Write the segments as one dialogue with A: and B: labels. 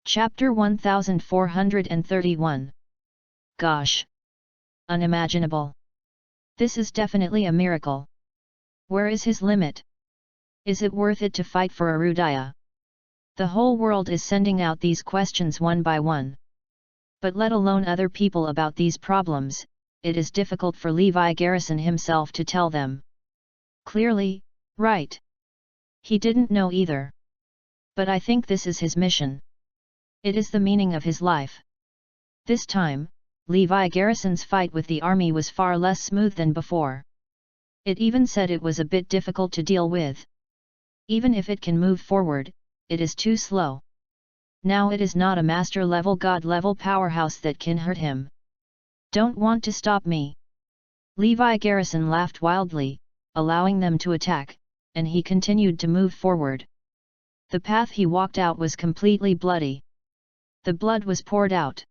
A: Chapter 1431. Gosh! Unimaginable! This is definitely a miracle. Where is his limit? Is it worth it to fight for Arudaya? The whole world is sending out these questions one by one. But let alone other people about these problems, it is difficult for Levi Garrison himself to tell them. Clearly, right? He didn't know either. But I think this is his mission. It is the meaning of his life. This time, Levi Garrison's fight with the army was far less smooth than before. It even said it was a bit difficult to deal with. Even if it can move forward, it is too slow. Now it is not a master-level god-level powerhouse that can hurt him. Don't want to stop me. Levi Garrison laughed wildly, allowing them to attack, and he continued to move forward. The path he walked out was completely bloody. The blood was poured out.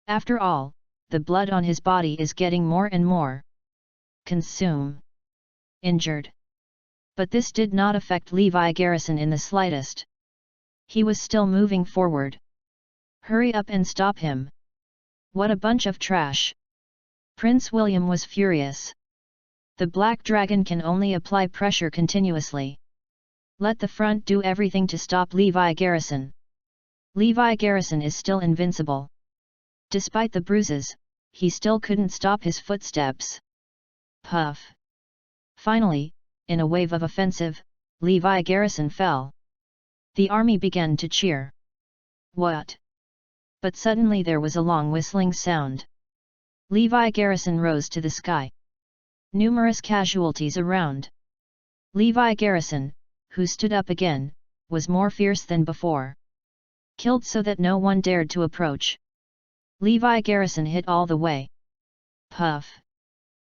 A: After all, the blood on his body is getting more and more injured. But this did not affect Levi Garrison in the slightest. He was still moving forward. Hurry up and stop him. What a bunch of trash! Prince William was furious. The Black Dragon can only apply pressure continuously. Let the front do everything to stop Levi Garrison. Levi Garrison is still invincible. Despite the bruises, he still couldn't stop his footsteps. Puff! Finally, in a wave of offensive, Levi Garrison fell. The army began to cheer. What? But suddenly there was a long whistling sound. Levi Garrison rose to the sky. Numerous casualties around. Levi Garrison, who stood up again, was more fierce than before. Killed so that no one dared to approach. Levi Garrison hit all the way. Puff!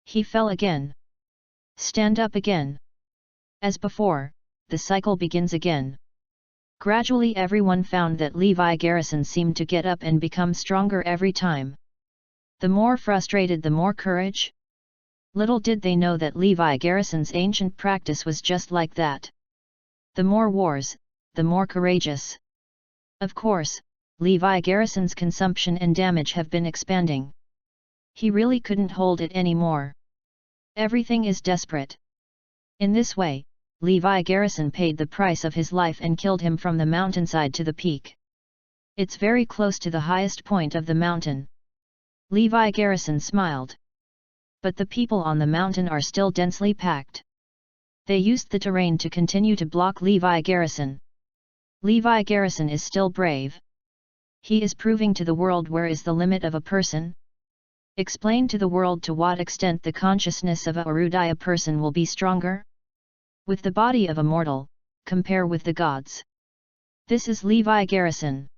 A: He fell again. Stand up again. As before, the cycle begins again. Gradually everyone found that Levi Garrison seemed to get up and become stronger every time. The more frustrated, the more courage. Little did they know that Levi Garrison's ancient practice was just like that. The more wars, the more courageous. Of course, Levi Garrison's consumption and damage have been expanding. He really couldn't hold it anymore. Everything is desperate. In this way, Levi Garrison paid the price of his life and killed him from the mountainside to the peak. It's very close to the highest point of the mountain. Levi Garrison smiled. But the people on the mountain are still densely packed. They used the terrain to continue to block Levi Garrison. Levi Garrison is still brave. He is proving to the world where is the limit of a person. Explain to the world to what extent the consciousness of a Arudaya person will be stronger. With the body of a mortal, compare with the gods. This is Levi Garrison.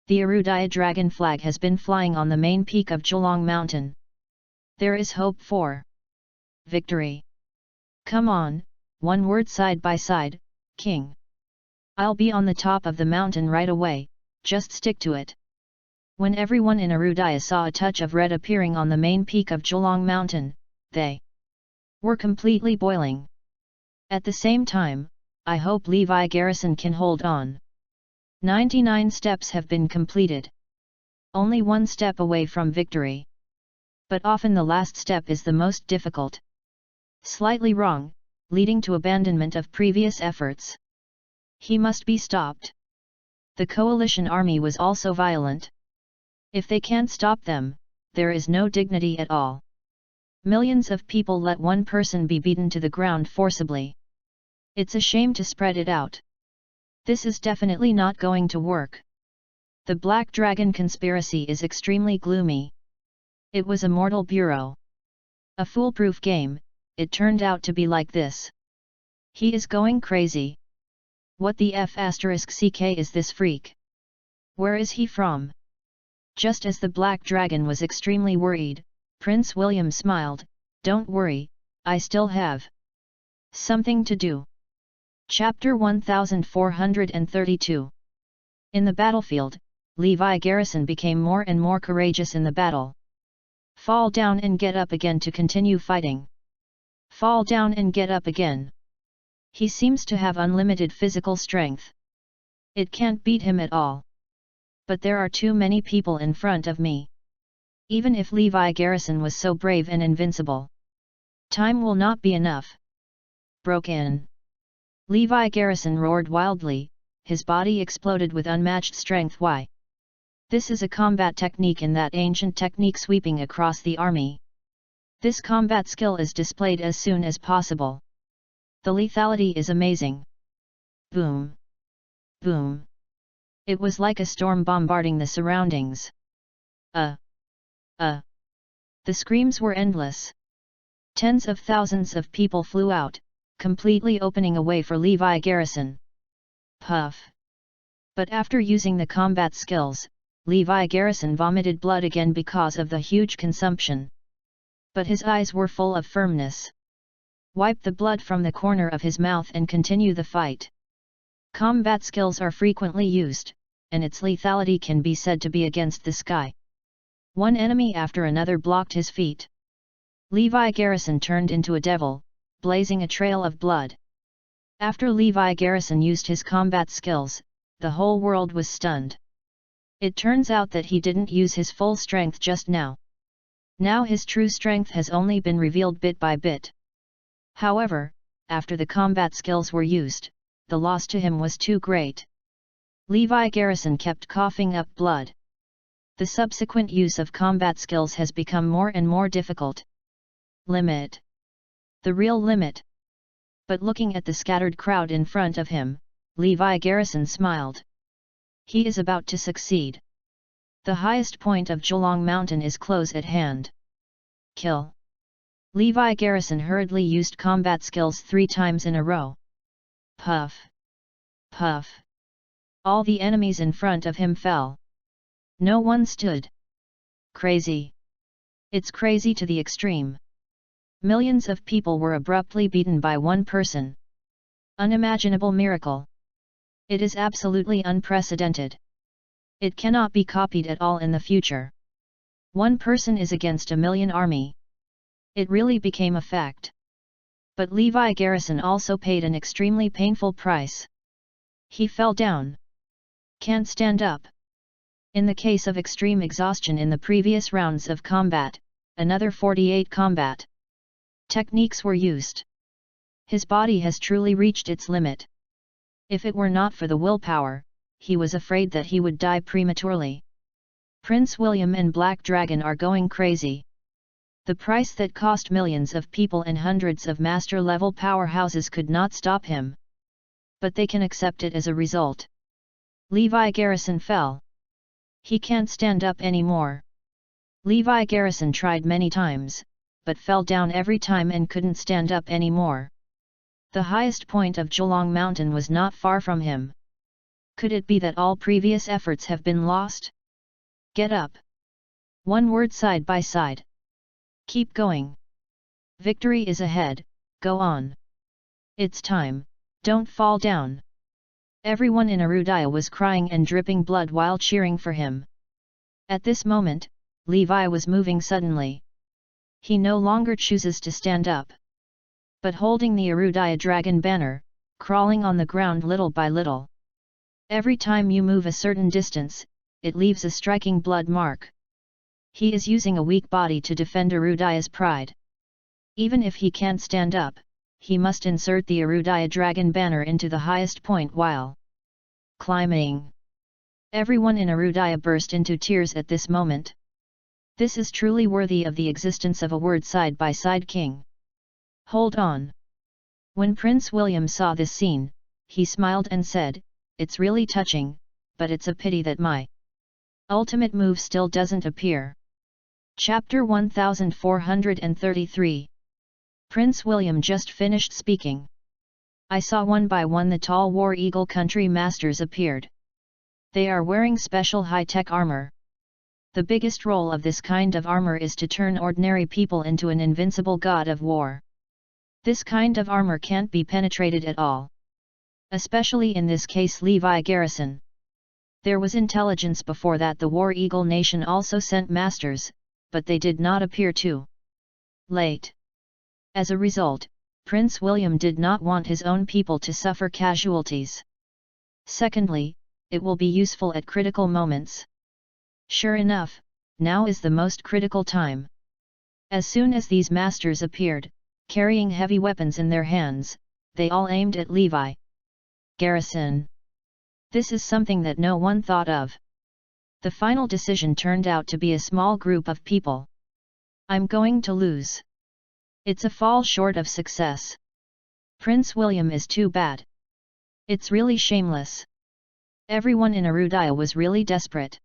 A: The Arudaya dragon flag has been flying on the main peak of Geelong Mountain. There is hope for victory. Come on, one word side by side, King. I'll be on the top of the mountain right away, just stick to it. When everyone in Arudaya saw a touch of red appearing on the main peak of Geelong Mountain, they were completely boiling. At the same time, I hope Levi Garrison can hold on. 99 steps have been completed. Only one step away from victory. But often the last step is the most difficult. Slightly wrong, leading to abandonment of previous efforts. He must be stopped. The coalition army was also violent. If they can't stop them, there is no dignity at all. Millions of people let one person be beaten to the ground forcibly. It's a shame to spread it out. This is definitely not going to work. The Black Dragon conspiracy is extremely gloomy. It was a mortal bureau. A foolproof game, it turned out to be like this. He is going crazy. What the F***ck is this freak? Where is he from? Just as the Black Dragon was extremely worried, Prince William smiled, "Don't worry, I still have something to do." Chapter 1432. In the battlefield, Levi Garrison became more and more courageous in the battle. Fall down and get up again to continue fighting. Fall down and get up again. He seems to have unlimited physical strength. It can't beat him at all. But there are too many people in front of me. Even if Levi Garrison was so brave and invincible, time will not be enough. Broke in. Levi Garrison roared wildly, his body exploded with unmatched strength. Why? This is a combat technique in that ancient technique sweeping across the army. This combat skill is displayed as soon as possible. The lethality is amazing. Boom. Boom. It was like a storm bombarding the surroundings. The screams were endless. Tens of thousands of people flew out, completely opening a way for Levi Garrison. Puff. But after using the combat skills, Levi Garrison vomited blood again because of the huge consumption. But his eyes were full of firmness. Wipe the blood from the corner of his mouth and continue the fight. Combat skills are frequently used, and its lethality can be said to be against the sky. One enemy after another blocked his feet. Levi Garrison turned into a devil, blazing a trail of blood. After Levi Garrison used his combat skills, the whole world was stunned. It turns out that he didn't use his full strength just now. Now his true strength has only been revealed bit by bit. However, after the combat skills were used, the loss to him was too great. Levi Garrison kept coughing up blood. The subsequent use of combat skills has become more and more difficult. Limit. The real limit. But looking at the scattered crowd in front of him, Levi Garrison smiled. He is about to succeed. The highest point of Geelong Mountain is close at hand. Kill. Levi Garrison hurriedly used combat skills 3 times in a row. Puff. Puff. All the enemies in front of him fell. No one stood. Crazy. It's crazy to the extreme. Millions of people were abruptly beaten by one person. Unimaginable miracle. It is absolutely unprecedented. It cannot be copied at all in the future. One person is against a million army. It really became a fact. But Levi Garrison also paid an extremely painful price. He fell down. Can't stand up. In the case of extreme exhaustion in the previous rounds of combat, another 48 combat techniques were used. His body has truly reached its limit. If it were not for the willpower, he was afraid that he would die prematurely. Prince William and Black Dragon are going crazy. The price that cost millions of people and hundreds of master-level powerhouses could not stop him. But they can accept it as a result. Levi Garrison fell. He can't stand up anymore. Levi Garrison tried many times, but fell down every time and couldn't stand up anymore. The highest point of Geelong Mountain was not far from him. Could it be that all previous efforts have been lost? Get up. One word side by side. Keep going. Victory is ahead, go on. It's time, don't fall down. Everyone in Arudaya was crying and dripping blood while cheering for him. At this moment, Levi was moving suddenly. He no longer chooses to stand up, but holding the Arudaya dragon banner, crawling on the ground little by little. Every time you move a certain distance, it leaves a striking blood mark. He is using a weak body to defend Arudaya's pride. Even if he can't stand up, he must insert the Arudaya dragon banner into the highest point while climbing. Everyone in Arudaya burst into tears at this moment. This is truly worthy of the existence of a word side-by-side king. Hold on. When Prince William saw this scene, he smiled and said, "It's really touching, but it's a pity that my ultimate move still doesn't appear." Chapter 1433. Prince William just finished speaking. I saw one by one the tall War Eagle country masters appeared. They are wearing special high-tech armor. The biggest role of this kind of armor is to turn ordinary people into an invincible god of war. This kind of armor can't be penetrated at all. Especially in this case Levi Garrison. There was intelligence before that the War Eagle nation also sent masters, but they did not appear too late. As a result, Prince William did not want his own people to suffer casualties. Secondly, it will be useful at critical moments. Sure enough, now is the most critical time. As soon as these masters appeared, carrying heavy weapons in their hands, they all aimed at Levi Garrison. This is something that no one thought of. The final decision turned out to be a small group of people. I'm going to lose. It's a fall short of success. Prince William is too bad. It's really shameless. Everyone in Arudaya was really desperate.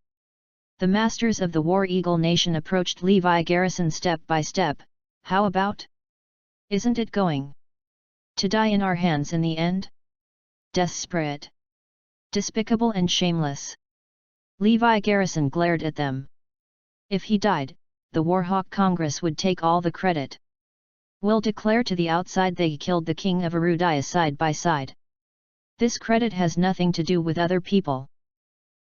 A: The masters of the War Eagle Nation approached Levi Garrison step by step. How about? Isn't it going to die in our hands in the end? Desperate. Despicable and shameless. Levi Garrison glared at them. If he died, the Warhawk Congress would take all the credit. We'll declare to the outside they killed the king of Arudaya side by side. This credit has nothing to do with other people.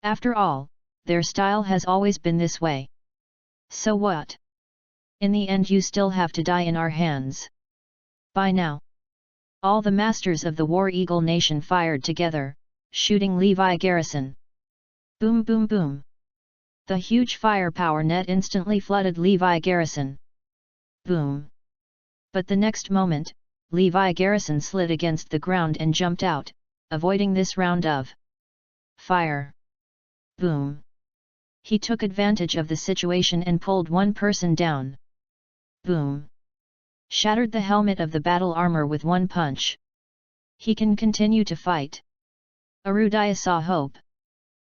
A: After all, their style has always been this way. So what? In the end you still have to die in our hands. By now, all the masters of the War Eagle Nation fired together, shooting Levi Garrison. Boom boom boom. The huge firepower net instantly flooded Levi Garrison. Boom. But the next moment, Levi Garrison slid against the ground and jumped out, avoiding this round of fire. Boom. He took advantage of the situation and pulled one person down. Boom. Shattered the helmet of the battle armor with one punch. He can continue to fight. Arudaya saw hope.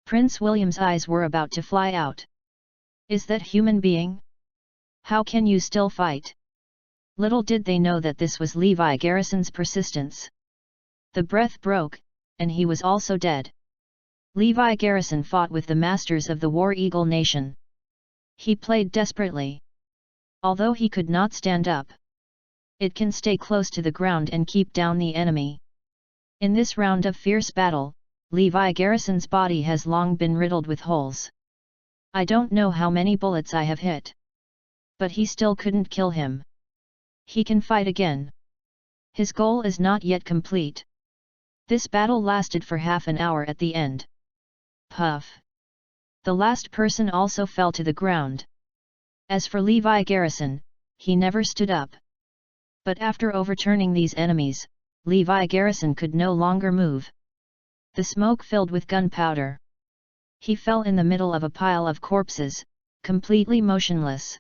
A: Prince William's eyes were about to fly out. Is that human being? How can you still fight? Little did they know that this was Levi Garrison's persistence. The breath broke, and he was also dead. Levi Garrison fought with the masters of the War Eagle Nation. He played desperately. Although he could not stand up, it can stay close to the ground and keep down the enemy. In this round of fierce battle, Levi Garrison's body has long been riddled with holes. I don't know how many bullets I have hit. But he still couldn't kill him. He can fight again. His goal is not yet complete. This battle lasted for half an hour at the end. Puff. The last person also fell to the ground. As for Levi Garrison, he never stood up. But after overturning these enemies, Levi Garrison could no longer move. The smoke filled with gunpowder. He fell in the middle of a pile of corpses, completely motionless.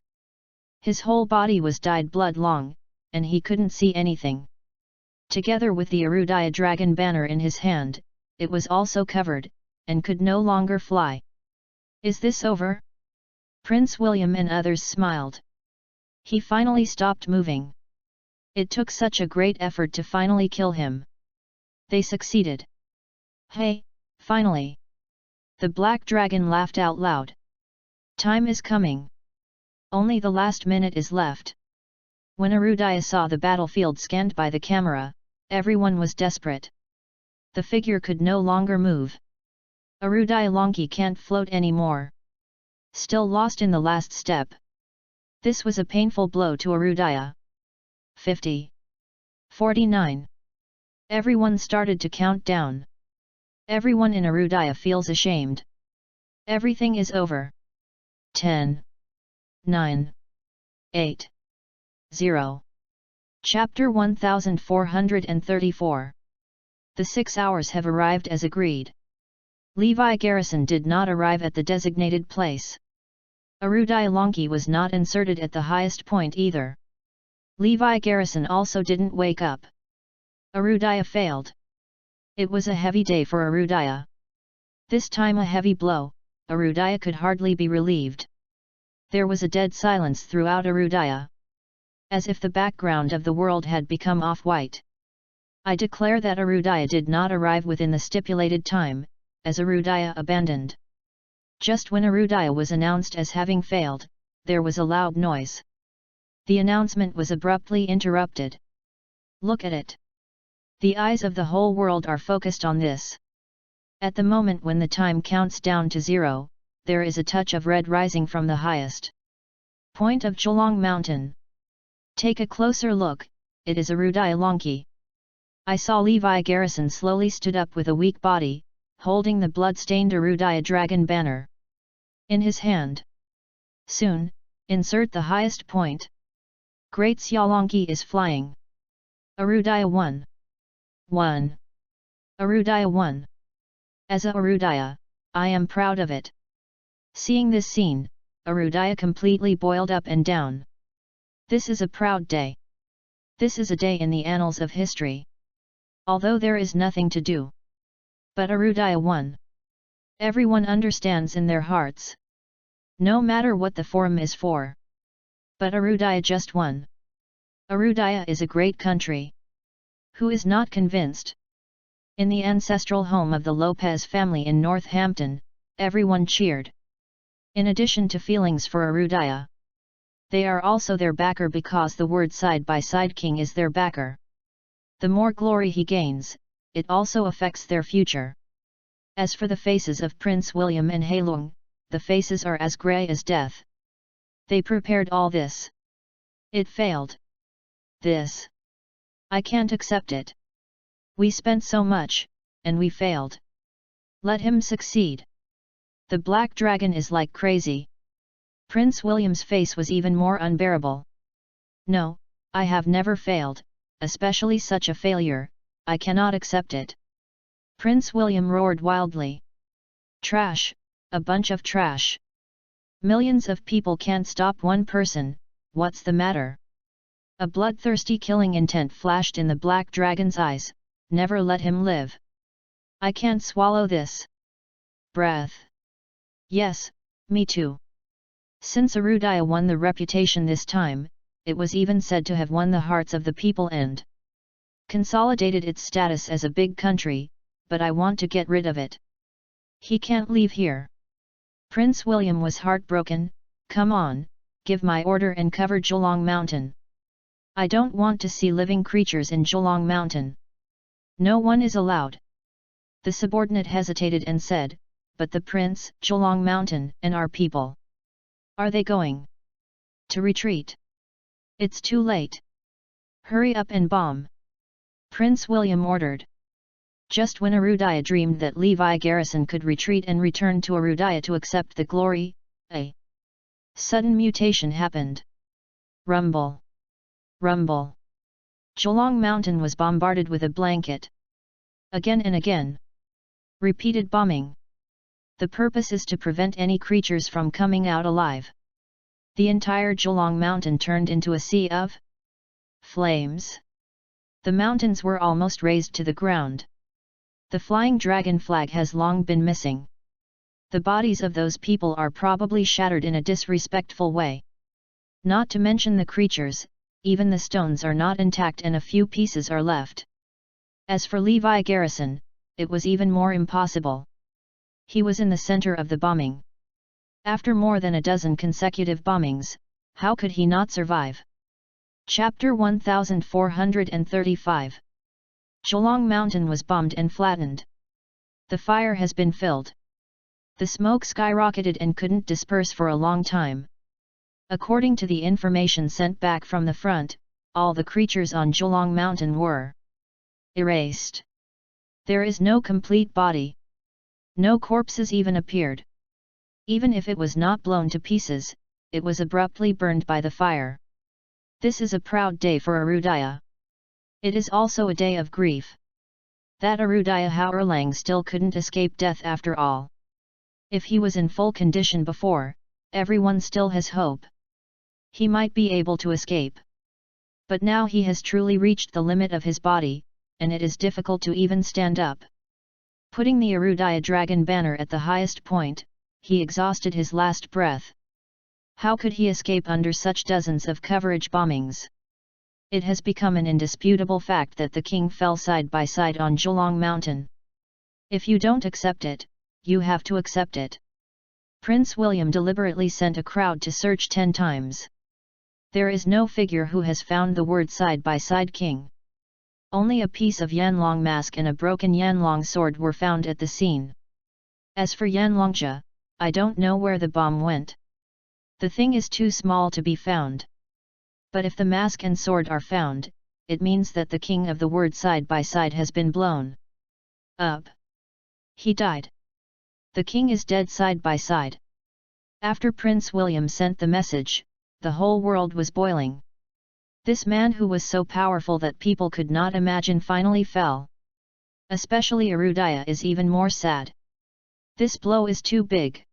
A: His whole body was dyed blood long, and he couldn't see anything. Together with the Arudaya dragon banner in his hand, it was also covered, and could no longer fly. Is this over? Prince William and others smiled. He finally stopped moving. It took such a great effort to finally kill him. They succeeded. Hey, finally! The black dragon laughed out loud. Time is coming. Only the last minute is left. When Arudaya saw the battlefield scanned by the camera, everyone was desperate. The figure could no longer move. Arudaya Lonki can't float anymore. Still lost in the last step. This was a painful blow to Arudaya. 50. 49. Everyone started to count down. Everyone in Arudaya feels ashamed. Everything is over. 10. 9. 8. 0. Chapter 1434. The 6 hours have arrived as agreed. Levi Garrison did not arrive at the designated place. Arudaya Lonki was not inserted at the highest point either. Levi Garrison also didn't wake up. Arudaya failed. It was a heavy day for Arudaya. This time a heavy blow, Arudaya could hardly be relieved. There was a dead silence throughout Arudaya. As if the background of the world had become off-white. I declare that Arudaya did not arrive within the stipulated time, as Arudaya abandoned. Just when Arudaya was announced as having failed, there was a loud noise. The announcement was abruptly interrupted. Look at it. The eyes of the whole world are focused on this. At the moment when the time counts down to 0, there is a touch of red rising from the highest point of Cholong Mountain. Take a closer look, it is Arudaya Lonki. I saw Levi Garrison slowly stood up with a weak body, holding the blood-stained Arudaya dragon banner in his hand. Soon, insert the highest point. Great Xiaolongqi is flying. Arudaya 1. 1. Arudaya 1. As a Arudaya, I am proud of it. Seeing this scene, Arudaya completely boiled up and down. This is a proud day. This is a day in the annals of history. Although there is nothing to do. But Arudaya 1. Everyone understands in their hearts. No matter what the forum is for. But Arudaya just 1. Arudaya is a great country. Who is not convinced? In the ancestral home of the Lopez family in Northampton, everyone cheered. In addition to feelings for Arudaya, they are also their backer because the word side-by-side king is their backer. The more glory he gains, it also affects their future. As for the faces of Prince William and Heilong, the faces are as grey as death. They prepared all this. It failed. This. I can't accept it. We spent so much, and we failed. Let him succeed. The black dragon is like crazy. Prince William's face was even more unbearable. No, I have never failed, especially such a failure, I cannot accept it. Prince William roared wildly. Trash, a bunch of trash. Millions of people can't stop one person, what's the matter? A bloodthirsty killing intent flashed in the black dragon's eyes, never let him live. I can't swallow this. Breath. Yes, me too. Since Arudaya won the reputation this time, it was even said to have won the hearts of the people and consolidated its status as a big country, but I want to get rid of it. He can't leave here. Prince William was heartbroken. Come on, give my order and cover Zholong Mountain. I don't want to see living creatures in Zholong Mountain. No one is allowed. The subordinate hesitated and said, but the prince, Zholong Mountain, and our people. Are they going to retreat? It's too late. Hurry up and bomb. Prince William ordered. Just when Arudaya dreamed that Levi Garrison could retreat and return to Arudaya to accept the glory, a sudden mutation happened. Rumble. Rumble. Zholong Mountain was bombarded with a blanket. Again and again. Repeated bombing. The purpose is to prevent any creatures from coming out alive. The entire Zholong Mountain turned into a sea of flames. The mountains were almost razed to the ground. The flying dragon flag has long been missing. The bodies of those people are probably shattered in a disrespectful way. Not to mention the creatures, even the stones are not intact and a few pieces are left. As for Levi Garrison, it was even more impossible. He was in the center of the bombing. After more than a dozen consecutive bombings, how could he not survive? Chapter 1435. Zholong Mountain was bombed and flattened. The fire has been filled. The smoke skyrocketed and couldn't disperse for a long time. According to the information sent back from the front, all the creatures on Zholong Mountain were erased. There is no complete body. No corpses even appeared. Even if it was not blown to pieces, it was abruptly burned by the fire. This is a proud day for Arudaya. It is also a day of grief. That Arudaya Haoerlang still couldn't escape death after all. If he was in full condition before, everyone still has hope. He might be able to escape. But now he has truly reached the limit of his body, and it is difficult to even stand up. Putting the Arudaya dragon banner at the highest point, he exhausted his last breath. How could he escape under such dozens of coverage bombings? It has become an indisputable fact that the king fell side by side on Zholong Mountain. If you don't accept it, you have to accept it. Prince William deliberately sent a crowd to search 10 times. There is no figure who has found the word side by side king. Only a piece of Yanlong mask and a broken Yanlong sword were found at the scene. As for Yanlongjia, I don't know where the bomb went. The thing is too small to be found. But if the mask and sword are found, it means that the king of the word side by side has been blown up. He died. The king is dead side by side. After Prince William sent the message, the whole world was boiling. This man who was so powerful that people could not imagine finally fell. Especially Arudaya is even more sad. This blow is too big.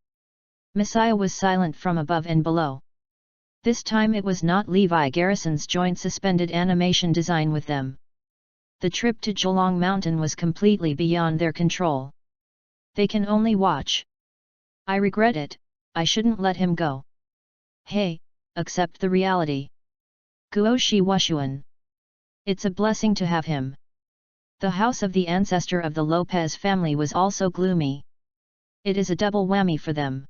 A: Messiah was silent from above and below. This time it was not Levi Garrison's joint suspended animation design with them. The trip to Geelong Mountain was completely beyond their control. They can only watch. I regret it, I shouldn't let him go. Hey, accept the reality. Guoshi Wushuan. It's a blessing to have him. The house of the ancestor of the Lopez family was also gloomy. It is a double whammy for them.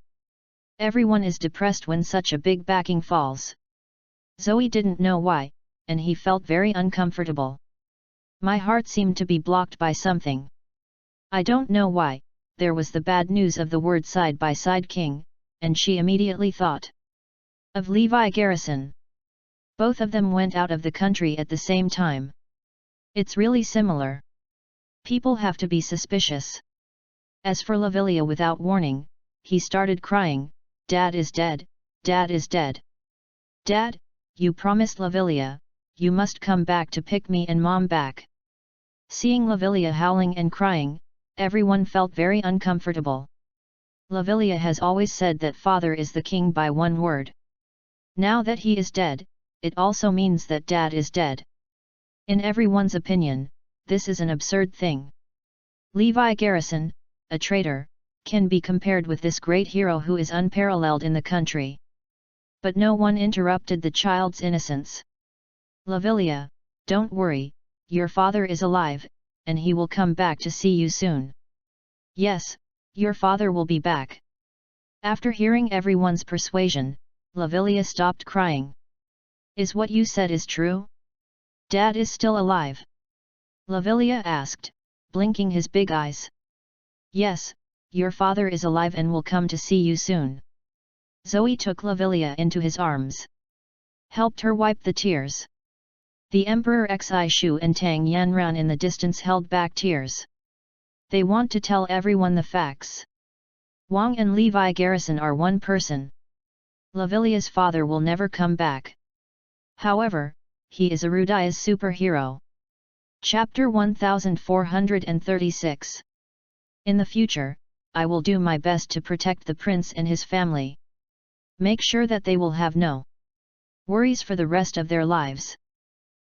A: Everyone is depressed when such a big backing falls. Zoe didn't know why, and he felt very uncomfortable. My heart seemed to be blocked by something. I don't know why. There was the bad news of the word side-by-side king, and she immediately thought of Levi Garrison. Both of them went out of the country at the same time. It's really similar. People have to be suspicious. As for Lavilia, without warning, he started crying, "Dad is dead, Dad is dead. Dad, you promised Lavilia, you must come back to pick me and Mom back." Seeing Lavilia howling and crying, everyone felt very uncomfortable. Lavilia has always said that father is the king by one word. Now that he is dead, it also means that Dad is dead. In everyone's opinion, this is an absurd thing. Levi Garrison, a traitor, can be compared with this great hero who is unparalleled in the country. But no one interrupted the child's innocence. Lavilia, don't worry, your father is alive, and he will come back to see you soon. Yes, your father will be back. After hearing everyone's persuasion, Lavilia stopped crying. Is what you said is true? Dad is still alive? Lavilia asked, blinking his big eyes. Yes, your father is alive and will come to see you soon. Zoe took Lavilia into his arms. Helped her wipe the tears. The Emperor Xi Shu and Tang Yanran in the distance held back tears. They want to tell everyone the facts. Wang and Levi Garrison are one person. Lavilia's father will never come back. However, he is Arudaya's superhero. Chapter 1436. In the future, I will do my best to protect the prince and his family. Make sure that they will have no worries for the rest of their lives.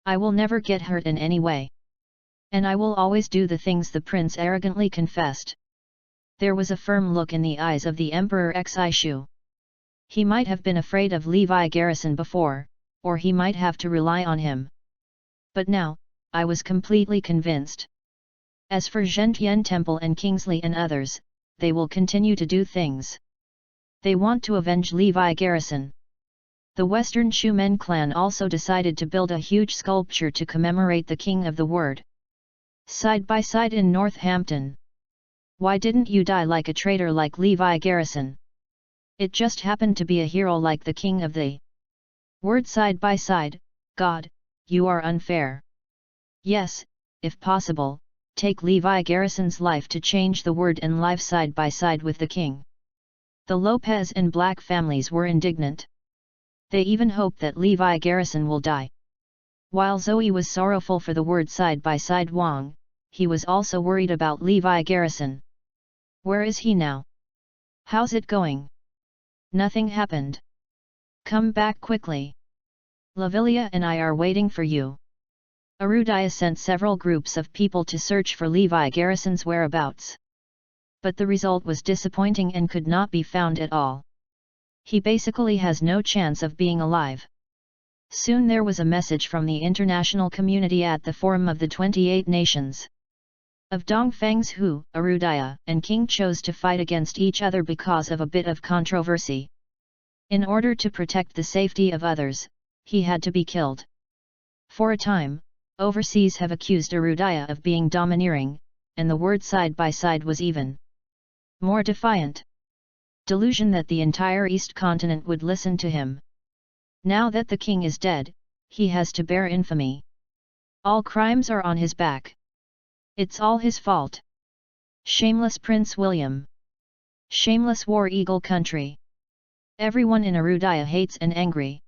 A: I will never get hurt in any way. And I will always do the things the prince arrogantly confessed. There was a firm look in the eyes of the Emperor Xi Shu. He might have been afraid of Levi Garrison before, or he might have to rely on him. But now, I was completely convinced. As for Zhentian Temple and Kingsley and others, they will continue to do things. They want to avenge Levi Garrison. The Western Shumen clan also decided to build a huge sculpture to commemorate the King of the Word. Side by side in Northampton. Why didn't you die like a traitor like Levi Garrison? It just happened to be a hero like the King of the Word side by side. God, you are unfair. Yes, if possible, take Levi Garrison's life to change the Word and live side by side with the King. The Lopez and Black families were indignant. They even hope that Levi Garrison will die. While Zoe was sorrowful for the Word side by side Wang, he was also worried about Levi Garrison. Where is he now? How's it going? Nothing happened. Come back quickly. Lavilia and I are waiting for you. Arudaya sent several groups of people to search for Levi Garrison's whereabouts. But the result was disappointing and could not be found at all. He basically has no chance of being alive. Soon there was a message from the international community at the Forum of the 28 Nations. Of Dongfang's who, Arudaya and King chose to fight against each other because of a bit of controversy. In order to protect the safety of others, he had to be killed. For a time, overseas have accused Arudaya of being domineering, and the Word side by side was even more defiant. Delusion that the entire East continent would listen to him. Now that the king is dead, he has to bear infamy. All crimes are on his back. It's all his fault. Shameless Prince William. Shameless War Eagle country. Everyone in Arudaya hates and angry.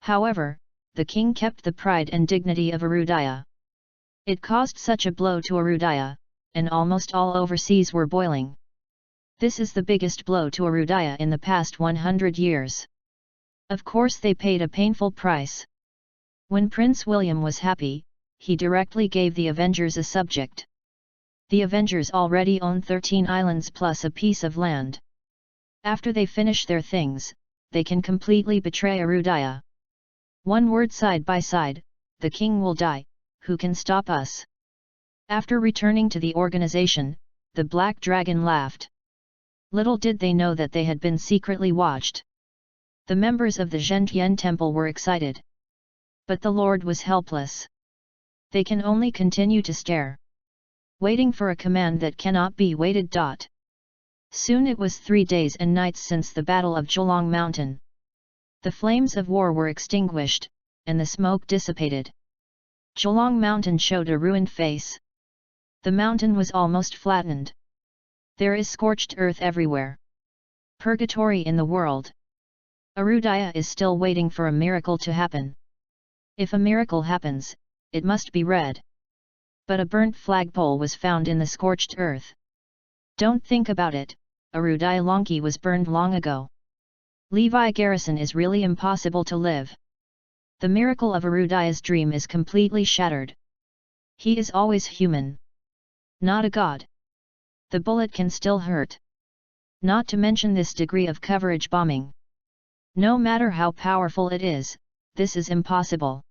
A: However, the king kept the pride and dignity of Arudaya. It caused such a blow to Arudaya, and almost all overseas were boiling. This is the biggest blow to Arudaya in the past 100 years. Of course they paid a painful price. When Prince William was happy, he directly gave the Avengers a subject. The Avengers already own 13 islands plus a piece of land. After they finish their things, they can completely betray Arudaya. One word side by side, the king will die, who can stop us? After returning to the organization, the Black Dragon laughed. Little did they know that they had been secretly watched. The members of the Zhentian temple were excited. But the Lord was helpless. They can only continue to stare, waiting for a command that cannot be waited. Soon it was 3 days and nights since the Battle of Zholong Mountain. The flames of war were extinguished, and the smoke dissipated. Zholong Mountain showed a ruined face. The mountain was almost flattened. There is scorched earth everywhere. Purgatory in the world. Arudaya is still waiting for a miracle to happen. If a miracle happens, it must be red. But a burnt flagpole was found in the scorched earth. Don't think about it, Arudaya Longki was burned long ago. Levi Garrison is really impossible to live. The miracle of Arudaya's dream is completely shattered. He is always human. Not a god. The bullet can still hurt. Not to mention this degree of coverage bombing. No matter how powerful it is, this is impossible.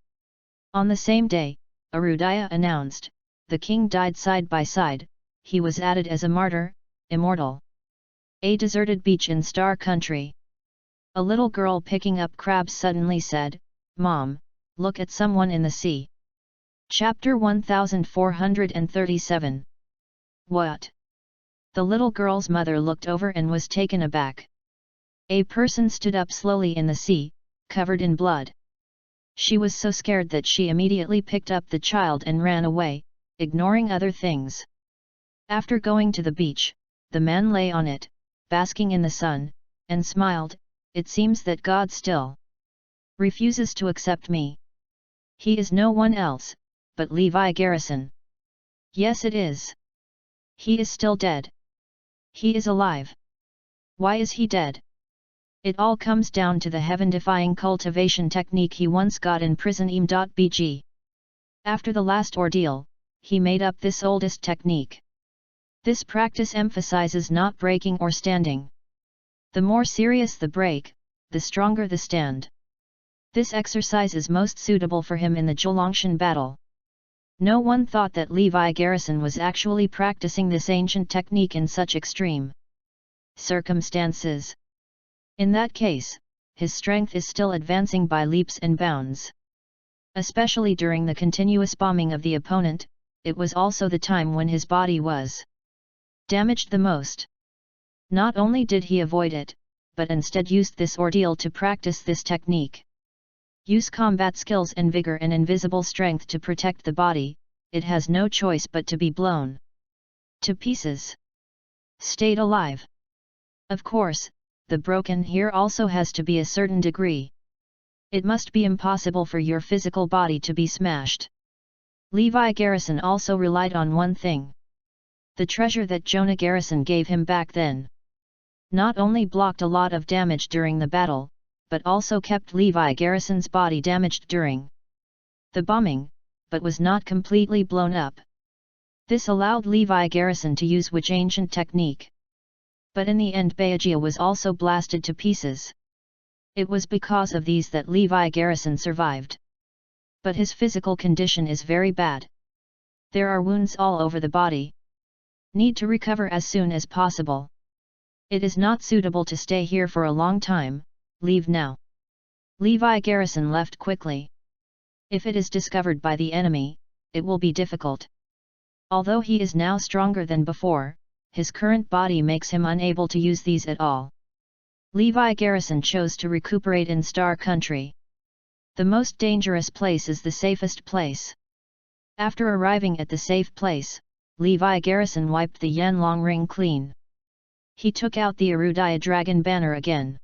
A: On the same day, Arudaya announced, the king died side by side, he was added as a martyr, immortal. A deserted beach in Star Country. A little girl picking up crabs suddenly said, Mom, look at someone in the sea. Chapter 1437. What? The little girl's mother looked over and was taken aback. A person stood up slowly in the sea, covered in blood. She was so scared that she immediately picked up the child and ran away, ignoring other things. After going to the beach, the man lay on it, basking in the sun, and smiled. It seems that God still refuses to accept me. He is no one else, but Levi Garrison. Yes, it is. He is still dead. He is alive. Why is he dead? It all comes down to the heaven-defying cultivation technique he once got in prison im.bg. After the last ordeal, he made up this oldest technique. This practice emphasizes not breaking or standing. The more serious the break, the stronger the stand. This exercise is most suitable for him in the Zholongshan battle. No one thought that Levi Garrison was actually practicing this ancient technique in such extreme circumstances. In that case, his strength is still advancing by leaps and bounds. Especially during the continuous bombing of the opponent, it was also the time when his body was damaged the most. Not only did he avoid it, but instead used this ordeal to practice this technique. Use combat skills and vigor and invisible strength to protect the body, it has no choice but to be blown to pieces. Stayed alive. Of course, the broken here also has to be a certain degree. It must be impossible for your physical body to be smashed. Levi Garrison also relied on one thing. The treasure that Jonah Garrison gave him back then. Not only blocked a lot of damage during the battle, but also kept Levi Garrison's body damaged during the bombing, but was not completely blown up. This allowed Levi Garrison to use which ancient technique. But in the end Bayagia was also blasted to pieces. It was because of these that Levi Garrison survived. But his physical condition is very bad. There are wounds all over the body. Need to recover as soon as possible. It is not suitable to stay here for a long time, leave now. Levi Garrison left quickly. If it is discovered by the enemy, it will be difficult. Although he is now stronger than before, his current body makes him unable to use these at all. Levi Garrison chose to recuperate in Star Country. The most dangerous place is the safest place. After arriving at the safe place, Levi Garrison wiped the Yanlong ring clean. He took out the Erudaya dragon banner again.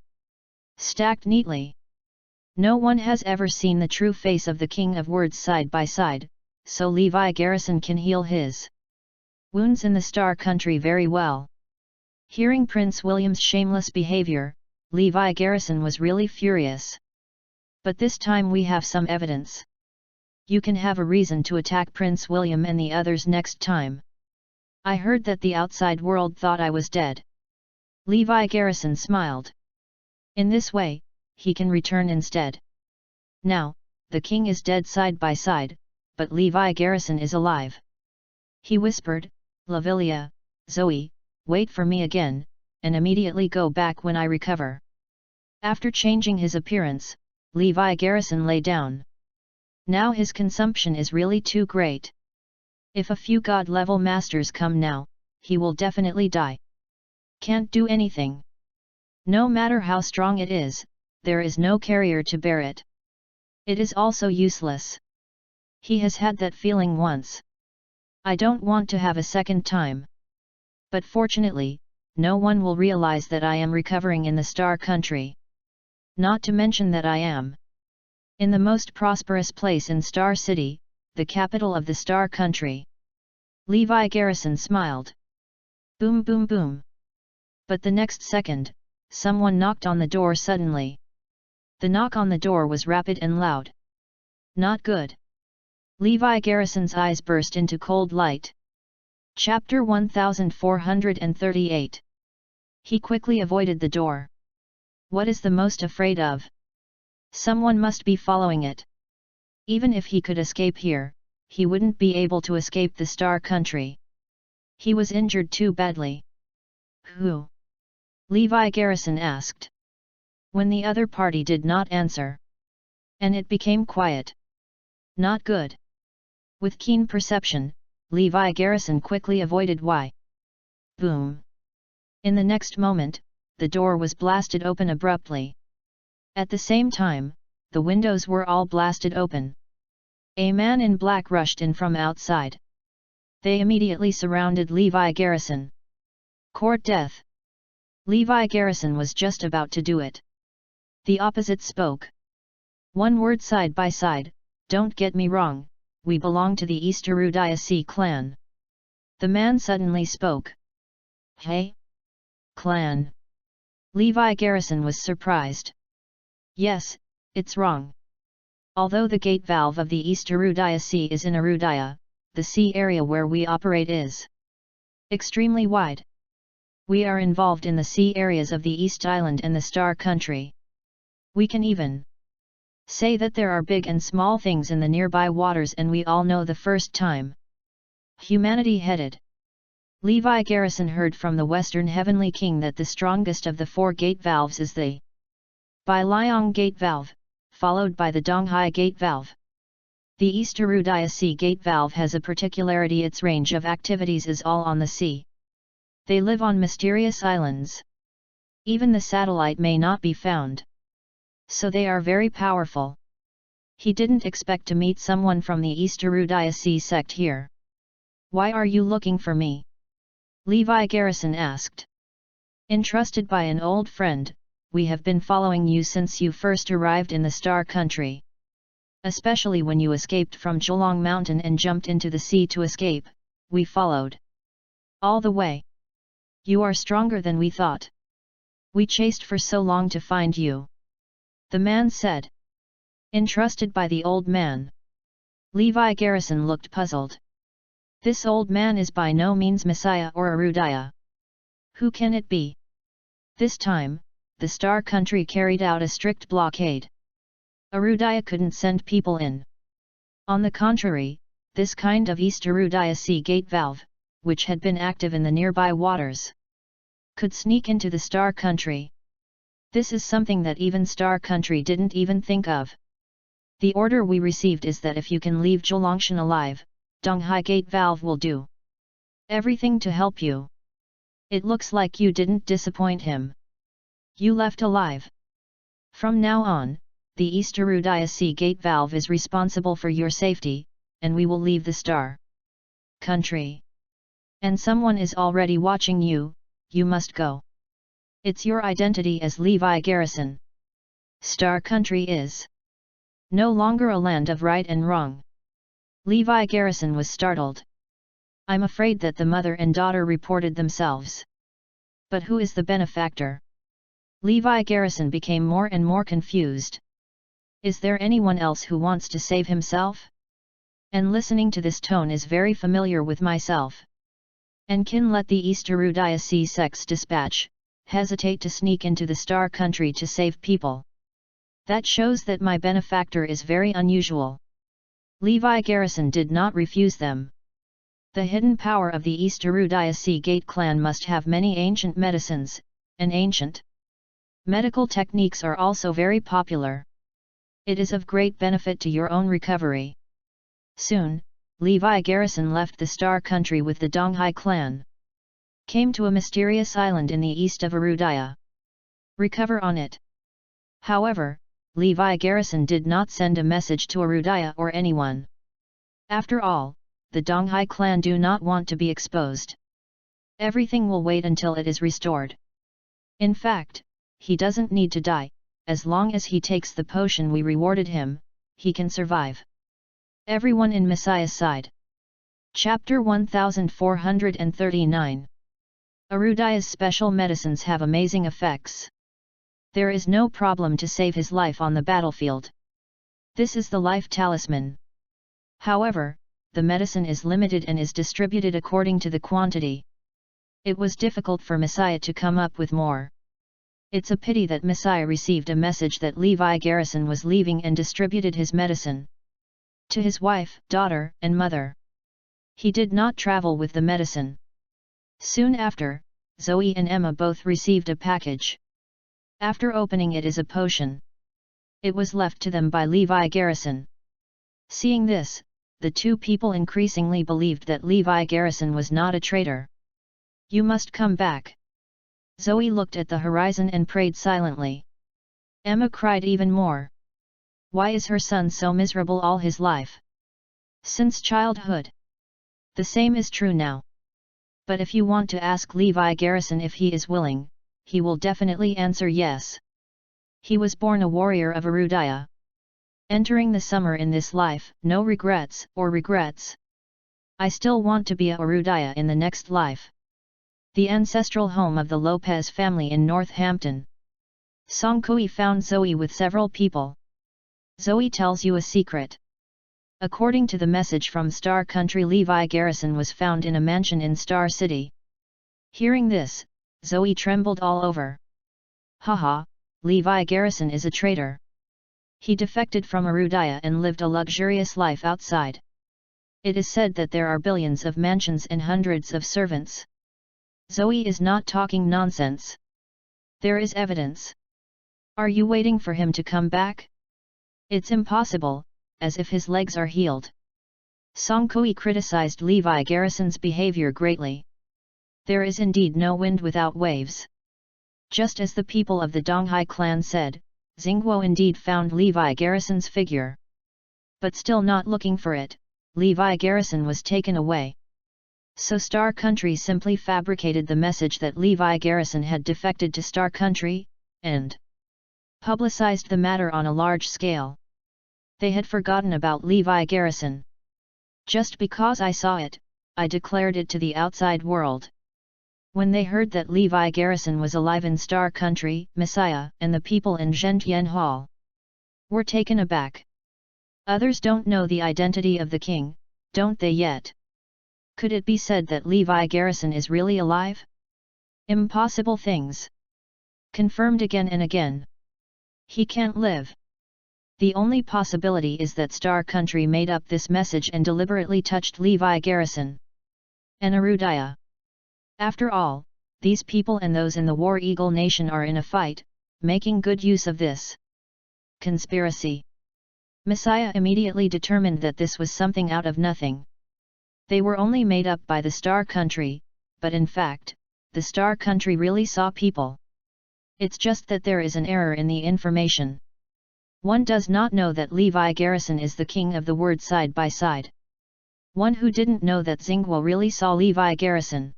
A: Stacked neatly. No one has ever seen the true face of the King of Words side by side, so Levi Garrison can heal his wounds in the Star Country very well. Hearing Prince William's shameless behavior, Levi Garrison was really furious. But this time we have some evidence. You can have a reason to attack Prince William and the others next time. I heard that the outside world thought I was dead. Levi Garrison smiled. In this way, he can return instead. Now, the king is dead side by side, but Levi Garrison is alive. He whispered, Lavilia, Zoe, wait for me again, and immediately go back when I recover. After changing his appearance, Levi Garrison lay down. Now his consumption is really too great. If a few god-level masters come now, he will definitely die. Can't do anything. No matter how strong it is, there is no carrier to bear it. It is also useless. He has had that feeling once. I don't want to have a second time. But fortunately, no one will realize that I am recovering in the Star Country. Not to mention that I am in the most prosperous place in Star City, the capital of the Star Country. Levi Garrison smiled. Boom boom boom. But the next second, someone knocked on the door suddenly. The knock on the door was rapid and loud. Not good. Levi Garrison's eyes burst into cold light. Chapter 1438. He quickly avoided the door. What is the most afraid of? Someone must be following it. Even if he could escape here, he wouldn't be able to escape the Star Country. He was injured too badly. Who? Levi Garrison asked. When the other party did not answer. And it became quiet. Not good. With keen perception, Levi Garrison quickly avoided. Why? Boom. In the next moment, the door was blasted open abruptly. At the same time, the windows were all blasted open. A man in black rushed in from outside. They immediately surrounded Levi Garrison. Court death. Levi Garrison was just about to do it. The opposite spoke. One word side by side, don't get me wrong, we belong to the East Erudaya clan. The man suddenly spoke. Hey? Clan? Levi Garrison was surprised. Yes, it's wrong. Although the gate valve of the East Erudaya Sea is in Erudaya, the sea area where we operate is extremely wide. We are involved in the sea areas of the East Island and the Star Country. We can even say that there are big and small things in the nearby waters, and we all know the first time humanity headed Levi Garrison heard from the Western Heavenly King that the strongest of the four gate valves is the Bailiang Gate Valve, followed by the Donghai Gate Valve. The East Erudaya Sea Gate Valve has a particularity: its range of activities is all on the sea. They live on mysterious islands. Even the satellite may not be found. So they are very powerful. He didn't expect to meet someone from the East Erudaya Sea sect here. Why are you looking for me? Levi Garrison asked. Entrusted by an old friend, we have been following you since you first arrived in the Star Country. Especially when you escaped from Zholong Mountain and jumped into the sea to escape, we followed all the way. You are stronger than we thought. We chased for so long to find you. The man said. Entrusted by the old man. Levi Garrison looked puzzled. This old man is by no means Messiah or Erudaya. Who can it be? This time, the Star Country carried out a strict blockade. Erudaya couldn't send people in. On the contrary, this kind of East Erudaya Sea Gate Valve, which had been active in the nearby waters, could sneak into the Star Country. This is something that even Star Country didn't even think of. The order we received is that if you can leave Zholongshan alive, Donghai Gate Valve will do everything to help you. It looks like you didn't disappoint him. You left alive. From now on, the East Erudaya Sea Gate Valve is responsible for your safety, and we will leave the Star Country. And someone is already watching you, you must go. It's your identity as Levi Garrison. Star Country is no longer a land of right and wrong. Levi Garrison was startled. I'm afraid that the mother and daughter reported themselves. But who is the benefactor? Levi Garrison became more and more confused. Is there anyone else who wants to save himself? And listening to this tone is very familiar with myself. And can let the East Arudaya sex dispatch, hesitate to sneak into the Star Country to save people. That shows that my benefactor is very unusual. Levi Garrison did not refuse them. The hidden power of the East Arudaya Gate clan must have many ancient medicines, and ancient medical techniques are also very popular. It is of great benefit to your own recovery. Soon, Levi Garrison left the Star Country with the Donghai clan. Came to a mysterious island in the east of Arudaya. Recover on it. However, Levi Garrison did not send a message to Arudaya or anyone. After all, the Donghai clan do not want to be exposed. Everything will wait until it is restored. In fact, he doesn't need to die, as long as he takes the potion we rewarded him, he can survive. Everyone in Messiah's side. Chapter 1439. Arudaya's special medicines have amazing effects. There is no problem to save his life on the battlefield. This is the life talisman. However, the medicine is limited and is distributed according to the quantity. It was difficult for Messiah to come up with more. It's a pity that Messiah received a message that Levi Garrison was leaving and distributed his medicine to his wife, daughter, and mother. He did not travel with the medicine. Soon after, Zoe and Emma both received a package. After opening it is a potion. It was left to them by Levi Garrison. Seeing this, the two people increasingly believed that Levi Garrison was not a traitor. You must come back. Zoe looked at the horizon and prayed silently. Emma cried even more. Why is her son so miserable all his life? Since childhood. The same is true now. But if you want to ask Levi Garrison if he is willing, he will definitely answer yes. He was born a warrior of Arudaya. Entering the summer in this life, no regrets. I still want to be a Arudaya in the next life. The ancestral home of the Lopez family in Northampton. Songkui found Zoe with several people. Zoe tells you a secret. According to the message from Star Country, Levi Garrison was found in a mansion in Star City. Hearing this, Zoe trembled all over. Haha, Levi Garrison is a traitor. He defected from Arudaya and lived a luxurious life outside. It is said that there are billions of mansions and hundreds of servants. Zoe is not talking nonsense. There is evidence. Are you waiting for him to come back? It's impossible, as if his legs are healed. Songkui criticized Levi Garrison's behavior greatly. There is indeed no wind without waves. Just as the people of the Donghai clan said, Xingguo indeed found Levi Garrison's figure. But still not looking for it, Levi Garrison was taken away. So Star Country simply fabricated the message that Levi Garrison had defected to Star Country, and publicized the matter on a large scale. They had forgotten about Levi Garrison. Just because I saw it, I declared it to the outside world. When they heard that Levi Garrison was alive in Star Country, Messiah and the people in Zhentian Hall were taken aback. Others don't know the identity of the king, don't they yet? Could it be said that Levi Garrison is really alive? Impossible things. Confirmed again and again. He can't live. The only possibility is that Star Country made up this message and deliberately touched Levi Garrison and Arudaya. After all, these people and those in the War Eagle Nation are in a fight, making good use of this conspiracy. Messiah immediately determined that this was something out of nothing. They were only made up by the Star Country, but in fact, the Star Country really saw people. It's just that there is an error in the information. One does not know that Levi Garrison is the king of the word side by side. One who didn't know that Xinghua really saw Levi Garrison.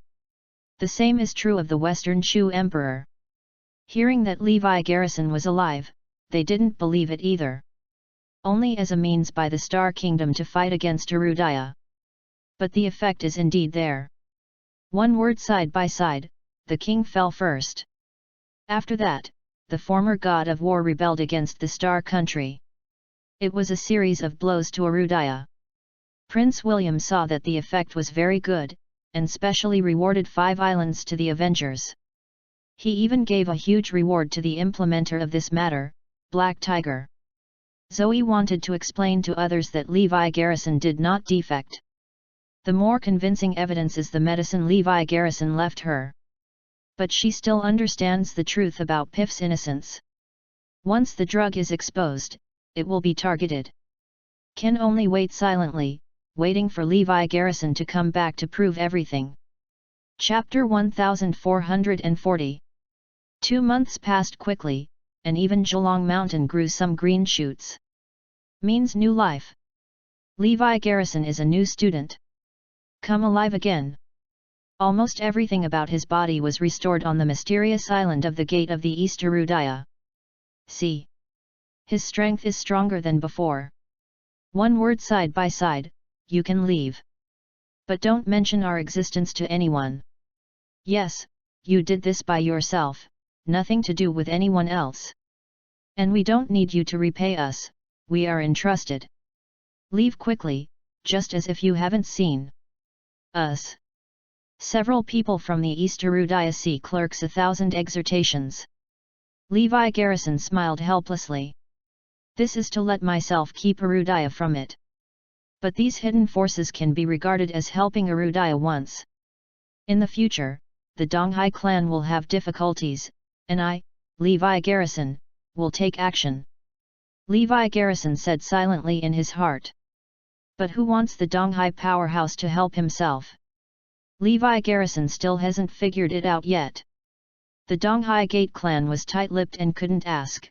A: The same is true of the Western Shu Emperor. Hearing that Levi Garrison was alive, they didn't believe it either. Only as a means by the Star Kingdom to fight against Erudaya. But the effect is indeed there. One word side by side, the king fell first. After that, the former god of war rebelled against the Star Country. It was a series of blows to Erudaya. Prince William saw that the effect was very good, and specially rewarded 5 islands to the Avengers. He even gave a huge reward to the implementer of this matter, Black Tiger. Zoe wanted to explain to others that Levi Garrison did not defect. The more convincing evidence is the medicine Levi Garrison left her. But she still understands the truth about Piff's innocence. Once the drug is exposed, it will be targeted. Can only wait silently, waiting for Levi Garrison to come back to prove everything. Chapter 1440. 2 months passed quickly, and even Zhelang Mountain grew some green shoots. Means new life. Levi Garrison is a new student. Come alive again. Almost everything about his body was restored on the mysterious island of the Gate of the East Erudaya. See. His strength is stronger than before. One word side by side, you can leave. But don't mention our existence to anyone. Yes, you did this by yourself, nothing to do with anyone else. And we don't need you to repay us, we are entrusted. Leave quickly, just as if you haven't seen us. Several people from the East Erudaya Sea clerks 1,000 exhortations. Levi Garrison smiled helplessly. This is to let myself keep Erudaya from it. But these hidden forces can be regarded as helping Erudaya once. In the future, the Donghai clan will have difficulties, and I, Levi Garrison, will take action. Levi Garrison said silently in his heart. But who wants the Donghai powerhouse to help himself? Levi Garrison still hasn't figured it out yet. The Donghai Gate clan was tight-lipped and couldn't ask.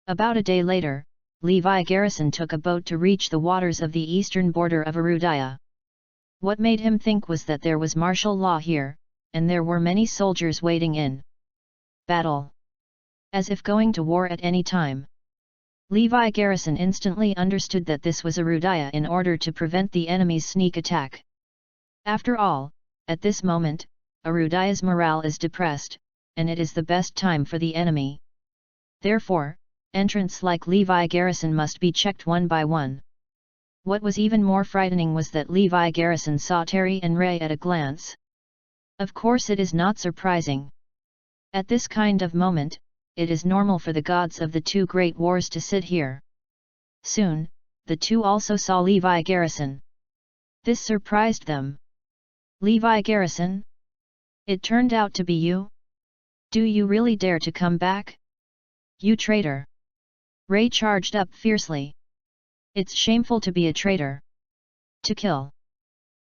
A: About a day later, Levi Garrison took a boat to reach the waters of the eastern border of Erudaya. What made him think was that there was martial law here, and there were many soldiers waiting in battle. As if going to war at any time. Levi Garrison instantly understood that this was Erudaya in order to prevent the enemy's sneak attack. After all, at this moment, Erudaya's morale is depressed, and it is the best time for the enemy. Therefore, entrants like Levi Garrison must be checked one by one. What was even more frightening was that Levi Garrison saw Terry and Ray at a glance. Of course it is not surprising. At this kind of moment, it is normal for the gods of the 2 great wars to sit here. Soon, the 2 also saw Levi Garrison. This surprised them. Levi Garrison? It turned out to be you? Do you really dare to come back? You traitor! Ray charged up fiercely. It's shameful to be a traitor. To kill.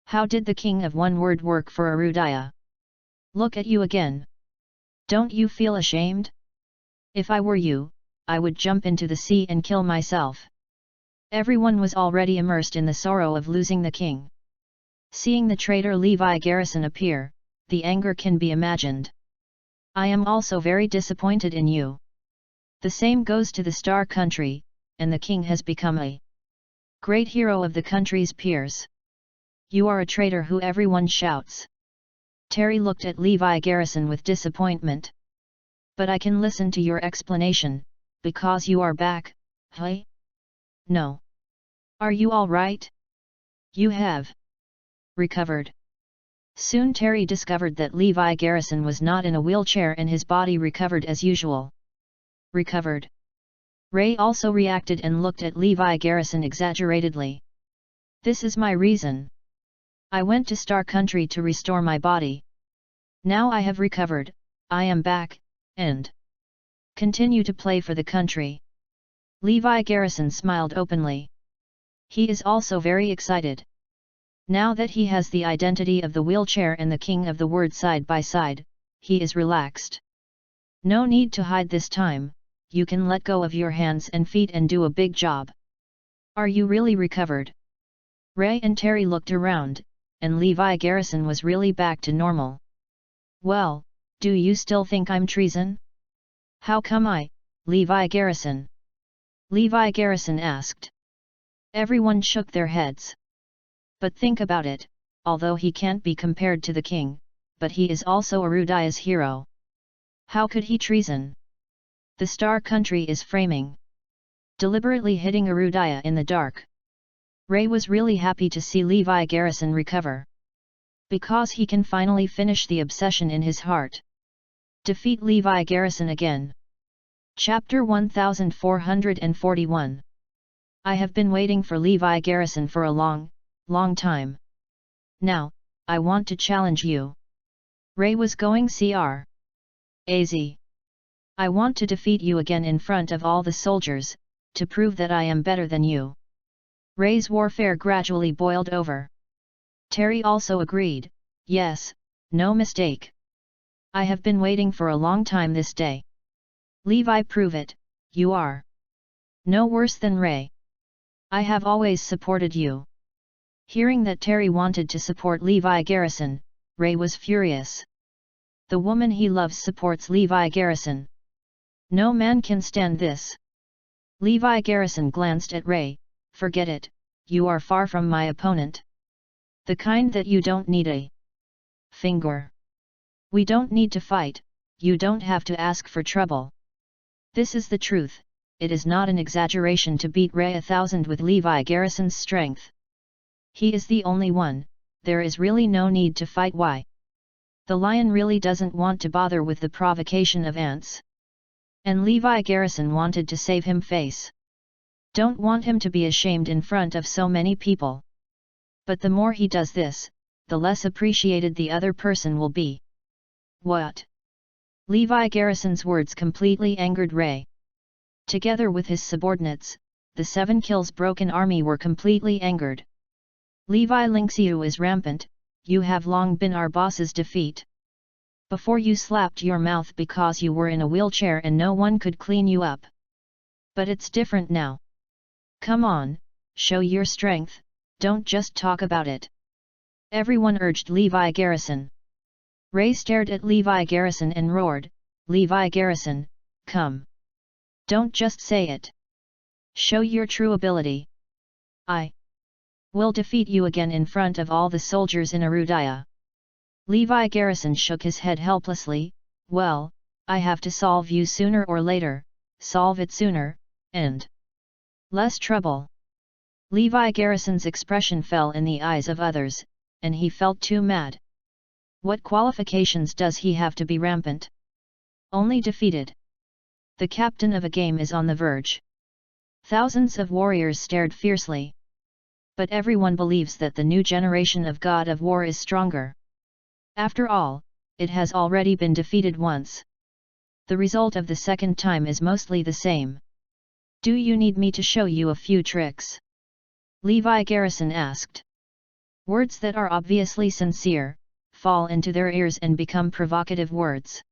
A: How did the king of one word work for Erudaya? Look at you again. Don't you feel ashamed? If I were you, I would jump into the sea and kill myself. Everyone was already immersed in the sorrow of losing the king. Seeing the traitor Levi Garrison appear, the anger can be imagined. I am also very disappointed in you. The same goes to the Star Country, and the king has become a great hero of the country's peers. You are a traitor who everyone shouts. Terry looked at Levi Garrison with disappointment. But I can listen to your explanation, because you are back, hey? No. Are you all right? You have recovered. Soon Terry discovered that Levi Garrison was not in a wheelchair and his body recovered as usual. Recovered. Ray also reacted and looked at Levi Garrison exaggeratedly. This is my reason. I went to Star Country to restore my body. Now I have recovered, I am back, and continue to play for the country. Levi Garrison smiled openly. He is also very excited. Now that he has the identity of the wheelchair and the king of the word side by side, he is relaxed. No need to hide this time, you can let go of your hands and feet and do a big job. Are you really recovered? Ray and Terry looked around, and Levi Garrison was really back to normal. Well, do you still think I'm treason? How come Levi Garrison? Levi Garrison asked. Everyone shook their heads. But think about it, although he can't be compared to the king, but he is also Arudaya's hero. How could he treason? The Star Country is framing. Deliberately hitting Arudaya in the dark. Ray was really happy to see Levi Garrison recover. Because he can finally finish the obsession in his heart. Defeat Levi Garrison again. Chapter 1441. I have been waiting for Levi Garrison for a long time. Now, I want to challenge you. Ray was going cr. Az. I want to defeat you again in front of all the soldiers, to prove that I am better than you. Ray's warfare gradually boiled over. Terry also agreed, yes, no mistake. I have been waiting for a long time this day. Levi, prove it, you are no worse than Ray. I have always supported you. Hearing that Terry wanted to support Levi Garrison, Ray was furious. The woman he loves supports Levi Garrison. No man can stand this. Levi Garrison glanced at Ray. Forget it, you are far from my opponent. The kind that you don't need a finger. We don't need to fight, you don't have to ask for trouble. This is the truth, it is not an exaggeration to beat Ray 1,000 with Levi Garrison's strength. He is the only one, there is really no need to fight. Why? The lion really doesn't want to bother with the provocation of ants. And Levi Garrison wanted to save him face. Don't want him to be ashamed in front of so many people. But the more he does this, the less appreciated the other person will be. What? Levi Garrison's words completely angered Ray. Together with his subordinates, the 7 Kills Broken Army were completely angered. Levi Linxiu is rampant, you have long been our boss's defeat. Before you slapped your mouth because you were in a wheelchair and no one could clean you up. But it's different now. Come on, show your strength, don't just talk about it. Everyone urged Levi Garrison. Ray stared at Levi Garrison and roared, Levi Garrison, come. Don't just say it. Show your true ability. I will defeat you again in front of all the soldiers in Arudaya. Levi Garrison shook his head helplessly. Well, I have to solve you sooner or later, solve it sooner, and less trouble. Levi Garrison's expression fell in the eyes of others, and he felt too mad. What qualifications does he have to be rampant? Only defeated. The captain of a game is on the verge. Thousands of warriors stared fiercely. But everyone believes that the new generation of God of War is stronger. After all, it has already been defeated once. The result of the second time is mostly the same. Do you need me to show you a few tricks? Levi Garrison asked. Words that are obviously sincere, fall into their ears and become provocative words.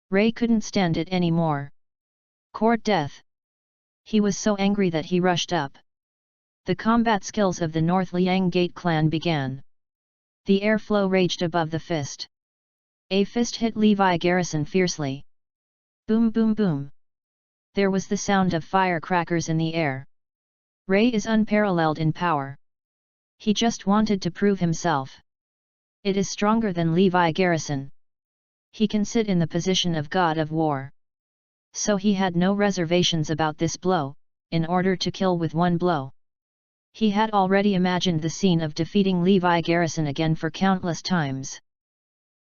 A: Ray couldn't stand it anymore. Court death. He was so angry that he rushed up. The combat skills of the North Liang Gate clan began. The airflow raged above the fist. A fist hit Levi Garrison fiercely. Boom boom boom. There was the sound of firecrackers in the air. Ray is unparalleled in power. He just wanted to prove himself. It is stronger than Levi Garrison. He can sit in the position of God of War. So he had no reservations about this blow, in order to kill with one blow. He had already imagined the scene of defeating Levi Garrison again for countless times.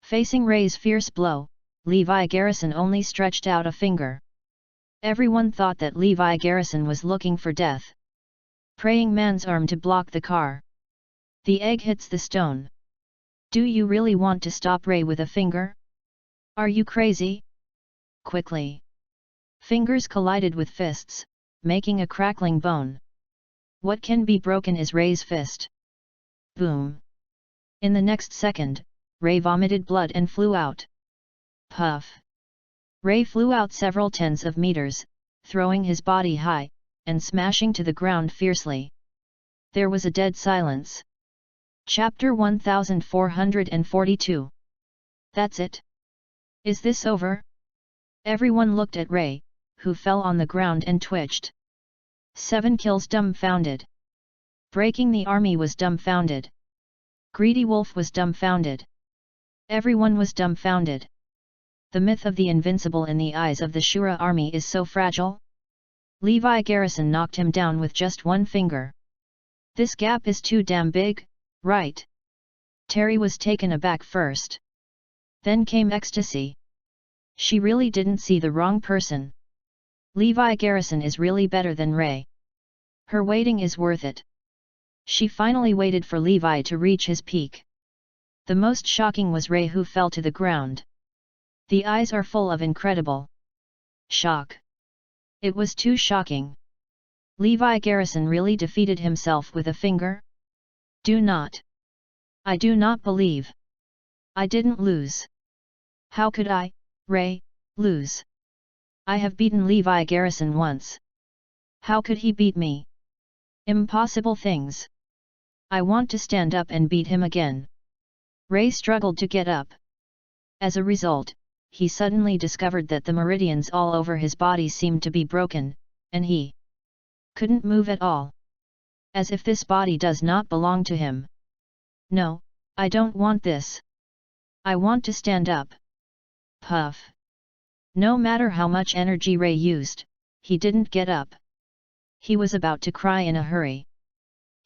A: Facing Ray's fierce blow, Levi Garrison only stretched out a finger. Everyone thought that Levi Garrison was looking for death. Praying man's arm to block the car. The egg hits the stone. Do you really want to stop Ray with a finger? Are you crazy? Quickly. Fingers collided with fists, making a crackling bone. What can be broken is Ray's fist. Boom. In the next second, Ray vomited blood and flew out. Puff. Ray flew out several tens of meters, throwing his body high, and smashing to the ground fiercely. There was a dead silence. Chapter 1442. That's it? Is this over? Everyone looked at Ray, who fell on the ground and twitched. 7 kills. Dumbfounded. Breaking the army was dumbfounded. Greedy Wolf was dumbfounded. Everyone was dumbfounded. The myth of the invincible in the eyes of the Shura army is so fragile. Levi Garrison knocked him down with just one finger. This gap is too damn big, right? Terry was taken aback first. Then came ecstasy. She really didn't see the wrong person. Levi Garrison is really better than Ray. Her waiting is worth it. She finally waited for Levi to reach his peak. The most shocking was Ray, who fell to the ground. The eyes are full of incredible shock. It was too shocking. Levi Garrison really defeated himself with a finger? I do not believe. I didn't lose. How could I, Ray, lose? I have beaten Levi Garrison once. How could he beat me? Impossible things. I want to stand up and beat him again. Ray struggled to get up. As a result, he suddenly discovered that the meridians all over his body seemed to be broken, and he couldn't move at all. As if this body does not belong to him. No, I don't want this. I want to stand up. Puff. No matter how much energy Ray used, he didn't get up. He was about to cry in a hurry.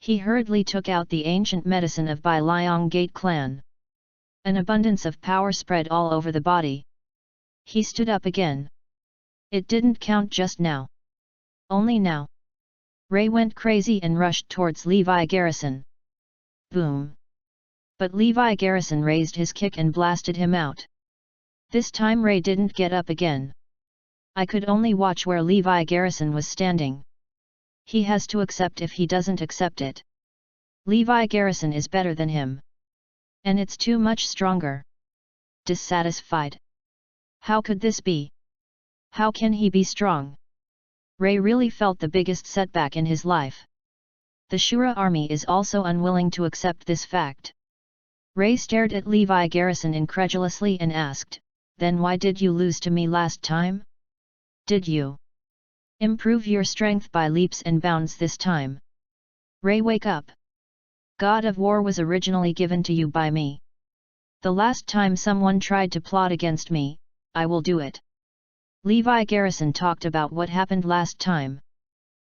A: He hurriedly took out the ancient medicine of Bai Liang Gate clan. An abundance of power spread all over the body. He stood up again. It didn't count just now. Only now. Ray went crazy and rushed towards Levi Garrison. Boom. But Levi Garrison raised his kick and blasted him out. This time Ray didn't get up again. I could only watch where Levi Garrison was standing. He has to accept if he doesn't accept it. Levi Garrison is better than him. And it's too much stronger. Dissatisfied. How could this be? How can he be strong? Ray really felt the biggest setback in his life. The Shura army is also unwilling to accept this fact. Ray stared at Levi Garrison incredulously and asked, "Then why did you lose to me last time? Did you improve your strength by leaps and bounds this time? Ray, wake up! God of War was originally given to you by me. The last time someone tried to plot against me, I will do it." Levi Garrison talked about what happened last time.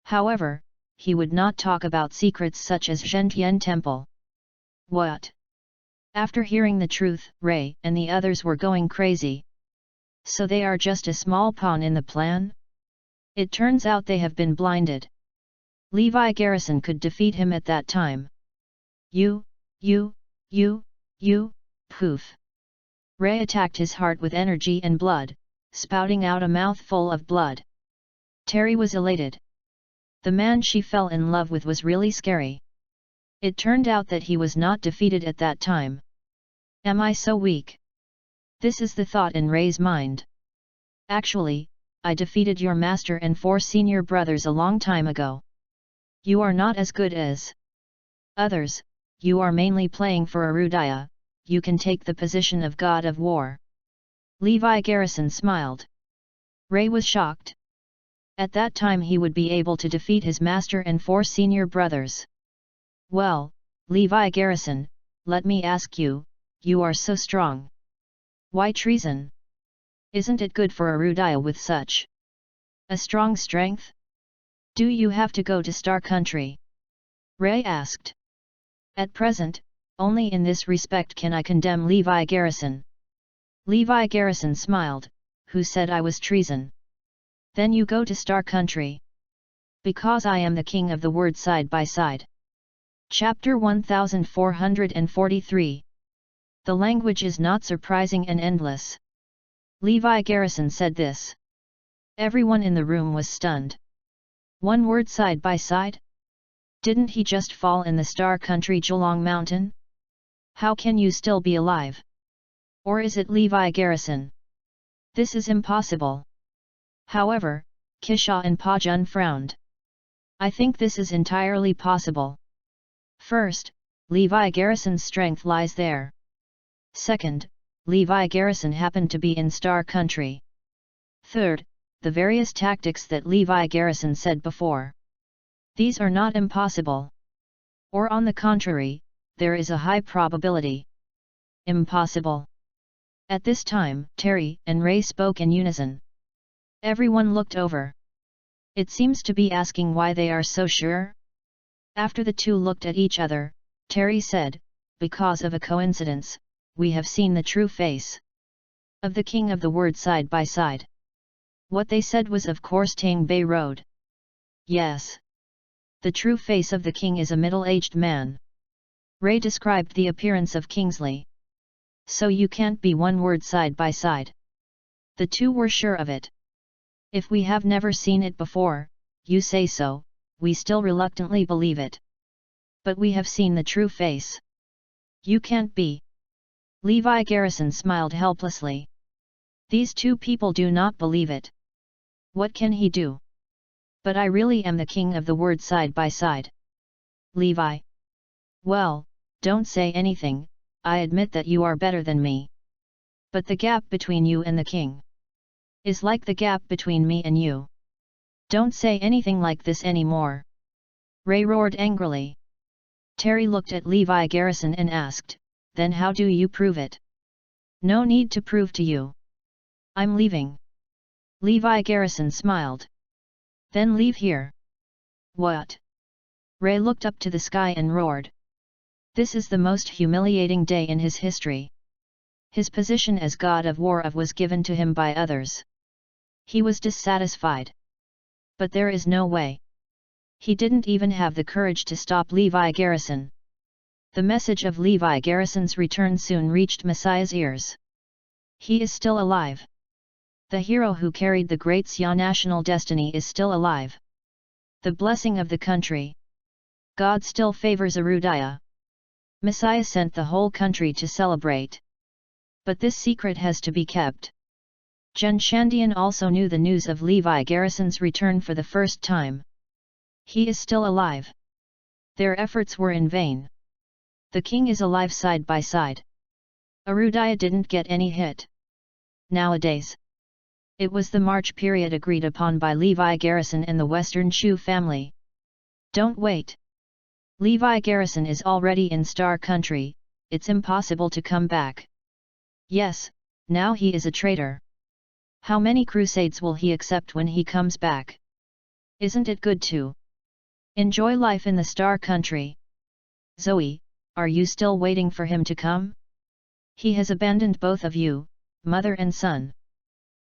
A: However, he would not talk about secrets such as Zhentian Temple. What? After hearing the truth, Ray and the others were going crazy. So they are just a small pawn in the plan? It turns out they have been blinded. Levi Garrison could defeat him at that time. You, poof. Ray attacked his heart with energy and blood, spouting out a mouthful of blood. Terry was elated. The man she fell in love with was really scary. It turned out that he was not defeated at that time. Am I so weak? This is the thought in Ray's mind. Actually, I defeated your master and 4 senior brothers a long time ago. You are not as good as others, you are mainly playing for Arudaya, you can take the position of God of War. Levi Garrison smiled. Ray was shocked. At that time he would be able to defeat his master and 4 senior brothers. Well, Levi Garrison, let me ask you, you are so strong. Why treason? Isn't it good for Arudaya with such a strong strength? Do you have to go to Star Country? Ray asked. At present, only in this respect can I condemn Levi Garrison. Levi Garrison smiled, who said I was treason? Then you go to Star Country. Because I am the king of the word side by side. Chapter 1443. The language is not surprising and endless. Levi Garrison said this. Everyone in the room was stunned. One word side by side? Didn't he just fall in the Star Country Geelong Mountain? How can you still be alive? Or is it Levi Garrison? This is impossible. However, Kisha and Pa Jun frowned. I think this is entirely possible. First, Levi Garrison's strength lies there. Second, Levi Garrison happened to be in Star Country. Third, the various tactics that Levi Garrison said before. These are not impossible. Or on the contrary, there is a high probability. Impossible. At this time, Terry and Ray spoke in unison. Everyone looked over. It seems to be asking why they are so sure. After the two looked at each other, Terry said, "Because of a coincidence, we have seen the true face of the king of the word side by side." What they said was of course Tang Bay Road. Yes. The true face of the king is a middle-aged man. Ray described the appearance of Kingsley. So you can't be one word side by side. The two were sure of it. If we have never seen it before, you say so, we still reluctantly believe it. But we have seen the true face. You can't be. Levi Garrison smiled helplessly. These two people do not believe it. What can he do? But I really am the king of the word side by side. Levi. Well, don't say anything, I admit that you are better than me. But the gap between you and the king is like the gap between me and you. Don't say anything like this anymore. Ray roared angrily. Terry looked at Levi Garrison and asked, "Then how do you prove it?" "No need to prove to you. I'm leaving." Levi Garrison smiled. "Then leave here." "What?" Ray looked up to the sky and roared. This is the most humiliating day in his history. His position as god of war was given to him by others. He was dissatisfied. But there is no way. He didn't even have the courage to stop Levi Garrison. The message of Levi Garrison's return soon reached Messiah's ears. He is still alive. The hero who carried the great Xia national destiny is still alive. The blessing of the country. God still favors Arudaya. Messiah sent the whole country to celebrate. But this secret has to be kept. Zhen Shandian also knew the news of Levi Garrison's return for the first time. He is still alive. Their efforts were in vain. The king is alive side by side. Arudaya didn't get any hit. Nowadays, it was the March period agreed upon by Levi Garrison and the Western Shu family. Don't wait. Levi Garrison is already in Star Country, it's impossible to come back. Yes, now he is a traitor. How many crusades will he accept when he comes back? Isn't it good to enjoy life in the Star Country? Zoe, are you still waiting for him to come? He has abandoned both of you, mother and son.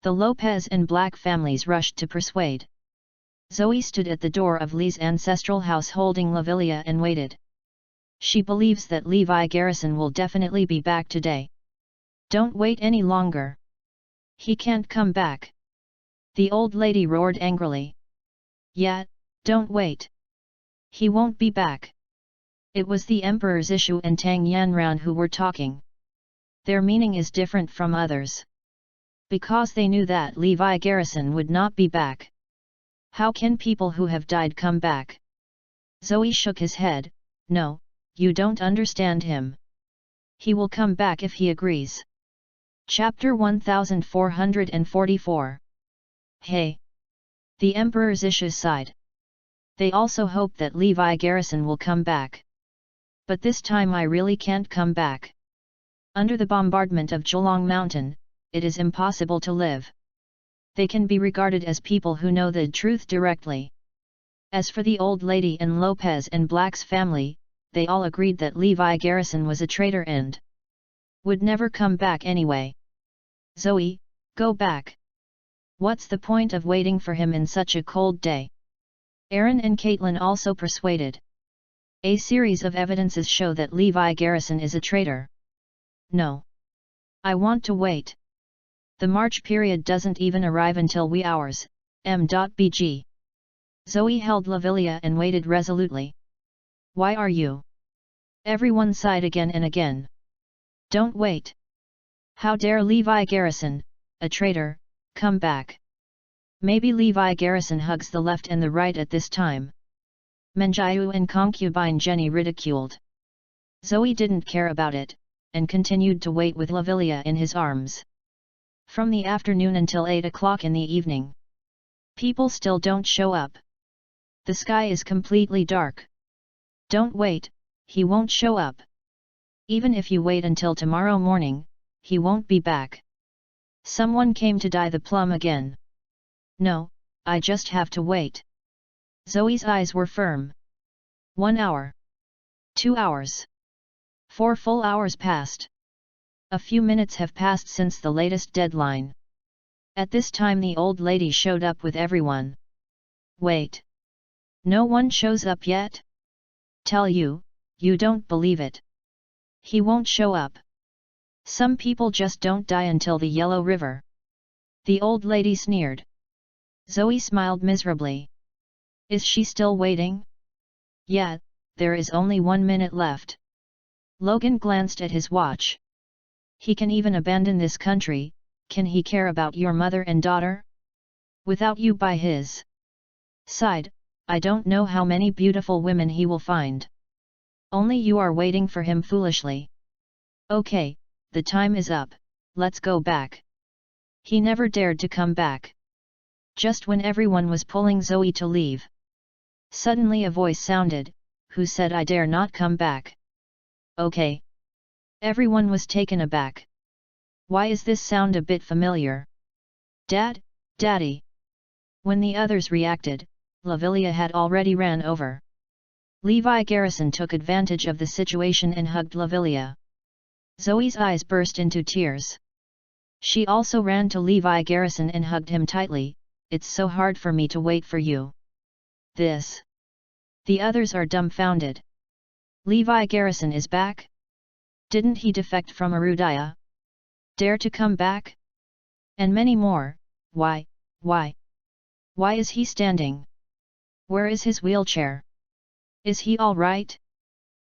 A: The Lopez and Black families rushed to persuade. Zoe stood at the door of Lee's ancestral house holding Lavilia and waited. She believes that Levi Garrison will definitely be back today. Don't wait any longer. He can't come back. The old lady roared angrily. Yeah, don't wait. He won't be back. It was the Emperor's Ishu and Tang Yanran who were talking. Their meaning is different from others. Because they knew that Levi Garrison would not be back. How can people who have died come back? Zoe shook his head. No, you don't understand him. He will come back if he agrees. Chapter 1444. Hey! The Emperor's Ishu sighed. They also hope that Levi Garrison will come back. But this time I really can't come back. Under the bombardment of Zholong Mountain, it is impossible to live. They can be regarded as people who know the truth directly. As for the old lady and Lopez and Black's family, they all agreed that Levi Garrison was a traitor and would never come back anyway. Zoe, go back. What's the point of waiting for him in such a cold day? Aaron and Caitlin also persuaded. A series of evidences show that Levi Garrison is a traitor. No. I want to wait. The March period doesn't even arrive until wee hours, m.bg. Zoe held Lavilia and waited resolutely. Why are you? Everyone sighed again and again. Don't wait. How dare Levi Garrison, a traitor, come back? Maybe Levi Garrison hugs the left and the right at this time. Menjiu and concubine Jenny ridiculed. Zoe didn't care about it, and continued to wait with Lavilia in his arms. From the afternoon until 8 o'clock in the evening. People still don't show up. The sky is completely dark. Don't wait, he won't show up. Even if you wait until tomorrow morning, he won't be back. Someone came to dye the plum again. No, I just have to wait. Zoe's eyes were firm. 1 hour. 2 hours. 4 full hours passed. A few minutes have passed since the latest deadline. At this time the old lady showed up with everyone. Wait. No one shows up yet? Tell you, you don't believe it. He won't show up. Some people just don't die until the Yellow River. The old lady sneered. Zoe smiled miserably. Is she still waiting? Yeah, there is only 1 minute left. Logan glanced at his watch. He can even abandon this country, can he care about your mother and daughter? Without you by his side, I don't know how many beautiful women he will find. Only you are waiting for him foolishly. Okay, the time is up, let's go back. He never dared to come back. Just when everyone was pulling Zoe to leave. Suddenly a voice sounded, who said I dare not come back. Okay. Everyone was taken aback. Why is this sound a bit familiar? Dad, Daddy. When the others reacted, Lavilia had already ran over. Levi Garrison took advantage of the situation and hugged Lavilia. Zoe's eyes burst into tears. She also ran to Levi Garrison and hugged him tightly. It's so hard for me to wait for you. This. The others are dumbfounded. Levi Garrison is back? Didn't he defect from Arudaya? Dare to come back? And many more. Why? Why is he standing? Where is his wheelchair? Is he all right?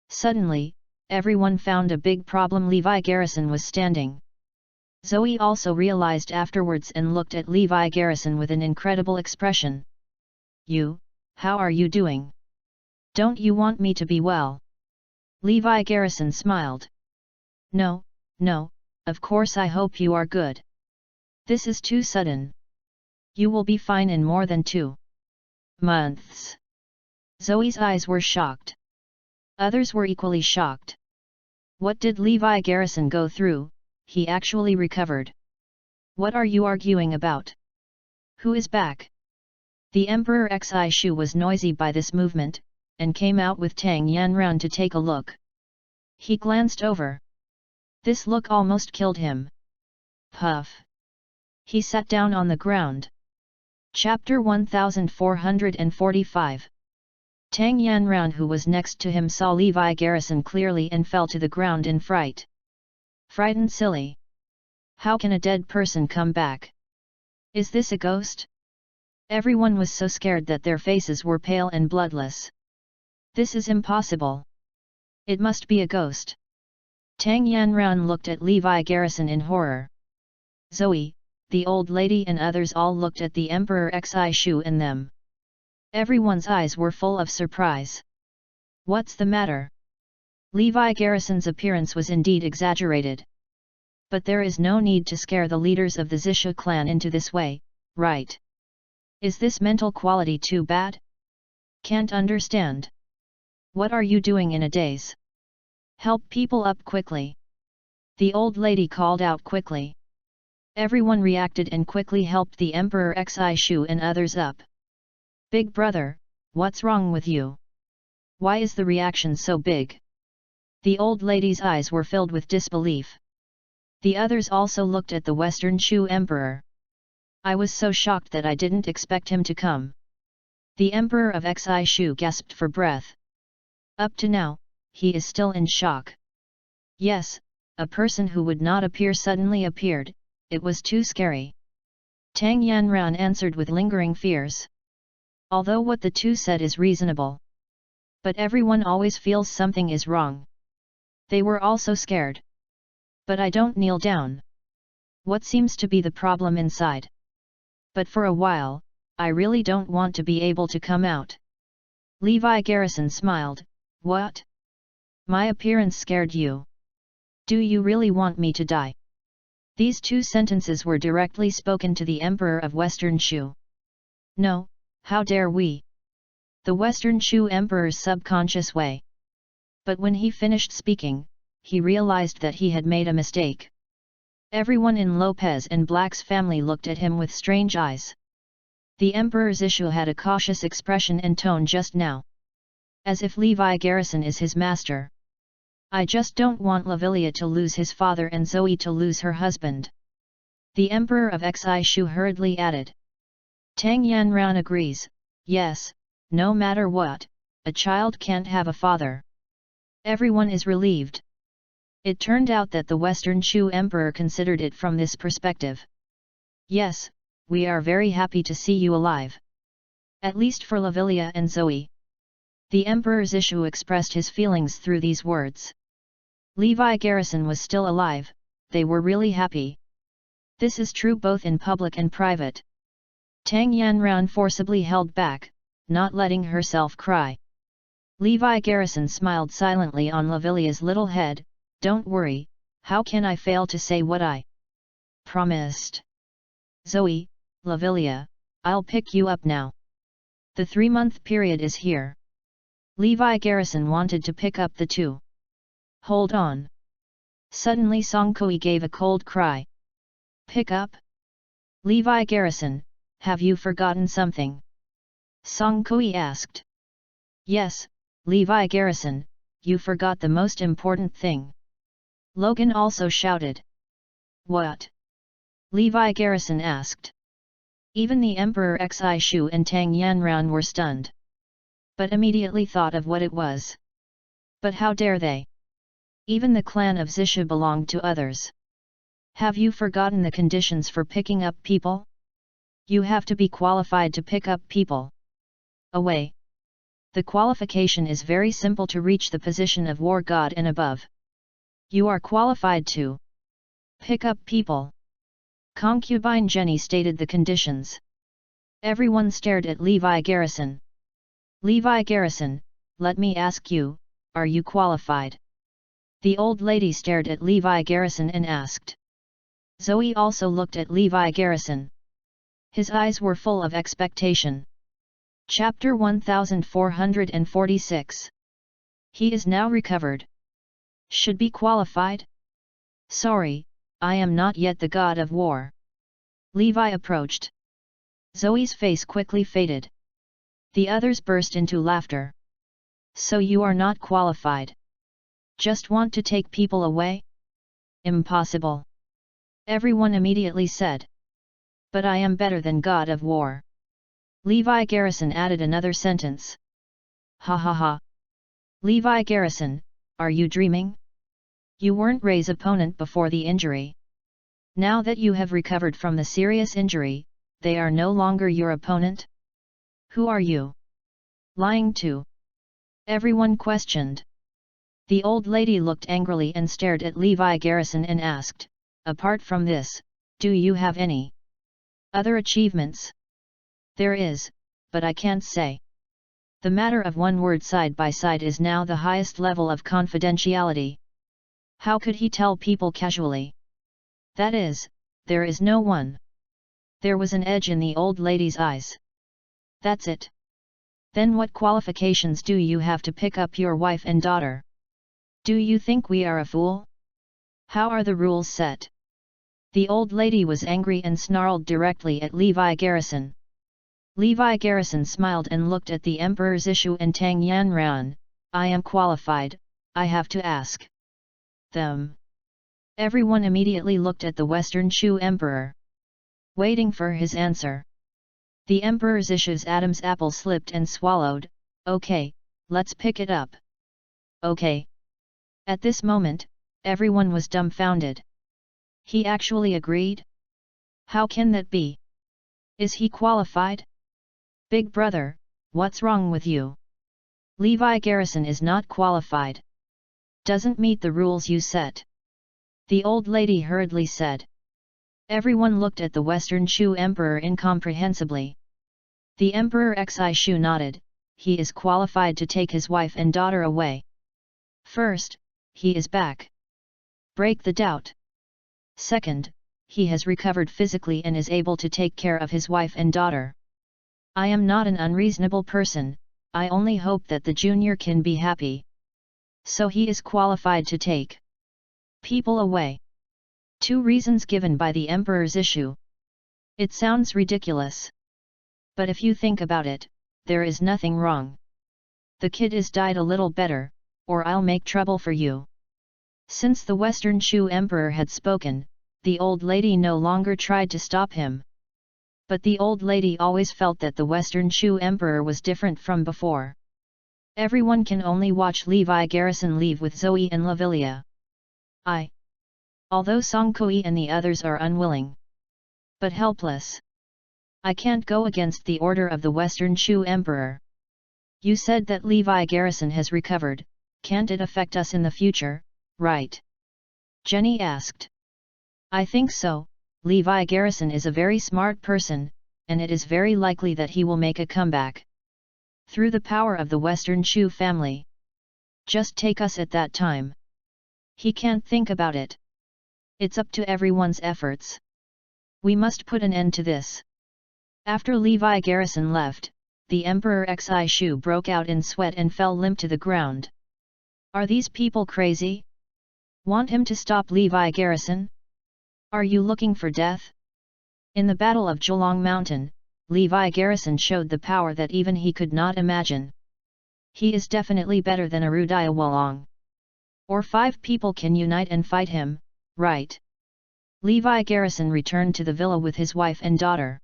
A: Suddenly, everyone found a big problem. Levi Garrison was standing. Zoe also realized afterwards and looked at Levi Garrison with an incredible expression. You, how are you doing? Don't you want me to be well? Levi Garrison smiled. No, of course I hope you are good. This is too sudden. You will be fine in more than 2 months. Zoe's eyes were shocked. Others were equally shocked. What did Levi Garrison go through? He actually recovered. What are you arguing about? Who is back? The Emperor Xi Shu was noisy by this movement, and came out with Tang Yanran to take a look. He glanced over. This look almost killed him. Puff. He sat down on the ground. Chapter 1445. Tang Yanran, who was next to him, saw Levi Garrison clearly and fell to the ground in fright. Frightened silly. How can a dead person come back? Is this a ghost? Everyone was so scared that their faces were pale and bloodless. This is impossible. It must be a ghost. Tang Yanran looked at Levi Garrison in horror. Zoe, the old lady and others all looked at the Emperor Xi Shu and them. Everyone's eyes were full of surprise. What's the matter? Levi Garrison's appearance was indeed exaggerated. But there is no need to scare the leaders of the Zisha clan into this way, right? Is this mental quality too bad? Can't understand. What are you doing in a daze? Help people up quickly. The old lady called out quickly. Everyone reacted and quickly helped the Emperor Xi Shu and others up. Big brother, what's wrong with you? Why is the reaction so big? The old lady's eyes were filled with disbelief. The others also looked at the Western Shu Emperor. I was so shocked that I didn't expect him to come. The Emperor of Xi Shu gasped for breath. Up to now, he is still in shock. Yes, a person who would not appear suddenly appeared, it was too scary. Tang Yanran answered with lingering fears. Although what the two said is reasonable. But everyone always feels something is wrong. They were also scared. But I don't kneel down. What seems to be the problem inside? But for a while, I really don't want to be able to come out. Levi Garrison smiled. What? My appearance scared you? Do you really want me to die? These two sentences were directly spoken to the Emperor of Western Shu. No, how dare we? The Western Shu Emperor's subconscious way. But when he finished speaking, he realized that he had made a mistake. Everyone in Lopez and Black's family looked at him with strange eyes. The Emperor's issue had a cautious expression and tone just now. As if Levi Garrison is his master. I just don't want Lavilia to lose his father and Zoe to lose her husband. The Emperor of Xi Shu hurriedly added. Tang Yanran agrees, yes, no matter what, a child can't have a father. Everyone is relieved. It turned out that the Western Shu Emperor considered it from this perspective. Yes, we are very happy to see you alive. At least for Lavilia and Zoe. The Emperor's issue expressed his feelings through these words. Levi Garrison was still alive, they were really happy. This is true both in public and private. Tang Yanran forcibly held back, not letting herself cry. Levi Garrison smiled silently on Lavilia's little head. Don't worry, how can I fail to say what I promised? Zoe, Lavilia, I'll pick you up now. The 3-month period is here. Levi Garrison wanted to pick up the two. Hold on. Suddenly Song Kui gave a cold cry. Pick up? Levi Garrison, have you forgotten something? Song Kui asked. Yes, Levi Garrison, you forgot the most important thing. Logan also shouted. What? Levi Garrison asked. Even the Emperor Xi Shu and Tang Yanran were stunned. But immediately thought of what it was. But how dare they? Even the clan of Zisha belonged to others. Have you forgotten the conditions for picking up people? You have to be qualified to pick up people. Away. The qualification is very simple to reach the position of war god and above. You are qualified to pick up people. Concubine Jenny stated the conditions. Everyone stared at Levi Garrison. Levi Garrison, let me ask you, are you qualified? The old lady stared at Levi Garrison and asked. Zoe also looked at Levi Garrison. His eyes were full of expectation. Chapter 1446. He is now recovered. Should be qualified? Sorry, I am not yet the god of war. Levi approached. Zoe's face quickly faded. The others burst into laughter. So you are not qualified? Just want to take people away? Impossible. Everyone immediately said. But I am better than god of war. Levi Garrison added another sentence. Ha ha ha. Levi Garrison, are you dreaming? You weren't Ray's opponent before the injury. Now that you have recovered from the serious injury, they are no longer your opponent? Who are you lying to? Everyone questioned. The old lady looked angrily and stared at Levi Garrison and asked, apart from this, do you have any other achievements? There is, but I can't say. The matter of one word side by side is now the highest level of confidentiality. How could he tell people casually? That is, there is no one. There was an edge in the old lady's eyes. That's it. Then what qualifications do you have to pick up your wife and daughter? Do you think we are a fool? How are the rules set? The old lady was angry and snarled directly at Levi Garrison. Levi Garrison smiled and looked at the Emperor's issue and Tang Yanran. I am qualified, I have to ask them. Everyone immediately looked at the Western Shu Emperor, waiting for his answer. The Emperor's issue's Adam's apple slipped and swallowed. Okay, let's pick it up. Okay. At this moment, everyone was dumbfounded. He actually agreed? How can that be? Is he qualified? Big brother, what's wrong with you? Levi Garrison is not qualified. Doesn't meet the rules you set. The old lady hurriedly said. Everyone looked at the Western Shu Emperor incomprehensibly. The Emperor Xi Shu nodded, he is qualified to take his wife and daughter away. First, he is back. Break the doubt. Second, he has recovered physically and is able to take care of his wife and daughter. I am not an unreasonable person, I only hope that the junior can be happy. So he is qualified to take people away. 2 reasons given by the emperor's issue. It sounds ridiculous. But if you think about it, there is nothing wrong. The kid is died a little better, or I'll make trouble for you. Since the Western Shu emperor had spoken, the old lady no longer tried to stop him. But the old lady always felt that the Western Shu emperor was different from before. Everyone can only watch Levi Garrison leave with Zoe and Lavilia. Although Song Kui and the others are unwilling, but helpless. I can't go against the order of the Western Shu emperor. You said that Levi Garrison has recovered, can't it affect us in the future, right? Jenny asked. I think so. Levi Garrison is a very smart person, and it is very likely that he will make a comeback. Through the power of the Western Shu family. Just take us at that time. He can't think about it. It's up to everyone's efforts. We must put an end to this. After Levi Garrison left, the Emperor Xi Shu broke out in sweat and fell limp to the ground. Are these people crazy? Want him to stop Levi Garrison? Are you looking for death? In the Battle of Zholong Mountain, Levi Garrison showed the power that even he could not imagine. He is definitely better than Arudaya Wolong. Or 5 people can unite and fight him, right? Levi Garrison returned to the villa with his wife and daughter.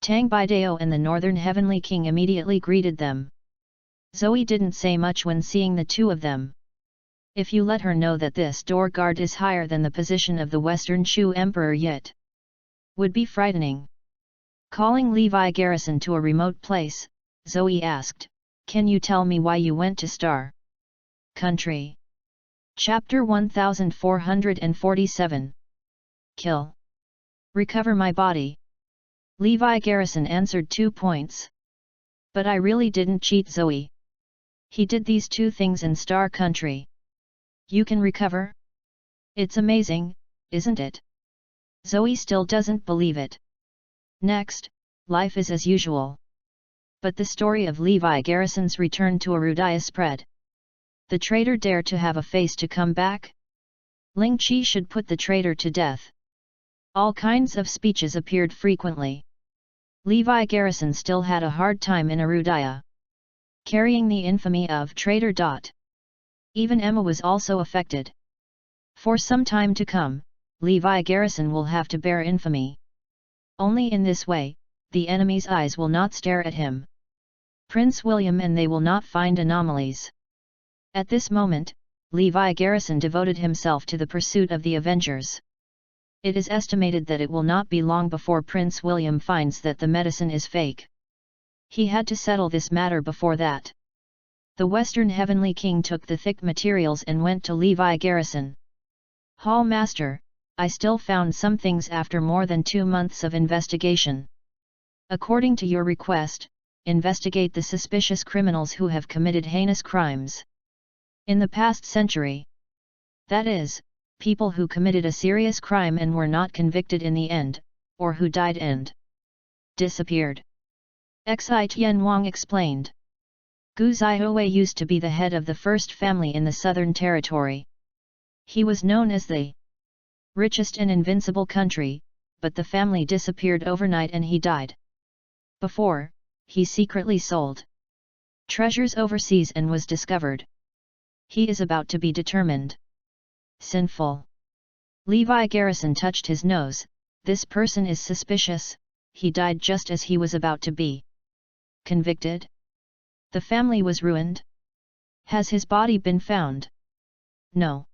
A: Tang Baidao and the Northern Heavenly King immediately greeted them. Zoe didn't say much when seeing the 2 of them. If you let her know that this door guard is higher than the position of the Western Shu Emperor yet, would be frightening. Calling Levi Garrison to a remote place, Zoe asked, can you tell me why you went to Star Country? Chapter 1447. Kill. Recover my body. Levi Garrison answered 2 points. But I really didn't cheat Zoe. He did these 2 things in Star Country. You can recover? It's amazing, isn't it? Zoe still doesn't believe it. Next, life is as usual. But the story of Levi Garrison's return to Arudaya spread. The traitor dared to have a face to come back? Ling Chi should put the traitor to death. All kinds of speeches appeared frequently. Levi Garrison still had a hard time in Arudaya, carrying the infamy of traitor. Even Emma was also affected. For some time to come, Levi Garrison will have to bear infamy. Only in this way, the enemy's eyes will not stare at him. Prince William and they will not find anomalies. At this moment, Levi Garrison devoted himself to the pursuit of the Avengers. It is estimated that it will not be long before Prince William finds that the medicine is fake. He had to settle this matter before that. The Western Heavenly King took the thick materials and went to Levi Garrison. Hall Master, I still found some things after more than 2 months of investigation. According to your request, investigate the suspicious criminals who have committed heinous crimes in the past century. That is, people who committed a serious crime and were not convicted in the end, or who died and disappeared. Xi Tianwang explained. Gu Zaihui used to be the head of the first family in the Southern Territory. He was known as the richest and invincible country, but the family disappeared overnight and he died. Before, he secretly sold treasures overseas and was discovered. He is about to be determined sinful. Levi Garrison touched his nose. This person is suspicious. He died just as he was about to be convicted. The family was ruined. Has his body been found? No.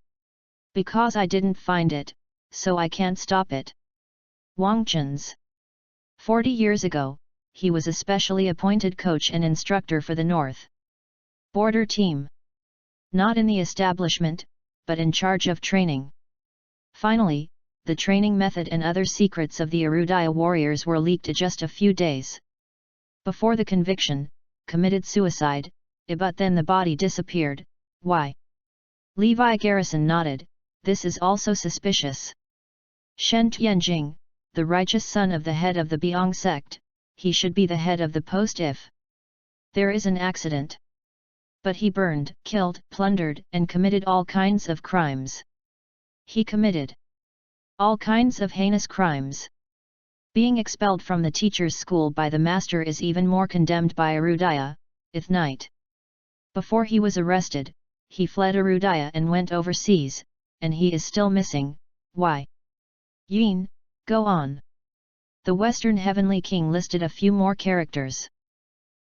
A: Because I didn't find it, so I can't stop it. Wang Chen's. 40 years ago, he was a specially appointed coach and instructor for the North Border team. Not in the establishment, but in charge of training. Finally, the training method and other secrets of the Arudaya warriors were leaked just a few days before the conviction. committed suicide, but then the body disappeared. Why? Levi Garrison nodded. This is also suspicious. Shen Tianjing, the righteous son of the head of the Biang sect, he should be the head of the post if there is an accident. But he burned, killed, plundered, and committed all kinds of crimes. He committed all kinds of heinous crimes. Being expelled from the teacher's school by the master is even more condemned by Arudaya, ith night. Before he was arrested, he fled Arudaya and went overseas, and he is still missing. Why? Yin, go on. The Western Heavenly King listed a few more characters.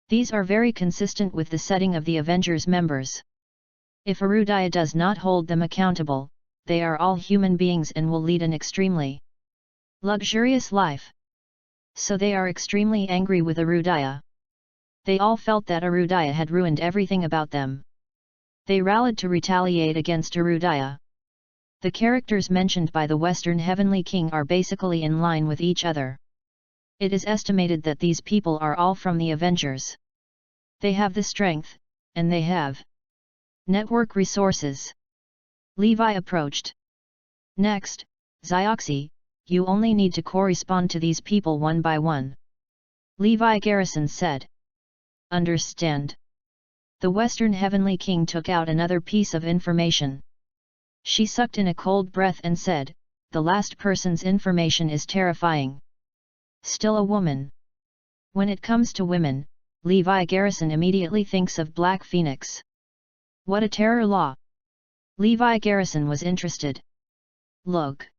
A: These are very consistent with the setting of the Avengers members. If Arudaya does not hold them accountable, they are all human beings and will lead an extremely luxurious life. So they are extremely angry with Arudaya. They all felt that Arudaya had ruined everything about them. They rallied to retaliate against Arudaya. The characters mentioned by the Western Heavenly King are basically in line with each other. It is estimated that these people are all from the Avengers. They have the strength, and they have network resources. Levi approached. Next, Xioxi, you only need to correspond to these people one by one. Levi Garrison said. Understand. The Western Heavenly King took out another piece of information. She sucked in a cold breath and said, the last person's information is terrifying. Still a woman. When it comes to women, Levi Garrison immediately thinks of Black Phoenix. What a terror law! Levi Garrison was interested. Look.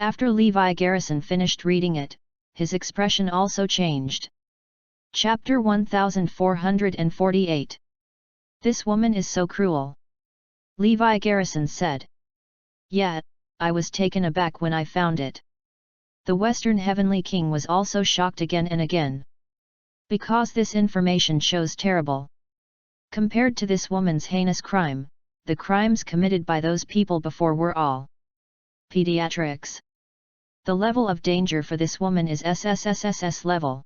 A: After Levi Garrison finished reading it, his expression also changed. Chapter 1448. This woman is so cruel. Levi Garrison said. Yeah, I was taken aback when I found it. The Western Heavenly King was also shocked again and again. Because this information shows terrible. Compared to this woman's heinous crime, the crimes committed by those people before were all pediatrics. The level of danger for this woman is SSSSS level.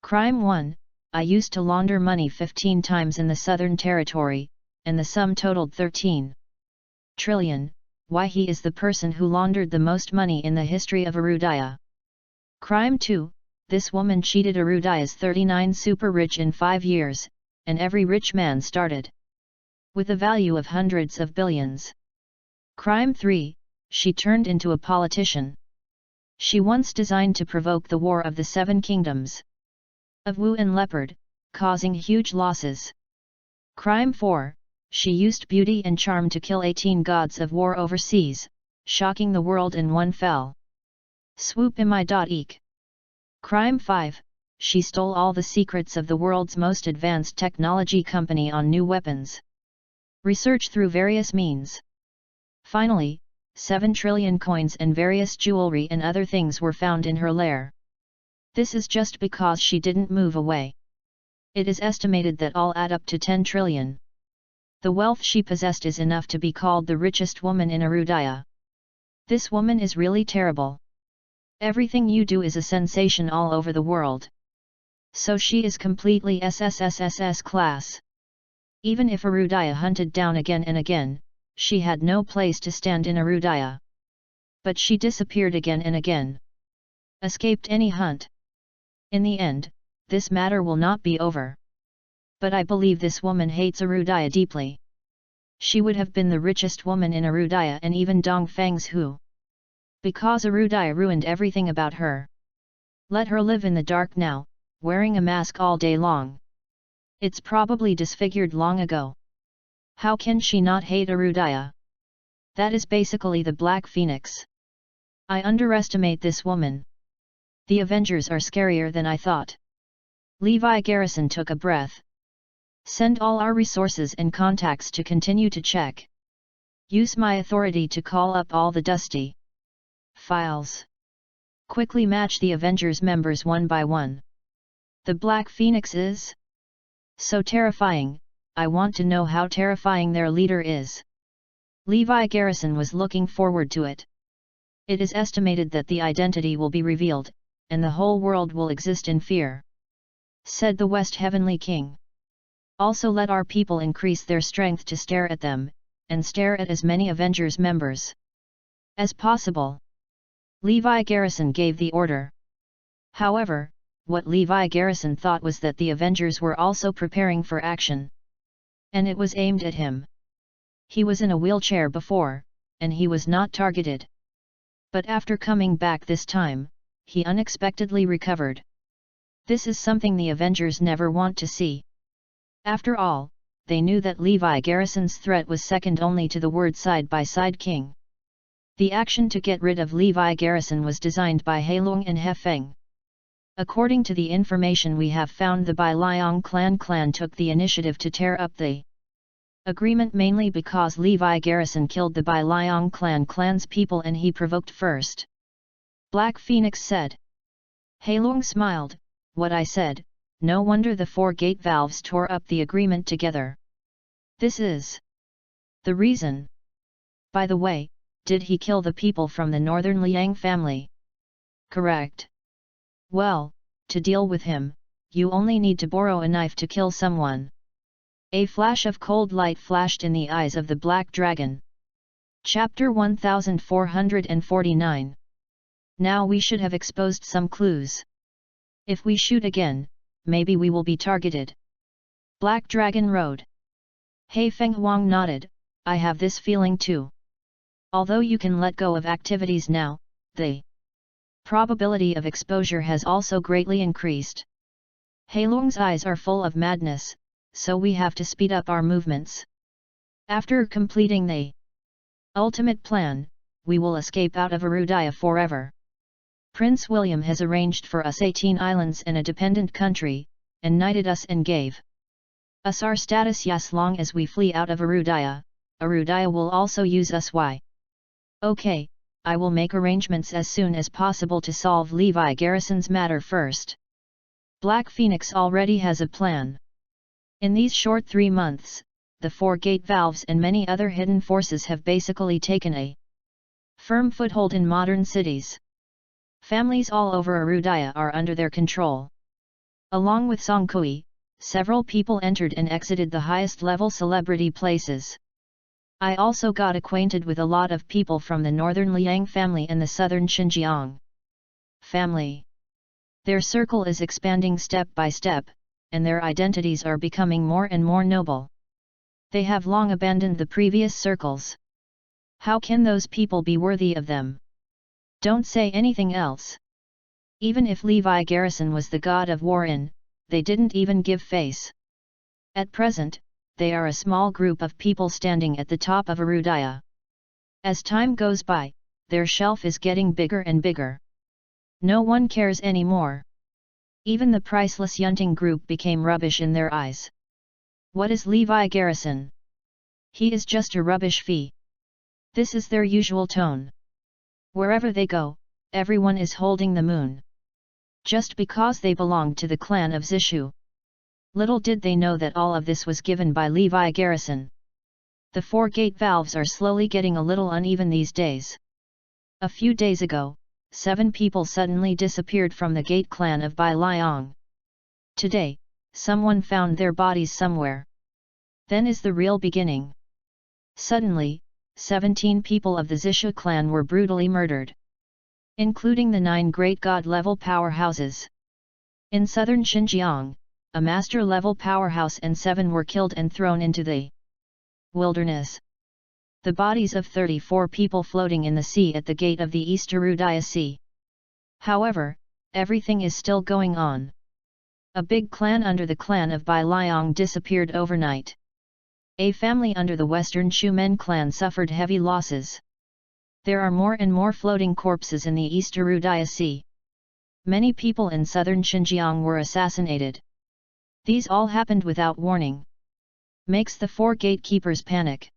A: Crime 1, I used to launder money 15 times in the Southern Territory, and the sum totaled 13 trillion, why he is the person who laundered the most money in the history of Arudaya. Crime 2, this woman cheated Arudaya's 39 super rich in 5 years, and every rich man started with a value of hundreds of billions. Crime 3, she turned into a politician. She once designed to provoke the War of the Seven Kingdoms of Wu and Leopard, causing huge losses. Crime 4, she used beauty and charm to kill 18 gods of war overseas, shocking the world in one fell swoop. Eek. Crime 5, she stole all the secrets of the world's most advanced technology company on new weapons research through various means. Finally, 7 trillion coins and various jewelry and other things were found in her lair. This is just because she didn't move away. It is estimated that all add up to 10 trillion. The wealth she possessed is enough to be called the richest woman in Arudaya. This woman is really terrible. Everything you do is a sensation all over the world. So she is completely SSSSS class. Even if Arudaya hunted down again and again, she had no place to stand in Arudaya. But she disappeared again and again. Escaped any hunt. In the end, this matter will not be over. But I believe this woman hates Arudaya deeply. She would have been the richest woman in Arudaya and even Dongfang's who. Because Arudaya ruined everything about her. Let her live in the dark now, wearing a mask all day long. It's probably disfigured long ago. How can she not hate Arudaya? That is basically the Black Phoenix. I underestimate this woman. The Avengers are scarier than I thought. Levi Garrison took a breath. Send all our resources and contacts to continue to check. Use my authority to call up all the dusty files. Quickly match the Avengers members one by one. The Black Phoenix is so terrifying, I want to know how terrifying their leader is. Levi Garrison was looking forward to it. It is estimated that the identity will be revealed, and the whole world will exist in fear. said the West Heavenly King. Also let our people increase their strength to stare at them, and stare at as many Avengers members as possible. Levi Garrison gave the order. However, what Levi Garrison thought was that the Avengers were also preparing for action. And it was aimed at him. He was in a wheelchair before, and he was not targeted. But after coming back this time, he unexpectedly recovered. This is something the Avengers never want to see. After all, they knew that Levi Garrison's threat was second only to the word side-by-side king. The action to get rid of Levi Garrison was designed by Heilong and Hefeng. According to the information we have found, the Bai Liang clan took the initiative to tear up the agreement mainly because Levi Garrison killed the Bai Liang clan's people and he provoked first. Black Phoenix said. Heilong smiled, what I said, no wonder the four gate valves tore up the agreement together. This is the reason. By the way, did he kill the people from the northern Liang family? Correct. Well, to deal with him, you only need to borrow a knife to kill someone. A flash of cold light flashed in the eyes of the Black Dragon. Chapter 1449. Now we should have exposed some clues. If we shoot again, maybe we will be targeted. Black Dragon rode. Hei Feng Huang nodded, I have this feeling too. Although you can let go of activities now, the probability of exposure has also greatly increased. Heilong's eyes are full of madness, so we have to speed up our movements. After completing the ultimate plan, we will escape out of Arudaya forever. Prince William has arranged for us 18 islands and a dependent country, and knighted us and gave us our status. As long as we flee out of Arudaya, Arudaya will also use us. Why? Okay, I will make arrangements as soon as possible to solve Levi Garrison's matter first. Black Phoenix already has a plan. In these short 3 months, the four gate valves and many other hidden forces have basically taken a firm foothold in modern cities. Families all over Arudaya are under their control. Along with Songkui, several people entered and exited the highest level celebrity places. I also got acquainted with a lot of people from the northern Liang family and the southern Xinjiang family. Their circle is expanding step by step, and their identities are becoming more and more noble. They have long abandoned the previous circles. How can those people be worthy of them? Don't say anything else. Even if Levi Garrison was the god of war they didn't even give face. At present, they are a small group of people standing at the top of Arudaya. As time goes by, their shelf is getting bigger and bigger. No one cares anymore. Even the priceless Yunting group became rubbish in their eyes. What is Levi Garrison? He is just a rubbish fee. This is their usual tone. Wherever they go, everyone is holding the moon. Just because they belong to the clan of Zishu. Little did they know that all of this was given by Levi Garrison. The four gate valves are slowly getting a little uneven these days. A few days ago, 7 people suddenly disappeared from the gate clan of Bai Liang. Today, someone found their bodies somewhere. Then is the real beginning. Suddenly, 17 people of the Zishu clan were brutally murdered, including the 9 great god-level powerhouses. In southern Xinjiang, a master-level powerhouse and 7 were killed and thrown into the wilderness. The bodies of 34 people floating in the sea at the gate of the East Arudaya Sea. However, everything is still going on. A big clan under the clan of Bai Liang disappeared overnight. A family under the western Shumen clan suffered heavy losses. There are more and more floating corpses in the East Arudaya Sea. Many people in southern Xinjiang were assassinated. These all happened without warning. Makes the 4 gatekeepers panic.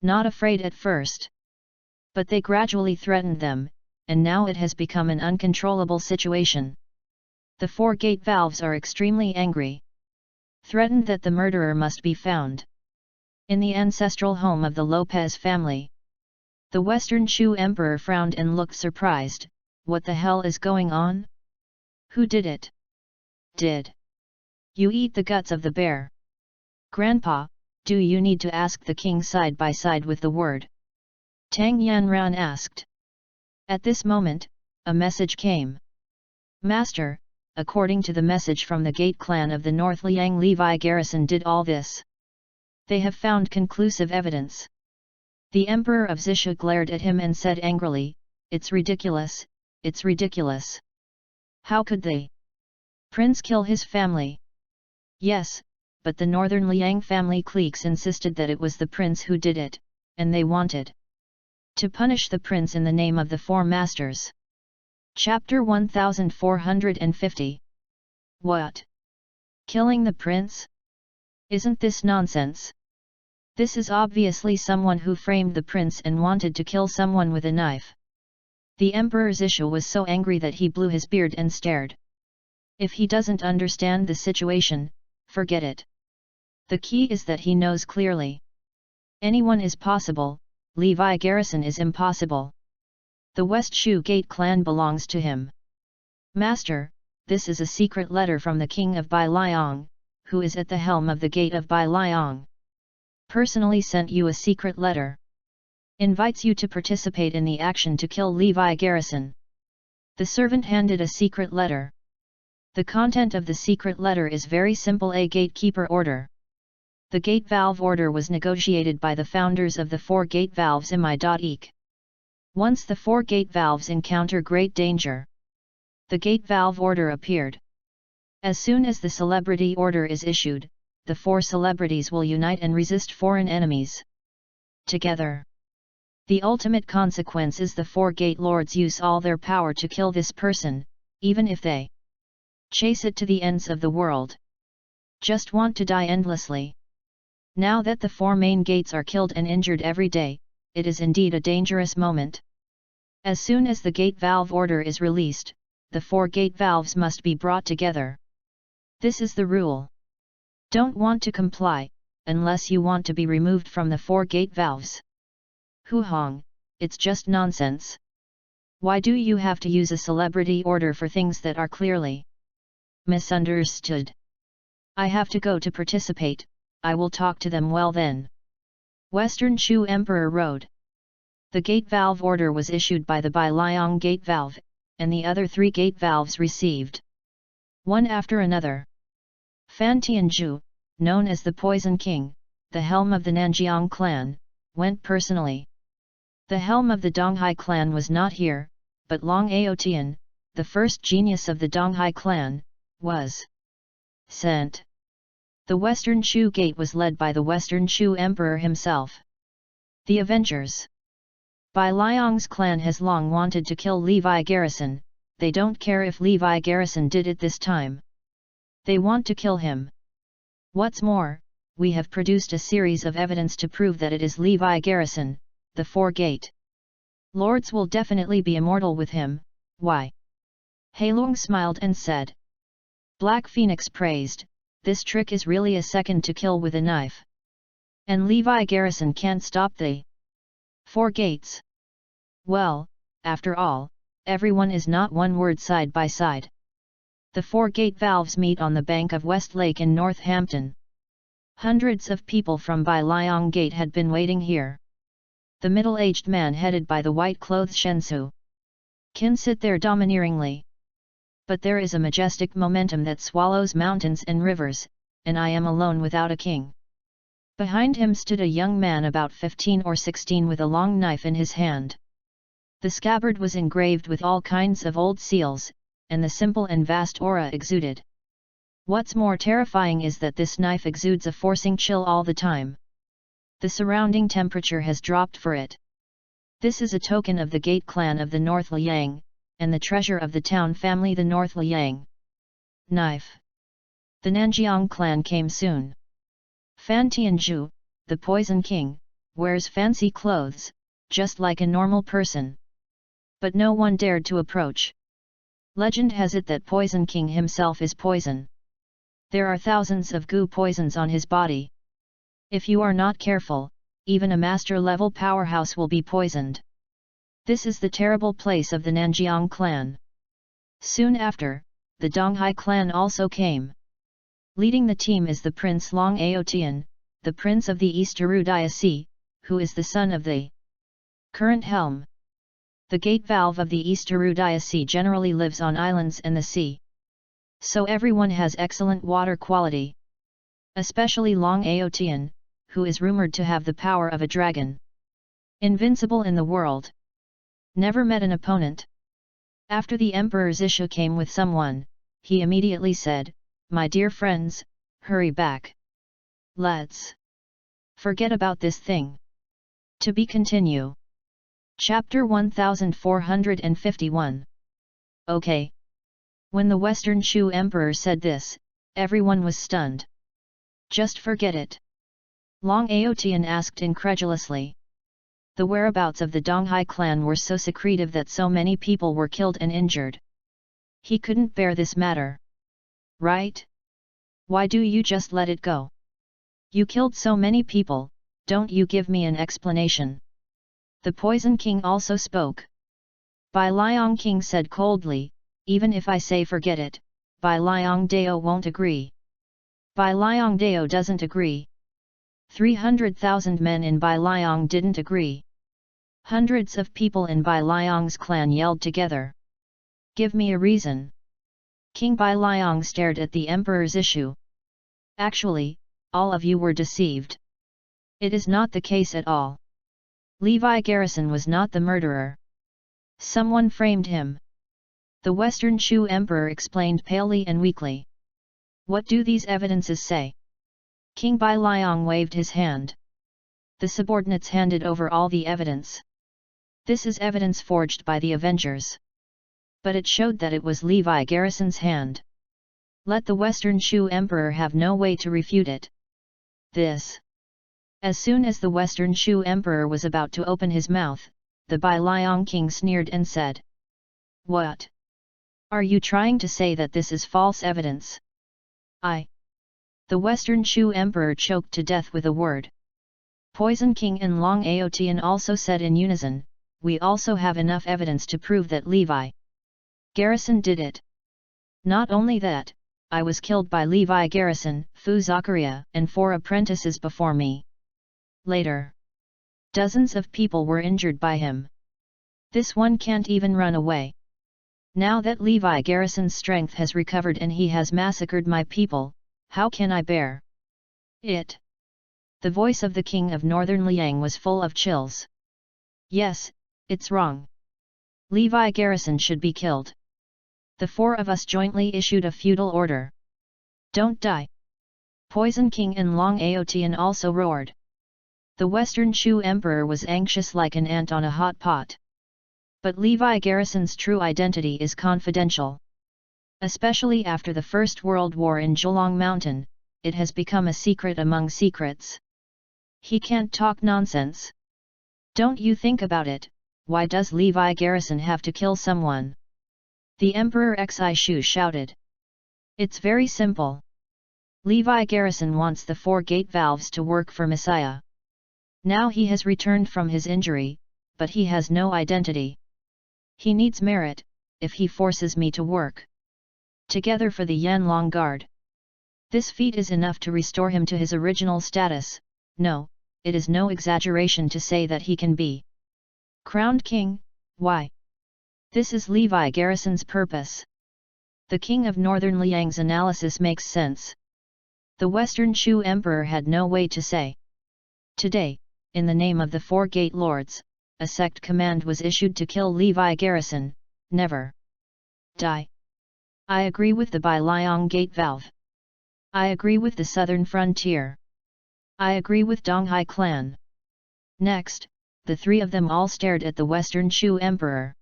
A: Not afraid at first. But they gradually threatened them, and now it has become an uncontrollable situation. The 4 gate valves are extremely angry. Threatened that the murderer must be found. In the ancestral home of the Lopez family. The Western Shu Emperor frowned and looked surprised. What the hell is going on? Who did it? Did You eat the guts of the bear. Grandpa, do you need to ask the king side by side with the word? Tang Yanran asked. At this moment, a message came. Master, according to the message from the Gate clan of the North Liang, Levi Garrison did all this. They have found conclusive evidence. The Emperor of Xisha glared at him and said angrily, "It's ridiculous, it's ridiculous. How could they? Prince kill his family?" Yes, but the Northern Liang family cliques insisted that it was the prince who did it, and they wanted to punish the prince in the name of the Four Masters. Chapter 1450. What? Killing the prince? Isn't this nonsense? This is obviously someone who framed the prince and wanted to kill someone with a knife. The Emperor Xisha was so angry that he blew his beard and stared. If he doesn't understand the situation, forget it. The key is that he knows clearly. Anyone is possible, Levi Garrison is impossible. The West Shu Gate clan belongs to him. Master, this is a secret letter from the king of Bai Liang, who is at the helm of the gate of Bai Liang. Personally sent you a secret letter. Invites you to participate in the action to kill Levi Garrison. The servant handed a secret letter. The content of the secret letter is very simple: a gatekeeper order. The gate valve order was negotiated by the founders of the four gate valves imi.eek. Once the four gate valves encounter great danger, the gate valve order appeared. As soon as the celebrity order is issued, the four celebrities will unite and resist foreign enemies. Together. The ultimate consequence is the four gate lords use all their power to kill this person, even if they chase it to the ends of the world. Just want to die endlessly. Now that the four main gates are killed and injured every day, it is indeed a dangerous moment. As soon as the gate valve order is released, the four gate valves must be brought together. This is the rule. Don't want to comply, unless you want to be removed from the four gate valves. Hu Hong, it's just nonsense. Why do you have to use a celebrity order for things that are clearly misunderstood? I have to go to participate, I will talk to them well then. Western Shu Emperor Road. The gate valve order was issued by the Bai Liang gate valve, and the other three gate valves received one after another. Fan Tianzhu, known as the Poison King, the helm of the Nanjiang clan, went personally. The helm of the Donghai clan was not here, but Long Aotian, the first genius of the Donghai clan, was sent. The Western Shu Gate was led by the Western Shu Emperor himself. The Avengers. Bai Liang's clan has long wanted to kill Levi Garrison, they don't care if Levi Garrison did it this time. They want to kill him. What's more, we have produced a series of evidence to prove that it is Levi Garrison, the four gate lords will definitely be immortal with him. Why? Heilong smiled and said. Black Phoenix praised, this trick is really a second to kill with a knife. And Levi Garrison can't stop the four gates. Well, after all, everyone is not one word side by side. The four gate valves meet on the bank of West Lake in Northampton. Hundreds of people from Bai Liang Gate had been waiting here. The middle-aged man headed by the white-clothed Shensu can sit there domineeringly. But there is a majestic momentum that swallows mountains and rivers, and I am alone without a king. Behind him stood a young man about 15 or 16 with a long knife in his hand. The scabbard was engraved with all kinds of old seals, and the simple and vast aura exuded. What's more terrifying is that this knife exudes a forcing chill all the time. The surrounding temperature has dropped for it. This is a token of the Gate clan of the North Liang, and the treasure of the town family the North Liang. Knife. The Nanjiang clan came soon. Fan Tianzhu, the Poison King, wears fancy clothes, just like a normal person. But no one dared to approach. Legend has it that Poison King himself is poison. There are thousands of goo poisons on his body. If you are not careful, even a master-level powerhouse will be poisoned. This is the terrible place of the Nanjiang clan. Soon after, the Donghai clan also came. Leading the team is the Prince Long Aotian, the Prince of the East Diocese, who is the son of the current helm. The gate valve of the East Diocese generally lives on islands and the sea. So everyone has excellent water quality. Especially Long Aotian, who is rumored to have the power of a dragon. Invincible in the world. Never met an opponent. After the Emperor's issue came with someone, he immediately said, "My dear friends, hurry back. Let's forget about this thing." To be continue. Chapter 1451. Okay. When the Western Shu Emperor said this, everyone was stunned. Just forget it. Long Aotian asked incredulously. The whereabouts of the Donghai clan were so secretive that so many people were killed and injured. He couldn't bear this matter. Right? Why do you just let it go? You killed so many people, don't you give me an explanation. The Poison King also spoke. Bai Liang King said coldly, even if I say forget it, Bai Liang Dao won't agree. Bai Liang Dao doesn't agree. 300,000 men in Bai Liang didn't agree. Hundreds of people in Bai Liang's clan yelled together. Give me a reason. King Bai Liang stared at the emperor's issue. Actually, all of you were deceived. It is not the case at all. Levi Garrison was not the murderer. Someone framed him. The Western Shu Emperor explained palely and weakly. What do these evidences say? King Bai Liang waved his hand. The subordinates handed over all the evidence. This is evidence forged by the Avengers. But it showed that it was Levi Garrison's hand. Let the Western Shu Emperor have no way to refute it. This. As soon as the Western Shu Emperor was about to open his mouth, the Bai Liang King sneered and said, "What? Are you trying to say that this is false evidence?" The Western Shu Emperor choked to death with a word. Poison King and Long Aotian also said in unison, "We also have enough evidence to prove that Levi Garrison did it. Not only that, I was killed by Levi Garrison, Fu Zakaria, and 4 apprentices before me. Later, dozens of people were injured by him. This one can't even run away. Now that Levi Garrison's strength has recovered and he has massacred my people, how can I bear it?" The voice of the king of Northern Liang was full of chills. "Yes, it's wrong. Levi Garrison should be killed. The 4 of us jointly issued a feudal order. Don't die." Poison King and Long Aotian also roared. The Western Shu Emperor was anxious like an ant on a hot pot. But Levi Garrison's true identity is confidential. Especially after the First World War in Zhejiang Mountain, it has become a secret among secrets. He can't talk nonsense. Don't you think about it, why does Levi Garrison have to kill someone? The Emperor Xi Shu shouted. It's very simple. Levi Garrison wants the 4 gate valves to work for Messiah. Now he has returned from his injury, but he has no identity. He needs merit, if he forces me to work together for the Yanlong Guard. This feat is enough to restore him to his original status. No, it is no exaggeration to say that he can be crowned king. Why? This is Levi Garrison's purpose. The king of Northern Liang's analysis makes sense. The Western Shu Emperor had no way to say. Today, in the name of the 4 Gate Lords, a sect command was issued to kill Levi Garrison, never die. I agree with the Bai Liang Gate Valve. I agree with the Southern Frontier. I agree with Donghai clan. Next, the 3 of them all stared at the Western Shu Emperor.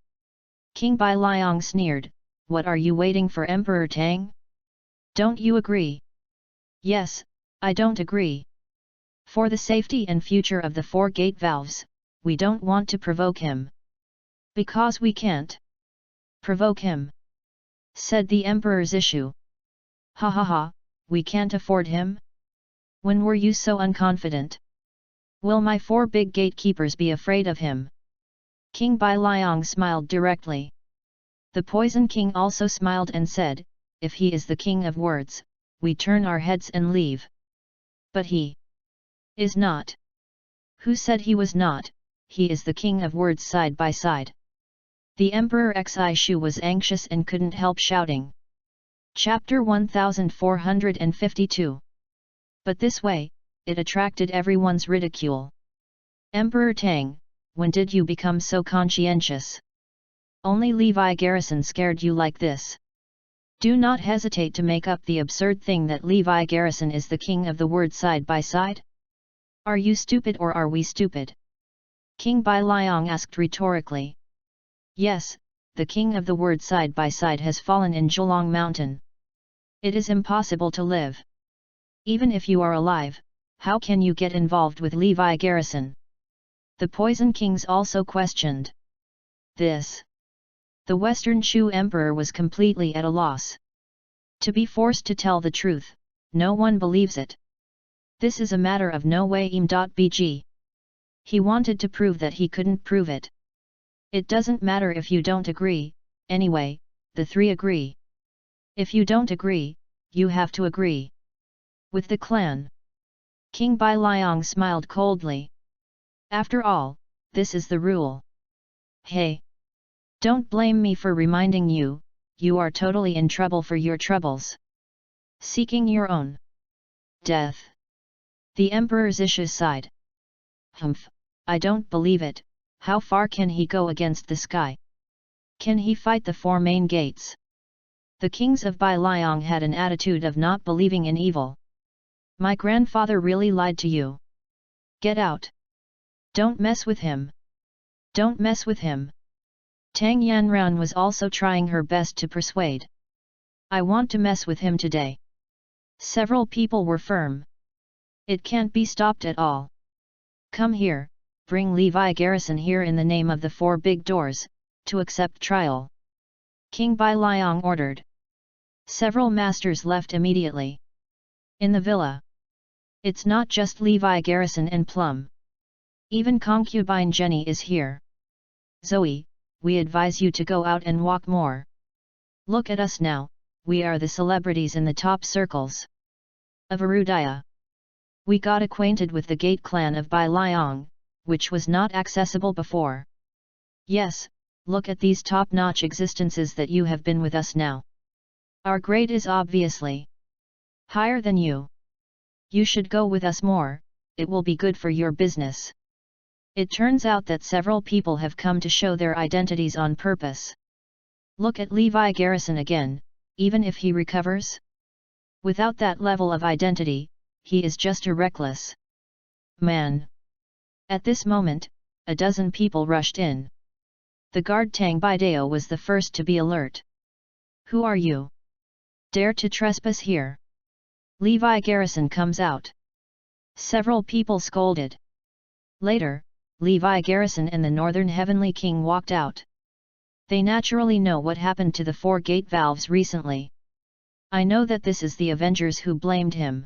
A: King Bai Liang sneered, "What are you waiting for, Emperor Tang? Don't you agree?" "Yes, I don't agree. For the safety and future of the 4 gate valves, we don't want to provoke him." "Because we can't provoke him," said the Emperor's issue. "Ha ha ha, we can't afford him? When were you so unconfident? Will my 4 big gatekeepers be afraid of him?" King Bai Liang smiled directly. The Poison King also smiled and said, "If he is the king of words, we turn our heads and leave. But he is not. Who said he was not? He is the king of words side by side. The Emperor Xi Shu was anxious and couldn't help shouting. Chapter 1452. But this way, it attracted everyone's ridicule. Emperor Tang, when did you become so conscientious? Only Levi Garrison scared you like this. Do not hesitate to make up the absurd thing that Levi Garrison is the king of the word side by side. Are you stupid or are we stupid? King Bai Liang asked rhetorically. Yes, the king of the word side by side has fallen in Zholong Mountain. It is impossible to live. Even if you are alive, how can you get involved with Levi Garrison? The Poison Kings also questioned this. The Western Shu Emperor was completely at a loss. To be forced to tell the truth, no one believes it. This is a matter of no way im.bg. He wanted to prove that he couldn't prove it. It doesn't matter if you don't agree, anyway, the three agree. If you don't agree, you have to agree. With the clan. King Bai Liang smiled coldly. After all, this is the rule. Hey! Don't blame me for reminding you, you are totally in trouble for your troubles. Seeking your own death. The Emperor Zisha sighed. Humph, I don't believe it. How far can he go against the sky? Can he fight the four main gates? The kings of Bai Liang had an attitude of not believing in evil. My grandfather really lied to you. Get out. Don't mess with him. Don't mess with him. Tang Yanran was also trying her best to persuade. I want to mess with him today. Several people were firm. It can't be stopped at all. Come here, bring Levi Garrison here in the name of the four big doors, to accept trial. King Bai Liang ordered. Several masters left immediately. In the villa. It's not just Levi Garrison and Plum. Even concubine Jenny is here. Zoe, we advise you to go out and walk more. Look at us now, we are the celebrities in the top circles of Arudaya. We got acquainted with the gate clan of Bai Liang, which was not accessible before. Yes, look at these top-notch existences that you have been with us now. Our grade is obviously higher than you. You should go with us more, it will be good for your business. It turns out that several people have come to show their identities on purpose. Look at Levi Garrison again, even if he recovers. Without that level of identity, he is just a reckless man. At this moment, a dozen people rushed in. The guard Tang Baidao was the first to be alert. Who are you? Dare to trespass here? Levi Garrison comes out. Several people scolded. Later, Levi Garrison and the Northern Heavenly King walked out. They naturally know what happened to the four gate valves recently. I know that this is the Avengers who blamed him.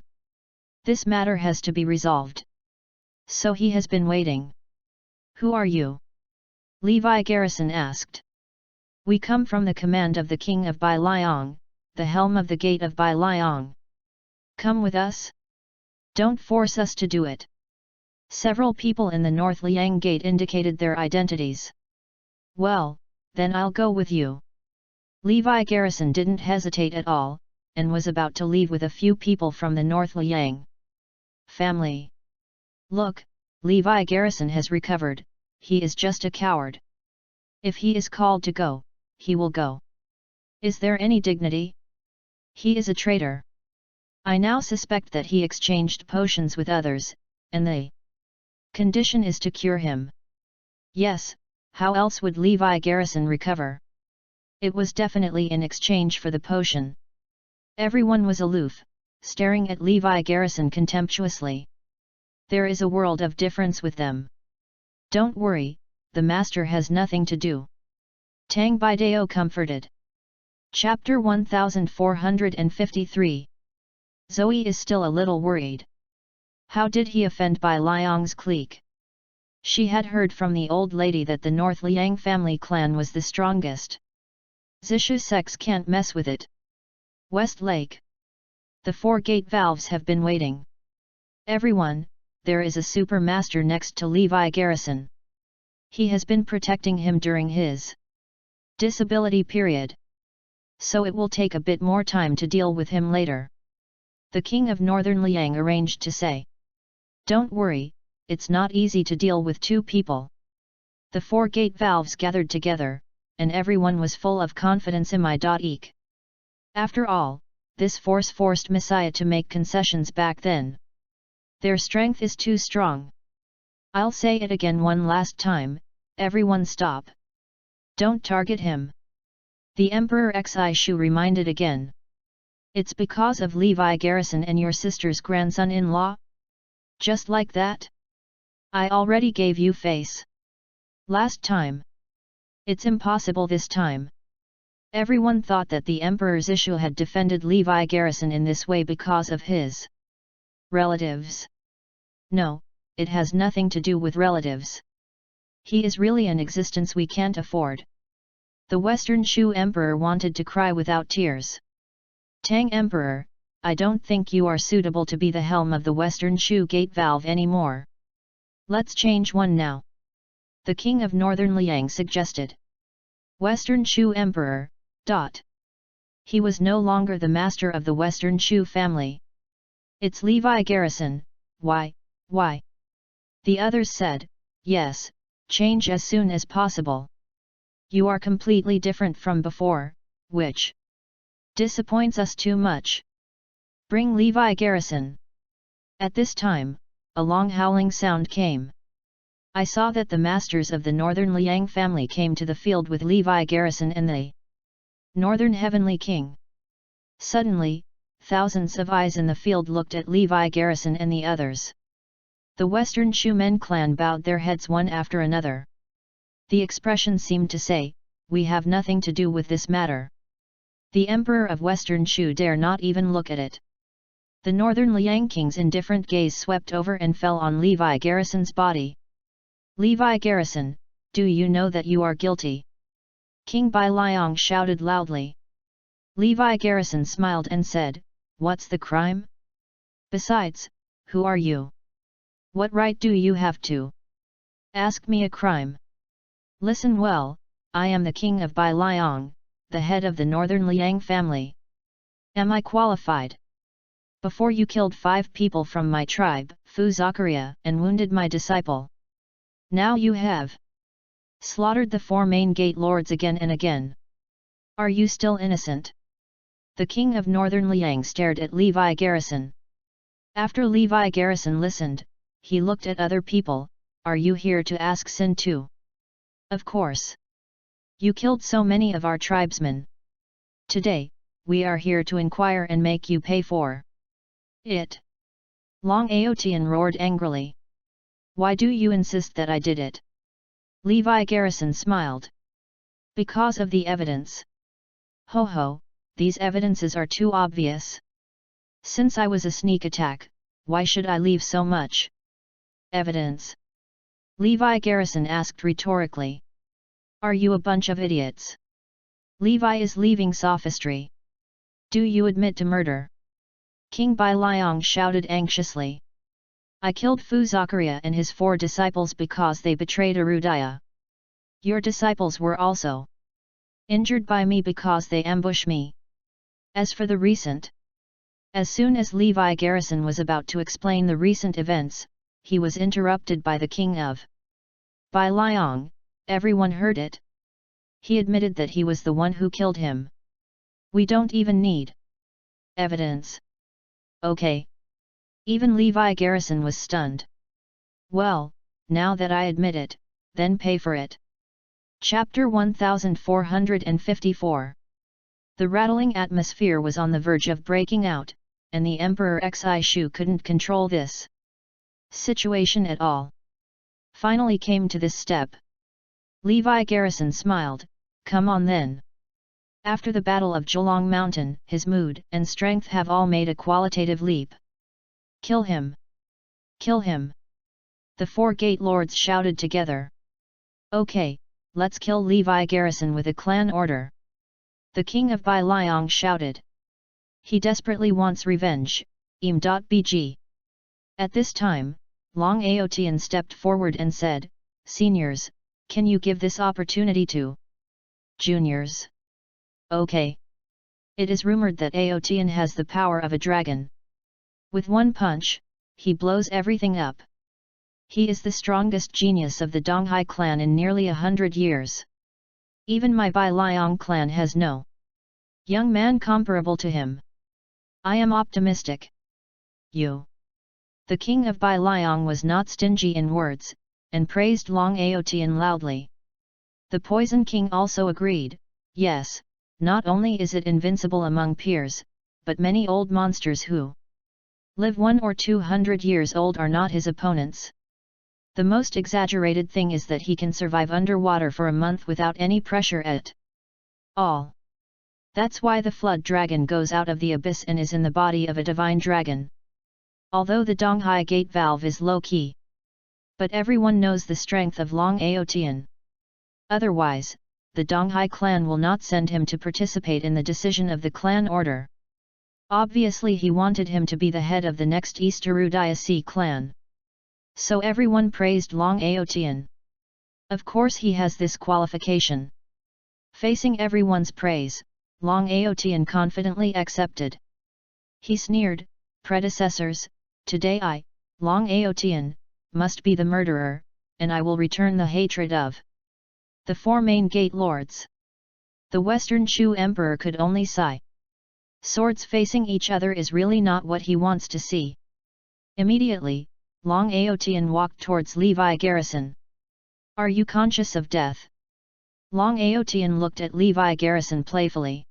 A: This matter has to be resolved. So he has been waiting. Who are you? Levi Garrison asked. We come from the command of the King of Bai Liang, the helm of the gate of Bai Liang. Come with us? Don't force us to do it. Several people in the North Liang Gate indicated their identities. Well, then I'll go with you. Levi Garrison didn't hesitate at all, and was about to leave with a few people from the North Liang family. Look, Levi Garrison has recovered, he is just a coward. If he is called to go, he will go. Is there any dignity? He is a traitor. I now suspect that he exchanged potions with others, and the condition is to cure him. Yes, how else would Levi Garrison recover? It was definitely in exchange for the potion. Everyone was aloof, staring at Levi Garrison contemptuously. There is a world of difference with them. Don't worry, the master has nothing to do. Tang Baidao comforted. Chapter 1453. Zoe is still a little worried. How did he offend Bai Liang's clique? She had heard from the old lady that the North Liang family clan was the strongest. Zisha sex can't mess with it. West Lake. The 4 gate valves have been waiting. Everyone, there is a super master next to Levi Garrison. He has been protecting him during his disability period. So it will take a bit more time to deal with him later. The king of Northern Liang arranged to say. Don't worry, it's not easy to deal with 2 people. The 4 gate valves gathered together, and everyone was full of confidence in my .eek. After all, this force forced Messiah to make concessions back then. Their strength is too strong. I'll say it again one last time, everyone stop. Don't target him. The Emperor Xi Shu reminded again. It's because of Levi Garrison and your sister's grandson-in-law? Just like that? I already gave you face. Last time. It's impossible this time. Everyone thought that the Emperor's issue had defended Levi Garrison in this way because of his relatives. No, it has nothing to do with relatives. He is really an existence we can't afford. The Western Shu Emperor wanted to cry without tears. Tang Emperor, I don't think you are suitable to be the helm of the Western Shu gate valve anymore. Let's change one now. The king of Northern Liang suggested. Western Shu Emperor. He was no longer the master of the Western Shu family. It's Levi Garrison, why? The others said, yes, change as soon as possible. You are completely different from before, which disappoints us too much. Bring Levi Garrison. At this time, a long howling sound came. I saw that the masters of the Northern Liang family came to the field with Levi Garrison and the Northern Heavenly King. Suddenly, thousands of eyes in the field looked at Levi Garrison and the others. The Western Shu men clan bowed their heads one after another. The expression seemed to say, we have nothing to do with this matter. The Emperor of Western Shu dare not even look at it. The Northern Liang King's indifferent gaze swept over and fell on Levi Garrison's body. Levi Garrison, do you know that you are guilty? King Bai Liang shouted loudly. Levi Garrison smiled and said, what's the crime? Besides, who are you? What right do you have to ask me a crime? Listen well, I am the king of Bai Liang, the head of the Northern Liang family. Am I qualified? Before you killed 5 people from my tribe, Fu Zakaria, and wounded my disciple. Now you have slaughtered the 4 main gate lords again and again. Are you still innocent? The king of Northern Liang stared at Levi Garrison. After Levi Garrison listened, he looked at other people, are you here to ask sin too? Of course. You killed so many of our tribesmen. Today, we are here to inquire and make you pay for it. Long Aotian roared angrily. Why do you insist that I did it? Levi Garrison smiled. Because of the evidence. Ho ho, these evidences are too obvious. Since I was a sneak attack, why should I leave so much evidence? Levi Garrison asked rhetorically. Are you a bunch of idiots? Levi is leaving sophistry. Do you admit to murder? King Bai Liang shouted anxiously. I killed Fu Zakaria and his 4 disciples because they betrayed Arudaya. Your disciples were also injured by me because they ambushed me. As for the recent. As soon as Levi Garrison was about to explain the recent events, he was interrupted by the king of Bai Liang. Everyone heard it. He admitted that he was the one who killed him. We don't even need evidence. Okay. Even Levi Garrison was stunned. Well, now that I admit it, then pay for it. Chapter 1454. The rattling atmosphere was on the verge of breaking out, and the Emperor Xi Shu couldn't control this situation at all. Finally came to this step. Levi Garrison smiled, come on then. After the Battle of Zheolong Mountain, his mood and strength have all made a qualitative leap. Kill him! Kill him! The 4 gate lords shouted together. Okay, let's kill Levi Garrison with a clan order. The king of Bai Liang shouted. He desperately wants revenge, im.bg. At this time, Long Aotian stepped forward and said, "Seniors, can you give this opportunity to juniors?" Okay. It is rumored that Aotian has the power of a dragon. With one punch, he blows everything up. He is the strongest genius of the Donghai clan in nearly 100 years. Even my Bai Liang clan has no young man comparable to him. I am optimistic. You. The king of Bai Liang was not stingy in words, and praised Long Aotian loudly. The Poison King also agreed, yes, not only is it invincible among peers, but many old monsters who live 100 or 200 years old are not his opponents. The most exaggerated thing is that he can survive underwater for a month without any pressure at all. That's why the flood dragon goes out of the abyss and is in the body of a divine dragon. Although the Donghai gate valve is low-key. But everyone knows the strength of Long Aotian. Otherwise, the Donghai clan will not send him to participate in the decision of the clan order. Obviously he wanted him to be the head of the next East Erudaiasi clan. So everyone praised Long Aotian. Of course he has this qualification. Facing everyone's praise, Long Aotian confidently accepted. He sneered, "Predecessors, today I, Long Aotian, must be the murderer, and I will return the hatred of the 4 main gate lords." The Western Shu Emperor could only sigh. Swords facing each other is really not what he wants to see. Immediately, Long Aotian walked towards Levi Garrison. "Are you conscious of death?" Long Aotian looked at Levi Garrison playfully.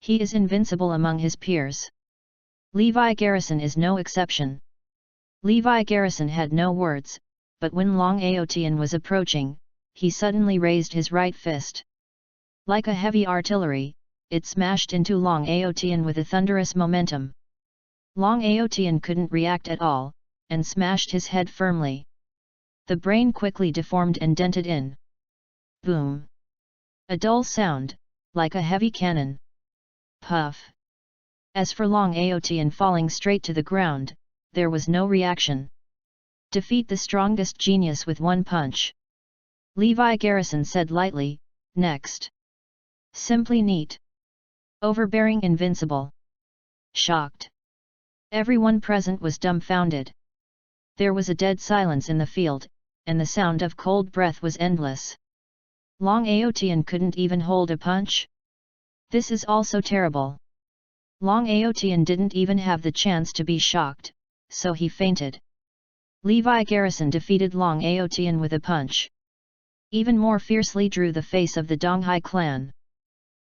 A: He is invincible among his peers. Levi Garrison is no exception. Levi Garrison had no words, but when Long Aotian was approaching, he suddenly raised his right fist. Like a heavy artillery, it smashed into Long Aotian with a thunderous momentum. Long Aotian couldn't react at all, and smashed his head firmly. The brain quickly deformed and dented in. Boom! A dull sound, like a heavy cannon. Puff! As for Long Aotian falling straight to the ground, there was no reaction. Defeat the strongest genius with one punch. Levi Garrison said lightly, "Next." Simply neat. Overbearing, invincible. Shocked. Everyone present was dumbfounded. There was a dead silence in the field, and the sound of cold breath was endless. Long Aotian couldn't even hold a punch? This is also terrible. Long Aotian didn't even have the chance to be shocked, so he fainted. Levi Garrison defeated Long Aotian with a punch. Even more fiercely drew the face of the Donghai clan.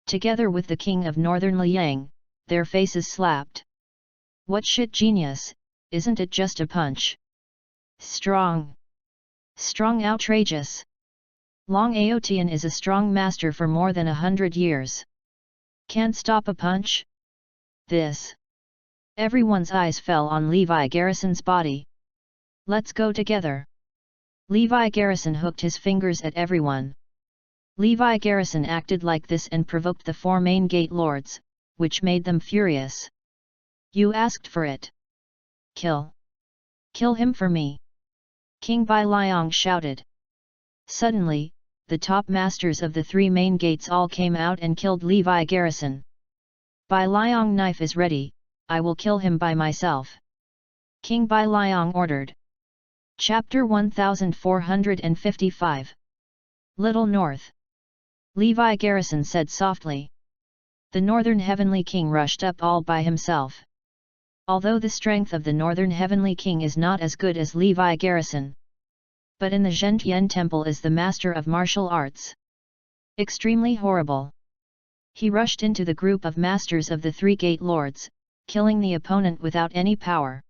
A: Together with the king of Northern Liang, their faces slapped. What shit genius, isn't it just a punch? Strong. Strong, outrageous. Long Aotian is a strong master for more than 100 years. Can't stop a punch? This. Everyone's eyes fell on Levi Garrison's body. Let's go together. Levi Garrison hooked his fingers at everyone. Levi Garrison acted like this and provoked the 4 main gate lords, which made them furious. You asked for it. Kill. Kill him for me. King Bai Liang shouted. Suddenly, the top masters of the 3 main gates all came out and killed Levi Garrison. Bai Liang knife is ready, I will kill him by myself. King Bai Liang ordered. Chapter 1455. Little North. Levi Garrison said softly. The Northern Heavenly King rushed up all by himself. Although the strength of the Northern Heavenly King is not as good as Levi Garrison, but in the Zhentian Temple is the master of martial arts. Extremely horrible. He rushed into the group of masters of the 3 gate lords, killing the opponent without any power.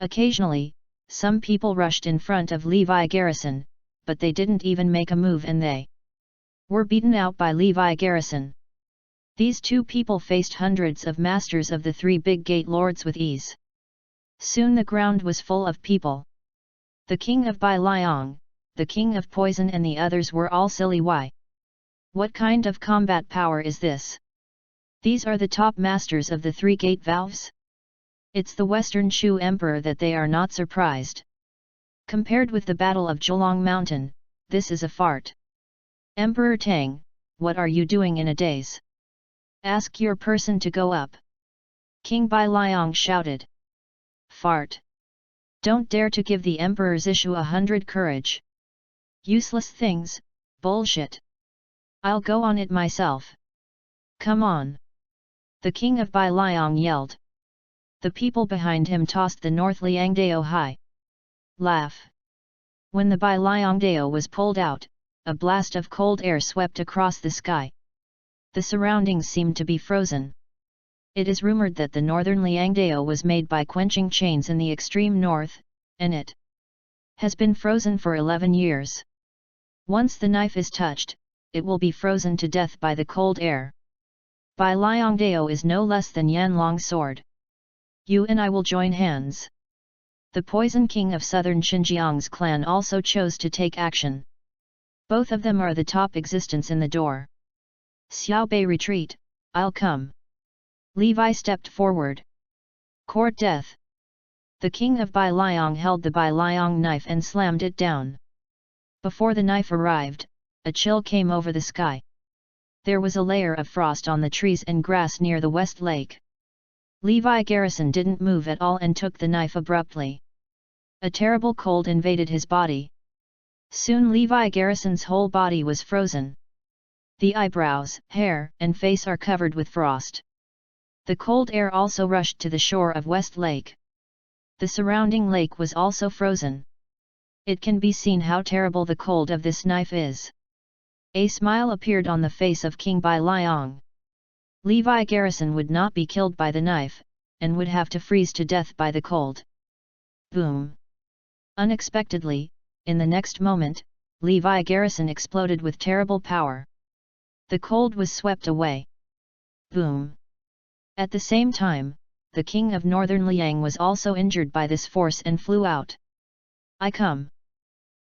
A: Occasionally, some people rushed in front of Levi Garrison, but they didn't even make a move and they were beaten out by Levi Garrison. These 2 people faced hundreds of masters of the 3 big gate lords with ease. Soon the ground was full of people. The king of Bai Liang, the king of Poison and the others were all silly. Why? What kind of combat power is this? These are the top masters of the three gate valves? It's the Western Shu Emperor that they are not surprised. Compared with the Battle of Zholong Mountain, this is a fart. Emperor Tang, what are you doing in a daze? Ask your person to go up. King Bai Liang shouted. Fart. Don't dare to give the Emperor's issue 100 courage. Useless things, bullshit. I'll go on it myself. Come on. The king of Bai Liang yelled. The people behind him tossed the North Liangdao high. Laugh. When the Bai Liangdao was pulled out, a blast of cold air swept across the sky. The surroundings seemed to be frozen. It is rumored that the northern Liangdao was made by quenching chains in the extreme north, and it has been frozen for 11 years. Once the knife is touched, it will be frozen to death by the cold air. Bai Liangdao is no less than Yanlong sword. You and I will join hands. The Poison King of southern Xinjiang's clan also chose to take action. Both of them are the top existence in the door. Xiao Bei retreat, I'll come. Levi stepped forward. Court death. The king of Bai Liang held the Bai Liang knife and slammed it down. Before the knife arrived, a chill came over the sky. There was a layer of frost on the trees and grass near the West Lake. Levi Garrison didn't move at all and took the knife abruptly. A terrible cold invaded his body. Soon Levi Garrison's whole body was frozen. The eyebrows, hair, and face are covered with frost. The cold air also rushed to the shore of West Lake. The surrounding lake was also frozen. It can be seen how terrible the cold of this knife is. A smile appeared on the face of King Bai Liang. Levi Garrison would not be killed by the knife, and would have to freeze to death by the cold. Boom! Unexpectedly, in the next moment, Levi Garrison exploded with terrible power. The cold was swept away. Boom! At the same time, the king of northern Liang was also injured by this force and flew out. I come!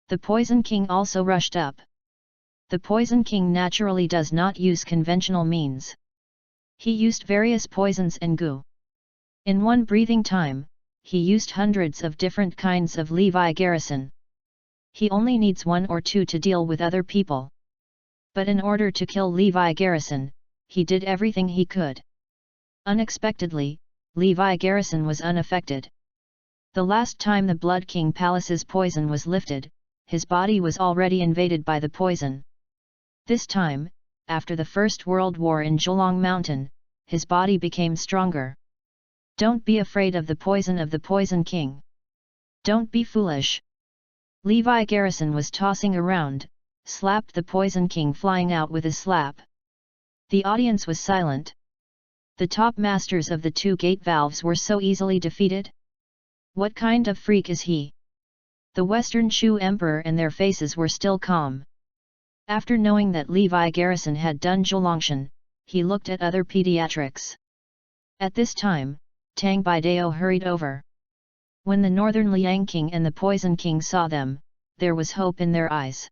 A: The Poison King also rushed up. The Poison King naturally does not use conventional means. He used various poisons and goo. In one breathing time, he used hundreds of different kinds of Levi Garrison. He only needs one or two to deal with other people. But in order to kill Levi Garrison, he did everything he could. Unexpectedly, Levi Garrison was unaffected. The last time the Blood King Palace's poison was lifted, his body was already invaded by the poison. This time, after the First World War in Zholong Mountain, his body became stronger. Don't be afraid of the Poison King. Don't be foolish. Levi Garrison was tossing around, slapped the Poison King flying out with a slap. The audience was silent. The top masters of the two gate valves were so easily defeated? What kind of freak is he? The Western Shu Emperor and their faces were still calm. After knowing that Levi Garrison had done Zholongshan, he looked at other pediatrics. At this time, Tang Baidao hurried over. When the Northern Liang King and the Poison King saw them, there was hope in their eyes.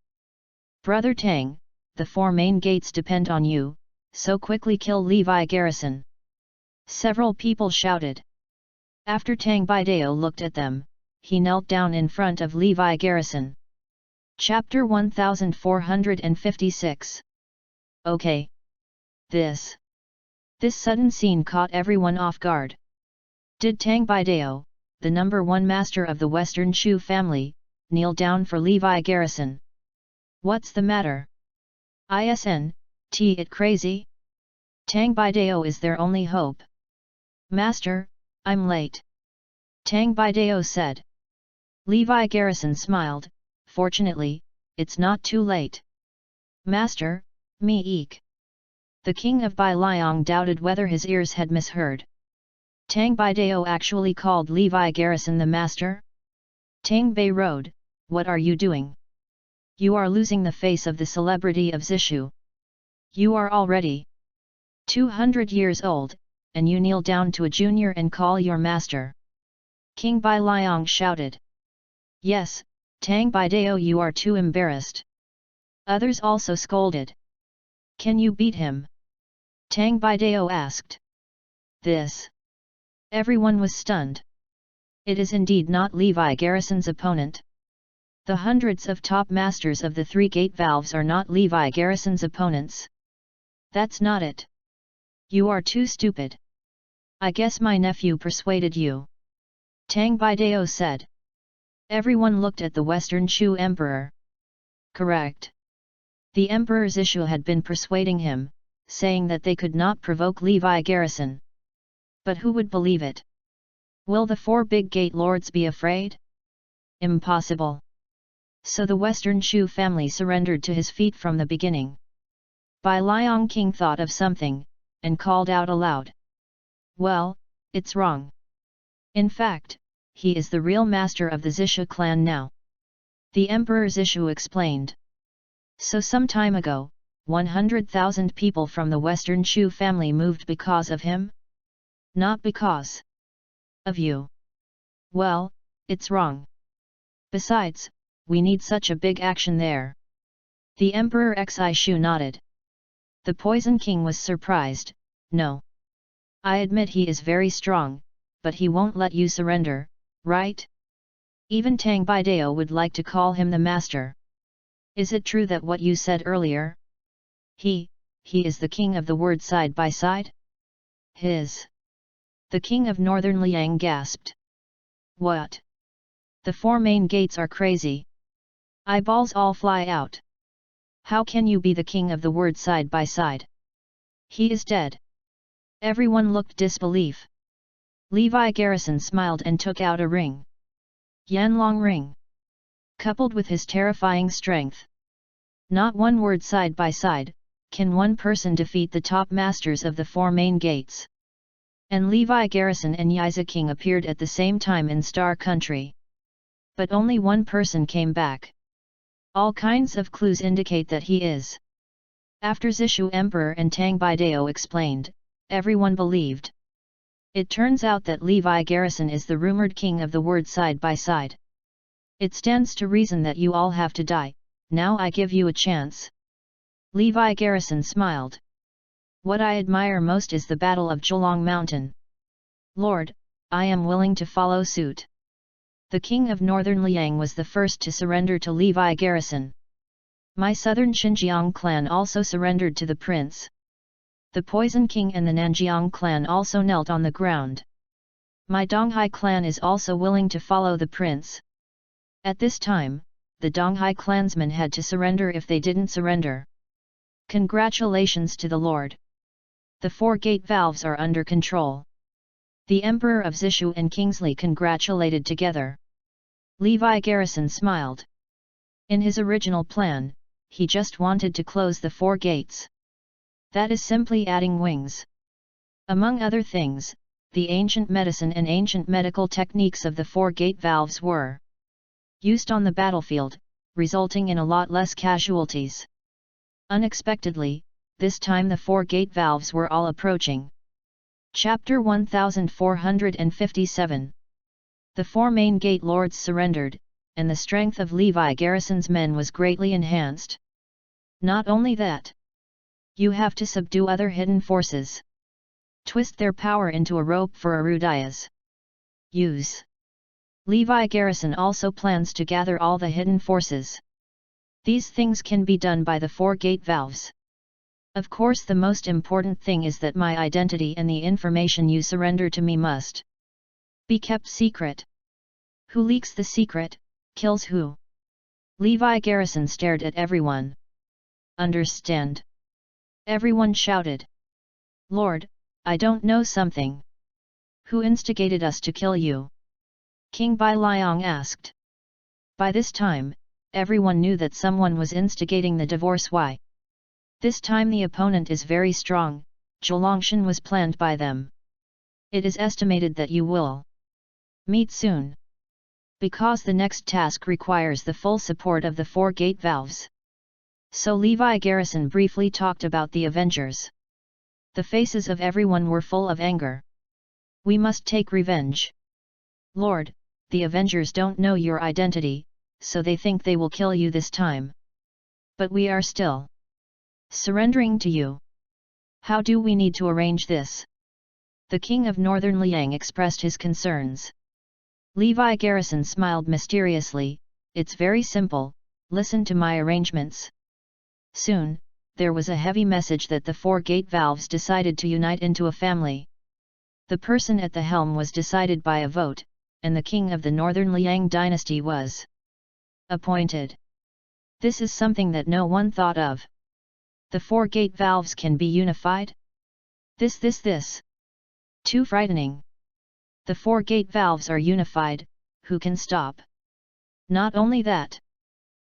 A: Brother Tang, the four main gates depend on you, so quickly kill Levi Garrison. Several people shouted. After Tang Baidao looked at them, he knelt down in front of Levi Garrison. Chapter 1456. Okay. This sudden scene caught everyone off guard. Did Tang Baidao, the number one master of the Western Shu family, kneel down for Levi Garrison? What's the matter? Isn't it crazy? Tang Baidao is their only hope. Master, I'm late. Tang Baidao said. Levi Garrison smiled. Fortunately, it's not too late. Master, me eek. The king of Bai Liang doubted whether his ears had misheard. Tang Baidao actually called Levi Garrison the master? Tang Bei Road, what are you doing? You are losing the face of the celebrity of Zishu. You are already 200 years old, and you kneel down to a junior and call your master. King Bai Liang shouted. Yes, Tang Baidao, you are too embarrassed. Others also scolded. Can you beat him? Tang Baidao asked. This. Everyone was stunned. It is indeed not Levi Garrison's opponent. The hundreds of top masters of the three gate valves are not Levi Garrison's opponents. That's not it. You are too stupid. I guess my nephew persuaded you. Tang Baidao said. Everyone looked at the Western Shu Emperor. Correct. The Emperor's issue had been persuading him, saying that they could not provoke Levi Garrison. But who would believe it? Will the four big gate lords be afraid? Impossible. So the Western Shu family surrendered to his feet from the beginning. Bai Liang King thought of something, and called out aloud. Well, it's wrong. In fact, he is the real master of the Zishu clan now. The Emperor Zishu explained. So some time ago, 100,000 people from the Western Shu family moved because of him? Not because of you. Well, it's wrong. Besides, we need such a big action there. The Emperor Xi Shu nodded. The Poison King was surprised. No. I admit he is very strong, but he won't let you surrender, right? Even Tang Baidao would like to call him the master. Is it true that what you said earlier? He is the king of the word side by side? The king of Northern Liang gasped. What? The four main gates are crazy. Eyeballs all fly out. How can you be the king of the word side by side? He is dead. Everyone looked disbelief. Levi Garrison smiled and took out a ring. Yanlong ring. Coupled with his terrifying strength. Not one word side by side, can one person defeat the top masters of the four main gates. And Levi Garrison and Yiza King appeared at the same time in Star Country. But only one person came back. All kinds of clues indicate that he is. After Zishu Emperor and Tang Baidao explained, everyone believed. It turns out that Levi Garrison is the rumored king of the word side by side. It stands to reason that you all have to die, now I give you a chance. Levi Garrison smiled. What I admire most is the Battle of Zholong Mountain. Lord, I am willing to follow suit. The king of Northern Liang was the first to surrender to Levi Garrison. My southern Xinjiang clan also surrendered to the prince. The Poison King and the Nanjiang clan also knelt on the ground. My Donghai clan is also willing to follow the prince. At this time, the Donghai clansmen had to surrender if they didn't surrender. Congratulations to the Lord. The four gate valves are under control. The Emperor of Zishu and Kingsley congratulated together. Levi Garrison smiled. In his original plan, he just wanted to close the four gates. That is simply adding wings. Among other things, the ancient medicine and ancient medical techniques of the four gate valves were used on the battlefield, resulting in a lot less casualties. Unexpectedly, this time the four gate valves were all approaching. Chapter 1457. The four main gate lords surrendered, and the strength of Levi Garrison's men was greatly enhanced. Not only that. You have to subdue other hidden forces. Twist their power into a rope for Arudayas. Use. Levi Garrison also plans to gather all the hidden forces. These things can be done by the four gate valves. Of course, the most important thing is that my identity and the information you surrender to me must be kept secret. Who leaks the secret, kills who? Levi Garrison stared at everyone. Understand? Everyone shouted. Lord, I don't know something. Who instigated us to kill you? King Bai Liang asked. By this time, everyone knew that someone was instigating the divorce. Why? This time the opponent is very strong. Zholongshan was planned by them. It is estimated that you will meet soon. Because the next task requires the full support of the four gate valves. So Levi Garrison briefly talked about the Avengers. The faces of everyone were full of anger. We must take revenge. Lord, the Avengers don't know your identity, so they think they will kill you this time. But we are still surrendering to you. How do we need to arrange this? The king of Northern Liang expressed his concerns. Levi Garrison smiled mysteriously. It's very simple, listen to my arrangements. Soon, there was a heavy message that the 4 gate valves decided to unite into a family. The person at the helm was decided by a vote, and the king of the Northern Liang dynasty was appointed. This is something that no one thought of. The 4 gate valves can be unified? This. Too frightening. The 4 gate valves are unified, who can stop? Not only that.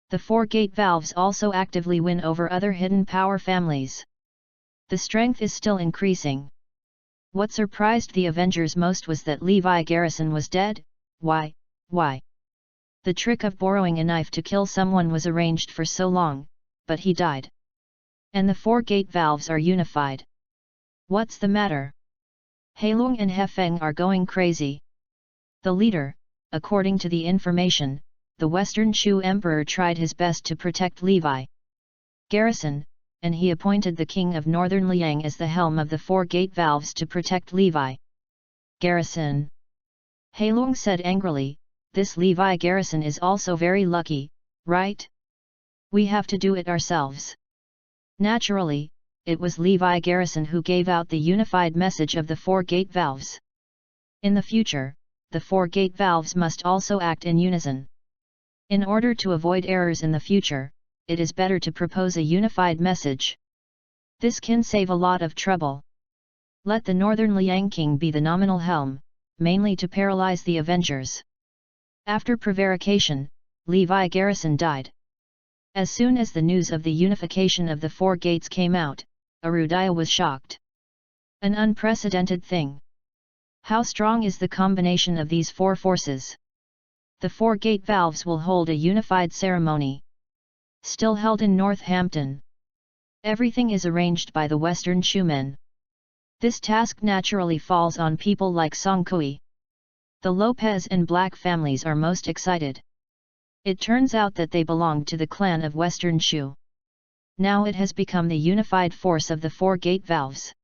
A: The 4 gate valves also actively win over other hidden power families. The strength is still increasing. What surprised the Avengers most was that Levi Garrison was dead. Why? The trick of borrowing a knife to kill someone was arranged for so long, but he died. And the 4 gate valves are unified. What's the matter? Heilong and Hefeng are going crazy. The leader, according to the information, the Western Shu Emperor tried his best to protect Levi Garrison, and he appointed the king of Northern Liang as the helm of the 4 gate valves to protect Levi Garrison. Heilong said angrily, this Levi Garrison is also very lucky, right? We have to do it ourselves. Naturally, it was Levi Garrison who gave out the unified message of the 4 gate valves. In the future, the 4 gate valves must also act in unison. In order to avoid errors in the future, it is better to propose a unified message. This can save a lot of trouble. Let the Northern Liang King be the nominal helm, mainly to paralyze the Avengers. After prevarication, Levi Garrison died. As soon as the news of the unification of the 4 gates came out, Arudaya was shocked. An unprecedented thing. How strong is the combination of these 4 forces? The 4 gate valves will hold a unified ceremony. Still held in Northampton. Everything is arranged by the Western Shumen. This task naturally falls on people like Song Kui. The Lopez and Black families are most excited. It turns out that they belonged to the clan of Western Shu. Now it has become the unified force of the 4 gate valves.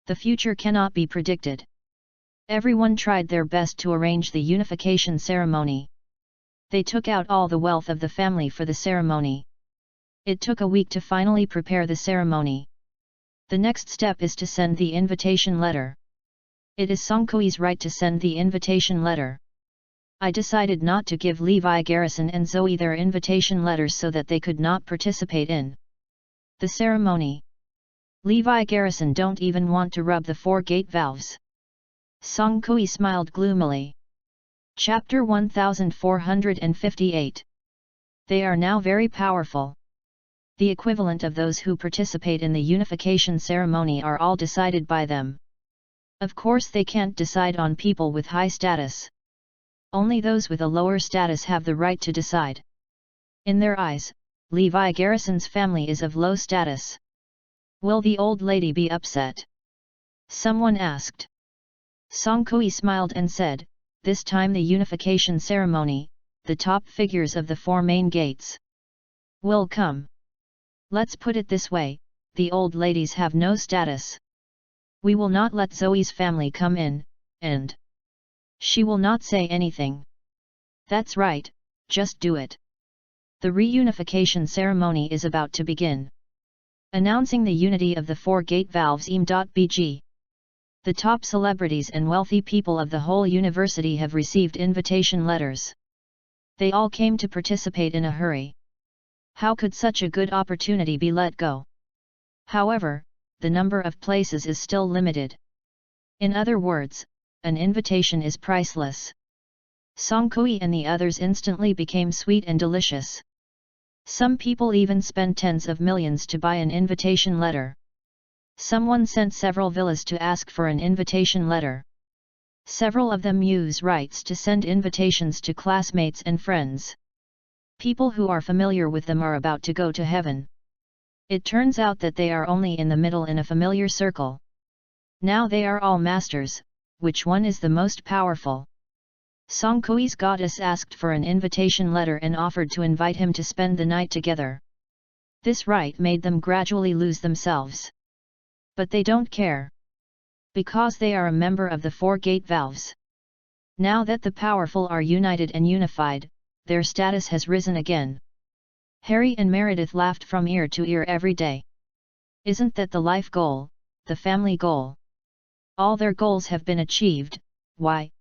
A: The future cannot be predicted. Everyone tried their best to arrange the unification ceremony. They took out all the wealth of the family for the ceremony. It took a week to finally prepare the ceremony. The next step is to send the invitation letter. It is Song Kui's right to send the invitation letter. I decided not to give Levi Garrison and Zoe their invitation letters so that they could not participate in the ceremony. Levi Garrison don't even want to rub the 4 gate valves. Song Kui smiled gloomily. Chapter 1458. They are now very powerful. The equivalent of those who participate in the unification ceremony are all decided by them. Of course they can't decide on people with high status. Only those with a lower status have the right to decide. In their eyes, Levi Garrison's family is of low status. Will the old lady be upset? Someone asked. Song Kui smiled and said, this time the unification ceremony, the top figures of the 4 main gates will come. Let's put it this way, the old ladies have no status. We will not let Zoe's family come in, and she will not say anything. That's right, just do it. The reunification ceremony is about to begin. Announcing the unity of the 4 gate valves im.bg. The top celebrities and wealthy people of the whole university have received invitation letters. They all came to participate in a hurry. How could such a good opportunity be let go? However, the number of places is still limited. In other words, an invitation is priceless. Song Kui and the others instantly became sweet and delicious. Some people even spend tens of millions to buy an invitation letter. Someone sent several villas to ask for an invitation letter. Several of them use rights to send invitations to classmates and friends. People who are familiar with them are about to go to heaven. It turns out that they are only in the middle in a familiar circle. Now they are all masters, which one is the most powerful? Song Kui's goddess asked for an invitation letter and offered to invite him to spend the night together. This right made them gradually lose themselves. But they don't care. Because they are a member of the four gate valves. Now that the powerful are united and unified, their status has risen again. Harry and Meredith laughed from ear to ear every day. Isn't that the life goal, the family goal? All their goals have been achieved, why?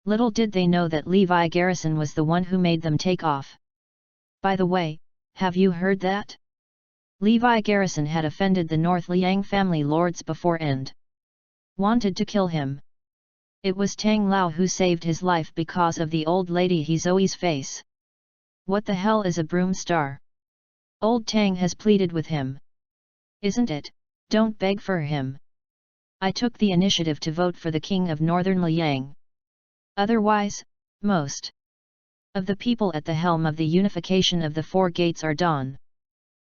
A: Little did they know that Levi Garrison was the one who made them take off. By the way, have you heard that? Levi Garrison had offended the North Liang family lords before and wanted to kill him. It was Tang Lao who saved his life because of the old lady Zoe's face. What the hell is a broom star? Old Tang has pleaded with him. Isn't it? Don't beg for him. I took the initiative to vote for the king of Northern Liang. Otherwise, most of the people at the helm of the unification of the four gates are done.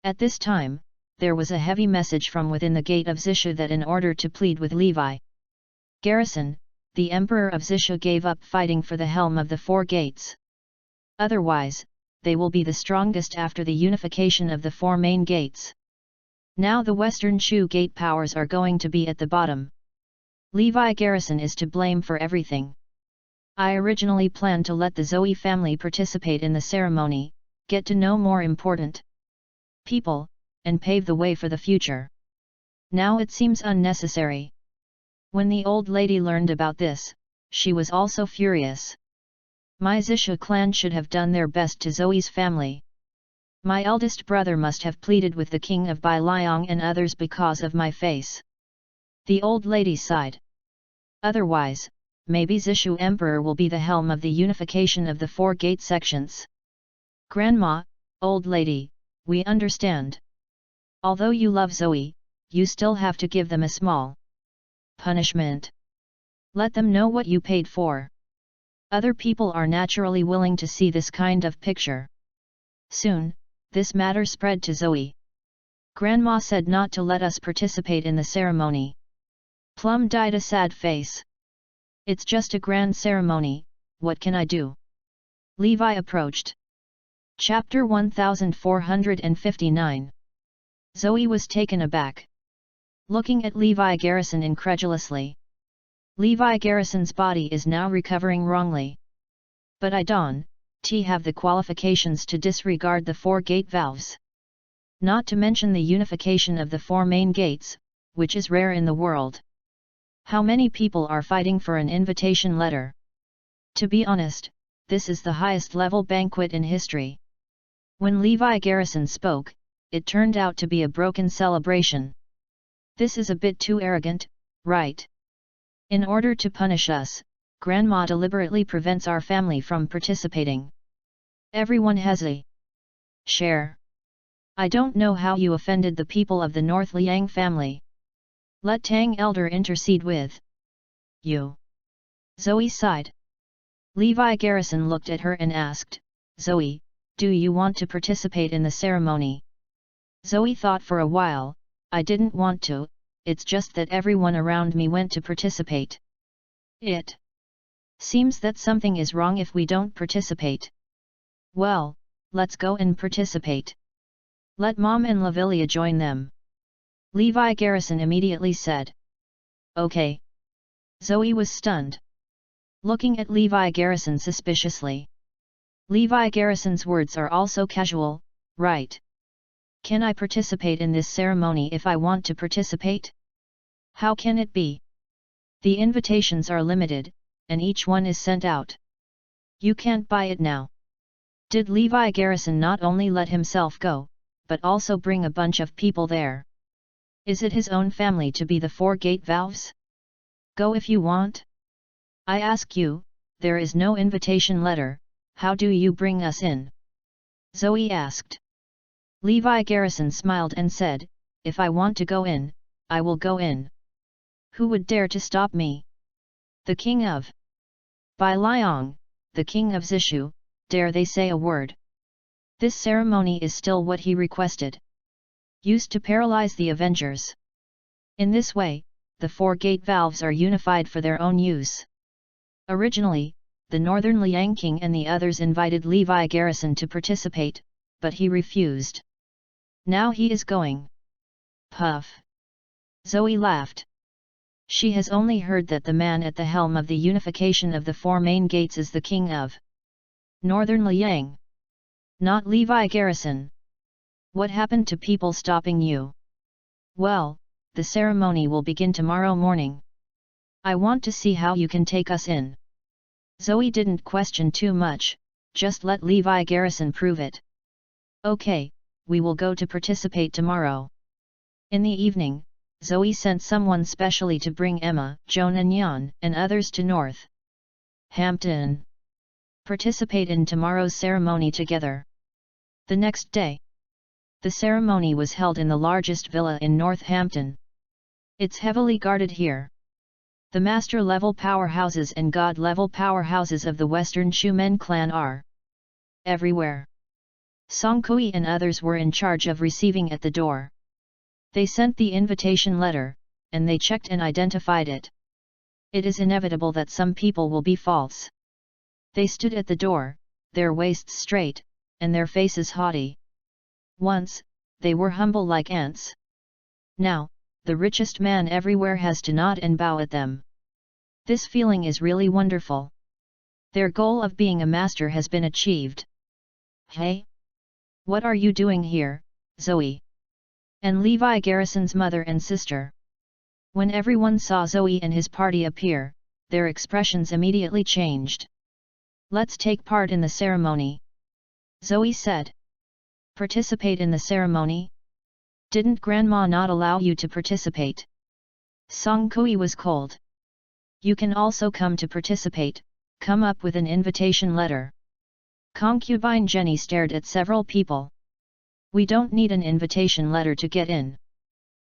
A: At this time, there was a heavy message from within the gate of Zishu that in order to plead with Levi Garrison, the Emperor of Zishu gave up fighting for the helm of the four gates. Otherwise, they will be the strongest after the unification of the four main gates. Now the Western Shu gate powers are going to be at the bottom. Levi Garrison is to blame for everything. I originally planned to let the Zoe family participate in the ceremony, get to know more important people, and pave the way for the future. Now it seems unnecessary. When the old lady learned about this, she was also furious. My Zishu clan should have done their best to Zoe's family. My eldest brother must have pleaded with the king of Bai Liang and others because of my face. The old lady sighed. Otherwise, maybe Zishu Emperor will be the helm of the unification of the four gate sections. Grandma, old lady, we understand. Although you love Zoe, you still have to give them a small punishment. Let them know what you paid for. Other people are naturally willing to see this kind of picture. Soon, this matter spread to Zoe. Grandma said not to let us participate in the ceremony. Plum dyed a sad face. It's just a grand ceremony, what can I do? Levi approached. Chapter 1459. Zoe was taken aback. Looking at Levi Garrison incredulously. Levi Garrison's body is now recovering wrongly. But I don't have the qualifications to disregard the four gate valves. Not to mention the unification of the four main gates, which is rare in the world. How many people are fighting for an invitation letter? To be honest, this is the highest level banquet in history. When Levi Garrison spoke, it turned out to be a broken celebration. This is a bit too arrogant, right? In order to punish us, Grandma deliberately prevents our family from participating. Everyone has a share. I don't know how you offended the people of the North Liang family. Let Tang Elder intercede with you. Zoe sighed. Levi Garrison looked at her and asked, Zoe, do you want to participate in the ceremony? Zoe thought for a while, I didn't want to, it's just that everyone around me went to participate. It seems that something is wrong if we don't participate. Well, let's go and participate. Let Mom and Lavilia join them. Levi Garrison immediately said. Okay. Zoe was stunned. Looking at Levi Garrison suspiciously. Levi Garrison's words are also casual, right? Can I participate in this ceremony if I want to participate? How can it be? The invitations are limited, and each one is sent out. You can't buy it now. Did Levi Garrison not only let himself go, but also bring a bunch of people there? Is it his own family to be the four gate valves? Go if you want. I ask you, there is no invitation letter, how do you bring us in? Zoe asked. Levi Garrison smiled and said, if I want to go in, I will go in. Who would dare to stop me? The king of Bai Liang, the king of Zishu, dare they say a word? This ceremony is still what he requested. Used to paralyze the Avengers. In this way, the four gate valves are unified for their own use. Originally, the Northern Liang King and the others invited Levi Garrison to participate, but he refused. Now he is going. Puff. Zoe laughed. She has only heard that the man at the helm of the unification of the four main gates is the king of Northern Liang. Not Levi Garrison. What happened to people stopping you? Well, the ceremony will begin tomorrow morning. I want to see how you can take us in. Zoe didn't question too much, just let Levi Garrison prove it. Okay, we will go to participate tomorrow. In the evening, Zoe sent someone specially to bring Emma, Joan and Yan, and others to North Hampton. Participate in tomorrow's ceremony together. The next day, the ceremony was held in the largest villa in Northampton. It's heavily guarded here. The master-level powerhouses and god-level powerhouses of the Western Shumen clan are everywhere. Song Kui and others were in charge of receiving at the door. They sent the invitation letter, and they checked and identified it. It is inevitable that some people will be false. They stood at the door, their waists straight, and their faces haughty. Once, they were humble like ants. Now, the richest man everywhere has to nod and bow at them. This feeling is really wonderful. Their goal of being a master has been achieved. Hey? What are you doing here, Zoe? And Levi Garrison's mother and sister. When everyone saw Zoe and his party appear, their expressions immediately changed. Let's take part in the ceremony. Zoe said. Participate in the ceremony? Didn't Grandma not allow you to participate? Song Kui was cold. You can also come to participate, come up with an invitation letter. Concubine Jenny stared at several people. We don't need an invitation letter to get in.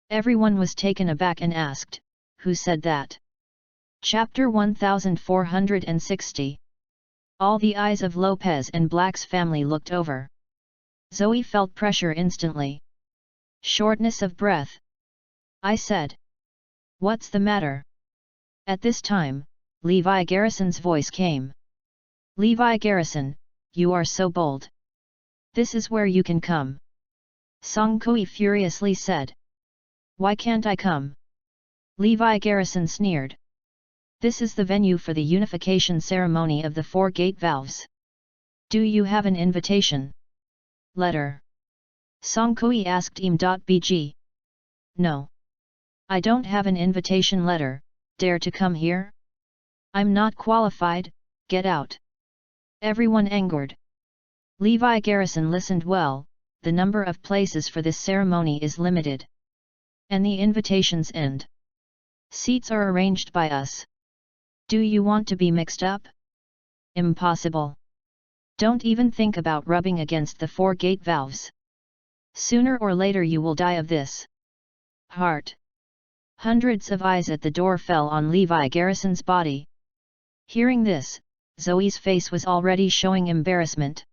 A: Everyone was taken aback and asked, who said that? Chapter 1460. All the eyes of Lopez and Black's family looked over. Zoe felt pressure instantly. Shortness of breath. I said. What's the matter? At this time, Levi Garrison's voice came. Levi Garrison, you are so bold. This is where you can come. Song Kui furiously said. Why can't I come? Levi Garrison sneered. This is the venue for the unification ceremony of the four gate valves. Do you have an invitation letter? Song Kui asked im.bg. No. I don't have an invitation letter, dare to come here? I'm not qualified, get out. Everyone angered. Levi Garrison listened well, the number of places for this ceremony is limited. And the invitations end. Seats are arranged by us. Do you want to be mixed up? Impossible. Don't even think about rubbing against the four gate valves. Sooner or later you will die of this. Heart. Hundreds of eyes at the door fell on Levi Garrison's body. Hearing this, Zoe's face was already showing embarrassment.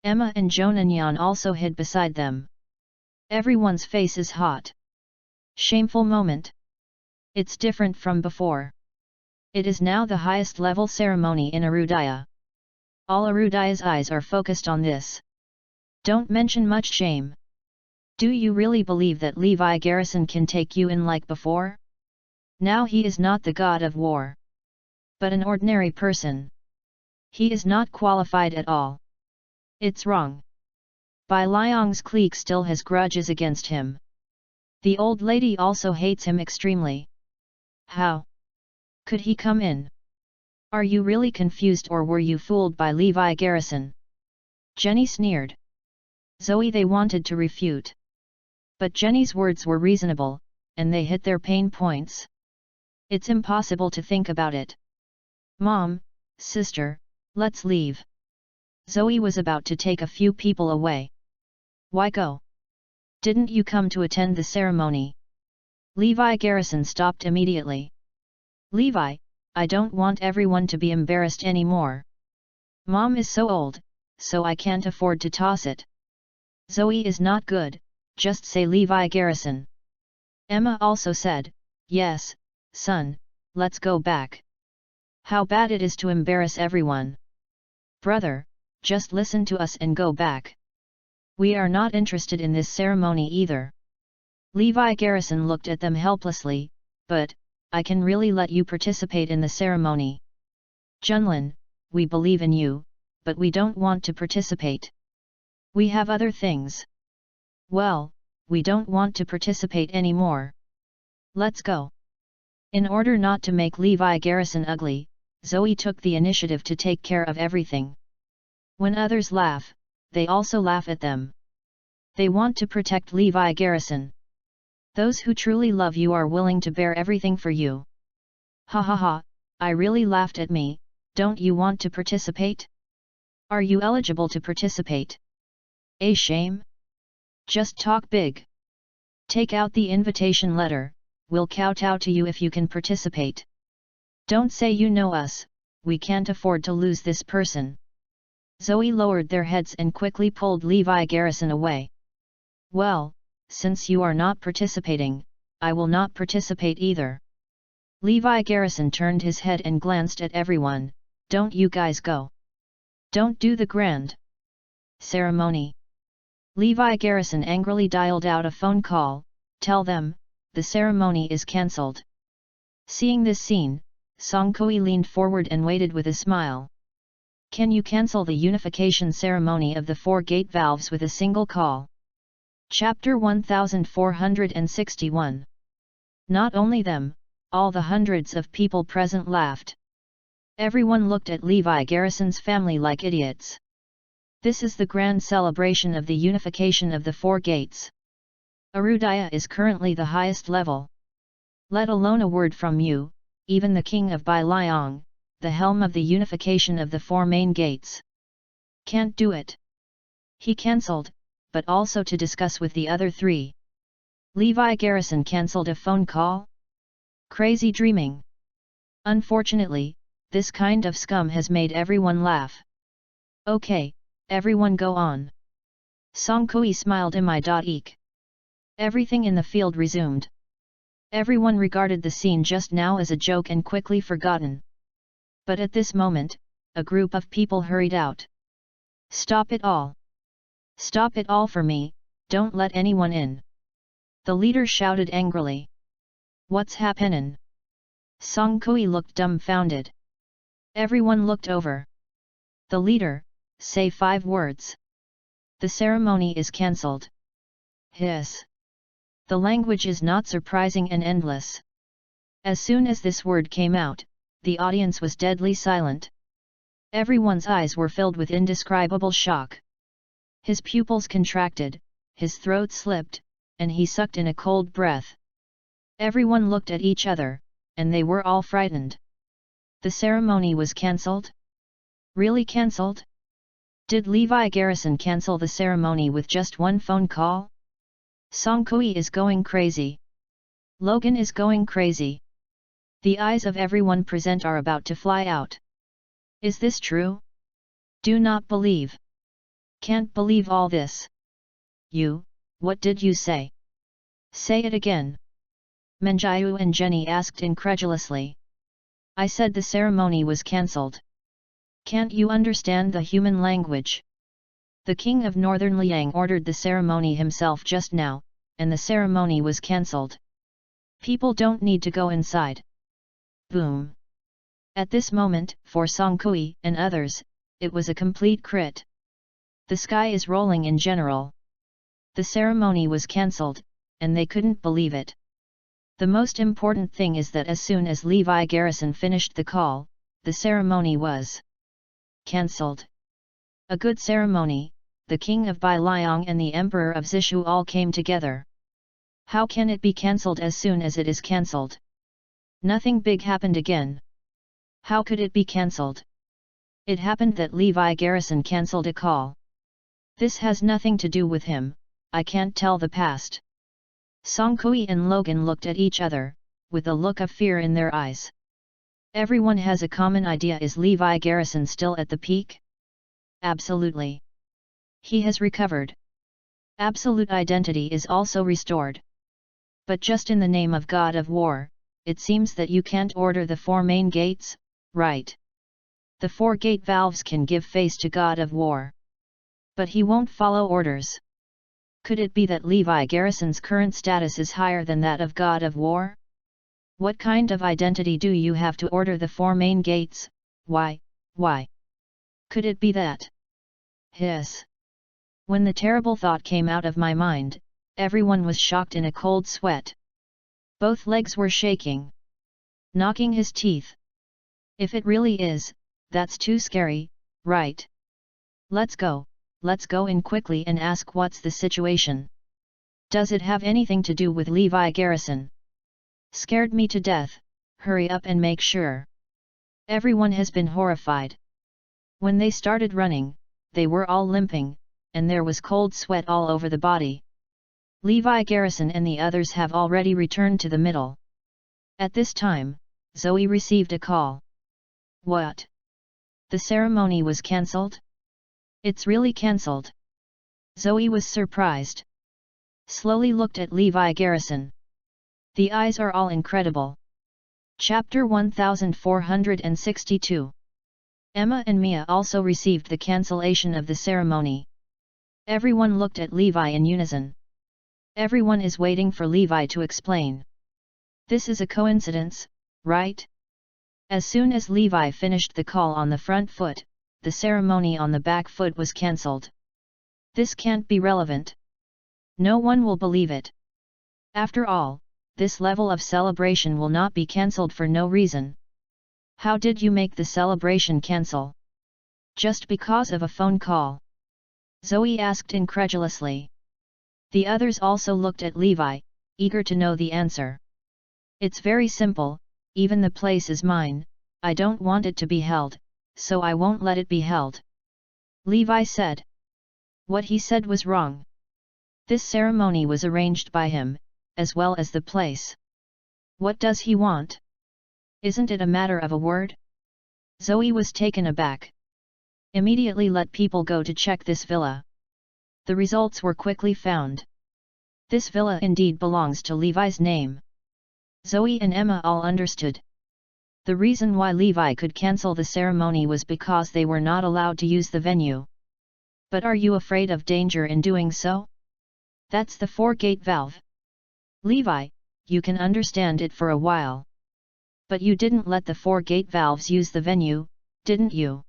A: Emma and Joan and Yan also hid beside them. Everyone's face is hot. Shameful moment. It's different from before. It is now the highest level ceremony in Arudaya. All Arudaya's eyes are focused on this. Don't mention much shame. Do you really believe that Levi Garrison can take you in like before? Now he is not the god of war, but an ordinary person. He is not qualified at all. It's wrong. Bai Liang's clique still has grudges against him. The old lady also hates him extremely. How could he come in? Are you really confused or were you fooled by Levi Garrison? Jenny sneered. Zoe they wanted to refute. But Jenny's words were reasonable, and they hit their pain points. It's impossible to think about it. Mom, sister, let's leave. Zoe was about to take a few people away. Why go? Didn't you come to attend the ceremony? Levi Garrison stopped immediately. Levi, I don't want everyone to be embarrassed anymore. Mom is so old, so I can't afford to toss it. Zoe is not good, just say Levi Garrison. Emma also said, yes, son, let's go back. How bad it is to embarrass everyone. Brother, just listen to us and go back. We are not interested in this ceremony either. Levi Garrison looked at them helplessly, but, I can really let you participate in the ceremony. Junlin, we believe in you, but we don't want to participate. We have other things. Well, we don't want to participate anymore. Let's go. In order not to make Levi Garrison ugly, Zoe took the initiative to take care of everything. When others laugh, they also laugh at them. They want to protect Levi Garrison. Those who truly love you are willing to bear everything for you. Ha ha ha, I really laughed at me. Don't you want to participate? Are you eligible to participate? A shame? Just talk big. Take out the invitation letter, we'll kowtow to you if you can participate. Don't say you know us, we can't afford to lose this person. Zoe lowered their heads and quickly pulled Levi Garrison away. Well, since you are not participating, I will not participate either. Levi Garrison turned his head and glanced at everyone. Don't you guys go. Don't do the grand ceremony. Levi Garrison angrily dialed out a phone call. Tell them, the ceremony is cancelled. Seeing this scene, Song Kui leaned forward and waited with a smile. Can you cancel the unification ceremony of the 4 gate valves with a single call? Chapter 1461. Not only them, all the hundreds of people present laughed. Everyone looked at Levi Garrison's family like idiots. This is the grand celebration of the unification of the 4 gates. Arudaya is currently the highest level. Let alone a word from you, even the king of Bai Liang, the helm of the unification of the 4 main gates. Can't do it. He cancelled, but also to discuss with the other 3. Levi Garrison cancelled a phone call? Crazy dreaming. Unfortunately, this kind of scum has made everyone laugh. Okay, everyone go on. Song Kui smiled eek. Everything in the field resumed. Everyone regarded the scene just now as a joke and quickly forgotten. But at this moment, a group of people hurried out. Stop it all! Stop it all for me, don't let anyone in! The leader shouted angrily. What's happenin'? Song Kui looked dumbfounded. Everyone looked over. The leader, say 5 words. The ceremony is cancelled. Hiss. The language is not surprising and endless. As soon as this word came out, the audience was deadly silent. Everyone's eyes were filled with indescribable shock. His pupils contracted, his throat slipped, and he sucked in a cold breath. Everyone looked at each other, and they were all frightened. The ceremony was cancelled? Really cancelled? Did Levi Garrison cancel the ceremony with just one phone call? Song Kui is going crazy. Logan is going crazy. The eyes of everyone present are about to fly out. Is this true? Do not believe. Can't believe all this. You, what did you say? Say it again. Menjiu and Jenny asked incredulously. I said the ceremony was cancelled. Can't you understand the human language? The king of Northern Liang ordered the ceremony himself just now, and the ceremony was cancelled. People don't need to go inside. Boom. At this moment, for Song Kui and others, it was a complete crit. The sky is rolling in general. The ceremony was cancelled, and they couldn't believe it. The most important thing is that as soon as Levi Garrison finished the call, the ceremony was cancelled. A good ceremony, the king of Bai Liang and the emperor of Zishu all came together. How can it be cancelled as soon as it is cancelled? Nothing big happened again. How could it be cancelled? It happened that Levi Garrison cancelled a call. This has nothing to do with him, I can't tell the past. Song Kui and Logan looked at each other, with a look of fear in their eyes. Everyone has a common idea: is Levi Garrison still at the peak? Absolutely. He has recovered. Absolute identity is also restored. But just in the name of God of War, it seems that you can't order the 4 main gates, right? The 4 gate valves can give face to God of War. But he won't follow orders. Could it be that Levi Garrison's current status is higher than that of God of War? What kind of identity do you have to order the 4 main gates? Why? Could it be that? Hiss. When the terrible thought came out of my mind, everyone was shocked in a cold sweat. Both legs were shaking. Knocking his teeth. If it really is, that's too scary, right? Let's go in quickly and ask what's the situation. Does it have anything to do with Levi Garrison? Scared me to death, hurry up and make sure. Everyone has been horrified. When they started running, they were all limping, and there was cold sweat all over the body. Levi Garrison and the others have already returned to the middle. At this time, Zoe received a call. What? The ceremony was cancelled? It's really cancelled. Zoe was surprised. Slowly looked at Levi Garrison. The eyes are all incredible. Chapter 1462. Emma and Mia also received the cancellation of the ceremony. Everyone looked at Levi in unison. Everyone is waiting for Levi to explain. This is a coincidence, right? As soon as Levi finished the call on the front foot, the ceremony on the back foot was cancelled. This can't be relevant. No one will believe it. After all, this level of celebration will not be cancelled for no reason. How did you make the celebration cancel? Just because of a phone call? Zoe asked incredulously. The others also looked at Levi, eager to know the answer. It's very simple, even the place is mine, I don't want it to be held, so I won't let it be held. Levi said. What he said was wrong. This ceremony was arranged by him, as well as the place. What does he want? Isn't it a matter of a word? Zoe was taken aback. Immediately let people go to check this villa. The results were quickly found. This villa indeed belongs to Levi's name. Zoe and Emma all understood. The reason why Levi could cancel the ceremony was because they were not allowed to use the venue. But are you afraid of danger in doing so? That's the 4-gate valve. Levi, you can understand it for a while. But you didn't let the 4-gate valves use the venue, didn't you?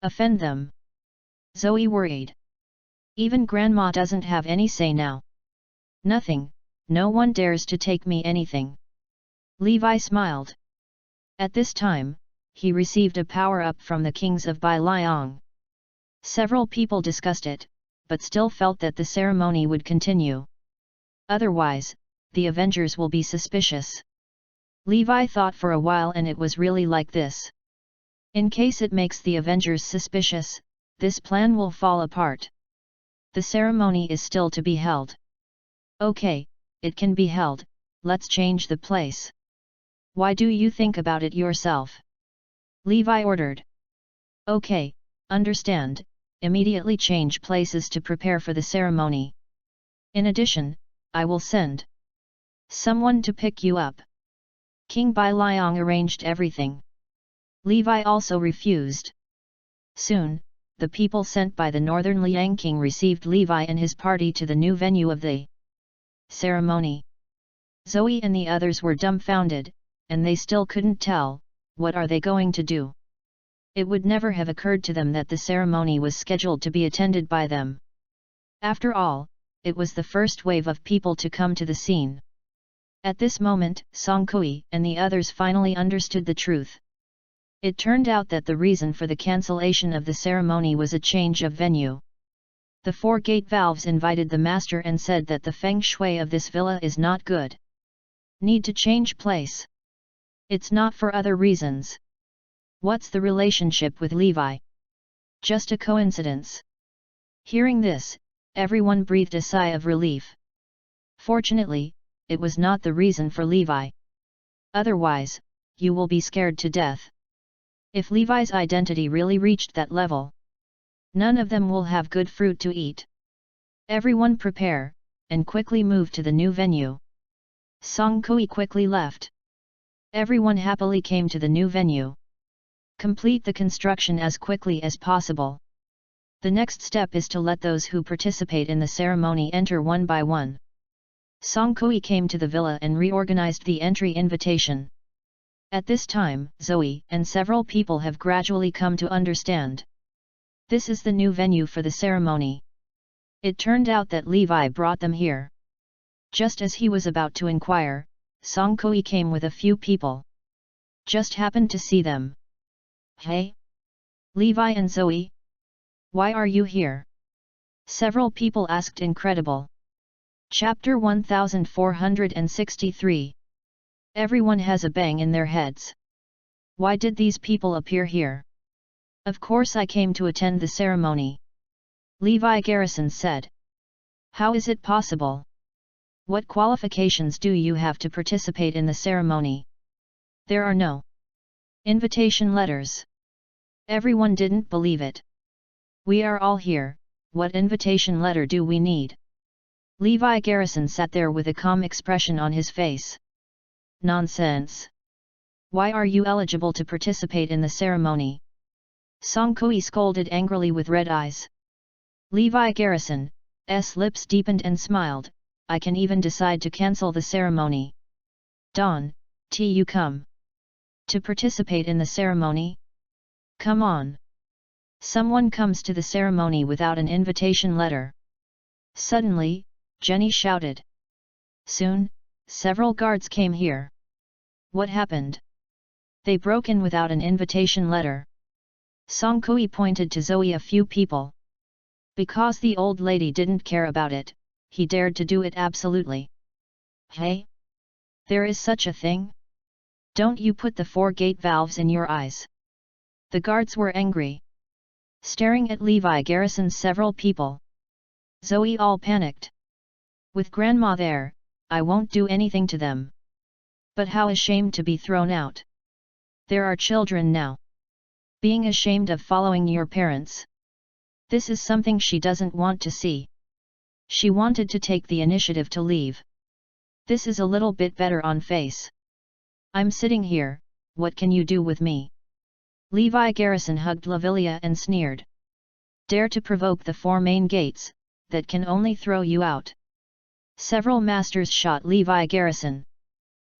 A: Offend them. Zoe worried. Even Grandma doesn't have any say now. Nothing, no one dares to take me anything. Levi smiled. At this time, he received a power-up from the kings of Bai Liang. Several people discussed it, but still felt that the ceremony would continue. Otherwise, the Avengers will be suspicious. Levi thought for a while and it was really like this. In case it makes the Avengers suspicious, this plan will fall apart. The ceremony is still to be held. Okay, it can be held, let's change the place. Why do you think about it yourself? Levi ordered. Okay, understand, immediately change places to prepare for the ceremony. In addition, I will send someone to pick you up. King Bai Liang arranged everything. Levi also refused. Soon, the people sent by the northern Liang king received Levi and his party to the new venue of the ceremony. Zoe and the others were dumbfounded, and they still couldn't tell, what are they going to do? It would never have occurred to them that the ceremony was scheduled to be attended by them. After all, it was the first wave of people to come to the scene. At this moment, Song Kui and the others finally understood the truth. It turned out that the reason for the cancellation of the ceremony was a change of venue. The 4-gate valves invited the master and said that the feng shui of this villa is not good. Need to change place. It's not for other reasons. What's the relationship with Levi? Just a coincidence. Hearing this, everyone breathed a sigh of relief. Fortunately, it was not the reason for Levi. Otherwise, you will be scared to death. If Levi's identity really reached that level, none of them will have good fruit to eat. Everyone prepare, and quickly move to the new venue. Song Kui quickly left. Everyone happily came to the new venue. Complete the construction as quickly as possible. The next step is to let those who participate in the ceremony enter one by one. Song Kui came to the villa and reorganized the entry invitation. At this time, Zoe and several people have gradually come to understand. This is the new venue for the ceremony. It turned out that Levi brought them here. Just as he was about to inquire, Song Kui came with a few people. Just happened to see them. Hey? Levi and Zoe? Why are you here? Several people asked incredible. Chapter 1463. Everyone has a bang in their heads. Why did these people appear here? Of course I came to attend the ceremony. Levi Garrison said. How is it possible? What qualifications do you have to participate in the ceremony? There are no invitation letters. Everyone didn't believe it. We are all here, what invitation letter do we need? Levi Garrison sat there with a calm expression on his face. Nonsense. Why are you eligible to participate in the ceremony? Song Kui scolded angrily with red eyes. Levi Garrison's lips deepened and smiled, I can even decide to cancel the ceremony. Don, you come to participate in the ceremony? Come on. Someone comes to the ceremony without an invitation letter. Suddenly, Jenny shouted. Soon, several guards came here. What happened? They broke in without an invitation letter. Song Kui pointed to Zoe a few people. Because the old lady didn't care about it, he dared to do it absolutely. Hey? There is such a thing? Don't you put the 4 gate valves in your eyes? The guards were angry. Staring at Levi Garrison's several people. Zoe all panicked. With Grandma there, I won't do anything to them. But how ashamed to be thrown out. There are children now. Being ashamed of following your parents. This is something she doesn't want to see. She wanted to take the initiative to leave. This is a little bit better on face. I'm sitting here, what can you do with me? Levi Garrison hugged Lavilia and sneered. Dare to provoke the 4 main gates, that can only throw you out. Several masters shot Levi Garrison.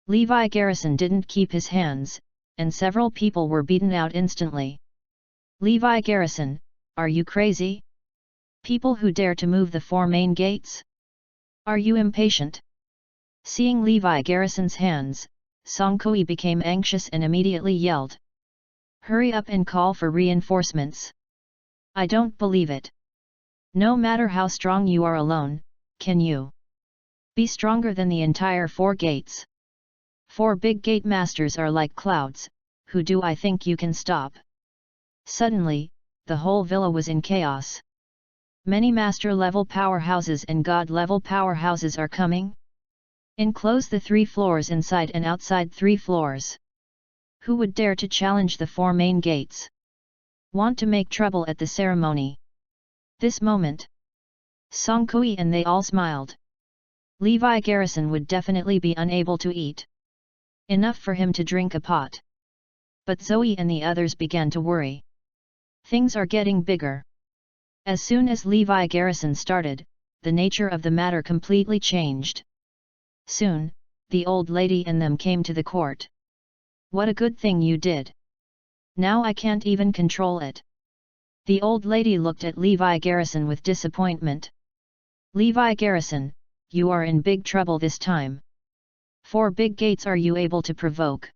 A: Levi Garrison didn't keep his hands, and several people were beaten out instantly. Levi Garrison, are you crazy? People who dare to move the 4 main gates? Are you impatient? Seeing Levi Garrison's hands, Song Kui became anxious and immediately yelled. Hurry up and call for reinforcements. I don't believe it. No matter how strong you are alone, can you be stronger than the entire 4 gates? 4 big gate masters are like clouds, who do I think you can stop? Suddenly, the whole villa was in chaos. Many master-level powerhouses and god-level powerhouses are coming. Enclose the 3 floors inside and outside 3 floors. Who would dare to challenge the 4 main gates? Want to make trouble at the ceremony? This moment. Song Kui and they all smiled. Levi Garrison would definitely be unable to eat. Enough for him to drink a pot. But Zoe and the others began to worry. Things are getting bigger. As soon as Levi Garrison started, the nature of the matter completely changed. Soon, the old lady and them came to the court. What a good thing you did. Now I can't even control it. The old lady looked at Levi Garrison with disappointment. Levi Garrison, you are in big trouble this time. 4 big gates are you able to provoke?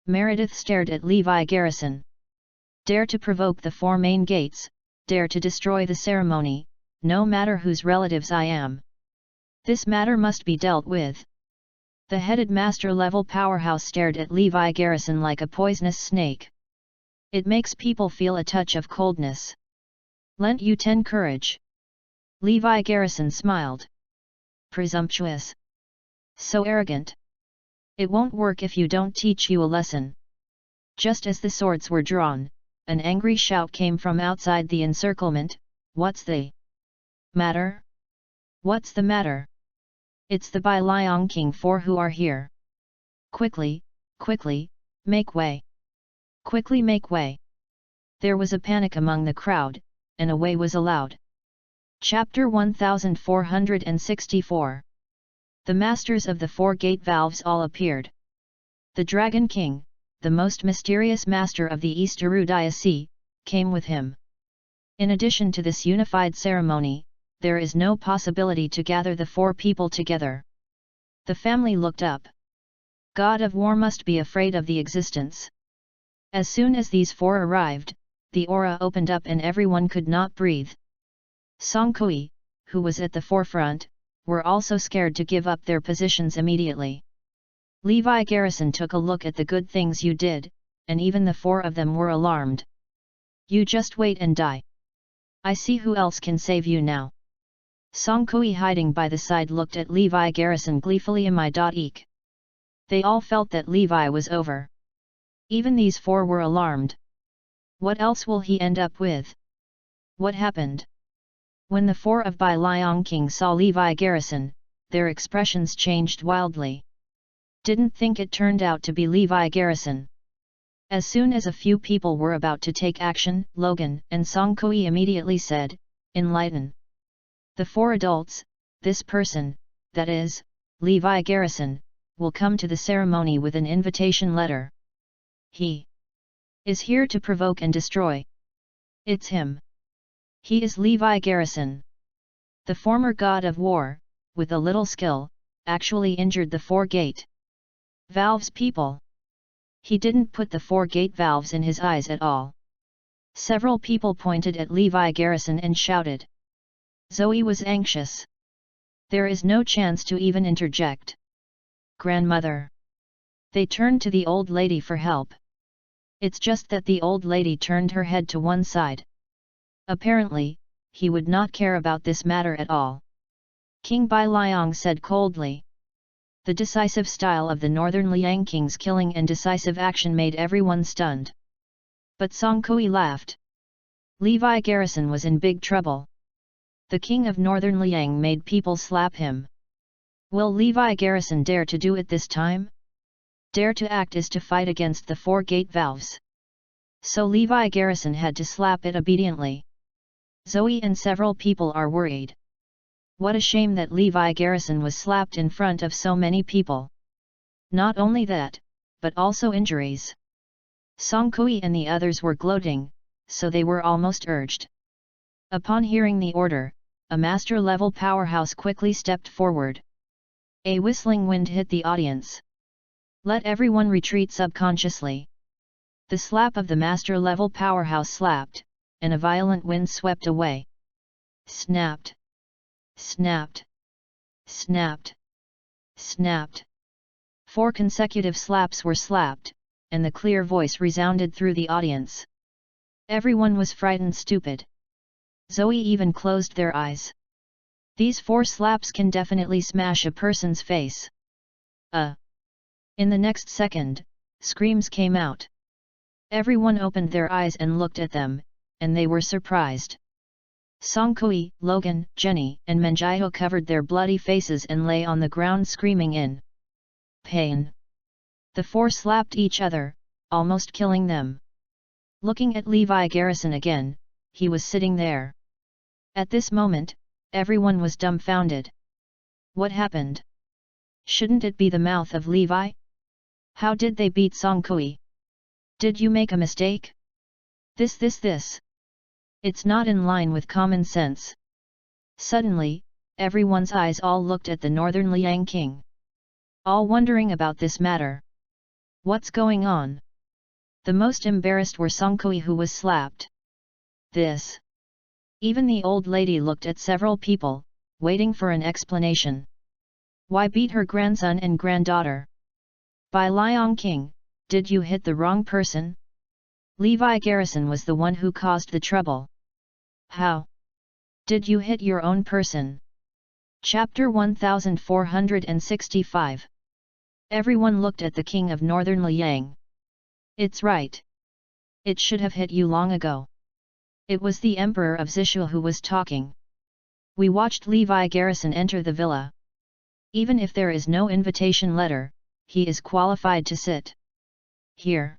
A: Meredith stared at Levi Garrison. Dare to provoke the 4 main gates, dare to destroy the ceremony, no matter whose relatives I am. This matter must be dealt with. The headed master-level powerhouse stared at Levi Garrison like a poisonous snake. It makes people feel a touch of coldness. Lent you 10 courage. Levi Garrison smiled. Presumptuous. So arrogant. It won't work if you don't teach you a lesson. Just as the swords were drawn, an angry shout came from outside the encirclement. What's the matter? What's the matter? It's the Bai Liang King 4 who are here. Quickly, quickly, make way. Quickly make way. There was a panic among the crowd, and a way was allowed. Chapter 1464. The masters of the four gate valves all appeared. The Dragon King, the most mysterious master of the East Erudite, came with him. In addition to this unified ceremony, there is no possibility to gather the four people together. The family looked up. God of War must be afraid of the existence. As soon as these four arrived, the aura opened up and everyone could not breathe. Song Kui, who was at the forefront, were also scared to give up their positions immediately. Levi Garrison took a look at the good things you did, and even the four of them were alarmed. You just wait and die. I see who else can save you now. Song Kui hiding by the side looked at Levi Garrison gleefully. Eek. They all felt that Levi was over. Even these four were alarmed. What else will he end up with? What happened? When the four of Bai Liang King saw Levi Garrison, their expressions changed wildly. Didn't think it turned out to be Levi Garrison. As soon as a few people were about to take action, Logan and Song Kui immediately said, "Enlighten the four adults, this person, that is, Levi Garrison, will come to the ceremony with an invitation letter. He is here to provoke and destroy. It's him. He is Levi Garrison." The former god of war, with a little skill, actually injured the four gate valves people. He didn't put the four gate valves in his eyes at all. Several people pointed at Levi Garrison and shouted. Zoe was anxious. There is no chance to even interject. Grandmother. They turned to the old lady for help. It's just that the old lady turned her head to one side. Apparently, he would not care about this matter at all. King Bai Liang said coldly. The decisive style of the Northern Liang King's killing and decisive action made everyone stunned. But Song Kui laughed. Levi Garrison was in big trouble. The king of Northern Liang made people slap him. Will Levi Garrison dare to do it this time? Dare to act is to fight against the four gate valves. So Levi Garrison had to slap it obediently. Zoe and several people are worried. What a shame that Levi Garrison was slapped in front of so many people. Not only that, but also injuries. Song Kui and the others were gloating, so they were almost urged. Upon hearing the order, a master-level powerhouse quickly stepped forward. A whistling wind hit the audience. Let everyone retreat subconsciously. The slap of the master-level powerhouse slapped, and a violent wind swept away. Snapped. Snapped. Snapped. Snapped. 4 consecutive slaps were slapped, and the clear voice resounded through the audience. Everyone was frightened stupid. Zoe even closed their eyes. These 4 slaps can definitely smash a person's face. In the next second, screams came out. Everyone opened their eyes and looked at them, and they were surprised. Song Kui, Logan, Jenny, and Menjiho covered their bloody faces and lay on the ground screaming in pain. The 4 slapped each other, almost killing them. Looking at Levi Garrison again, he was sitting there. At this moment, everyone was dumbfounded. What happened? Shouldn't it be the mouth of Levi? How did they beat Song Kui? Did you make a mistake? This. It's not in line with common sense. Suddenly, everyone's eyes all looked at the Northern Liang King. All wondering about this matter. What's going on? The most embarrassed were Song Kui, who was slapped. This. Even the old lady looked at several people, waiting for an explanation. Why beat her grandson and granddaughter? Bai Liang King, did you hit the wrong person? Levi Garrison was the one who caused the trouble. How did you hit your own person? Chapter 1465. Everyone looked at the king of Northern Liang. It's right. It should have hit you long ago. It was the Emperor of Zishua who was talking. We watched Levi Garrison enter the villa. Even if there is no invitation letter, he is qualified to sit here.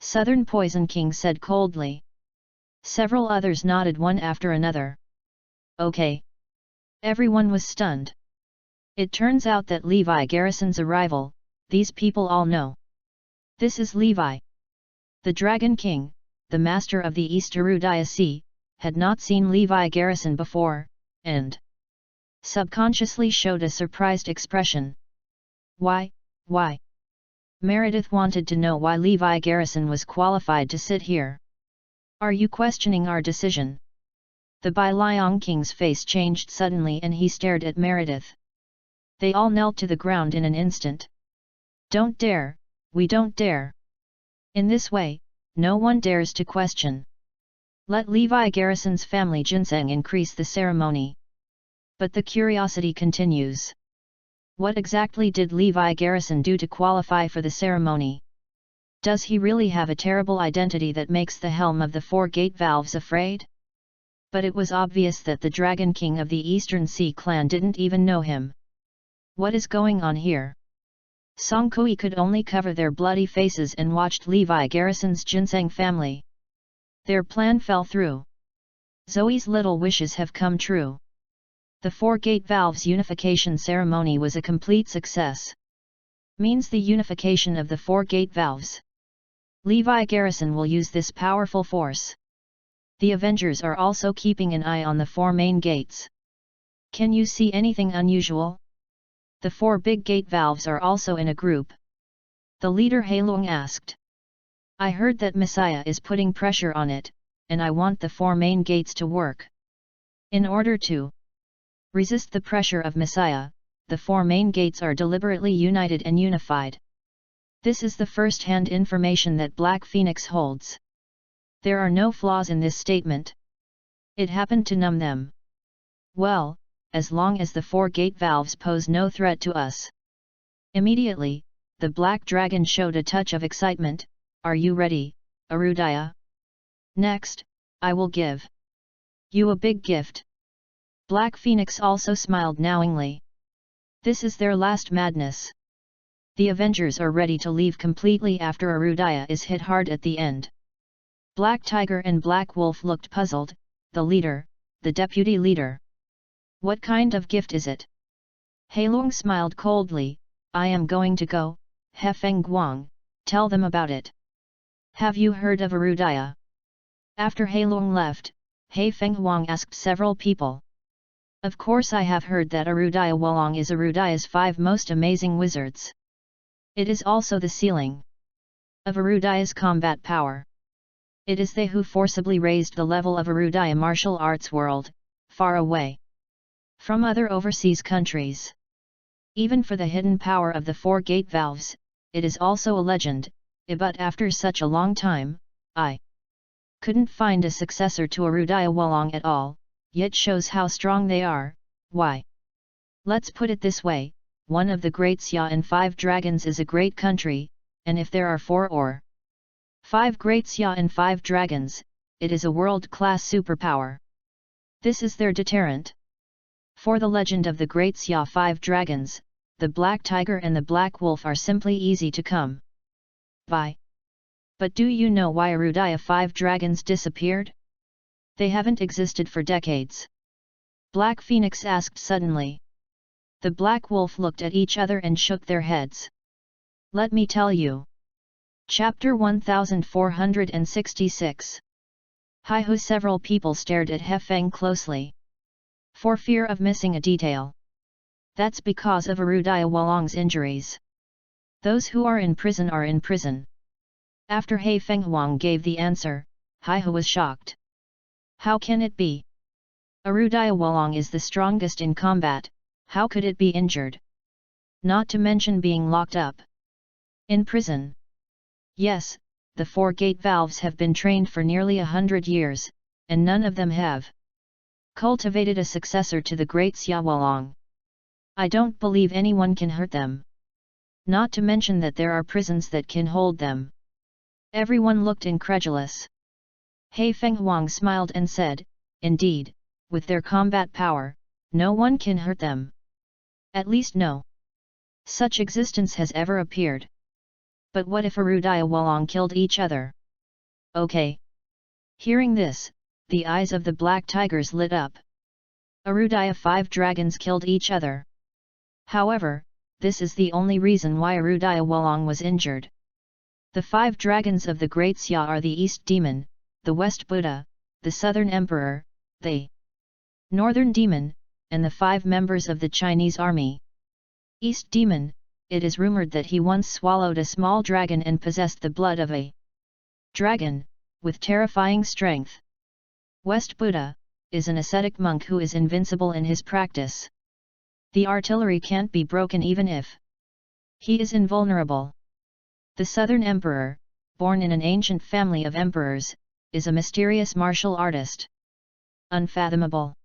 A: Southern Poison King said coldly. Several others nodded one after another. Okay. Everyone was stunned. It turns out that Levi Garrison's arrival, these people all know. This is Levi. The Dragon King, the master of the East Erudaya Sea, had not seen Levi Garrison before, and subconsciously showed a surprised expression. Why? Meredith wanted to know why Levi Garrison was qualified to sit here. Are you questioning our decision? The Bai Liang King's face changed suddenly and he stared at Meredith. They all knelt to the ground in an instant. Don't dare, we don't dare. In this way, no one dares to question. Let Levi Garrison's family ginseng increase the ceremony. But the curiosity continues. What exactly did Levi Garrison do to qualify for the ceremony? Does he really have a terrible identity that makes the helm of the four gate valves afraid? But it was obvious that the Dragon King of the Eastern Sea clan didn't even know him. What is going on here? Song Kui could only cover their bloody faces and watched Levi Garrison's ginseng family. Their plan fell through. Zoe's little wishes have come true. The four gate valves unification ceremony was a complete success. Means the unification of the four gate valves. Levi Garrison will use this powerful force. The Avengers are also keeping an eye on the four main gates. Can you see anything unusual? The four big gate valves are also in a group. The leader Heilong asked. I heard that Messiah is putting pressure on it, and I want the four main gates to work. In order to resist the pressure of Messiah, the four main gates are deliberately united and unified. This is the first-hand information that Black Phoenix holds. There are no flaws in this statement. It happened to numb them. Well, as long as the four gate valves pose no threat to us. Immediately, the Black Dragon showed a touch of excitement. Are you ready, Erudaya? Next, I will give you a big gift. Black Phoenix also smiled knowingly. This is their last madness. The Avengers are ready to leave completely after Erudaya is hit hard at the end. Black Tiger and Black Wolf looked puzzled. The leader, the deputy leader. What kind of gift is it? Heilong smiled coldly. I am going to go, He Feng Guang, tell them about it. Have you heard of Erudaya? After Heilong left, He Feng Guang asked several people. Of course I have heard that Erudaya Wolong is Erudaya's 5 most amazing wizards. It is also the ceiling of Erudaya's combat power. It is they who forcibly raised the level of Erudaya martial arts world, far away from other overseas countries. Even for the hidden power of the four gate valves, it is also a legend, but after such a long time, I couldn't find a successor to Erudaya Wolong at all, yet shows how strong they are. Why? Let's put it this way, one of the great Xia and 5 dragons is a great country, and if there are 4 or 5 great Xia and 5 dragons, it is a world-class superpower. This is their deterrent. For the legend of the great Xia 5 dragons, the Black Tiger and the Black Wolf are simply easy to come by. But do you know why Erudaya 5 dragons disappeared? They haven't existed for decades. Black Phoenix asked suddenly. The Black Wolf looked at each other and shook their heads. Let me tell you. Chapter 1466. Hi-ho! Several people stared at He Feng closely. For fear of missing a detail. That's because of Erudaya Wolong's injuries. Those who are in prison are in prison. After He Feng Huang gave the answer, Hi-ho was shocked. How can it be? Erudaya Wolong is the strongest in combat, how could it be injured? Not to mention being locked up in prison. Yes, the 4 gate valves have been trained for nearly 100 years, and none of them have cultivated a successor to the great Xia Wolong. I don't believe anyone can hurt them. Not to mention that there are prisons that can hold them. Everyone looked incredulous. He Feng Huang smiled and said, indeed, with their combat power, no one can hurt them. At least no such existence has ever appeared. But what if Erudaya Wolong killed each other? Okay. Hearing this, the eyes of the black tigers lit up. Arudaya 5 dragons killed each other. However, this is the only reason why Arudaya Wolong was injured. The 5 dragons of the Great Xia are the East Demon, the West Buddha, the Southern Emperor, the Northern Demon, and the 5 members of the Chinese army. East Demon, it is rumored that he once swallowed a small dragon and possessed the blood of a dragon, with terrifying strength. West Buddha, is an ascetic monk who is invincible in his practice. The artillery can't be broken even if he is invulnerable. The Southern Emperor, born in an ancient family of emperors, is a mysterious martial artist. Unfathomable.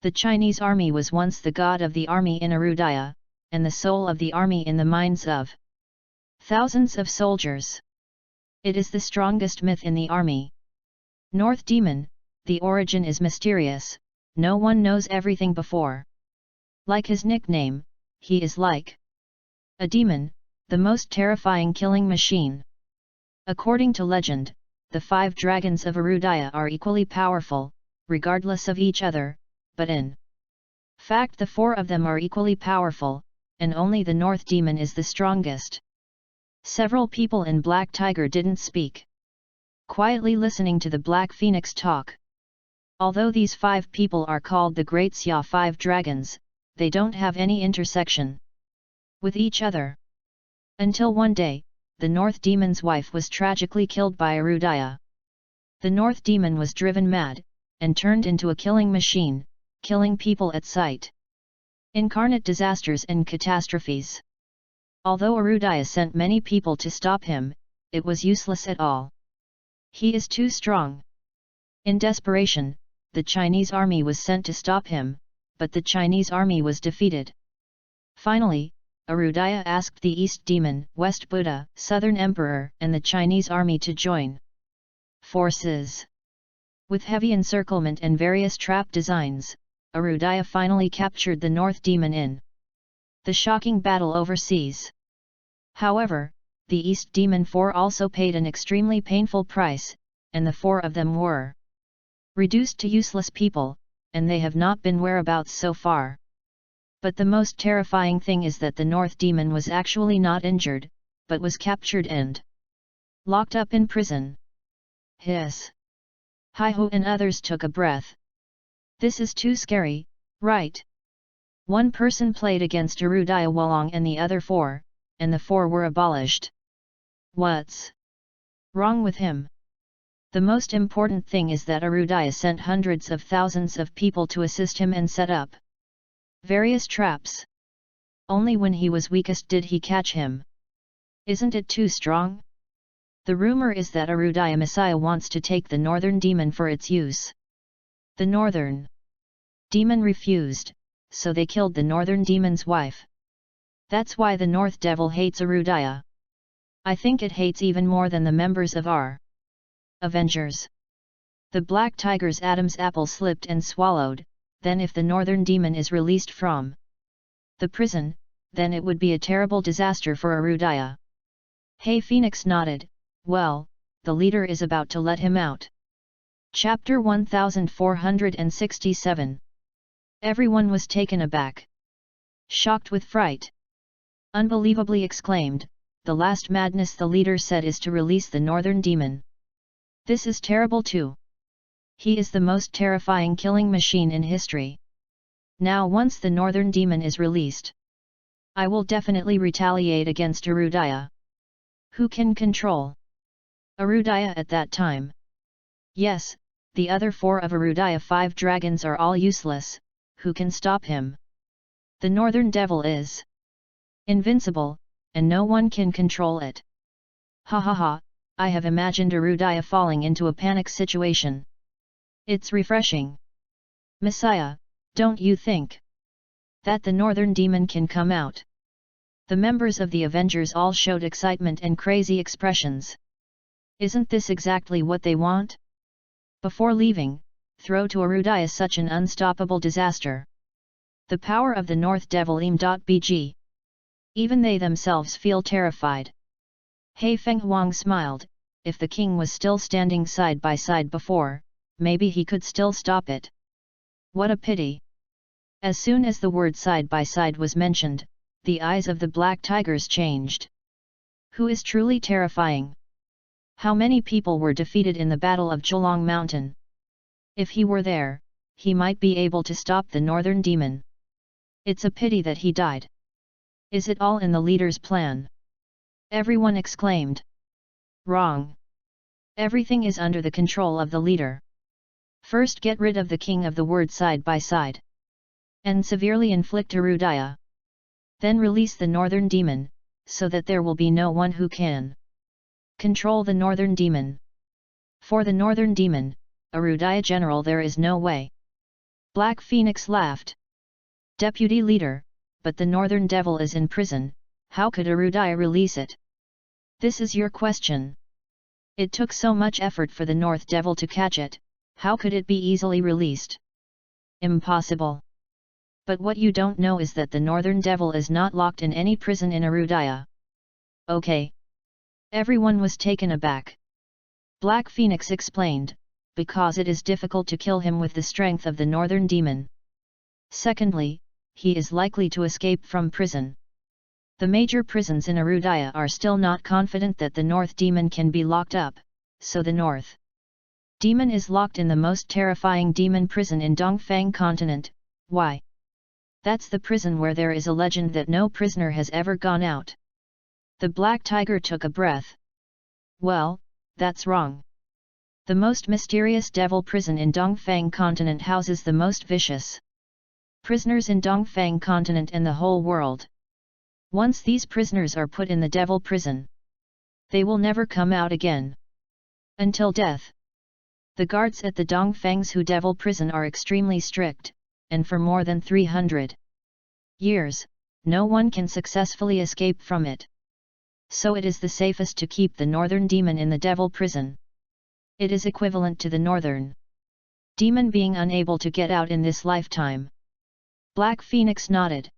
A: The Chinese army was once the god of the army in Arudaya, and the soul of the army in the minds of thousands of soldiers. It is the strongest myth in the army. North Demon, the origin is mysterious, no one knows everything before. Like his nickname, he is like a demon, the most terrifying killing machine. According to legend, the 5 dragons of Arudaya are equally powerful, regardless of each other, but in fact the 4 of them are equally powerful, and only the North Demon is the strongest. Several people in Black Tiger didn't speak, quietly listening to the Black Phoenix talk. Although these 5 people are called the Great Xia 5 dragons, they don't have any intersection with each other. Until one day, the North Demon's wife was tragically killed by Arudaya. The North Demon was driven mad, and turned into a killing machine, killing people at sight. Incarnate disasters and catastrophes. Although Arudaya sent many people to stop him, it was useless at all. He is too strong. In desperation, the Chinese army was sent to stop him, but the Chinese army was defeated. Finally, Arudaya asked the East Demon, West Buddha, Southern Emperor, and the Chinese army to join forces. With heavy encirclement and various trap designs, Arudaya finally captured the North Demon in the shocking battle overseas. However, the East Demon 4 also paid an extremely painful price, and the 4 of them were reduced to useless people, and they have not been whereabouts so far. But the most terrifying thing is that the North Demon was actually not injured, but was captured and locked up in prison. Hiss! Hi-ho and others took a breath. This is too scary, right? One person played against Arudaya Wolong and the other 4, and the 4 were abolished. What's wrong with him? The most important thing is that Arudaya sent hundreds of thousands of people to assist him and set up various traps. Only when he was weakest did he catch him. Isn't it too strong? The rumor is that Arudaya Messiah wants to take the Northern Demon for its use. The Northern Demon refused, so they killed the Northern Demon's wife. That's why the North Devil hates Arudaya. I think it hates even more than the members of our Avengers. The Black Tiger's Adam's apple slipped and swallowed. Then if the Northern Demon is released from the prison, then it would be a terrible disaster for Arudaya. Hey Phoenix nodded, well, the leader is about to let him out. Chapter 1467. Everyone was taken aback. Shocked with fright. Unbelievably exclaimed, the last madness the leader said is to release the Northern Demon. This is terrible too. He is the most terrifying killing machine in history. Now once the Northern Demon is released, I will definitely retaliate against Arudaya. Who can control Arudaya at that time? Yes, the other 4 of Arudaya 5 dragons are all useless, who can stop him? The Northern Devil is invincible, and no one can control it. Ha ha ha, I have imagined Arudaya falling into a panic situation. It's refreshing. Messiah, don't you think that the Northern Demon can come out? The members of the Avengers all showed excitement and crazy expressions. Isn't this exactly what they want? Before leaving, throw to Arudaya such an unstoppable disaster. The power of the North Devil im.bg. Even they themselves feel terrified. He Feng Huang smiled, if the king was still standing side by side before, maybe he could still stop it. What a pity! As soon as the word side by side was mentioned, the eyes of the black tigers changed. Who is truly terrifying? How many people were defeated in the Battle of Zholong Mountain? If he were there, he might be able to stop the northern demon. It's a pity that he died. Is it all in the leader's plan? Everyone exclaimed. Wrong. Everything is under the control of the leader. First get rid of the king of the word side by side. And severely inflict Arudaya. Then release the northern demon, so that there will be no one who can control the northern demon. For the northern demon, Arudaya general, there is no way. Black Phoenix laughed. Deputy leader, but the northern devil is in prison, how could Arudaya release it? This is your question. It took so much effort for the North Devil to catch it, how could it be easily released? Impossible. But what you don't know is that the Northern Devil is not locked in any prison in Arudaya. Okay. Everyone was taken aback. Black Phoenix explained, because it is difficult to kill him with the strength of the Northern Demon. Secondly, he is likely to escape from prison. The major prisons in Arudaya are still not confident that the North Demon can be locked up, so the North Demon is locked in the most terrifying demon prison in Dongfang continent. Why? That's the prison where there is a legend that no prisoner has ever gone out. The Black Tiger took a breath. Well, that's wrong. The most mysterious devil prison in Dongfang continent houses the most vicious prisoners in Dongfang continent and the whole world. Once these prisoners are put in the devil prison, they will never come out again. Until death. The guards at the Dongfangzhou devil prison are extremely strict, and for more than 300 years, no one can successfully escape from it. So it is the safest to keep the northern demon in the devil prison. It is equivalent to the northern demon being unable to get out in this lifetime. Black Phoenix nodded.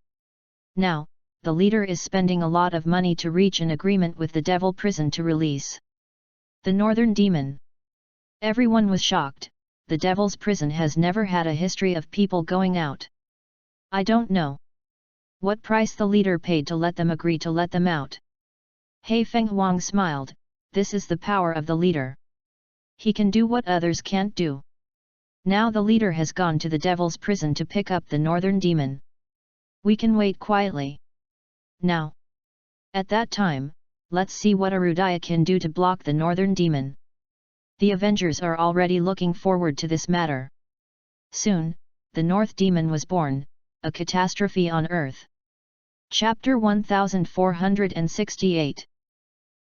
A: Now, the leader is spending a lot of money to reach an agreement with the devil prison to release the northern demon. Everyone was shocked. The devil's prison has never had a history of people going out. I don't know what price the leader paid to let them agree to let them out. He Feng Huang smiled. This is the power of the leader. He can do what others can't do. Now the leader has gone to the devil's prison to pick up the northern demon. We can wait quietly. Now. At that time, let's see what Arudaya can do to block the northern demon. The Avengers are already looking forward to this matter. Soon, the North Demon was born, a catastrophe on Earth. Chapter 1468.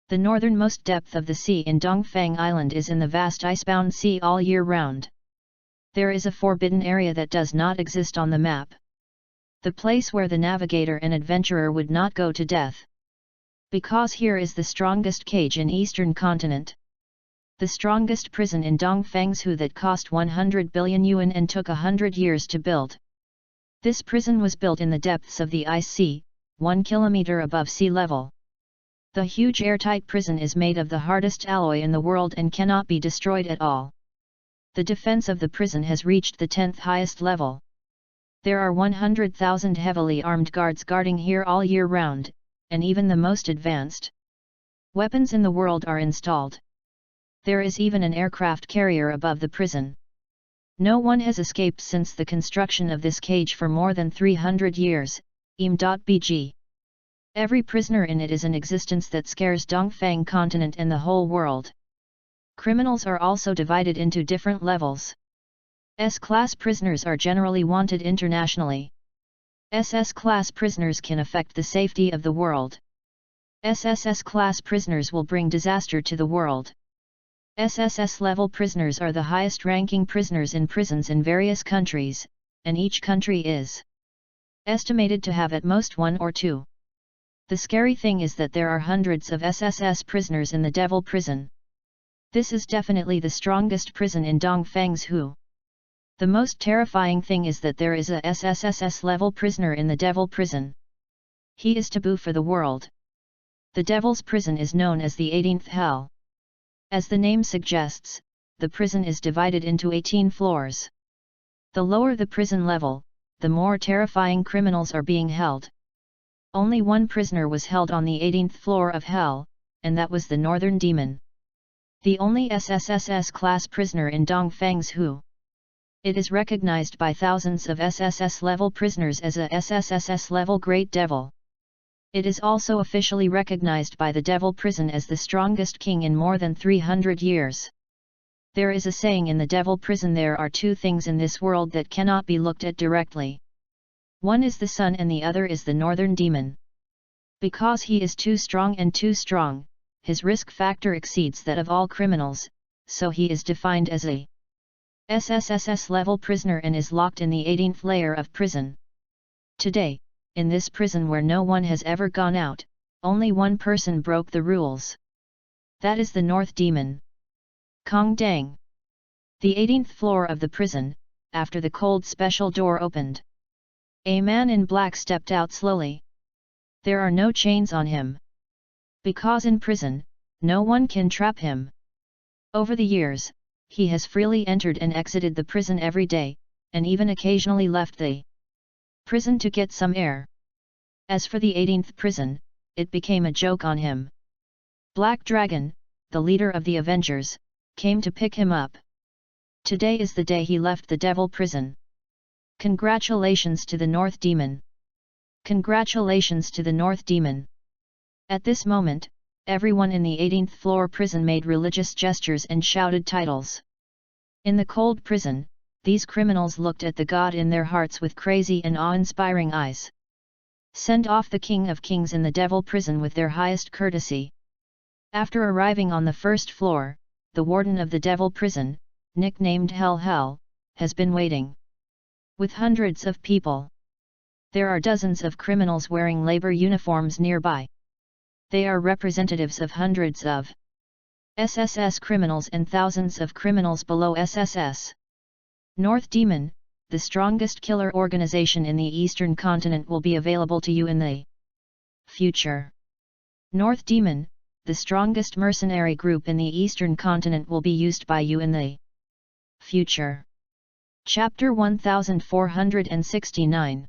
A: The northernmost depth of the sea in Dongfang Island is in the vast icebound sea all year round. There is a forbidden area that does not exist on the map. The place where the navigator and adventurer would not go to death. Because here is the strongest cage in eastern continent. The strongest prison in Dongfangzhou that cost 100 billion yuan and took 100 years to build. This prison was built in the depths of the ice sea, 1 kilometer above sea level. The huge airtight prison is made of the hardest alloy in the world and cannot be destroyed at all. The defense of the prison has reached the 10th highest level. There are 100,000 heavily armed guards guarding here all year round, and even the most advanced weapons in the world are installed. There is even an aircraft carrier above the prison. No one has escaped since the construction of this cage for more than 300 years, im.bg. Every prisoner in it is an existence that scares Dongfang continent and the whole world. Criminals are also divided into different levels. S-class prisoners are generally wanted internationally. SS-class prisoners can affect the safety of the world. SSS-class prisoners will bring disaster to the world. SSS-level prisoners are the highest-ranking prisoners in prisons in various countries, and each country is estimated to have at most 1 or 2. The scary thing is that there are hundreds of SSS prisoners in the Devil Prison. This is definitely the strongest prison in Dongfangzhou. The most terrifying thing is that there is a SSS-level prisoner in the Devil Prison. He is taboo for the world. The Devil's Prison is known as the 18th Hell. As the name suggests, the prison is divided into 18 floors. The lower the prison level, the more terrifying criminals are being held. Only one prisoner was held on the 18th floor of Hell, and that was the Northern Demon. The only SSSS class prisoner in Dongfang's Hu. It is recognized by thousands of SSS level prisoners as a SSSS level Great Devil. It is also officially recognized by the Devil Prison as the strongest king in more than 300 years. There is a saying in the Devil Prison: there are two things in this world that cannot be looked at directly. One is the sun and the other is the Northern Demon. Because he is too strong, his risk factor exceeds that of all criminals, so he is defined as a SSSS level prisoner and is locked in the 18th layer of prison. Today, in this prison where no one has ever gone out, only one person broke the rules. That is the North Demon. Kong Dang. The 18th floor of the prison, after the cold special door opened. A man in black stepped out slowly. There are no chains on him. Because in prison, no one can trap him. Over the years, he has freely entered and exited the prison every day, and even occasionally left the prison to get some air. As for the 18th prison, it became a joke on him. Black Dragon, the leader of the Avengers, came to pick him up. Today is the day he left the Devil Prison. Congratulations to the North Demon. Congratulations to the North Demon. At this moment, everyone in the 18th floor prison made religious gestures and shouted titles. In the cold prison, these criminals looked at the God in their hearts with crazy and awe-inspiring eyes. Send off the King of Kings in the Devil Prison with their highest courtesy. After arriving on the first floor, the warden of the Devil Prison, nicknamed Hell, has been waiting. With hundreds of people. There are dozens of criminals wearing labor uniforms nearby. They are representatives of hundreds of SSS criminals and thousands of criminals below SSS. North Demon, the strongest killer organization in the Eastern continent, will be available to you in the future. North Demon, the strongest mercenary group in the Eastern continent, will be used by you in the future. Chapter 1469.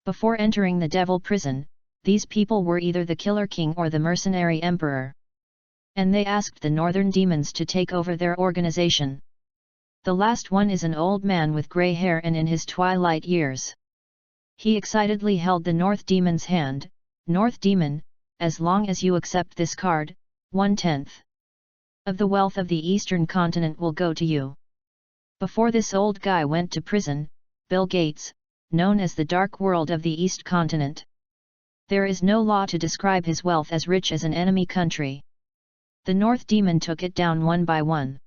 A: Before entering the Devil Prison, these people were either the Killer King or the Mercenary Emperor. And they asked the Northern Demons to take over their organization. The last one is an old man with grey hair and in his twilight years. He excitedly held the North Demon's hand. North Demon, as long as you accept this card, 1/10 of the wealth of the Eastern continent will go to you. Before this old guy went to prison, Bill Gates, known as the Dark World of the East continent. There is no law to describe his wealth as rich as an enemy country. The North Demon took it down one by one.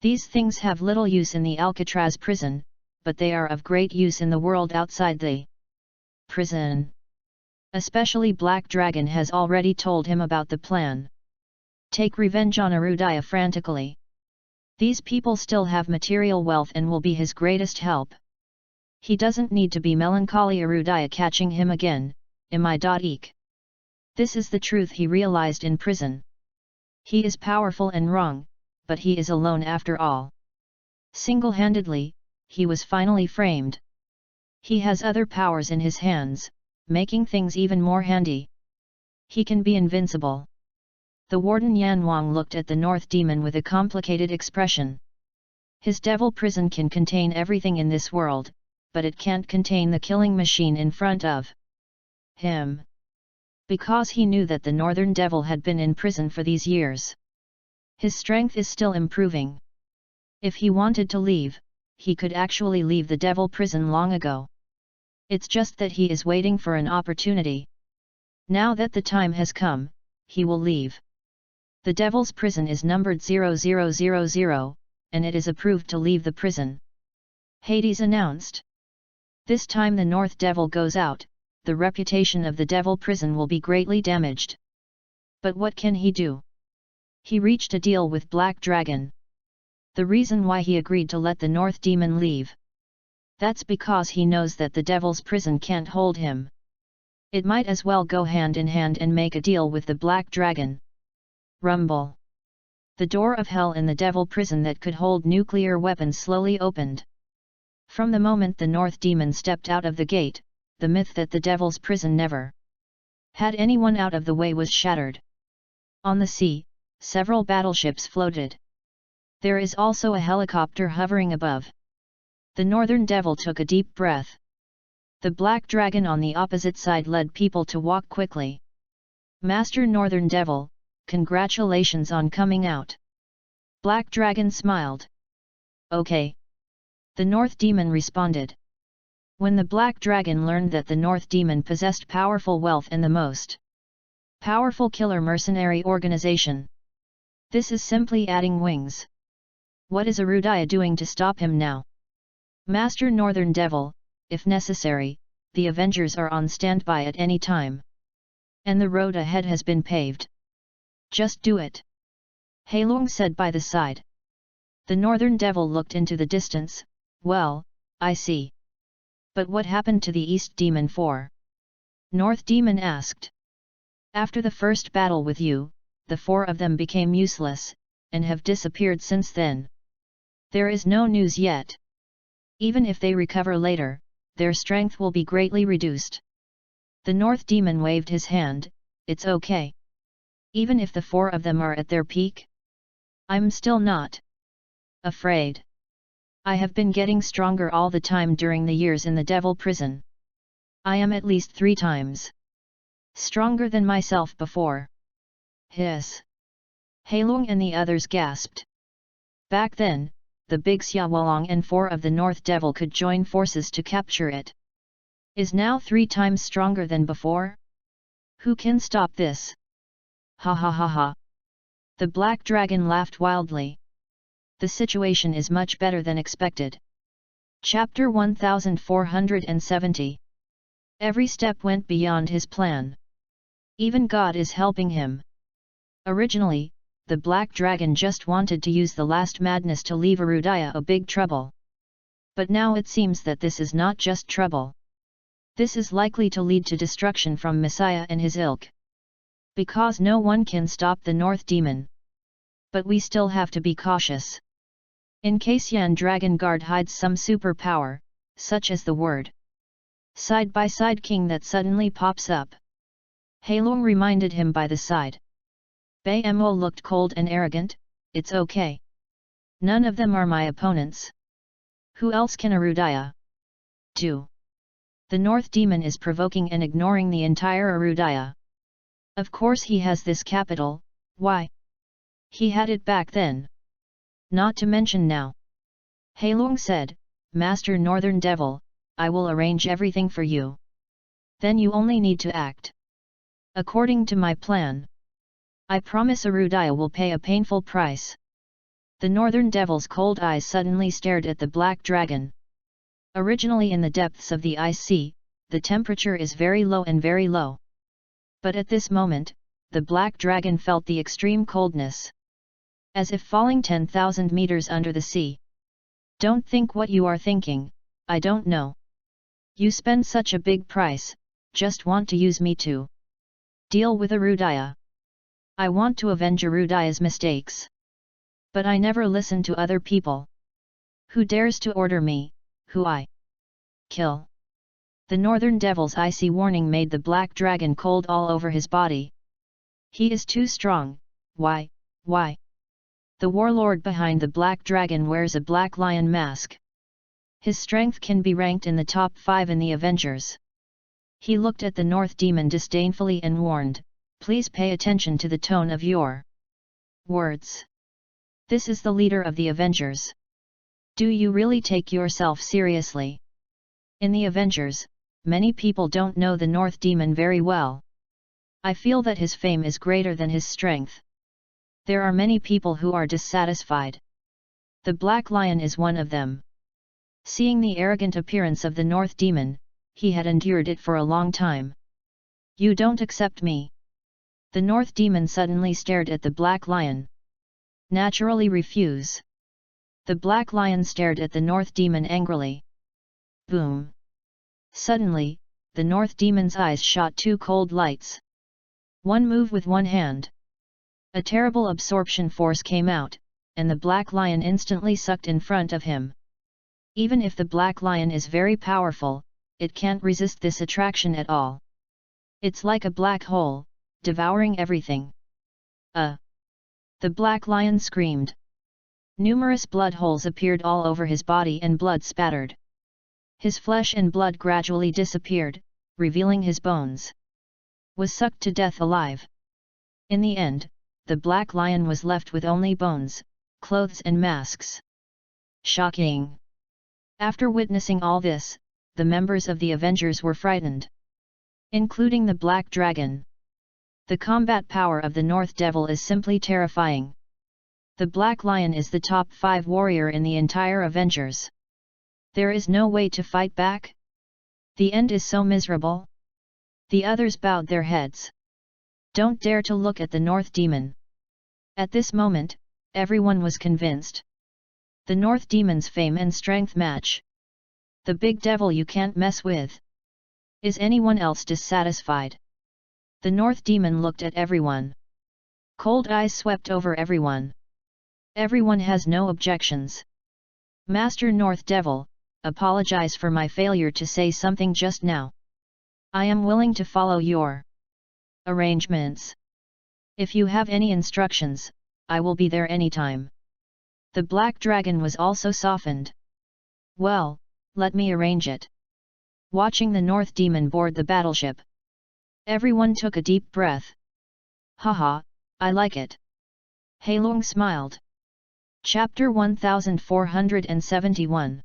A: These things have little use in the Alcatraz prison, but they are of great use in the world outside the prison. Especially Black Dragon has already told him about the plan. Take revenge on Erudaya frantically. These people still have material wealth and will be his greatest help. He doesn't need to be melancholy Erudaya catching him again, Eek. This is the truth he realized in prison. He is powerful and wrong, but he is alone after all. Single-handedly, he was finally framed. He has other powers in his hands, making things even more handy. He can be invincible. The warden Yan Wang looked at the North Demon with a complicated expression. His Devil Prison can contain everything in this world, but it can't contain the killing machine in front of him. Because he knew that the Northern Devil had been in prison for these years. His strength is still improving. If he wanted to leave, he could actually leave the Devil Prison long ago. It's just that he is waiting for an opportunity. Now that the time has come, he will leave. The Devil's Prison is numbered 0000, and it is approved to leave the prison. Hades announced. This time the North Devil goes out, the reputation of the Devil Prison will be greatly damaged. But what can he do? He reached a deal with Black Dragon. The reason why he agreed to let the North Demon leave. That's because he knows that the Devil's Prison can't hold him. It might as well go hand in hand and make a deal with the Black Dragon. Rumble. The door of hell in the devil prison that could hold nuclear weapons slowly opened. From the moment the North Demon stepped out of the gate, the myth that the devil's prison never had anyone out of the way was shattered. On the sea, several battleships floated. There is also a helicopter hovering above. The Northern Devil took a deep breath. The Black Dragon on the opposite side led people to walk quickly. Master Northern Devil, congratulations on coming out. Black Dragon smiled. Okay. The North Demon responded. When the Black Dragon learned that the North Demon possessed powerful wealth and the most powerful killer mercenary organization. This is simply adding wings. What is Arudaya doing to stop him now? Master Northern Devil, if necessary, the Avengers are on standby at any time. And the road ahead has been paved. Just do it. Heilong said by the side. The Northern Devil looked into the distance. Well, I see. But what happened to the East Demon 4? North Demon asked. After the first battle with you, the 4 of them became useless, and have disappeared since then. There is no news yet. Even if they recover later, their strength will be greatly reduced. The North Demon waved his hand. It's okay. Even if the 4 of them are at their peak? I'm still not afraid. I have been getting stronger all the time during the years in the devil prison. I am at least 3 times stronger than myself before. Hiss. Heilong and the others gasped. Back then, the Big Xiaowalong and 4 of the North Devil could join forces to capture it. Is now 3 times stronger than before? Who can stop this? Ha ha ha ha. The Black Dragon laughed wildly. The situation is much better than expected. Chapter 1470. Every step went beyond his plan. Even God is helping him. Originally, the Black Dragon just wanted to use the last madness to leave Arudaya a big trouble. But now it seems that this is not just trouble. This is likely to lead to destruction from Messiah and his ilk. Because no one can stop the North Demon. But we still have to be cautious. In case Yan Dragon Guard hides some superpower, such as the word side-by-side king that suddenly pops up. Heilong reminded him by the side. Bei Mo looked cold and arrogant. It's okay. None of them are my opponents. Who else can Arudaya do? The North Demon is provoking and ignoring the entire Arudaya. Of course he has this capital. Why? He had it back then. Not to mention now. Heilong said, Master Northern Devil, I will arrange everything for you. Then you only need to act according to my plan. I promise Arudaya will pay a painful price. The Northern Devil's cold eyes suddenly stared at the Black Dragon. Originally in the depths of the ice sea, the temperature is very low and very low. But at this moment, the Black Dragon felt the extreme coldness. As if falling 10,000 meters under the sea. Don't think what you are thinking, I don't know. You spend such a big price, just want to use me to deal with Arudaya. I want to avenge Arudaya's mistakes. But I never listen to other people. Who dares to order me, who I kill? The Northern Devil's icy warning made the Black Dragon cold all over his body. He is too strong. Why? The warlord behind the Black Dragon wears a black lion mask. His strength can be ranked in the top 5 in the Avengers. He looked at the North Demon disdainfully and warned, please pay attention to the tone of your words. This is the leader of the Avengers. Do you really take yourself seriously? In the Avengers, many people don't know the North Demon very well. I feel that his fame is greater than his strength. There are many people who are dissatisfied. The Black Lion is one of them. Seeing the arrogant appearance of the North Demon, he had endured it for a long time. You don't accept me. The North Demon suddenly stared at the Black Lion. Naturally refuse. The Black Lion stared at the North Demon angrily. Boom. Suddenly, the North Demon's eyes shot 2 cold lights. One move with one hand. A terrible absorption force came out, and the black lion instantly sucked in front of him. Even if the black lion is very powerful, it can't resist this attraction at all. It's like a black hole, devouring everything. The black lion screamed. Numerous blood holes appeared all over his body and blood spattered. His flesh and blood gradually disappeared, revealing his bones. Was sucked to death alive. In the end, the black lion was left with only bones, clothes and masks. Shocking! After witnessing all this, the members of the Avengers were frightened. Including the Black Dragon. The combat power of the North Devil is simply terrifying. The Black Lion is the top 5 warrior in the entire Avengers. There is no way to fight back? The end is so miserable. The others bowed their heads. Don't dare to look at the North Demon. At this moment, everyone was convinced. The North Demon's fame and strength match. The big devil you can't mess with. Is anyone else dissatisfied? The North Demon looked at everyone. Cold eyes swept over everyone. Everyone has no objections. Master North Devil, apologize for my failure to say something just now. I am willing to follow your arrangements. If you have any instructions, I will be there anytime. The Black Dragon was also softened. Well, let me arrange it. Watching the North Demon board the battleship. Everyone took a deep breath. Haha, I like it. Heilong smiled. Chapter 1471.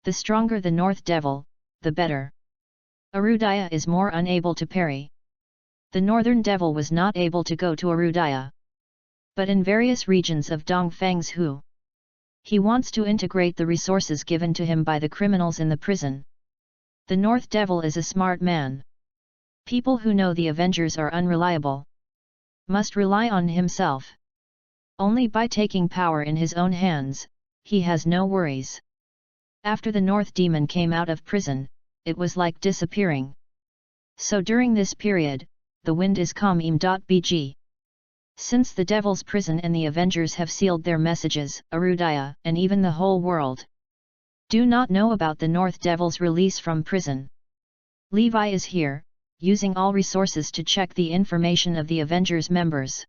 A: The stronger the North Devil, the better. Arudaya is more unable to parry. The Northern Devil was not able to go to Arudaya. But in various regions of Dongfang's Hu, he wants to integrate the resources given to him by the criminals in the prison. The North Devil is a smart man. People who know the Avengers are unreliable. Must rely on himself. Only by taking power in his own hands, he has no worries. After the North Demon came out of prison, it was like disappearing. So during this period, the wind is calm. Bg. Since the Devil's prison and the Avengers have sealed their messages, Arudaya, and even the whole world do not know about the North Devil's release from prison. Levi is here, using all resources to check the information of the Avengers members.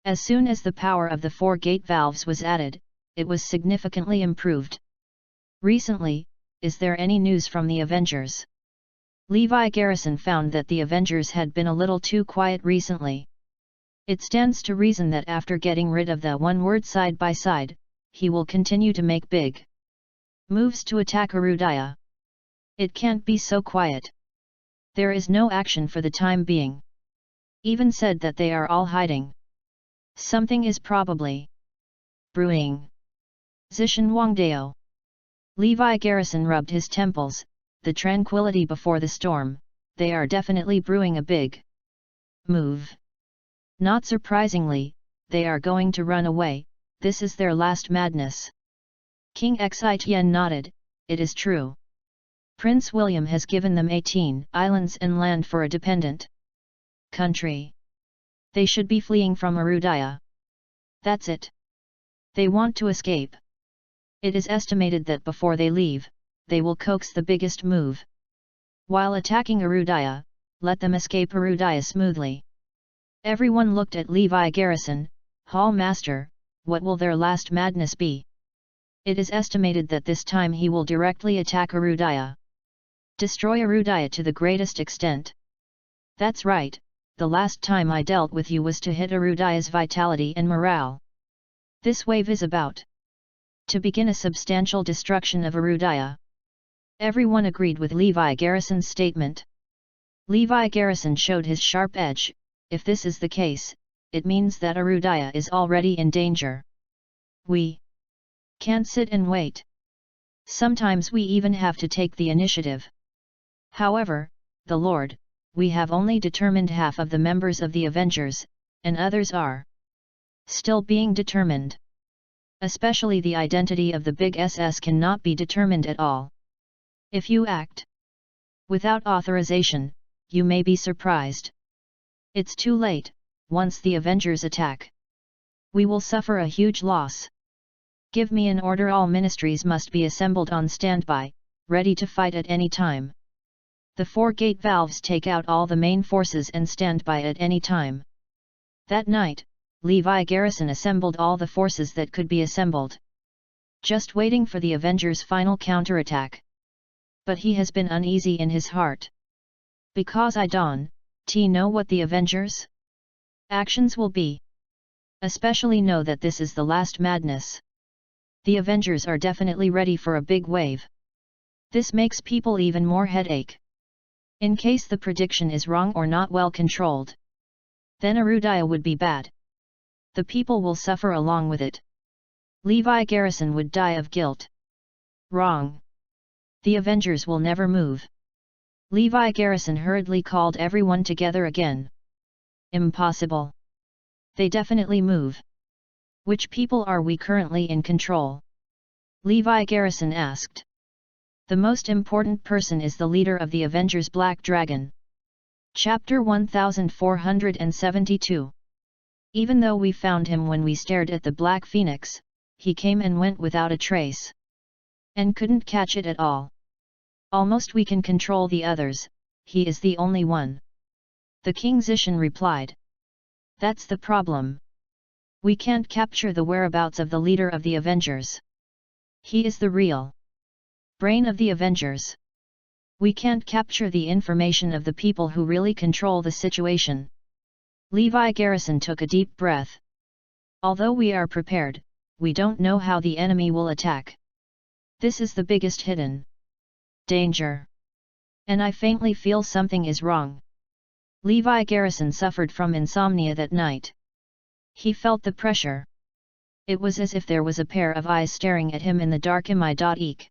A: As soon as the power of the 4 gate valves was added, it was significantly improved. Recently, is there any news from the Avengers? Levi Garrison found that the Avengers had been a little too quiet recently. It stands to reason that after getting rid of the one-word side by side, he will continue to make big moves to attack Arudaya. It can't be so quiet. There is no action for the time being. Even said that they are all hiding. Something is probably brewing. Zishan Wangdao. Levi Garrison rubbed his temples, the tranquility before the storm, they are definitely brewing a big move. Not surprisingly, they are going to run away, this is their last madness. King Xitian nodded, it is true. Prince William has given them 18 islands and land for a dependent country. They should be fleeing from Arudaya. That's it. They want to escape. It is estimated that before they leave, they will coax the biggest move. While attacking Arudaya, let them escape Arudaya smoothly. Everyone looked at Levi Garrison, Hall Master, what will their last madness be? It is estimated that this time he will directly attack Arudaya. Destroy Arudaya to the greatest extent. That's right, the last time I dealt with you was to hit Arudaya's vitality and morale. This wave is about to begin a substantial destruction of Arudaya. Everyone agreed with Levi Garrison's statement. Levi Garrison showed his sharp edge, if this is the case, it means that Arudaya is already in danger. We can't sit and wait. Sometimes we even have to take the initiative. However, the Lord, we have only determined half of the members of the Avengers, and others are still being determined. Especially the identity of the big SS cannot be determined at all. If you act without authorization, you may be surprised. It's too late, once the Avengers attack, we will suffer a huge loss. Give me an order. All ministries must be assembled on standby, ready to fight at any time. The 4 gate valves take out all the main forces and stand by at any time. That night, Levi Garrison assembled all the forces that could be assembled, just waiting for the Avengers' final counterattack. But he has been uneasy in his heart. Because I don't know what the Avengers' actions will be. Especially know that this is the last madness. The Avengers are definitely ready for a big wave. This makes people even more headache. In case the prediction is wrong or not well controlled, then Arudaya would be bad. The people will suffer along with it. Levi Garrison would die of guilt. Wrong. The Avengers will never move. Levi Garrison hurriedly called everyone together again. Impossible. They definitely move. Which people are we currently in control? Levi Garrison asked. The most important person is the leader of the Avengers, Black Dragon. Chapter 1472. Even though we found him when we stared at the Black Phoenix, he came and went without a trace. And couldn't catch it at all. Almost we can control the others, he is the only one. The King Zishan replied. That's the problem. We can't capture the whereabouts of the leader of the Avengers. He is the real brain of the Avengers. We can't capture the information of the people who really control the situation. Levi Garrison took a deep breath. Although we are prepared, we don't know how the enemy will attack. This is the biggest hidden danger. And I faintly feel something is wrong. Levi Garrison suffered from insomnia that night. He felt the pressure. It was as if there was a pair of eyes staring at him in the dark. Eek.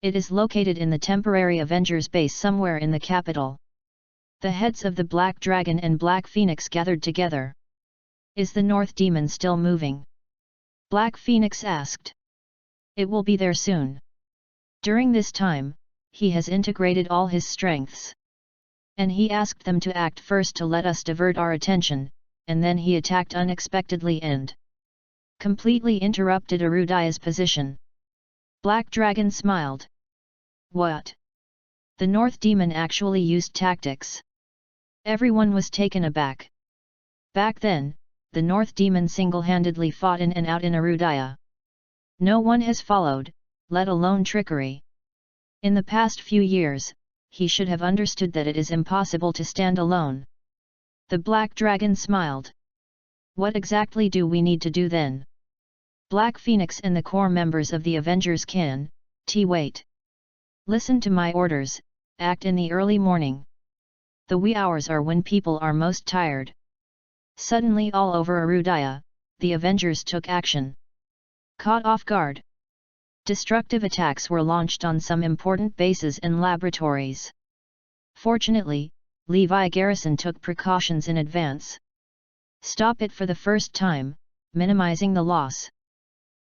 A: It is located in the temporary Avengers base somewhere in the capital. The heads of the Black Dragon and Black Phoenix gathered together. Is the North Demon still moving? Black Phoenix asked. It will be there soon. During this time, he has integrated all his strengths. And he asked them to act first to let us divert our attention, and then he attacked unexpectedly and completely interrupted Arudaya's position. Black Dragon smiled. What? The North Demon actually used tactics. Everyone was taken aback. Back then, the North Demon single-handedly fought in and out in Arudaya. No one has followed, let alone trickery. In the past few years, he should have understood that it is impossible to stand alone. The Black Dragon smiled. What exactly do we need to do then? Black Phoenix and the core members of the Avengers can wait. Listen to my orders, act in the early morning. The wee hours are when people are most tired. Suddenly all over Arudaya, the Avengers took action. Caught off guard. Destructive attacks were launched on some important bases and laboratories. Fortunately, Levi Garrison took precautions in advance. Stop it for the first time, minimizing the loss.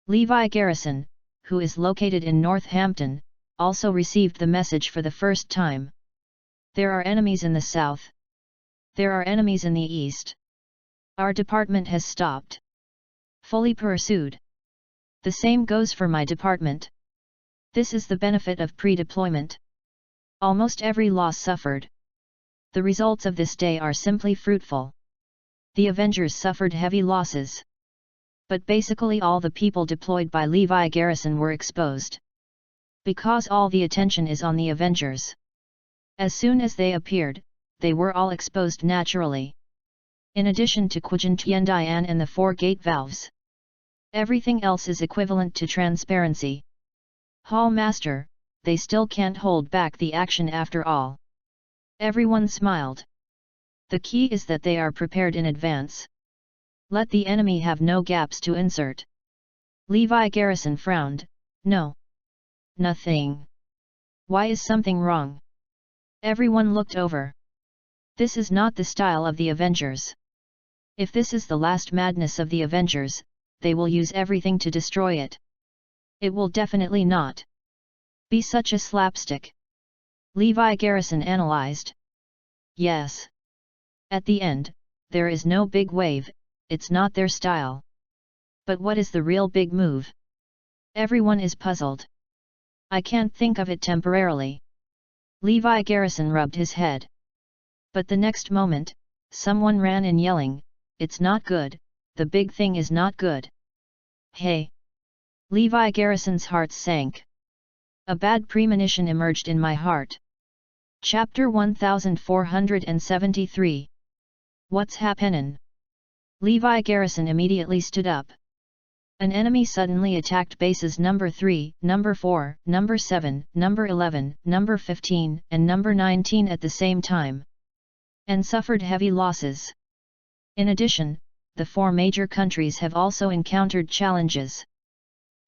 A: Levi Garrison, who is located in Northampton, also received the message for the first time. There are enemies in the south. There are enemies in the east. Our department has stopped. Fully pursued. The same goes for my department. This is the benefit of pre-deployment. Almost every loss suffered. The results of this day are simply fruitful. The Avengers suffered heavy losses. But basically all the people deployed by Levi Garrison were exposed. Because all the attention is on the Avengers. As soon as they appeared, they were all exposed naturally. In addition to Quijin Tiandian and the 4 gate valves. Everything else is equivalent to transparency. Hall Master, they still can't hold back the action after all. Everyone smiled. The key is that they are prepared in advance. Let the enemy have no gaps to insert. Levi Garrison frowned. No. Nothing. Why is something wrong? Everyone looked over. This is not the style of the Avengers. If this is the last madness of the Avengers, they will use everything to destroy it. It will definitely not be such a slapstick. Levi Garrison analyzed. Yes. At the end, there is no big wave, it's not their style. But what is the real big move? Everyone is puzzled. I can't think of it temporarily. Levi Garrison rubbed his head. But the next moment, someone ran in yelling, "It's not good, the big thing is not good." Hey! Levi Garrison's heart sank. A bad premonition emerged in my heart. Chapter 1473. What's happenin'? Levi Garrison immediately stood up. An enemy suddenly attacked bases number 3, number 4, number 7, number 11, number 15, and number 19 at the same time, and suffered heavy losses. In addition, the 4 major countries have also encountered challenges.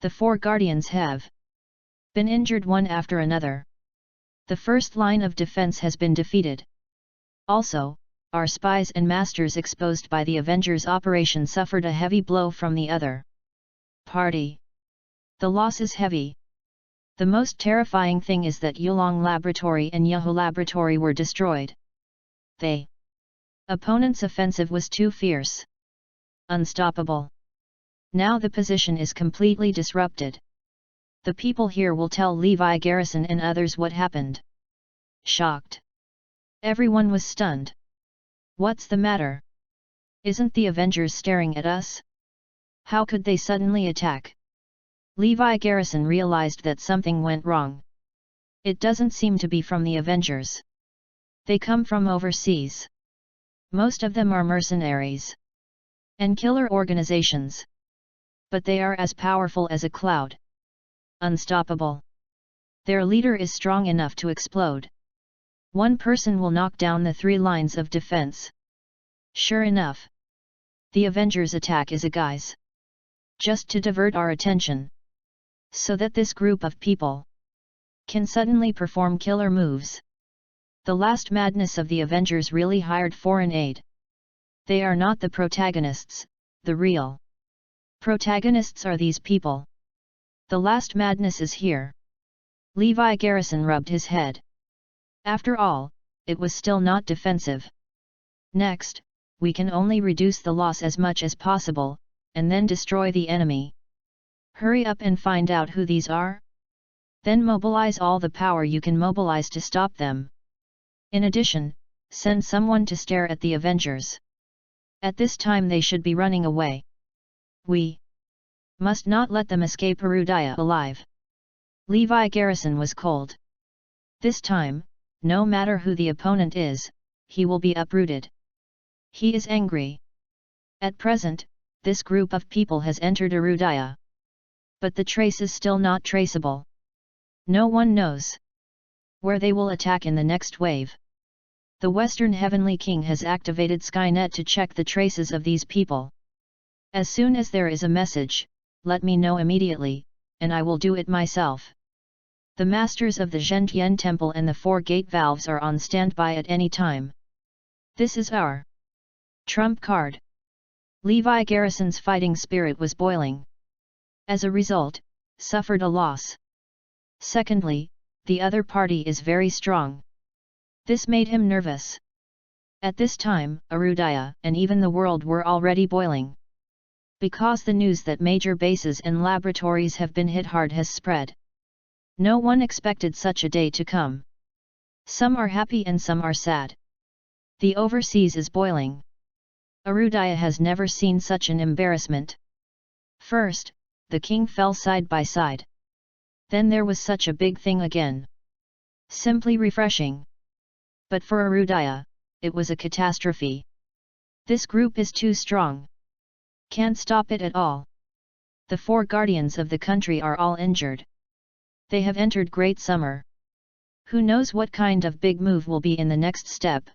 A: The 4 guardians have been injured one after another. The first line of defense has been defeated. Also, our spies and masters exposed by the Avengers operation suffered a heavy blow from the other party. The loss is heavy. The most terrifying thing is that Yulong Laboratory and Yahoo Laboratory were destroyed. The opponent's offensive was too fierce. Unstoppable. Now the position is completely disrupted. The people here will tell Levi Garrison and others what happened. Shocked. Everyone was stunned. What's the matter? Isn't the Avengers staring at us? How could they suddenly attack? Levi Garrison realized that something went wrong. It doesn't seem to be from the Avengers. They come from overseas. Most of them are mercenaries and killer organizations. But they are as powerful as a cloud. Unstoppable. Their leader is strong enough to explode. One person will knock down the 3 lines of defense. Sure enough, the Avengers' attack is a guise. Just to divert our attention. So that this group of people can suddenly perform killer moves. The last madness of the Avengers really hired foreign aid. They are not the protagonists, the real protagonists are these people. The last madness is here. Levi Garrison rubbed his head. After all, it was still not defensive. Next, we can only reduce the loss as much as possible, and then destroy the enemy. Hurry up and find out who these are. Then mobilize all the power you can mobilize to stop them. In addition, send someone to stare at the Avengers. At this time they should be running away. We must not let them escape Erudaya alive. Levi Garrison was cold. This time, no matter who the opponent is, he will be uprooted. He is angry. At present, this group of people has entered Erudaya. But the trace is still not traceable. No one knows where they will attack in the next wave. The Western Heavenly King has activated Skynet to check the traces of these people. As soon as there is a message, let me know immediately, and I will do it myself. The masters of the Zhentian Temple and the 4 gate valves are on standby at any time. This is our trump card. Levi Garrison's fighting spirit was boiling. As a result, suffered a loss. Secondly, the other party is very strong. This made him nervous. At this time, Erudaya and even the world were already boiling. Because the news that major bases and laboratories have been hit hard has spread. No one expected such a day to come. Some are happy and some are sad. The overseas is boiling. Erudaya has never seen such an embarrassment. First, the king fell side by side. Then there was such a big thing again. Simply refreshing. But for Erudaya, it was a catastrophe. This group is too strong. Can't stop it at all. The 4 guardians of the country are all injured. They have entered Great Summer. Who knows what kind of big move will be in the next step?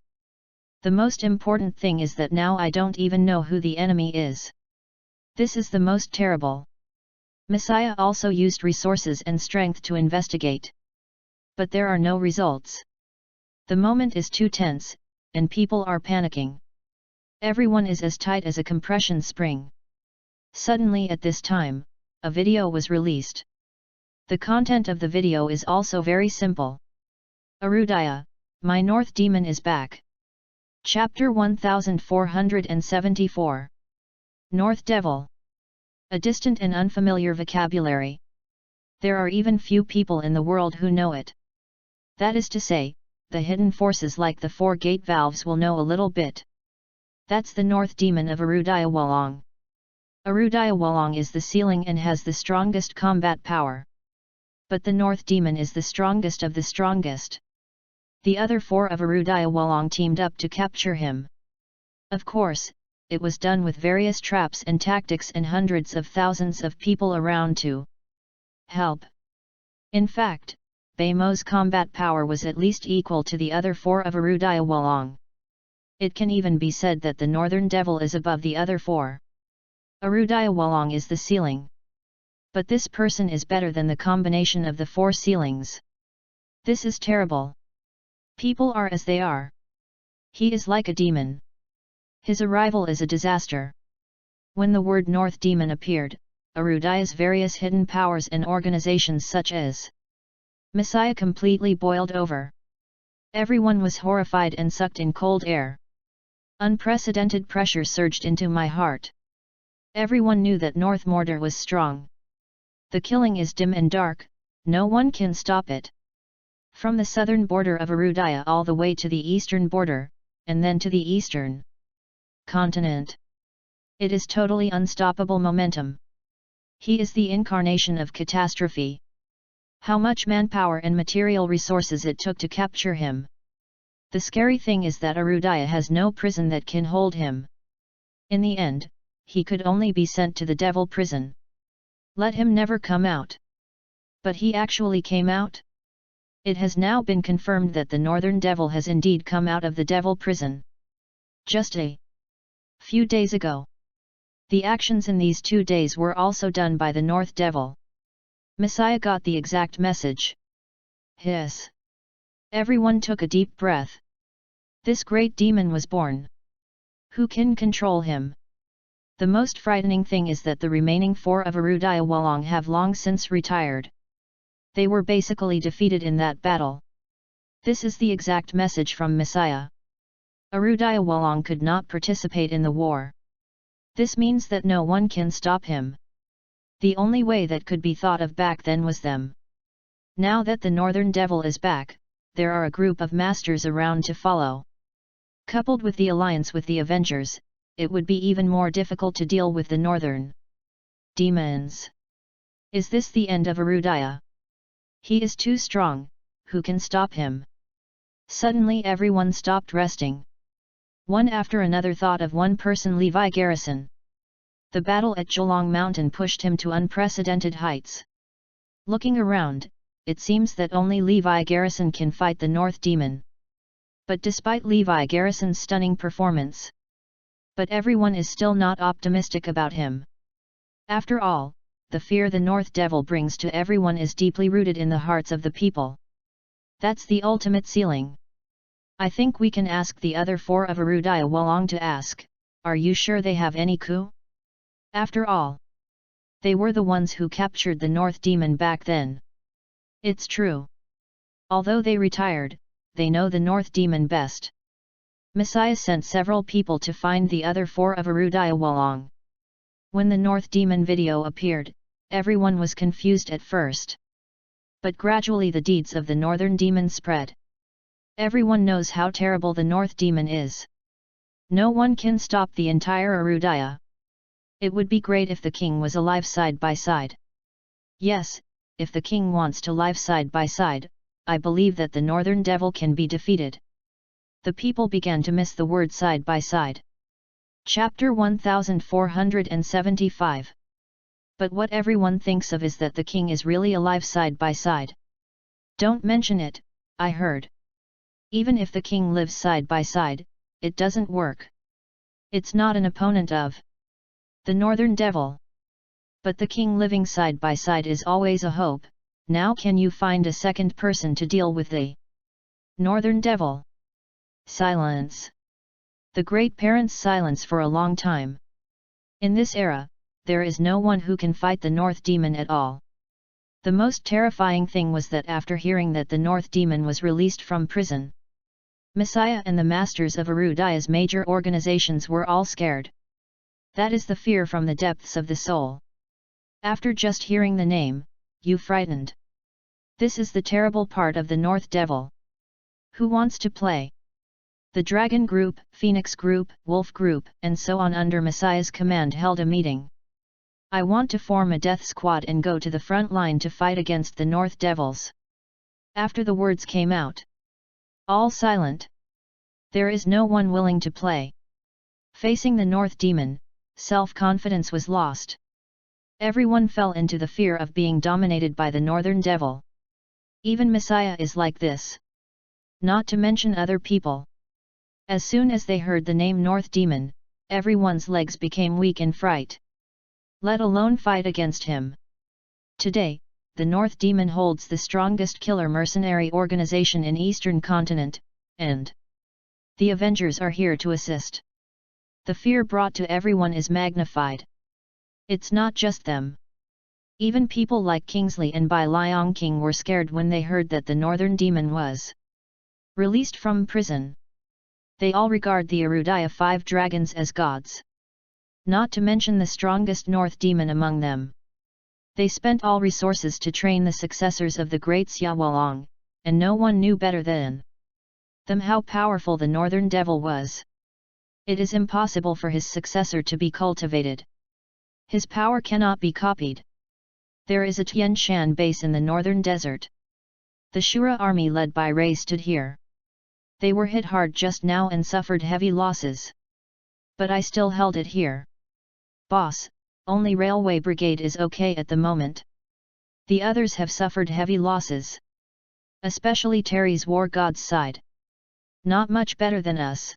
A: The most important thing is that now I don't even know who the enemy is. This is the most terrible. Messiah also used resources and strength to investigate. But there are no results. The moment is too tense, and people are panicking. Everyone is as tight as a compression spring. Suddenly at this time, a video was released. The content of the video is also very simple. Erudaya, my North Demon is back. Chapter 1474. North Devil. A distant and unfamiliar vocabulary. There are even few people in the world who know it. That is to say, the hidden forces like the four gate valves will know a little bit. That's the North Demon of Arudayawalong. Arudayawalong is the ceiling and has the strongest combat power. But the North Demon is the strongest of the strongest. The other four of Arudayawalong teamed up to capture him. Of course, it was done with various traps and tactics and hundreds of thousands of people around to help. In fact, Baymo's combat power was at least equal to the other four of Arudayawalong. It can even be said that the Northern Devil is above the other four. Arudayawalong is the ceiling. But this person is better than the combination of the four ceilings. This is terrible. People are as they are. He is like a demon. His arrival is a disaster. When the word North Demon appeared, Arudaya's various hidden powers and organizations such as Messiah completely boiled over. Everyone was horrified and sucked in cold air. Unprecedented pressure surged into my heart. Everyone knew that North Mordor was strong. The killing is dim and dark, no one can stop it. From the southern border of Arudaya all the way to the eastern border, and then to the eastern continent. It is totally unstoppable momentum. He is the incarnation of catastrophe. How much manpower and material resources it took to capture him. The scary thing is that Arudaya has no prison that can hold him. In the end, he could only be sent to the devil prison. Let him never come out. But he actually came out? It has now been confirmed that the Northern Devil has indeed come out of the devil prison. Just a few days ago. The actions in these 2 days were also done by the North Devil. Messiah got the exact message. Hiss. Everyone took a deep breath. This great demon was born. Who can control him? The most frightening thing is that the remaining four of Arudayawalong have long since retired. They were basically defeated in that battle. This is the exact message from Messiah. Arudayawalong could not participate in the war. This means that no one can stop him. The only way that could be thought of back then was them. Now that the Northern Devil is back, there are a group of masters around to follow. Coupled with the alliance with the Avengers, it would be even more difficult to deal with the Northern demons. Is this the end of Arudaya? He is too strong, who can stop him? Suddenly everyone stopped resting. One after another thought of one person, Levi Garrison. The battle at Geelong Mountain pushed him to unprecedented heights. Looking around, it seems that only Levi Garrison can fight the North Demon. But despite Levi Garrison's stunning performance, but everyone is still not optimistic about him. After all, the fear the North Devil brings to everyone is deeply rooted in the hearts of the people. That's the ultimate ceiling. I think we can ask the other four of Arudayawalong to ask, are you sure they have any coup? After all, they were the ones who captured the North Demon back then. It's true. Although they retired, they know the North Demon best. Messiah sent several people to find the other four of Arudayawalong. When the North Demon video appeared, everyone was confused at first. But gradually the deeds of the Northern Demon spread. Everyone knows how terrible the North Demon is. No one can stop the entire Arudaya. It would be great if the king was alive side by side. Yes, if the king wants to live side by side, I believe that the Northern Devil can be defeated. The people began to miss the word side by side. Chapter 1475. But what everyone thinks of is that the king is really alive side by side. Don't mention it, I heard. Even if the king lives side by side, it doesn't work. It's not an opponent of the Northern Devil. But the king living side by side is always a hope. Now can you find a second person to deal with the Northern Devil? Silence. The great parents silence for a long time. In this era, there is no one who can fight the North Demon at all. The most terrifying thing was that after hearing that the North Demon was released from prison, Messiah and the masters of Arudaya's major organizations were all scared. That is the fear from the depths of the soul. After just hearing the name, you frightened. This is the terrible part of the North Devil. Who wants to play? The Dragon Group, Phoenix Group, Wolf Group, and so on under Messiah's command held a meeting. I want to form a death squad and go to the front line to fight against the North Devils. After the words came out, all silent. There is no one willing to play. Facing the North Demon, self-confidence was lost. Everyone fell into the fear of being dominated by the Northern Devil. Even Messiah is like this. Not to mention other people. As soon as they heard the name North Demon, everyone's legs became weak in fright. Let alone fight against him. Today, the North Demon holds the strongest killer mercenary organization in Eastern Continent, and the Avengers are here to assist. The fear brought to everyone is magnified. It's not just them. Even people like Kingsley and Bai Liang King were scared when they heard that the Northern Demon was released from prison. They all regard the Arudaya 5 dragons as gods. Not to mention the strongest North Demon among them. They spent all resources to train the successors of the great Xia Wolong, and no one knew better than them how powerful the Northern Devil was. It is impossible for his successor to be cultivated. His power cannot be copied. There is a Tian Shan base in the northern desert. The Shura army led by Ray stood here. They were hit hard just now and suffered heavy losses. But I still held it here. Boss, only Railway Brigade is okay at the moment. The others have suffered heavy losses. Especially Terry's War God's side. Not much better than us.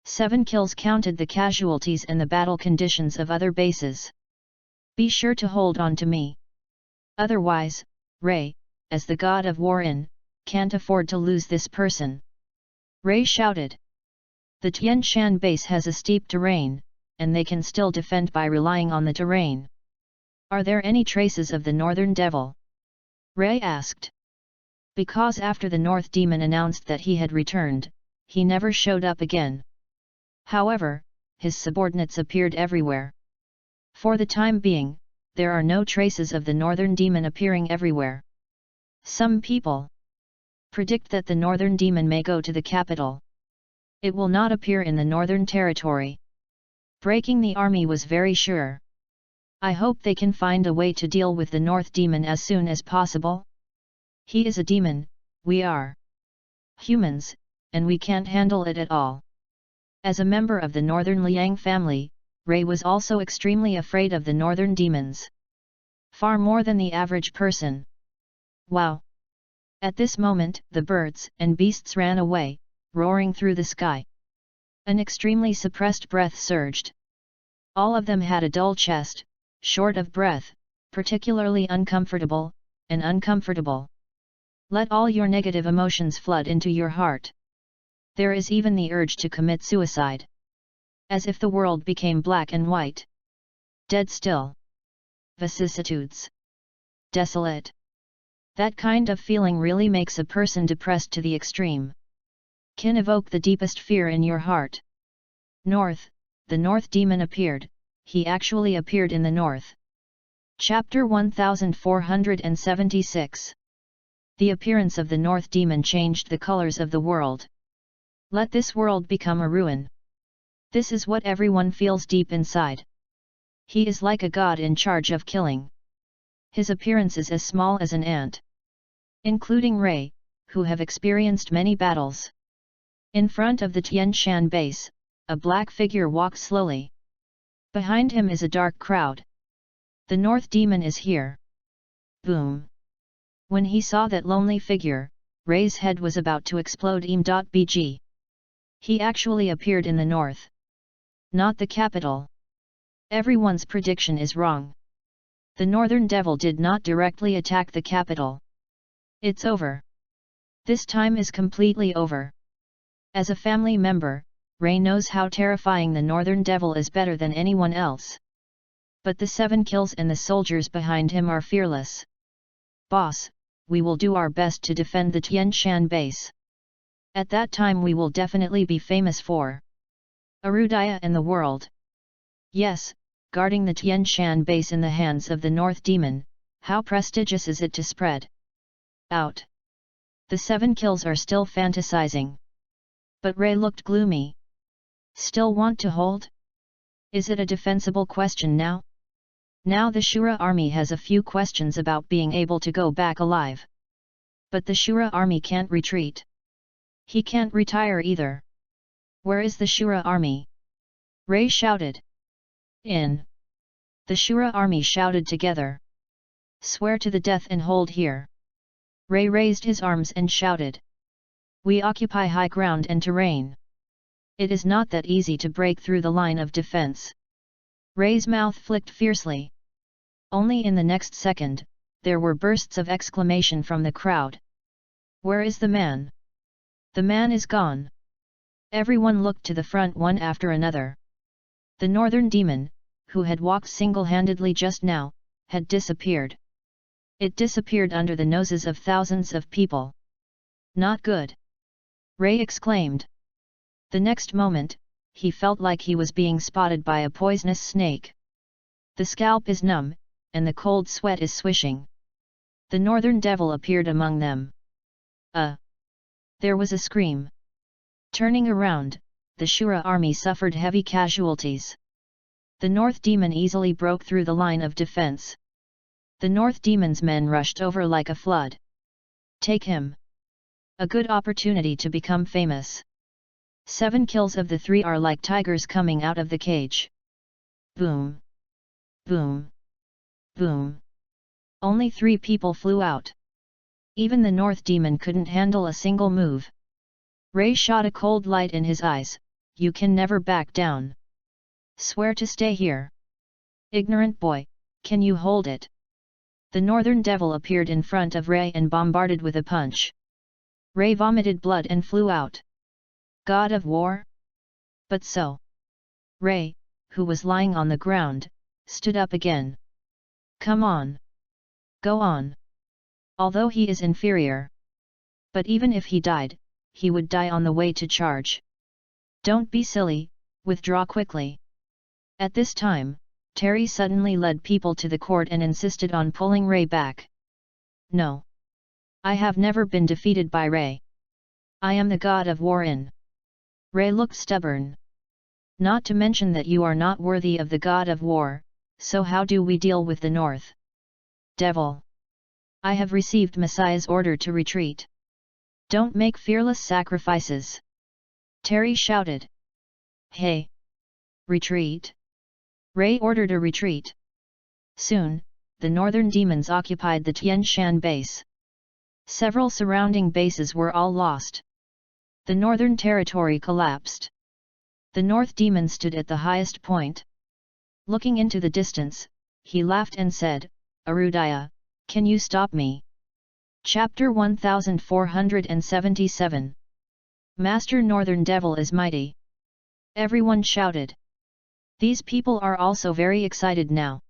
A: 7 kills counted the casualties and the battle conditions of other bases. Be sure to hold on to me. Otherwise, Ray, as the god of war can't afford to lose this person. Ray shouted. The Tian Shan base has a steep terrain, and they can still defend by relying on the terrain. Are there any traces of the Northern Devil? Ray asked. Because after the North Demon announced that he had returned, he never showed up again. However, his subordinates appeared everywhere. For the time being, there are no traces of the Northern Demon appearing everywhere. Some people predict that the Northern Demon may go to the capital. It will not appear in the Northern Territory. Breaking the army was very sure. I hope they can find a way to deal with the North Demon as soon as possible. He is a demon, we are humans, and we can't handle it at all. As a member of the Northern Liang family, Ray was also extremely afraid of the Northern Demons. Far more than the average person. Wow! At this moment, the birds and beasts ran away, roaring through the sky. An extremely suppressed breath surged. All of them had a dull chest, short of breath, particularly uncomfortable, and uncomfortable. Let all your negative emotions flood into your heart. There is even the urge to commit suicide. As if the world became black and white. Dead still. Vicissitudes. Desolate. That kind of feeling really makes a person depressed to the extreme. Can evoke the deepest fear in your heart. North, the North Demon appeared, he actually appeared in the north. Chapter 1476. The appearance of the North Demon changed the colors of the world. Let this world become a ruin. This is what everyone feels deep inside. He is like a god in charge of killing. His appearance is as small as an ant. Including Ray, who have experienced many battles. In front of the Tian Shan base, a black figure walks slowly. Behind him is a dark crowd. The North Demon is here. Boom! When he saw that lonely figure, Ray's head was about to explode. Bg. He actually appeared in the north. Not the capital. Everyone's prediction is wrong. The Northern Devil did not directly attack the capital. It's over. This time is completely over. As a family member, Ray knows how terrifying the Northern Devil is better than anyone else. But the 7 kills and the soldiers behind him are fearless. Boss, we will do our best to defend the Tian Shan base. At that time we will definitely be famous for Arudaya and the world. Yes, guarding the Tian Shan base in the hands of the North Demon, how prestigious is it to spread out. The 7 kills are still fantasizing. But Ray looked gloomy. Still want to hold? Is it a defensible question now? Now the Shura army has a few questions about being able to go back alive. But the Shura army can't retreat. He can't retire either. Where is the Shura army? Ray shouted. In. The Shura army shouted together. Swear to the death and hold here. Ray raised his arms and shouted. We occupy high ground and terrain. It is not that easy to break through the line of defense. Ray's mouth flicked fiercely. Only in the next second, there were bursts of exclamation from the crowd. Where is the man? The man is gone. Everyone looked to the front one after another. The Northern Demon, who had walked single-handedly just now, had disappeared. It disappeared under the noses of thousands of people. Not good! Ray exclaimed. The next moment, he felt like he was being spotted by a poisonous snake. The scalp is numb, and the cold sweat is swishing. The Northern Devil appeared among them. There was a scream. Turning around, the Shura army suffered heavy casualties. The North Demon easily broke through the line of defense. The North Demon's men rushed over like a flood. Take him! A good opportunity to become famous. 7 kills of the 3 are like tigers coming out of the cage. Boom! Boom! Boom! Only 3 people flew out. Even the North Demon couldn't handle a single move. Ray shot a cold light in his eyes. You can never back down. Swear to stay here. Ignorant boy, can you hold it? The Northern Devil appeared in front of Ray and bombarded with a punch. Ray vomited blood and flew out. God of War? But so. Ray, who was lying on the ground, stood up again. Come on. Go on. Although he is inferior. But even if he died, he would die on the way to charge. Don't be silly, withdraw quickly. At this time, Terry suddenly led people to the court and insisted on pulling Ray back. No. I have never been defeated by Ray. I am the God of War in. Ray looked stubborn. Not to mention that you are not worthy of the God of War, so how do we deal with the North Devil? I have received Messiah's order to retreat. Don't make fearless sacrifices. Terry shouted. Hey! Retreat! Ray ordered a retreat. Soon, the Northern Demons occupied the Tian Shan base. Several surrounding bases were all lost. The Northern Territory collapsed. The North Demon stood at the highest point. Looking into the distance, he laughed and said, Arudaya, can you stop me? Chapter 1477. Master Northern Devil is mighty. Everyone shouted. These people are also very excited now.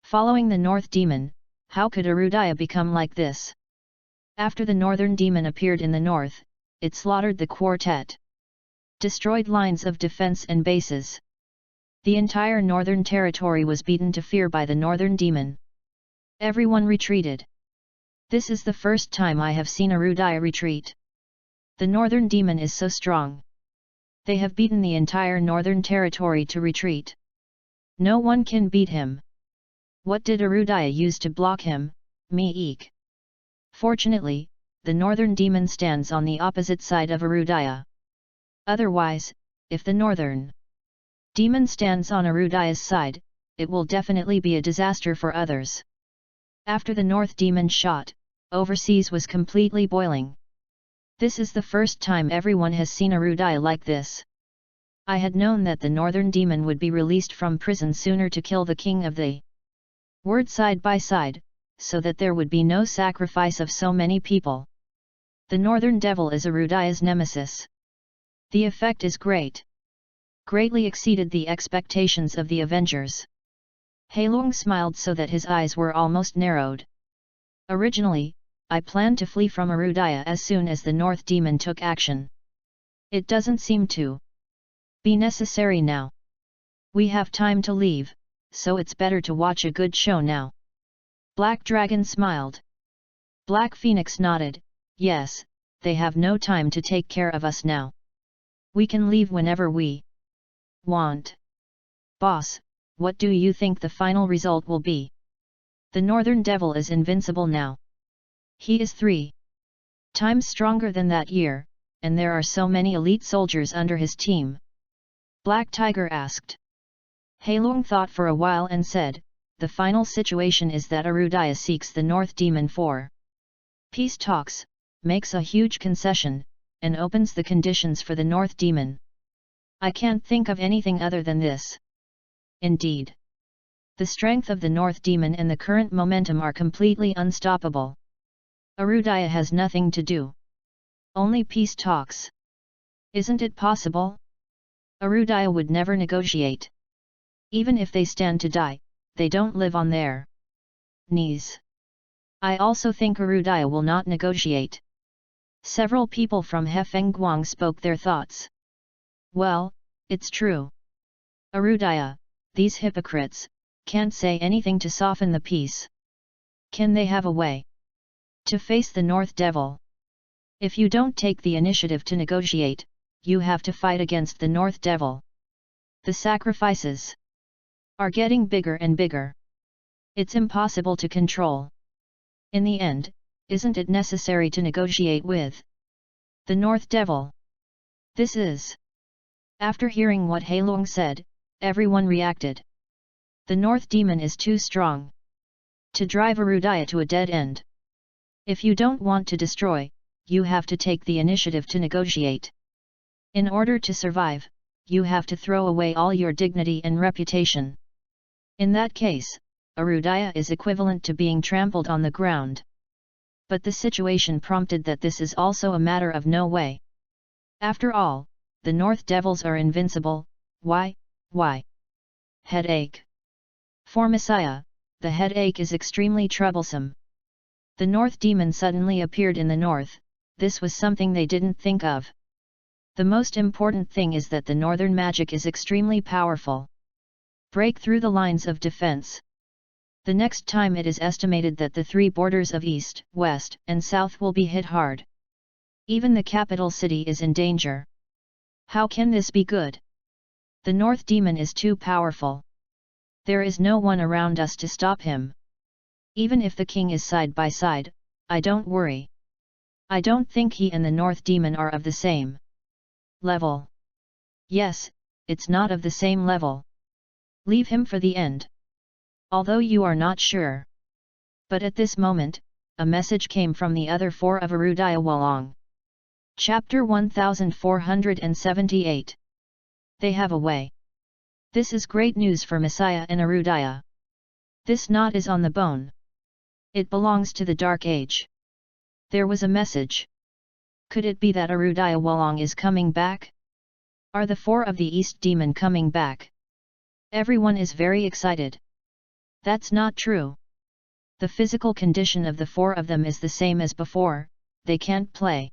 A: Following the North Demon, how could Arudaya become like this? After the Northern Demon appeared in the north, it slaughtered the quartet. Destroyed lines of defense and bases. The entire Northern Territory was beaten to fear by the Northern Demon. Everyone retreated. This is the first time I have seen Arudaya retreat. The Northern Demon is so strong. They have beaten the entire Northern Territory to retreat. No one can beat him. What did Arudaya use to block him? Meek. Fortunately, the Northern Demon stands on the opposite side of Arudaya. Otherwise, if the Northern Demon stands on Arudaya's side, it will definitely be a disaster for others. After the North Demon shot, overseas was completely boiling. This is the first time everyone has seen Arudaya like this. I had known that the Northern Demon would be released from prison sooner to kill the king of the world side by side, so that there would be no sacrifice of so many people. The Northern Devil is Arudaya's nemesis. The effect is great. Greatly exceeded the expectations of the Avengers. Heilong smiled so that his eyes were almost narrowed. Originally, I planned to flee from Arudaya as soon as the North Demon took action. It doesn't seem to be necessary now. We have time to leave, so it's better to watch a good show now. Black Dragon smiled. Black Phoenix nodded, yes, they have no time to take care of us now. We can leave whenever we want. Boss, what do you think the final result will be? The Northern Devil is invincible now. He is 3 times stronger than that year, and there are so many elite soldiers under his team. Black Tiger asked. Heilong thought for a while and said, the final situation is that Arudaya seeks the North Demon for peace talks, makes a huge concession, and opens the conditions for the North Demon. I can't think of anything other than this. Indeed. The strength of the North Demon and the current momentum are completely unstoppable. Arudaya has nothing to do. Only peace talks. Isn't it possible? Arudaya would never negotiate. Even if they stand to die, they don't live on their knees. I also think Arudaya will not negotiate. Several people from Hefengguang spoke their thoughts. Well, it's true. Arudaya, these hypocrites, can't say anything to soften the peace. Can they have a way to face the North Devil? If you don't take the initiative to negotiate, you have to fight against the North Devil. The sacrifices are getting bigger and bigger. It's impossible to control. In the end, isn't it necessary to negotiate with the North Devil? This is. After hearing what Heilong said, everyone reacted. The North Demon is too strong to drive Arudaya to a dead end. If you don't want to destroy, you have to take the initiative to negotiate. In order to survive, you have to throw away all your dignity and reputation. In that case, Arudaya is equivalent to being trampled on the ground. But the situation prompted that this is also a matter of no way. After all, the North Devils are invincible. Why? Headache. For Messiah, the headache is extremely troublesome. The North Demon suddenly appeared in the north. This was something they didn't think of. The most important thing is that the northern magic is extremely powerful. Break through the lines of defense. The next time it is estimated that the 3 borders of east, west, and south will be hit hard. Even the capital city is in danger. How can this be good? The North Demon is too powerful. There is no one around us to stop him. Even if the king is side by side, I don't worry. I don't think he and the North Demon are of the same level. Yes, it's not of the same level. Leave him for the end. Although you are not sure. But at this moment, a message came from the other 4 of Arudaya Wolong. Chapter 1478. They have a way. This is great news for Messiah and Arudaya. This knot is on the bone. It belongs to the Dark Age. There was a message. Could it be that Arudaya Wolong is coming back? Are the 4 of the East Demon coming back? Everyone is very excited. That's not true. The physical condition of the 4 of them is the same as before, they can't play.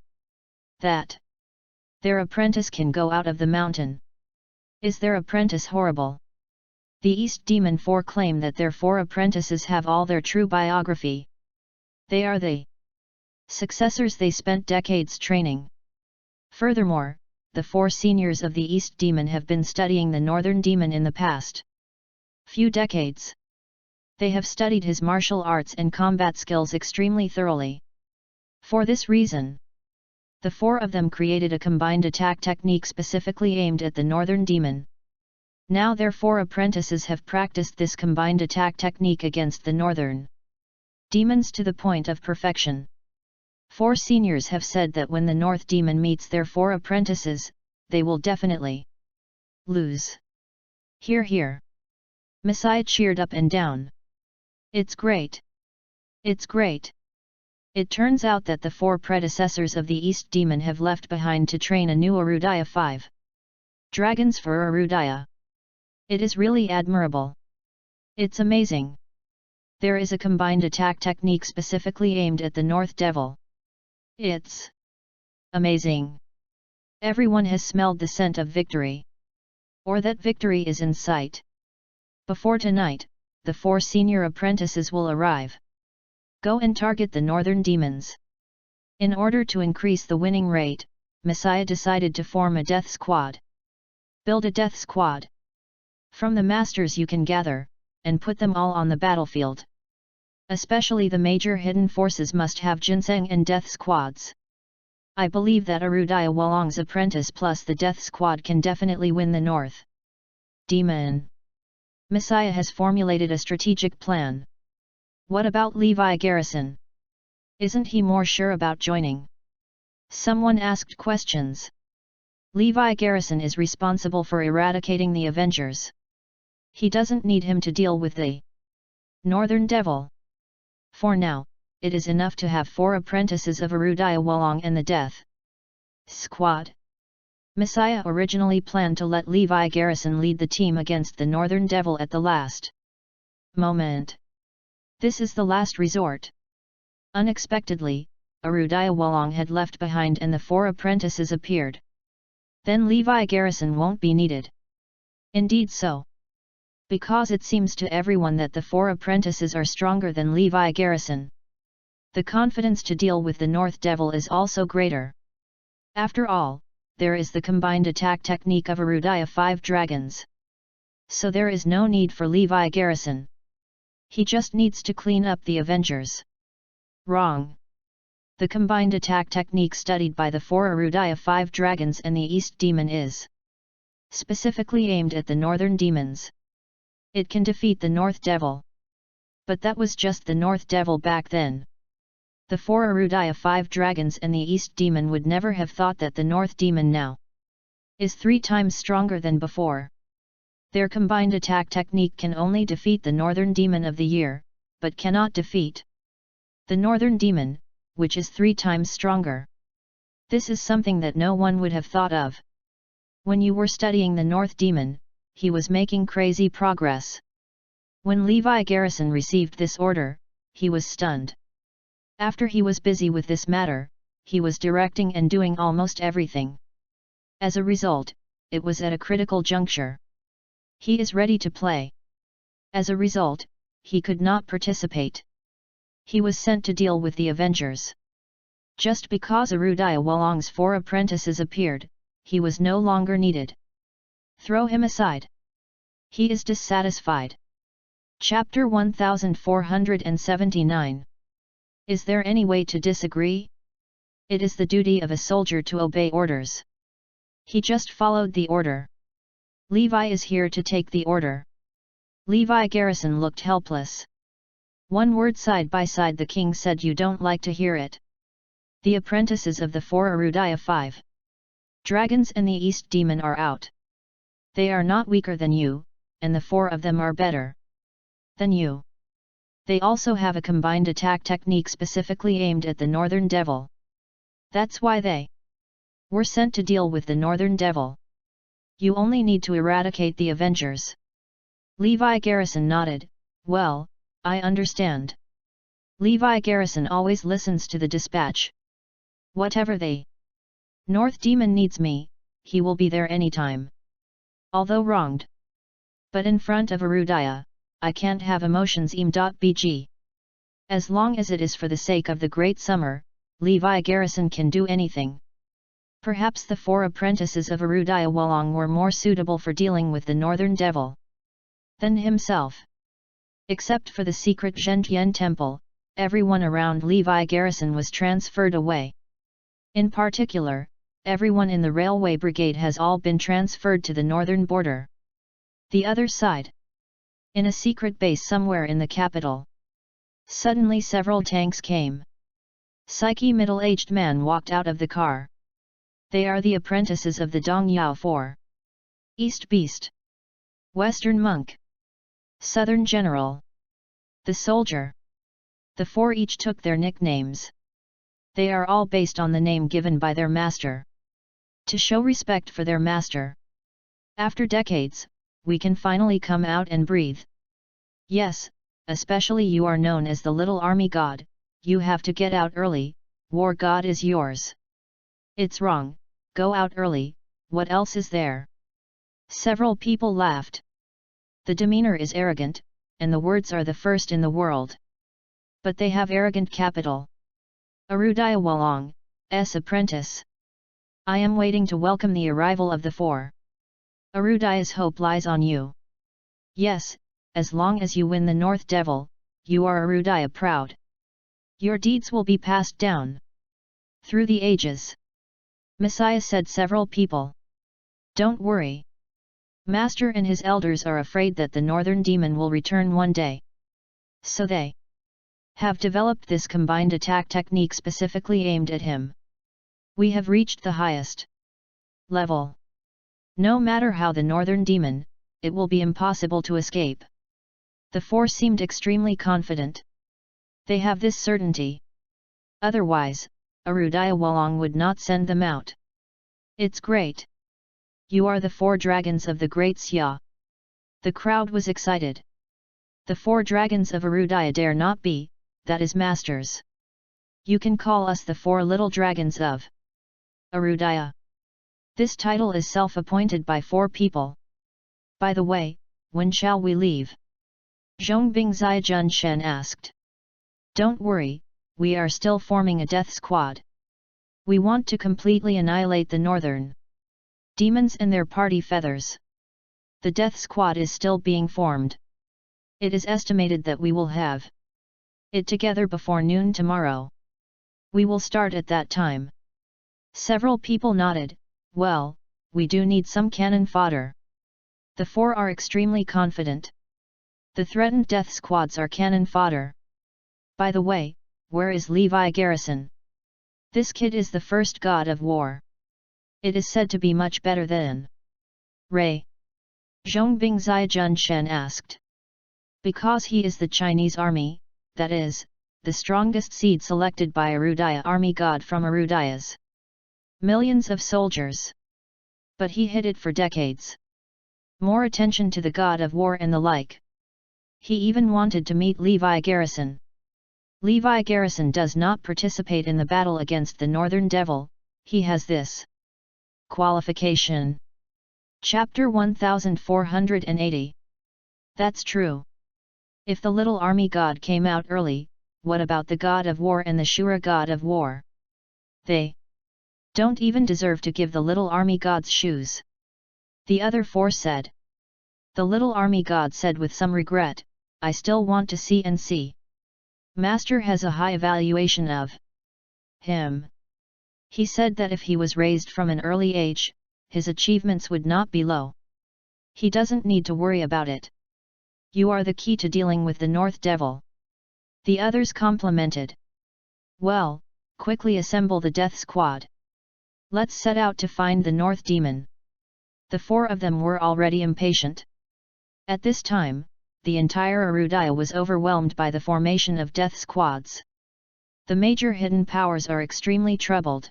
A: That. Their apprentice can go out of the mountain. Is their apprentice horrible? The East Demon 4 claim that their 4 apprentices have all their true biography. They are the successors they spent decades training. Furthermore, the 4 seniors of the East Demon have been studying the Northern Demon in the past few decades. They have studied his martial arts and combat skills extremely thoroughly. For this reason, the 4 of them created a combined attack technique specifically aimed at the Northern Demon. Now their 4 apprentices have practiced this combined attack technique against the Northern Demons to the point of perfection. 4 seniors have said that when the North Demon meets their 4 apprentices, they will definitely lose. Hear, hear. Messiah cheered up and down. It's great. It's great. It turns out that the 4 predecessors of the East Demon have left behind to train a new Arudaya 5 dragons for Arudaya. It is really admirable. It's amazing. There is a combined attack technique specifically aimed at the North Devil. It's amazing. Everyone has smelled the scent of victory. Or that victory is in sight. Before tonight, the 4 senior apprentices will arrive. Go and target the northern demons. In order to increase the winning rate, Messiah decided to form a death squad. Build a death squad. From the masters you can gather, and put them all on the battlefield. Especially the major hidden forces must have ginseng and death squads. I believe that Arudaya Wolong's apprentice plus the death squad can definitely win the North Demon. Messiah has formulated a strategic plan. What about Levi Garrison? Isn't he more sure about joining? Someone asked questions. Levi Garrison is responsible for eradicating the Avengers. He doesn't need him to deal with the Northern Devil. For now, it is enough to have 4 apprentices of Arudaya Wolong and the Death Squad. Messiah originally planned to let Levi Garrison lead the team against the Northern Devil at the last moment. This is the last resort. Unexpectedly, Arudaya Wolong had left behind and the 4 apprentices appeared. Then Levi Garrison won't be needed. Indeed so. Because it seems to everyone that the 4 apprentices are stronger than Levi Garrison. The confidence to deal with the North Devil is also greater. After all, there is the combined attack technique of Arudaya 5 dragons. So there is no need for Levi Garrison. He just needs to clean up the Avengers. Wrong. The combined attack technique studied by the 4 Arudaya 5 dragons and the East Demon is specifically aimed at the Northern Demons. It can defeat the North Devil. But that was just the North Devil back then. The 4 Arudaya 5 dragons and the East Demon would never have thought that the North Demon now is 3 times stronger than before. Their combined attack technique can only defeat the Northern Demon of the year, but cannot defeat the Northern Demon, which is 3 times stronger. This is something that no one would have thought of. When you were studying the North Demon, he was making crazy progress. When Levi Garrison received this order, he was stunned. After he was busy with this matter, he was directing and doing almost everything. As a result, it was at a critical juncture. He is ready to play. As a result, he could not participate. He was sent to deal with the Avengers. Just because Arudaya Wolong's 4 apprentices appeared, he was no longer needed. Throw him aside. He is dissatisfied. Chapter 1479. Is there any way to disagree? It is the duty of a soldier to obey orders. He just followed the order. Levi is here to take the order. Levi Garrison looked helpless. One word side by side the king said, you don't like to hear it. The apprentices of the 4 Arudaya 5 dragons and the East Demon are out. They are not weaker than you, and the 4 of them are better than you. They also have a combined attack technique specifically aimed at the Northern Devil. That's why they were sent to deal with the Northern Devil. You only need to eradicate the Avengers. Levi Garrison nodded. Well, I understand. Levi Garrison always listens to the dispatch. Whatever the North Demon needs me, he will be there anytime. Although wronged. But in front of Arudaya, I can't have emotions. Bg. As long as it is for the sake of the Great Summer, Levi Garrison can do anything. Perhaps the 4 apprentices of Arudaya Wolong were more suitable for dealing with the Northern Devil than himself. Except for the secret Zhenjian temple, everyone around Levi Garrison was transferred away. In particular, everyone in the railway brigade has all been transferred to the northern border. The other side. In a secret base somewhere in the capital. Suddenly several tanks came. Psyche middle-aged man walked out of the car. They are the apprentices of the Dongyao 4. East Beast. Western Monk. Southern General. The Soldier. The 4 each took their nicknames. They are all based on the name given by their master. To show respect for their master. After decades, we can finally come out and breathe. Yes, especially you are known as the little army god, you have to get out early, war god is yours. It's wrong, go out early, what else is there? Several people laughed. The demeanor is arrogant, and the words are the first in the world. But they have arrogant capital. Arudaya Walong's apprentice. I am waiting to welcome the arrival of the four. Arudaya's hope lies on you. Yes, as long as you win the North Devil, you are Arudaya proud. Your deeds will be passed down through the ages. Messiah said several people. Don't worry. Master and his elders are afraid that the northern demon will return one day. So they have developed this combined attack technique specifically aimed at him. We have reached the highest level. No matter how the northern demon, it will be impossible to escape. The four seemed extremely confident. They have this certainty. Otherwise, Arudaya Walong would not send them out. It's great. You are the four dragons of the Great Xia. The crowd was excited. The four dragons of Arudaya dare not be, that is masters. You can call us the four little dragons of Arudaya. This title is self-appointed by four people. By the way, when shall we leave? Zhongbing Ziajun Shen asked. Don't worry, we are still forming a death squad. We want to completely annihilate the northern demons and their party feathers. The death squad is still being formed. It is estimated that we will have it together before noon tomorrow. We will start at that time. Several people nodded. Well, we do need some cannon fodder. The four are extremely confident. The threatened death squads are cannon fodder. By the way, where is Levi Garrison? This kid is the first god of war. It is said to be much better than Ray. Zhongbing Ziajun Shen asked. Because he is the Chinese army, that is, the strongest seed selected by Arudaya army god from Arudaya's millions of soldiers. But he hid it for decades. More attention to the god of war and the like. He even wanted to meet Levi Garrison. Levi Garrison does not participate in the battle against the Northern Devil, he has this qualification. Chapter 1480. That's true. If the little army god came out early, what about the god of war and the Shura god of war? They don't even deserve to give the little army gods shoes. The other four said. The little army god said with some regret, I still want to see and see. Master has a high evaluation of him. He said that if he was raised from an early age, his achievements would not be low. He doesn't need to worry about it. You are the key to dealing with the North Devil. The others complimented. Well, quickly assemble the death squad. Let's set out to find the North Demon. The four of them were already impatient. At this time, the entire Arudaya was overwhelmed by the formation of death squads. The major hidden powers are extremely troubled.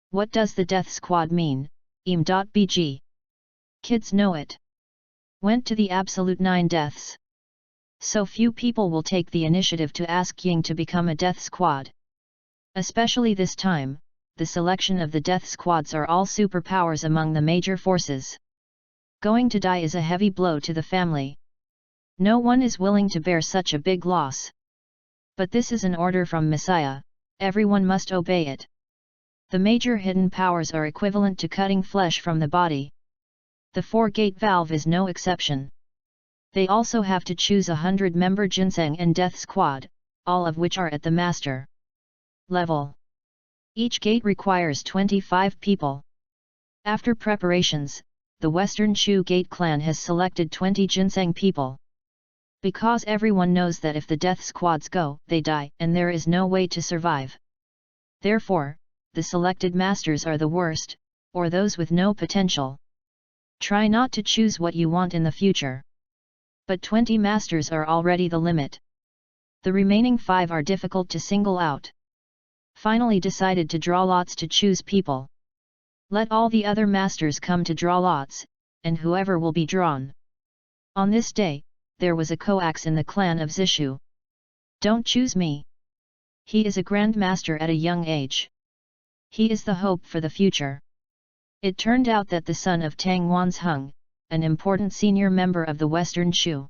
A: What does the death squad mean? Im.bg. Kids know it. Went to the absolute 9 deaths. So few people will take the initiative to ask Ying to become a death squad. Especially this time, the selection of the death squads are all superpowers among the major forces. Going to die is a heavy blow to the family. No one is willing to bear such a big loss. But this is an order from Messiah, everyone must obey it. The major hidden powers are equivalent to cutting flesh from the body. The 4-gate valve is no exception. They also have to choose 100-member ginseng and death squad, all of which are at the master level. Each gate requires 25 people. After preparations, the Western Shu Gate clan has selected 20 ginseng people. Because everyone knows that if the death squads go, they die, and there is no way to survive. Therefore, the selected masters are the worst, or those with no potential. Try not to choose what you want in the future. But 20 masters are already the limit. The remaining 5 are difficult to single out. Finally decided to draw lots to choose people. Let all the other masters come to draw lots, and whoever will be drawn. On this day, there was a coax in the clan of Zishu. Don't choose me. He is a Grand Master at a young age. He is the hope for the future. It turned out that the son of Tang Wanzheng, an important senior member of the Western Shu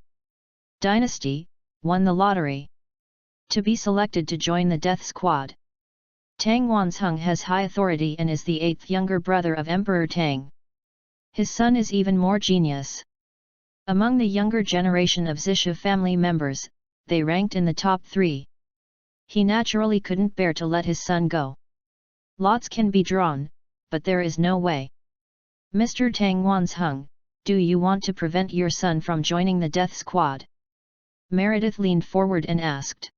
A: dynasty, won the lottery to be selected to join the death squad. Tang Wanzheng has high authority and is the 8th younger brother of Emperor Tang. His son is even more genius. Among the younger generation of Zishu family members, they ranked in the top 3. He naturally couldn't bear to let his son go. Lots can be drawn, but there is no way. Mr. Tang Wanzheng, do you want to prevent your son from joining the death squad? Meredith leaned forward and asked.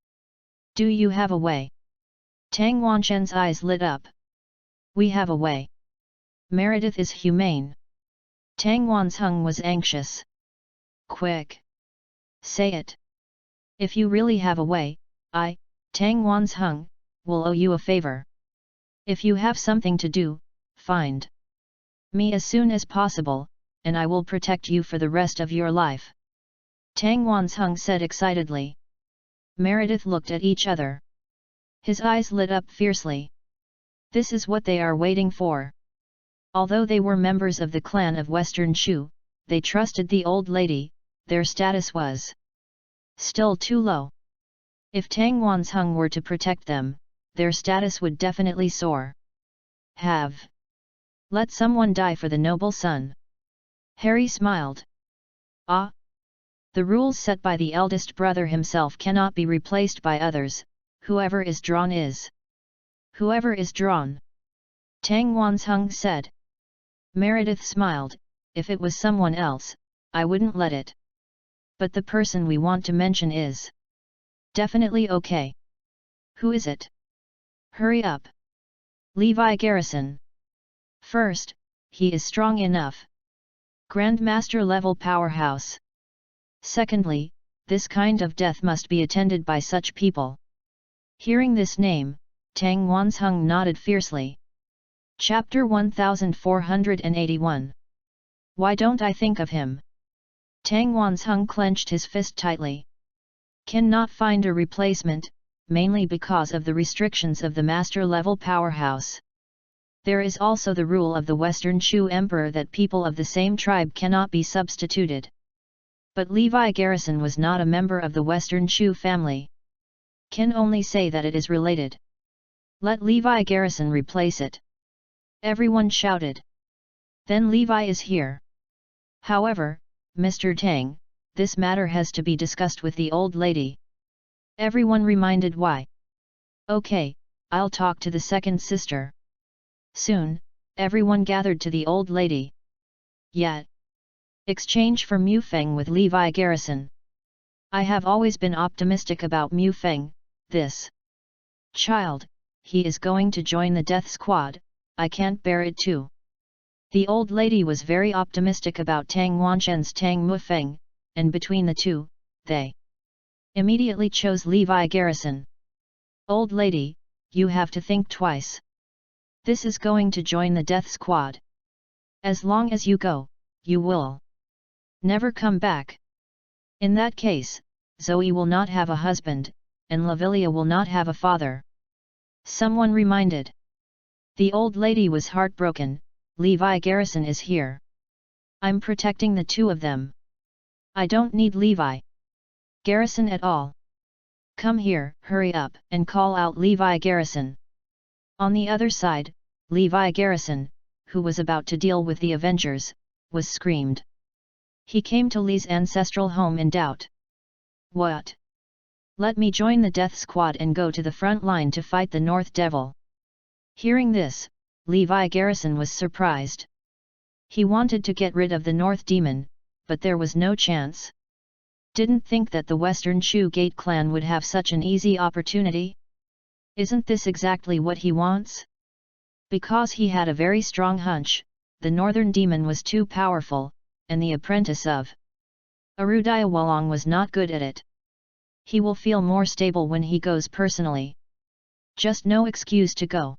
A: Do you have a way? Tang Wanzheng's eyes lit up. We have a way. Meredith is humane. Tang Wanzheng was anxious. Quick! Say it. If you really have a way, I, Tang Wanzheng, will owe you a favor. If you have something to do, find me as soon as possible, and I will protect you for the rest of your life. Tang Wanzheng said excitedly. Meredith looked at each other. His eyes lit up fiercely. This is what they are waiting for. Although they were members of the clan of Western Shu, they trusted the old lady, their status was still too low. If Tang Wanzheng were to protect them, their status would definitely soar. Have let someone die for the noble son. Harry smiled. Ah! The rules set by the eldest brother himself cannot be replaced by others, whoever is drawn is. Whoever is drawn. Tang Wanzheng said. Meredith smiled, if it was someone else, I wouldn't let it. But the person we want to mention is definitely okay. Who is it? Hurry up. Levi Garrison. First, he is strong enough. Grandmaster level powerhouse. Secondly, this kind of death must be attended by such people. Hearing this name, Tang Wanzheng nodded fiercely. Chapter 1481. Why don't I think of him? Tang Wanzheng clenched his fist tightly. Cannot find a replacement, mainly because of the restrictions of the master-level powerhouse. There is also the rule of the Western Shu Emperor that people of the same tribe cannot be substituted. But Levi Garrison was not a member of the Western Shu family. Can only say that it is related. Let Levi Garrison replace it. Everyone shouted. Then Levi is here. However, Mr. Tang, this matter has to be discussed with the old lady. Everyone reminded why. Okay, I'll talk to the second sister. Soon, everyone gathered to the old lady. Yet. Exchange for Mu Feng with Levi Garrison. I have always been optimistic about Mu Feng, this child, he is going to join the death squad, I can't bear it too. The old lady was very optimistic about Tang Wanzheng's Tang Mu Feng, and between the two, they immediately chose Levi Garrison. Old lady, you have to think twice. This is going to join the death squad. As long as you go, you will never come back. In that case, Zoe will not have a husband, and Lavilia will not have a father. Someone reminded. The old lady was heartbroken. Levi Garrison is here. I'm protecting the two of them. I don't need Levi Garrison at all. Come here, hurry up, and call out Levi Garrison. On the other side, Levi Garrison, who was about to deal with the Avengers, was screamed. He came to Li's ancestral home in doubt. What? Let me join the death squad and go to the front line to fight the North Devil. Hearing this, Levi Garrison was surprised. He wanted to get rid of the North Demon, but there was no chance. Didn't think that the Western Shu Gate clan would have such an easy opportunity? Isn't this exactly what he wants? Because he had a very strong hunch, the Northern Demon was too powerful, and the apprentice of Arudaya Walong was not good at it. He will feel more stable when he goes personally. Just no excuse to go.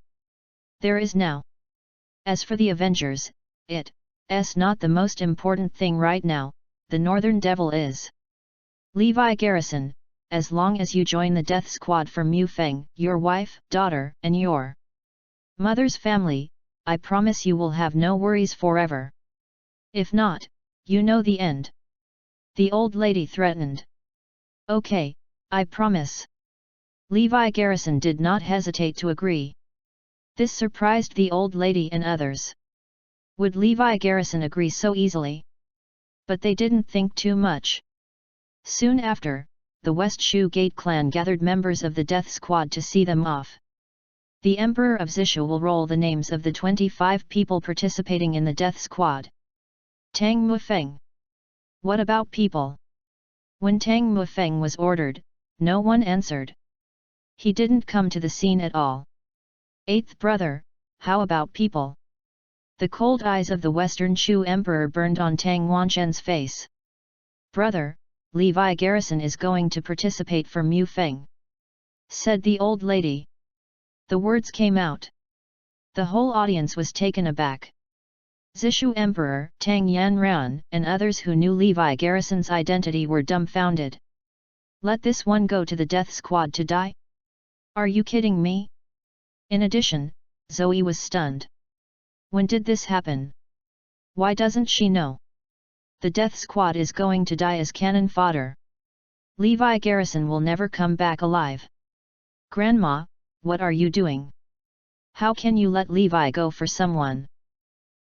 A: There is now. As for the Avengers, it's not the most important thing right now, the Northern Devil is. Levi Garrison, as long as you join the death squad for Mu Feng, your wife, daughter, and your mother's family, I promise you will have no worries forever. If not, you know the end. The old lady threatened. Okay, I promise. Levi Garrison did not hesitate to agree. This surprised the old lady and others. Would Levi Garrison agree so easily? But they didn't think too much. Soon after, the West Shu Gate clan gathered members of the death squad to see them off. The Emperor of Zishu will roll the names of the 25 people participating in the death squad. Tang Mufeng. What about people? When Tang Mufeng was ordered, no one answered. He didn't come to the scene at all. Eighth brother, how about people? The cold eyes of the Western Shu Emperor burned on Tang Wanshen's face. Brother, Levi Garrison is going to participate for Mu Feng, said the old lady. The words came out. The whole audience was taken aback. Zishu Emperor, Tang Yanran, and others who knew Levi Garrison's identity were dumbfounded. Let this one go to the death squad to die? Are you kidding me? In addition, Zoe was stunned. When did this happen? Why doesn't she know? The death squad is going to die as cannon fodder. Levi Garrison will never come back alive. Grandma, what are you doing? How can you let Levi go for someone?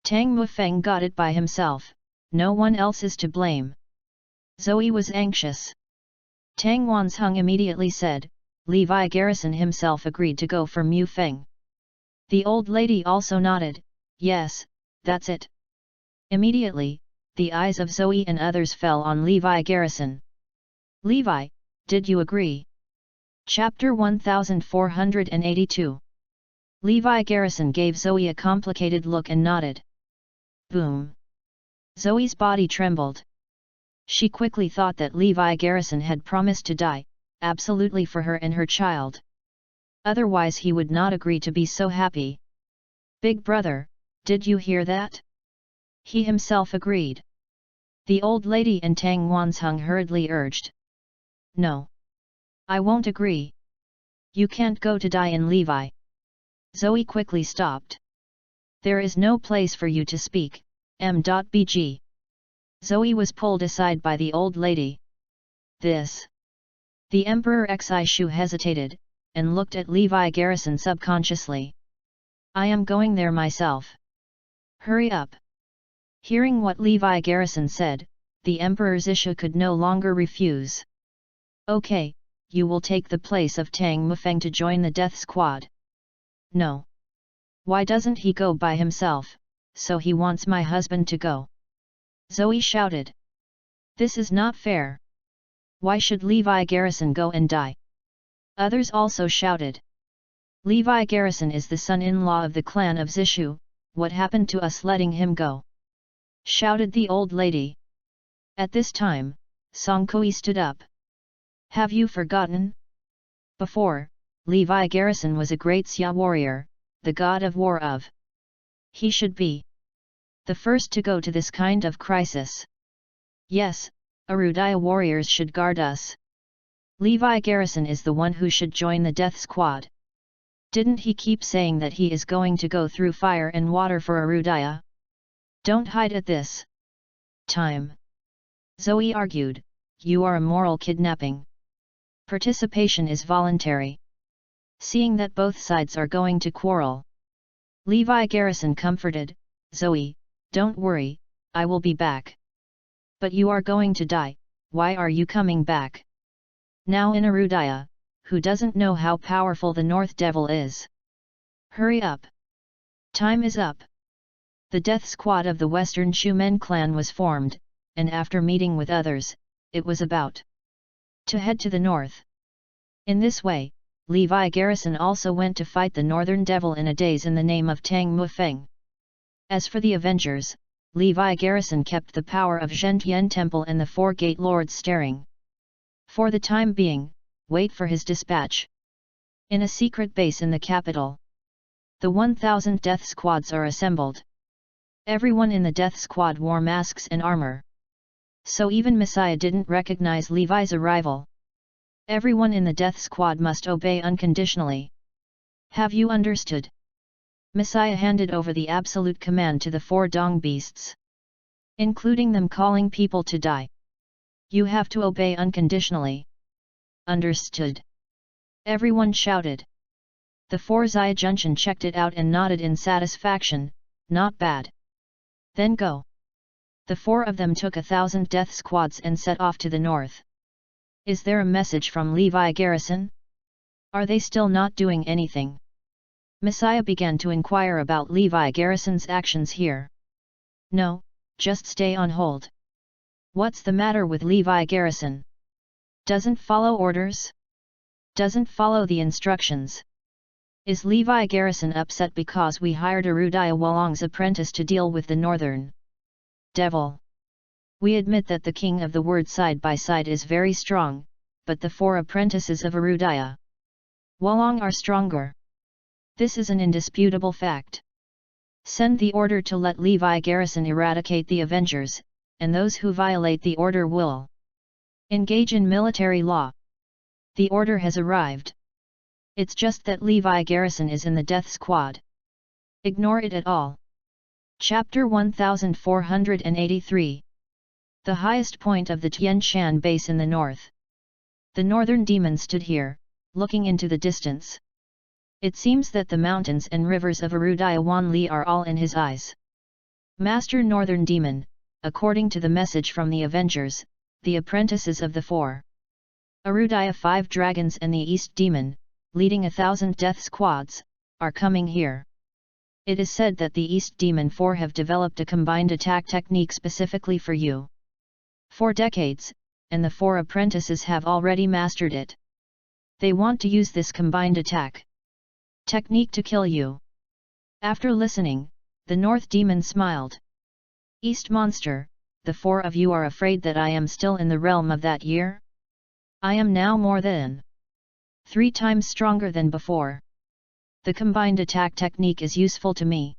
A: Tang Mufeng got it by himself, no one else is to blame. Zoe was anxious. Tang Wansheng immediately said, Levi Garrison himself agreed to go for Mu Feng. The old lady also nodded, yes, that's it. Immediately, the eyes of Zoe and others fell on Levi Garrison. Levi, did you agree? Chapter 1482. Levi Garrison gave Zoe a complicated look and nodded. Boom! Zoe's body trembled. She quickly thought that Levi Garrison had promised to die, absolutely for her and her child. Otherwise he would not agree to be so happy. Big brother, did you hear that? He himself agreed. The old lady and Tang Wansheng hurriedly urged. No. I won't agree. You can't go to die in Levi. Zoe quickly stopped. There is no place for you to speak, m.bg. Zoe was pulled aside by the old lady. This. The Emperor Xi Shu hesitated, and looked at Levi Garrison subconsciously. I am going there myself. Hurry up. Hearing what Levi Garrison said, the Emperor Zishu could no longer refuse. Okay, you will take the place of Tang Mufeng to join the death squad. No. Why doesn't he go by himself, so he wants my husband to go? Zoe shouted. This is not fair. Why should Levi Garrison go and die? Others also shouted. Levi Garrison is the son-in-law of the clan of Zishu, what happened to us letting him go? Shouted the old lady. At this time, Song Kui stood up. Have you forgotten? Before, Levi Garrison was a great Xia warrior, the god of war of. He should be the first to go to this kind of crisis. Yes, Arudaya warriors should guard us. Levi Garrison is the one who should join the death squad. Didn't he keep saying that he is going to go through fire and water for Arudaya? Don't hide at this time. Zoe argued, you are a moral kidnapping. Participation is voluntary. Seeing that both sides are going to quarrel, Levi Garrison comforted, Zoe, don't worry, I will be back. But you are going to die, why are you coming back? Now in Arudaya, who doesn't know how powerful the North Devil is? Hurry up. Time is up. The death squad of the Western Shu-men clan was formed, and after meeting with others, it was about to head to the north. In this way, Levi Garrison also went to fight the Northern Devil in a daze in the name of Tang Mufeng. As for the Avengers, Levi Garrison kept the power of Zhentian Temple and the Four Gate Lords staring. For the time being, wait for his dispatch. In a secret base in the capital, the 1,000 death squads are assembled. Everyone in the death squad wore masks and armor. So even Messiah didn't recognize Levi's arrival. Everyone in the death squad must obey unconditionally. Have you understood? Messiah handed over the absolute command to the 4 dong beasts, including them calling people to die. You have to obey unconditionally. Understood. Everyone shouted. The 4 Zaya Junction checked it out and nodded in satisfaction, not bad. Then go. The 4 of them took 1,000 death squads and set off to the north. Is there a message from Levi Garrison? Are they still not doing anything? Messiah began to inquire about Levi Garrison's actions here. No, just stay on hold. What's the matter with Levi Garrison? Doesn't follow orders? Doesn't follow the instructions? Is Levi Garrison upset because we hired Arudaya Wolong's apprentice to deal with the northern devil? We admit that the king of the word side by side is very strong, but the 4 apprentices of Arudaya Wolong are stronger. This is an indisputable fact. Send the order to let Levi Garrison eradicate the Avengers, and those who violate the order will engage in military law. The order has arrived. It's just that Levi Garrison is in the death squad. Ignore it at all. Chapter 1483. The highest point of the Tian Shan base in the north. The northern demon stood here, looking into the distance. It seems that the mountains and rivers of Arudaya Wanli are all in his eyes. Master Northern Demon, according to the message from the Avengers, the apprentices of the 4 Arudaya 5 dragons and the East Demon, leading 1,000 death squads, are coming here. It is said that the East Demon 4 have developed a combined attack technique specifically for you. 4 decades, and the 4 apprentices have already mastered it. They want to use this combined attack technique to kill you. After listening, the North Demon smiled. East Monster, the 4 of you are afraid that I am still in the realm of that year? I am now more than 3 times stronger than before. The combined attack technique is useful to me.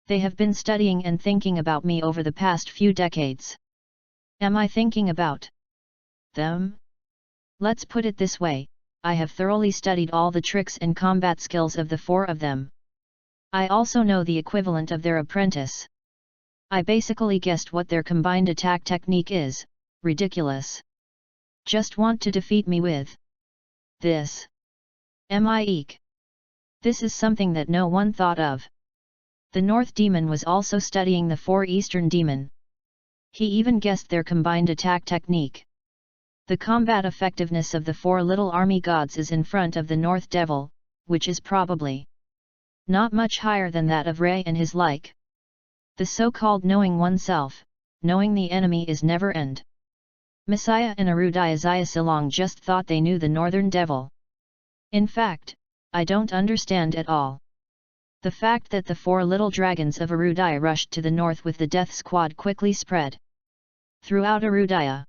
A: They have been studying and thinking about me over the past few decades. Am I thinking about them? Let's put it this way, I have thoroughly studied all the tricks and combat skills of the 4 of them. I also know the equivalent of their apprentice. I basically guessed what their combined attack technique is. Ridiculous. Just want to defeat me with this. Eek. This is something that no one thought of. The North Demon was also studying the 4 Eastern Demon. He even guessed their combined attack technique. The combat effectiveness of the 4 little army gods is in front of the North Devil, which is probably not much higher than that of Ray and his like. The so-called knowing oneself, knowing the enemy is never end. Messiah and Arudaya Zaya Silong just thought they knew the Northern Devil. In fact, I don't understand at all. The fact that the 4 little dragons of Arudaya rushed to the north with the death squad quickly spread throughout Arudaya.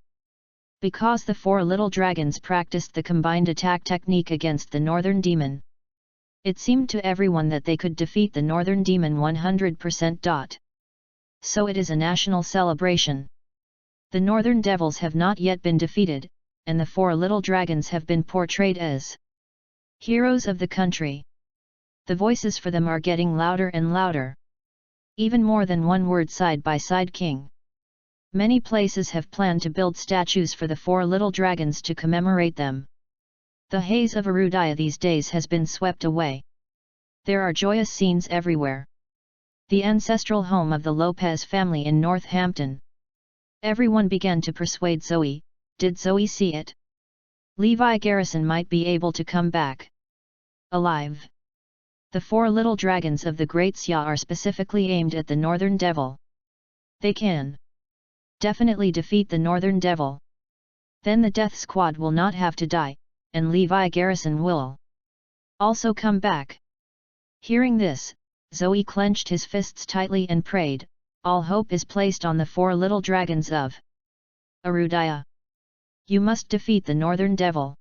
A: Because the 4 little dragons practiced the combined attack technique against the Northern Demon. It seemed to everyone that they could defeat the Northern Demon 100%. So it is a national celebration. The Northern Devils have not yet been defeated, and the 4 little dragons have been portrayed as heroes of the country. The voices for them are getting louder and louder. Even more than one word side by side king. Many places have planned to build statues for the 4 little dragons to commemorate them. The haze of Arudaya these days has been swept away. There are joyous scenes everywhere. The ancestral home of the Lopez family in Northampton. Everyone began to persuade Zoe. Did Zoe see it? Levi Garrison might be able to come back alive. The 4 little dragons of the Great Xia are specifically aimed at the Northern Devil. They can definitely defeat the Northern Devil. Then the Death Squad will not have to die, and Levi Garrison will also come back. Hearing this, Zoe clenched his fists tightly and prayed, all hope is placed on the 4 little dragons of Arudaya. You must defeat the Northern Devil.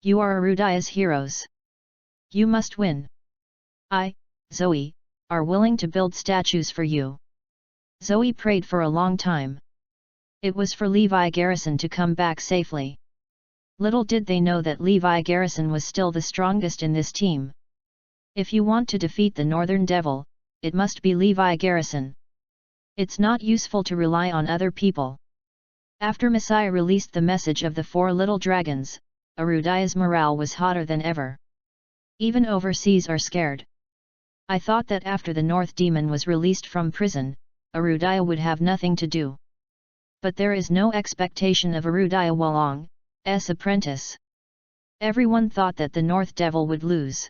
A: You are Arudaya's heroes. You must win. I, Zoe, are willing to build statues for you. Zoe prayed for a long time. It was for Levi Garrison to come back safely. Little did they know that Levi Garrison was still the strongest in this team. If you want to defeat the Northern Devil, it must be Levi Garrison. It's not useful to rely on other people. After Messiah released the message of the 4 little dragons, Arudaya's morale was hotter than ever. Even overseas are scared. I thought that after the North Demon was released from prison, Arudaya would have nothing to do. But there is no expectation of Arudaya Walong's apprentice. Everyone thought that the North Devil would lose.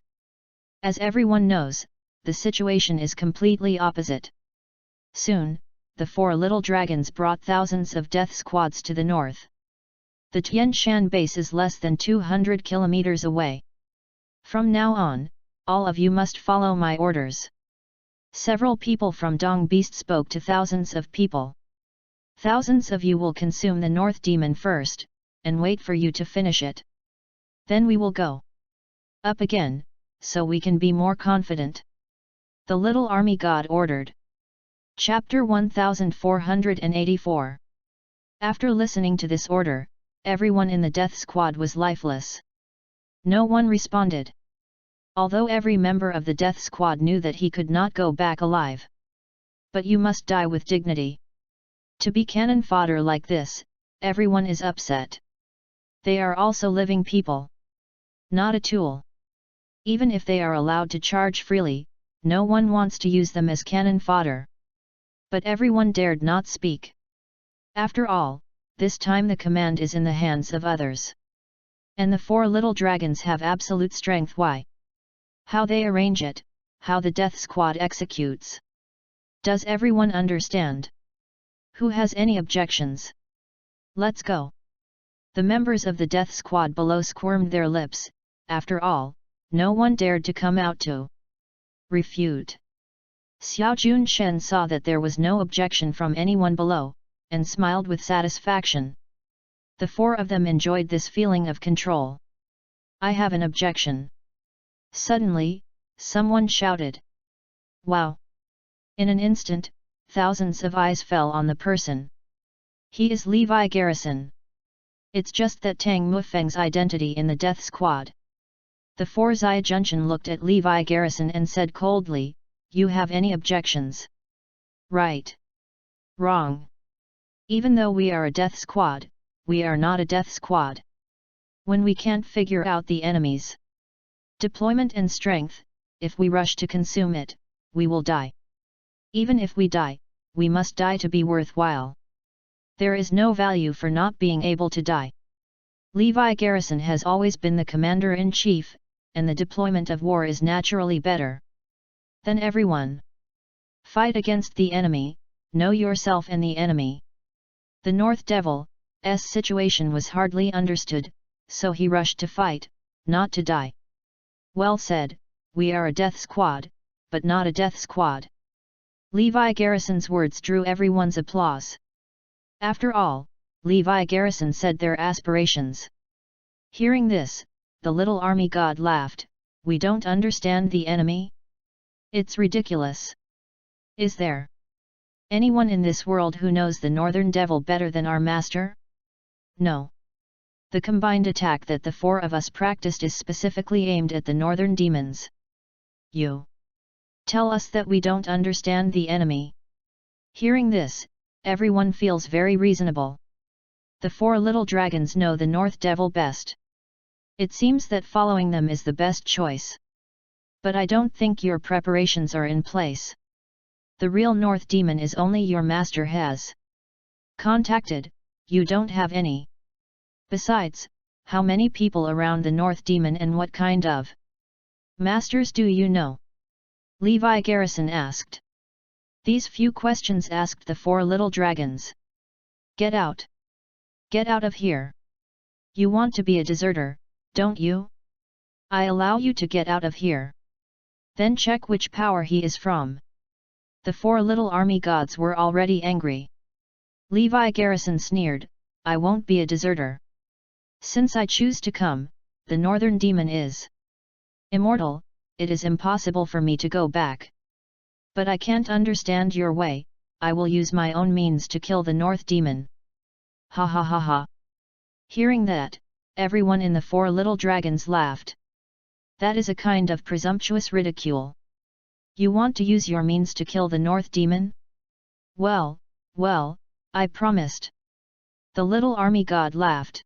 A: As everyone knows, the situation is completely opposite. Soon, the 4 little dragons brought thousands of death squads to the north. The Tian Shan base is less than 200 kilometers away. From now on, all of you must follow my orders. Several people from Dong Beast spoke to thousands of people. Thousands of you will consume the North Demon first, and wait for you to finish it. Then we will go up again, so we can be more confident. The little army god ordered. Chapter 1484. After listening to this order, everyone in the death squad was lifeless. No one responded. Although every member of the death squad knew that he could not go back alive. But you must die with dignity. To be cannon fodder like this, everyone is upset. They are also living people. Not a tool. Even if they are allowed to charge freely, no one wants to use them as cannon fodder. But everyone dared not speak. After all, this time the command is in the hands of others. And the 4 little dragons have absolute strength. Why? How they arrange it, how the death squad executes. Does everyone understand? Who has any objections? Let's go. The members of the death squad below squirmed their lips. After all, no one dared to come out to refute. Xiao Junshen saw that there was no objection from anyone below, and smiled with satisfaction. The 4 of them enjoyed this feeling of control. I have an objection. Suddenly, someone shouted. Wow! In an instant, thousands of eyes fell on the person. He is Levi Garrison. It's just that Tang Mufeng's identity in the death squad. The 4 Zai Junshan looked at Levi Garrison and said coldly, you have any objections? Right. Wrong. Even though we are a death squad, we are not a death squad. When we can't figure out the enemy's deployment and strength, if we rush to consume it, we will die. Even if we die, we must die to be worthwhile. There is no value for not being able to die. Levi Garrison has always been the commander-in-chief, and the deployment of war is naturally better than everyone. Fight against the enemy, know yourself and the enemy. The North Devil's situation was hardly understood, so he rushed to fight, not to die. Well said, we are a death squad, but not a death squad. Levi Garrison's words drew everyone's applause. After all, Levi Garrison said their aspirations. Hearing this, the little army god laughed. We don't understand the enemy? It's ridiculous. Is there anyone in this world who knows the Northern Devil better than our master? No. The combined attack that the 4 of us practiced is specifically aimed at the Northern Demons. You tell us that we don't understand the enemy. Hearing this, everyone feels very reasonable. The 4 little dragons know the North Devil best. It seems that following them is the best choice. But I don't think your preparations are in place. The real North Demon is only your master has contacted, you don't have any. Besides, how many people around the North Demon and what kind of masters do you know? Levi Garrison asked. These few questions asked the 4 little dragons. Get out! Get out of here! You want to be a deserter, don't you? I allow you to get out of here. Then check which power he is from. The 4 little army gods were already angry. Levi Garrison sneered, I won't be a deserter. Since I choose to come, the Northern Demon is immortal, it is impossible for me to go back. But I can't understand your way, I will use my own means to kill the North Demon. Ha ha ha ha. Hearing that, everyone in the four little dragons laughed. That is a kind of presumptuous ridicule. You want to use your means to kill the North Demon? Well, well, I promised. The little army god laughed.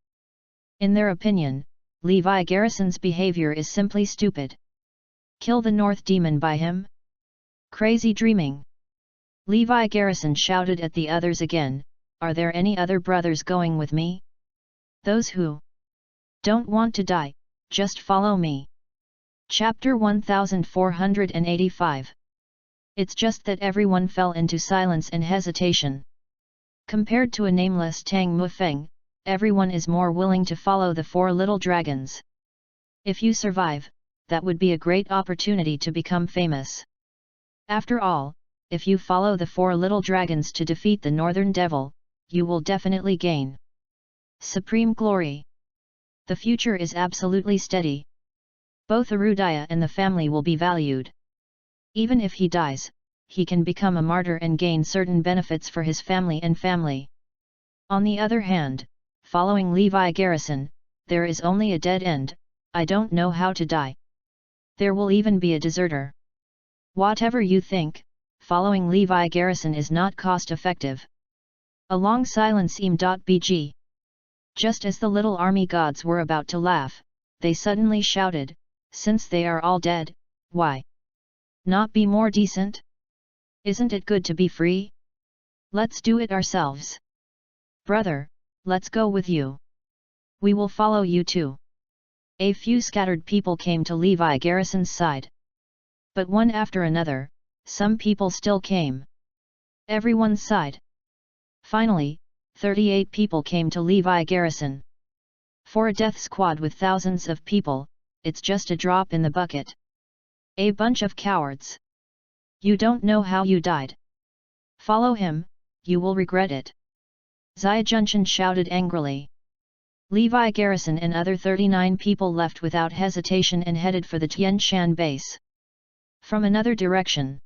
A: In their opinion, Levi Garrison's behavior is simply stupid. Kill the North Demon by him? Crazy dreaming. Levi Garrison shouted at the others again, are there any other brothers going with me? Those who don't want to die, just follow me. Chapter 1485. It's just that everyone fell into silence and hesitation. Compared to a nameless Tang Mufeng, everyone is more willing to follow the four little dragons. If you survive, that would be a great opportunity to become famous. After all, if you follow the four little dragons to defeat the Northern Devil, you will definitely gain supreme glory. The future is absolutely steady. Both Arudaya and the family will be valued. Even if he dies, he can become a martyr and gain certain benefits for his family and family. On the other hand, following Levi Garrison, there is only a dead end, I don't know how to die. There will even be a deserter. Whatever you think, following Levi Garrison is not cost-effective. A long silence. Bg. Just as the little army gods were about to laugh, they suddenly shouted, since they are all dead, why not be more decent? Isn't it good to be free? Let's do it ourselves. Brother, let's go with you. We will follow you too. A few scattered people came to Levi Garrison's side. But one after another, some people still came. Everyone's side. Finally, 38 people came to Levi Garrison. For a death squad with thousands of people, it's just a drop in the bucket. A bunch of cowards. You don't know how you died. Follow him, you will regret it. Zia Junshan shouted angrily. Levi Garrison and other 39 people left without hesitation and headed for the Tian Shan base. From another direction.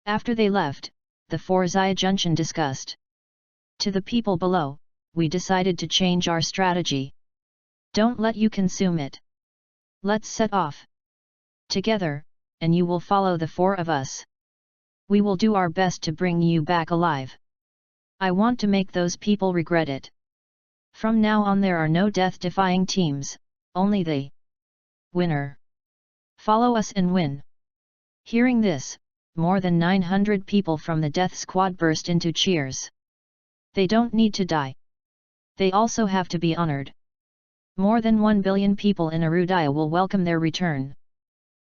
A: After they left, the four Zia Junshan discussed. To the people below, we decided to change our strategy. Don't let you consume it. Let's set off together, and you will follow the four of us. We will do our best to bring you back alive. I want to make those people regret it. From now on there are no death-defying teams, only the winner. Follow us and win. Hearing this, more than 900 people from the death squad burst into cheers. They don't need to die. They also have to be honored. More than 1 billion people in Arudaya will welcome their return.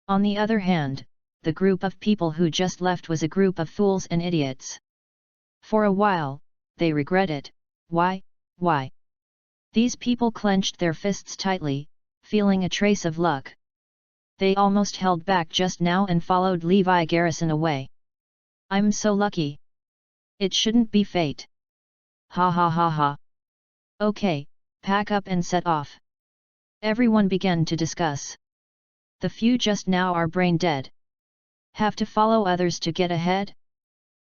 A: On the other hand, the group of people who just left was a group of fools and idiots. For a while, they regret it. Why? These people clenched their fists tightly, feeling a trace of luck. They almost held back just now and followed Levi Garrison away. I'm so lucky. It shouldn't be fate. Ha ha ha ha. Okay, pack up and set off. Everyone began to discuss. The few just now are brain dead. Have to follow others to get ahead?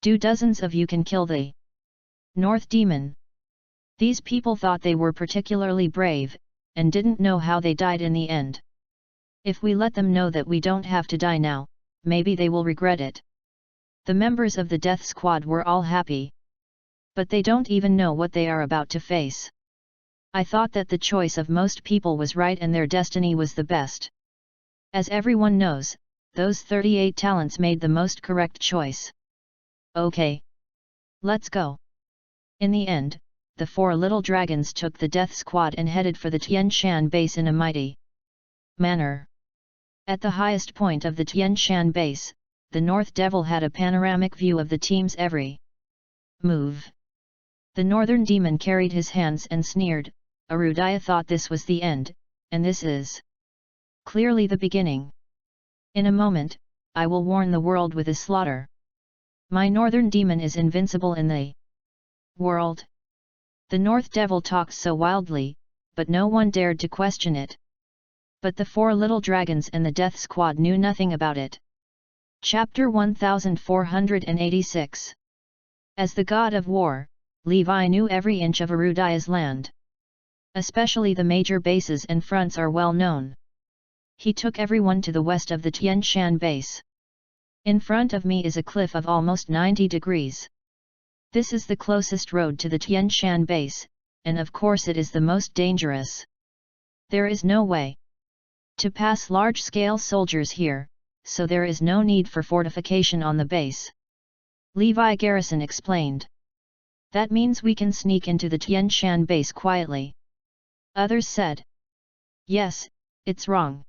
A: Do dozens of you can kill the North Demon? These people thought they were particularly brave, and didn't know how they died in the end. If we let them know that we don't have to die now, maybe they will regret it. The members of the death squad were all happy. But they don't even know what they are about to face. I thought that the choice of most people was right and their destiny was the best. As everyone knows, those 38 talents made the most correct choice. Okay. Let's go. In the end, the four little dragons took the death squad and headed for the Tian Shan base in a mighty manner. At the highest point of the Tian Shan base, the North Devil had a panoramic view of the team's every move. The Northern Demon carried his hands and sneered. Arudaya thought this was the end, and this is clearly the beginning. In a moment, I will warn the world with a slaughter. My Northern Demon is invincible in the world. The North Devil talks so wildly, but no one dared to question it. But the four little dragons and the death squad knew nothing about it. Chapter 1486. As the god of war, Levi knew every inch of Arudaya's land. Especially the major bases and fronts are well known. He took everyone to the west of the Tian Shan base. In front of me is a cliff of almost 90 degrees. This is the closest road to the Tian Shan base, and of course it is the most dangerous. There is no way to pass large-scale soldiers here, so there is no need for fortification on the base. Levi Garrison explained. That means we can sneak into the Tian Shan base quietly. Others said. Yes, it's wrong.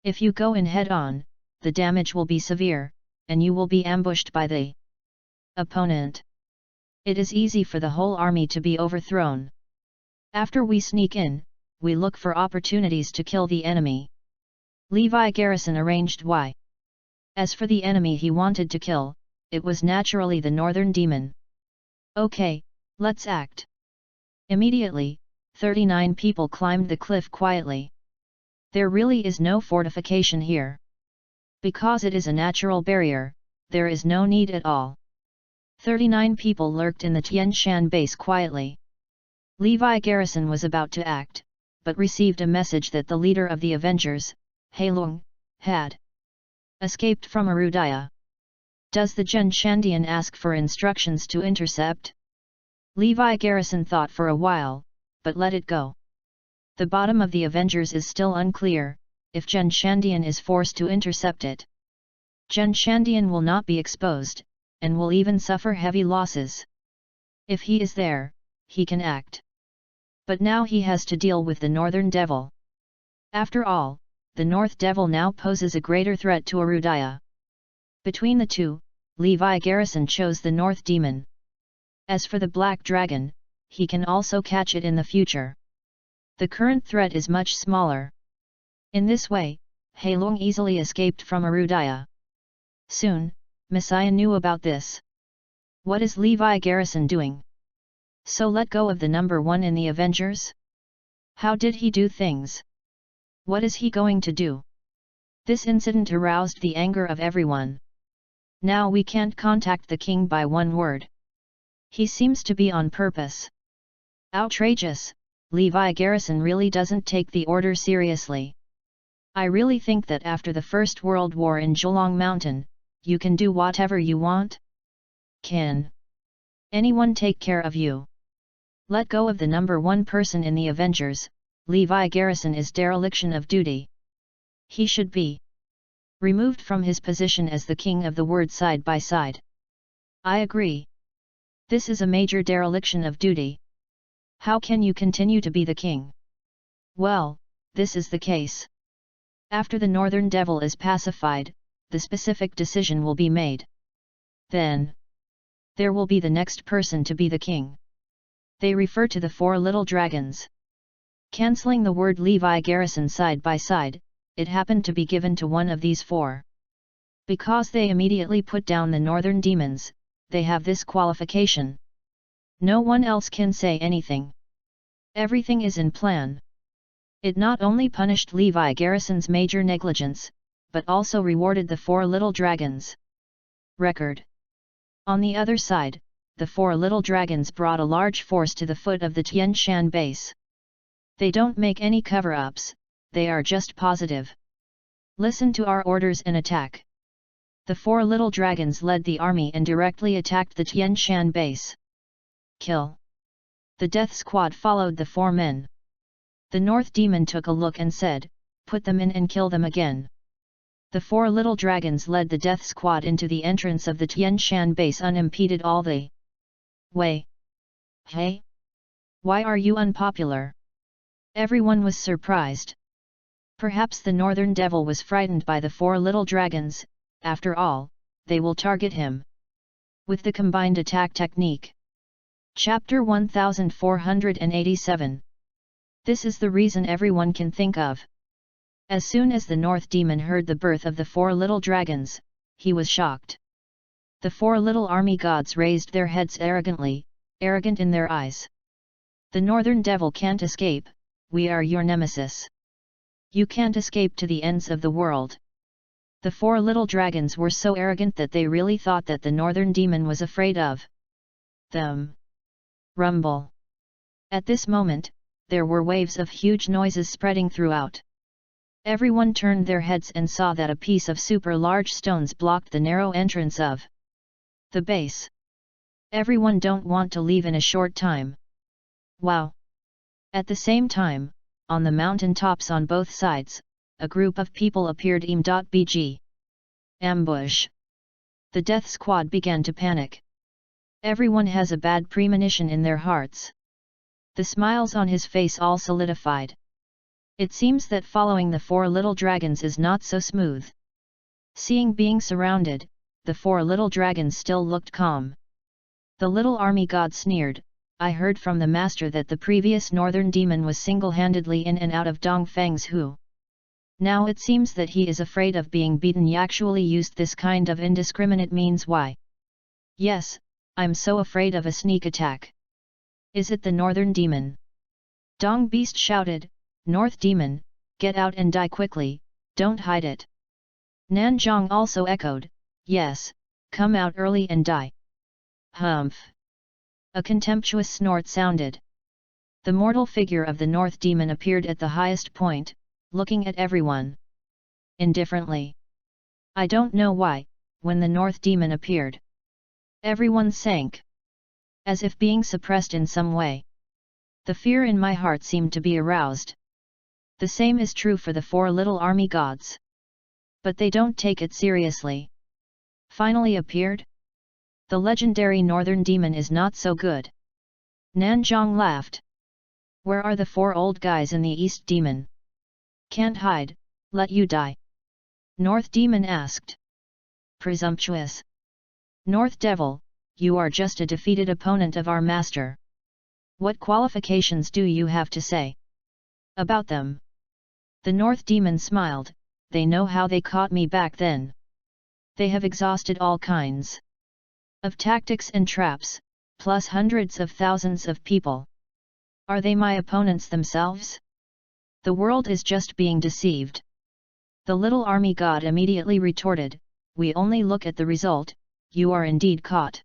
A: If you go in head-on, the damage will be severe, and you will be ambushed by the opponent. It is easy for the whole army to be overthrown. After we sneak in, we look for opportunities to kill the enemy. Levi Garrison arranged why. As for the enemy he wanted to kill, it was naturally the Northern Demon. Okay, let's act. Immediately, 39 people climbed the cliff quietly. There really is no fortification here. Because it is a natural barrier, there is no need at all. 39 people lurked in the Tian Shan base quietly. Levi Garrison was about to act, but received a message that the leader of the Avengers, Heilong, had escaped from Arudaya. Does the Zhen Shandian ask for instructions to intercept? Levi Garrison thought for a while, but let it go. The bottom of the Avengers is still unclear, if Zhen Shandian is forced to intercept it. Zhen Shandian will not be exposed, and will even suffer heavy losses. If he is there, he can act. But now he has to deal with the Northern Devil. After all, the North Devil now poses a greater threat to Arudaya. Between the two, Levi Garrison chose the North Demon. As for the Black Dragon, he can also catch it in the future. The current threat is much smaller. In this way, Heilong easily escaped from Arudaya. Soon, Messiah knew about this. What is Levi Garrison doing? So let go of the number one in the Avengers? How did he do things? What is he going to do? This incident aroused the anger of everyone. Now we can't contact the king by one word. He seems to be on purpose. Outrageous, Levi Garrison really doesn't take the order seriously. I really think that after the First World War in Zholong Mountain, you can do whatever you want? Can anyone take care of you? Let go of the number one person in the Avengers. Levi Garrison is dereliction of duty. He should be removed from his position as the king of the world side by side. I agree. This is a major dereliction of duty. How can you continue to be the king? Well, this is the case. After the Northern Devil is pacified, the specific decision will be made. Then, there will be the next person to be the king. They refer to the four little dragons. Cancelling the word Levi Garrison side by side, it happened to be given to one of these four. Because they immediately put down the Northern Demons, they have this qualification. No one else can say anything. Everything is in plan. It not only punished Levi Garrison's major negligence, but also rewarded the four little dragons. Record. On the other side, the four little dragons brought a large force to the foot of the Tian Shan base. They don't make any cover-ups, they are just positive. Listen to our orders and attack. The four little dragons led the army and directly attacked the Tian Shan base. Kill. The death squad followed the four men. The North Demon took a look and said, put them in and kill them again. The four little dragons led the death squad into the entrance of the Tian Shan base unimpeded all the way. Hey? Why are you unpopular? Everyone was surprised. Perhaps the Northern Devil was frightened by the four little dragons. After all, they will target him with the combined attack technique. Chapter 1487. This is the reason everyone can think of. As soon as the North Demon heard the birth of the four little dragons, he was shocked. The four little army gods raised their heads arrogantly, arrogant in their eyes. The Northern Devil can't escape, we are your nemesis. You can't escape to the ends of the world. The four little dragons were so arrogant that they really thought that the Northern Demon was afraid of them. Rumble. At this moment, there were waves of huge noises spreading throughout. Everyone turned their heads and saw that a piece of super large stones blocked the narrow entrance of the base. Everyone don't want to leave in a short time. Wow! At the same time, on the mountain tops on both sides, a group of people appeared. Bg. Ambush. The death squad began to panic. Everyone has a bad premonition in their hearts. The smiles on his face all solidified. It seems that following the four little dragons is not so smooth. Seeing being surrounded, the four little dragons still looked calm. The little army god sneered, "I heard from the master that the previous northern demon was single-handedly in and out of Dongfang's Hu. Now it seems that he is afraid of being beaten. He actually used this kind of indiscriminate means. Why? Yes, I'm so afraid of a sneak attack. Is it the northern demon?" Dong Beast shouted, "North demon, get out and die quickly, don't hide it." Nanzhong also echoed, "Yes, come out early and die." Humph! A contemptuous snort sounded. The mortal figure of the North Demon appeared at the highest point, looking at everyone indifferently. I don't know why, when the North Demon appeared, everyone sank, as if being suppressed in some way. The fear in my heart seemed to be aroused. The same is true for the four little army gods. But they don't take it seriously. Finally appeared? The legendary northern demon is not so good. Nanzhong laughed. Where are the four old guys in the east demon? Can't hide, let you die. North demon asked. Presumptuous. North devil, you are just a defeated opponent of our master. What qualifications do you have to say about them? The North demon smiled, they know how they caught me back then. They have exhausted all kinds of tactics and traps, plus hundreds of thousands of people. Are they my opponents themselves? The world is just being deceived. The little army god immediately retorted, we only look at the result, you are indeed caught.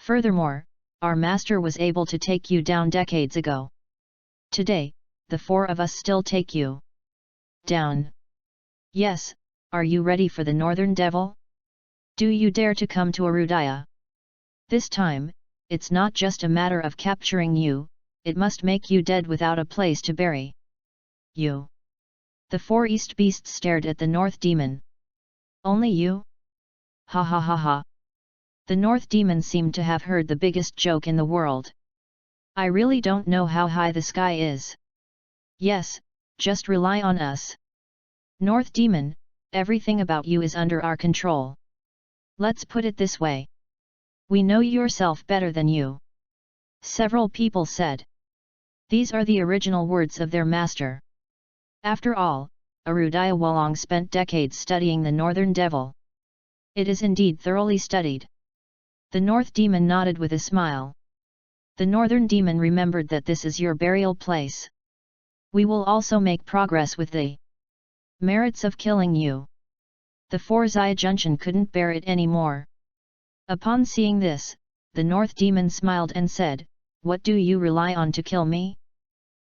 A: Furthermore, our master was able to take you down decades ago. Today, the four of us still take you down. Yes, are you ready for the northern devil? Do you dare to come to Arudaya? This time, it's not just a matter of capturing you, it must make you dead without a place to bury you. The four east beasts stared at the North demon. Only you? Ha ha ha ha. The North demon seemed to have heard the biggest joke in the world. I really don't know how high the sky is. Yes, just rely on us. North demon, everything about you is under our control. Let's put it this way. We know yourself better than you. Several people said. These are the original words of their master. After all, Arudaya Wolong spent decades studying the Northern Devil. It is indeed thoroughly studied. The North Demon nodded with a smile. The Northern Demon remembered that this is your burial place. We will also make progress with the merits of killing you. The four Ziyajunchen couldn't bear it anymore. Upon seeing this, the North Demon smiled and said, what do you rely on to kill me?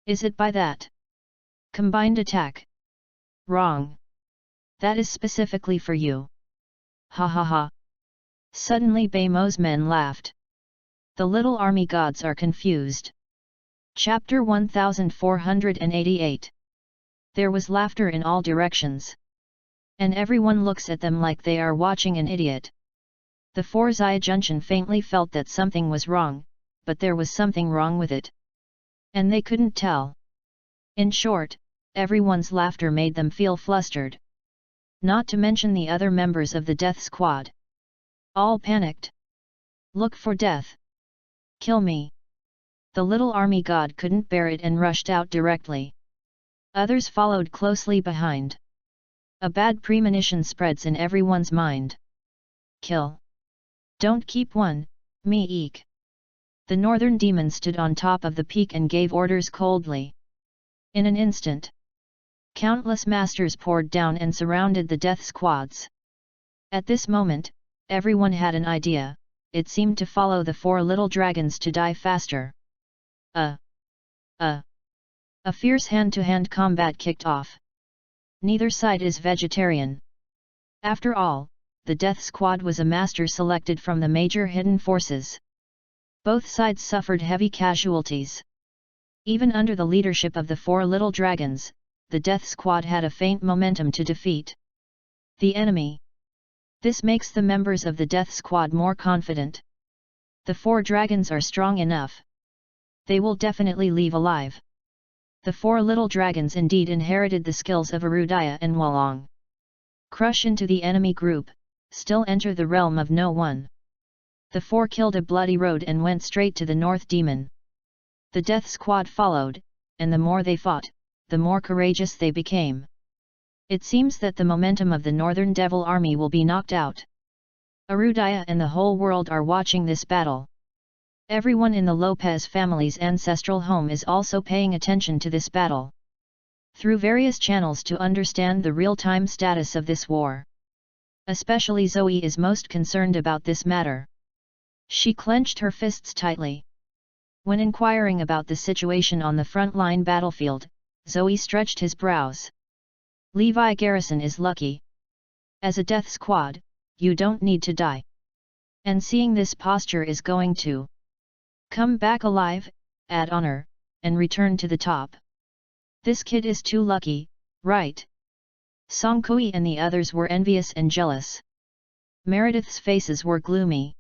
A: Is it by that combined attack? Wrong. That is specifically for you. Ha ha ha. Suddenly Beimo's men laughed. The little army gods are confused. Chapter 1488. There was laughter in all directions. And everyone looks at them like they are watching an idiot. The four Ziyajunchen faintly felt that something was wrong, but there was something wrong with it. And they couldn't tell. In short, everyone's laughter made them feel flustered. Not to mention the other members of the death squad. All panicked. Look for death. Kill me. The little army god couldn't bear it and rushed out directly. Others followed closely behind. A bad premonition spreads in everyone's mind. Kill. Don't keep one, me eek. The northern demon stood on top of the peak and gave orders coldly. In an instant, countless masters poured down and surrounded the death squads. At this moment, everyone had an idea. it seemed to follow the four little dragons to die faster. A fierce hand-to-hand combat kicked off. Neither side is vegetarian. After all, the Death Squad was a master selected from the major hidden forces. Both sides suffered heavy casualties. Even under the leadership of the four little dragons, the Death Squad had a faint momentum to defeat the enemy. This makes the members of the Death Squad more confident. The four dragons are strong enough. They will definitely leave alive. The four little dragons indeed inherited the skills of Arudaya and Wolong. Crush into the enemy group, still enter the realm of no one. The four killed a bloody road and went straight to the North Demon. The Death Squad followed, and the more they fought, the more courageous they became. It seems that the momentum of the Northern Devil Army will be knocked out. Arudaya and the whole world are watching this battle. Everyone in the Lopez family's ancestral home is also paying attention to this battle. Through various channels to understand the real-time status of this war. Especially Zoe is most concerned about this matter. She clenched her fists tightly. When inquiring about the situation on the front-line battlefield, Zoe stretched his brows. Levi Garrison is lucky. As a Death Squad, you don't need to die. And seeing this posture is going to come back alive, add honor, and return to the top. This kid is too lucky, right? Songkui and the others were envious and jealous. Meredith's faces were gloomy.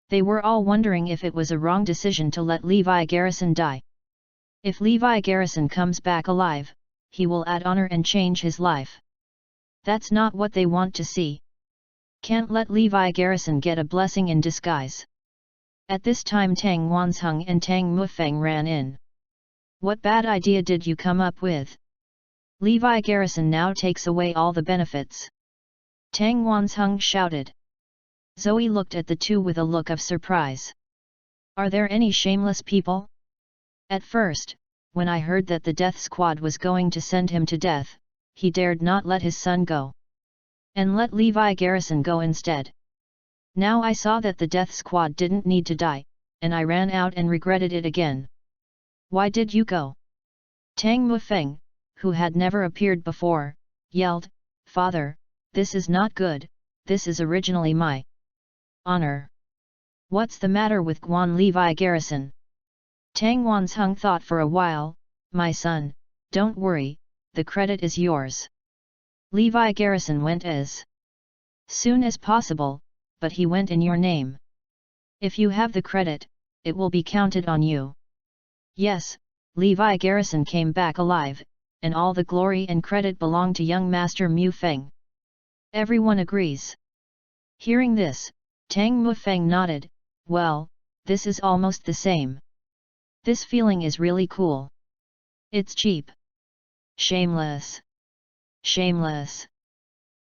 A: They were all wondering if it was a wrong decision to let Levi Garrison die. If Levi Garrison comes back alive, he will add honor and change his life. That's not what they want to see. Can't let Levi Garrison get a blessing in disguise. At this time Tang Wanzheng and Tang Mufeng ran in. What bad idea did you come up with? Levi Garrison now takes away all the benefits. Tang Wanzheng shouted. Zoe looked at the two with a look of surprise. Are there any shameless people? At first, when I heard that the Death Squad was going to send him to death, he dared not let his son go. And let Levi Garrison go instead. Now I saw that the Death Squad didn't need to die, and I ran out and regretted it again. Why did you go? Tang Mufeng, who had never appeared before, yelled, Father, this is not good, this is originally my honor. What's the matter with Guan Levi Garrison? Tang Wanzheng thought for a while, my son, don't worry, the credit is yours. Levi Garrison went as soon as possible, but he went in your name. If you have the credit, it will be counted on you. Yes, Levi Garrison came back alive, and all the glory and credit belong to young Master Mu Feng. Everyone agrees. Hearing this, Tang Mufeng nodded, well, this is almost the same. This feeling is really cool. It's cheap. Shameless. Shameless.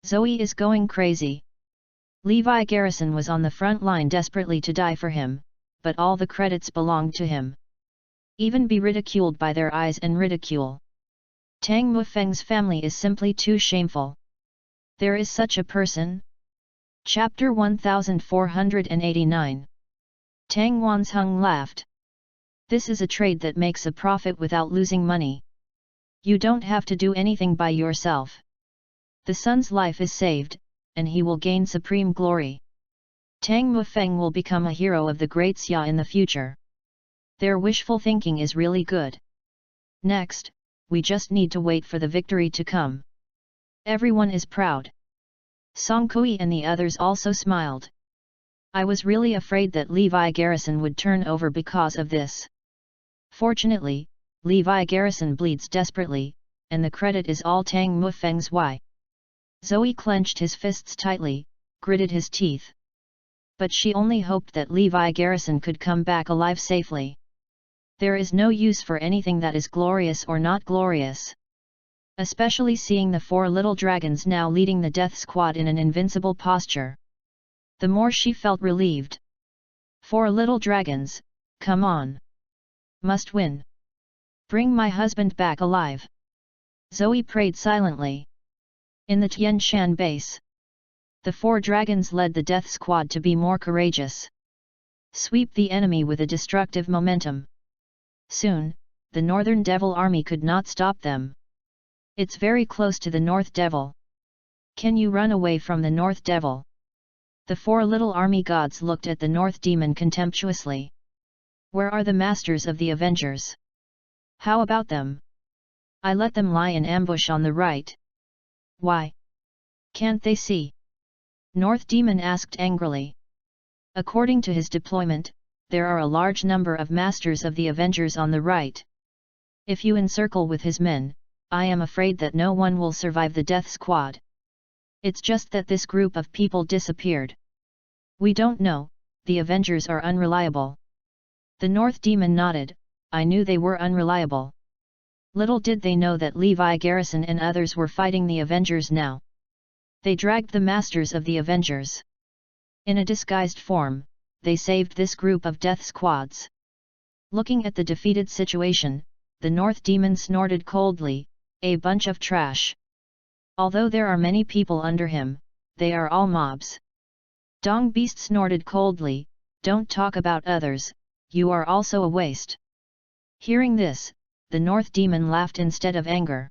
A: Zoe is going crazy. Levi Garrison was on the front line desperately to die for him, but all the credits belonged to him. Even be ridiculed by their eyes and ridicule. Tang Mufeng's family is simply too shameful. There is such a person? Chapter 1489. Tang Wanzheng laughed. This is a trade that makes a profit without losing money. You don't have to do anything by yourself. The son's life is saved, and he will gain supreme glory. Tang Mufeng will become a hero of the Great Xia in the future. Their wishful thinking is really good. Next, we just need to wait for the victory to come. Everyone is proud. Songkui and the others also smiled. I was really afraid that Levi Garrison would turn over because of this. Fortunately, Levi Garrison bleeds desperately, and the credit is all Tang Mufeng's. Why? Zoe clenched his fists tightly, gritted his teeth. But she only hoped that Levi Garrison could come back alive safely. There is no use for anything that is glorious or not glorious. Especially seeing the four little dragons now leading the Death Squad in an invincible posture. The more she felt relieved. Four little dragons, come on. Must win. Bring my husband back alive. Zoe prayed silently. In the Tian Shan base, the four dragons led the Death Squad to be more courageous. Sweep the enemy with a destructive momentum. Soon, the Northern Devil army could not stop them. It's very close to the North Devil. Can you run away from the North Devil? The four little army gods looked at the North Demon contemptuously. Where are the masters of the Avengers? How about them? I let them lie in ambush on the right. Why? Can't they see? North Demon asked angrily. According to his deployment, there are a large number of masters of the Avengers on the right. If you encircle with his men, I am afraid that no one will survive the death squad. It's just that this group of people disappeared. We don't know, the Avengers are unreliable. The North Demon nodded, I knew they were unreliable. Little did they know that Levi Garrison and others were fighting the Avengers now. They dragged the masters of the Avengers. In a disguised form, they saved this group of death squads. Looking at the defeated situation, the North Demon snorted coldly, a bunch of trash. Although there are many people under him, they are all mobs. Dong Beast snorted coldly, don't talk about others, you are also a waste. Hearing this, the North Demon laughed instead of anger.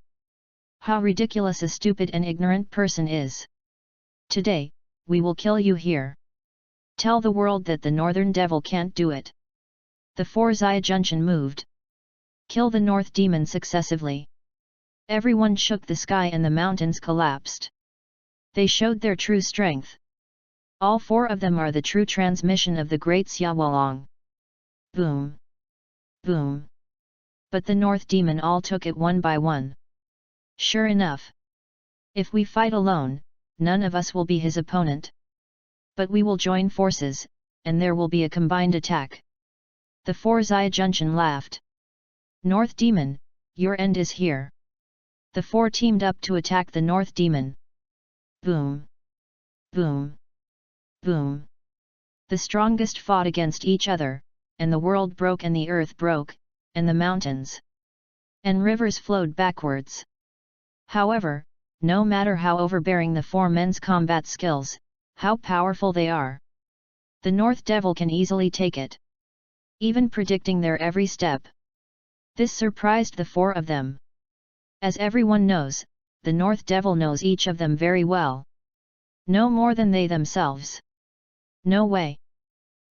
A: How ridiculous a stupid and ignorant person is. Today, we will kill you here. Tell the world that the Northern Devil can't do it. The four Xiajunchen moved. Kill the North Demon successively. Everyone shook the sky and the mountains collapsed. They showed their true strength. All four of them are the true transmission of the great Xiaowalong. Boom! Boom! But the North Demon all took it one by one. Sure enough. If we fight alone, none of us will be his opponent. But we will join forces, and there will be a combined attack. The four Xiajunchen laughed. North Demon, your end is here. The four teamed up to attack the North Demon. Boom! Boom! Boom! The strongest fought against each other, and the world broke and the earth broke, and the mountains and rivers flowed backwards. However, no matter how overbearing the four men's combat skills, how powerful they are, the North Devil can easily take it. Even predicting their every step. This surprised the four of them. As everyone knows, the North Devil knows each of them very well. No more than they themselves. No way.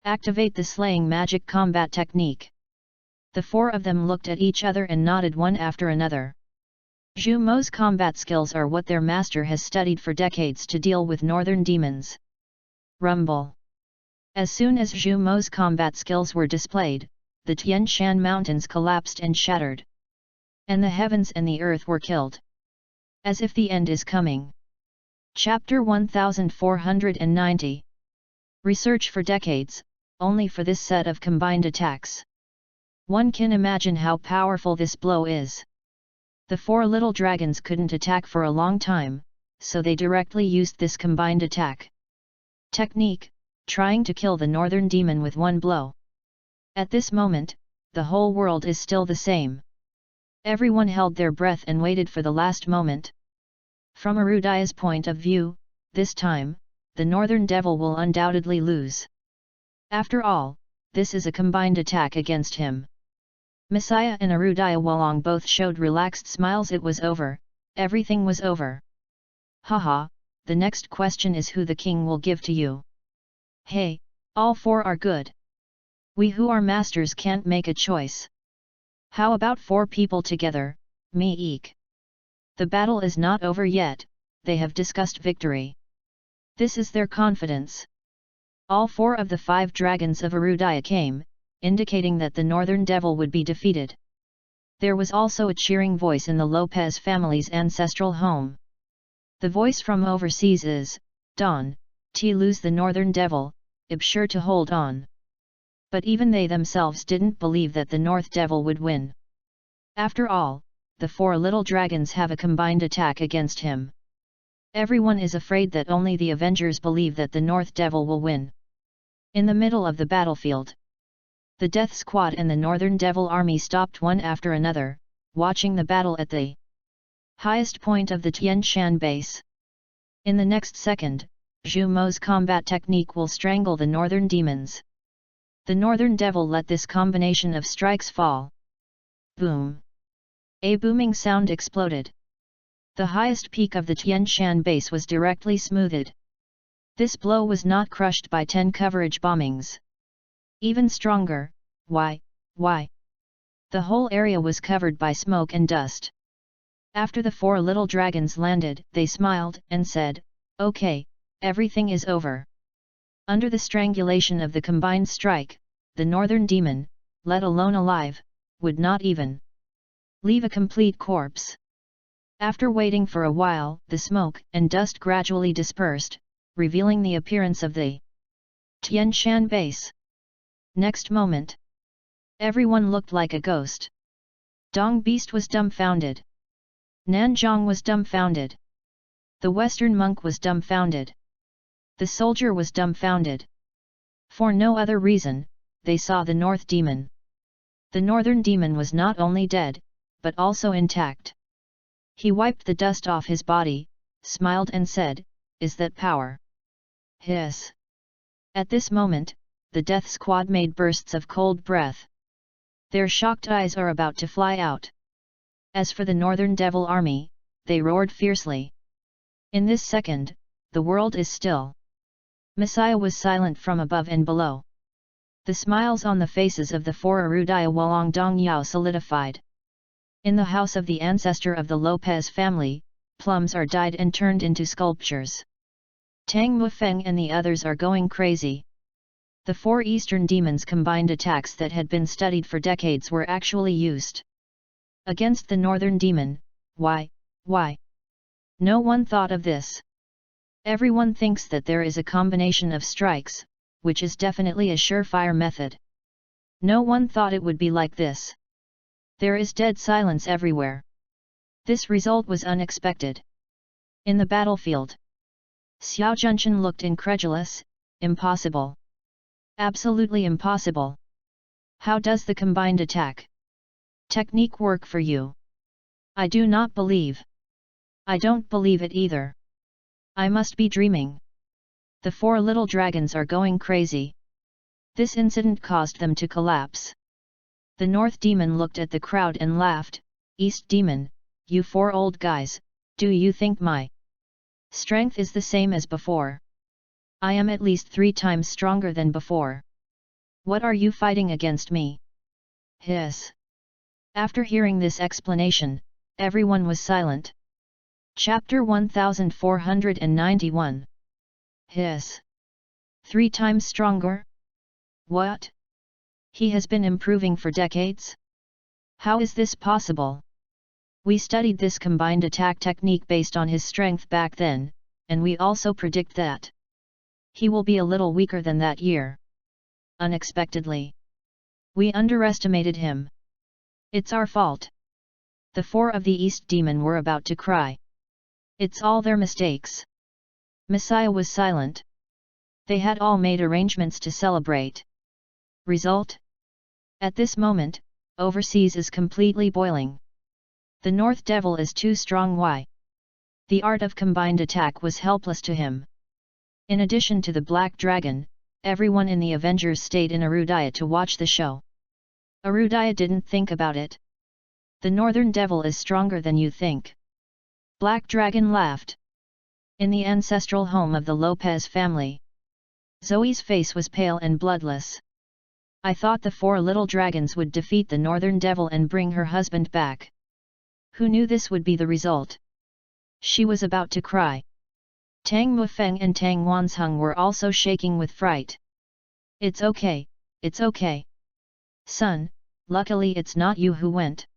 A: Activate the slaying magic combat technique. The four of them looked at each other and nodded one after another. Zhu Mo's combat skills are what their master has studied for decades to deal with northern demons. Rumble. As soon as Zhu Mo's combat skills were displayed, the Tian Shan mountains collapsed and shattered. And the heavens and the earth were killed. As if the end is coming. Chapter 1490. Research for decades, only for this set of combined attacks. One can imagine how powerful this blow is. The four little dragons couldn't attack for a long time, so they directly used this combined attack technique, trying to kill the Northern Demon with one blow. At this moment, the whole world is still the same. Everyone held their breath and waited for the last moment. From Arudaya's point of view, this time, the Northern Devil will undoubtedly lose. After all, this is a combined attack against him. Messiah and Arudaya Walong both showed relaxed smiles. It was over, everything was over. Haha, the next question is who the king will give to you. Hey, all four are good. We who are masters can't make a choice. How about four people together, me eek? The battle is not over yet, they have discussed victory. This is their confidence. All four of the 5 dragons of Arudaya came, indicating that the Northern Devil would be defeated. There was also a cheering voice in the Lopez family's ancestral home. The voice from overseas is, Don, T lose the Northern Devil, ib sure to hold on. But even they themselves didn't believe that the North Devil would win. After all, the 4 little dragons have a combined attack against him. Everyone is afraid that only the Avengers believe that the North Devil will win. In the middle of the battlefield, the Death Squad and the Northern Devil Army stopped one after another, watching the battle at the highest point of the Tian Shan base. In the next second, Zhu Mo's combat technique will strangle the Northern demons. The Northern Devil let this combination of strikes fall. Boom! A booming sound exploded. The highest peak of the Tian Shan base was directly smoothed. This blow was not crushed by 10 coverage bombings. Even stronger, why? The whole area was covered by smoke and dust. After the 4 little dragons landed, they smiled and said, "Okay, everything is over." Under the strangulation of the combined strike, the Northern Demon, let alone alive, would not even leave a complete corpse. After waiting for a while, the smoke and dust gradually dispersed, revealing the appearance of the Tian Shan base. Next moment, everyone looked like a ghost. Dong Beast was dumbfounded. Nanzhong was dumbfounded. The Western monk was dumbfounded. The soldier was dumbfounded. For no other reason, they saw the North Demon. The Northern Demon was not only dead, but also intact. He wiped the dust off his body, smiled and said, "Is that power?" Hiss! At this moment, the Death Squad made bursts of cold breath. Their shocked eyes are about to fly out. As for the Northern Devil Army, they roared fiercely. In this second, the world is still. Messiah was silent from above and below. The smiles on the faces of the 4 erudite Walong Dong Yao solidified. In the house of the ancestor of the Lopez family, plums are dyed and turned into sculptures. Tang Mufeng and the others are going crazy. The 4 Eastern demons combined attacks that had been studied for decades were actually used against the Northern Demon. Why? No one thought of this. Everyone thinks that there is a combination of strikes, which is definitely a surefire method. No one thought it would be like this. There is dead silence everywhere. This result was unexpected. In the battlefield, Xiao Junchen looked incredulous. Impossible. Absolutely impossible. How does the combined attack technique work for you? I do not believe. I don't believe it either. I must be dreaming. The 4 little dragons are going crazy. This incident caused them to collapse. The North Demon looked at the crowd and laughed. "East Demon, you 4 old guys, do you think my strength is the same as before? I am at least 3 times stronger than before. What are you fighting against me?" Hiss! After hearing this explanation, everyone was silent. Chapter 1491. Hiss! 3 times stronger? What? He has been improving for decades? How is this possible? We studied this combined attack technique based on his strength back then, and we also predict that he will be a little weaker than that year. Unexpectedly, we underestimated him. It's our fault. The 4 of the East Demon were about to cry. It's all their mistakes. Messiah was silent. They had all made arrangements to celebrate. Result? At this moment, overseas is completely boiling. The North Devil is too strong. Why? The art of combined attack was helpless to him. In addition to the Black Dragon, everyone in the Avengers stayed in Arudaya to watch the show. Arudaya didn't think about it. The Northern Devil is stronger than you think. Black Dragon laughed. In the ancestral home of the Lopez family, Zoe's face was pale and bloodless. I thought the 4 little dragons would defeat the Northern Devil and bring her husband back. Who knew this would be the result? She was about to cry. Tang Mufeng and Tang Wanzheng were also shaking with fright. It's okay, it's okay. Son, luckily it's not you who went.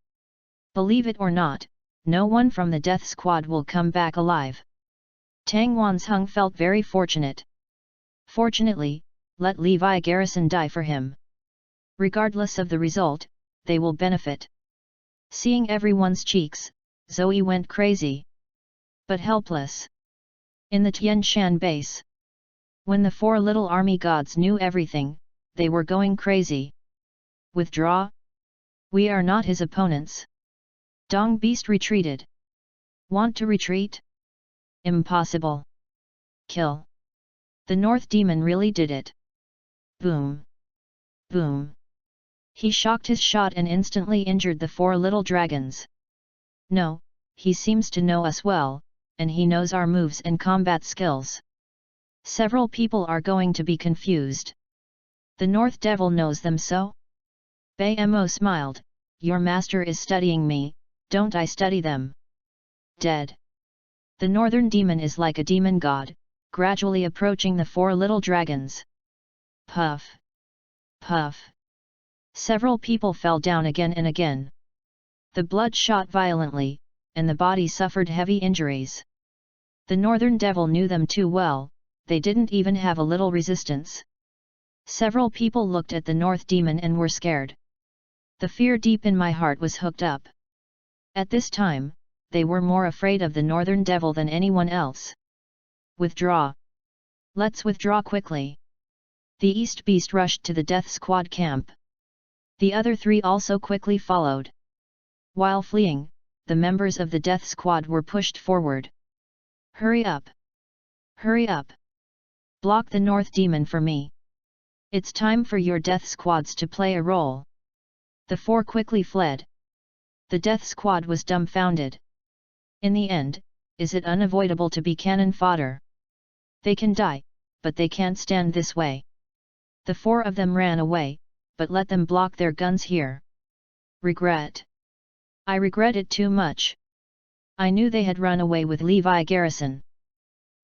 A: Believe it or not, no one from the death squad will come back alive. Tang Wanzheng felt very fortunate. Fortunately, let Levi Garrison die for him. Regardless of the result, they will benefit. Seeing everyone's cheeks, Zoe went crazy. But helpless. In the Tian Shan base, when the 4 little army gods knew everything, they were going crazy. Withdraw? We are not his opponents. Dong Beast retreated. Want to retreat? Impossible. Kill. The North Demon really did it. Boom. Boom! He shocked his shot and instantly injured the 4 little dragons. No, he seems to know us well, and he knows our moves and combat skills. Several people are going to be confused. The North Devil knows them so? Bayemo smiled, your master is studying me, don't I study them? Dead. The Northern Demon is like a demon god, gradually approaching the 4 little dragons. Puff! Puff! Several people fell down again and again. The blood shot violently, and the body suffered heavy injuries. The Northern Devil knew them too well, they didn't even have a little resistance. Several people looked at the North Demon and were scared. The fear deep in my heart was hooked up. At this time, they were more afraid of the Northern Devil than anyone else. Withdraw! Let's withdraw quickly! The East Beast rushed to the Death Squad camp. The other 3 also quickly followed. While fleeing, the members of the Death Squad were pushed forward. Hurry up! Hurry up! Block the North Demon for me! It's time for your Death Squads to play a role. The 4 quickly fled. The Death Squad was dumbfounded. In the end, is it unavoidable to be cannon fodder? They can die, but they can't stand this way. The 4 of them ran away, but let them block their guns here. Regret. I regret it too much. I knew they had run away with Levi Garrison.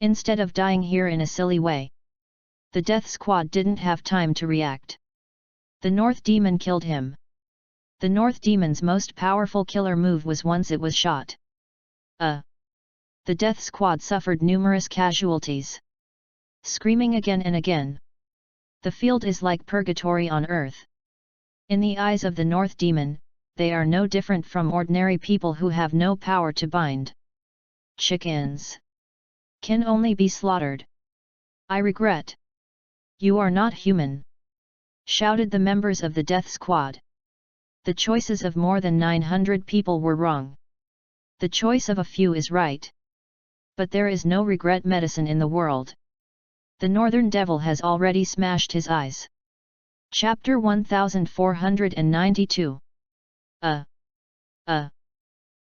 A: Instead of dying here in a silly way. The Death Squad didn't have time to react. The North Demon killed him. The North Demon's most powerful killer move was once it was shot. The Death Squad suffered numerous casualties. Screaming again and again. The field is like purgatory on earth. In the eyes of the North Demon, they are no different from ordinary people who have no power to bind. Chickens can only be slaughtered. I regret. You are not human! Shouted the members of the Death Squad. The choices of more than 900 people were wrong. The choice of a few is right. But there is no regret medicine in the world. The Northern Devil has already smashed his eyes. Chapter 1492.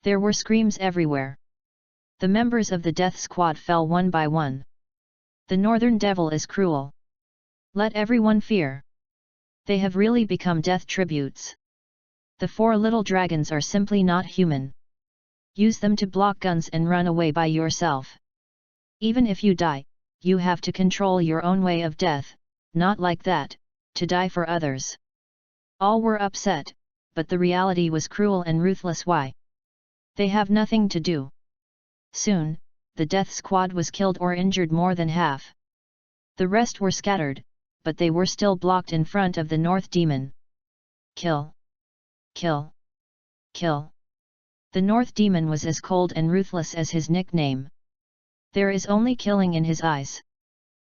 A: There were screams everywhere. The members of the Death Squad fell one by one. The Northern Devil is cruel. Let everyone fear. They have really become death tributes. The 4 little dragons are simply not human. Use them to block guns and run away by yourself. Even if you die, you have to control your own way of death, not like that, to die for others. All were upset, but the reality was cruel and ruthless. Why? They have nothing to do. Soon, the Death Squad was killed or injured more than half. The rest were scattered, but they were still blocked in front of the North Demon. Kill! Kill! Kill! The North Demon was as cold and ruthless as his nickname. There is only killing in his eyes.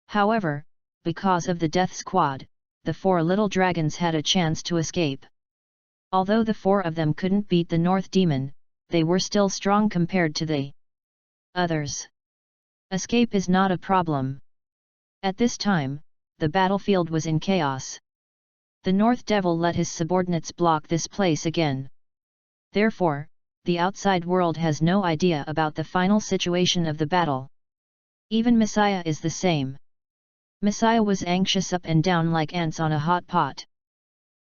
A: However, because of the Death Squad, the 4 little dragons had a chance to escape. Although the 4 of them couldn't beat the North Demon, they were still strong compared to the others. Escape is not a problem. At this time, the battlefield was in chaos. The North Devil let his subordinates block this place again. Therefore, the outside world has no idea about the final situation of the battle. Even Messiah is the same. Messiah was anxious up and down like ants on a hot pot.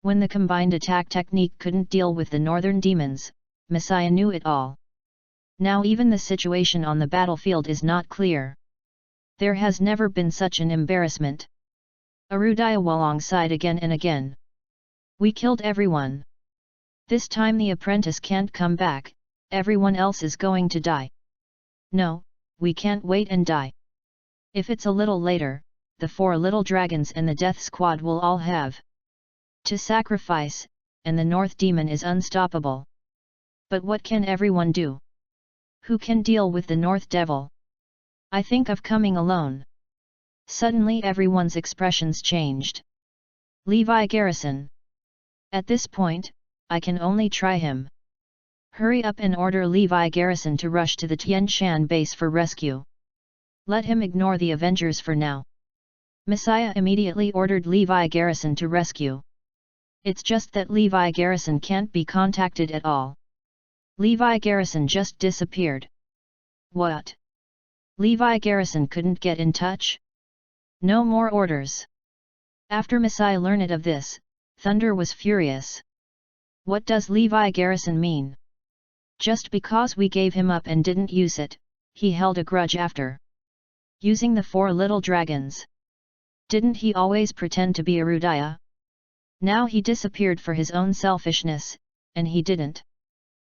A: When the combined attack technique couldn't deal with the Northern Demons, Messiah knew it all. Now even the situation on the battlefield is not clear. There has never been such an embarrassment. Arudaya alongside again and again. We killed everyone. This time the apprentice can't come back, everyone else is going to die. No, we can't wait and die. If it's a little later, the 4 little dragons and the Death Squad will all have to sacrifice, and the North Demon is unstoppable. But what can everyone do? Who can deal with the North Devil? I think of coming alone. Suddenly everyone's expressions changed. Levi Garrison. At this point, I can only try him. Hurry up and order Levi Garrison to rush to the Tien Shan base for rescue. Let him ignore the Avengers for now. Messiah immediately ordered Levi Garrison to rescue. It's just that Levi Garrison can't be contacted at all. Levi Garrison just disappeared. What? Levi Garrison couldn't get in touch? No more orders. After Masai learned of this, Thunder was furious. What does Levi Garrison mean? Just because we gave him up and didn't use it, he held a grudge after using the 4 little dragons. Didn't he always pretend to be Arudaya? Now he disappeared for his own selfishness, and he didn't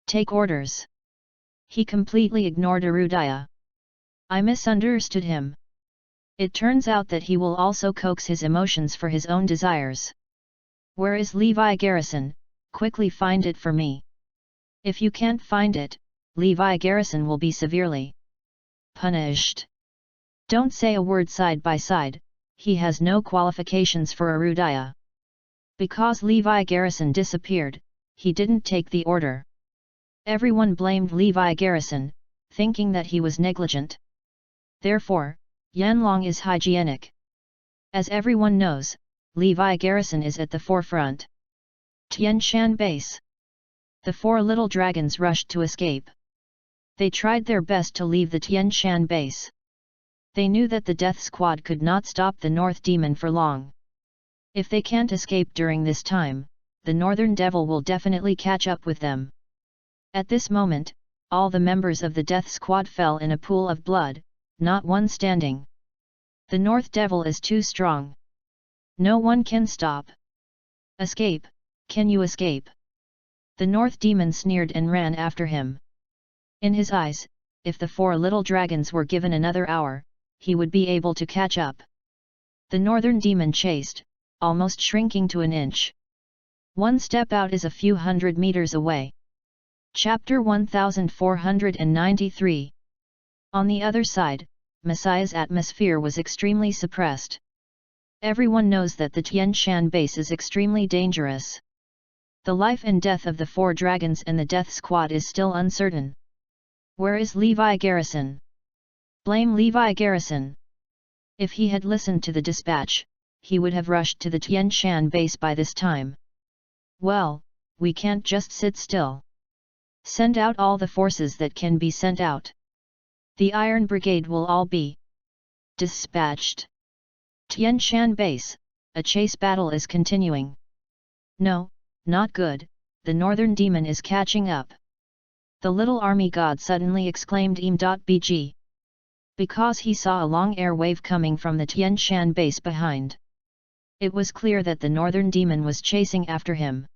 A: take orders. He completely ignored Arudaya. I misunderstood him. It turns out that he will also coax his emotions for his own desires. Where is Levi Garrison? Quickly find it for me. If you can't find it, Levi Garrison will be severely punished. Don't say a word side by side, he has no qualifications for Arudaya. Because Levi Garrison disappeared, he didn't take the order. Everyone blamed Levi Garrison, thinking that he was negligent. Therefore, Yanlong is hygienic. As everyone knows, Levi Garrison is at the forefront. Tian Shan Base. The 4 little dragons rushed to escape. They tried their best to leave the Tian Shan Base. They knew that the Death Squad could not stop the North Demon for long. If they can't escape during this time, the Northern Devil will definitely catch up with them. At this moment, all the members of the Death Squad fell in a pool of blood, not one standing. The North Devil is too strong. No one can stop. Escape, can you escape? The North Demon sneered and ran after him. In his eyes, if the 4 little dragons were given another hour, he would be able to catch up. The Northern Demon chased, almost shrinking to an inch. One step out is a few hundred meters away. Chapter 1493. On the other side, Masai's atmosphere was extremely suppressed. Everyone knows that the Tian Shan base is extremely dangerous. The life and death of the 4 dragons and the Death Squad is still uncertain. Where is Levi Garrison? Blame Levi Garrison. If he had listened to the dispatch, he would have rushed to the Tian Shan base by this time. Well, we can't just sit still. Send out all the forces that can be sent out. The Iron Brigade will all be dispatched. Tian Shan base, a chase battle is continuing. No, not good, the Northern Demon is catching up. The little army god suddenly exclaimed "Bg." Because he saw a long air wave coming from the Tian Shan base behind. It was clear that the Northern Demon was chasing after him.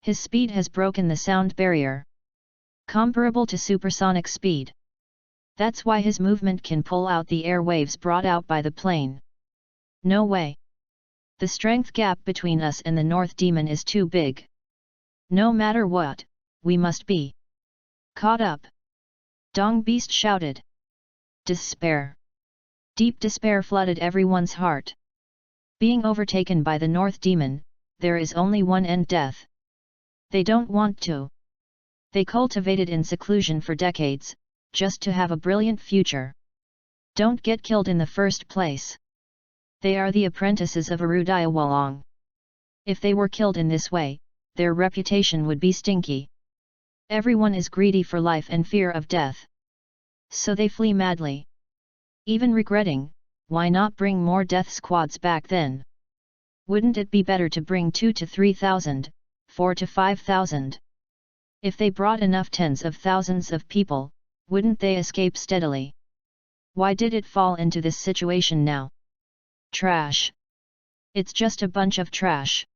A: His speed has broken the sound barrier. Comparable to supersonic speed. That's why his movement can pull out the air waves brought out by the plane. No way. The strength gap between us and the North Demon is too big. No matter what, we must be caught up. Dong Beast shouted. Despair. Deep despair flooded everyone's heart. Being overtaken by the North Demon, there is only one end: death. They don't want to. They cultivated in seclusion for decades, just to have a brilliant future. Don't get killed in the first place. They are the apprentices of Arudaya Walong. If they were killed in this way, their reputation would be stinky. Everyone is greedy for life and fear of death. So they flee madly. Even regretting, why not bring more death squads back then? Wouldn't it be better to bring 2 to 3,000, 4 to 5,000? If they brought enough tens of thousands of people, wouldn't they escape steadily? Why did it fall into this situation now? Trash. It's just a bunch of trash.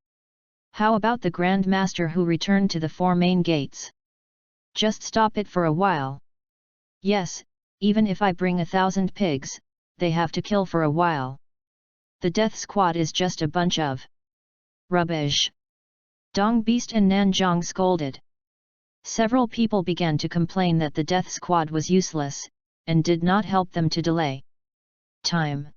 A: How about the Grand Master who returned to the 4 main gates? Just stop it for a while. Yes, even if I bring 1,000 pigs, they have to kill for a while. The Death Squad is just a bunch of rubbish. Dong Beast and Nanjong scolded. Several people began to complain that the Death Squad was useless, and did not help them to delay time.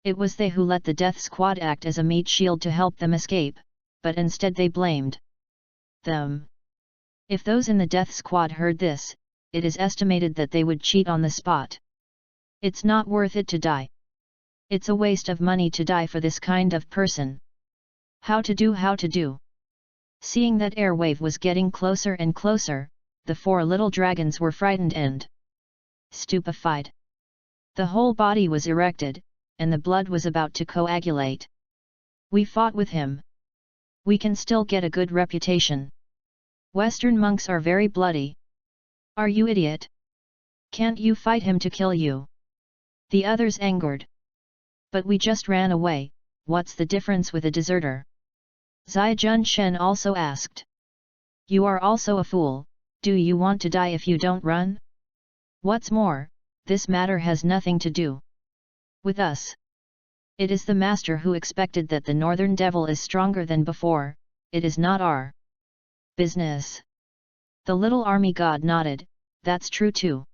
A: It was they who let the Death Squad act as a meat shield to help them escape, but instead they blamed them. If those in the Death Squad heard this, it is estimated that they would cheat on the spot. It's not worth it to die. It's a waste of money to die for this kind of person. How to do? Seeing that air wave was getting closer and closer, the 4 little dragons were frightened and stupefied. The whole body was erected, and the blood was about to coagulate. We fought with him. We can still get a good reputation. Western monks are very bloody. Are you idiot? Can't you fight him to kill you? The others angered. But we just ran away, what's the difference with a deserter? Zai Jun Shen also asked. You are also a fool, do you want to die if you don't run? What's more, this matter has nothing to do with us. It is the master who expected that the Northern Devil is stronger than before, it is not our business. The little army god nodded, that's true too.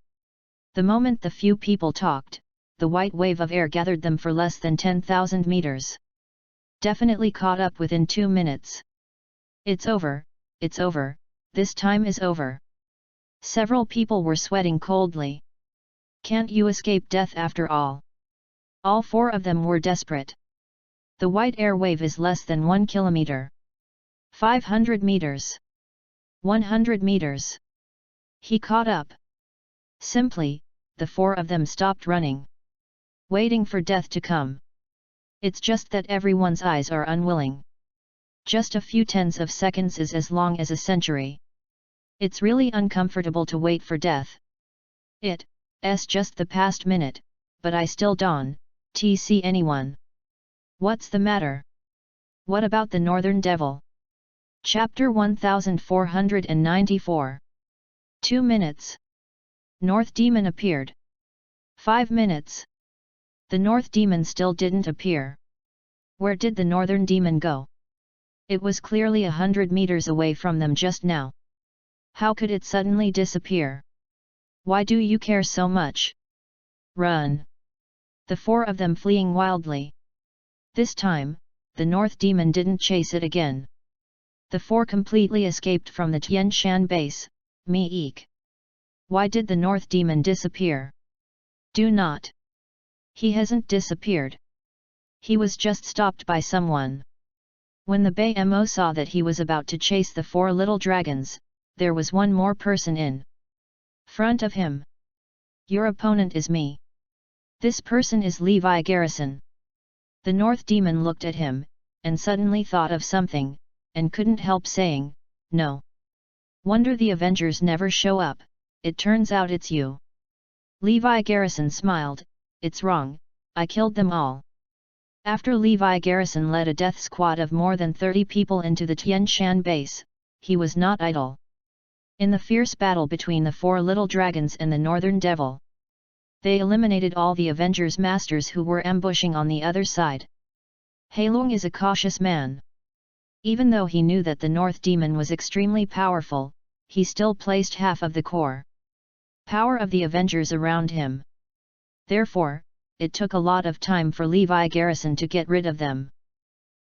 A: The moment the few people talked, the white wave of air gathered them for less than 10,000 meters. Definitely caught up within 2 minutes. It's over, this time is over. Several people were sweating coldly. Can't you escape death after all? All 4 of them were desperate. The white air wave is less than 1 kilometer. 500 meters. 100 meters. He caught up. Simply, the 4 of them stopped running. Waiting for death to come. It's just that everyone's eyes are unwilling. Just a few tens of seconds is as long as a century. It's really uncomfortable to wait for death. It's just the past minute, but I still don't see anyone. What's the matter? What about the Northern Devil? Chapter 1494. 2 minutes. North Demon appeared. 5 minutes. The North Demon still didn't appear. Where did the Northern Demon go? It was clearly 100 meters away from them just now. How could it suddenly disappear? Why do you care so much? Run! The 4 of them fleeing wildly. This time, the North Demon didn't chase it again. The 4 completely escaped from the Tian Shan base. Eek. Why did the North Demon disappear? Do not. He hasn't disappeared. He was just stopped by someone. When the Bei Mo saw that he was about to chase the 4 little dragons, there was one more person in front of him. Your opponent is me. This person is Levi Garrison. The North Demon looked at him, and suddenly thought of something, and couldn't help saying, no. Wonder the Avengers never show up, it turns out it's you. Levi Garrison smiled, it's wrong, I killed them all. After Levi Garrison led a death squad of more than 30 people into the Tian Shan base, he was not idle. In the fierce battle between the 4 little dragons and the Northern Devil, they eliminated all the Avengers masters who were ambushing on the other side. Heilong is a cautious man. Even though he knew that the North Demon was extremely powerful, he still placed half of the core power of the Avengers around him. Therefore, it took a lot of time for Levi Garrison to get rid of them.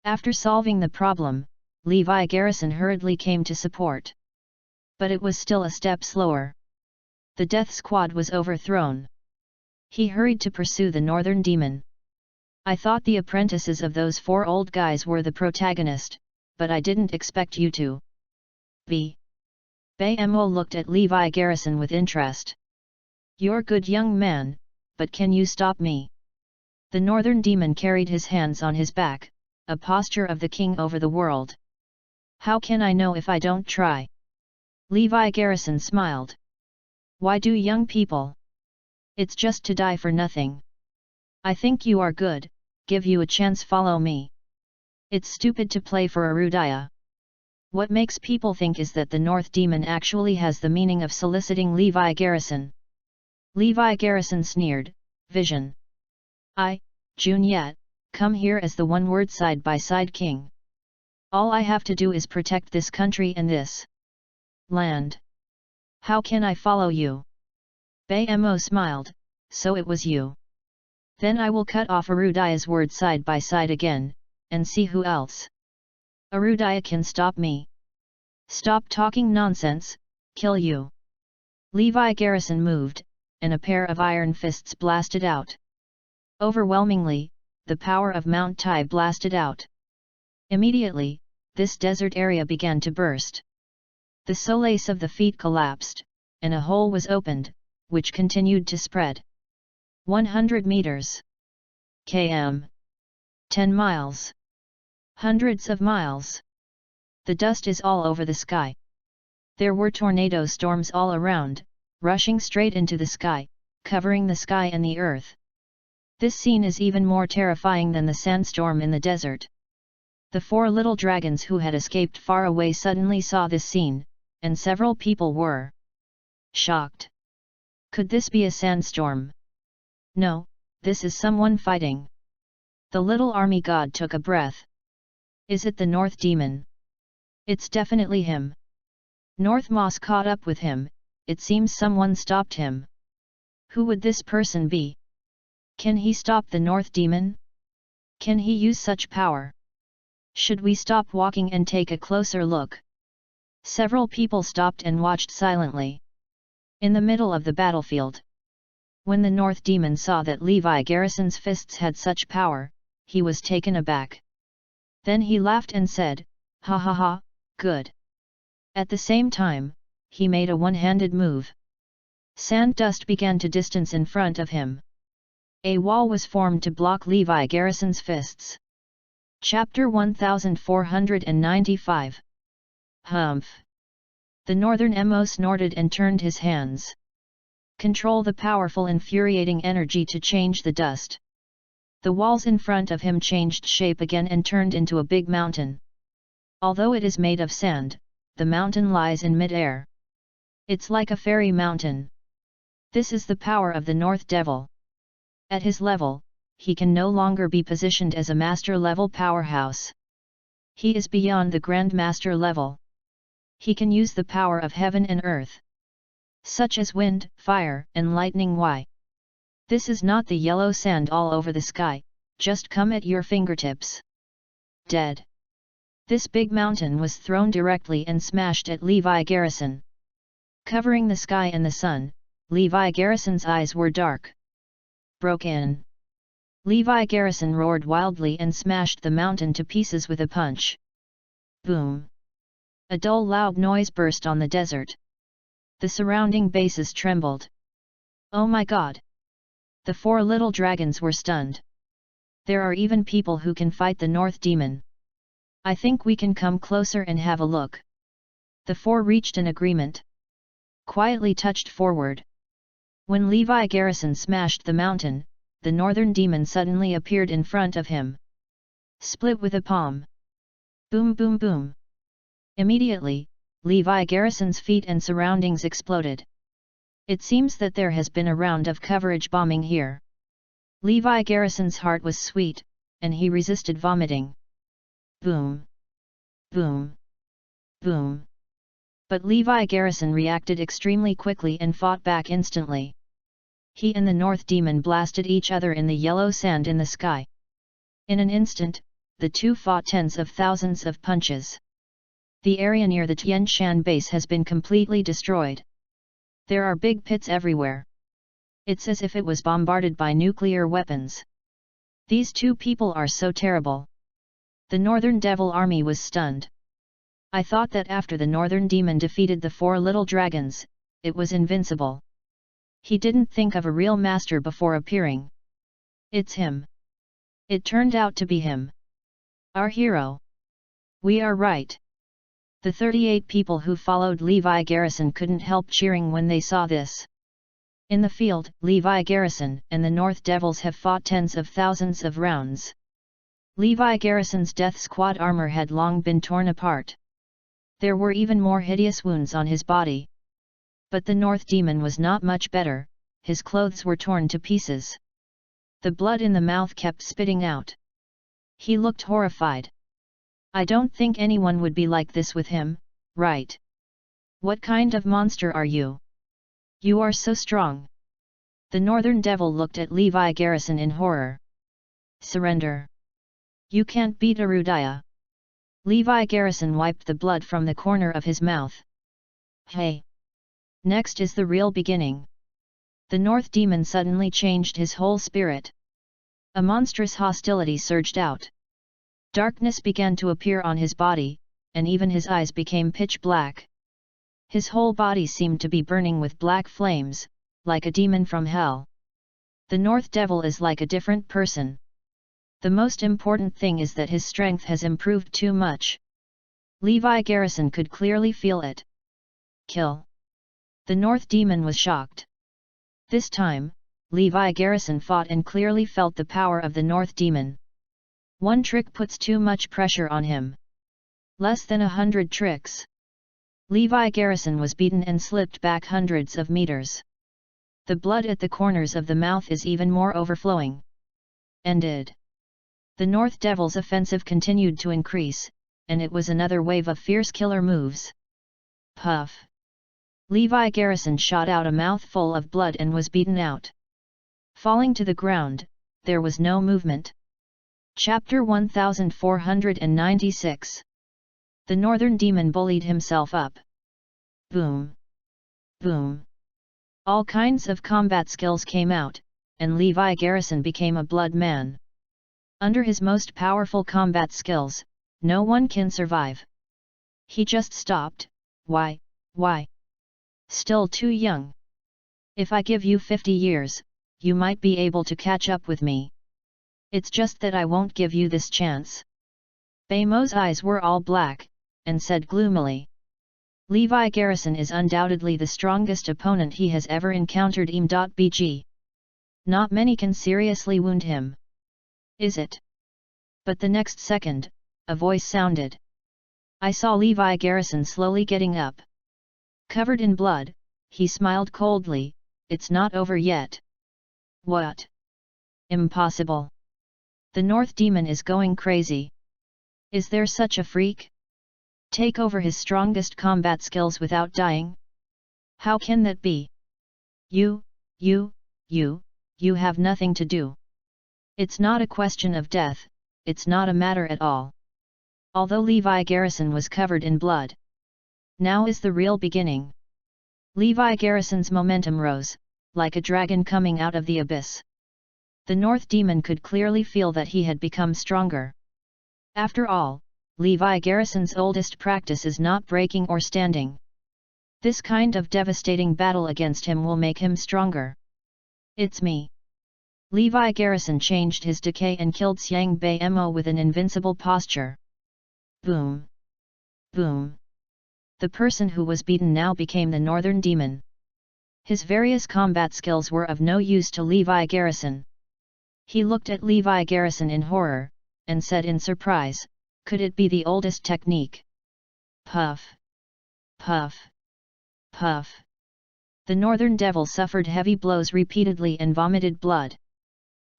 A: After solving the problem, Levi Garrison hurriedly came to support. But it was still a step slower. The death squad was overthrown. He hurried to pursue the Northern Demon. I thought the apprentices of those 4 old guys were the protagonist, but I didn't expect you to be. Bei Mo looked at Levi Garrison with interest. You're a good young man, but can you stop me? The Northern Demon carried his hands on his back, a posture of the king over the world. How can I know if I don't try? Levi Garrison smiled. Why do young people? It's just to die for nothing. I think you are good, give you a chance, follow me. It's stupid to play for Arudaya. What makes people think is that the North Demon actually has the meaning of soliciting Levi Garrison. Levi Garrison sneered, vision. Junyat, come here as the one-word side-by-side king. All I have to do is protect this country and this land. How can I follow you? Bei Mo smiled, so it was you. Then I will cut off Arudaya's word side by side again, and see who else. Arudaya can stop me. Stop talking nonsense, kill you. Levi Garrison moved, and a pair of iron fists blasted out. Overwhelmingly, the power of Mount Tai blasted out. Immediately, this desert area began to burst. The solace of the feet collapsed, and a hole was opened, which continued to spread. 100 meters. km. 10 miles. Hundreds of miles. The dust is all over the sky. There were tornado storms all around, rushing straight into the sky, covering the sky and the earth. This scene is even more terrifying than the sandstorm in the desert. The 4 little dragons who had escaped far away suddenly saw this scene, and several people were shocked. Could this be a sandstorm? No, this is someone fighting. The little army god took a breath. Is it the North Demon? It's definitely him. North Moss caught up with him. It seems someone stopped him. Who would this person be? Can he stop the North Demon? Can he use such power? Should we stop walking and take a closer look? Several people stopped and watched silently. In the middle of the battlefield. When the North Demon saw that Levi Garrison's fists had such power, he was taken aback. Then he laughed and said, "Ha ha ha, good." At the same time, he made a one-handed move. Sand dust began to distance in front of him. A wall was formed to block Levi Garrison's fists. Chapter 1495. Humph! The Northern Mo snorted and turned his hands. Control the powerful infuriating energy to change the dust. The walls in front of him changed shape again and turned into a big mountain. Although it is made of sand, the mountain lies in mid-air. It's like a fairy mountain. This is the power of the North Devil. At his level, he can no longer be positioned as a master-level powerhouse. He is beyond the Grand Master level. He can use the power of heaven and earth, such as wind, fire, and lightning. Why? This is not the yellow sand all over the sky, just come at your fingertips. Dead. This big mountain was thrown directly and smashed at Levi Garrison. Covering the sky and the sun, Levi Garrison's eyes were dark. Broken. Levi Garrison roared wildly and smashed the mountain to pieces with a punch. Boom! A dull loud noise burst on the desert. The surrounding bases trembled. Oh my God! The 4 little dragons were stunned. There are even people who can fight the North Demon. I think we can come closer and have a look. The 4 reached an agreement. Quietly touched forward. When Levi Garrison smashed the mountain, the Northern Demon suddenly appeared in front of him. Split with a palm. Boom boom boom. Immediately, Levi Garrison's feet and surroundings exploded. It seems that there has been a round of coverage bombing here. Levi Garrison's heart was sweet, and he resisted vomiting. Boom! Boom! Boom! But Levi Garrison reacted extremely quickly and fought back instantly. He and the North Demon blasted each other in the yellow sand in the sky. In an instant, the two fought tens of thousands of punches. The area near the Tian Shan base has been completely destroyed. There are big pits everywhere. It's as if it was bombarded by nuclear weapons. These two people are so terrible. The Northern Devil Army was stunned. I thought that after the Northern Demon defeated the 4 little dragons, it was invincible. He didn't think of a real master before appearing. It's him. It turned out to be him. Our hero. We are right. The 38 people who followed Levi Garrison couldn't help cheering when they saw this. In the field, Levi Garrison and the North Devils have fought tens of thousands of rounds. Levi Garrison's death squad armor had long been torn apart. There were even more hideous wounds on his body. But the North Demon was not much better, his clothes were torn to pieces. The blood in the mouth kept spitting out. He looked horrified. I don't think anyone would be like this with him, right? What kind of monster are you? You are so strong. The Northern Devil looked at Levi Garrison in horror. Surrender. You can't beat Arudaya. Levi Garrison wiped the blood from the corner of his mouth. Hey! Next is the real beginning. The North Demon suddenly changed his whole spirit. A monstrous hostility surged out. Darkness began to appear on his body, and even his eyes became pitch black. His whole body seemed to be burning with black flames, like a demon from hell. The North Devil is like a different person. The most important thing is that his strength has improved too much. Levi Garrison could clearly feel it. Kill. The North Demon was shocked. This time, Levi Garrison fought and clearly felt the power of the North Demon. One trick puts too much pressure on him. Less than 100 tricks. Levi Garrison was beaten and slipped back hundreds of meters. The blood at the corners of the mouth is even more overflowing. Ended. The North Devil's offensive continued to increase, and it was another wave of fierce killer moves. Puff. Levi Garrison shot out a mouthful of blood and was beaten out. Falling to the ground, there was no movement. Chapter 1496. The Northern Demon bullied himself up. Boom. Boom. All kinds of combat skills came out, and Levi Garrison became a blood man. Under his most powerful combat skills, no one can survive. He just stopped. Why? Still too young. If I give you 50 years, you might be able to catch up with me. It's just that I won't give you this chance. Baimo's eyes were all black, and said gloomily. Levi Garrison is undoubtedly the strongest opponent he has ever encountered. Bg. Not many can seriously wound him. Is it? But the next second, a voice sounded. I saw Levi Garrison slowly getting up. Covered in blood, he smiled coldly. It's not over yet. What? Impossible. The North Demon is going crazy. Is there such a freak? Take over his strongest combat skills without dying? How can that be? You have nothing to do. It's not a question of death, it's not a matter at all. Although Levi Garrison was covered in blood. Now is the real beginning. Levi Garrison's momentum rose, like a dragon coming out of the abyss. The North Demon could clearly feel that he had become stronger. After all, Levi Garrison's oldest practice is not breaking or standing. This kind of devastating battle against him will make him stronger. It's me. Levi Garrison changed his decay and killed Xiang Baimo with an invincible posture. Boom. Boom. The person who was beaten now became the Northern Demon. His various combat skills were of no use to Levi Garrison. He looked at Levi Garrison in horror, and said in surprise, could it be the oldest technique? Puff. Puff. Puff. The Northern Devil suffered heavy blows repeatedly and vomited blood.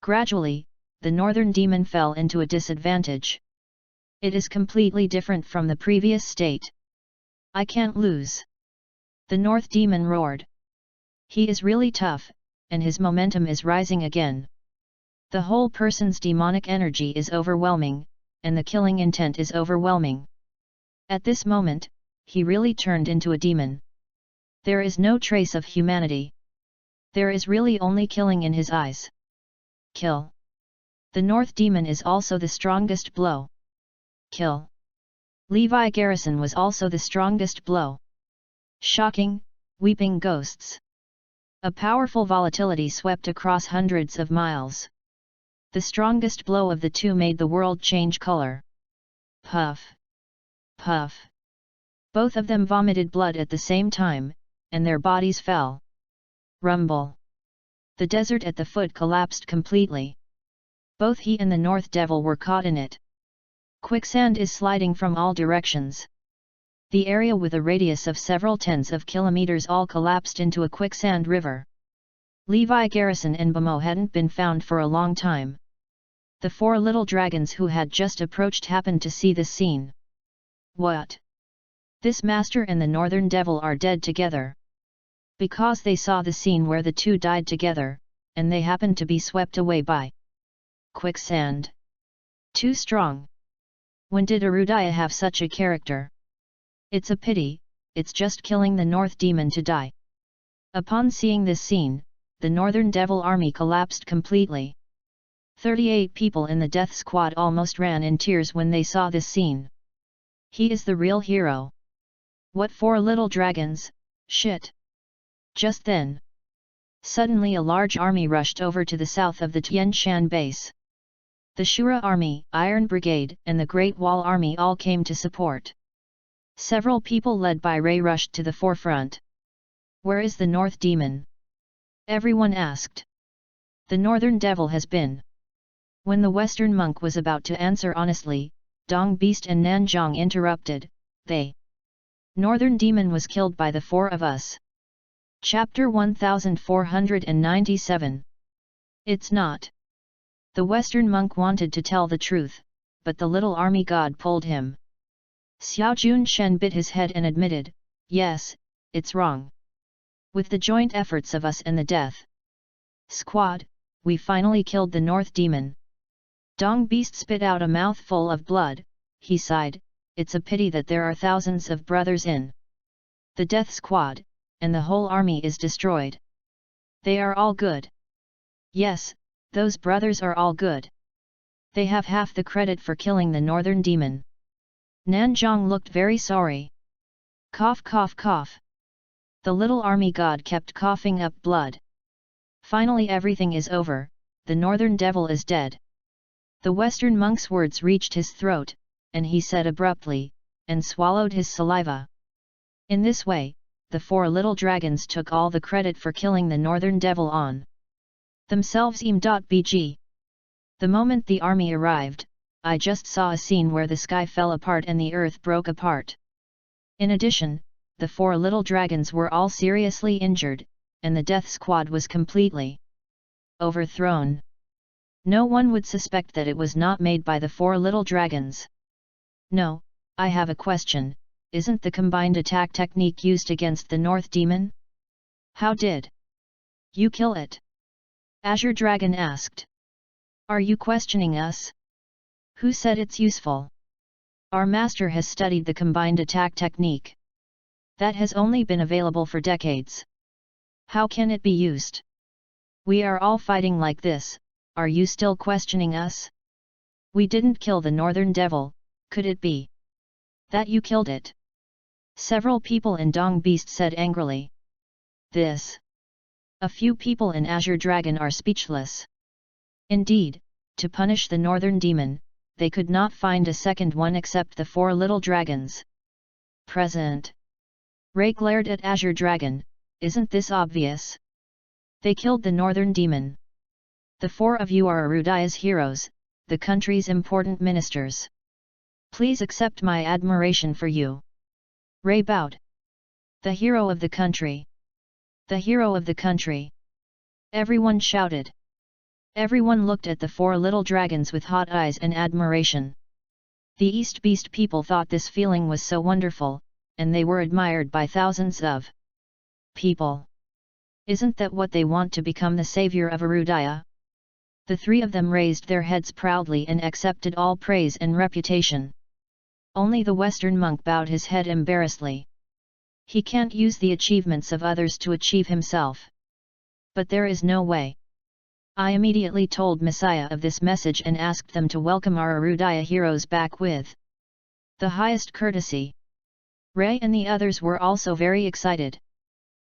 A: Gradually, the Northern Demon fell into a disadvantage. It is completely different from the previous state. I can't lose. The North Demon roared. He is really tough, and his momentum is rising again. The whole person's demonic energy is overwhelming, and the killing intent is overwhelming. At this moment, he really turned into a demon. There is no trace of humanity. There is really only killing in his eyes. Kill. The North Demon is also the strongest blow. Kill. Levi Garrison was also the strongest blow. Shocking, weeping ghosts. A powerful volatility swept across hundreds of miles. The strongest blow of the two made the world change color. Puff. Puff. Both of them vomited blood at the same time, and their bodies fell. Rumble. The desert at the foot collapsed completely. Both he and the North Devil were caught in it. Quicksand is sliding from all directions. The area with a radius of several tens of kilometers all collapsed into a quicksand river. Levi Garrison and Baimo hadn't been found for a long time. The four little dragons who had just approached happened to see this scene. What? This master and the Northern Devil are dead together. Because they saw the scene where the two died together, and they happened to be swept away by quicksand. Too strong. When did Arudaya have such a character? It's a pity, it's just killing the North Demon to die. Upon seeing this scene, the Northern Devil army collapsed completely. 38 people in the death squad almost ran in tears when they saw this scene. He is the real hero. What 4 little dragons, shit. Just then, suddenly a large army rushed over to the south of the Tian Shan base. The Shura Army, Iron Brigade, and the Great Wall Army all came to support. Several people led by Ray rushed to the forefront. Where is the North Demon? Everyone asked. The Northern Devil has been. When the Western monk was about to answer honestly, Dong Beast and Nanzhong interrupted. The Northern Demon was killed by the 4 of us. Chapter 1497. It's not. The Western monk wanted to tell the truth, but the little army god pulled him. Xiao Jun Shen bit his head and admitted, yes, it's wrong. With the joint efforts of us and the Death Squad, we finally killed the North Demon. Dong Beast spit out a mouthful of blood. He sighed, it's a pity that there are thousands of brothers in the Death Squad, and the whole army is destroyed. They are all good. Yes, those brothers are all good. They have half the credit for killing the Northern Demon. Nanzhong looked very sorry. Cough cough cough. The little army god kept coughing up blood. Finally everything is over, the Northern Devil is dead. The Western monk's words reached his throat, and he said abruptly, and swallowed his saliva. In this way, the 4 little dragons took all the credit for killing the Northern Devil on themselves. Bg. The moment the army arrived, I just saw a scene where the sky fell apart and the earth broke apart. In addition, the 4 little dragons were all seriously injured, and the Death Squad was completely overthrown. No one would suspect that it was not made by the 4 little dragons. No, I have a question, isn't the combined attack technique used against the North Demon? How did you kill it? Azure Dragon asked. Are you questioning us? Who said it's useful? Our master has studied the combined attack technique. That has only been available for decades. How can it be used? We are all fighting like this, are you still questioning us? We didn't kill the Northern Devil, could it be that you killed it? Several people in Dong Beast said angrily. This. A few people in Azure Dragon are speechless. Indeed, to punish the Northern Demon, they could not find a second one except the 4 little dragons present. Ray glared at Azure Dragon, isn't this obvious? They killed the Northern Demon. The 4 of you are Arudaya's heroes, the country's important ministers. Please accept my admiration for you. Ray bowed. The hero of the country. The hero of the country. Everyone shouted. Everyone looked at the 4 little dragons with hot eyes and admiration. The East Beast people thought this feeling was so wonderful, and they were admired by thousands of people. Isn't that what they want, to become the savior of Arudaya? The 3 of them raised their heads proudly and accepted all praise and reputation. Only the Western monk bowed his head embarrassedly. He can't use the achievements of others to achieve himself. But there is no way. I immediately told Messiah of this message and asked them to welcome our Arudaya heroes back with the highest courtesy. Ray and the others were also very excited.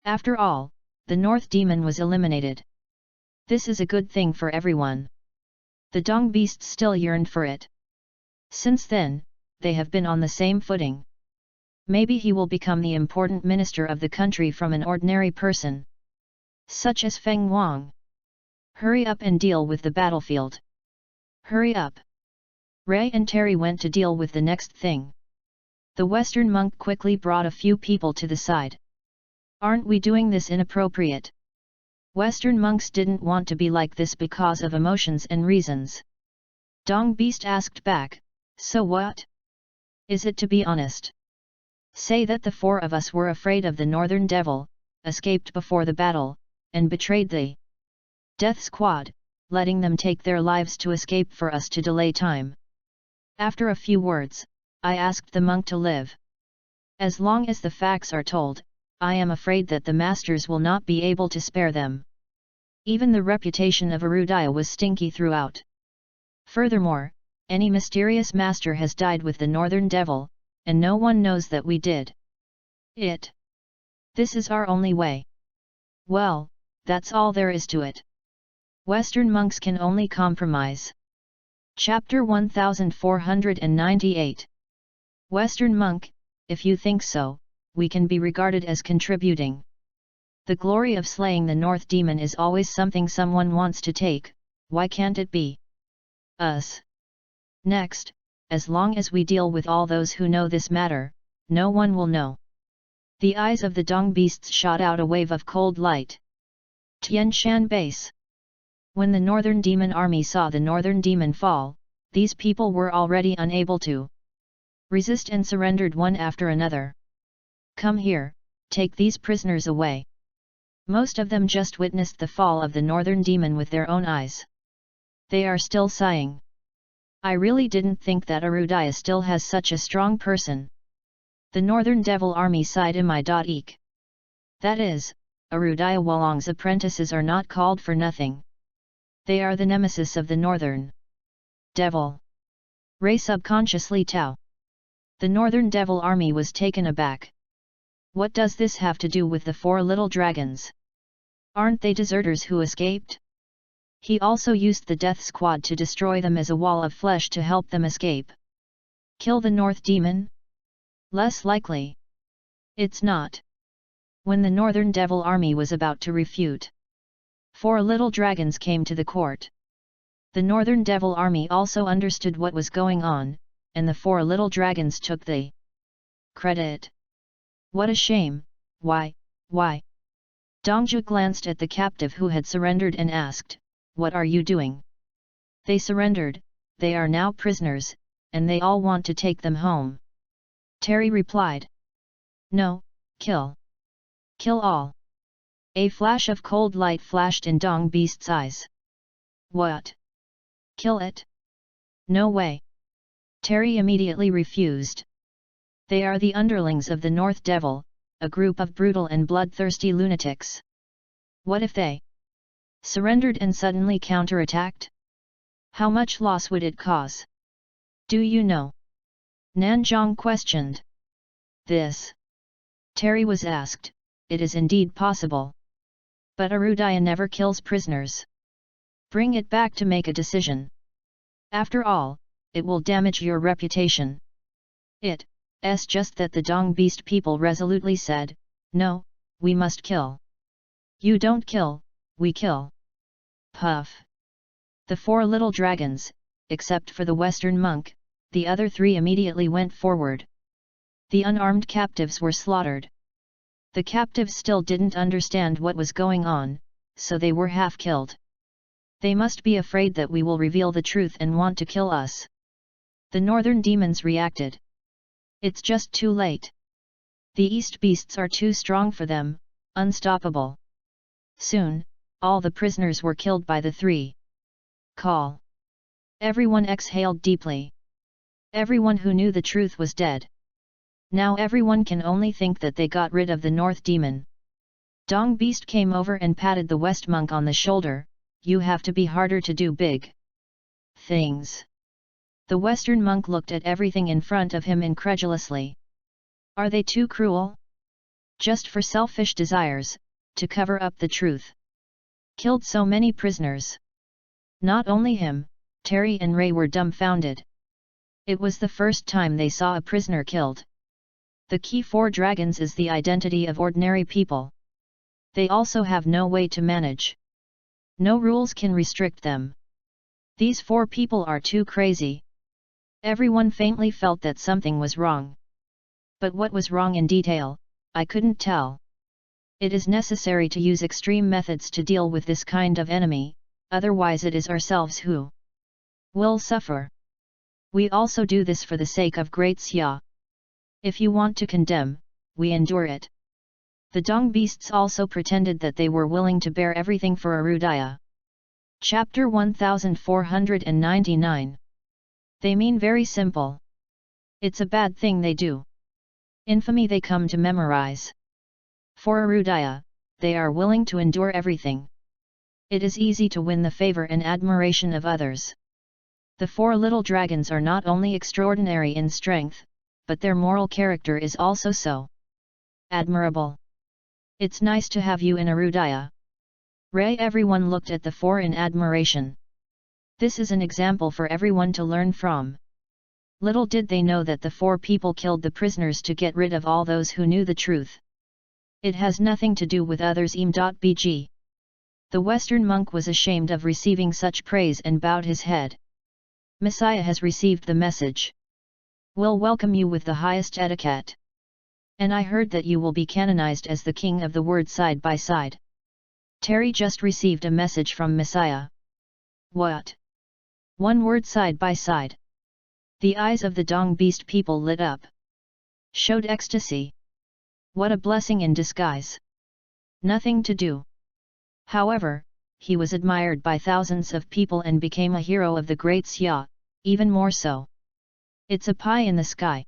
A: After all, the North Demon was eliminated. This is a good thing for everyone. The Dong Beasts still yearned for it. Since then, they have been on the same footing. Maybe he will become the important minister of the country from an ordinary person, such as Feng Wang. Hurry up and deal with the battlefield. Hurry up. Ray and Terry went to deal with the next thing. The Western monk quickly brought a few people to the side. Aren't we doing this inappropriate? Western monks didn't want to be like this because of emotions and reasons. Dong Beast asked back, so what? Is it to be honest? Say that the 4 of us were afraid of the Northern Devil, escaped before the battle, and betrayed the Death Squad, letting them take their lives to escape for us to delay time. After a few words, I asked the monk to live. As long as the facts are told, I am afraid that the masters will not be able to spare them. Even the reputation of Arudaya was stinky throughout. Furthermore, any mysterious master has died with the Northern Devil, and no one knows that we did it. This is our only way. Well, that's all there is to it. Western monks can only compromise. Chapter 1498. Western monk, if you think so, we can be regarded as contributing. The glory of slaying the North Demon is always something someone wants to take, why can't it be us? Next, as long as we deal with all those who know this matter, no one will know. The eyes of the Dong beasts shot out a wave of cold light. Tian Shan Base. When the Northern Demon army saw the Northern Demon fall, these people were already unable to resist and surrendered one after another. Come here, take these prisoners away. Most of them just witnessed the fall of the Northern Demon with their own eyes. They are still sighing. I really didn't think that Arudaya still has such a strong person. The Northern Devil Army sighed eek. That is, Arudaya Walong's apprentices are not called for nothing. They are the nemesis of the Northern Devil. Ray subconsciously Tao. The Northern Devil Army was taken aback. What does this have to do with the 4 little dragons? Aren't they deserters who escaped? He also used the Death Squad to destroy them as a wall of flesh to help them escape. Kill the North Demon? Less likely. It's not. When the Northern Devil Army was about to refute, 4 little dragons came to the court. The Northern Devil Army also understood what was going on, and the 4 little dragons took the credit. What a shame, why? Dongju glanced at the captive who had surrendered and asked, what are you doing? They surrendered, they are now prisoners, and they all want to take them home. Terry replied. No, kill. Kill all. A flash of cold light flashed in Dong Beast's eyes. What? Kill it? No way. Terry immediately refused. They are the underlings of the North Devil, a group of brutal and bloodthirsty lunatics. What if they surrendered and suddenly counterattacked? How much loss would it cause? Do you know? Nanzhong questioned. This. Terry was asked, it is indeed possible. But Arudaya never kills prisoners. Bring it back to make a decision. After all, it will damage your reputation. It's just that the Dong Beast people resolutely said, no, we must kill. You don't kill, we kill. Puff. The 4 little dragons, except for the Western monk, the other 3 immediately went forward. The unarmed captives were slaughtered. The captives still didn't understand what was going on, so they were half killed. They must be afraid that we will reveal the truth and want to kill us. The Northern Demons reacted. It's just too late. The East Beasts are too strong for them, unstoppable. Soon, all the prisoners were killed by the 3. Call. Everyone exhaled deeply. Everyone who knew the truth was dead. Now everyone can only think that they got rid of the North Demon. Dong Beast came over and patted the West Monk on the shoulder, you have to be harder to do big things. The Western Monk looked at everything in front of him incredulously. Are they too cruel? Just for selfish desires, to cover up the truth. Killed so many prisoners. Not only him, Terry and Ray were dumbfounded. It was the first time they saw a prisoner killed. The key 4 dragons is the identity of ordinary people. They also have no way to manage. No rules can restrict them. These 4 people are too crazy. Everyone faintly felt that something was wrong. But what was wrong in detail, I couldn't tell. It is necessary to use extreme methods to deal with this kind of enemy, otherwise it is ourselves who will suffer. We also do this for the sake of Great Xia. If you want to condemn, we endure it. The Dong Beasts also pretended that they were willing to bear everything for Arudaya. Chapter 1499. They mean very simple. It's a bad thing they do. Infamy they come to memorize. For Arudaya, they are willing to endure everything. It is easy to win the favor and admiration of others. The 4 little dragons are not only extraordinary in strength, but their moral character is also so admirable. It's nice to have you in Arudaya. Ray. Everyone looked at the four in admiration. This is an example for everyone to learn from. Little did they know that the four people killed the prisoners to get rid of all those who knew the truth. It has nothing to do with others. Bg. The Western monk was ashamed of receiving such praise and bowed his head. Messiah has received the message. Will welcome you with the highest etiquette. And I heard that you will be canonized as the king of the word side by side. Terry just received a message from Messiah. What? One word side by side. The eyes of the Dong Beast people lit up. Showed ecstasy. What a blessing in disguise. Nothing to do. However, he was admired by thousands of people and became a hero of the Great Xia, even more so. It's a pie in the sky.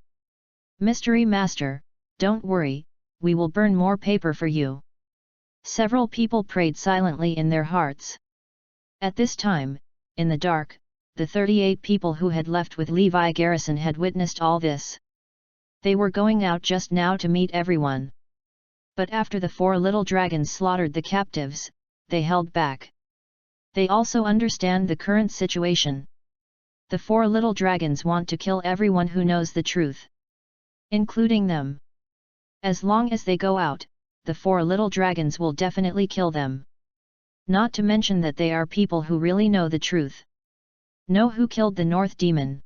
A: Mystery Master, don't worry, we will burn more paper for you. Several people prayed silently in their hearts. At this time, in the dark, the 38 people who had left with Levi Garrison had witnessed all this. They were going out just now to meet everyone. But after the four little dragons slaughtered the captives, they held back. They also understand the current situation. The four little dragons want to kill everyone who knows the truth, including them. As long as they go out, the four little dragons will definitely kill them. Not to mention that they are people who really know the truth. Know who killed the North Demon.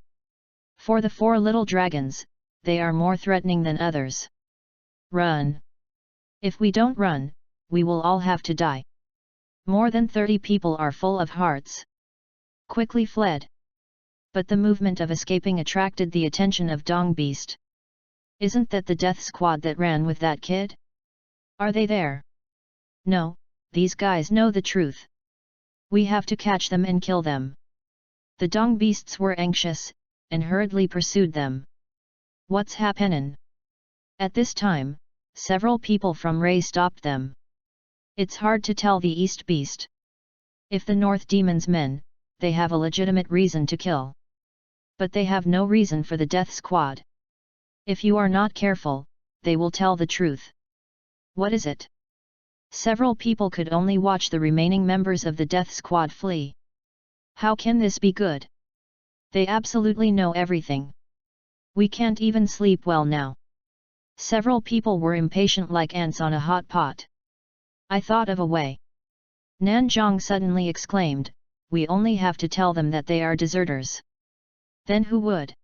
A: For the four little dragons, they are more threatening than others. Run! If we don't run, we will all have to die. More than 30 people are full of hearts. Quickly fled. But the movement of escaping attracted the attention of Dong Beast. Isn't that the death squad that ran with that kid? Are they there? No, these guys know the truth. We have to catch them and kill them. The Dong Beasts were anxious, and hurriedly pursued them. What's happenin'? At this time, several people from Ray stopped them. It's hard to tell the East Beast. If the North Demon's men, they have a legitimate reason to kill. But they have no reason for the death squad. If you are not careful, they will tell the truth. What is it? Several people could only watch the remaining members of the death squad flee. How can this be good? They absolutely know everything. We can't even sleep well now. Several people were impatient like ants on a hot pot. I thought of a way. Nanzhong suddenly exclaimed, we only have to tell them that they are deserters. Then who would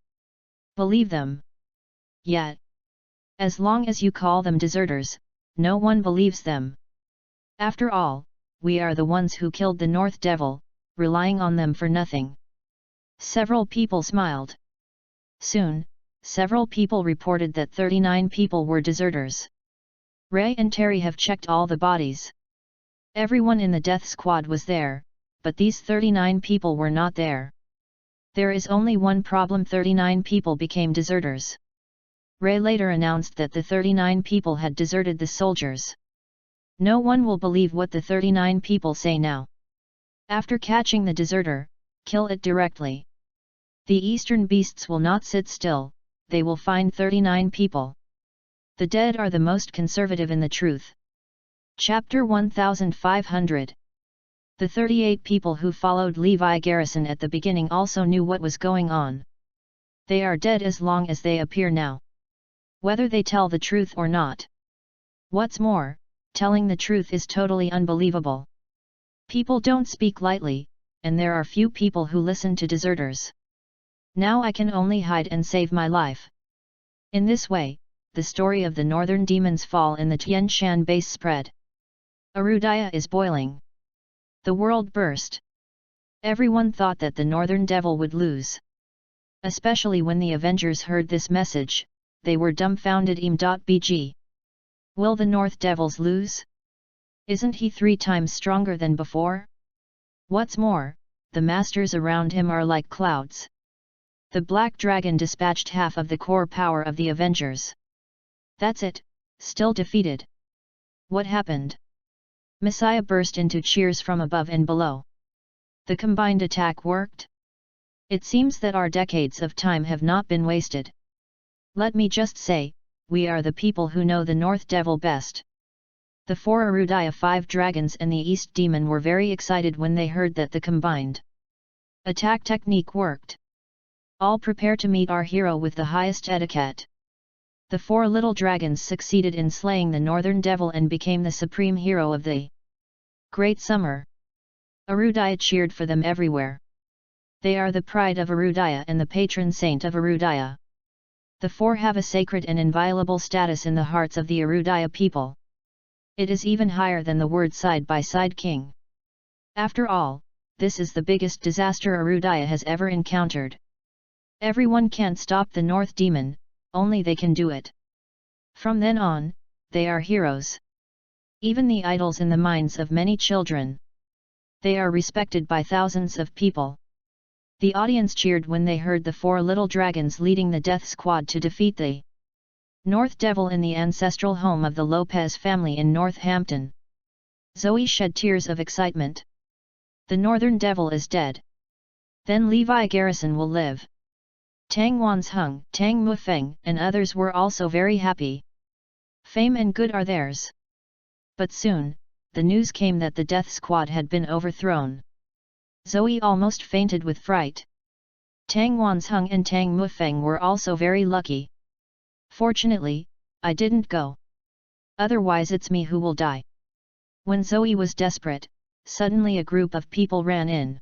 A: believe them? Yet, as long as you call them deserters, no one believes them. After all, we are the ones who killed the North Devil, relying on them for nothing. Several people smiled. Soon, several people reported that 39 people were deserters. Ray and Terry have checked all the bodies. Everyone in the death squad was there, but these 39 people were not there. There is only one problem: 39 people became deserters. Ray later announced that the 39 people had deserted the soldiers. No one will believe what the 39 people say now. After catching the deserter, kill it directly. The Eastern Beasts will not sit still, they will find 39 people. The dead are the most conservative in the truth. Chapter 1500. The 38 people who followed Levi Garrison at the beginning also knew what was going on. They are dead as long as they appear now. Whether they tell the truth or not. What's more, telling the truth is totally unbelievable. People don't speak lightly, and there are few people who listen to deserters. Now I can only hide and save my life. In this way, the story of the Northern Demon's fall in the Tian Shan base spread. Arudaya is boiling. The world burst. Everyone thought that the Northern Devil would lose. Especially when the Avengers heard this message, they were dumbfounded. Bg. Will the North Devils lose? Isn't he 3 times stronger than before? What's more, the masters around him are like clouds. The Black Dragon dispatched half of the core power of the Avengers. That's it, still defeated. What happened? Messiah burst into cheers from above and below. The combined attack worked? It seems that our decades of time have not been wasted. Let me just say, we are the people who know the North Devil best. The 4 Arudaya 5 dragons and the East Demon were very excited when they heard that the combined attack technique worked. All prepare to meet our hero with the highest etiquette. The 4 little dragons succeeded in slaying the Northern Devil and became the supreme hero of the Great Summer. Arudaya cheered for them everywhere. They are the pride of Arudaya and the patron saint of Arudaya. The 4 have a sacred and inviolable status in the hearts of the Arudaya people. It is even higher than the word side-by-side king. After all, this is the biggest disaster Arudaya has ever encountered. Everyone can't stop the North Demon, only they can do it. From then on, they are heroes. Even the idols in the minds of many children. They are respected by thousands of people. The audience cheered when they heard the 4 little dragons leading the death squad to defeat the North Devil in the ancestral home of the Lopez family in Northampton. Zoe shed tears of excitement. The Northern Devil is dead. Then Levi Garrison will live. Tang Wansheng, Tang Mufeng and others were also very happy. Fame and good are theirs. But soon, the news came that the death squad had been overthrown. Zoe almost fainted with fright. Tang Wansheng and Tang Mufeng were also very lucky. Fortunately, I didn't go. Otherwise it's me who will die. When Zoe was desperate, suddenly a group of people ran in.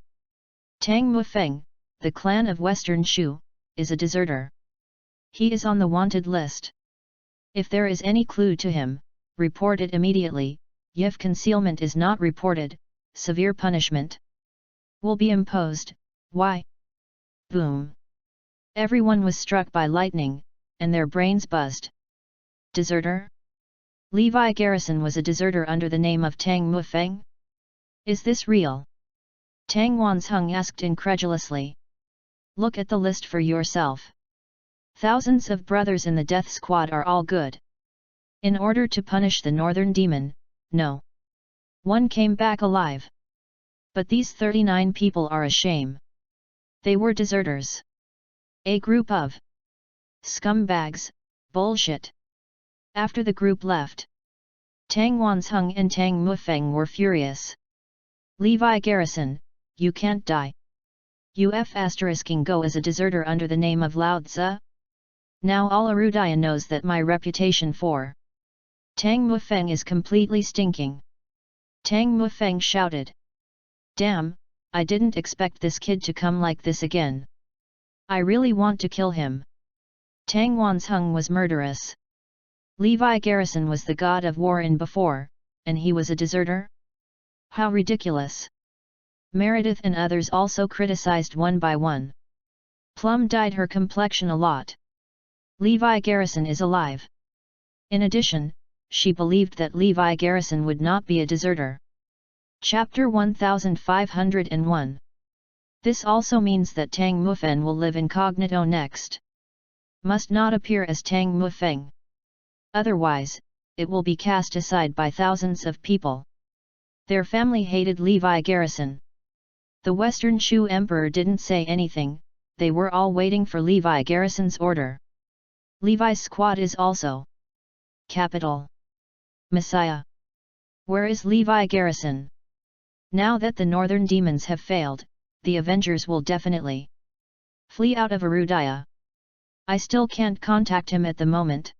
A: Tang Mufeng, the clan of Western Shu, is a deserter. He is on the wanted list. If there is any clue to him, report it immediately. If concealment is not reported, severe punishment will be imposed. Why? Boom! Everyone was struck by lightning, and their brains buzzed. Deserter? Levi Garrison was a deserter under the name of Tang Mufeng? Is this real? Tang Wansheng asked incredulously. Look at the list for yourself. Thousands of brothers in the death squad are all good. In order to punish the Northern Demon, no one came back alive. But these 39 people are a shame. They were deserters. A group of scumbags, bullshit. After the group left, Tang Wansheng and Tang Mufeng were furious. Levi Garrison, you can't die. ***ing go as a deserter under the name of Lao Tzu? Now all Arudaya knows that my reputation for Tang Mufeng is completely stinking. Tang Mufeng shouted. Damn, I didn't expect this kid to come like this again. I really want to kill him. Tang Wansheng was murderous. Levi Garrison was the god of war in before, and he was a deserter? How ridiculous! Meredith and others also criticized one by one. Plum dyed her complexion a lot. Levi Garrison is alive. In addition, she believed that Levi Garrison would not be a deserter. Chapter 1501. This also means that Tang Mufeng will live incognito next. Must not appear as Tang Mufeng. Otherwise, it will be cast aside by thousands of people. Their family hated Levi Garrison. The Western Shu Emperor didn't say anything, they were all waiting for Levi Garrison's order. Levi's squad is also capital. Messiah. Where is Levi Garrison? Now that the Northern Demons have failed, the Avengers will definitely flee out of Arudaya. I still can't contact him at the moment.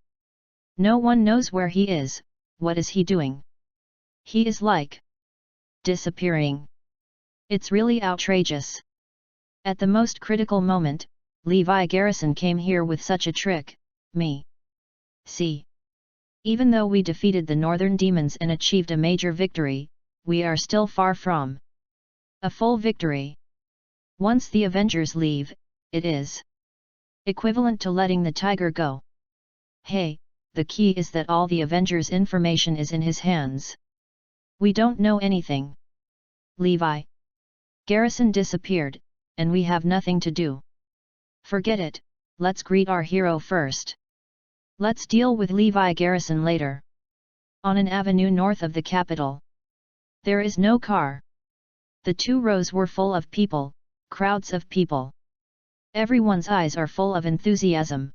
A: No one knows where he is. What is he doing? He is like disappearing. It's really outrageous. At the most critical moment, Levi Garrison came here with such a trick. Me. See. Even though we defeated the Northern Demons and achieved a major victory, we are still far from a full victory. Once the Avengers leave, it is equivalent to letting the tiger go. Hey, the key is that all the Avengers' information is in his hands. We don't know anything. Levi Garrison disappeared, and we have nothing to do. Forget it, let's greet our hero first. Let's deal with Levi Garrison later. On an avenue north of the capital. There is no car. The 2 rows were full of people, crowds of people. Everyone's eyes are full of enthusiasm.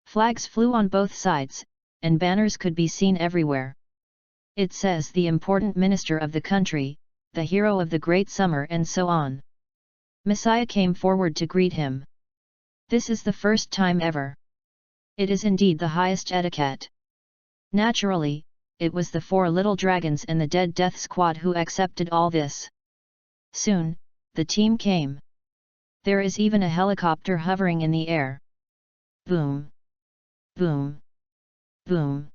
A: Flags flew on both sides, and banners could be seen everywhere. It says the important minister of the country, the hero of the great summer, and so on. Messiah came forward to greet him. This is the first time ever. It is indeed the highest etiquette. Naturally, it was the 4 little dragons and the Dead Death Squad who accepted all this. Soon, the team came. There is even a helicopter hovering in the air. Boom! Boom! Boom!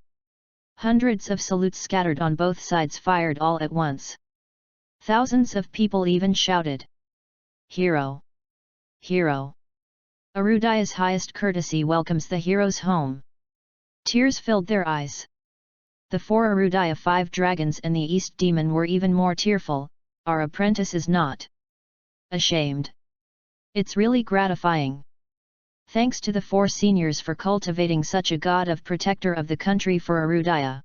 A: Hundreds of salutes scattered on both sides fired all at once. Thousands of people even shouted, "Hero! Hero!" Arudaya's highest courtesy welcomes the heroes home. Tears filled their eyes. The 4 Arudaya 5 dragons and the East Demon were even more tearful. Our apprentice is not ashamed. It's really gratifying. Thanks to the 4 seniors for cultivating such a god of protector of the country for Arudaya.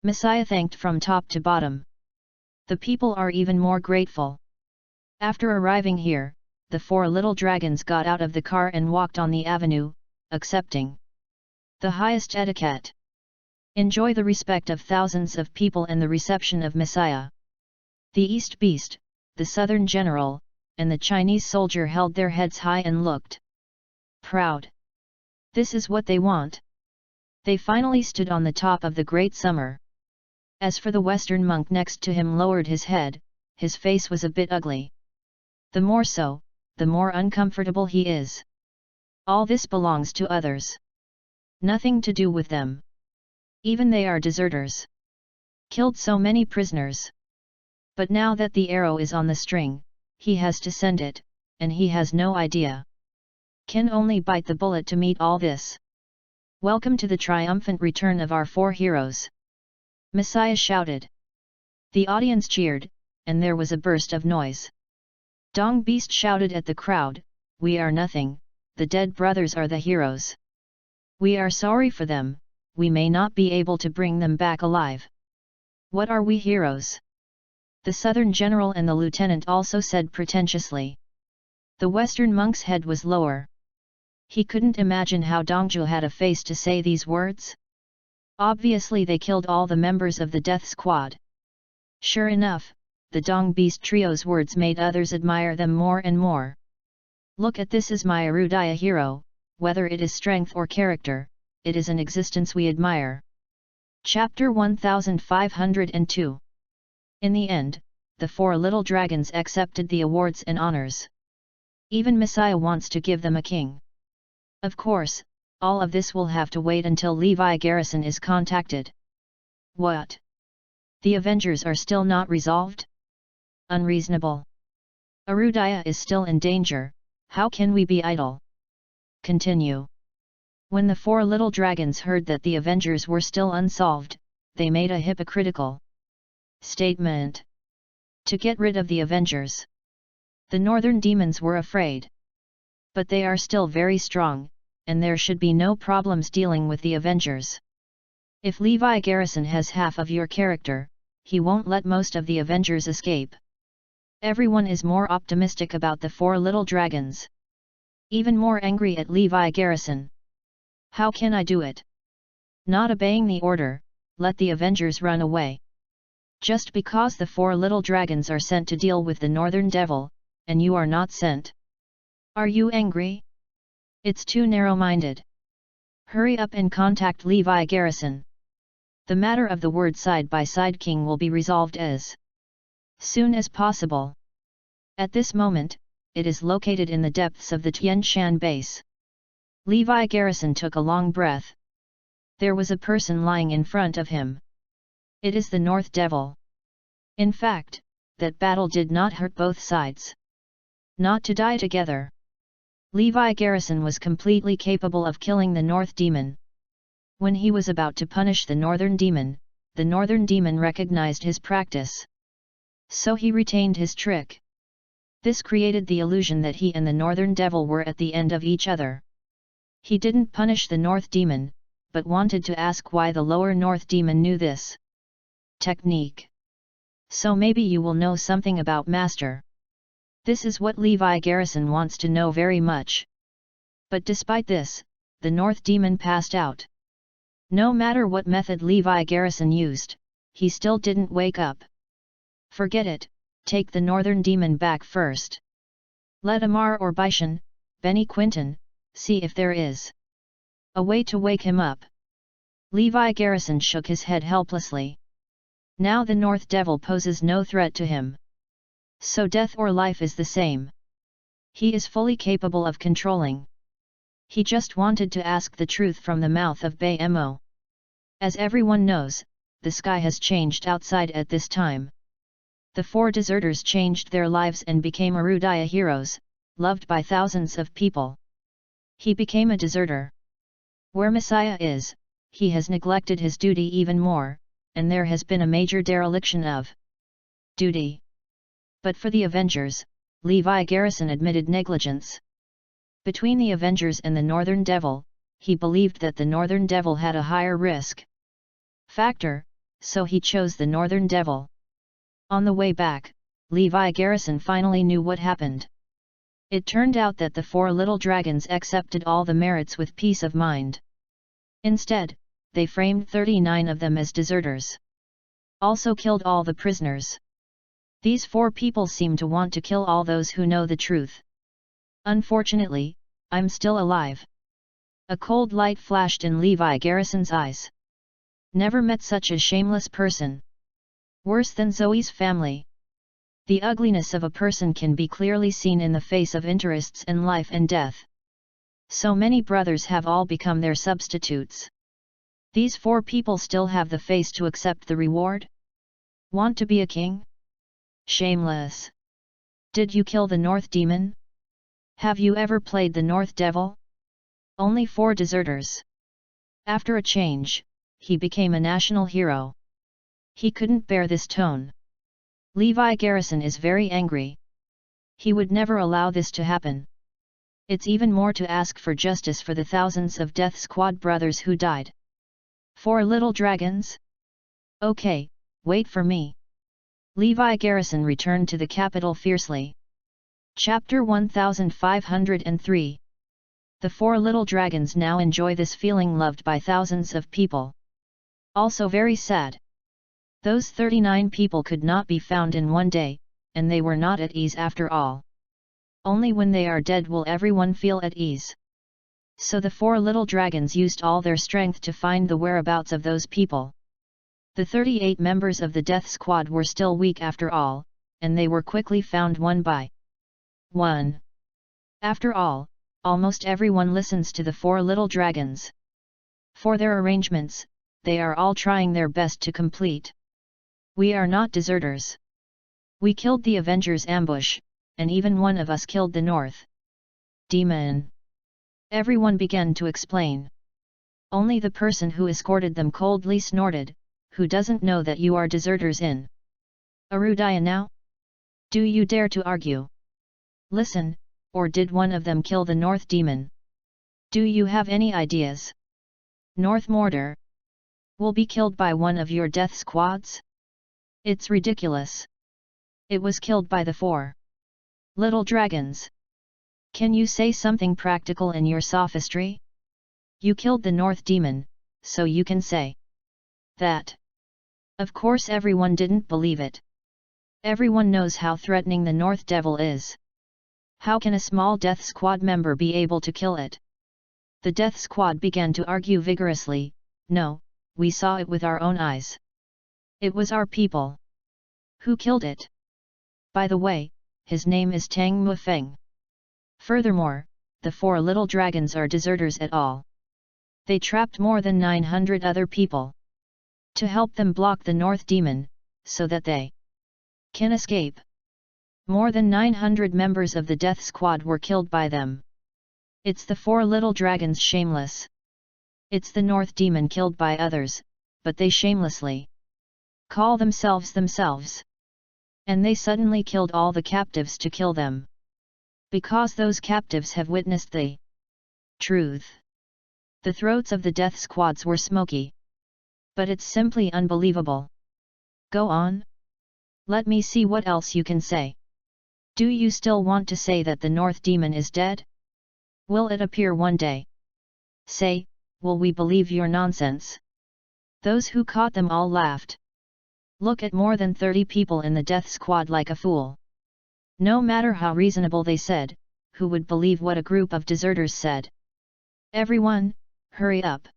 A: Messiah thanked from top to bottom. The people are even more grateful. After arriving here, the 4 little dragons got out of the car and walked on the avenue, accepting the highest etiquette. Enjoy the respect of thousands of people and the reception of Messiah. The East Beast, the Southern General, and the Chinese soldier held their heads high and looked proud. This is what they want. They finally stood on the top of the great summer. As for the Western monk next to him lowered his head, his face was a bit ugly. The more so, the more uncomfortable he is. All this belongs to others. Nothing to do with them. Even they are deserters. Killed so many prisoners. But now that the arrow is on the string, he has to send it, and he has no idea. Can only bite the bullet to meet all this. Welcome to the triumphant return of our 4 heroes. Messiah shouted. The audience cheered, and there was a burst of noise. Dong Beast shouted at the crowd, "We are nothing, the dead brothers are the heroes. We are sorry for them, we may not be able to bring them back alive. What are we heroes?" The Southern General and the Lieutenant also said pretentiously. The Western monk's head was lower. He couldn't imagine how Dongju had a face to say these words. Obviously they killed all the members of the Death Squad. Sure enough, the Dong Beast trio's words made others admire them more and more. Look at this as my Arudaya hero, whether it is strength or character, it is an existence we admire. Chapter 1502. In the end, the 4 little dragons accepted the awards and honors. Even Messiah wants to give them a king. Of course, all of this will have to wait until Levi Garrison is contacted. What? The Avengers are still not resolved? Unreasonable. Arudaya is still in danger, how can we be idle? Continue. When the 4 little dragons heard that the Avengers were still unsolved, they made a hypocritical statement. To get rid of the Avengers. The northern demons were afraid. But they are still very strong, and there should be no problems dealing with the Avengers. If Levi Garrison has half of your character, he won't let most of the Avengers escape. Everyone is more optimistic about the 4 little dragons. Even more angry at Levi Garrison. How can I do it? Not obeying the order, let the Avengers run away. Just because the 4 little dragons are sent to deal with the Northern Devil, and you are not sent. Are you angry? It's too narrow-minded. Hurry up and contact Levi Garrison. The matter of the word side-by-side king will be resolved as soon as possible. At this moment, it is located in the depths of the Tian Shan base. Levi Garrison took a long breath. There was a person lying in front of him. It is the North Devil. In fact, that battle did not hurt both sides. Not to die together. Levi Garrison was completely capable of killing the North Demon. When he was about to punish the Northern Demon recognized his practice. So he retained his trick. This created the illusion that he and the Northern Devil were at the end of each other. He didn't punish the North Demon, but wanted to ask why the lower North Demon knew this technique. So maybe you will know something about Master. This is what Levi Garrison wants to know very much. But despite this, the North Demon passed out. No matter what method Levi Garrison used, he still didn't wake up. Forget it, take the Northern Demon back first. Let Amar or Bishan, Benny Quinton, see if there is a way to wake him up. Levi Garrison shook his head helplessly. Now the North Devil poses no threat to him. So death or life is the same. He is fully capable of controlling. He just wanted to ask the truth from the mouth of Bay Mo. As everyone knows, the sky has changed outside at this time. The 4 deserters changed their lives and became Arudaya heroes, loved by thousands of people. He became a deserter. Where Messiah is, he has neglected his duty even more, and there has been a major dereliction of duty. But for the Avengers, Levi Garrison admitted negligence. Between the Avengers and the Northern Devil, he believed that the Northern Devil had a higher risk factor, so he chose the Northern Devil. On the way back, Levi Garrison finally knew what happened. It turned out that the 4 little dragons accepted all the merits with peace of mind. Instead, they framed 39 of them as deserters. Also killed all the prisoners. These 4 people seem to want to kill all those who know the truth. Unfortunately, I'm still alive. A cold light flashed in Levi Garrison's eyes. Never met such a shameless person. Worse than Zoe's family. The ugliness of a person can be clearly seen in the face of interests in life and death. So many brothers have all become their substitutes. These 4 people still have the face to accept the reward? Want to be a king? Shameless. Did you kill the North Demon? Have you ever played the North Devil? Only 4 deserters. After a change, he became a national hero. He couldn't bear this tone. Levi Garrison is very angry. He would never allow this to happen. It's even more to ask for justice for the thousands of Death Squad brothers who died. 4 little dragons? Okay, wait for me. Levi Garrison returned to the capital fiercely. Chapter 1503. The 4 little dragons now enjoy this feeling loved by thousands of people. Also very sad. Those 39 people could not be found in one day, and they were not at ease after all. Only when they are dead will everyone feel at ease. So the 4 little dragons used all their strength to find the whereabouts of those people. The 38 members of the Death Squad were still weak after all, and they were quickly found one by one. After all, almost everyone listens to the 4 little dragons. For their arrangements, they are all trying their best to complete. We are not deserters. We killed the Avengers' ambush, and even one of us killed the North Demon. Everyone began to explain. Only the person who escorted them coldly snorted, who doesn't know that you are deserters in Arudaya now? Do you dare to argue? Listen, or did one of them kill the North Demon? Do you have any ideas? North Mordor will be killed by one of your death squads? It's ridiculous. It was killed by the 4 little dragons. Can you say something practical in your sophistry? You killed the North Demon, so you can say that. Of course everyone didn't believe it. Everyone knows how threatening the North Devil is. How can a small Death Squad member be able to kill it? The Death Squad began to argue vigorously. No, we saw it with our own eyes. It was our people. Who killed it? By the way, his name is Tang Mufeng. Furthermore, the 4 little dragons are deserters at all. They trapped more than 900 other people to help them block the North Demon, so that they can escape. More than 900 members of the Death Squad were killed by them. It's the 4 little dragons shameless. It's the North Demon killed by others, but they shamelessly call themselves. And they suddenly killed all the captives to kill them. Because those captives have witnessed the truth. The throats of the Death Squads were smoky. But it's simply unbelievable. Go on. Let me see what else you can say. Do you still want to say that the North Demon is dead? Will it appear one day? Say, will we believe your nonsense? Those who caught them all laughed. Look at more than 30 people in the death squad like a fool. No matter how reasonable they said, who would believe what a group of deserters said? Everyone, hurry up.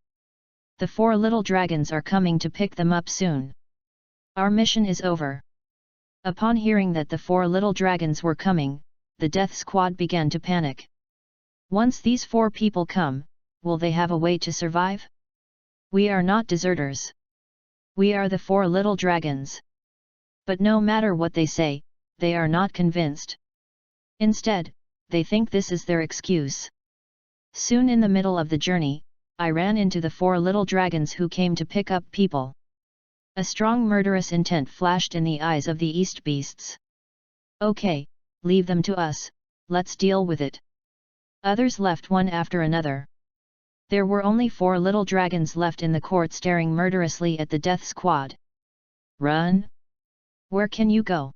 A: The 4 little dragons are coming to pick them up soon. Our mission is over. Upon hearing that the 4 little dragons were coming, the death squad began to panic. Once these 4 people come, will they have a way to survive? We are not deserters. We are the 4 little dragons. But no matter what they say, they are not convinced. Instead, they think this is their excuse. Soon in the middle of the journey, I ran into the 4 little dragons who came to pick up people. A strong murderous intent flashed in the eyes of the East Beasts. Okay, leave them to us, let's deal with it. Others left one after another. There were only 4 little dragons left in the court staring murderously at the death squad. Run? Where can you go?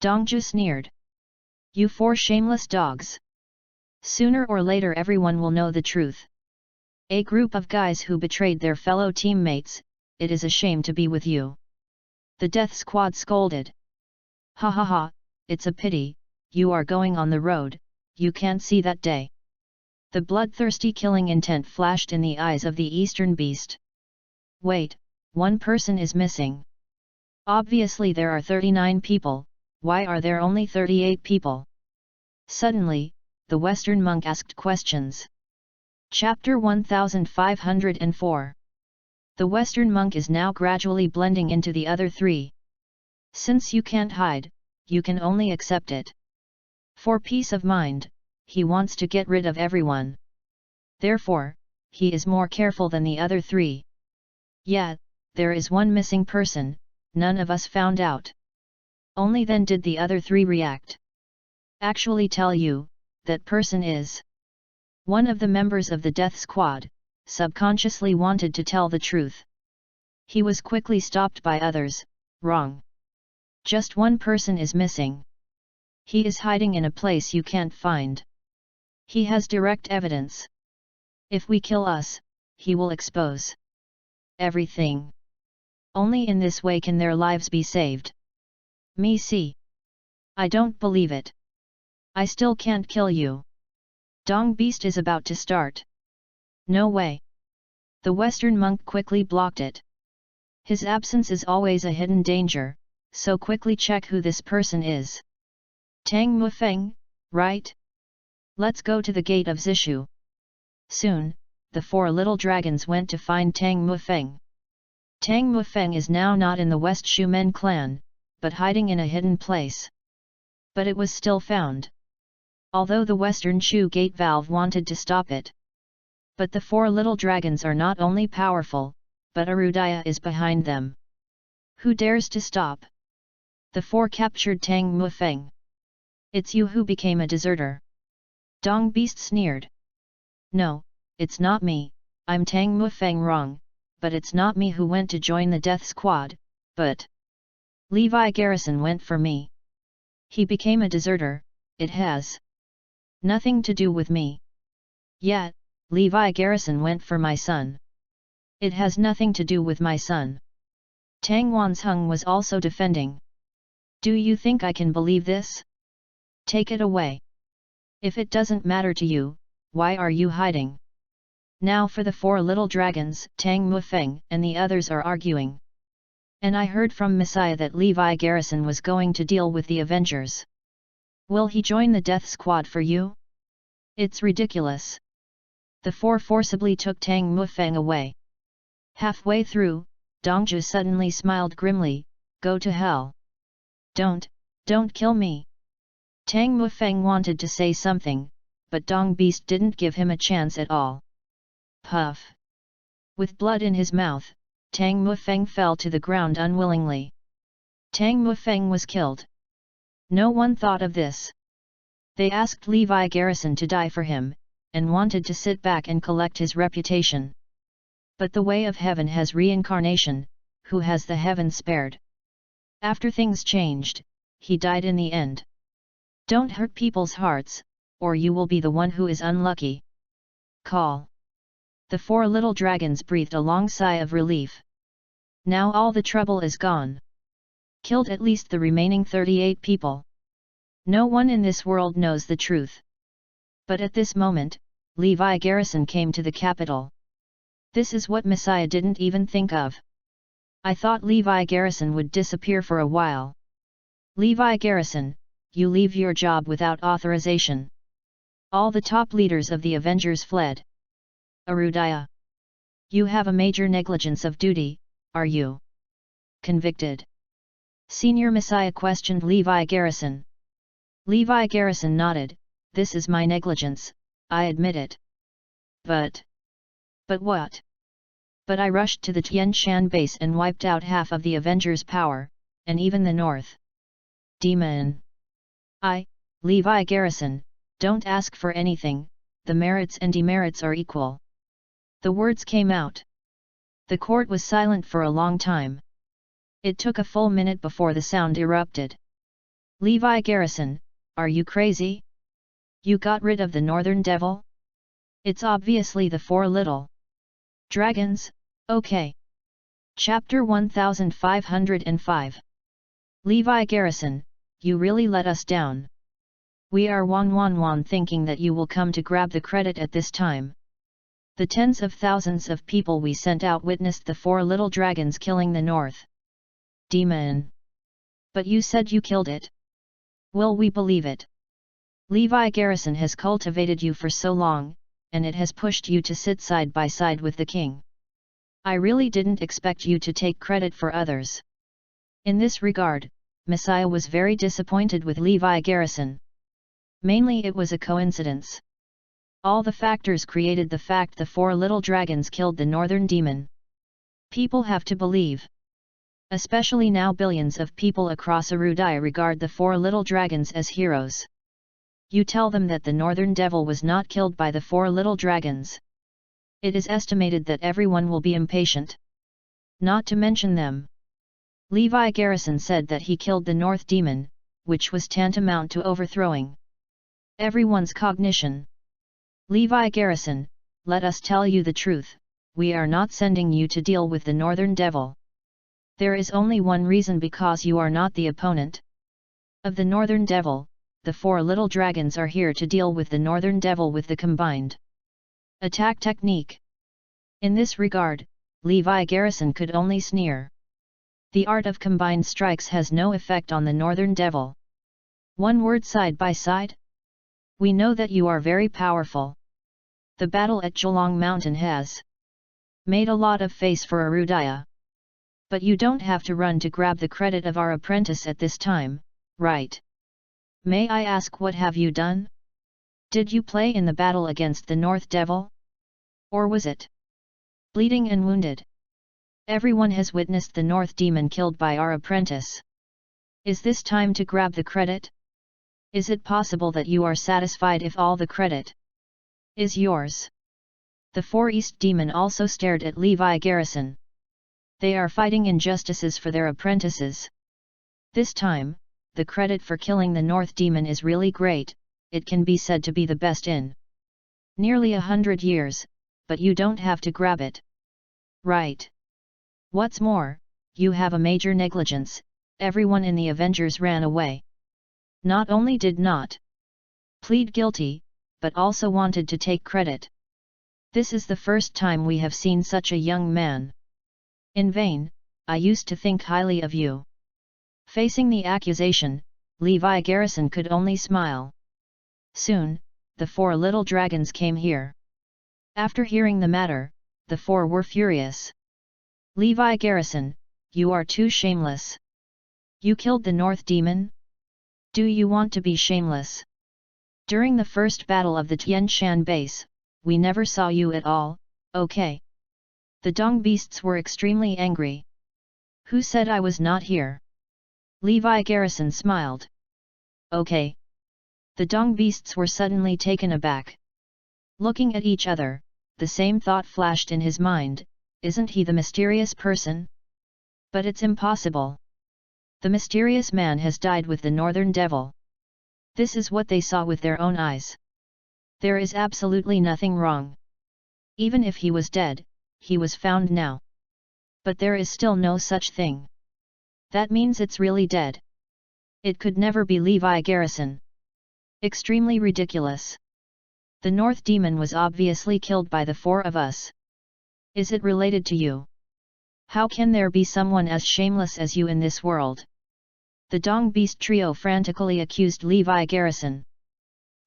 A: Dongju sneered. You 4 shameless dogs. Sooner or later everyone will know the truth. A group of guys who betrayed their fellow teammates, it is a shame to be with you. The death squad scolded. Ha ha ha, it's a pity, you are going on the road, you can't see that day. The bloodthirsty killing intent flashed in the eyes of the eastern beast. Wait, one person is missing. Obviously there are 39 people, why are there only 38 people? Suddenly, the western monk asked questions. Chapter 1504. The western monk is now gradually blending into the other 3. Since you can't hide, you can only accept it. For peace of mind, he wants to get rid of everyone. Therefore, he is more careful than the other 3. Yet, there is one missing person, none of us found out. Only then did the other 3 react. Actually tell you, that person is one of the members of the death squad, subconsciously wanted to tell the truth. He was quickly stopped by others. Wrong. Just one person is missing. He is hiding in a place you can't find. He has direct evidence. If we kill us, he will expose everything. Only in this way can their lives be saved. Me see. I don't believe it. I still can't kill you. Dong Beast is about to start. No way. The western monk quickly blocked it. His absence is always a hidden danger, so quickly check who this person is. Tang Mufeng, right? Let's go to the gate of Zishu. Soon, the 4 little dragons went to find Tang Mufeng. Tang Mufeng is now not in the West Shumen clan, but hiding in a hidden place. But it was still found. Although the Western Shu gate valve wanted to stop it. But the 4 little dragons are not only powerful, but Arudaya is behind them. Who dares to stop? The 4 captured Tang Mufeng. It's you who became a deserter. Dong Beast sneered. No, it's not me, I'm Tang Mufeng wrong, but it's not me who went to join the death squad, but Levi Garrison went for me. He became a deserter, it has nothing to do with me. Yet, Levi Garrison went for my son. It has nothing to do with my son. Tang Wanzheng was also defending. Do you think I can believe this? Take it away. If it doesn't matter to you, why are you hiding? Now for the 4 little dragons, Tang Mufeng and the others are arguing. And I heard from Messiah that Levi Garrison was going to deal with the Avengers. Will he join the death squad for you? It's ridiculous. The 4 forcibly took Tang Mufeng away. Halfway through, Dongju suddenly smiled grimly, go to hell. Don't kill me. Tang Mufeng wanted to say something, but Dong Beast didn't give him a chance at all. Puff. With blood in his mouth, Tang Mufeng fell to the ground unwillingly. Tang Mufeng was killed. No one thought of this. They asked Levi Garrison to die for him, and wanted to sit back and collect his reputation. But the way of heaven has reincarnation, who has the heaven spared? After things changed, he died in the end. Don't hurt people's hearts, or you will be the one who is unlucky. Call. The four little dragons breathed a long sigh of relief. Now all the trouble is gone. Killed at least the remaining 38 people. No one in this world knows the truth. But at this moment, Levi Garrison came to the capital. This is what Messiah didn't even think of. I thought Levi Garrison would disappear for a while. Levi Garrison, you leave your job without authorization. All the top leaders of the Avengers fled. Arudaya. You have a major negligence of duty, are you convicted? Senior Messiah questioned Levi Garrison. Levi Garrison nodded, this is my negligence, I admit it. But what? But I rushed to the Tien Shan base and wiped out half of the Avengers' power, and even the North Demon. Levi Garrison, don't ask for anything, the merits and demerits are equal. The words came out. The court was silent for a long time. It took a full minute before the sound erupted. Levi Garrison, are you crazy? You got rid of the Northern Devil? It's obviously the four little dragons, okay. Chapter 1505. Levi Garrison, you really let us down. We are Wan thinking that you will come to grab the credit at this time. The tens of thousands of people we sent out witnessed the four little dragons killing the North Demon. But you said you killed it. Will we believe it? Levi Garrison has cultivated you for so long, and it has pushed you to sit side by side with the king. I really didn't expect you to take credit for others. In this regard, Messiah was very disappointed with Levi Garrison. Mainly it was a coincidence. All the factors created the fact the four little dragons killed the northern demon. People have to believe. Especially now billions of people across Arudaya regard the four little dragons as heroes. You tell them that the northern devil was not killed by the four little dragons. It is estimated that everyone will be impatient. Not to mention them. Levi Garrison said that he killed the North Demon, which was tantamount to overthrowing everyone's cognition. Levi Garrison, let us tell you the truth, we are not sending you to deal with the Northern Devil. There is only one reason, because you are not the opponent of the Northern Devil. The four little dragons are here to deal with the Northern Devil with the combined attack technique. In this regard, Levi Garrison could only sneer. The art of combined strikes has no effect on the Northern Devil. One word: side by side? We know that you are very powerful. The battle at Zholong Mountain has made a lot of face for Arudaya. But you don't have to run to grab the credit of our apprentice at this time, right? May I ask, what have you done? Did you play in the battle against the North Devil? Or was it bleeding and wounded? Everyone has witnessed the North Demon killed by our apprentice. Is this time to grab the credit? Is it possible that you are satisfied if all the credit is yours? The four East Demon also stared at Levi Garrison. They are fighting injustices for their apprentices. This time, the credit for killing the North Demon is really great. It can be said to be the best in nearly 100 years, but you don't have to grab it. Right. What's more, you have a major negligence. Everyone in the Avengers ran away. Not only did not plead guilty, but also wanted to take credit. This is the first time we have seen such a young man. In vain, I used to think highly of you. Facing the accusation, Levi Garrison could only smile. Soon, the four little dragons came here. After hearing the matter, the four were furious. Levi Garrison, you are too shameless. You killed the North Demon? Do you want to be shameless? During the first battle of the Tien Shan base, we never saw you at all, okay? The Dong beasts were extremely angry. Who said I was not here? Levi Garrison smiled. Okay. The Dong beasts were suddenly taken aback. Looking at each other, the same thought flashed in his mind, isn't he the mysterious person? But it's impossible. The mysterious man has died with the Northern Devil. This is what they saw with their own eyes. There is absolutely nothing wrong. Even if he was dead, he was found now. But there is still no such thing. That means it's really dead. It could never be Levi Garrison. Extremely ridiculous. The North Demon was obviously killed by the four of us. Is it related to you? How can there be someone as shameless as you in this world? The Dong Beast trio frantically accused Levi Garrison.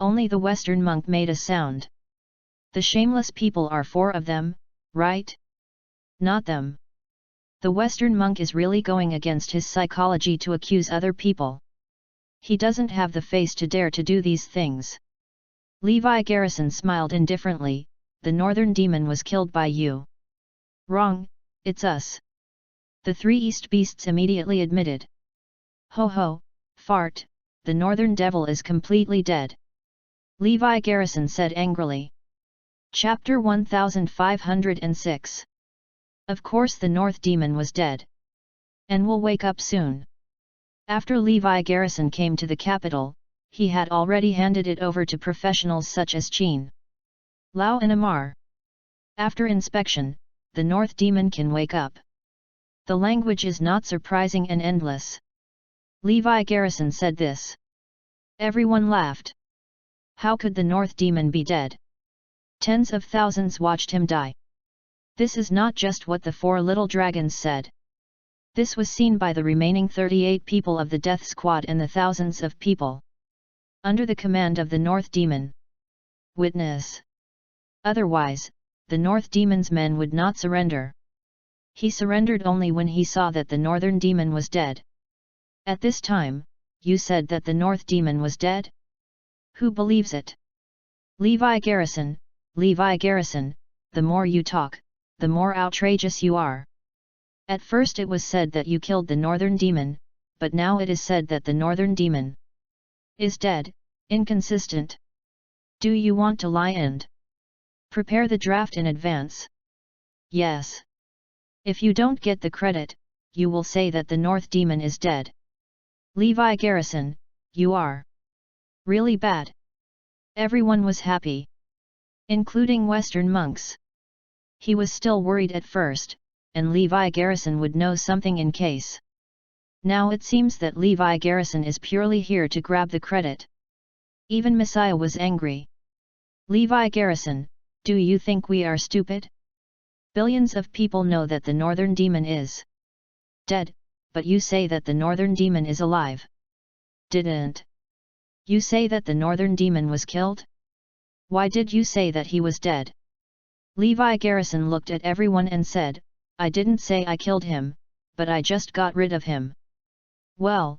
A: Only the Western monk made a sound. The shameless people are four of them, right? Not them. The Western monk is really going against his psychology to accuse other people. He doesn't have the face to dare to do these things. Levi Garrison smiled indifferently. The Northern Demon was killed by you. Wrong, it's us. The three East Beasts immediately admitted. Ho ho, fart, the Northern Devil is completely dead. Levi Garrison said angrily. Chapter 1506. Of course the North Demon was dead. And will wake up soon. After Levi Garrison came to the capital, he had already handed it over to professionals such as Qin, Lao and Amar. After inspection, the North Demon can wake up. The language is not surprising and endless. Levi Garrison said this. Everyone laughed. How could the North Demon be dead? Tens of thousands watched him die. This is not just what the four little dragons said. This was seen by the remaining 38 people of the Death Squad and the thousands of people under the command of the North Demon. Witness. Otherwise, the North Demon's men would not surrender. He surrendered only when he saw that the Northern Demon was dead. At this time, you said that the North Demon was dead? Who believes it? Levi Garrison, the more you talk, the more outrageous you are. At first it was said that you killed the Northern Demon, but now it is said that the Northern Demon is dead. Inconsistent. Do you want to lie and prepare the draft in advance? Yes. If you don't get the credit, you will say that the North Demon is dead. Levi Garrison, you are really bad. Everyone was happy, including Western monks. He was still worried at first, and Levi Garrison would know something in case. Now it seems that Levi Garrison is purely here to grab the credit. Even Messiah was angry. Levi Garrison, do you think we are stupid? Billions of people know that the Northern Demon is dead, but you say that the Northern Demon is alive. Didn't you say that the Northern Demon was killed? Why did you say that he was dead? Levi Garrison looked at everyone and said, I didn't say I killed him, but I just got rid of him. Well,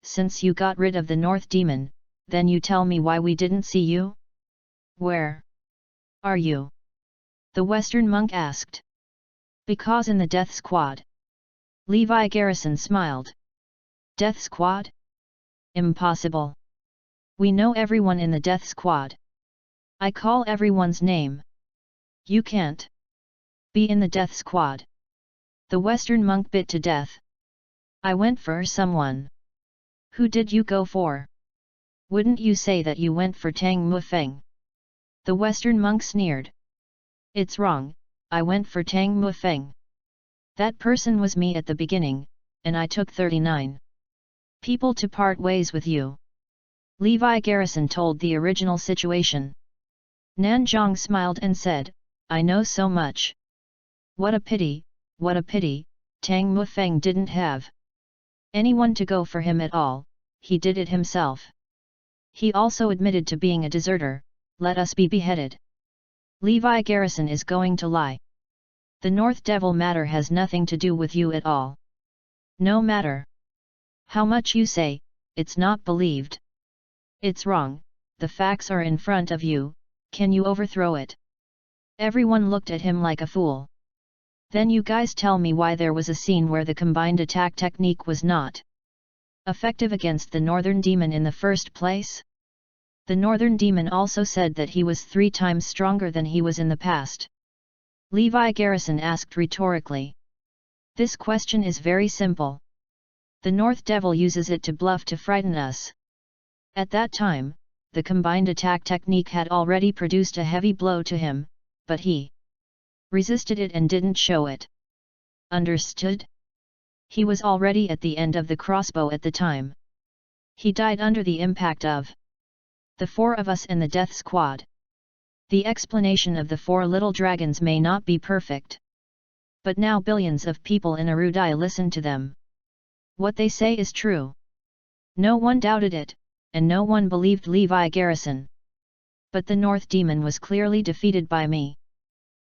A: since you got rid of the North Demon, then you tell me why we didn't see you? Where are you? The Western monk asked. Because in the Death Squad. Levi Garrison smiled. Death Squad? Impossible. We know everyone in the Death Squad. I call everyone's name. You can't be in the Death Squad. The Western monk bit to death. I went for someone. Who did you go for? Wouldn't you say that you went for Tang Mufeng? The Western monk sneered. It's wrong, I went for Tang Mufeng. That person was me at the beginning, and I took 39 people to part ways with you. Levi Garrison told the original situation. Nanzhong smiled and said, I know so much. What a pity, Tang Mufeng didn't have anyone to go for him at all, he did it himself. He also admitted to being a deserter, let us be beheaded. Levi Garrison is going to lie. The North Devil matter has nothing to do with you at all. No matter how much you say, it's not believed. It's wrong, the facts are in front of you, can you overthrow it? Everyone looked at him like a fool. Then you guys tell me why there was a scene where the combined attack technique was not effective against the Northern Demon in the first place? The Northern Demon also said that he was 3 times stronger than he was in the past. Levi Garrison asked rhetorically. This question is very simple. The North Devil uses it to bluff to frighten us. At that time, the combined attack technique had already produced a heavy blow to him, but he resisted it and didn't show it. Understood? He was already at the end of the crossbow at the time. He died under the impact of the four of us in the death squad. The explanation of the four little dragons may not be perfect. But now billions of people in Arudaya listen to them. What they say is true. No one doubted it, and no one believed Levi Garrison. But the North Demon was clearly defeated by me.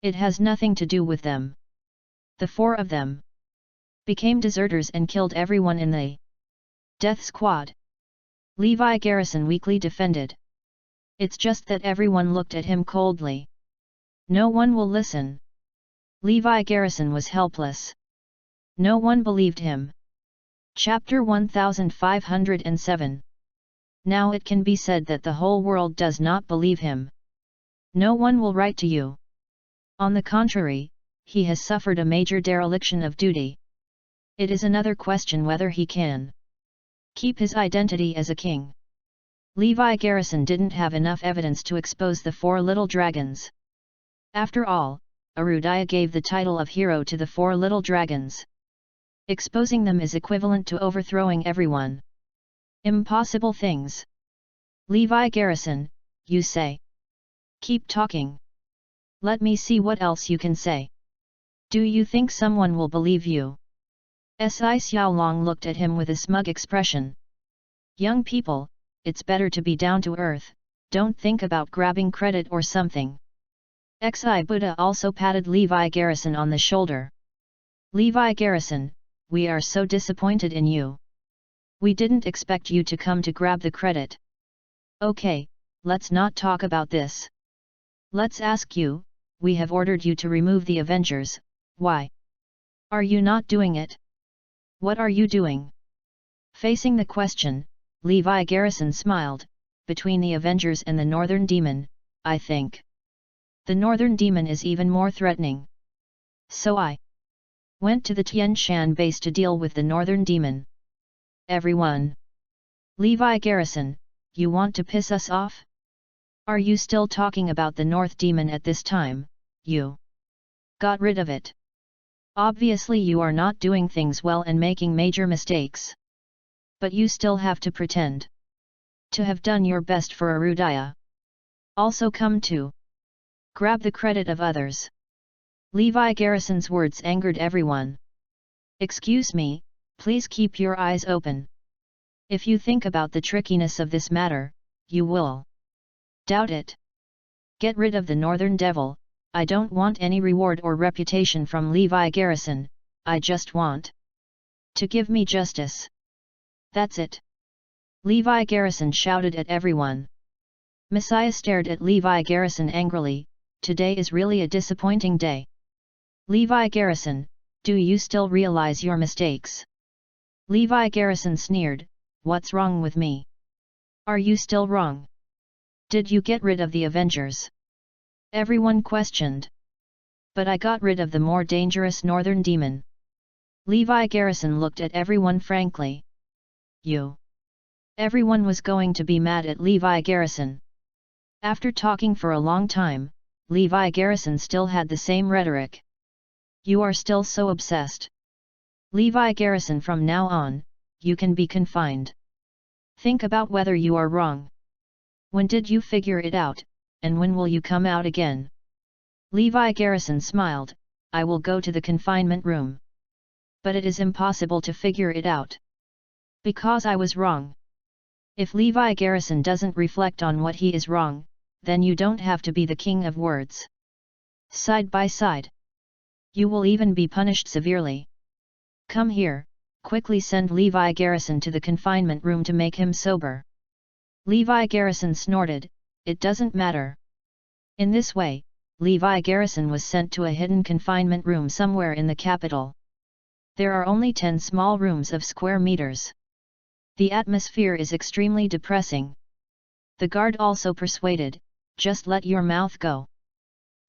A: It has nothing to do with them. The four of them became deserters and killed everyone in the death squad. Levi Garrison weakly defended. It's just that everyone looked at him coldly. No one will listen. Levi Garrison was helpless. No one believed him. Chapter 1507. Now it can be said that the whole world does not believe him. No one will write to you. On the contrary, he has suffered a major dereliction of duty. It is another question whether he can keep his identity as a king. Levi Garrison didn't have enough evidence to expose the four little dragons. After all, Arudaya gave the title of hero to the four little dragons. Exposing them is equivalent to overthrowing everyone. Impossible things. Levi Garrison, you say. Keep talking. Let me see what else you can say. Do you think someone will believe you? Si Xiaolong looked at him with a smug expression. Young people, it's better to be down to earth, don't think about grabbing credit or something. Xi Buddha also patted Levi Garrison on the shoulder. Levi Garrison, we are so disappointed in you. We didn't expect you to come to grab the credit. Okay, let's not talk about this. Let's ask you, we have ordered you to remove the Avengers, why are you not doing it? What are you doing? Facing the question, Levi Garrison smiled. Between the Avengers and the Northern Demon, I think the Northern Demon is even more threatening. So I went to the Tian Shan base to deal with the Northern Demon. Everyone. Levi Garrison, you want to piss us off? Are you still talking about the North Demon at this time? You got rid of it. Obviously you are not doing things well and making major mistakes. But you still have to pretend to have done your best for Arudaya. Also come to grab the credit of others. Levi Garrison's words angered everyone. Excuse me, please keep your eyes open. If you think about the trickiness of this matter, you will doubt it. Get rid of the Northern Devil. I don't want any reward or reputation from Levi Garrison, I just want to give me justice. That's it. Levi Garrison shouted at everyone. Messiah stared at Levi Garrison angrily. Today is really a disappointing day. Levi Garrison, do you still realize your mistakes? Levi Garrison sneered, what's wrong with me? Are you still wrong? Did you get rid of the Avengers? Everyone questioned. But I got rid of the more dangerous Northern Demon. Levi Garrison looked at everyone frankly. You. Everyone was going to be mad at Levi Garrison. After talking for a long time, Levi Garrison still had the same rhetoric. You are still so obsessed. Levi Garrison, from now on, you can be confined. Think about whether you are wrong. When did you figure it out, and when will you come out again? Levi Garrison smiled, I will go to the confinement room. But it is impossible to figure it out. Because I was wrong. If Levi Garrison doesn't reflect on what he is wrong, then you don't have to be the king of words. Side by side. You will even be punished severely. Come here, quickly send Levi Garrison to the confinement room to make him sober. Levi Garrison snorted, it doesn't matter. In this way, Levi Garrison was sent to a hidden confinement room somewhere in the capital. There are only 10 small rooms of square meters. The atmosphere is extremely depressing. The guard also persuaded, just let your mouth go.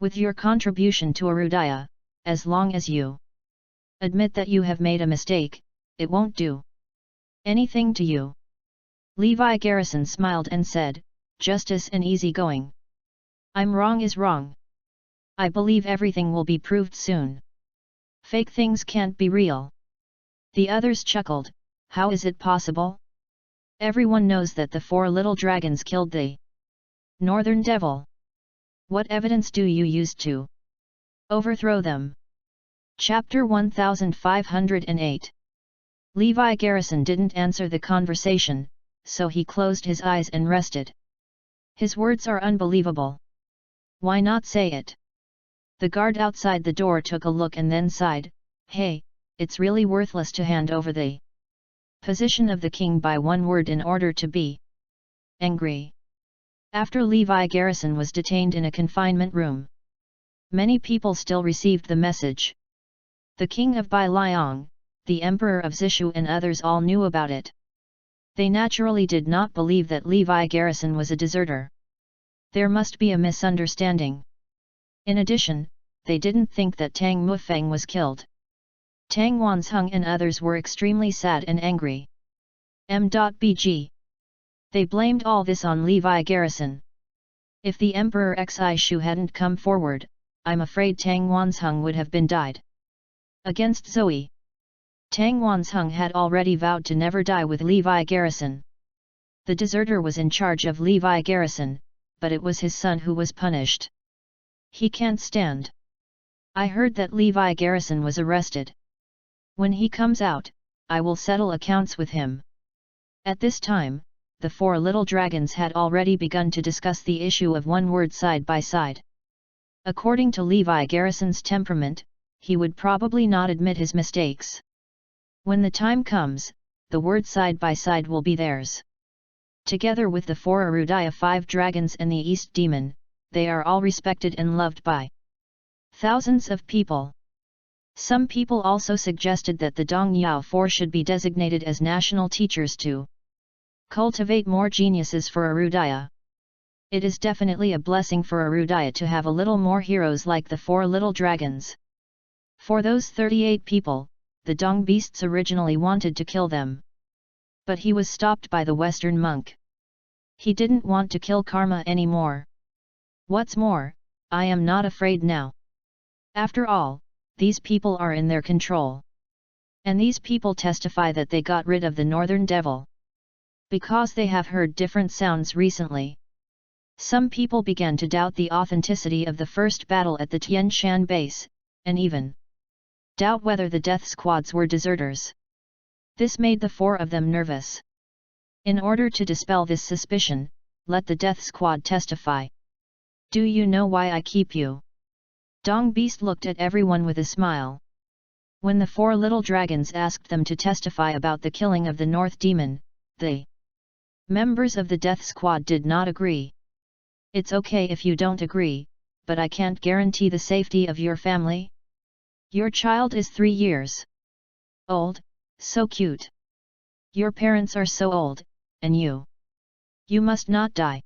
A: With your contribution to Arudaya, as long as you admit that you have made a mistake, it won't do anything to you. Levi Garrison smiled and said, justice and easygoing. I'm wrong is wrong. I believe everything will be proved soon. Fake things can't be real. The others chuckled, how is it possible? Everyone knows that the 4 little dragons killed the Northern Devil. What evidence do you use to overthrow them? Chapter 1508. Levi Garrison didn't answer the conversation, so he closed his eyes and rested. His words are unbelievable. Why not say it? The guard outside the door took a look and then sighed, hey, it's really worthless to hand over the position of the king by one word in order to be angry. After Levi Garrison was detained in a confinement room, many people still received the message. The king of Bai Liang, the emperor of Zishu and others all knew about it. They naturally did not believe that Levi Garrison was a deserter. There must be a misunderstanding. In addition, they didn't think that Tang Mufeng was killed. Tang Wanzheng and others were extremely sad and angry. M.Bg. They blamed all this on Levi Garrison. If the Emperor Xi Shu hadn't come forward, I'm afraid Tang Wanzheng would have been died. Against Zoe. Tang Wanzheng had already vowed to never die with Levi Garrison. The deserter was in charge of Levi Garrison, but it was his son who was punished. He can't stand. I heard that Levi Garrison was arrested. When he comes out, I will settle accounts with him. At this time, the 4 little dragons had already begun to discuss the issue of one word side by side. According to Levi Garrison's temperament, he would probably not admit his mistakes. When the time comes, the word side by side will be theirs. Together with the 4 Arudaya 5 dragons and the East Demon, they are all respected and loved by thousands of people. Some people also suggested that the Dong Yao 4 should be designated as national teachers to cultivate more geniuses for Arudaya. It is definitely a blessing for Arudaya to have a little more heroes like the 4 little dragons. For those 38 people, the Dong beasts originally wanted to kill them. But he was stopped by the Western monk. He didn't want to kill Karma anymore. What's more, I am not afraid now. After all, these people are in their control. And these people testify that they got rid of the Northern Devil. Because they have heard different sounds recently. Some people began to doubt the authenticity of the first battle at the Tian Shan base, and even doubt whether the death squads were deserters. This made the 4 of them nervous. In order to dispel this suspicion, let the death squad testify. Do you know why I keep you? Dong Beast looked at everyone with a smile. When the 4 little dragons asked them to testify about the killing of the North Demon, the members of the death squad did not agree. It's okay if you don't agree, but I can't guarantee the safety of your family. Your child is 3 years old, so cute. Your parents are so old, and you must not die.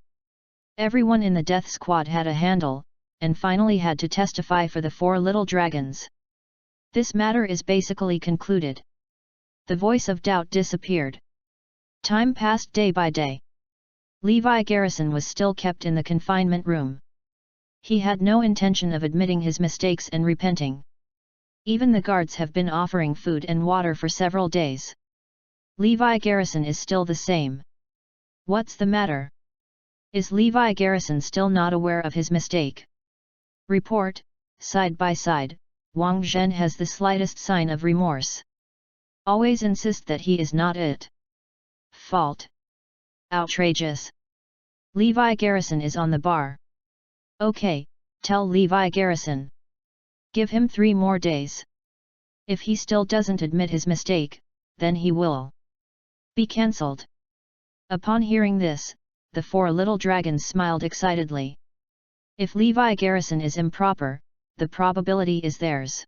A: Everyone in the death squad had a handle, and finally had to testify for the 4 little dragons. This matter is basically concluded. The voice of doubt disappeared. Time passed day by day. Levi Garrison was still kept in the confinement room. He had no intention of admitting his mistakes and repenting. Even the guards have been offering food and water for several days. Levi Garrison is still the same. What's the matter? Is Levi Garrison still not aware of his mistake? Report, side by side, Wang Zhen has the slightest sign of remorse. Always insist that he is not at fault. Outrageous. Levi Garrison is on the bar. Okay, tell Levi Garrison. Give him 3 more days. If he still doesn't admit his mistake, then he will be cancelled. Upon hearing this, the 4 little dragons smiled excitedly. If Levi Garrison is improper, the probability is theirs.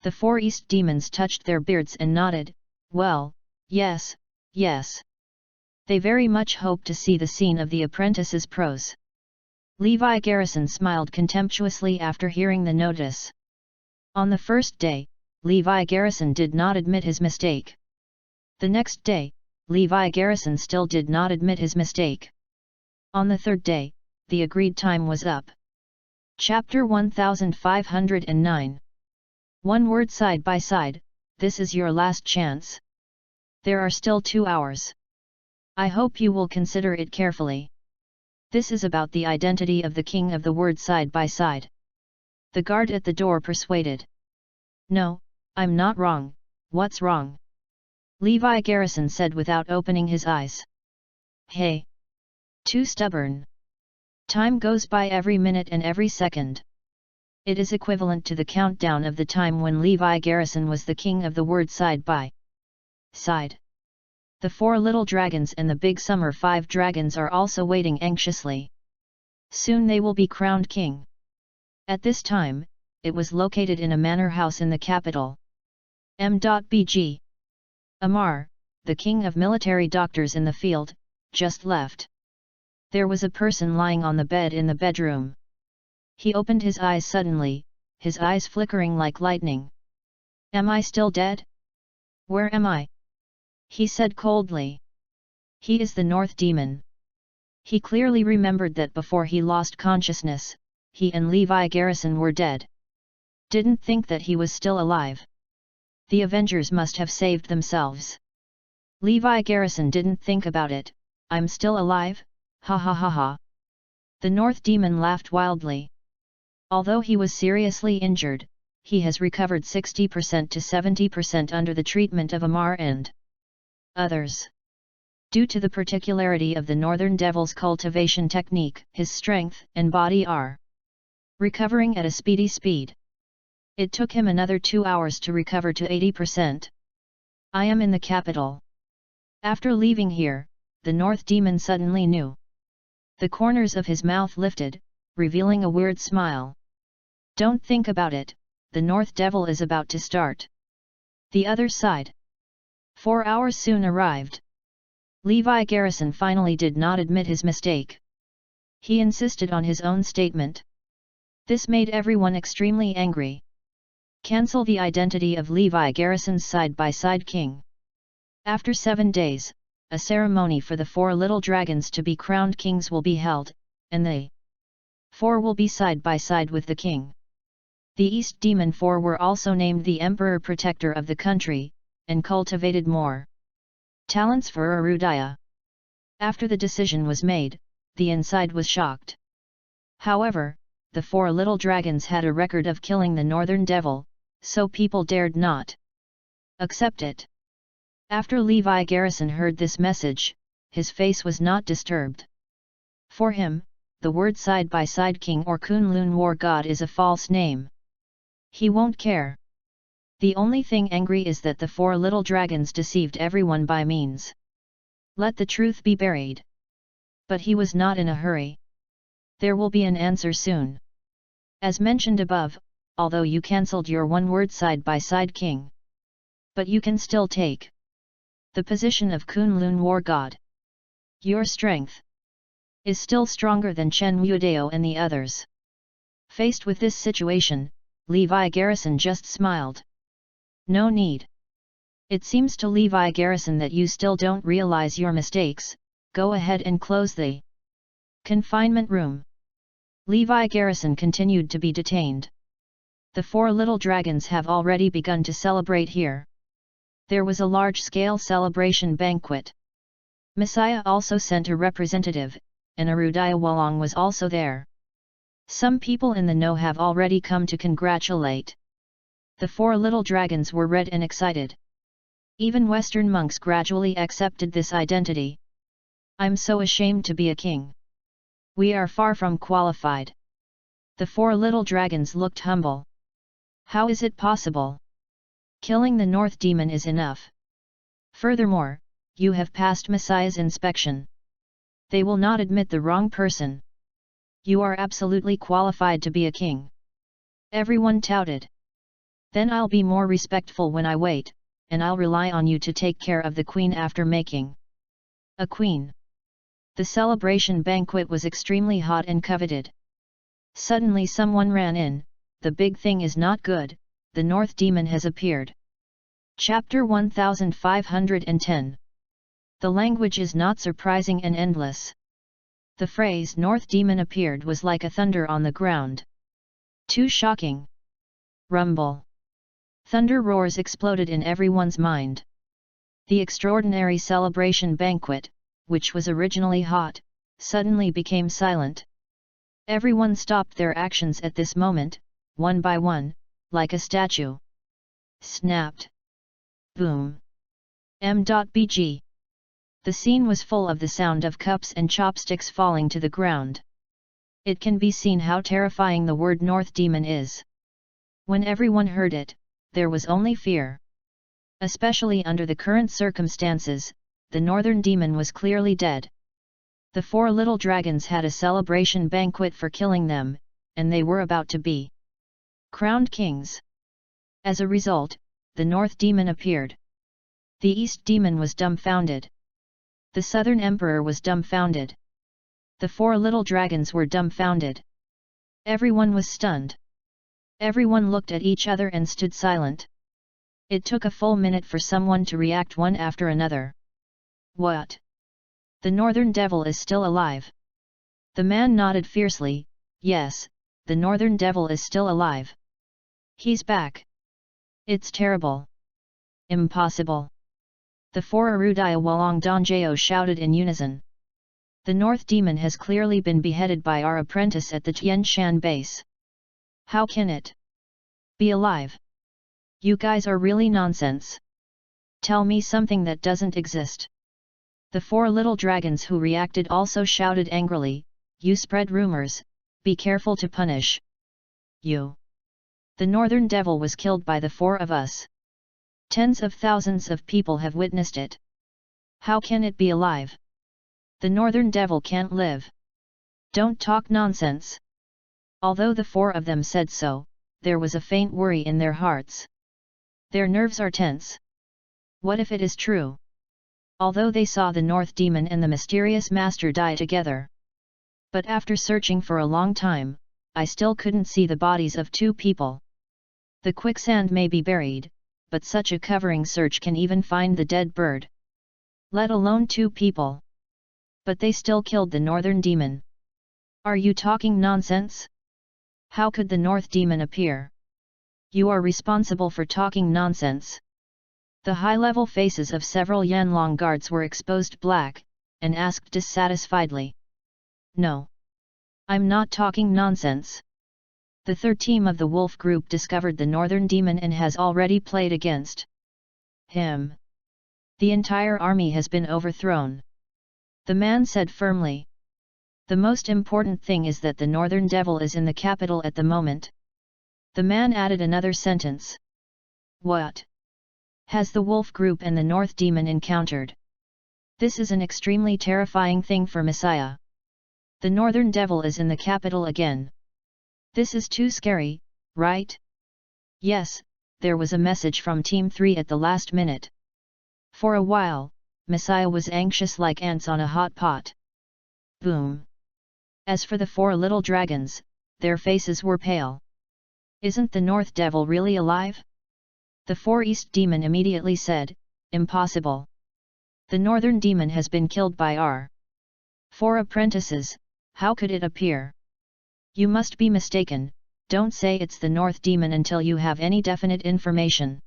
A: The 4 East Demons touched their beards and nodded, well, yes, yes. They very much hope to see the scene of the apprentice's prose. Levi Garrison smiled contemptuously after hearing the notice. On the first day, Levi Garrison did not admit his mistake. The next day, Levi Garrison still did not admit his mistake. On the third day, the agreed time was up. Chapter 1509. One word side by side, this is your last chance. There are still 2 hours. I hope you will consider it carefully. This is about the identity of the king of the word side by side. The guard at the door persuaded. No, I'm not wrong, what's wrong? Levi Garrison said without opening his eyes. Hey! Too stubborn. Time goes by every minute and every second. It is equivalent to the countdown of the time when Levi Garrison was the king of the word side by side. The 4 little dragons and the big summer 5 dragons are also waiting anxiously. Soon they will be crowned king. At this time, it was located in a manor house in the capital. M.Bg. Amar, the king of military doctors in the field, just left. There was a person lying on the bed in the bedroom. He opened his eyes suddenly, his eyes flickering like lightning. Am I still dead? Where am I? He said coldly. He is the North Demon. He clearly remembered that before he lost consciousness, he and Levi Garrison were dead. Didn't think that he was still alive. The Avengers must have saved themselves. Levi Garrison didn't think about it. I'm still alive? Ha ha ha ha. The North Demon laughed wildly. Although he was seriously injured, he has recovered 60% to 70% under the treatment of Amar and others. Due to the particularity of the Northern Devil's cultivation technique, his strength and body are recovering at a speedy speed. It took him another 2 hours to recover to 80%. I am in the capital. After leaving here, the North Demon suddenly knew. The corners of his mouth lifted, revealing a weird smile. Don't think about it, the North Devil is about to start. The other side. 4 hours soon arrived. Levi Garrison finally did not admit his mistake. He insisted on his own statement. This made everyone extremely angry. Cancel the identity of Levi Garrison's side-by-side king. After 7 days, a ceremony for the 4 little dragons to be crowned kings will be held, and they 4 will be side by side with the king. The East Demon 4 were also named the Emperor Protector of the country, and cultivated more talents for Arudaya. After the decision was made, the inside was shocked. However, the 4 little dragons had a record of killing the Northern Devil, so people dared not accept it. After Levi Garrison heard this message, his face was not disturbed. For him, the word side-by-side king or Kunlun war god is a false name. He won't care. The only thing angry is that the 4 little dragons deceived everyone by means. Let the truth be buried. But he was not in a hurry. There will be an answer soon. As mentioned above, although you cancelled your one-word side-by-side king, but you can still take the position of Kunlun war god. Your strength is still stronger than Chen Wudao and the others. Faced with this situation, Levi Garrison just smiled. No need. It seems to Levi Garrison that you still don't realize your mistakes. Go ahead and close the confinement room. Levi Garrison continued to be detained. The 4 little dragons have already begun to celebrate here. There was a large-scale celebration banquet. Messiah also sent a representative, and Arudaya Walong was also there. Some people in the know have already come to congratulate. The 4 little dragons were red and excited. Even Western monks gradually accepted this identity. I'm so ashamed to be a king. We are far from qualified. The 4 little dragons looked humble. How is it possible? Killing the North Demon is enough. Furthermore, you have passed Messiah's inspection. They will not admit the wrong person. You are absolutely qualified to be a king. Everyone touted. Then I'll be more respectful when I wait, and I'll rely on you to take care of the queen after making a queen. The celebration banquet was extremely hot and coveted. Suddenly someone ran in. The big thing is not good, the North Demon has appeared. Chapter 1510. The language is not surprising and endless. The phrase North Demon appeared was like a thunder on the ground. Too shocking. Rumble. Thunder roars exploded in everyone's mind. The extraordinary celebration banquet, which was originally hot, suddenly became silent. Everyone stopped their actions at this moment, one by one, like a statue. Snapped. Boom. M.BG. The scene was full of the sound of cups and chopsticks falling to the ground. It can be seen how terrifying the word North Demon is. When everyone heard it, there was only fear. Especially under the current circumstances, the Northern Demon was clearly dead. The 4 little dragons had a celebration banquet for killing them, and they were about to be crowned kings. As a result, the North Demon appeared. The East Demon was dumbfounded. The Southern Emperor was dumbfounded. The 4 little dragons were dumbfounded. Everyone was stunned. Everyone looked at each other and stood silent. It took a full minute for someone to react one after another. What? The Northern Devil is still alive. The man nodded fiercely, yes, the Northern Devil is still alive. He's back. It's terrible. Impossible. The 4 Arudaya Walong Dongjao shouted in unison. The North Demon has clearly been beheaded by our apprentice at the Tian Shan base. How can it be alive? You guys are really nonsense. Tell me something that doesn't exist. The 4 little dragons who reacted also shouted angrily, you spread rumors, be careful to punish. You. The Northern Devil was killed by the 4 of us. Tens of thousands of people have witnessed it. How can it be alive? The Northern Devil can't live. Don't talk nonsense. Although the 4 of them said so, there was a faint worry in their hearts. Their nerves are tense. What if it is true? Although they saw the North Demon and the mysterious master die together. But after searching for a long time, I still couldn't see the bodies of 2 people. The quicksand may be buried, but such a covering search can even find the dead bird. Let alone 2 people. But they still killed the Northern Demon. Are you talking nonsense? How could the North Demon appear? You are responsible for talking nonsense. The high-level faces of several Yanlong guards were exposed black, and asked dissatisfiedly. No. I'm not talking nonsense. The 3rd team of the Wolf Group discovered the Northern Demon and has already played against him. The entire army has been overthrown. The man said firmly. The most important thing is that the Northern Devil is in the capital at the moment. The man added another sentence. What has the Wolf Group and the North Demon encountered? This is an extremely terrifying thing for Messiah. The Northern Devil is in the capital again. This is too scary, right? Yes, there was a message from Team 3 at the last minute. For a while, Messiah was anxious like ants on a hot pot. Boom. As for the 4 little dragons, their faces were pale. Isn't the North Devil really alive? The 4 East Demon immediately said, impossible. The Northern Demon has been killed by our 4 apprentices, how could it appear? You must be mistaken, don't say it's the North Demon until you have any definite information.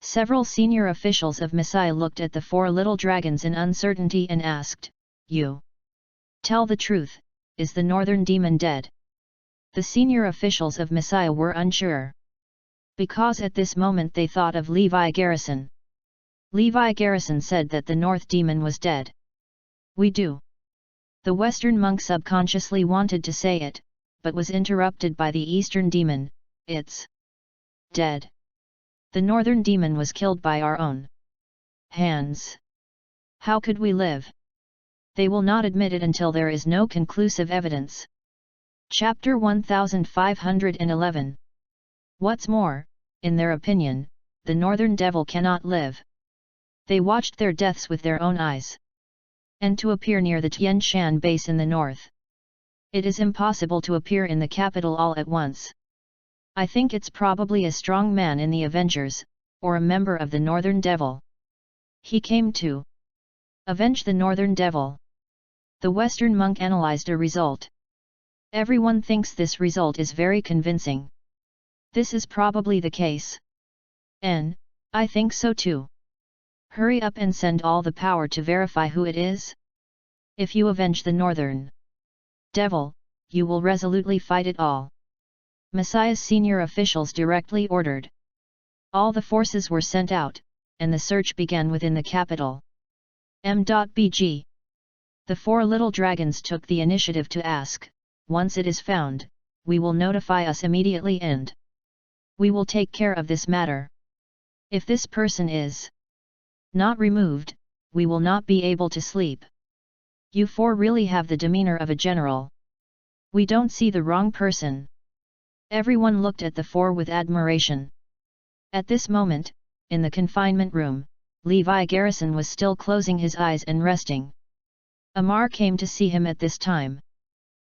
A: Several senior officials of Messiah looked at the 4 little dragons in uncertainty and asked, you tell the truth, is the Northern Demon dead? The senior officials of Messiah were unsure. Because at this moment they thought of Levi Garrison. Levi Garrison said that the North Demon was dead. We do. The Western monk subconsciously wanted to say it, but was interrupted by the Eastern Demon, it's dead. The Northern Demon was killed by our own hands. How could we live? They will not admit it until there is no conclusive evidence. Chapter 1511. What's more, in their opinion, the Northern Devil cannot live. They watched their deaths with their own eyes. And to appear near the Tian Shan base in the north. It is impossible to appear in the capital all at once. I think it's probably a strong man in the Avengers, or a member of the Northern Devil. He came to avenge the Northern Devil. The Western monk analyzed a result. Everyone thinks this result is very convincing. This is probably the case. I think so too. Hurry up and send all the power to verify who it is. If you avenge the Northern Devil, you will resolutely fight it all. Messiah's senior officials directly ordered. All the forces were sent out, and the search began within the capital. M.BG. The four little dragons took the initiative to ask, once it is found, we will notify us immediately and we will take care of this matter. If this person is not removed, we will not be able to sleep. You four really have the demeanor of a general. We don't see the wrong person. Everyone looked at the four with admiration. At this moment, in the confinement room, Levi Garrison was still closing his eyes and resting. Amar came to see him at this time.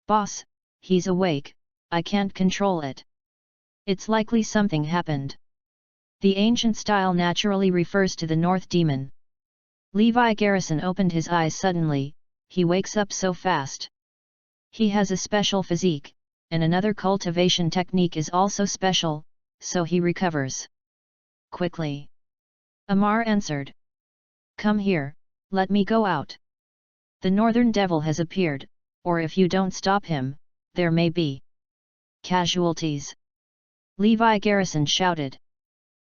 A: Boss, he's awake, I can't control it. It's likely something happened. The ancient style naturally refers to the North Demon. Levi Garrison opened his eyes suddenly, he wakes up so fast. He has a special physique, and another cultivation technique is also special, so he recovers quickly. Amar answered. Come here, let me go out. The Northern Devil has appeared, or if you don't stop him, there may be casualties. Levi Garrison shouted.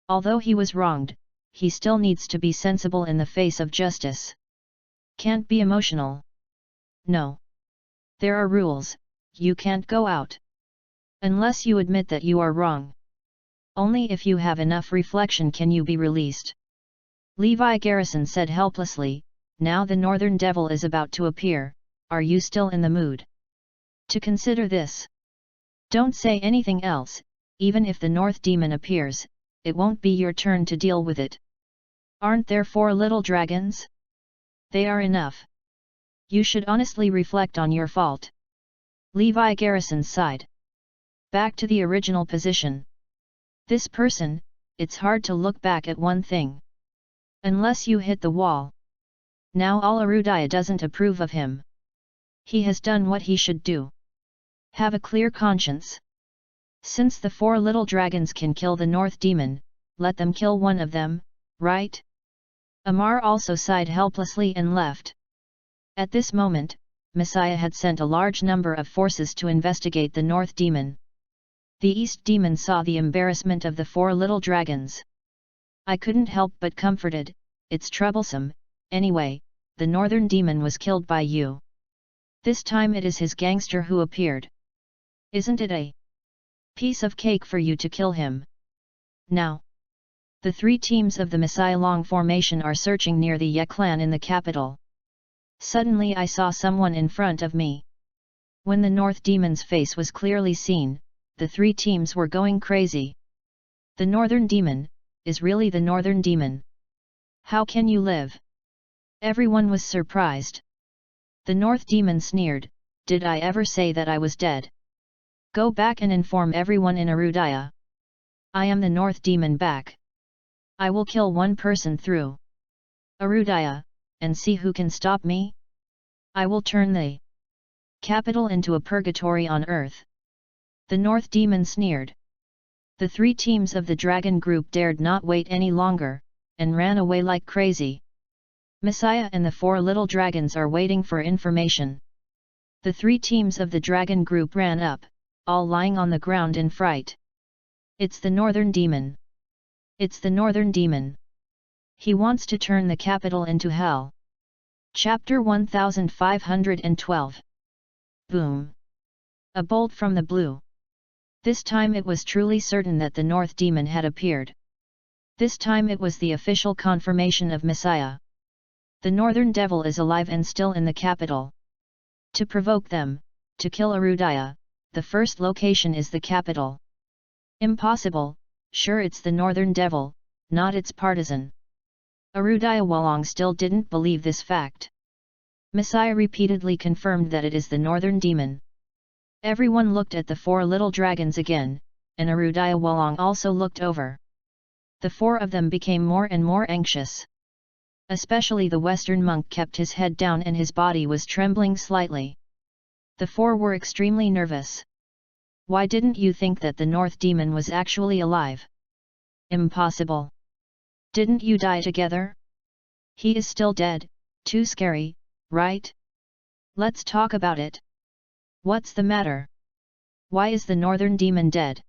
A: Although he was wronged, he still needs to be sensible in the face of justice. Can't be emotional. No. There are rules, you can't go out. Unless you admit that you are wrong. Only if you have enough reflection can you be released. Levi Garrison said helplessly, now the Northern Devil is about to appear, are you still in the mood to consider this? Don't say anything else, even if the North Demon appears, it won't be your turn to deal with it. Aren't there four little dragons? They are enough. You should honestly reflect on your fault. Levi Garrison sighed. Back to the original position. This person, it's hard to look back at one thing. Unless you hit the wall. Now all Arudaya doesn't approve of him. He has done what he should do. Have a clear conscience. Since the four little dragons can kill the North Demon, let them kill one of them, right? Amar also sighed helplessly and left. At this moment, Messiah had sent a large number of forces to investigate the North Demon. The East Demon saw the embarrassment of the four little dragons. I couldn't help but comforted, it's troublesome, anyway, the Northern Demon was killed by you. This time it is his gangster who appeared. Isn't it a piece of cake for you to kill him? Now, the three teams of the Messiah Long formation are searching near the Ye clan in the capital. Suddenly I saw someone in front of me. When the North Demon's face was clearly seen, the three teams were going crazy. The Northern Demon, is really the Northern Demon. How can you live? Everyone was surprised. The North Demon sneered, did I ever say that I was dead? Go back and inform everyone in Arudaya. I am the North Demon back. I will kill one person through Arudaya, and see who can stop me? I will turn the capital into a purgatory on earth. The North Demon sneered. The three teams of the dragon group dared not wait any longer, and ran away like crazy. Messiah and the four little dragons are waiting for information. The three teams of the dragon group ran up, all lying on the ground in fright. It's the Northern Demon. It's the Northern Demon. He wants to turn the capital into hell. Chapter 1512. Boom! A bolt from the blue. This time it was truly certain that the North Demon had appeared. This time it was the official confirmation of Messiah. The Northern Devil is alive and still in the capital. To provoke them, to kill Arudaya, the first location is the capital. Impossible, sure it's the Northern Devil, not its partisan. Arudaya Walong still didn't believe this fact. Messiah repeatedly confirmed that it is the Northern Demon. Everyone looked at the four little dragons again, and Arudaya Walong also looked over. The four of them became more and more anxious. Especially the Western monk kept his head down and his body was trembling slightly. The four were extremely nervous. Why didn't you think that the North Demon was actually alive? Impossible. Didn't you die together? He is still dead, too scary, right? Let's talk about it. What's the matter? Why is the Northern Demon dead?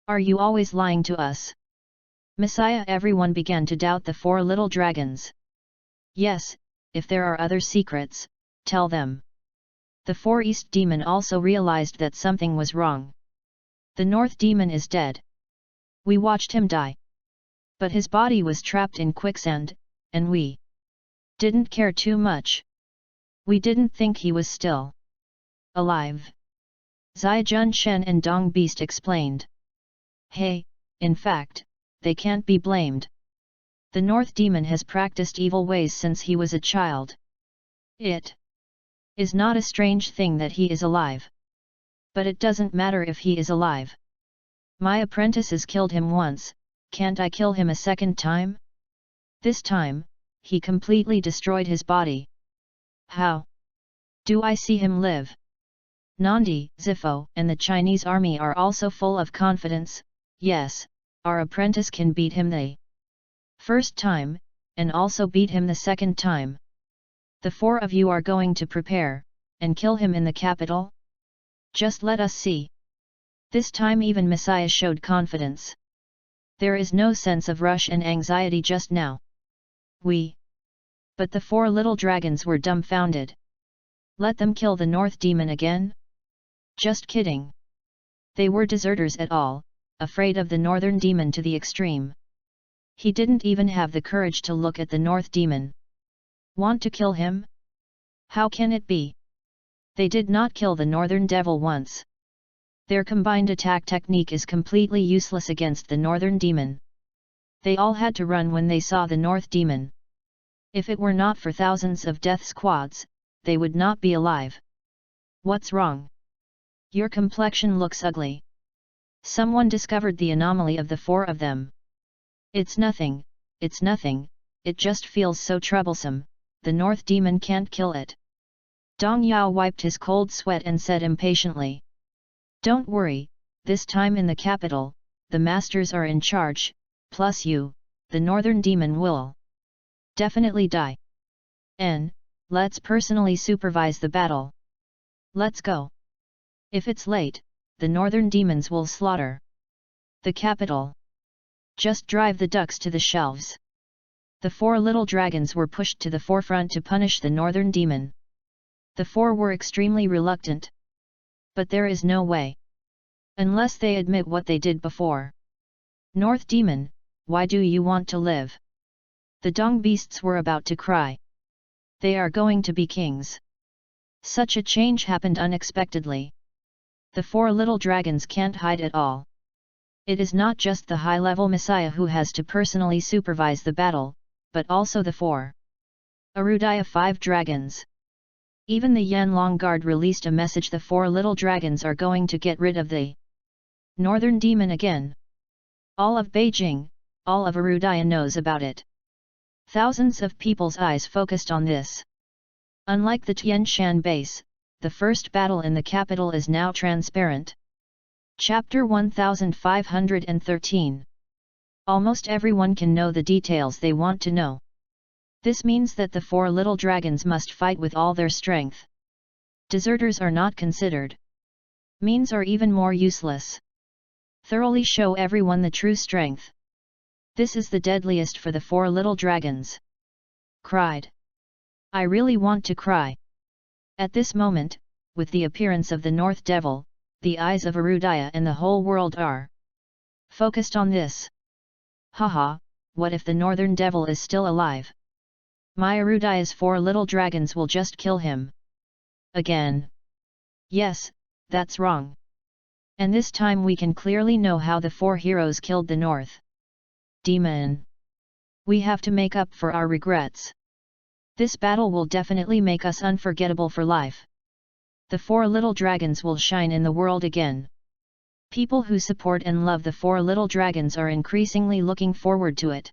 A: Are you always lying to us? Messiah, everyone began to doubt the four little dragons. Yes, if there are other secrets, tell them. The four East Demon also realized that something was wrong. The North Demon is dead. We watched him die. But his body was trapped in quicksand, and we didn't care too much. We didn't think he was still alive. Zai Jun Shen and Dong Beast explained. Hey, in fact, they can't be blamed. The North Demon has practiced evil ways since he was a child. It is not a strange thing that he is alive. But it doesn't matter if he is alive. My apprentices killed him once, can't I kill him a second time? This time, he completely destroyed his body. How do I see him live? Nandi, Zifo, and the Chinese army are also full of confidence. Yes, our apprentice can beat him the first time, and also beat him the second time. The four of you are going to prepare, and kill him in the capital? Just let us see. This time even Messiah showed confidence. There is no sense of rush and anxiety just now. But the four little dragons were dumbfounded. Let them kill the North Demon again? Just kidding. They were deserters at all, afraid of the Northern Demon to the extreme. He didn't even have the courage to look at the North Demon. Want to kill him? How can it be? They did not kill the Northern Devil once. Their combined attack technique is completely useless against the Northern Demon. They all had to run when they saw the North Demon. If it were not for thousands of death squads, they would not be alive. What's wrong? Your complexion looks ugly. Someone discovered the anomaly of the four of them. It's nothing, it just feels so troublesome, the North Demon can't kill it. Dong Yao wiped his cold sweat and said impatiently. Don't worry, this time in the capital, the masters are in charge, plus you, the Northern Demon will definitely die. Let's personally supervise the battle. Let's go. If it's late, the Northern Demons will slaughter the capital. Just drive the ducks to the shelves. The four little dragons were pushed to the forefront to punish the Northern Demon. The four were extremely reluctant. But there is no way. Unless they admit what they did before. North Demon, why do you want to live? The Dong Beasts were about to cry. They are going to be kings. Such a change happened unexpectedly. The four little dragons can't hide at all. It is not just the high-level Messiah who has to personally supervise the battle, but also the four Arudaya 5 dragons. Even the Yanlong Guard released a message: the four little dragons are going to get rid of the Northern Demon again. All of Beijing, all of Arudaya knows about it. Thousands of people's eyes focused on this. Unlike the Tianshan base, the first battle in the capital is now transparent. Chapter 1513. Almost everyone can know the details they want to know. This means that the four little dragons must fight with all their strength. Deserters are not considered. Means are even more useless. Thoroughly show everyone the true strength. This is the deadliest for the four little dragons. Cried. I really want to cry. At this moment, with the appearance of the North Devil, the eyes of Arudaya and the whole world are focused on this. Haha, what if the Northern Devil is still alive? My Arudaya's four little dragons will just kill him. Again. Yes, that's wrong. And this time we can clearly know how the four heroes killed the North Demon. We have to make up for our regrets. This battle will definitely make us unforgettable for life. The four little dragons will shine in the world again. People who support and love the four little dragons are increasingly looking forward to it.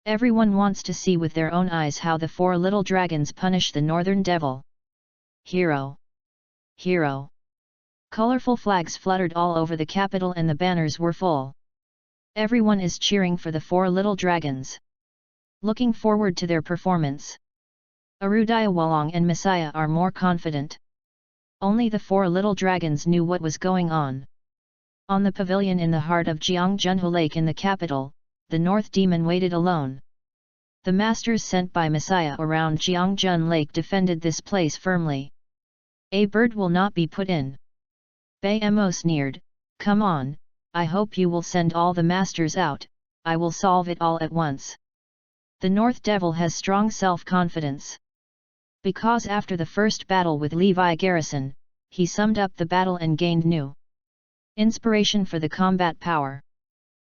A: Everyone wants to see with their own eyes how the four little dragons punish the Northern Devil. Hero. hero. Colorful flags fluttered all over the capital and the banners were full. Everyone is cheering for the four little dragons. Looking forward to their performance. Arudaya Walong and Messiah are more confident. Only the four little dragons knew what was going on. On the pavilion in the heart of Jiangjunhu Lake in the capital, the North Demon waited alone. The masters sent by Messiah around Jiangjun Lake defended this place firmly. A bird will not be put in. Bai Mo sneered, "Come on, I hope you will send all the masters out, I will solve it all at once." The North Devil has strong self-confidence. Because after the first battle with Levi Garrison, he summed up the battle and gained new inspiration for the combat power.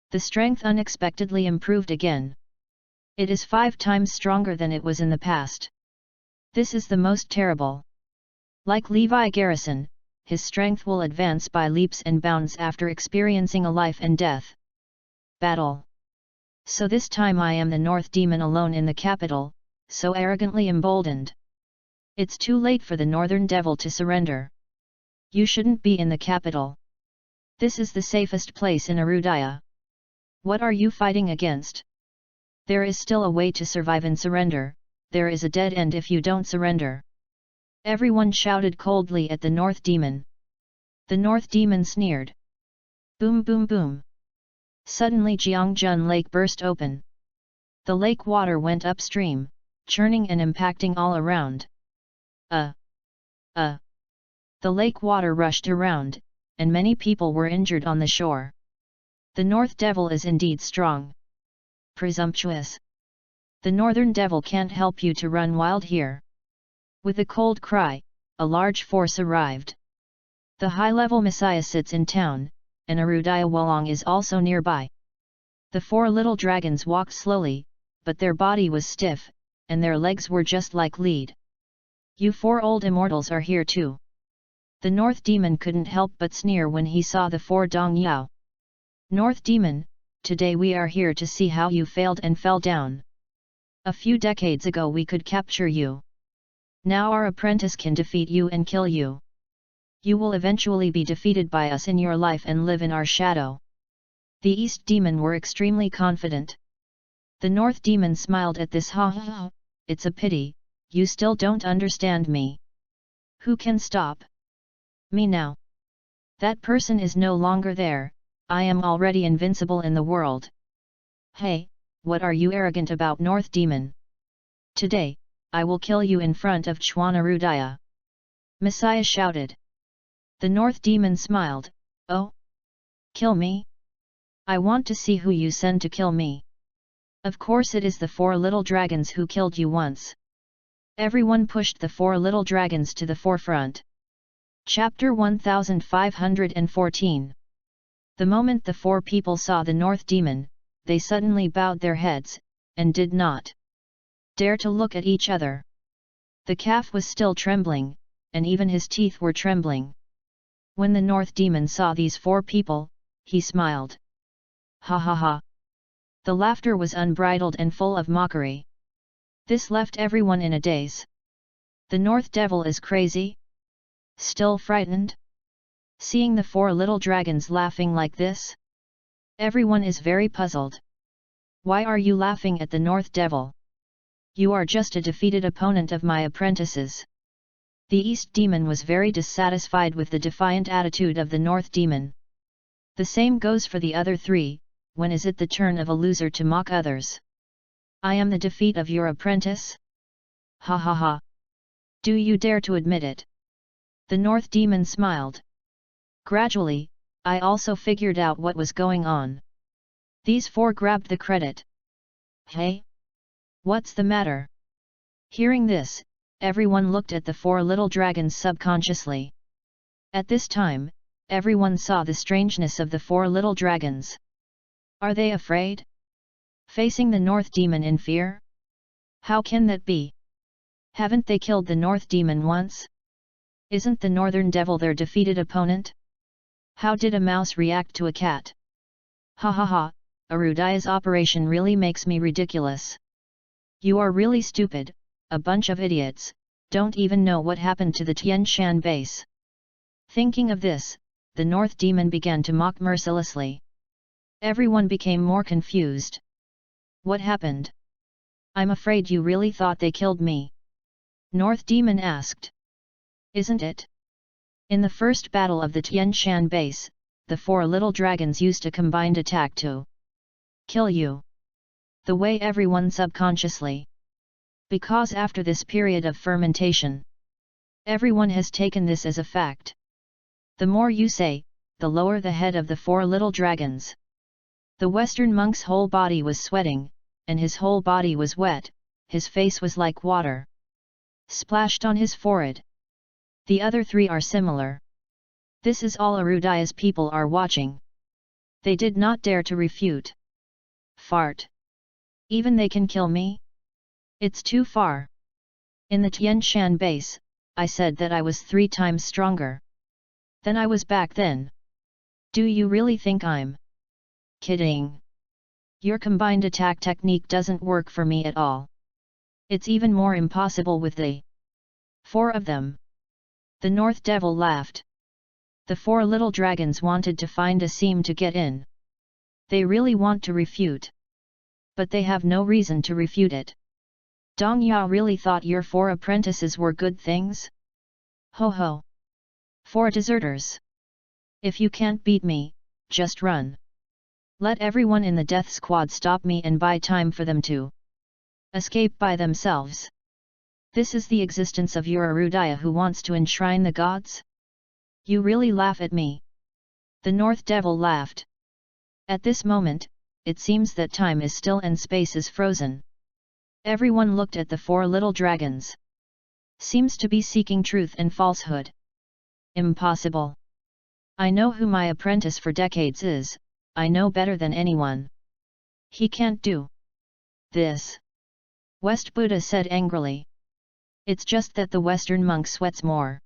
A: The strength unexpectedly improved again. It is 5 times stronger than it was in the past. This is the most terrible. Like Levi Garrison, his strength will advance by leaps and bounds after experiencing a life and death battle. So this time I am the North Demon alone in the capital, so arrogantly emboldened. It's too late for the Northern Devil to surrender. You shouldn't be in the capital. This is the safest place in Arudaya. What are you fighting against? There is still a way to survive and surrender, there is a dead end if you don't surrender. Everyone shouted coldly at the North Demon. The North Demon sneered. Boom boom boom. Suddenly Jiangjun Lake burst open. The lake water went upstream, churning and impacting all around. The lake water rushed around, and many people were injured on the shore. The North Devil is indeed strong. Presumptuous. The Northern Devil can't help you to run wild here. With a cold cry, a large force arrived. The high-level Messiah sits in town, and Arudaya Walong is also nearby. The four little dragons walked slowly, but their body was stiff, and their legs were just like lead. You four old immortals are here too. The North Demon couldn't help but sneer when he saw the four Dong Yao. North Demon, today we are here to see how you failed and fell down. A few decades ago we could capture you. Now our apprentice can defeat you and kill you. You will eventually be defeated by us in your life and live in our shadow. The East Demon were extremely confident. The North Demon smiled at this. Ha ha ha, it's a pity, you still don't understand me. Who can stop me now? That person is no longer there, I am already invincible in the world. Hey, what are you arrogant about, North Demon? Today, I will kill you in front of Chwanarudaya. Messiah shouted. The North Demon smiled, oh? Kill me? I want to see who you send to kill me. Of course it is the four little dragons who killed you once. Everyone pushed the four little dragons to the forefront. Chapter 1514. The moment the four people saw the North Demon, they suddenly bowed their heads, and did not dare to look at each other. The calf was still trembling, and even his teeth were trembling. When the North Demon saw these four people, he smiled. Ha ha ha! The laughter was unbridled and full of mockery. This left everyone in a daze. The North Devil is crazy? Still frightened? Seeing the four little dragons laughing like this? Everyone is very puzzled. Why are you laughing at the North Devil? You are just a defeated opponent of my apprentices. The East Demon was very dissatisfied with the defiant attitude of the North Demon. The same goes for the other three. When is it the turn of a loser to mock others? I am the defeat of your apprentice? Ha ha ha! Do you dare to admit it? The North Demon smiled. Gradually, I also figured out what was going on. These four grabbed the credit. Hey? What's the matter? Hearing this, everyone looked at the four little dragons subconsciously. At this time, everyone saw the strangeness of the four little dragons. Are they afraid? Facing the North Demon in fear? How can that be? Haven't they killed the North Demon once? Isn't the Northern Devil their defeated opponent? How did a mouse react to a cat? Ha ha ha, Arudaya's operation really makes me ridiculous. You are really stupid, a bunch of idiots, don't even know what happened to the Tian Shan base. Thinking of this, the North Demon began to mock mercilessly. Everyone became more confused. What happened? I'm afraid you really thought they killed me. North Demon asked. Isn't it? In the first battle of the Tian Shan base, the 4 little dragons used a combined attack to kill you. The way everyone subconsciously. Because after this period of fermentation, everyone has taken this as a fact. The more you say, the lower the head of the 4 little dragons. The Western monk's whole body was sweating, and his whole body was wet, his face was like water splashed on his forehead. The other 3 are similar. This is all Arudaya's people are watching. They did not dare to refute. Fart. Even they can kill me? It's too far. In the Tian Shan base, I said that I was 3 times stronger than I was back then. Do you really think I'm kidding? Your combined attack technique doesn't work for me at all. It's even more impossible with the 4 of them. The North Devil laughed. The 4 little dragons wanted to find a seam to get in. They really want to refute. But they have no reason to refute it. Dong Yao really thought your 4 apprentices were good things? Ho ho! 4 deserters. If you can't beat me, just run. Let everyone in the death squad stop me and buy time for them to escape by themselves. This is the existence of your Arudaya who wants to enshrine the gods? You really laugh at me. The North Devil laughed. At this moment, it seems that time is still and space is frozen. Everyone looked at the 4 little dragons. Seems to be seeking truth and falsehood. Impossible. I know who my apprentice for decades is, I know better than anyone. He can't do this. West Buddha said angrily. It's just that the Western monk sweats more.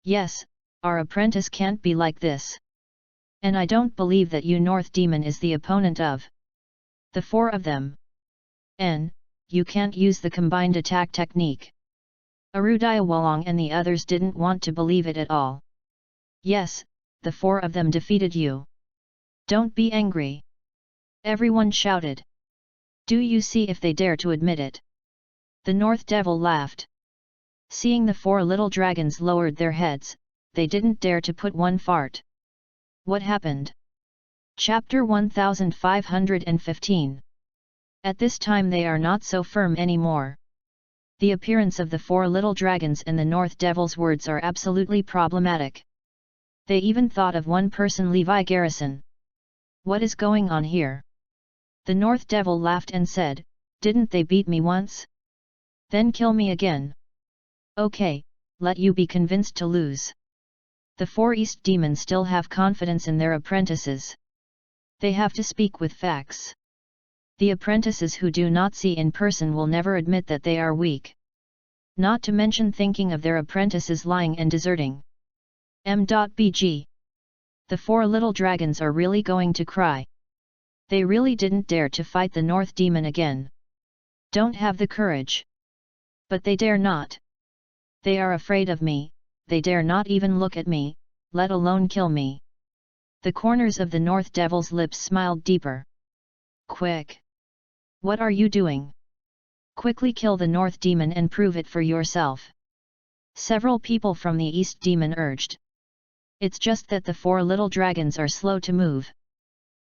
A: Yes, our apprentice can't be like this. And I don't believe that you North Demon is the opponent of the 4 of them. You can't use the combined attack technique. Arudaya Wolong and the others didn't want to believe it at all. Yes, the 4 of them defeated you. Don't be angry. Everyone shouted. Do you see if they dare to admit it? The North Devil laughed. Seeing the 4 little dragons lowered their heads, they didn't dare to put one fart. What happened? Chapter 1515. At this time they are not so firm anymore. The appearance of the 4 little dragons and the North Devil's words are absolutely problematic. They even thought of one person, Levi Garrison. What is going on here? The North Devil laughed and said, didn't they beat me once? Then kill me again. Okay, let you be convinced to lose. The 4 East Demons still have confidence in their apprentices. They have to speak with facts. The apprentices who do not see in person will never admit that they are weak. Not to mention thinking of their apprentices lying and deserting. M.BG. The 4 little dragons are really going to cry. They really didn't dare to fight the North Demon again. Don't have the courage. But they dare not. They are afraid of me, they dare not even look at me, let alone kill me. The corners of the North Devil's lips smiled deeper. Quick! What are you doing? Quickly kill the North Demon and prove it for yourself. Several people from the East Demon urged. It's just that the 4 little dragons are slow to move.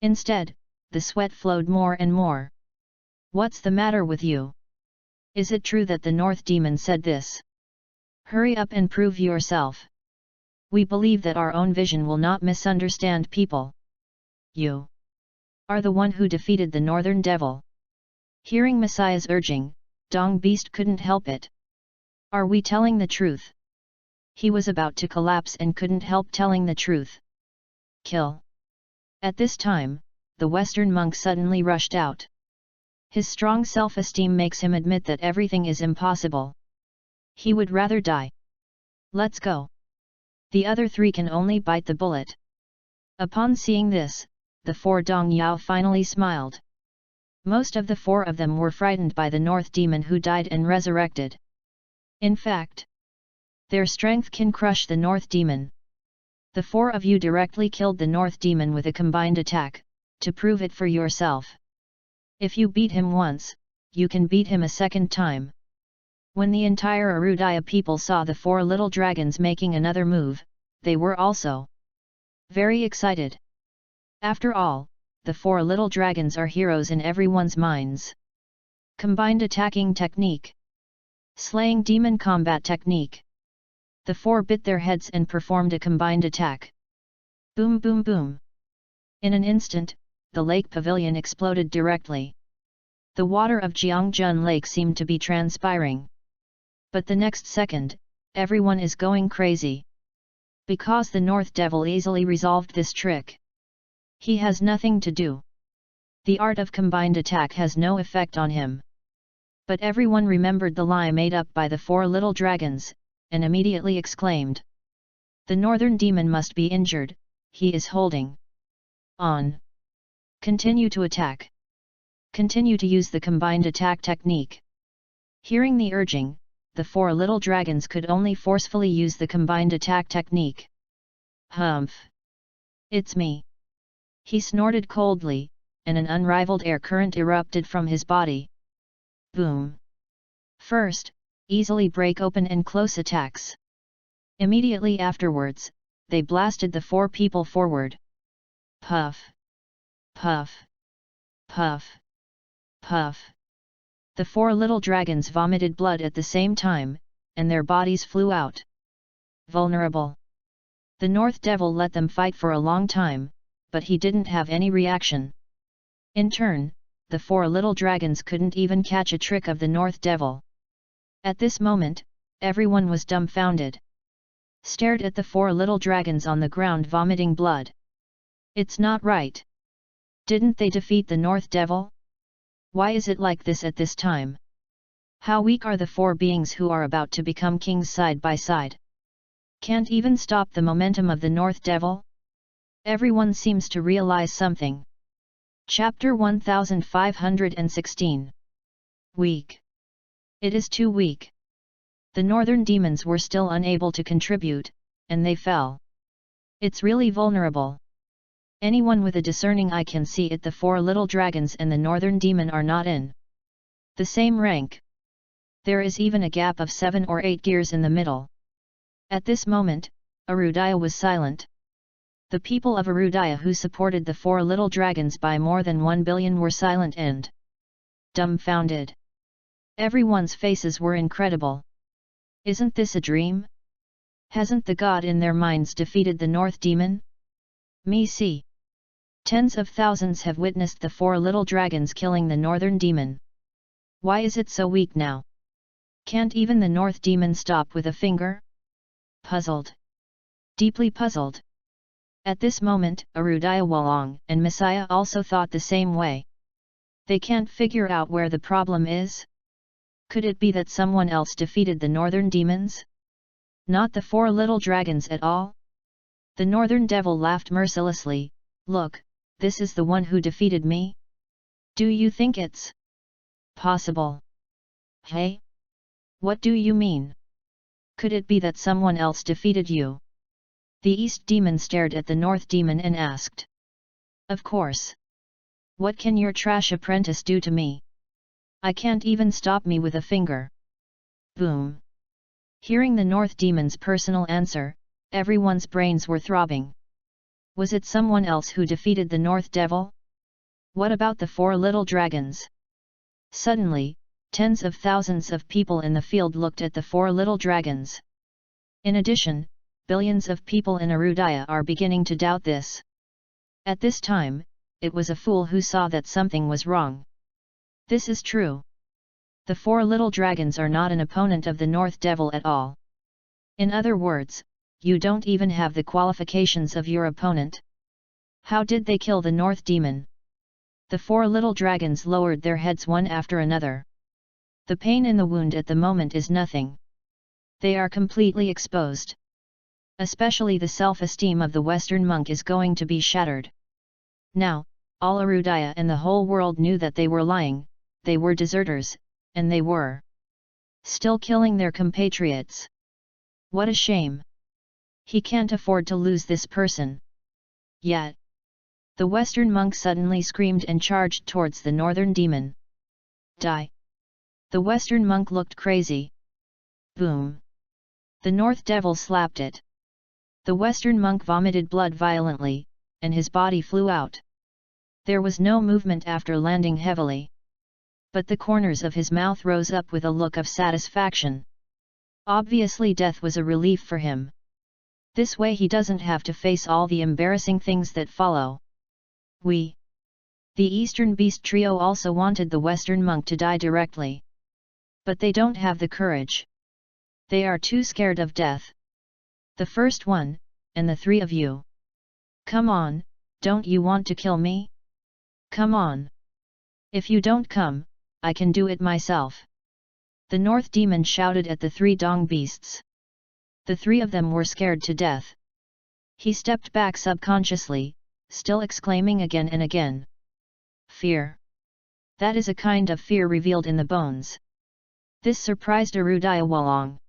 A: Instead, the sweat flowed more and more. What's the matter with you? Is it true that the North Demon said this? Hurry up and prove yourself. We believe that our own vision will not misunderstand people. You are the one who defeated the Northern Devil. Hearing Messiah's urging, Dong Beast couldn't help it. Are we telling the truth? He was about to collapse and couldn't help telling the truth. Kill. At this time, the Western monk suddenly rushed out. His strong self-esteem makes him admit that everything is impossible. He would rather die. Let's go. The other 3 can only bite the bullet. Upon seeing this, the 4 Dong Yao finally smiled. Most of the 4 of them were frightened by the North Demon who died and resurrected. In fact, their strength can crush the North Demon. The four of you directly killed the North Demon with a combined attack, to prove it for yourself. If you beat him once, you can beat him a second time. When the entire Arudaya people saw the four little dragons making another move, they were also very excited. After all, the four little dragons are heroes in everyone's minds. Combined attacking technique. Slaying demon combat technique. The four bit their heads and performed a combined attack. Boom boom boom. In an instant, the lake pavilion exploded directly. The water of Jiangjun Lake seemed to be transpiring. But the next second, everyone is going crazy. Because the North Devil easily resolved this trick. He has nothing to do. The art of combined attack has no effect on him. But everyone remembered the lie made up by the four little dragons, and immediately exclaimed. The Northern Demon must be injured, he is holding on. Continue to attack. Continue to use the combined attack technique. Hearing the urging, the four little dragons could only forcefully use the combined attack technique. Humph! It's me! He snorted coldly, and an unrivaled air current erupted from his body. Boom! First, easily break open and close attacks. Immediately afterwards, they blasted the four people forward. Puff! Puff! Puff! Puff! The four little dragons vomited blood at the same time, and their bodies flew out. Vulnerable. The North Devil let them fight for a long time, but he didn't have any reaction. In turn, the four little dragons couldn't even catch a trick of the North Devil. At this moment, everyone was dumbfounded. Stared at the four little dragons on the ground vomiting blood. It's not right. Didn't they defeat the North Devil? Why is it like this at this time? How weak are the four beings who are about to become kings side by side? Can't even stop the momentum of the North Devil? Everyone seems to realize something. Chapter 1516. Weak. It is too weak. The northern demons were still unable to contribute, and they fell. It's really vulnerable. Anyone with a discerning eye can see it. The four little dragons and the northern demon are not in the same rank. There is even a gap of 7 or 8 gears in the middle. At this moment, Arudaya was silent. The people of Arudaya who supported the four little dragons by more than 1 billion were silent and dumbfounded. Everyone's faces were incredible. Isn't this a dream? Hasn't the god in their minds defeated the North Demon? Me see. Tens of thousands have witnessed the four little dragons killing the Northern Demon. Why is it so weak now? Can't even the North Demon stop with a finger? Puzzled. Deeply puzzled. At this moment, Arudaya Walong and Messiah also thought the same way. They can't figure out where the problem is. Could it be that someone else defeated the Northern Demons? Not the four little dragons at all? The Northern Devil laughed mercilessly. Look, this is the one who defeated me? Do you think it's possible? Hey? What do you mean? Could it be that someone else defeated you? The East Demon stared at the North Demon and asked. Of course. What can your trash apprentice do to me? I can't even stop me with a finger. Boom. Hearing the North Demon's personal answer, everyone's brains were throbbing. Was it someone else who defeated the North Devil? What about the four little dragons? Suddenly, tens of thousands of people in the field looked at the four little dragons. In addition, billions of people in Arudaya are beginning to doubt this. At this time, it was a fool who saw that something was wrong. This is true. The four little dragons are not an opponent of the North Devil at all. In other words, you don't even have the qualifications of your opponent. How did they kill the North Demon? The four little dragons lowered their heads one after another. The pain in the wound at the moment is nothing. They are completely exposed. Especially the self-esteem of the Western monk is going to be shattered. Now, all Arudaya and the whole world knew that they were lying, they were deserters, and they were still killing their compatriots. What a shame! He can't afford to lose this person. Yet. The Western monk suddenly screamed and charged towards the Northern demon. Die! The Western monk looked crazy. Boom! The North devil slapped it. The Western monk vomited blood violently, and his body flew out. There was no movement after landing heavily. But the corners of his mouth rose up with a look of satisfaction. Obviously death was a relief for him. This way he doesn't have to face all the embarrassing things that follow. The Eastern Beast trio also wanted the Western monk to die directly. But they don't have the courage. They are too scared of death. The first one, and the three of you. Come on, don't you want to kill me? Come on. If you don't come, I can do it myself. The North demon shouted at the three dong beasts. The three of them were scared to death. He stepped back subconsciously, still exclaiming again and again. Fear. That is a kind of fear revealed in the bones. This surprised Arudayawalong.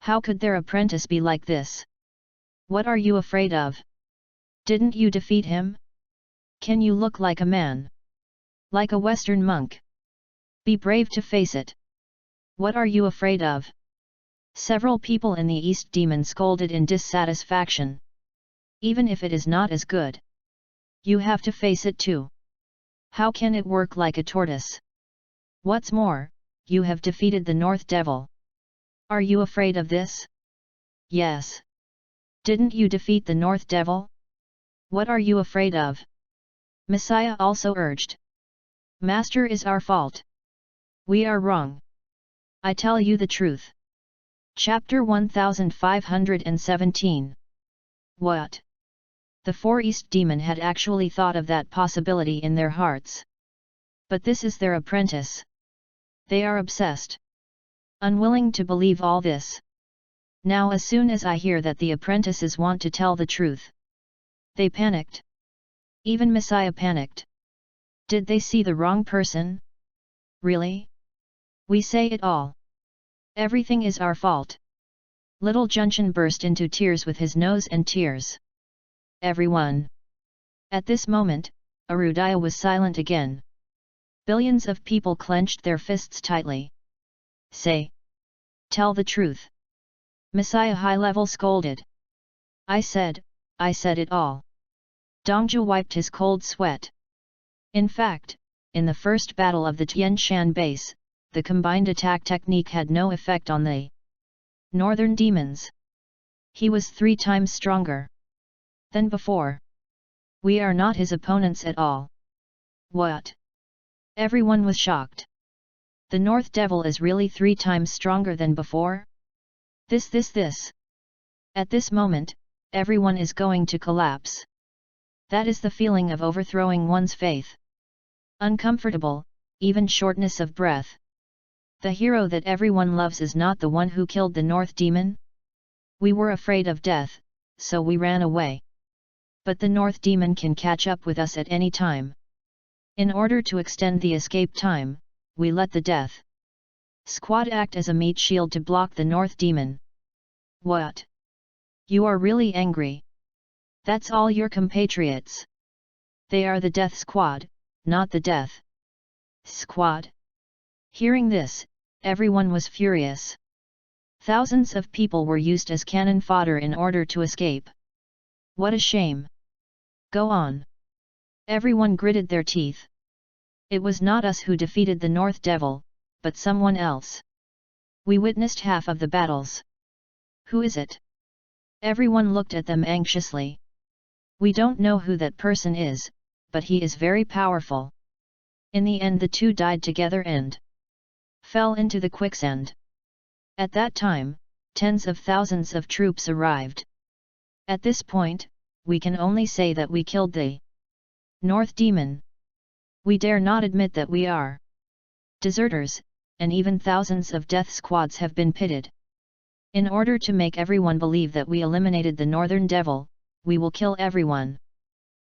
A: How could their apprentice be like this? What are you afraid of? Didn't you defeat him? Can you look like a man? Like a Western monk? Be brave to face it. What are you afraid of? Several people in the East demon scolded in dissatisfaction. Even if it is not as good, you have to face it too. How can it work like a tortoise? What's more, you have defeated the North Devil. Are you afraid of this? Yes. Didn't you defeat the North Devil? What are you afraid of? Messiah also urged. Master, is our fault. We are wrong. I tell you the truth. Chapter 1517. What? The four East demon had actually thought of that possibility in their hearts. But this is their apprentice. They are obsessed. Unwilling to believe all this. Now as soon as I hear that the apprentices want to tell the truth, they panicked. Even Messiah panicked. Did they see the wrong person? Really? We say it all. Everything is our fault. Little Junshin burst into tears with his nose and tears. Everyone. At this moment, Arudaya was silent again. Billions of people clenched their fists tightly. Say. Tell the truth. Messiah High Level scolded. I said it all. Dongja wiped his cold sweat. In fact, in the first battle of the Tian Shan base, the combined attack technique had no effect on the Northern demons. He was 3 times stronger than before. We are not his opponents at all. What? Everyone was shocked. The North Devil is really 3 times stronger than before? This. At this moment, everyone is going to collapse. That is the feeling of overthrowing one's faith. Uncomfortable, even shortness of breath. The hero that everyone loves is not the one who killed the North Demon? We were afraid of death, so we ran away. But the North Demon can catch up with us at any time. In order to extend the escape time, we let the Death Squad act as a meat shield to block the North Demon. What? You are really angry? That's all your compatriots? They are the Death Squad, not the Death Squad? Hearing this, everyone was furious. Thousands of people were used as cannon fodder in order to escape. What a shame! Go on! Everyone gritted their teeth. It was not us who defeated the North Devil, but someone else. We witnessed half of the battles. Who is it? Everyone looked at them anxiously. We don't know who that person is, but he is very powerful. In the end the two died together and fell into the quicksand. At that time, tens of thousands of troops arrived. At this point, we can only say that we killed the North Demon. We dare not admit that we are deserters, and even thousands of death squads have been pitted. In order to make everyone believe that we eliminated the Northern Devil, we will kill everyone.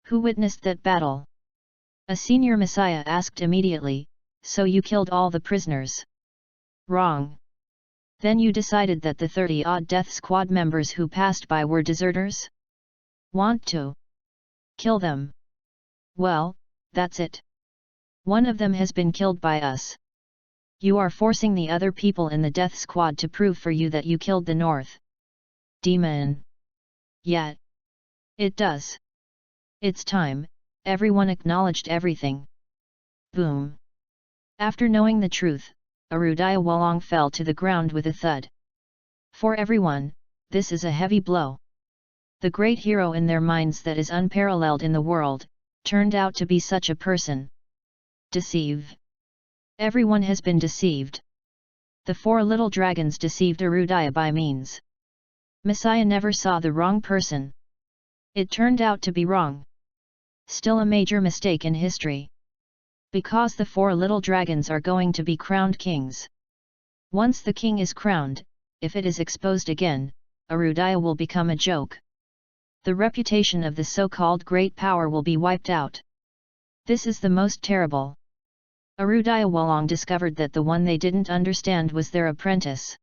A: Who witnessed that battle? A senior messiah asked immediately, so you killed all the prisoners? Wrong. Then you decided that the 30-odd death squad members who passed by were deserters? Want to kill them? Well, that's it. One of them has been killed by us. You are forcing the other people in the death squad to prove for you that you killed the North Demon. Yeah. It does. It's time, everyone acknowledged everything. Boom. After knowing the truth, Arudaya Wolong fell to the ground with a thud. For everyone, this is a heavy blow. The great hero in their minds that is unparalleled in the world, turned out to be such a person. Deceive. Everyone has been deceived. The 4 little dragons deceived Arudaya by means. Messiah never saw the wrong person. It turned out to be wrong. Still a major mistake in history. Because the 4 little dragons are going to be crowned kings. Once the king is crowned, if it is exposed again, Arudaya will become a joke. The reputation of the so-called great power will be wiped out. This is the most terrible. Arudaya Wolong discovered that the one they didn't understand was their apprentice.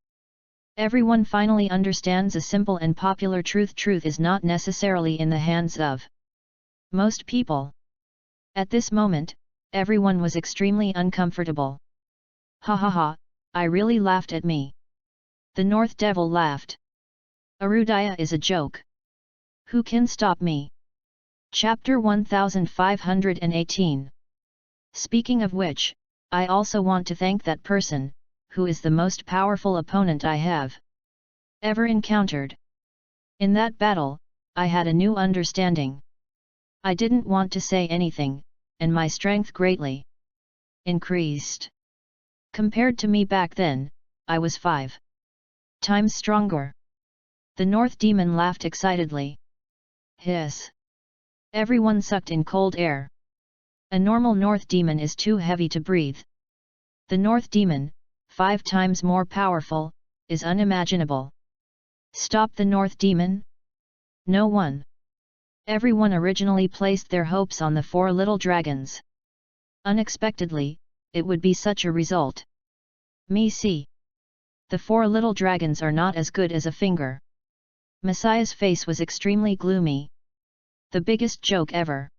A: Everyone finally understands a simple and popular truth. Truth is not necessarily in the hands of most people. At this moment, everyone was extremely uncomfortable. Ha ha ha, I really laughed at me. The North Devil laughed. Arudaya is a joke. Who can stop me? Chapter 1518. Speaking of which, I also want to thank that person, who is the most powerful opponent I have ever encountered. In that battle, I had a new understanding. I didn't want to say anything, and my strength greatly increased. Compared to me back then, I was 5 times stronger. The North Demon laughed excitedly. Hiss! Everyone sucked in cold air. A normal North Demon is too heavy to breathe. The North Demon, 5 times more powerful, is unimaginable. Stop the North Demon? No one. Everyone originally placed their hopes on the 4 little dragons. Unexpectedly, it would be such a result. Me see. The 4 little dragons are not as good as a finger. Messiah's face was extremely gloomy. The biggest joke ever.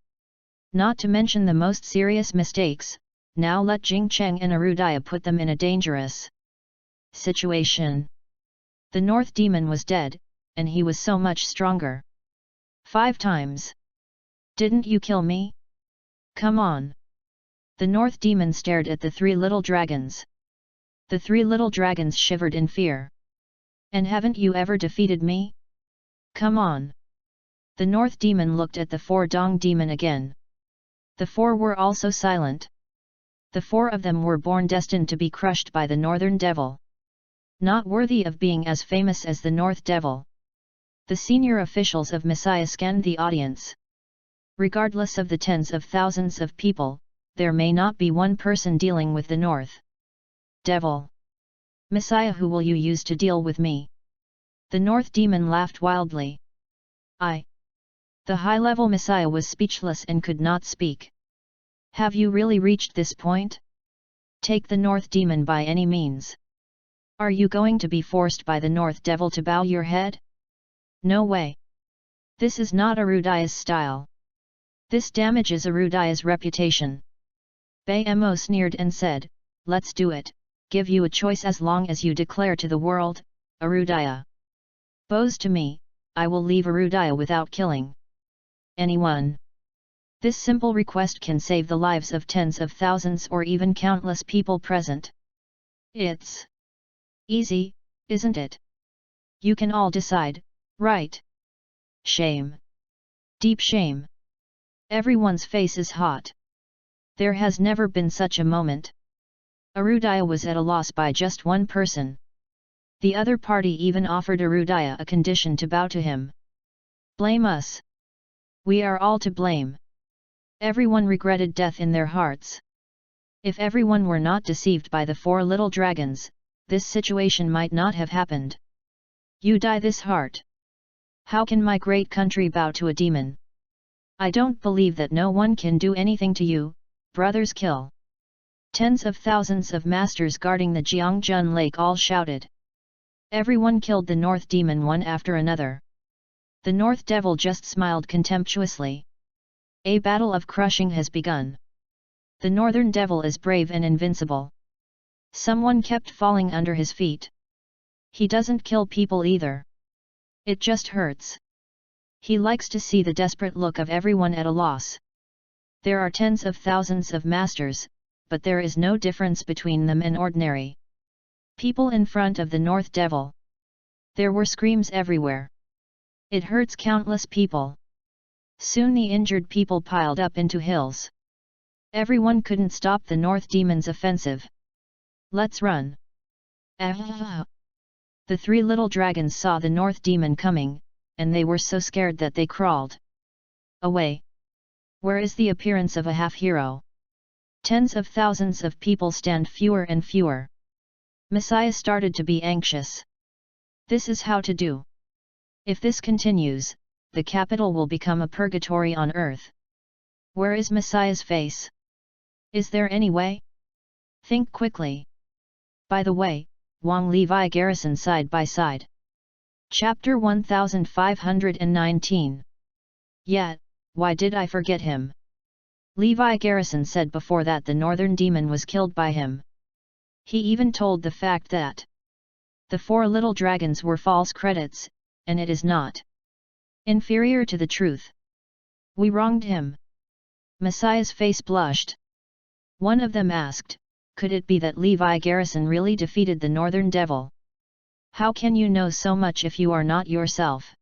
A: Not to mention the most serious mistakes, now let Jing Cheng and Arudaya put them in a dangerous situation. The North Demon was dead, and he was so much stronger. 5 times. Didn't you kill me? Come on. The North Demon stared at the 3 little dragons. The 3 little dragons shivered in fear. And haven't you ever defeated me? Come on. The North Demon looked at the 4 Dong Demon again. The 4 were also silent. The 4 of them were born destined to be crushed by the Northern Devil. Not worthy of being as famous as the North Devil. The senior officials of Messiah scanned the audience. Regardless of the tens of thousands of people, there may not be one person dealing with the North Devil. Messiah, who will you use to deal with me? The North Demon laughed wildly. The high-level Messiah was speechless and could not speak. Have you really reached this point? Take the North Demon by any means. Are you going to be forced by the North Devil to bow your head? No way. This is not Arudaya's style. This damages Arudaya's reputation. Bai Mo sneered and said, let's do it, give you a choice as long as you declare to the world, Arudaya bows to me, I will leave Arudaya without killing anyone. This simple request can save the lives of tens of thousands or even countless people present. It's easy, isn't it? You can all decide, right? Shame. Deep shame. Everyone's face is hot. There has never been such a moment. Arudaya was at a loss by just one person. The other party even offered Arudaya a condition to bow to him. Blame us. We are all to blame. Everyone regretted death in their hearts. If everyone were not deceived by the 4 little dragons, this situation might not have happened. You die this heart. How can my great country bow to a demon? I don't believe that no one can do anything to you, brothers kill. Tens of thousands of masters guarding the Jiangjun Lake all shouted. Everyone killed the North Demon one after another. The North Devil just smiled contemptuously. A battle of crushing has begun. The Northern Devil is brave and invincible. Someone kept falling under his feet. He doesn't kill people either. It just hurts. He likes to see the desperate look of everyone at a loss. There are tens of thousands of masters, but there is no difference between them and ordinary people in front of the North Devil. There were screams everywhere. It hurts countless people. Soon the injured people piled up into hills. Everyone couldn't stop the North Demon's offensive. Let's run. Ah! The three little dragons saw the North Demon coming, and they were so scared that they crawled away. Where is the appearance of a half-hero? Tens of thousands of people stand fewer and fewer. Messiah started to be anxious. This is how to do. If this continues, the capital will become a purgatory on earth. Where is Messiah's face? Is there any way? Think quickly. By the way, Wang Levi Garrison side by side. Chapter 1519. Yet, why did I forget him? Levi Garrison said before that the Northern Demon was killed by him. He even told the fact that the four little dragons were false credits, and it is not inferior to the truth. We wronged him. Messiah's face blushed. One of them asked, could it be that Levi Garrison really defeated the Northern Devil? How can you know so much if you are not yourself?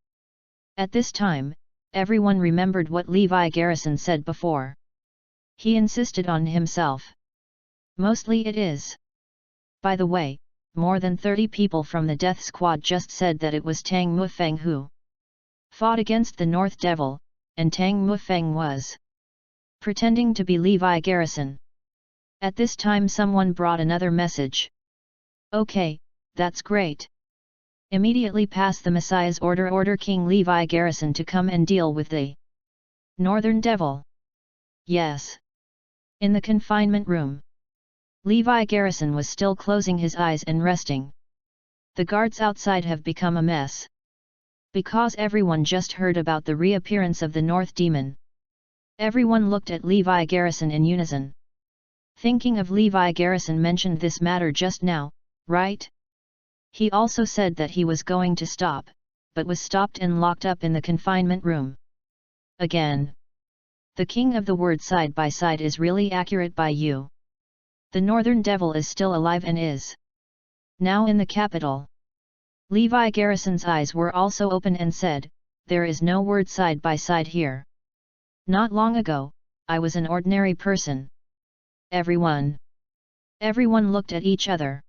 A: At this time, everyone remembered what Levi Garrison said before. He insisted on himself. Mostly it is. By the way, more than 30 people from the Death Squad just said that it was Tang Mufeng who fought against the North Devil, and Tang Mufeng was pretending to be Levi Garrison. At this time someone brought another message. Okay, that's great. Immediately pass the Messiah's order. Order King Levi Garrison to come and deal with the Northern Devil. Yes. In the confinement room. Levi Garrison was still closing his eyes and resting. The guards outside have become a mess. Because everyone just heard about the reappearance of the North Demon. Everyone looked at Levi Garrison in unison. Thinking of Levi Garrison mentioned this matter just now, right? He also said that he was going to stop, but was stopped and locked up in the confinement room. Again. The king of the word side by side is really accurate by you. The Northern Devil is still alive and is now in the capital. Levi Garrison's eyes were also open and said, there is no word side by side here. Not long ago, I was an ordinary person. Everyone looked at each other.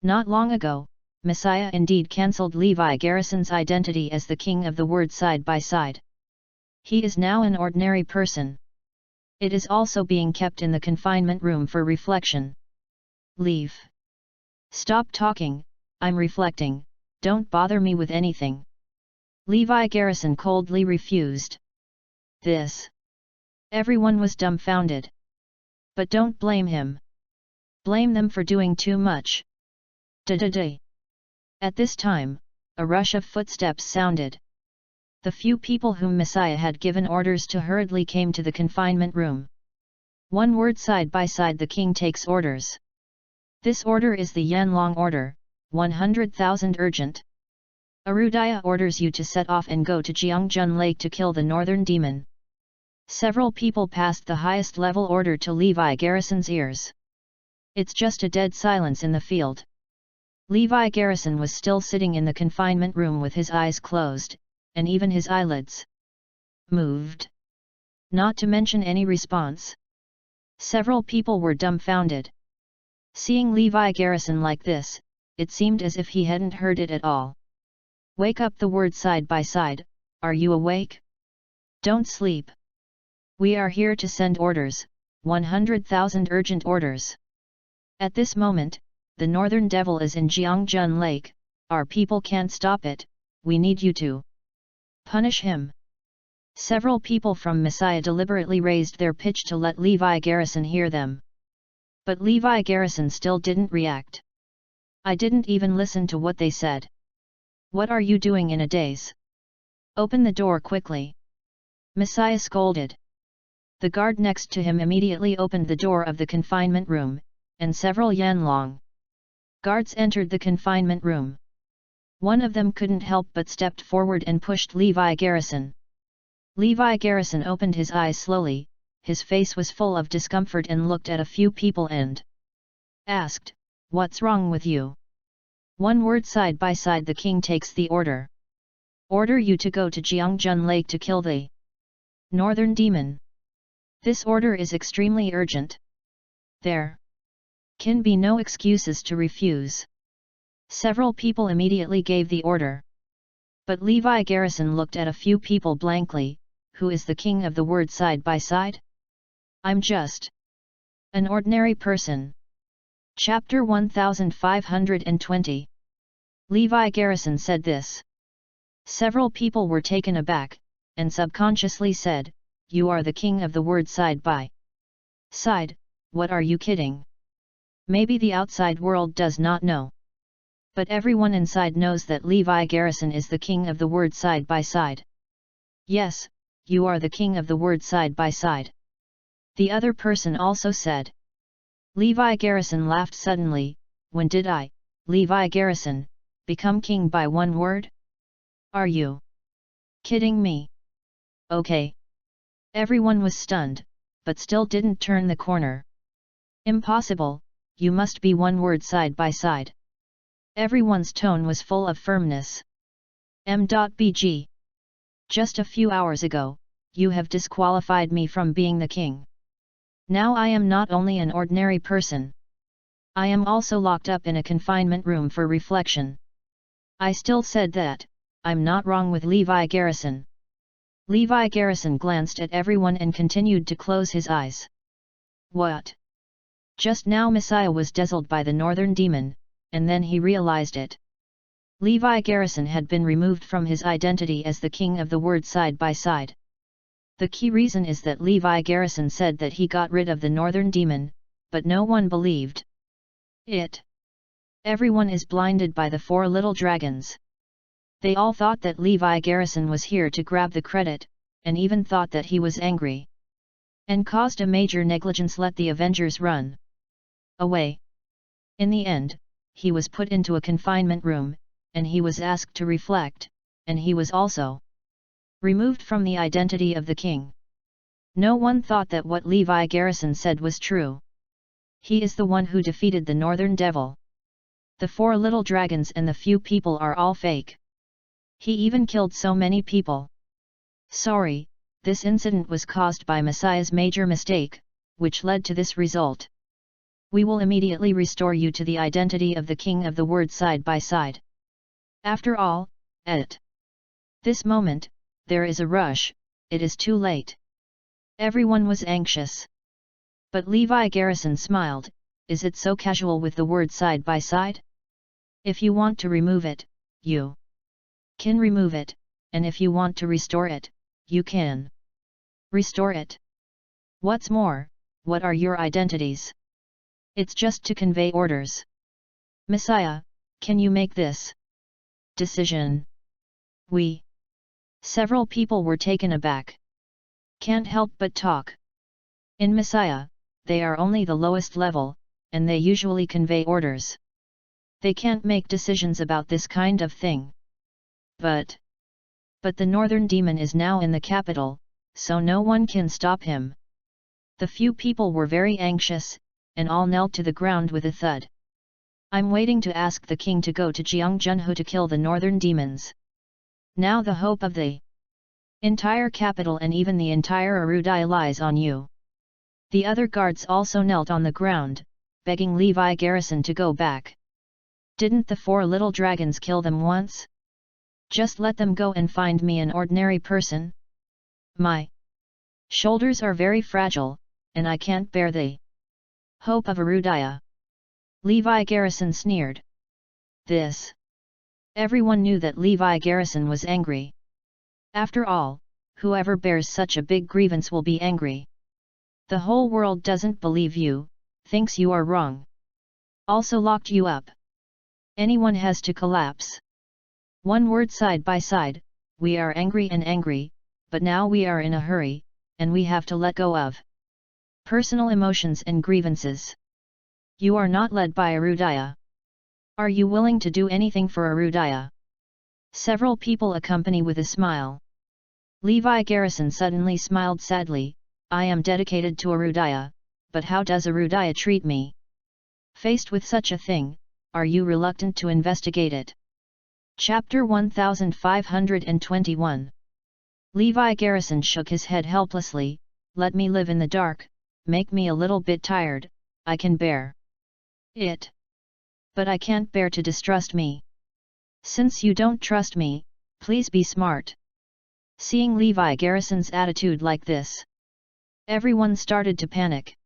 A: Not long ago, Messiah indeed cancelled Levi Garrison's identity as the king of the word side by side. He is now an ordinary person. It is also being kept in the confinement room for reflection. Leave. Stop talking, I'm reflecting, don't bother me with anything. Levi Garrison coldly refused. This. Everyone was dumbfounded. But don't blame him. Blame them for doing too much. Da-da-da. At this time, a rush of footsteps sounded. The few people whom Messiah had given orders to hurriedly came to the confinement room. One word side by side the king takes orders. This order is the Yanlong order, 100,000 urgent. Arudaya orders you to set off and go to Jiangjun Lake to kill the Northern Demon. Several people passed the highest level order to Levi Garrison's ears. It's just a dead silence in the field. Levi Garrison was still sitting in the confinement room with his eyes closed, and even his eyelids moved. Not to mention any response. Several people were dumbfounded. Seeing Levi Garrison like this, it seemed as if he hadn't heard it at all. Wake up, the word side by side, are you awake? Don't sleep. We are here to send orders, 100,000 urgent orders. At this moment, the Northern Devil is in Jiangjun Lake, our people can't stop it, we need you to punish him. Several people from Messiah deliberately raised their pitch to let Levi Garrison hear them. But Levi Garrison still didn't react. I didn't even listen to what they said. What are you doing in a daze? Open the door quickly. Messiah scolded. The guard next to him immediately opened the door of the confinement room, and several Yanlong guards entered the confinement room. One of them couldn't help but stepped forward and pushed Levi Garrison. Levi Garrison opened his eyes slowly, his face was full of discomfort and looked at a few people and asked, "What's wrong with you?" One word: side by side. The king takes the order. Order you to go to Jiangjun Lake to kill the northern demon. This order is extremely urgent. There can be no excuses to refuse. Several people immediately gave the order. But Levi Garrison looked at a few people blankly. Who is the king of the word side by side? I'm just an ordinary person. Chapter 1520. Levi Garrison said this. Several people were taken aback, and subconsciously said, "You are the king of the word side by side, what are you kidding?" Maybe the outside world does not know. But everyone inside knows that Levi Garrison is the king of the word side by side. Yes, you are the king of the word side by side. The other person also said. Levi Garrison laughed suddenly. When did I, Levi Garrison, become king by one word? Are you kidding me? Okay. Everyone was stunned, but still didn't turn the corner. Impossible, you must be one word side by side. Everyone's tone was full of firmness. M.BG. Just a few hours ago, you have disqualified me from being the king. Now I am not only an ordinary person. I am also locked up in a confinement room for reflection. I still said that, I'm not wrong with Levi Garrison. Levi Garrison glanced at everyone and continued to close his eyes. What? Just now Messiah was dazzled by the northern demon, and then he realized it. Levi Garrison had been removed from his identity as the king of the word side by side. The key reason is that Levi Garrison said that he got rid of the northern demon, but no one believed it. Everyone is blinded by the four little dragons. They all thought that Levi Garrison was here to grab the credit, and even thought that he was angry and caused a major negligence. Let the Avengers run away. In the end, he was put into a confinement room, and he was asked to reflect, and he was also removed from the identity of the king. No one thought that what Levi Garrison said was true. He is the one who defeated the northern devil. The four little dragons and the few people are all fake. He even killed so many people. Sorry, this incident was caused by Messiah's major mistake, which led to this result. We will immediately restore you to the identity of the king of the word side by side. After all, at this moment, there is a rush, it is too late. Everyone was anxious. But Levi Garrison smiled. Is it so casual with the word side by side? If you want to remove it, you can remove it, and if you want to restore it, you can restore it. What's more, what are your identities? It's just to convey orders. Messiah, can you make this decision? Several people were taken aback. Can't help but talk. In Messiah, they are only the lowest level, and they usually convey orders. They can't make decisions about this kind of thing. But the northern demon is now in the capital, so no one can stop him. The few people were very anxious, and all knelt to the ground with a thud. I'm waiting to ask the king to go to Jiangjunhu to kill the northern demons. Now the hope of the entire capital and even the entire Arudai lies on you. The other guards also knelt on the ground, begging Levi Garrison to go back. Didn't the four little dragons kill them once? Just let them go and find me an ordinary person. My shoulders are very fragile, and I can't bear the hope of Arudaya. Levi Garrison sneered. This. Everyone knew that Levi Garrison was angry. After all, whoever bears such a big grievance will be angry. The whole world doesn't believe you, thinks you are wrong. Also locked you up. Anyone has to collapse. One word side by side, we are angry, but now we are in a hurry, and we have to let go of personal emotions and grievances. You are not led by Arudaya. Are you willing to do anything for Arudaya? Several people accompany with a smile. Levi Garrison suddenly smiled sadly, I am dedicated to Arudaya, but how does Arudaya treat me? Faced with such a thing, are you reluctant to investigate it? Chapter 1521. Levi Garrison shook his head helplessly, let me live in the dark, make me a little bit tired, I can bear it. But I can't bear to distrust me. Since you don't trust me, please be smart. Seeing Levi Garrison's attitude like this, everyone started to panic.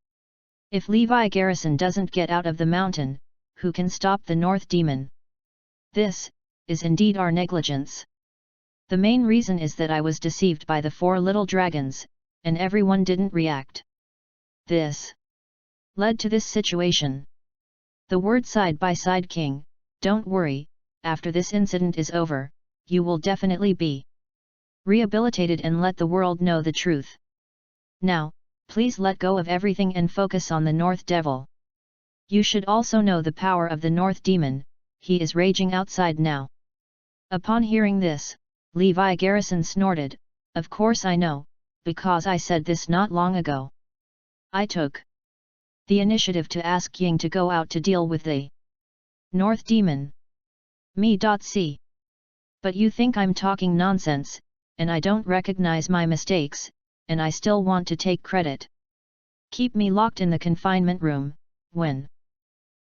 A: If Levi Garrison doesn't get out of the mountain, who can stop the North Demon? This is indeed our negligence. The main reason is that I was deceived by the 4 little dragons, and everyone didn't react. This led to this situation. The word side by side king, don't worry, after this incident is over, you will definitely be rehabilitated and let the world know the truth. Now, please let go of everything and focus on the North Devil. You should also know the power of the North Demon, he is raging outside now. Upon hearing this, Levi Garrison snorted, of course I know, because I said this not long ago. I took the initiative to ask Ying to go out to deal with the North Demon. Me.c. But you think I'm talking nonsense, and I don't recognize my mistakes, and I still want to take credit. Keep me locked in the confinement room, when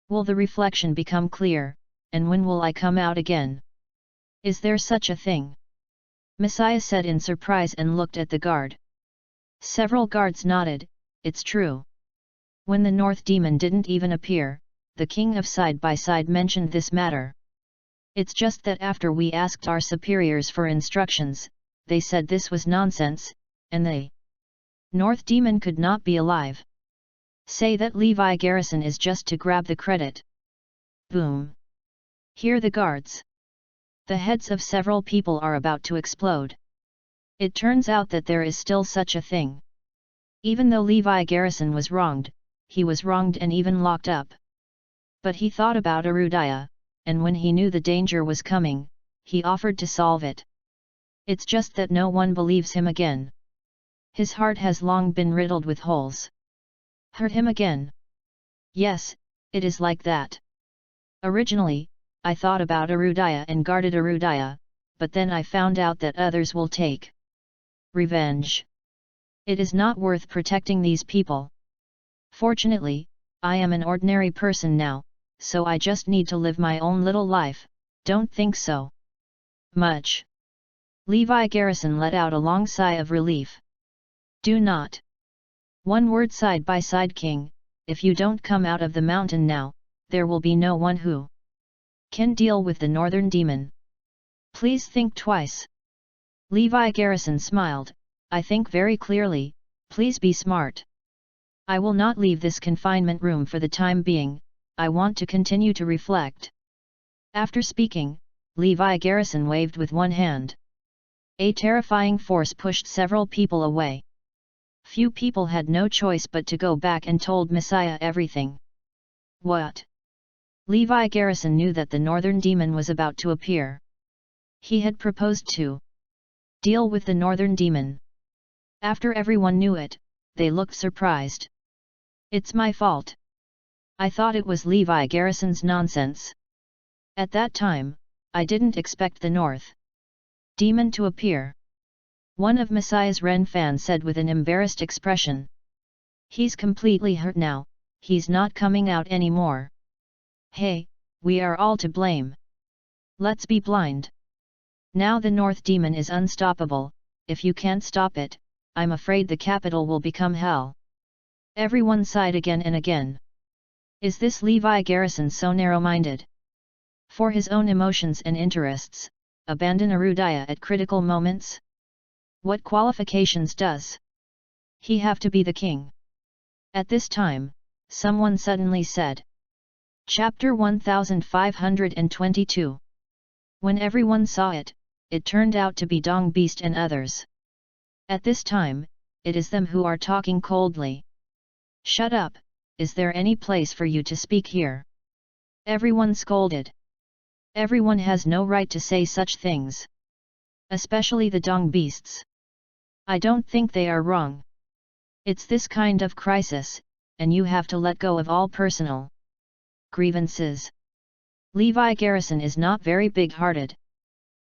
A: will the reflection become clear, and when will I come out again? Is there such a thing? Messiah said in surprise and looked at the guard. Several guards nodded, it's true. When the North Demon didn't even appear, the king of Side by Side mentioned this matter. It's just that after we asked our superiors for instructions, they said this was nonsense, and the North Demon could not be alive. Say that Levi Garrison is just to grab the credit. Boom! Hear the guards. The heads of several people are about to explode. It turns out that there is still such a thing. Even though Levi Garrison was wronged, he was wronged and even locked up. But he thought about Arudaya, and when he knew the danger was coming, he offered to solve it. It's just that no one believes him again. His heart has long been riddled with holes. Hurt him again? Yes, it is like that. Originally, I thought about Arudaya and guarded Arudaya, but then I found out that others will take revenge. It is not worth protecting these people. Fortunately, I am an ordinary person now, so I just need to live my own little life, don't think so much. Levi Garrison let out a long sigh of relief. Do not. One word side by side king, if you don't come out of the mountain now, there will be no one who can deal with the Northern Demon. Please think twice. Levi Garrison smiled, I think very clearly, please be smart. I will not leave this confinement room for the time being, I want to continue to reflect. After speaking, Levi Garrison waved with one hand. A terrifying force pushed several people away. Few people had no choice but to go back and told Messiah everything. What? Levi Garrison knew that the Northern Demon was about to appear. He had proposed to deal with the Northern Demon. After everyone knew it, they looked surprised. It's my fault. I thought it was Levi Garrison's nonsense. At that time, I didn't expect the North Demon to appear. One of Messiah's Ren fans said with an embarrassed expression. He's completely hurt now, he's not coming out anymore. Hey, we are all to blame. Let's be blind. Now the North Demon is unstoppable, if you can't stop it, I'm afraid the capital will become hell. Everyone sighed again and again. Is this Levi Garrison so narrow-minded? For his own emotions and interests, abandon Arudaya at critical moments? What qualifications does he have to be the king? At this time, someone suddenly said. Chapter 1522. When everyone saw it, it turned out to be Dong Beast and others. At this time, it is them who are talking coldly. Shut up, is there any place for you to speak here? Everyone scolded. Everyone has no right to say such things. Especially the Dong Beasts. I don't think they are wrong. It's this kind of crisis, and you have to let go of all personal grievances. Levi Garrison is not very big-hearted.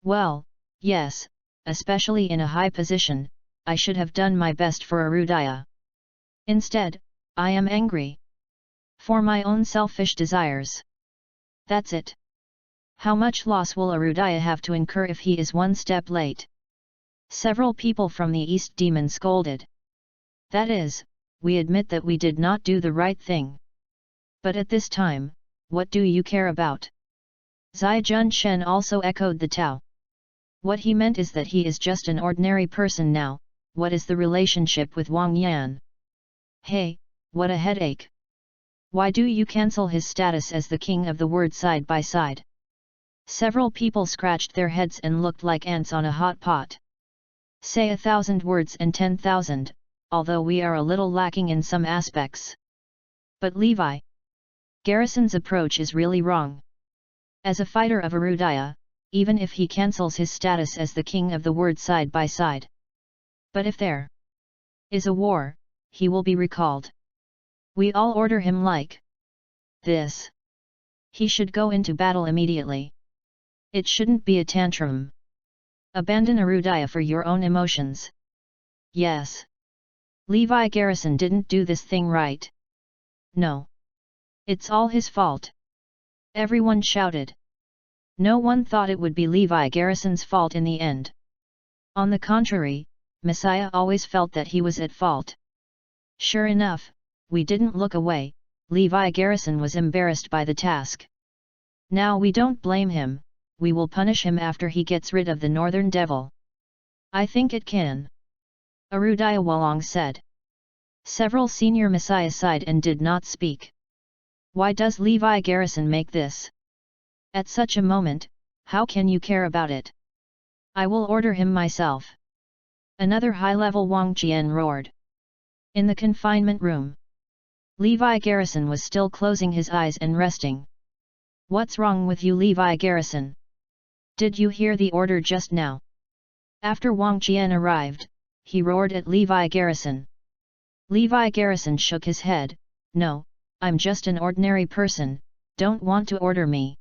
A: Well, yes, especially in a high position, I should have done my best for Arudaya. Instead, I am angry. For my own selfish desires. That's it. How much loss will Arudaya have to incur if he is one step late? Several people from the East Demon scolded. That is, we admit that we did not do the right thing. But at this time, what do you care about? Zai Jun Shen also echoed the Tao. What he meant is that he is just an ordinary person now. What is the relationship with Wang Yan? Hey, what a headache! Why do you cancel his status as the king of the word side by side? Several people scratched their heads and looked like ants on a hot pot. Say 1,000 words and 10,000, although we are a little lacking in some aspects. But Levi Garrison's approach is really wrong. As a fighter of Arudaya, even if he cancels his status as the king of the word side by side. But if there is a war, he will be recalled. We all order him like this. He should go into battle immediately. It shouldn't be a tantrum. Abandon Arudaya for your own emotions. Yes. Levi Garrison didn't do this thing right. No. It's all his fault. Everyone shouted. No one thought it would be Levi Garrison's fault in the end. On the contrary, Messiah always felt that he was at fault. Sure enough, we didn't look away. Levi Garrison was embarrassed by the task. Now we don't blame him, we will punish him after he gets rid of the Northern Devil. I think it can. Arudaya Walong said. Several senior Messiah sighed and did not speak. Why does Levi Garrison make this? At such a moment, how can you care about it? I will order him myself. Another high-level Wang Jian roared. In the confinement room, Levi Garrison was still closing his eyes and resting. What's wrong with you, Levi Garrison? Did you hear the order just now? After Wang Jian arrived, he roared at Levi Garrison. Levi Garrison shook his head. No, I'm just an ordinary person, don't want to order me.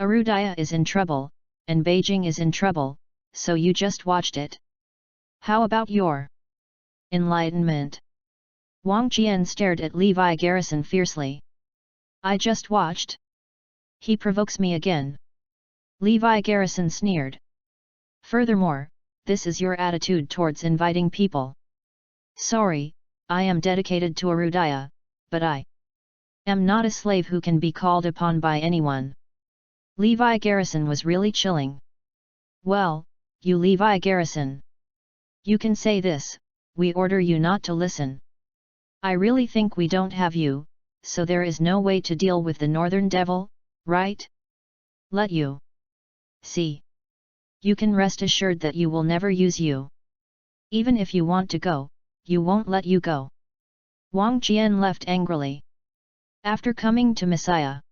A: Arudaya is in trouble, and Beijing is in trouble, so you just watched it. How about your enlightenment? Wang Jian stared at Levi Garrison fiercely. I just watched. He provokes me again. Levi Garrison sneered. Furthermore, this is your attitude towards inviting people. Sorry, I am dedicated to Arudaya, but I am not a slave who can be called upon by anyone. Levi Garrison was really chilling. Well, you Levi Garrison. You can say this, we order you not to listen. I really think we don't have you, so there is no way to deal with the Northern Devil, right? Let you see. You can rest assured that you will never use you. Even if you want to go, you won't let you go. Wang Jian left angrily. After coming to Messiah,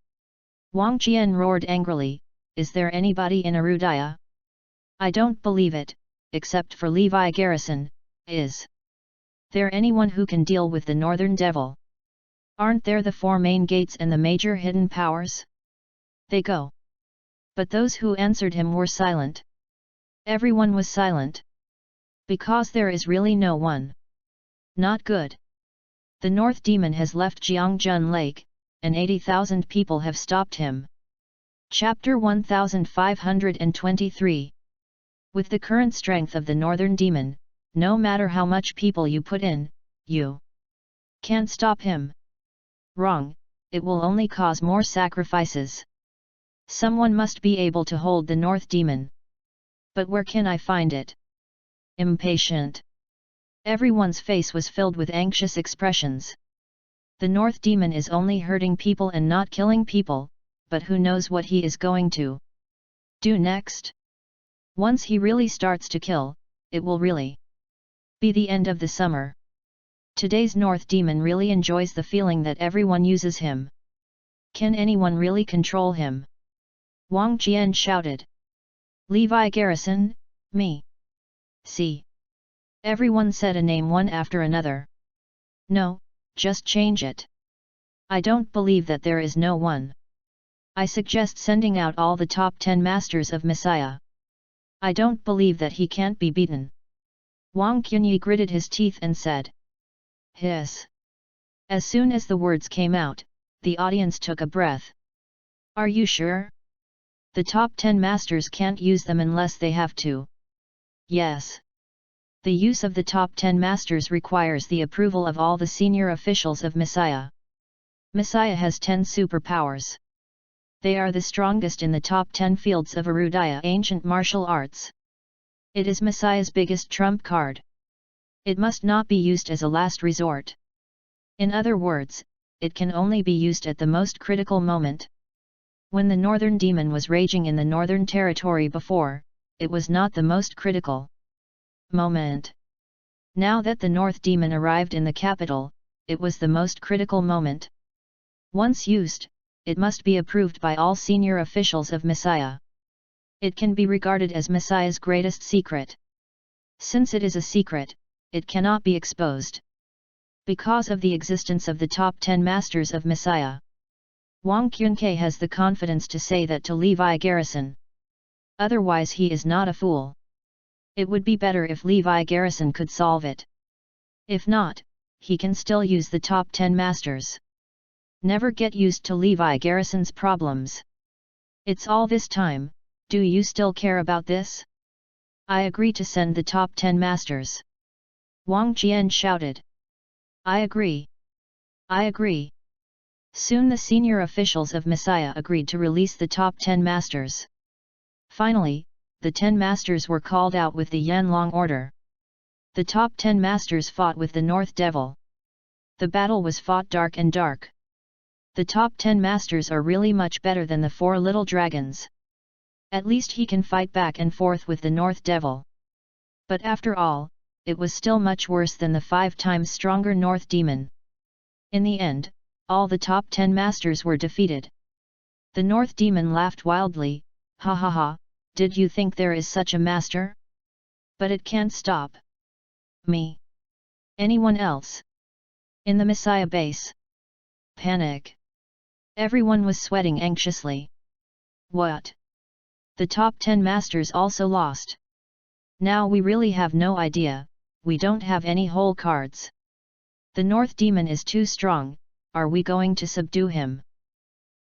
A: Wang Jian roared angrily, is there anybody in Arudaya? I don't believe it, except for Levi Garrison, is there anyone who can deal with the Northern Devil? Aren't there the 4 main gates and the major hidden powers? They go. But those who answered him were silent. Everyone was silent. Because there is really no one. Not good. The North Demon has left Jiangjun Lake, and 80,000 people have stopped him. Chapter 1523. With the current strength of the Northern Demon, no matter how much people you put in, you can't stop him. Wrong, it will only cause more sacrifices. Someone must be able to hold the North Demon. But where can I find it? Impatient. Everyone's face was filled with anxious expressions. The North Demon is only hurting people and not killing people, but who knows what he is going to do next? Once he really starts to kill, it will really be the end of the summer. Today's North Demon really enjoys the feeling that everyone uses him. Can anyone really control him? Wang Jian shouted. Levi Garrison, me. See. Everyone said a name one after another. No, just change it. I don't believe that there is no one. I suggest sending out all the top 10 masters of Messiah. I don't believe that he can't be beaten. Wang Qunyi gritted his teeth and said. Hiss. As soon as the words came out, the audience took a breath. Are you sure? The top 10 masters can't use them unless they have to. Yes. The use of the top 10 masters requires the approval of all the senior officials of Messiah. Messiah has 10 superpowers. They are the strongest in the top 10 fields of Erudaya ancient martial arts. It is Messiah's biggest trump card. It must not be used as a last resort. In other words, it can only be used at the most critical moment. When the Northern Demon was raging in the Northern Territory before, it was not the most critical moment. Now that the North Demon arrived in the capital, it was the most critical moment. Once used, it must be approved by all senior officials of Messiah. It can be regarded as Messiah's greatest secret. Since it is a secret, it cannot be exposed. Because of the existence of the top 10 masters of Messiah, Wang Qunke has the confidence to say that to Levi Garrison. Otherwise he is not a fool. It would be better if Levi Garrison could solve it. If not, he can still use the top 10 masters. Never get used to Levi Garrison's problems. It's all this time, do you still care about this? I agree to send the top 10 masters. Wang Jian shouted. I agree. I agree. Soon the senior officials of Messiah agreed to release the top 10 masters. Finally, the 10 masters were called out with the Yanlong order. The top 10 masters fought with the North Devil. The battle was fought dark and dark. The top 10 masters are really much better than the 4 little dragons. At least he can fight back and forth with the North Devil. But after all, it was still much worse than the 5 times stronger North Demon. In the end, all the top 10 masters were defeated. The North Demon laughed wildly, ha ha ha, did you think there is such a master? But it can't stop me. Anyone else? In the Messiah base. Panic. Everyone was sweating anxiously. What? The top 10 masters also lost. Now we really have no idea, we don't have any whole cards. The North Demon is too strong, are we going to subdue him?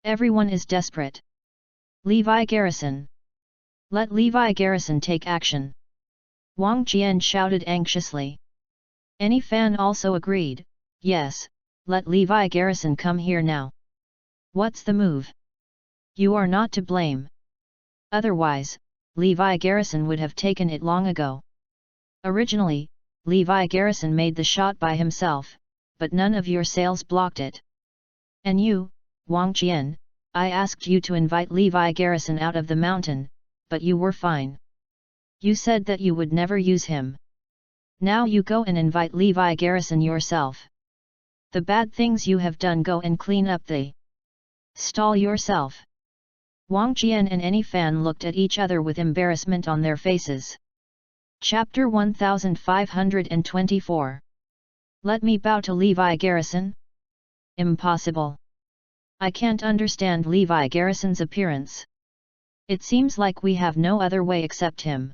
A: Everyone is desperate. Levi Garrison. Let Levi Garrison take action. Wang Jian shouted anxiously. Any fan also agreed, yes, let Levi Garrison come here now. What's the move? You are not to blame. Otherwise, Levi Garrison would have taken it long ago. Originally, Levi Garrison made the shot by himself, but none of your sails blocked it. And you, Wang Jian, I asked you to invite Levi Garrison out of the mountain, but you were fine. You said that you would never use him. Now you go and invite Levi Garrison yourself. The bad things you have done, go and clean up the stall yourself. Wang Jian and any fan looked at each other with embarrassment on their faces. Chapter 1524. Let me bow to Levi Garrison? Impossible. I can't understand Levi Garrison's appearance. It seems like we have no other way except him.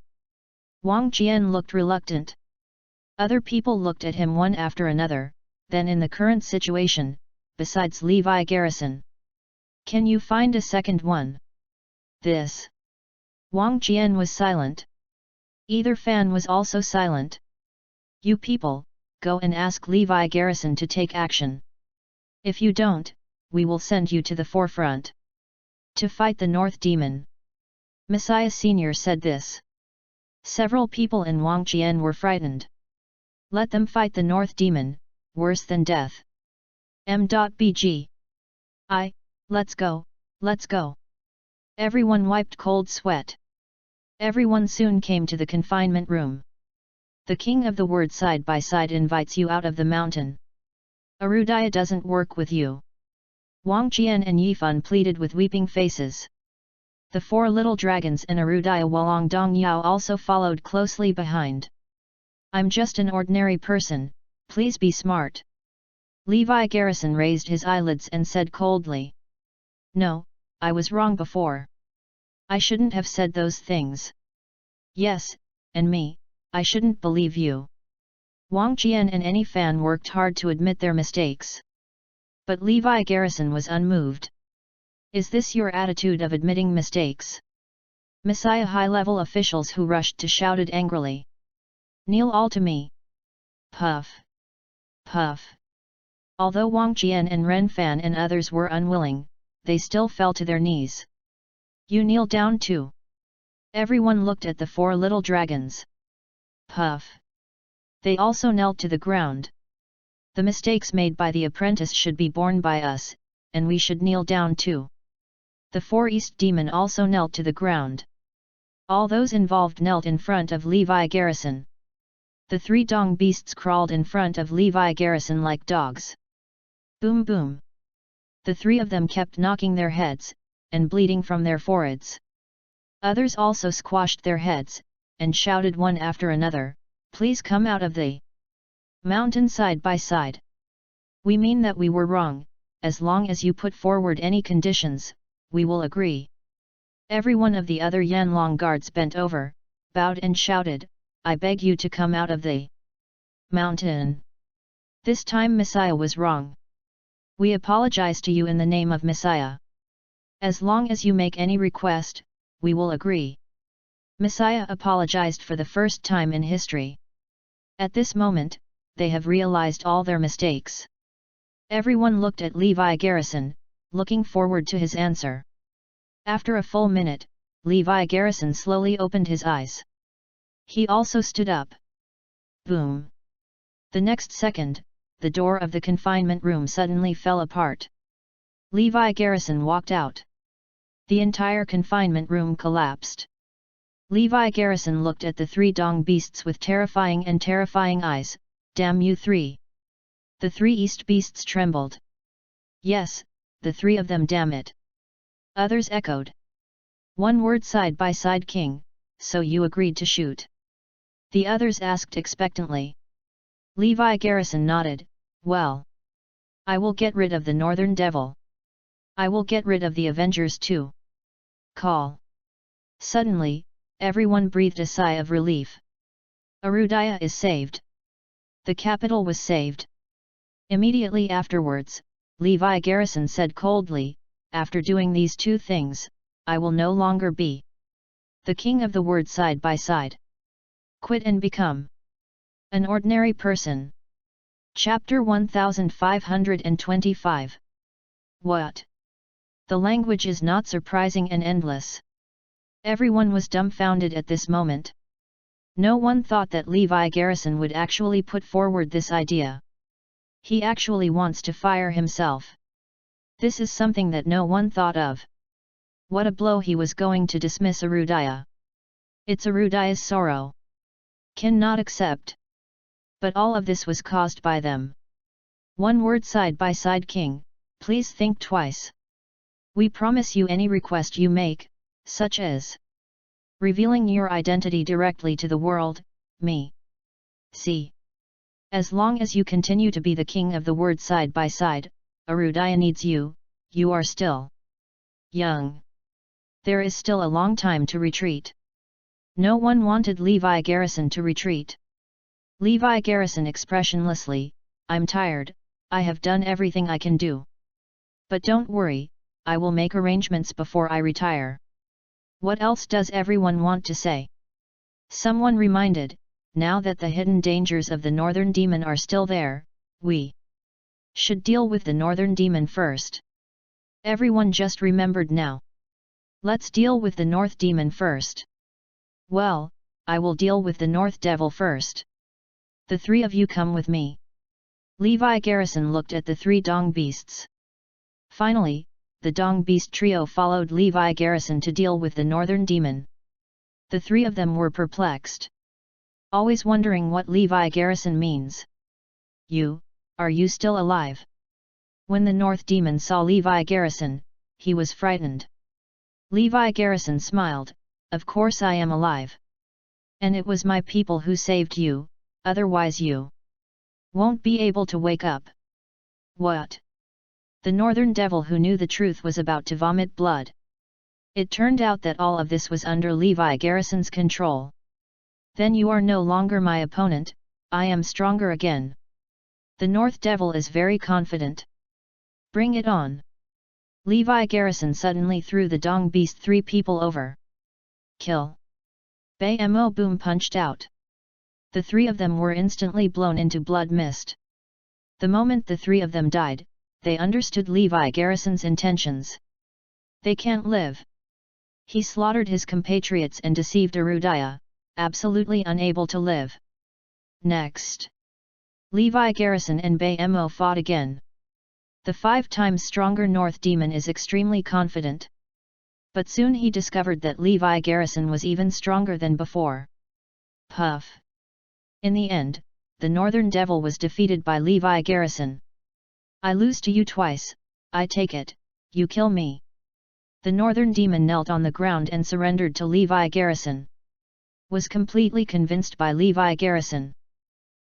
A: Wang Jian looked reluctant. Other people looked at him one after another, then in the current situation, besides Levi Garrison. Can you find a second one? This. Wang Jian was silent. Either fan was also silent. You people, go and ask Levi Garrison to take action. If you don't, we will send you to the forefront. To fight the North Demon. Messiah Senior said this. Several people in Wang Jian were frightened. Let them fight the North Demon, worse than death. M.Bg. Let's go, let's go. Everyone wiped cold sweat. Everyone soon came to the confinement room. The king of the word side by side invites you out of the mountain. Arudaya doesn't work with you. Wang Qian and Yifan pleaded with weeping faces. The four little dragons and Arudaya Walong Dong Yao also followed closely behind. I'm just an ordinary person, please be smart. Levi Garrison raised his eyelids and said coldly. No, I was wrong before. I shouldn't have said those things. Yes, and me, I shouldn't believe you. Wang Qian and any fan worked hard to admit their mistakes. But Levi Garrison was unmoved. Is this your attitude of admitting mistakes? Messiah high-level officials who rushed to shouted angrily. Kneel all to me. Puff. Puff. Although Wang Qian and Ren Fan and others were unwilling, they still fell to their knees. You kneel down too. Everyone looked at the four little dragons. Puff. They also knelt to the ground. The mistakes made by the apprentice should be borne by us, and we should kneel down too. The four East Demon also knelt to the ground. All those involved knelt in front of Levi Garrison. The three Dong beasts crawled in front of Levi Garrison like dogs. Boom boom. The three of them kept knocking their heads, and bleeding from their foreheads. Others also squashed their heads, and shouted one after another, please come out of the mountain side by side. We mean that we were wrong, as long as you put forward any conditions, we will agree. Every one of the other Yanlong guards bent over, bowed and shouted, I beg you to come out of the mountain. This time Messiah was wrong. We apologize to you in the name of Messiah. As long as you make any request, we will agree. Messiah apologized for the first time in history. At this moment, they have realized all their mistakes. Everyone looked at Levi Garrison, looking forward to his answer. After a full minute, Levi Garrison slowly opened his eyes. He also stood up. Boom! The next second, the door of the confinement room suddenly fell apart. Levi Garrison walked out. The entire confinement room collapsed. Levi Garrison looked at the three Dong beasts with terrifying eyes. Damn you three! The three East beasts trembled. Yes, the three of them, damn it! Others echoed. One word, side by side, king, so you agreed to shoot? The others asked expectantly. Levi Garrison nodded, well. I will get rid of the Northern Devil. I will get rid of the Avengers too. Call. Suddenly, everyone breathed a sigh of relief. Arudaya is saved. The capital was saved. Immediately afterwards, Levi Garrison said coldly, after doing these two things, I will no longer be the king of the word side by side. Quit and become an ordinary person. Chapter 1525. What? The language is not surprising and endless. Everyone was dumbfounded at this moment. No one thought that Levi Garrison would actually put forward this idea. He actually wants to fire himself. This is something that no one thought of. What a blow he was going to dismiss Arudaya. It's Arudaya's sorrow. Cannot accept. But all of this was caused by them. One word, side by side, king, please think twice. We promise you any request you make, such as revealing your identity directly to the world, me. See. As long as you continue to be the king of the word side by side, Arudaya needs you, you are still young. There is still a long time to retreat. No one wanted Levi Garrison to retreat. Levi Garrison expressionlessly, I'm tired, I have done everything I can do. But don't worry, I will make arrangements before I retire. What else does everyone want to say? Someone reminded, now that the hidden dangers of the Northern Demon are still there, we should deal with the Northern Demon first. Everyone just remembered now. Let's deal with the North Demon first. Well, I will deal with the North Devil first. The three of you come with me. Levi Garrison looked at the three dong beasts. Finally, the dong beast trio followed Levi Garrison to deal with the northern demon. The three of them were perplexed, always wondering what Levi Garrison means. Are you still alive? When the north demon saw Levi Garrison, he was frightened. Levi Garrison smiled, "Of course I am alive. And it was my people who saved you, otherwise you won't be able to wake up." What? The northern devil, who knew the truth, was about to vomit blood. It turned out that all of this was under Levi Garrison's control. "Then you are no longer my opponent, I am stronger again." The north devil is very confident. "Bring it on." Levi Garrison suddenly threw the dong beast three people over. "Kill!" Bamo boom punched out. The three of them were instantly blown into blood mist. The moment the three of them died, they understood Levi Garrison's intentions. They can't live. He slaughtered his compatriots and deceived Arudaya, absolutely unable to live. Next, Levi Garrison and Bamo fought again. The 5 times stronger North Demon is extremely confident. But soon he discovered that Levi Garrison was even stronger than before. Puff! In the end, the Northern Devil was defeated by Levi Garrison. "I lose to you twice, I take it, you kill me." The Northern Demon knelt on the ground and surrendered to Levi Garrison. Was completely convinced by Levi Garrison.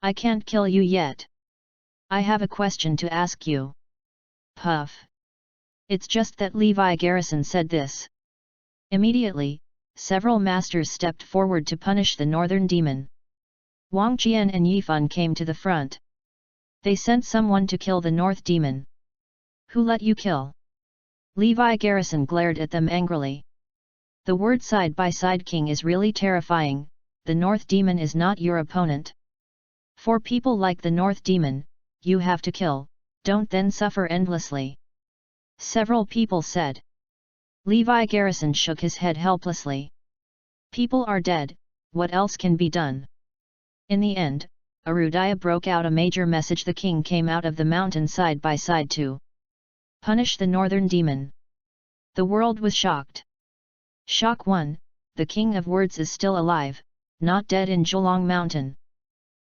A: "I can't kill you yet. I have a question to ask you." Puff! It's just that Levi Garrison said this. Immediately, several masters stepped forward to punish the Northern Demon. Wang Jian and Yifan came to the front. They sent someone to kill the North Demon. "Who let you kill?" Levi Garrison glared at them angrily. "The word side-by-side king is really terrifying, the North Demon is not your opponent. For people like the North Demon, you have to kill, don't then suffer endlessly." Several people said. Levi Garrison shook his head helplessly. "People are dead, what else can be done?" In the end, Arudaya broke out a major message. The king came out of the mountain side by side to punish the Northern Demon. The world was shocked. Shock 1, the King of Words is still alive, not dead in Zholong Mountain.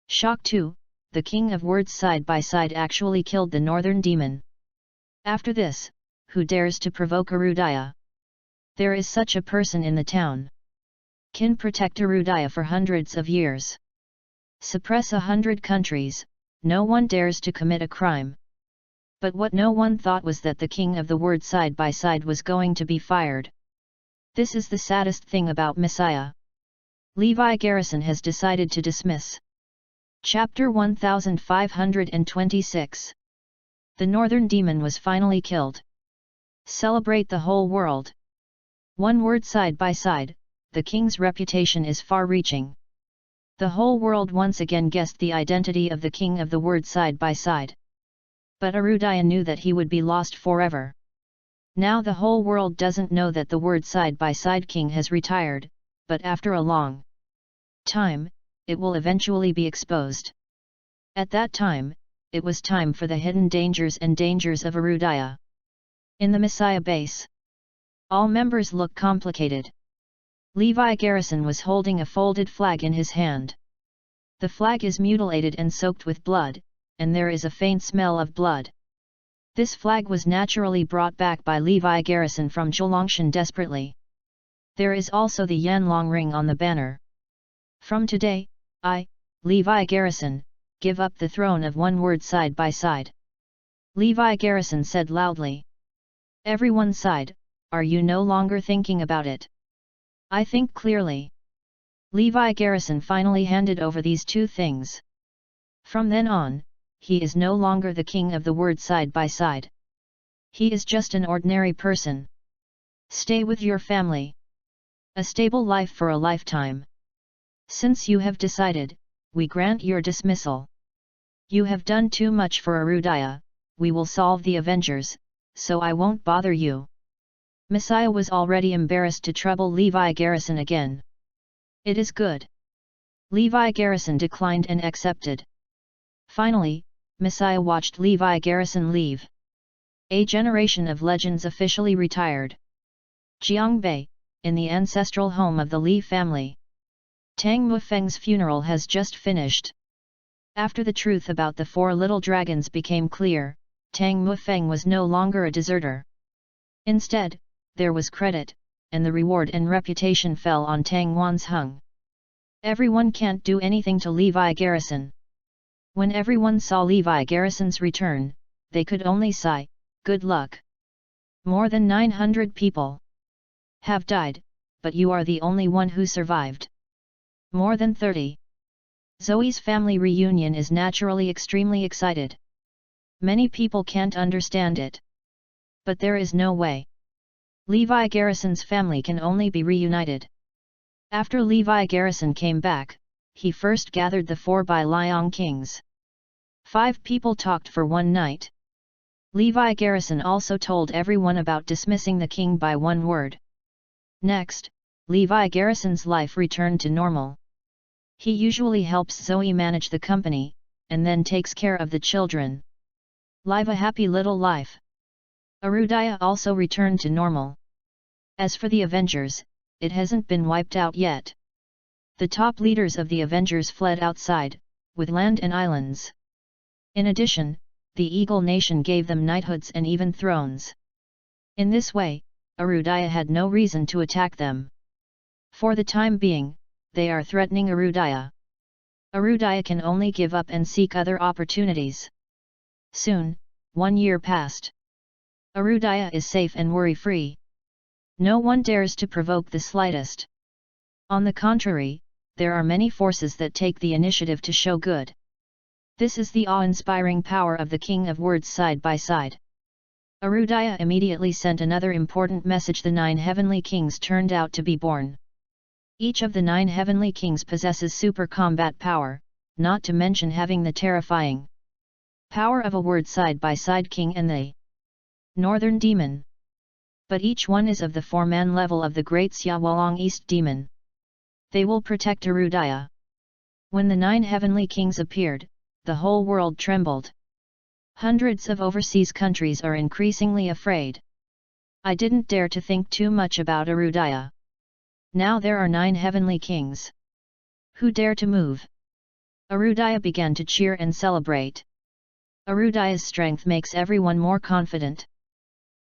A: Shock 2, the King of Words side by side actually killed the Northern Demon. After this, who dares to provoke Arudaya? There is such a person in the town. Can protect Arudaya for hundreds of years. Suppress 100 countries, no one dares to commit a crime. But what no one thought was that the King of the Word side by side was going to be fired. This is the saddest thing about Messiah. Levi Garrison has decided to dismiss. Chapter 1526. The Northern Demon was finally killed. Celebrate the whole world. One word side by side, the king's reputation is far-reaching. The whole world once again guessed the identity of the King of the Word side by side. But Arudaya knew that he would be lost forever. Now the whole world doesn't know that the Word side by side king has retired, but after a long time, it will eventually be exposed. At that time, it was time for the hidden dangers and dangers of Arudaya. In the Messiah base, all members look complicated. Levi Garrison was holding a folded flag in his hand. The flag is mutilated and soaked with blood, and there is a faint smell of blood. This flag was naturally brought back by Levi Garrison from Zholongshan desperately. There is also the Yanlong ring on the banner. From today, I, Levi Garrison, give up the throne of one word side by side. Levi Garrison said loudly. Everyone sighed. Are you no longer thinking about it? I think clearly. Levi Garrison finally handed over these two things. From then on, he is no longer the king of the word side by side. He is just an ordinary person. Stay with your family. A stable life for a lifetime. Since you have decided, we grant your dismissal. You have done too much for Arudaya, we will solve the Avengers, so I won't bother you. Messiah was already embarrassed to trouble Levi Garrison again. It is good. Levi Garrison declined and accepted. Finally, Messiah watched Levi Garrison leave. A generation of legends officially retired. Jiangbei, in the ancestral home of the Li family. Tang Mufeng's funeral has just finished. After the truth about the 4 little dragons became clear, Tang Mufeng was no longer a deserter. Instead, there was credit, and the reward and reputation fell on Tang Wan's hung. Everyone can't do anything to Levi Garrison. When everyone saw Levi Garrison's return, they could only sigh, good luck. More than 900 people have died, but you are the only one who survived. More than 30. Zoe's family reunion is naturally extremely excited. Many people can't understand it. But there is no way. Levi Garrison's family can only be reunited. After Levi Garrison came back, he first gathered the 4 Bailiang kings. 5 people talked for one night. Levi Garrison also told everyone about dismissing the king by one word. Next, Levi Garrison's life returned to normal. He usually helps Zoe manage the company, and then takes care of the children. Live a happy little life. Arudaya also returned to normal. As for the Avengers, it hasn't been wiped out yet. The top leaders of the Avengers fled outside, with land and islands. In addition, the Eagle Nation gave them knighthoods and even thrones. In this way, Arudaya had no reason to attack them. For the time being, they are threatening Arudaya. Arudaya can only give up and seek other opportunities. Soon, 1 year passed. Arudaya is safe and worry-free. No one dares to provoke the slightest. On the contrary, there are many forces that take the initiative to show good. This is the awe-inspiring power of the King of Words side by side. Arudaya immediately sent another important message: the 9 heavenly kings turned out to be born. Each of the 9 heavenly kings possesses super combat power, not to mention having the terrifying power of a word side-by-side king and the northern demon. But each one is of the 4-man level of the great Xiaowalong East demon. They will protect Arudaya. When the 9 heavenly kings appeared, the whole world trembled. Hundreds of overseas countries are increasingly afraid. I didn't dare to think too much about Arudaya. Now there are 9 heavenly kings. Who dare to move? Arudaya began to cheer and celebrate. Arudaya's strength makes everyone more confident.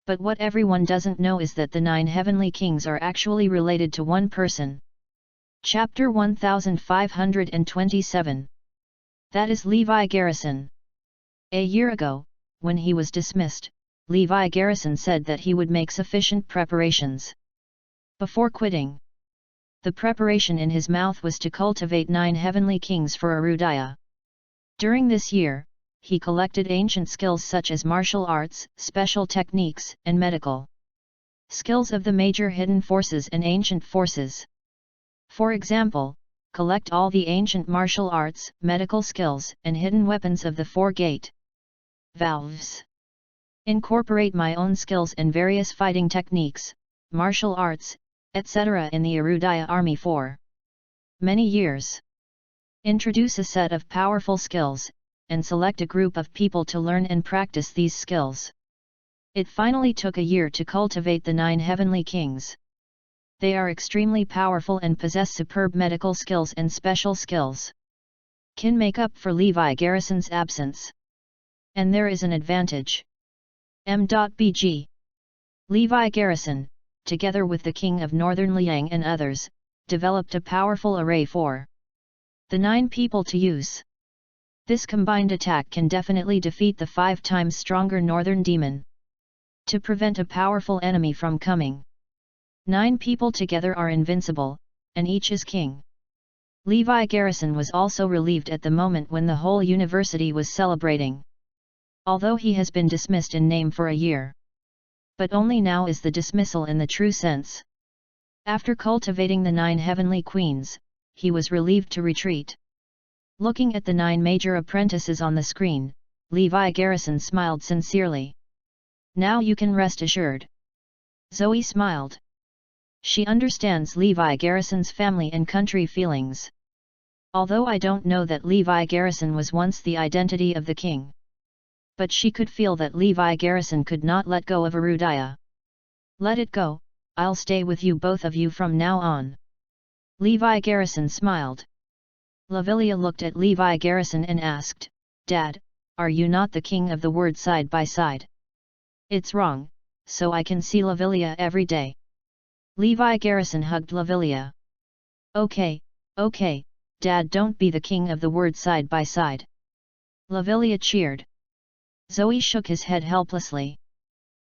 A: But what everyone doesn't know is that the 9 heavenly kings are actually related to one person. Chapter 1527. That is Levi Garrison. A year ago, when he was dismissed, Levi Garrison said that he would make sufficient preparations before quitting. The preparation in his mouth was to cultivate 9 heavenly kings for Arudaya. During this year, he collected ancient skills such as martial arts, special techniques, and medical skills of the major hidden forces and ancient forces. For example, collect all the ancient martial arts, medical skills, and hidden weapons of the 4-gate valves. Incorporate my own skills and various fighting techniques, martial arts, etc. in the Arudaya army for many years. Introduce a set of powerful skills, and select a group of people to learn and practice these skills. It finally took a year to cultivate the 9 heavenly kings. They are extremely powerful and possess superb medical skills and special skills. Can make up for Levi Garrison's absence. And there is an advantage. M.BG. Levi Garrison, together with the King of Northern Liang and others, developed a powerful array for the 9 people to use. This combined attack can definitely defeat the 5 times stronger Northern Demon. To prevent a powerful enemy from coming, 9 people together are invincible, and each is king. Levi Garrison was also relieved at the moment when the whole university was celebrating. Although he has been dismissed in name for a year. But only now is the dismissal in the true sense. After cultivating the 9 heavenly queens, he was relieved to retreat. Looking at the 9 major apprentices on the screen, Levi Garrison smiled sincerely. Now you can rest assured. Zoe smiled. She understands Levi Garrison's family and country feelings. Although I don't know that Levi Garrison was once the identity of the king. But she could feel that Levi Garrison could not let go of Arudaya. Let it go, I'll stay with you both of you from now on. Levi Garrison smiled. Lavilia looked at Levi Garrison and asked, Dad, are you not the king of the word side by side? It's wrong, so I can see Lavilia every day. Levi Garrison hugged Lavilia. Okay, Dad, don't be the king of the word side by side. Lavilia cheered. Zoe shook his head helplessly.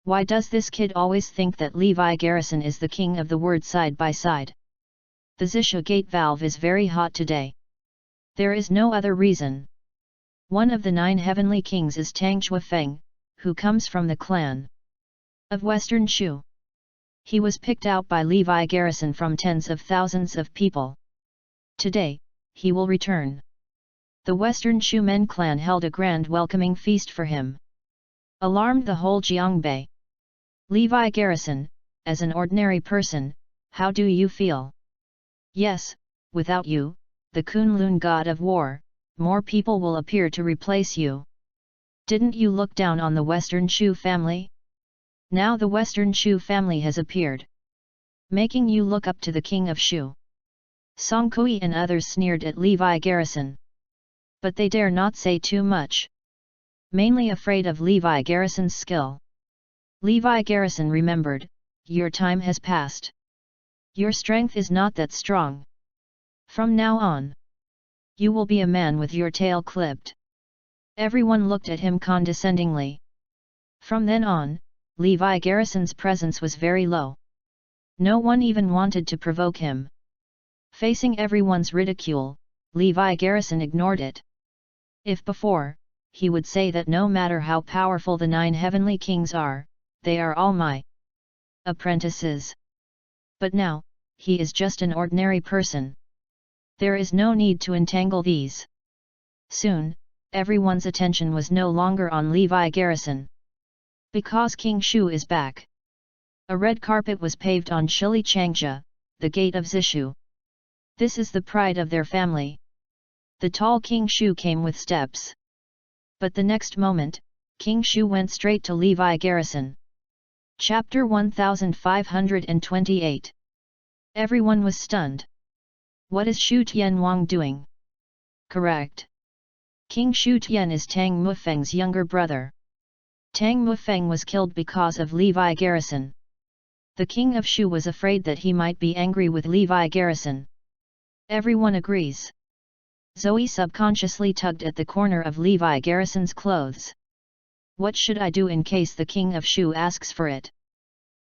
A: Why does this kid always think that Levi Garrison is the king of the word side by side? The Zisha gate valve is very hot today. There is no other reason. One of the 9 heavenly kings is Tang Feng, who comes from the clan of Western Shu. He was picked out by Levi Garrison from tens of thousands of people. Today, he will return. The Western Shu Men clan held a grand welcoming feast for him. Alarmed the whole Jiangbei. Levi Garrison, as an ordinary person, how do you feel? Yes, without you, the Kunlun god of war, more people will appear to replace you. Didn't you look down on the Western Shu family? Now the Western Shu family has appeared, making you look up to the king of Shu. Song Kui and others sneered at Levi Garrison. But they dare not say too much. Mainly afraid of Levi Garrison's skill. Levi Garrison remembered, your time has passed. Your strength is not that strong. From now on, you will be a man with your tail clipped. Everyone looked at him condescendingly. From then on, Levi Garrison's presence was very low. No one even wanted to provoke him. Facing everyone's ridicule, Levi Garrison ignored it. If before, he would say that no matter how powerful the 9 heavenly kings are, they are all my apprentices. But now, he is just an ordinary person. There is no need to entangle these. Soon, everyone's attention was no longer on Levi Garrison. Because King Shu is back. A red carpet was paved on Shili Changjia, the gate of Zishu. This is the pride of their family. The tall King Shu came with steps. But the next moment, King Shu went straight to Levi Garrison. Chapter 1528. Everyone was stunned. What is Shu Tianwang doing? Correct. King Shu Tian is Tang Mufeng's younger brother. Tang Mufeng was killed because of Levi Garrison. The king of Shu was afraid that he might be angry with Levi Garrison. Everyone agrees. Zoe subconsciously tugged at the corner of Levi Garrison's clothes. What should I do in case the king of Shu asks for it?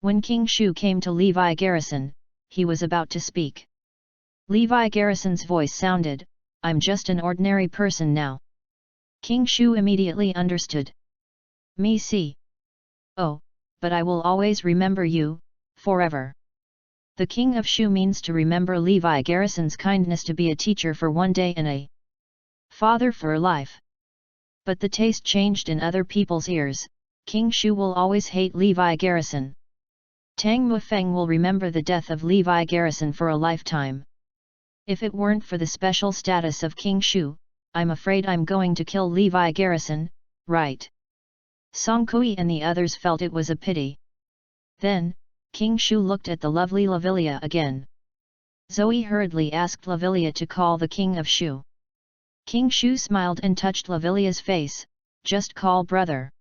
A: When King Shu came to Levi Garrison, he was about to speak. Levi Garrison's voice sounded, I'm just an ordinary person now. King Shu immediately understood. Me see. Oh, but I will always remember you, forever. The king of Shu means to remember Levi Garrison's kindness to be a teacher for one day and a father for life. But the taste changed in other people's ears. King Shu will always hate Levi Garrison. Tang Mufeng will remember the death of Levi Garrison for a lifetime. If it weren't for the special status of King Shu, I'm afraid I'm going to kill Levi Garrison, right? Song Kui and the others felt it was a pity. Then, King Shu looked at the lovely Lavilia again. Zoe hurriedly asked Lavilia to call the king of Shu. King Shu smiled and touched Lavilia's face, just call brother.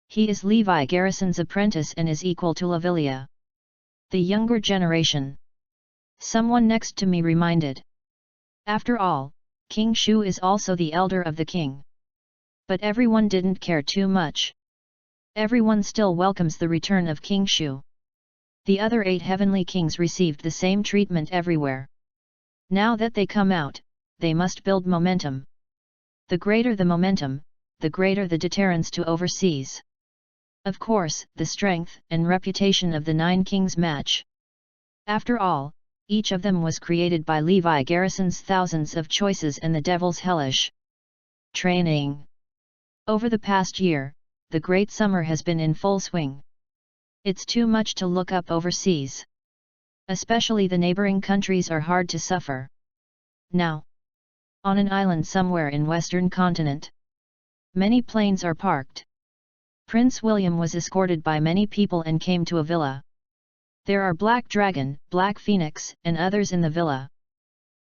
A: He is Levi Garrison's apprentice and is equal to Lavilia. The younger generation. Someone next to me reminded. After all, King Shu is also the elder of the king. But everyone didn't care too much. Everyone still welcomes the return of King Shu. The other 8 heavenly kings received the same treatment everywhere. Now that they come out, they must build momentum. The greater the momentum, the greater the deterrence to overseas. Of course, the strength and reputation of the 9 kings match. After all, each of them was created by Levi Garrison's thousands of choices and the devil's hellish training. Over the past year, the great summer has been in full swing. It's too much to look up overseas. Especially the neighboring countries are hard to suffer. Now, on an island somewhere in Western continent, Many planes are parked. Prince William was escorted by many people and came to a villa. There are Black Dragon, Black Phoenix, and others in the villa.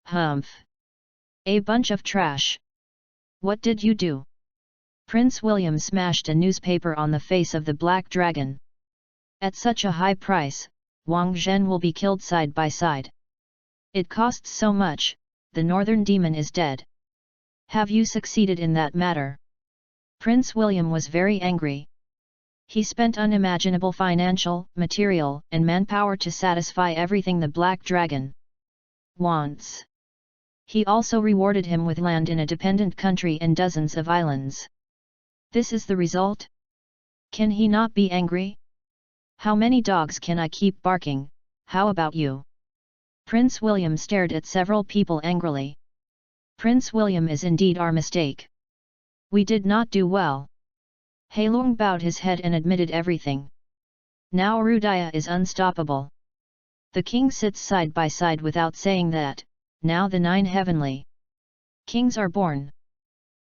A: Humph! A bunch of trash. What did you do? Prince William smashed a newspaper on the face of the Black Dragon. At such a high price, Wang Zhen will be killed side by side. It costs so much, the northern demon is dead. Have you succeeded in that matter? Prince William was very angry. He spent unimaginable financial, material, and manpower to satisfy everything the Black Dragon wants. He also rewarded him with land in a dependent country and dozens of islands. This is the result? Can he not be angry? How many dogs can I keep barking? How about you? Prince William stared at several people angrily. Prince William is indeed our mistake. We did not do well. Heilong bowed his head and admitted everything. Now Rudaya is unstoppable. The king sits side by side without saying that, now the 9 heavenly kings are born.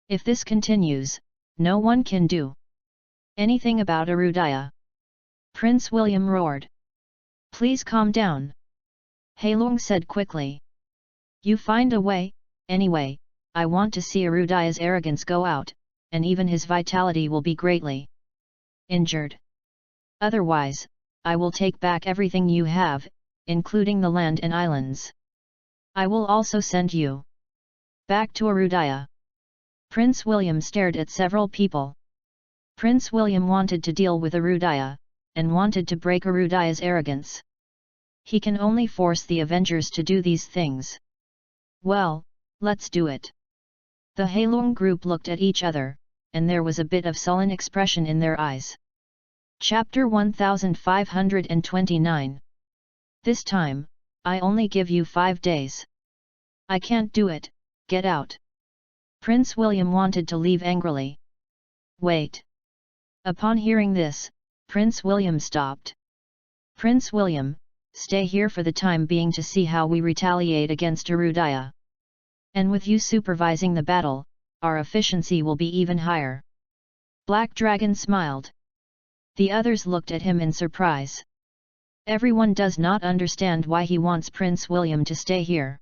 A: If this continues, no one can do anything about Arudaya. Prince William roared. Please calm down. Heilong said quickly. You find a way, anyway, I want to see Arudaya's arrogance go out, and even his vitality will be greatly injured. Otherwise, I will take back everything you have, including the land and islands. I will also send you back to Arudaya. Prince William stared at several people. Prince William wanted to deal with Arudaya, and wanted to break Arudaya's arrogance. He can only force the Avengers to do these things. Well, let's do it. The Heilong group looked at each other, and there was a bit of sullen expression in their eyes. Chapter 1529. This time, I only give you 5 days. I can't do it, get out. Prince William wanted to leave angrily. Wait. Upon hearing this, Prince William stopped. Prince William, stay here for the time being to see how we retaliate against Arudaya. And with you supervising the battle, our efficiency will be even higher. Black Dragon smiled. The others looked at him in surprise. Everyone does not understand why he wants Prince William to stay here.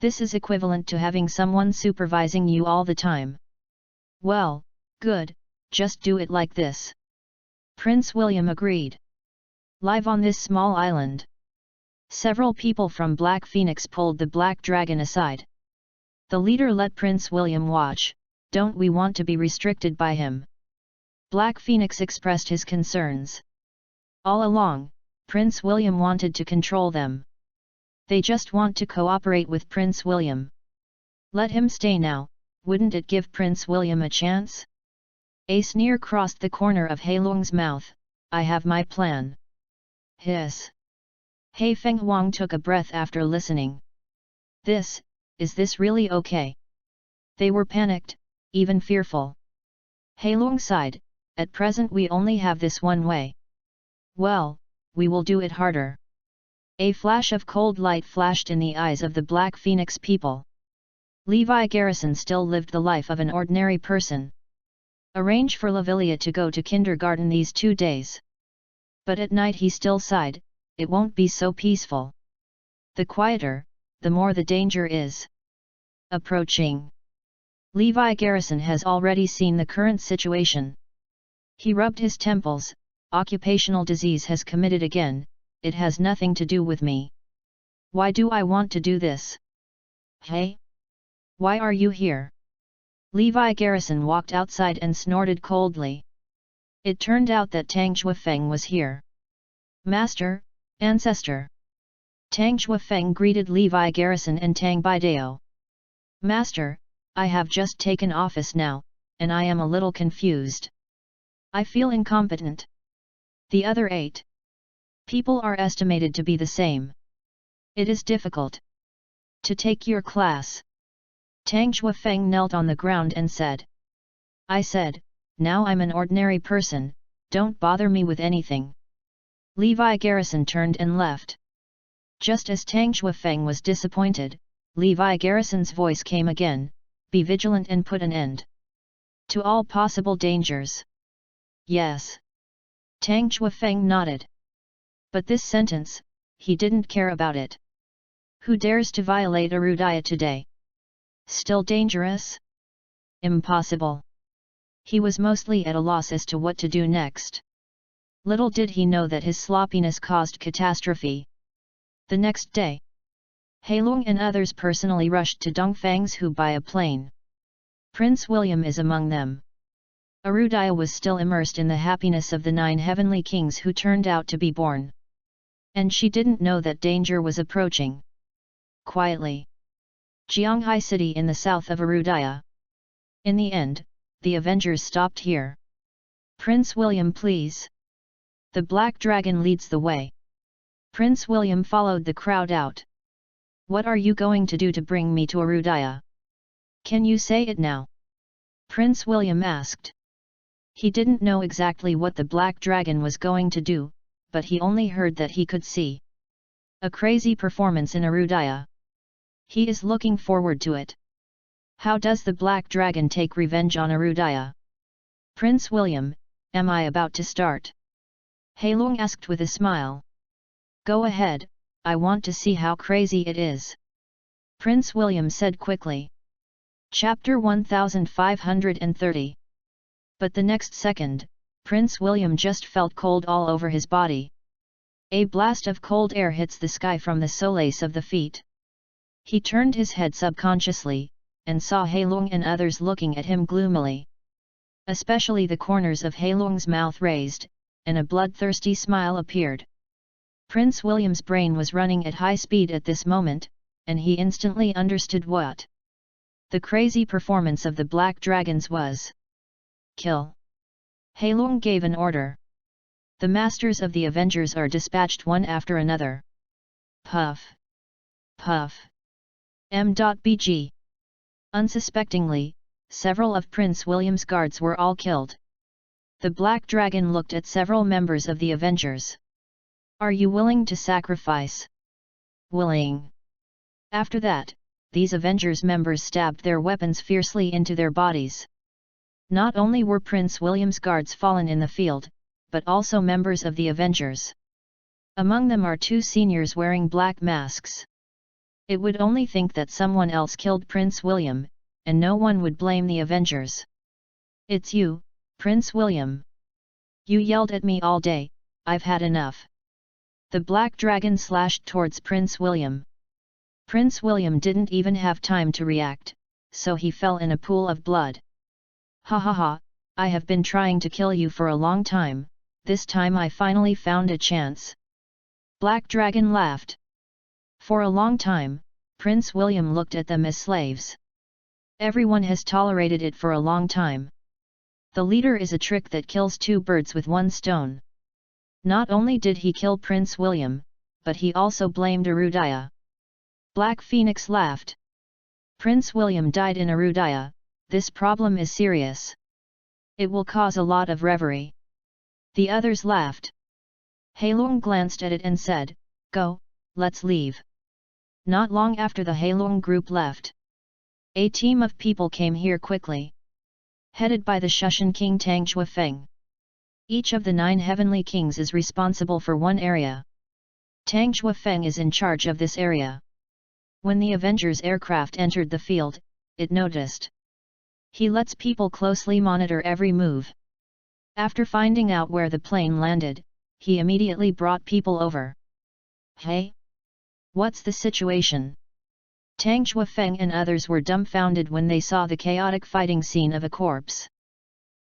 A: This is equivalent to having someone supervising you all the time. Well, good, just do it like this. Prince William agreed. Live on this small island. Several people from Black Phoenix pulled the Black Dragon aside. The leader let Prince William watch, don't we want to be restricted by him? Black Phoenix expressed his concerns. All along, Prince William wanted to control them. They just want to cooperate with Prince William. Let him stay now, wouldn't it give Prince William a chance? A sneer crossed the corner of Heilong's mouth, I have my plan. Hiss. He Feng Huang took a breath after listening. Is this really okay? They were panicked, even fearful. Heilong sighed, at present we only have this one way. Well, we will do it harder. A flash of cold light flashed in the eyes of the Black Phoenix people. Levi Garrison still lived the life of an ordinary person. Arrange for Lavilia to go to kindergarten these 2 days. But at night he still sighed, it won't be so peaceful. The quieter, the more the danger is approaching. Levi Garrison has already seen the current situation. He rubbed his temples, occupational disease has committed again, it has nothing to do with me. Why do I want to do this? Hey? Why are you here? Levi Garrison walked outside and snorted coldly. It turned out that Tang Zhuofeng was here. Master, Ancestor. Tang Zhuofeng greeted Levi Garrison and Tang Baidao. Master, I have just taken office now, and I am a little confused. I feel incompetent. The other 8 people are estimated to be the same. It is difficult to take your class. Tang Zhuofeng knelt on the ground and said. I said, now I'm an ordinary person, don't bother me with anything. Levi Garrison turned and left. Just as Tang Zhuofeng was disappointed, Levi Garrison's voice came again, be vigilant and put an end To all possible dangers. Yes. Tang Juefeng nodded. But this sentence, he didn't care about it. Who dares to violate Arudaya today? Still dangerous? Impossible. He was mostly at a loss as to what to do next. Little did he know that his sloppiness caused catastrophe. The next day, Heilong and others personally rushed to Dongfang's Hu by a plane. Prince William is among them. Arudaya was still immersed in the happiness of the 9 heavenly kings who turned out to be born. And she didn't know that danger was approaching. Quietly. Jianghai City in the south of Arudaya. In the end, the Avengers stopped here. Prince William, please. The Black Dragon leads the way. Prince William followed the crowd out. What are you going to do to bring me to Arudaya? Can you say it now? Prince William asked. He didn't know exactly what the Black Dragon was going to do, but he only heard that he could see a crazy performance in Arudaya. He is looking forward to it. How does the Black Dragon take revenge on Arudaya? Prince William, am I about to start? Heilong asked with a smile. Go ahead, I want to see how crazy it is. Prince William said quickly. Chapter 1530. But the next second, Prince William just felt cold all over his body. A blast of cold air hits the sky from the soles of the feet. He turned his head subconsciously, and saw Heilong and others looking at him gloomily. Especially the corners of Heilong's mouth raised, and a bloodthirsty smile appeared. Prince William's brain was running at high speed at this moment, and he instantly understood what the crazy performance of the Black Dragons was. Kill. Heilong gave an order. The masters of the Avengers are dispatched one after another. Puff. Puff. M.BG. Unsuspectingly, several of Prince William's guards were all killed. The Black Dragon looked at several members of the Avengers. Are you willing to sacrifice? Willing. After that, these Avengers members stabbed their weapons fiercely into their bodies. Not only were Prince William's guards fallen in the field, but also members of the Avengers. Among them are 2 seniors wearing black masks. It would only think that someone else killed Prince William, and no one would blame the Avengers. It's you, Prince William. You yelled at me all day, I've had enough. The Black Dragon slashed towards Prince William. Prince William didn't even have time to react, so he fell in a pool of blood. Ha ha ha, I have been trying to kill you for a long time, this time I finally found a chance. Black Dragon laughed. For a long time, Prince William looked at them as slaves. Everyone has tolerated it for a long time. The leader is a trick that kills 2 birds with 1 stone. Not only did he kill Prince William, but he also blamed Arudaya. Black Phoenix laughed. Prince William died in Arudaya, this problem is serious. It will cause a lot of reverie. The others laughed. Heilong glanced at it and said, Go, let's leave. Not long after the Heilong group left, a team of people came here quickly. Headed by the Shushan King Tang Juefeng. Each of the 9 heavenly kings is responsible for one area. Tang Juefeng is in charge of this area. When the Avengers aircraft entered the field, it noticed. He lets people closely monitor every move. After finding out where the plane landed, he immediately brought people over. Hey? What's the situation? Tang Juefeng and others were dumbfounded when they saw the chaotic fighting scene of a corpse.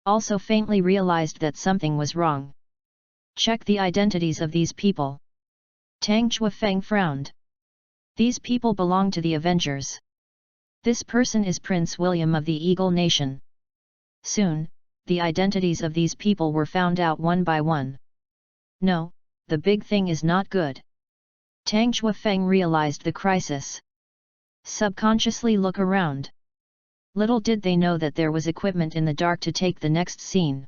A: Also faintly realized that something was wrong. Check the identities of these people. Tang Juefeng frowned. These people belong to the Avengers. This person is Prince William of the Eagle Nation. Soon, the identities of these people were found out one by one. No, the big thing is not good. Tang Juefeng realized the crisis. Subconsciously look around. Little did they know that there was equipment in the dark to take the next scene.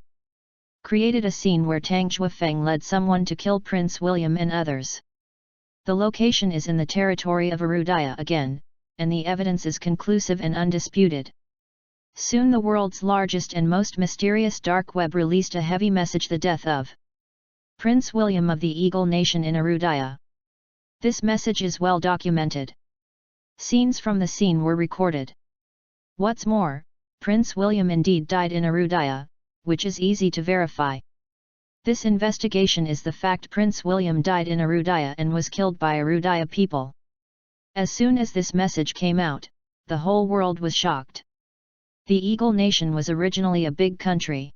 A: Created a scene where Tang Juefeng led someone to kill Prince William and others. The location is in the territory of Arudaya again, and the evidence is conclusive and undisputed. Soon the world's largest and most mysterious dark web released a heavy message: the death of Prince William of the Eagle Nation in Arudaya. This message is well documented. Scenes from the scene were recorded. What's more, Prince William indeed died in Arudaya, which is easy to verify. This investigation is the fact: Prince William died in Arudaya and was killed by Arudaya people. As soon as this message came out, the whole world was shocked. The Eagle Nation was originally a big country.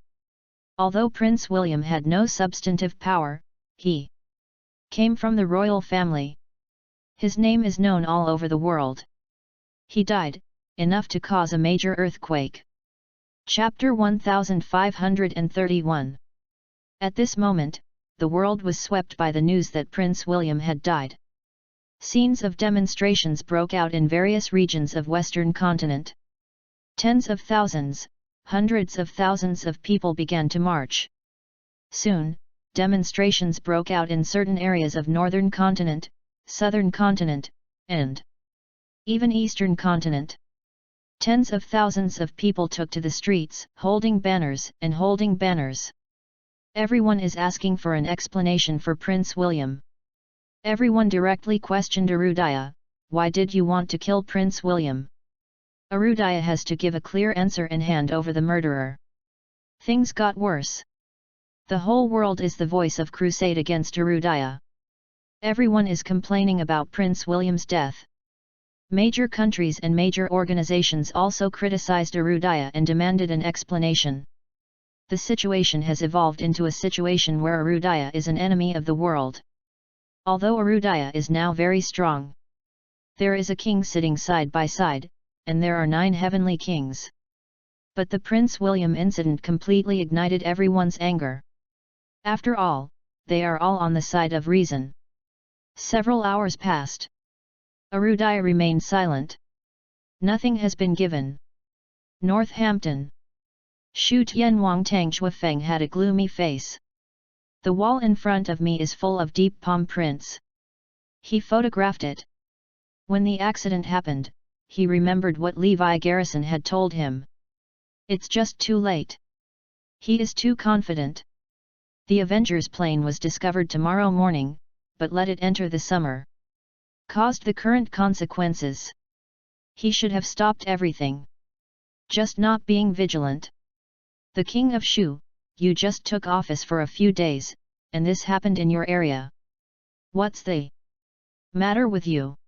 A: Although Prince William had no substantive power, he came from the royal family. His name is known all over the world. He died, enough to cause a major earthquake. Chapter 1531. At this moment, the world was swept by the news that Prince William had died. Scenes of demonstrations broke out in various regions of Western continent. Tens of thousands, hundreds of thousands of people began to march. Soon, demonstrations broke out in certain areas of Northern continent, Southern continent, and even Eastern continent. Tens of thousands of people took to the streets, holding banners and holding banners. Everyone is asking for an explanation for Prince William. Everyone directly questioned Arudaya: why did you want to kill Prince William? Arudaya has to give a clear answer and hand over the murderer. Things got worse. The whole world is the voice of crusade against Arudaya. Everyone is complaining about Prince William's death. Major countries and major organizations also criticized Arudaya and demanded an explanation. The situation has evolved into a situation where Arudaya is an enemy of the world. Although Arudaya is now very strong, there is a king sitting side by side, and there are 9 heavenly kings. But the Prince William incident completely ignited everyone's anger. After all, they are all on the side of reason. Several hours passed. Arudaya remained silent. Nothing has been given. Northampton. Shu Tianwang Tang Shuafeng had a gloomy face. The wall in front of me is full of deep palm prints. He photographed it. When the accident happened, he remembered what Levi Garrison had told him. It's just too late. He is too confident. The Avengers plane was discovered tomorrow morning, but let it enter the summer. Caused the current consequences. He should have stopped everything. Just not being vigilant. The King of Shu, you just took office for a few days, and this happened in your area. What's the matter with you?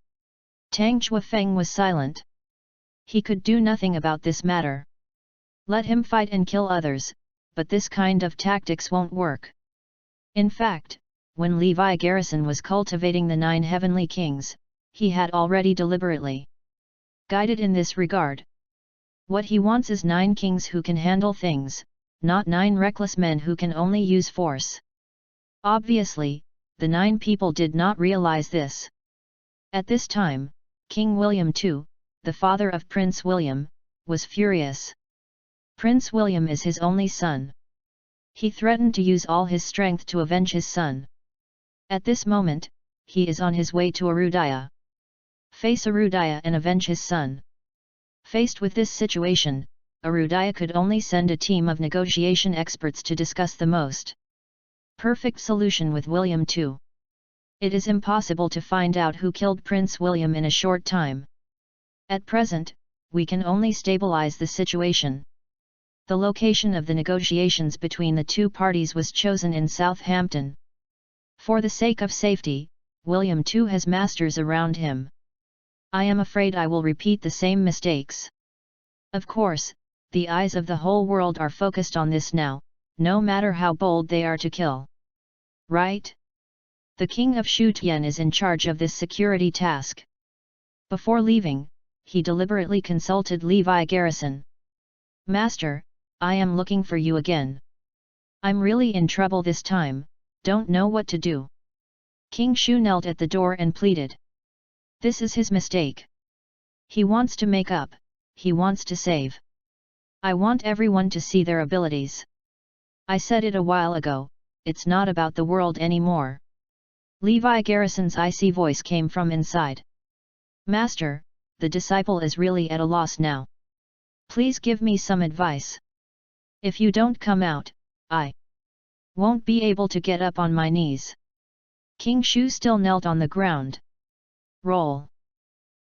A: Tang Shuafeng was silent. He could do nothing about this matter. Let him fight and kill others, but this kind of tactics won't work. In fact, when Levi Garrison was cultivating the 9 heavenly kings, he had already deliberately guided in this regard. What he wants is 9 kings who can handle things, not 9 reckless men who can only use force. Obviously, the 9 people did not realize this. At this time, King William II, the father of Prince William, was furious. Prince William is his only son. He threatened to use all his strength to avenge his son. At this moment, he is on his way to Arudaya. Face Arudaya and avenge his son. Faced with this situation, Arudaya could only send a team of negotiation experts to discuss the most perfect solution with William II. It is impossible to find out who killed Prince William in a short time. At present, we can only stabilize the situation. The location of the negotiations between the 2 parties was chosen in Southampton. For the sake of safety, William II has masters around him. I am afraid I will repeat the same mistakes. Of course, the eyes of the whole world are focused on this now, no matter how bold they are to kill. Right? The King of Shu Tian is in charge of this security task. Before leaving, he deliberately consulted Levi Garrison. Master, I am looking for you again. I'm really in trouble this time, don't know what to do. King Shu knelt at the door and pleaded. This is his mistake. He wants to make up, he wants to save. I want everyone to see their abilities. I said it a while ago, it's not about the world anymore. Levi Garrison's icy voice came from inside. Master, the disciple is really at a loss now. Please give me some advice. If you don't come out, I won't be able to get up on my knees. King Shu still knelt on the ground. Roll.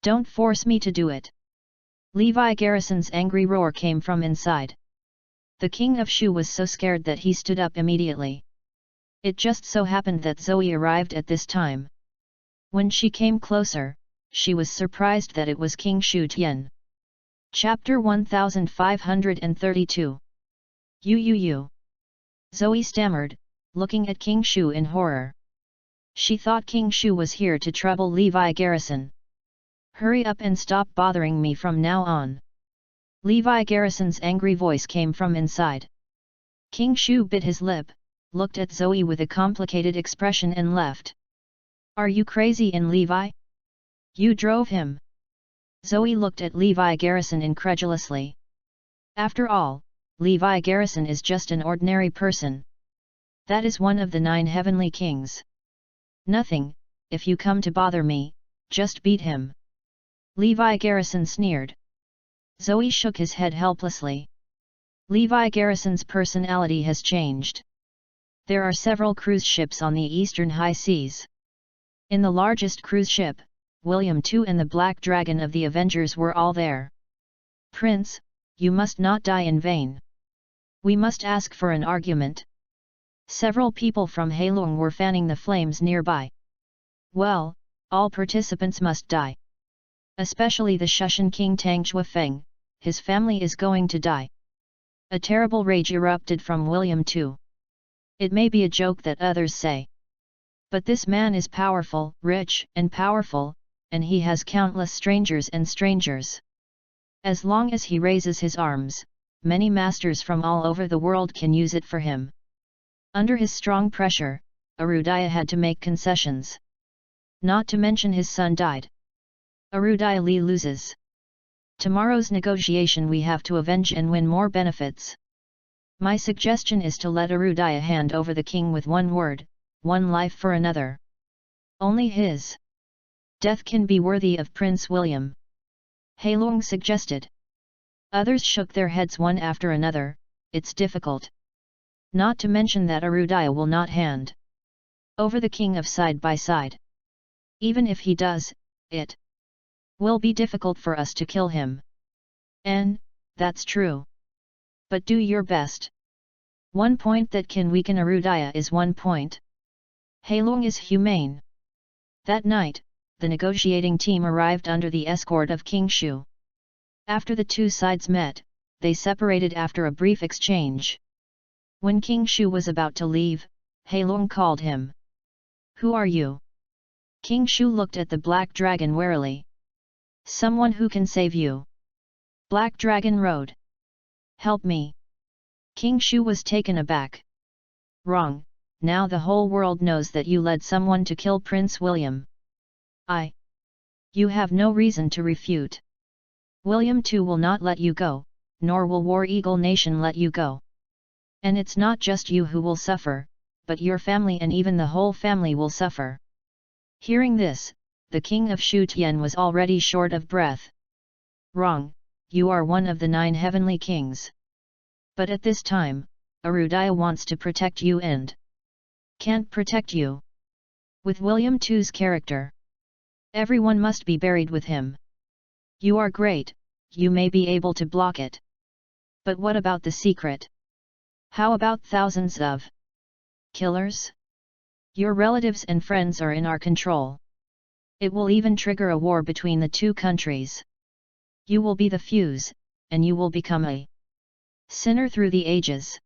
A: Don't force me to do it. Levi Garrison's angry roar came from inside. The king of Shu was so scared that he stood up immediately. It just so happened that Zoe arrived at this time. When she came closer, she was surprised that it was King Shu Tian. Chapter 1532. You. Zoe stammered, looking at King Shu in horror. She thought King Shu was here to trouble Levi Garrison. Hurry up and stop bothering me from now on. Levi Garrison's angry voice came from inside. King Shu bit his lip, looked at Zoe with a complicated expression and left. Are you crazy in Levi? You drove him. Zoe looked at Levi Garrison incredulously. After all, Levi Garrison is just an ordinary person. That is one of the 9 heavenly kings. Nothing, if you come to bother me, just beat him. Levi Garrison sneered. Zoe shook his head helplessly. Levi Garrison's personality has changed. There are several cruise ships on the eastern high seas. In the largest cruise ship, William II and the Black Dragon of the Avengers were all there. Prince, you must not die in vain. We must ask for an argument. Several people from Heilong were fanning the flames nearby. Well, all participants must die. Especially the Shushan King Tang Shuafeng, his family is going to die. A terrible rage erupted from William II. It may be a joke that others say. But this man is powerful, rich and powerful, and he has countless strangers and strangers. As long as he raises his arms, many masters from all over the world can use it for him. Under his strong pressure, Arudaya had to make concessions. Not to mention his son died. Arudaya Li loses. Tomorrow's negotiation we have to avenge and win more benefits. My suggestion is to let Arudaya hand over the king with one word, one life for another. Only his death can be worthy of Prince William. Heilong suggested. Others shook their heads one after another. It's difficult. Not to mention that Arudaya will not hand over the king of side by side. Even if he does, it will be difficult for us to kill him. And, that's true. But do your best. One point that can weaken Arudaya is one point. Heilong is humane. That night, the negotiating team arrived under the escort of King Shu. After the two sides met, they separated after a brief exchange. When King Shu was about to leave, Heilong called him. Who are you? King Shu looked at the Black Dragon warily. Someone who can save you. Black Dragon roared. Help me. King Shu was taken aback. Wrong, now the whole world knows that you led someone to kill Prince William. You have no reason to refute. William II will not let you go, nor will War Eagle Nation let you go. And it's not just you who will suffer, but your family and even the whole family will suffer. Hearing this, the king of Shu Tian was already short of breath. Wrong, you are one of the 9 heavenly kings. But at this time, Arudaya wants to protect you and can't protect you. With William II's character, everyone must be buried with him. You are great, you may be able to block it. But what about the secret? How about thousands of killers? Your relatives and friends are in our control. It will even trigger a war between the two countries. You will be the fuse, and you will become a sinner through the ages.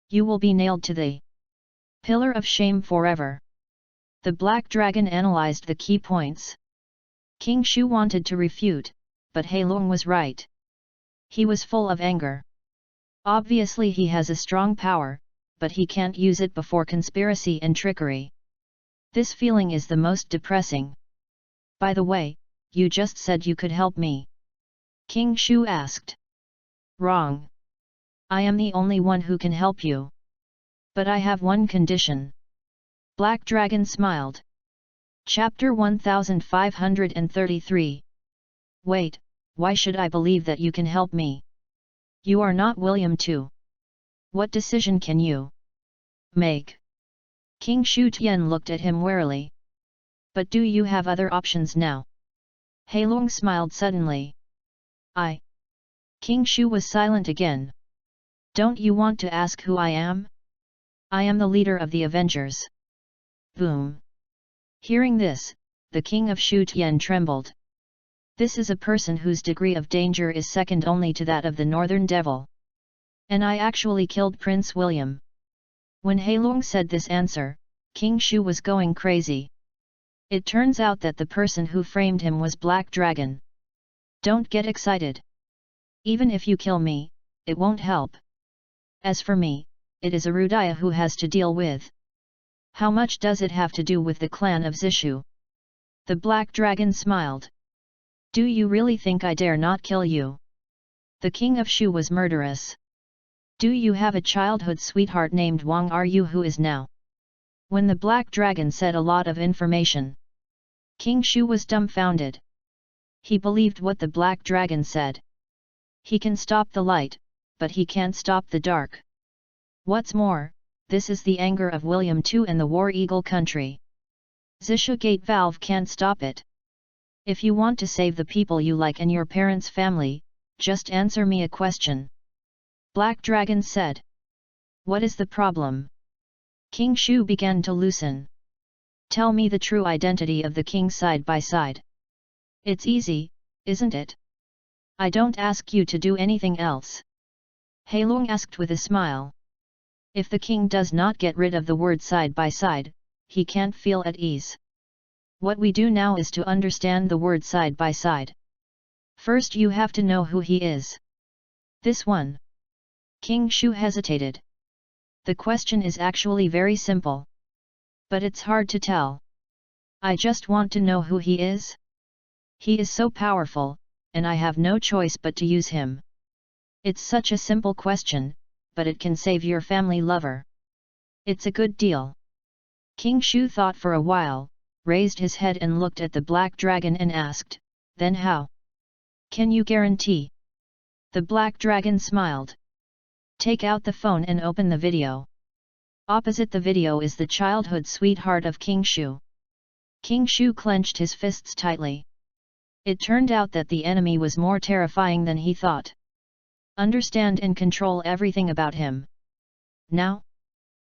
A: You will be nailed to the pillar of shame forever. The Black Dragon analyzed the key points. King Shu wanted to refute, but Heilong was right. He was full of anger. Obviously he has a strong power, but he can't use it before conspiracy and trickery. This feeling is the most depressing. By the way, you just said you could help me. King Shu asked. Wrong. I am the only one who can help you. But I have one condition. Black Dragon smiled. Chapter 1533. Wait, why should I believe that you can help me? You are not William II. What decision can you make? King Shu Tian looked at him warily. But do you have other options now? Heilong smiled suddenly. King Shu was silent again. Don't you want to ask who I am? I am the leader of the Avengers. Boom. Hearing this, the king of Shu Tian trembled. This is a person whose degree of danger is second only to that of the Northern Devil. And I actually killed Prince William. When Heilong said this answer, King Shu was going crazy. It turns out that the person who framed him was Black Dragon. Don't get excited. Even if you kill me, it won't help. As for me, it is Arudaya who has to deal with. How much does it have to do with the clan of Zishu? The Black Dragon smiled. Do you really think I dare not kill you? The king of Shu was murderous. Do you have a childhood sweetheart named Wang Ru who is now? When the Black Dragon said a lot of information, King Shu was dumbfounded. He believed what the Black Dragon said. He can stop the light, but he can't stop the dark. What's more, this is the anger of William II and the War Eagle country. Zishu Gate Valve can't stop it. If you want to save the people you like and your parents' family, just answer me a question. Black Dragon said. What is the problem? King Shu began to loosen. Tell me the true identity of the king side by side. It's easy, isn't it? I don't ask you to do anything else. Heilong asked with a smile. If the king does not get rid of the word side by side, he can't feel at ease. What we do now is to understand the word side by side. First you have to know who he is. This one. King Shu hesitated. The question is actually very simple. But it's hard to tell. I just want to know who he is. He is so powerful, and I have no choice but to use him. It's such a simple question, but it can save your family lover. It's a good deal. King Shu thought for a while, raised his head and looked at the Black Dragon and asked, then how? Can you guarantee? The Black Dragon smiled. Take out the phone and open the video. Opposite the video is the childhood sweetheart of King Shu. King Shu clenched his fists tightly. It turned out that the enemy was more terrifying than he thought. Understand and control everything about him. Now?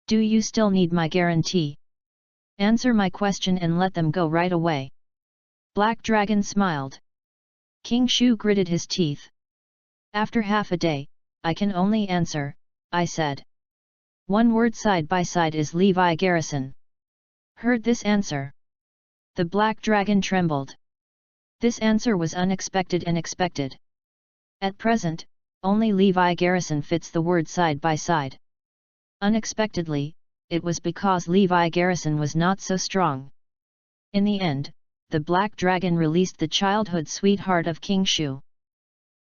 A: Do you still need my guarantee? Answer my question and let them go right away. Black Dragon smiled. King Shu gritted his teeth. After half a day, I can only answer, I said. One word side by side is Levi Garrison. Heard this answer. The Black Dragon trembled. This answer was unexpected and expected. At present, only Levi Garrison fits the word side by side. Unexpectedly, it was because Levi Garrison was not so strong. In the end, the Black Dragon released the childhood sweetheart of King Shu.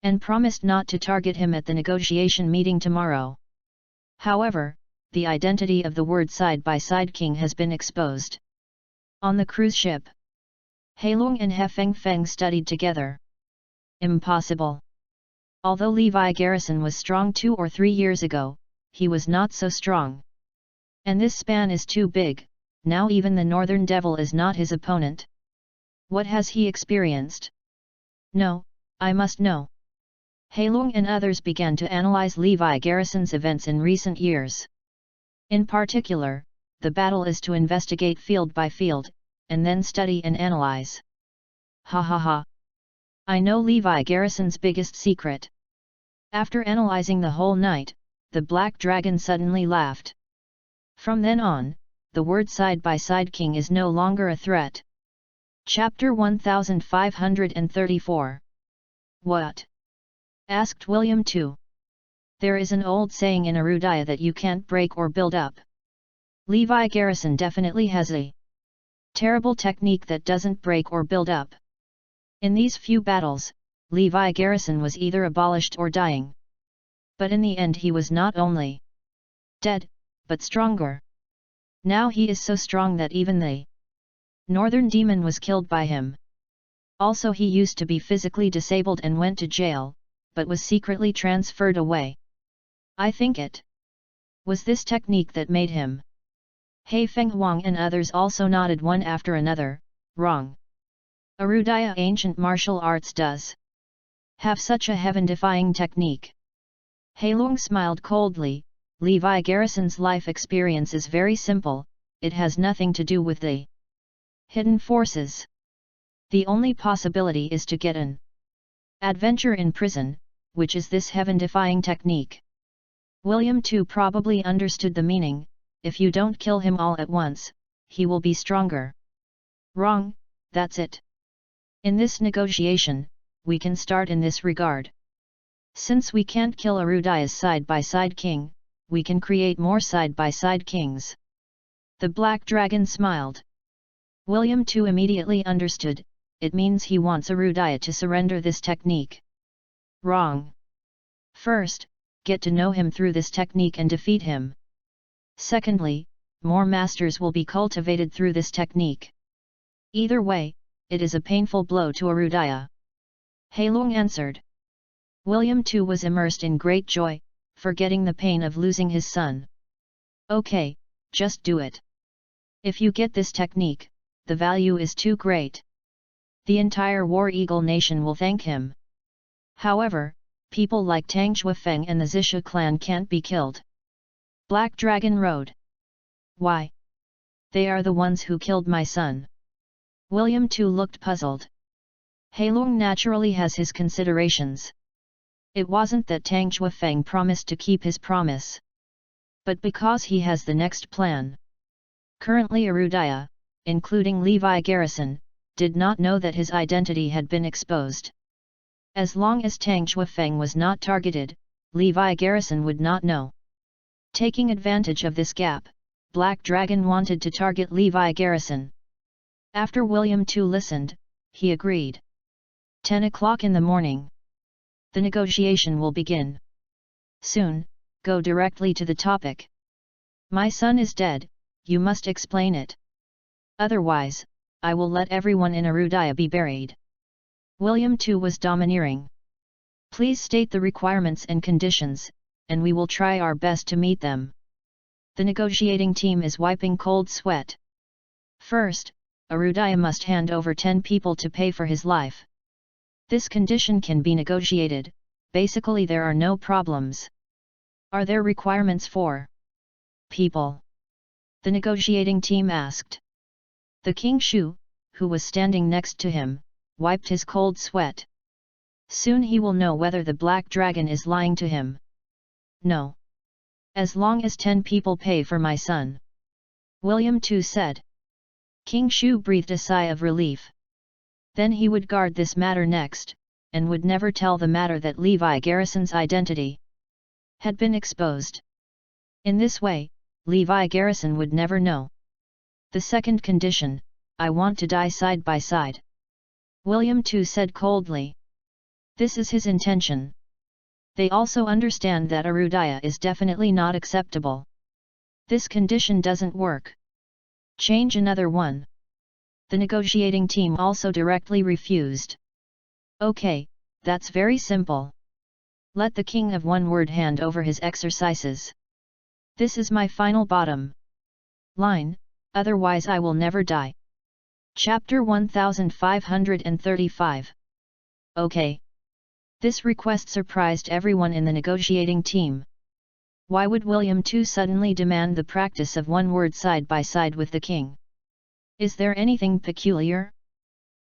A: And promised not to target him at the negotiation meeting tomorrow. However, the identity of the word side by side king has been exposed. On the cruise ship, Heilong and He Feng studied together. Impossible. Although Levi Garrison was strong 2 or 3 years ago, he was not so strong. And this span is too big, now even the Northern Devil is not his opponent. What has he experienced? No, I must know. Heilong and others began to analyze Levi Garrison's events in recent years. In particular, the battle is to investigate field by field, and then study and analyze. Ha ha ha. I know Levi Garrison's biggest secret. After analyzing the whole night, the Black Dragon suddenly laughed. From then on, the word side by side king is no longer a threat. Chapter 1534. What? Asked William II. There is an old saying in Arudaya that you can't break or build up. Levi Garrison definitely has a terrible technique that doesn't break or build up. In these few battles, Levi Garrison was either abolished or dying. But in the end he was not only dead, but stronger. Now he is so strong that even the Northern Demon was killed by him. Also he used to be physically disabled and went to jail, but was secretly transferred away. I think it was this technique that made him. He Feng Huang and others also nodded one after another. Wrong. Arudaya ancient martial arts does have such a heaven-defying technique. Heilong smiled coldly. Levi Garrison's life experience is very simple, it has nothing to do with the hidden forces. The only possibility is to get an adventure in prison, which is this heaven-defying technique. William too probably understood the meaning. If you don't kill him all at once, he will be stronger. Wrong, that's it. In this negotiation, we can start in this regard. Since we can't kill Arudaya's side-by-side king, we can create more side-by-side kings. The Black Dragon smiled. William too immediately understood, it means he wants Arudaya to surrender this technique. Wrong. First, get to know him through this technique and defeat him. Secondly, more masters will be cultivated through this technique. Either way, it is a painful blow to Arudaya. Heilong answered. William too was immersed in great joy, forgetting the pain of losing his son. Okay, just do it. If you get this technique, the value is too great. The entire War Eagle nation will thank him. However, people like Tang Shuifeng and the Zisha clan can't be killed. Black Dragon roared. Why? They are the ones who killed my son. William too looked puzzled. Heilong naturally has his considerations. It wasn't that Tang Shuifeng promised to keep his promise, but because he has the next plan. Currently Arudaya, including Levi Garrison, did not know that his identity had been exposed. As long as Tang Shuifeng was not targeted, Levi Garrison would not know. Taking advantage of this gap, Black Dragon wanted to target Levi Garrison. After William too listened, he agreed. 10 o'clock in the morning. The negotiation will begin. Soon, go directly to the topic. My son is dead, you must explain it. Otherwise, I will let everyone in Arudaya be buried. William too was domineering. Please state the requirements and conditions, and we will try our best to meet them. The negotiating team is wiping cold sweat. First, Arudaya must hand over 10 people to pay for his life. This condition can be negotiated, basically there are no problems. Are there requirements for people? The negotiating team asked. The King Shu, who was standing next to him, wiped his cold sweat. Soon he will know whether the Black Dragon is lying to him. No. As long as 10 people pay for my son. William too said. King Shu breathed a sigh of relief. Then he would guard this matter next, and would never tell the matter that Levi Garrison's identity had been exposed. In this way, Levi Garrison would never know. The second condition, I want to die side by side. William too said coldly. This is his intention. They also understand that Arudaya is definitely not acceptable. This condition doesn't work. Change another one. The negotiating team also directly refused. Okay, that's very simple. Let the king of one word hand over his exercises. This is my final bottom line, otherwise I will never die. Chapter 1535. Okay. This request surprised everyone in the negotiating team. Why would William too suddenly demand the practice of one word side by side with the king? Is there anything peculiar?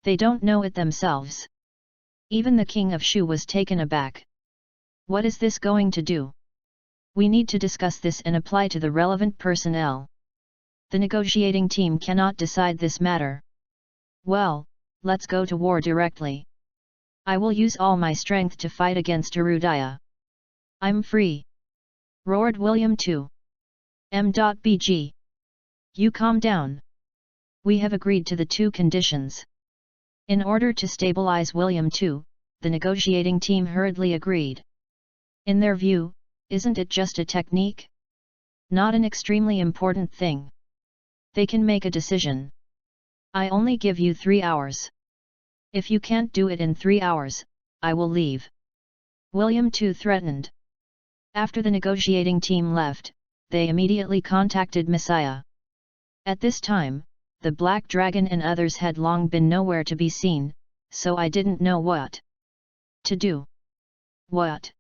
A: They don't know it themselves. Even the king of Shu was taken aback. What is this going to do? We need to discuss this and apply to the relevant personnel. The negotiating team cannot decide this matter. Well, let's go to war directly. I will use all my strength to fight against Arudaya. I'm free! Roared William too. M.BG. You calm down. We have agreed to the 2 conditions. In order to stabilize William too, the negotiating team hurriedly agreed. In their view, isn't it just a technique? Not an extremely important thing. They can make a decision. I only give you 3 hours. If you can't do it in 3 hours, I will leave. William II threatened. After the negotiating team left, they immediately contacted Messiah. At this time, the Black Dragon and others had long been nowhere to be seen, so I didn't know what to do. What?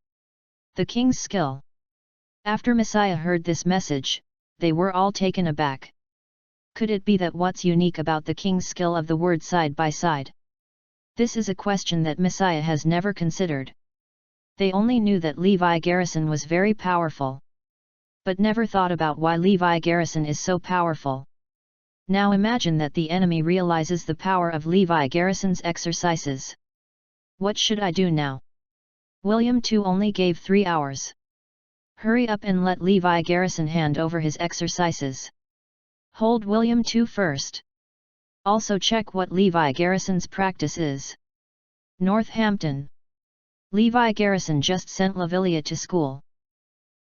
A: The king's skill. After Messiah heard this message, they were all taken aback. Could it be that what's unique about the king's skill of the word side by side? This is a question that Messiah has never considered. They only knew that Levi Garrison was very powerful, but never thought about why Levi Garrison is so powerful. Now imagine that the enemy realizes the power of Levi Garrison's exercises. What should I do now? William II only gave 3 hours. Hurry up and let Levi Garrison hand over his exercises. Hold William II first. Also check what Levi Garrison's practice is. Northampton. Levi Garrison just sent Lavilia to school.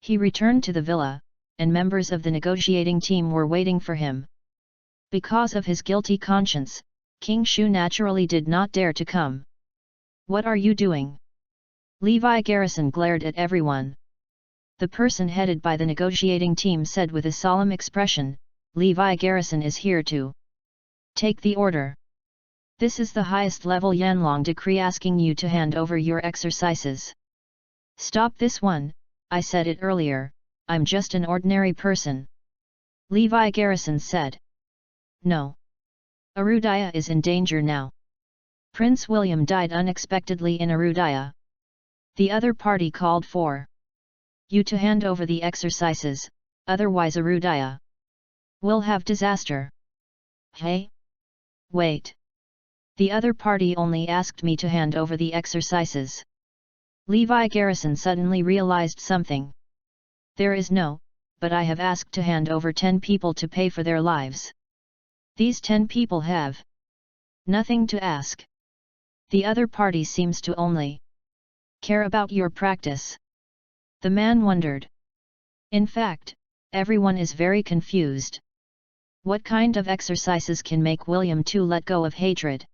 A: He returned to the villa, and members of the negotiating team were waiting for him. Because of his guilty conscience, King Shu naturally did not dare to come. What are you doing? Levi Garrison glared at everyone. The person headed by the negotiating team said with a solemn expression, Levi Garrison is here to take the order. This is the highest level Yanlong decree asking you to hand over your exercises. Stop this one, I said it earlier, I'm just an ordinary person. Levi Garrison said. No. Arudaya is in danger now. Prince William died unexpectedly in Arudaya. The other party called for you to hand over the exercises, otherwise Arudaya will have disaster. Hey? Wait. The other party only asked me to hand over the exercises. Levi Garrison suddenly realized something. There is no, but I have asked to hand over 10 people to pay for their lives. These 10 people have nothing to ask. The other party seems to only care about your practice. The man wondered. In fact, everyone is very confused. What kind of exercises can make William II let go of hatred?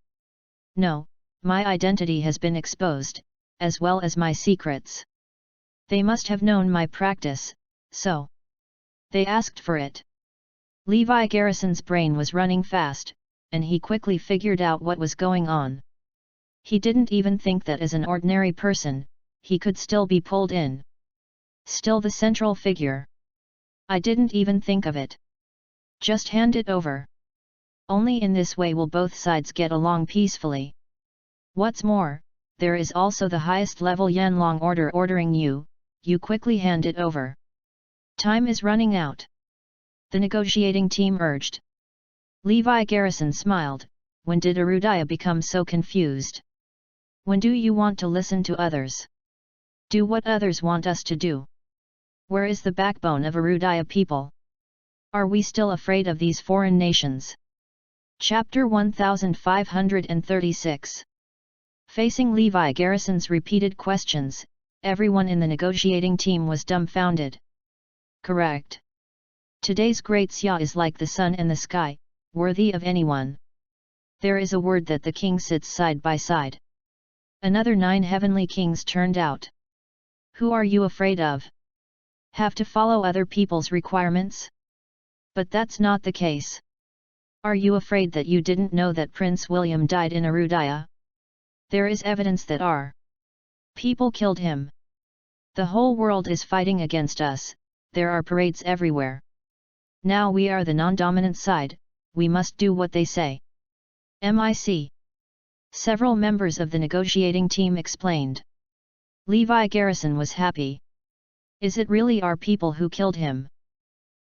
A: No, my identity has been exposed, as well as my secrets. They must have known my practice, so they asked for it. Levi Garrison's brain was running fast, and he quickly figured out what was going on. He didn't even think that as an ordinary person, he could still be pulled in. Still the central figure. I didn't even think of it. Just hand it over. Only in this way will both sides get along peacefully. What's more, there is also the highest level Yanlong order ordering you quickly hand it over. Time is running out. The negotiating team urged. Levi Garrison smiled. When did Arudaya become so confused? When do you want to listen to others? Do what others want us to do. Where is the backbone of Arudaya people? Are we still afraid of these foreign nations? Chapter 1536. Facing Levi Garrison's repeated questions, everyone in the negotiating team was dumbfounded. Correct. Today's great Xia is like the sun and the sky, worthy of anyone. There is a word that the king sits side by side. Another 9 heavenly kings turned out. Who are you afraid of? Have to follow other people's requirements? But that's not the case. Are you afraid that you didn't know that Prince William died in Arudaya? There is evidence that our people killed him. The whole world is fighting against us, there are parades everywhere. Now we are the non-dominant side, we must do what they say. MIC. Several members of the negotiating team explained. Levi Garrison was happy. Is it really our people who killed him?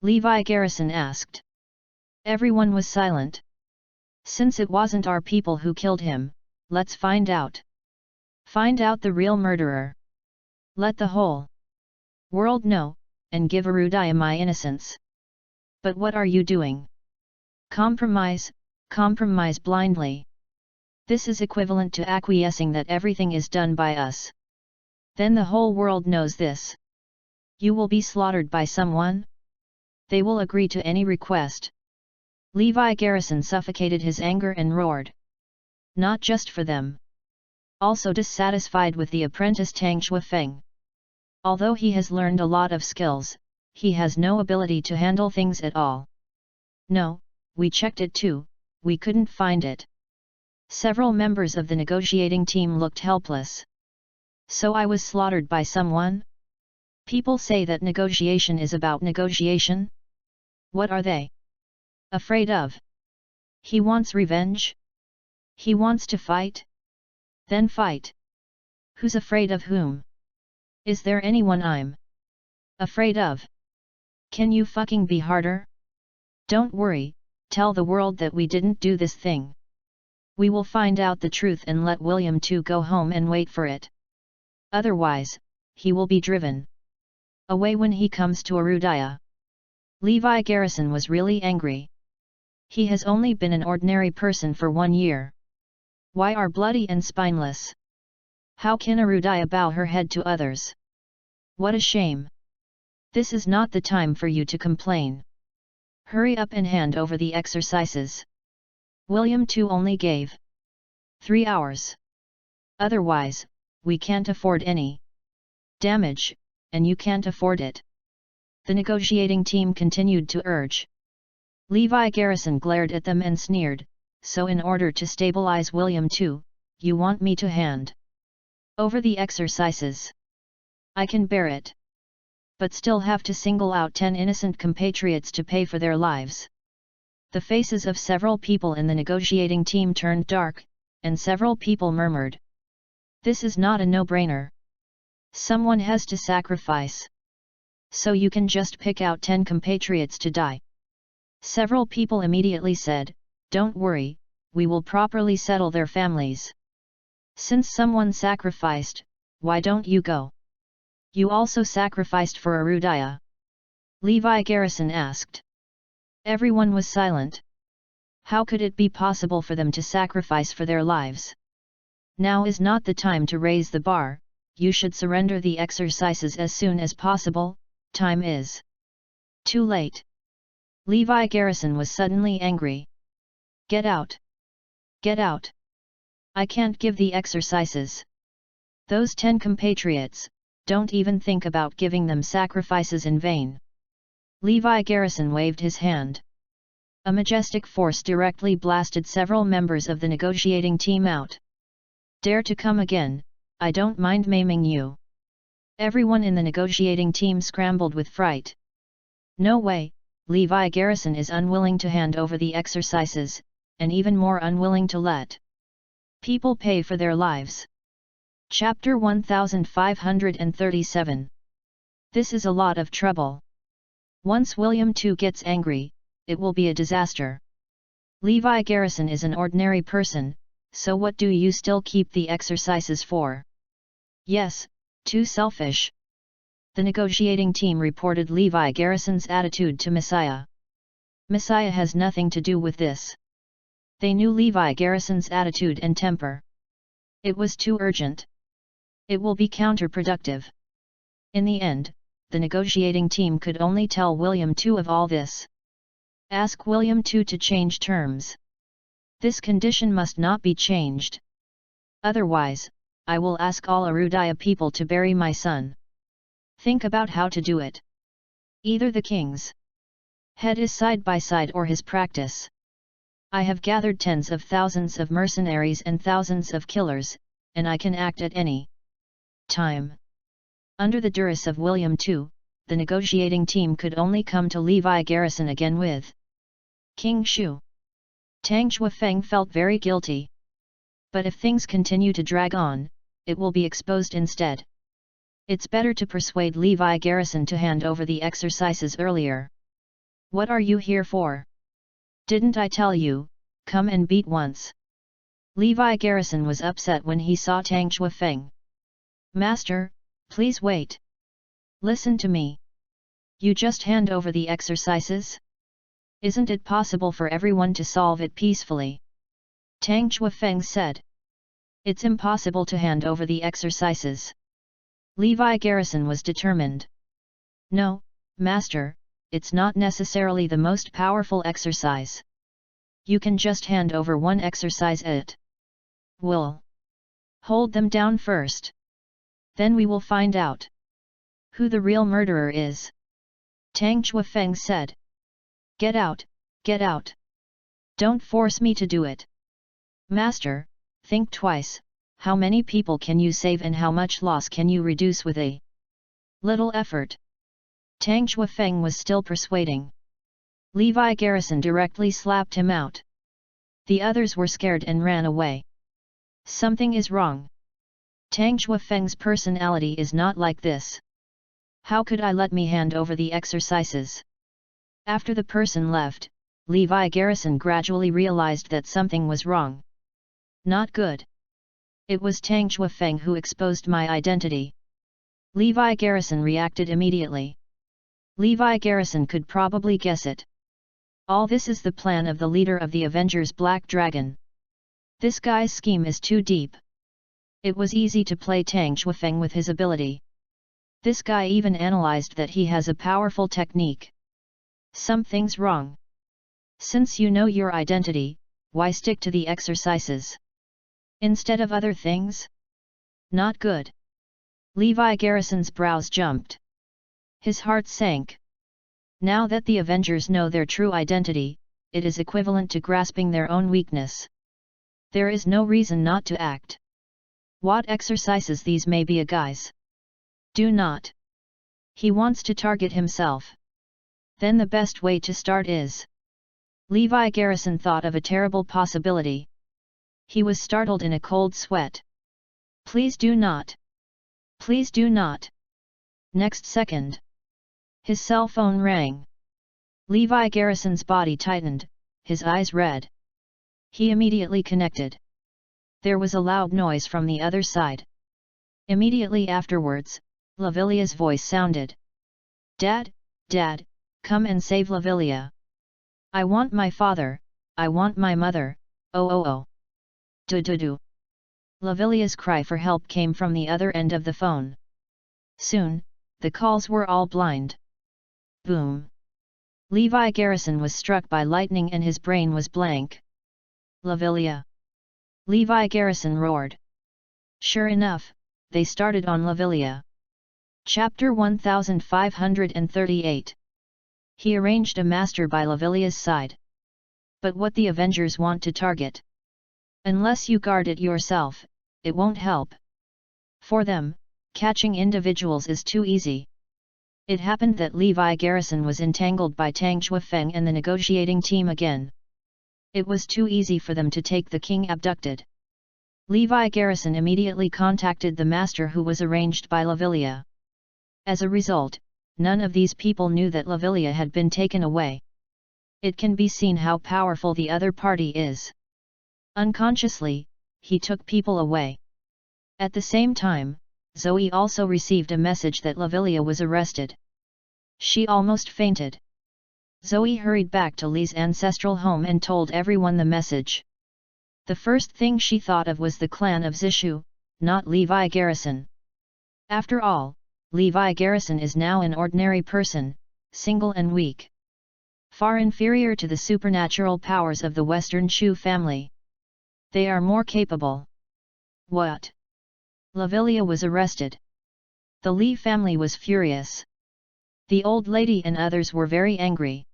A: Levi Garrison asked. Everyone was silent. Since it wasn't our people who killed him, let's find out. Find out the real murderer. Let the whole world know, and give Arudaya my innocence. But what are you doing? Compromise blindly. This is equivalent to acquiescing that everything is done by us. Then the whole world knows this. You will be slaughtered by someone? They will agree to any request. Levi Garrison suffocated his anger and roared. Not just for them. also dissatisfied with the apprentice Tang Shuifeng. Although he has learned a lot of skills, he has no ability to handle things at all. No, we checked it too, we couldn't find it. Several members of the negotiating team looked helpless. So I was slaughtered by someone? People say that negotiation is about negotiation? What are they afraid of? He wants revenge? He wants to fight? Then fight. Who's afraid of whom? Is there anyone I'm afraid of? Can you fucking be harder? Don't worry, tell the world that we didn't do this thing. We will find out the truth and let William II go home and wait for it. Otherwise, he will be driven away when he comes to Arudaya. Levi Garrison was really angry. He has only been an ordinary person for 1 year. Why are bloody and spineless? How can Arudaya bow her head to others? What a shame! This is not the time for you to complain. Hurry up and hand over the exercises. William II only gave 3 hours. Otherwise, we can't afford any damage, and you can't afford it. The negotiating team continued to urge. Levi Garrison glared at them and sneered, so in order to stabilize William II, you want me to hand over the exercises? I can bear it. But still have to single out 10 innocent compatriots to pay for their lives. The faces of several people in the negotiating team turned dark, and several people murmured. This is not a no-brainer. Someone has to sacrifice. So you can just pick out 10 compatriots to die. Several people immediately said, don't worry, we will properly settle their families. Since someone sacrificed, why don't you go? You also sacrificed for Arudaya? Levi Garrison asked. Everyone was silent. How could it be possible for them to sacrifice for their lives? Now is not the time to raise the bar, you should surrender the exercises as soon as possible, time is too late. Levi Garrison was suddenly angry. Get out! Get out! I can't give the exercises. Those 10 compatriots, don't even think about giving them sacrifices in vain. Levi Garrison waved his hand. A majestic force directly blasted several members of the negotiating team out. Dare to come again, I don't mind maiming you. Everyone in the negotiating team scrambled with fright. No way, Levi Garrison is unwilling to hand over the exercises, and even more unwilling to let people pay for their lives. Chapter 1537. This is a lot of trouble. Once William II gets angry, it will be a disaster. Levi Garrison is an ordinary person, so what do you still keep the exercises for? Yes, too selfish. The negotiating team reported Levi Garrison's attitude to Messiah. Messiah has nothing to do with this. They knew Levi Garrison's attitude and temper. It was too urgent. It will be counterproductive. In the end, the negotiating team could only tell William II of all this. Ask William II to change terms. This condition must not be changed. Otherwise, I will ask all Arudaya people to bury my son. Think about how to do it. Either the king's head is side by side or his practice. I have gathered tens of thousands of mercenaries and thousands of killers, and I can act at any time. Under the duress of William II, the negotiating team could only come to Levi Garrison again with King Shu. Tang Shuifeng felt very guilty. But if things continue to drag on, it will be exposed instead. It's better to persuade Levi Garrison to hand over the exercises earlier. What are you here for? Didn't I tell you, come and beat once? Levi Garrison was upset when he saw Tang Shuifeng. Master, please wait. Listen to me. You just hand over the exercises? Isn't it possible for everyone to solve it peacefully? Tang Shuifeng said. It's impossible to hand over the exercises. Levi Garrison was determined. No, Master, it's not necessarily the most powerful exercise. You can just hand over one exercise at will. Hold them down first. Then we will find out who the real murderer is. Tang Chuefeng said. Get out, get out. Don't force me to do it. Master, think twice, how many people can you save and how much loss can you reduce with a little effort? Tang Chuefeng was still persuading. Levi Garrison directly slapped him out. The others were scared and ran away. Something is wrong. Tang Chuefeng's personality is not like this. How could I let me hand over the exercises? After the person left, Levi Garrison gradually realized that something was wrong. Not good. It was Tang Chuefeng who exposed my identity. Levi Garrison reacted immediately. Levi Garrison could probably guess it. All this is the plan of the leader of the Avengers Black Dragon. This guy's scheme is too deep. It was easy to play Tang Chuefeng with his ability. This guy even analyzed that he has a powerful technique. Something's wrong. Since you know your identity, why stick to the exercises instead of other things? Not good. Levi Garrison's brows jumped. His heart sank. Now that the Avengers know their true identity, it is equivalent to grasping their own weakness. There is no reason not to act. What exercises these may be, guys? Do not. He wants to target himself. Then the best way to start is. Levi Garrison thought of a terrible possibility. He was startled in a cold sweat. Please do not. Please do not. Next second. His cell phone rang. Levi Garrison's body tightened, his eyes red. He immediately connected. There was a loud noise from the other side. Immediately afterwards, Lavilia's voice sounded. Dad, Dad, come and save Lavilia. I want my father, I want my mother, oh. Do. Lavilia's cry for help came from the other end of the phone. Soon, the calls were all blind. Boom. Levi Garrison was struck by lightning and his brain was blank. Lavilia. Levi Garrison roared. Sure enough, they started on Lavilia. Chapter 1538. He arranged a master by Lavilia's side. But what the Avengers want to target? Unless you guard it yourself, it won't help. For them, catching individuals is too easy. It happened that Levi Garrison was entangled by Tang Chuefeng and the negotiating team again. It was too easy for them to take the king abducted. Levi Garrison immediately contacted the master who was arranged by Lavilia. As a result, none of these people knew that Lavilia had been taken away. It can be seen how powerful the other party is. Unconsciously, he took people away. At the same time, Zoe also received a message that Lavilia was arrested. She almost fainted. Zoe hurried back to Lee's ancestral home and told everyone the message. The first thing she thought of was the clan of Zishu, not Levi Garrison. After all, Levi Garrison is now an ordinary person, single and weak. Far inferior to the supernatural powers of the Western Shu family. They are more capable. What? Lavilia was arrested. The Lee family was furious. The old lady and others were very angry.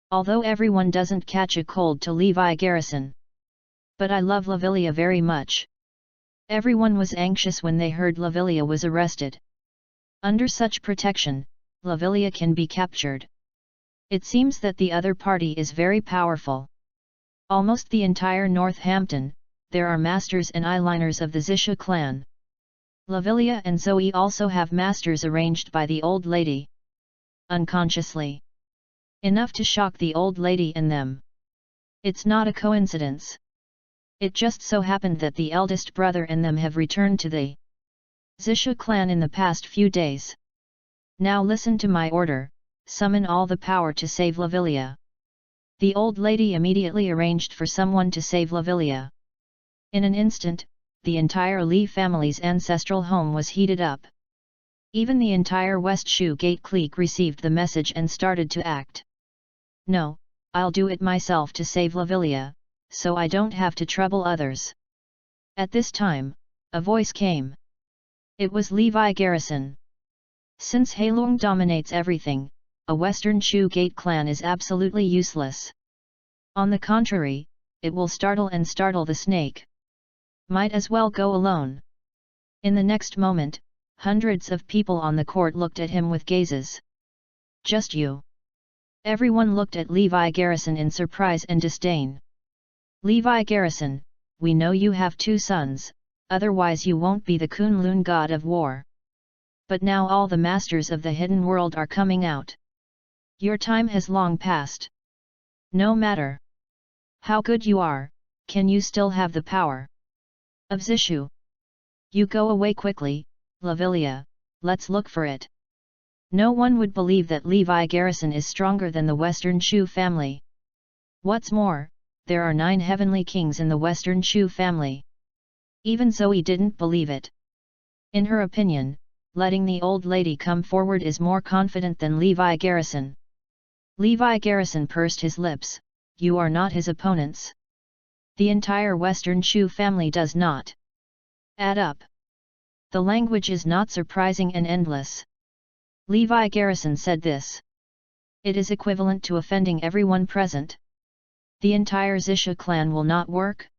A: Although everyone doesn't catch a cold to Levi Garrison. But I love Lavilia very much. Everyone was anxious when they heard Lavilia was arrested. Under such protection, Lavilia can be captured. It seems that the other party is very powerful. Almost the entire Northampton, there are masters and eyeliners of the Zisha clan. Lavilia and Zoe also have masters arranged by the old lady. Unconsciously. Enough to shock the old lady and them. It's not a coincidence. It just so happened that the eldest brother and them have returned to the Zisha clan in the past few days. Now listen to my order, summon all the power to save Lavilia. The old lady immediately arranged for someone to save Lavilia. In an instant, the entire Lee family's ancestral home was heated up. Even the entire West Shu Gate clique received the message and started to act. No, I'll do it myself to save Lavilia, so I don't have to trouble others. At this time, a voice came. It was Levi Garrison. Since Heilong dominates everything, a Western Shu Gate clan is absolutely useless. On the contrary, it will startle the snake. Might as well go alone. In the next moment, hundreds of people on the court looked at him with gazes. Just you. Everyone looked at Levi Garrison in surprise and disdain. Levi Garrison, we know you have 2 sons, otherwise you won't be the Kunlun god of war. But now all the masters of the hidden world are coming out. Your time has long passed. No matter how good you are, can you still have the power of Zishu? You go away quickly, Lavilia, let's look for it. No one would believe that Levi Garrison is stronger than the Western Shu family. What's more, there are 9 heavenly kings in the Western Shu family. Even Zoe didn't believe it. In her opinion, letting the old lady come forward is more confident than Levi Garrison. Levi Garrison pursed his lips. You are not his opponents. The entire Western Shu family does not add up. The language is not surprising and endless. Levi Garrison said this. It is equivalent to offending everyone present. The entire Zisha clan will not work?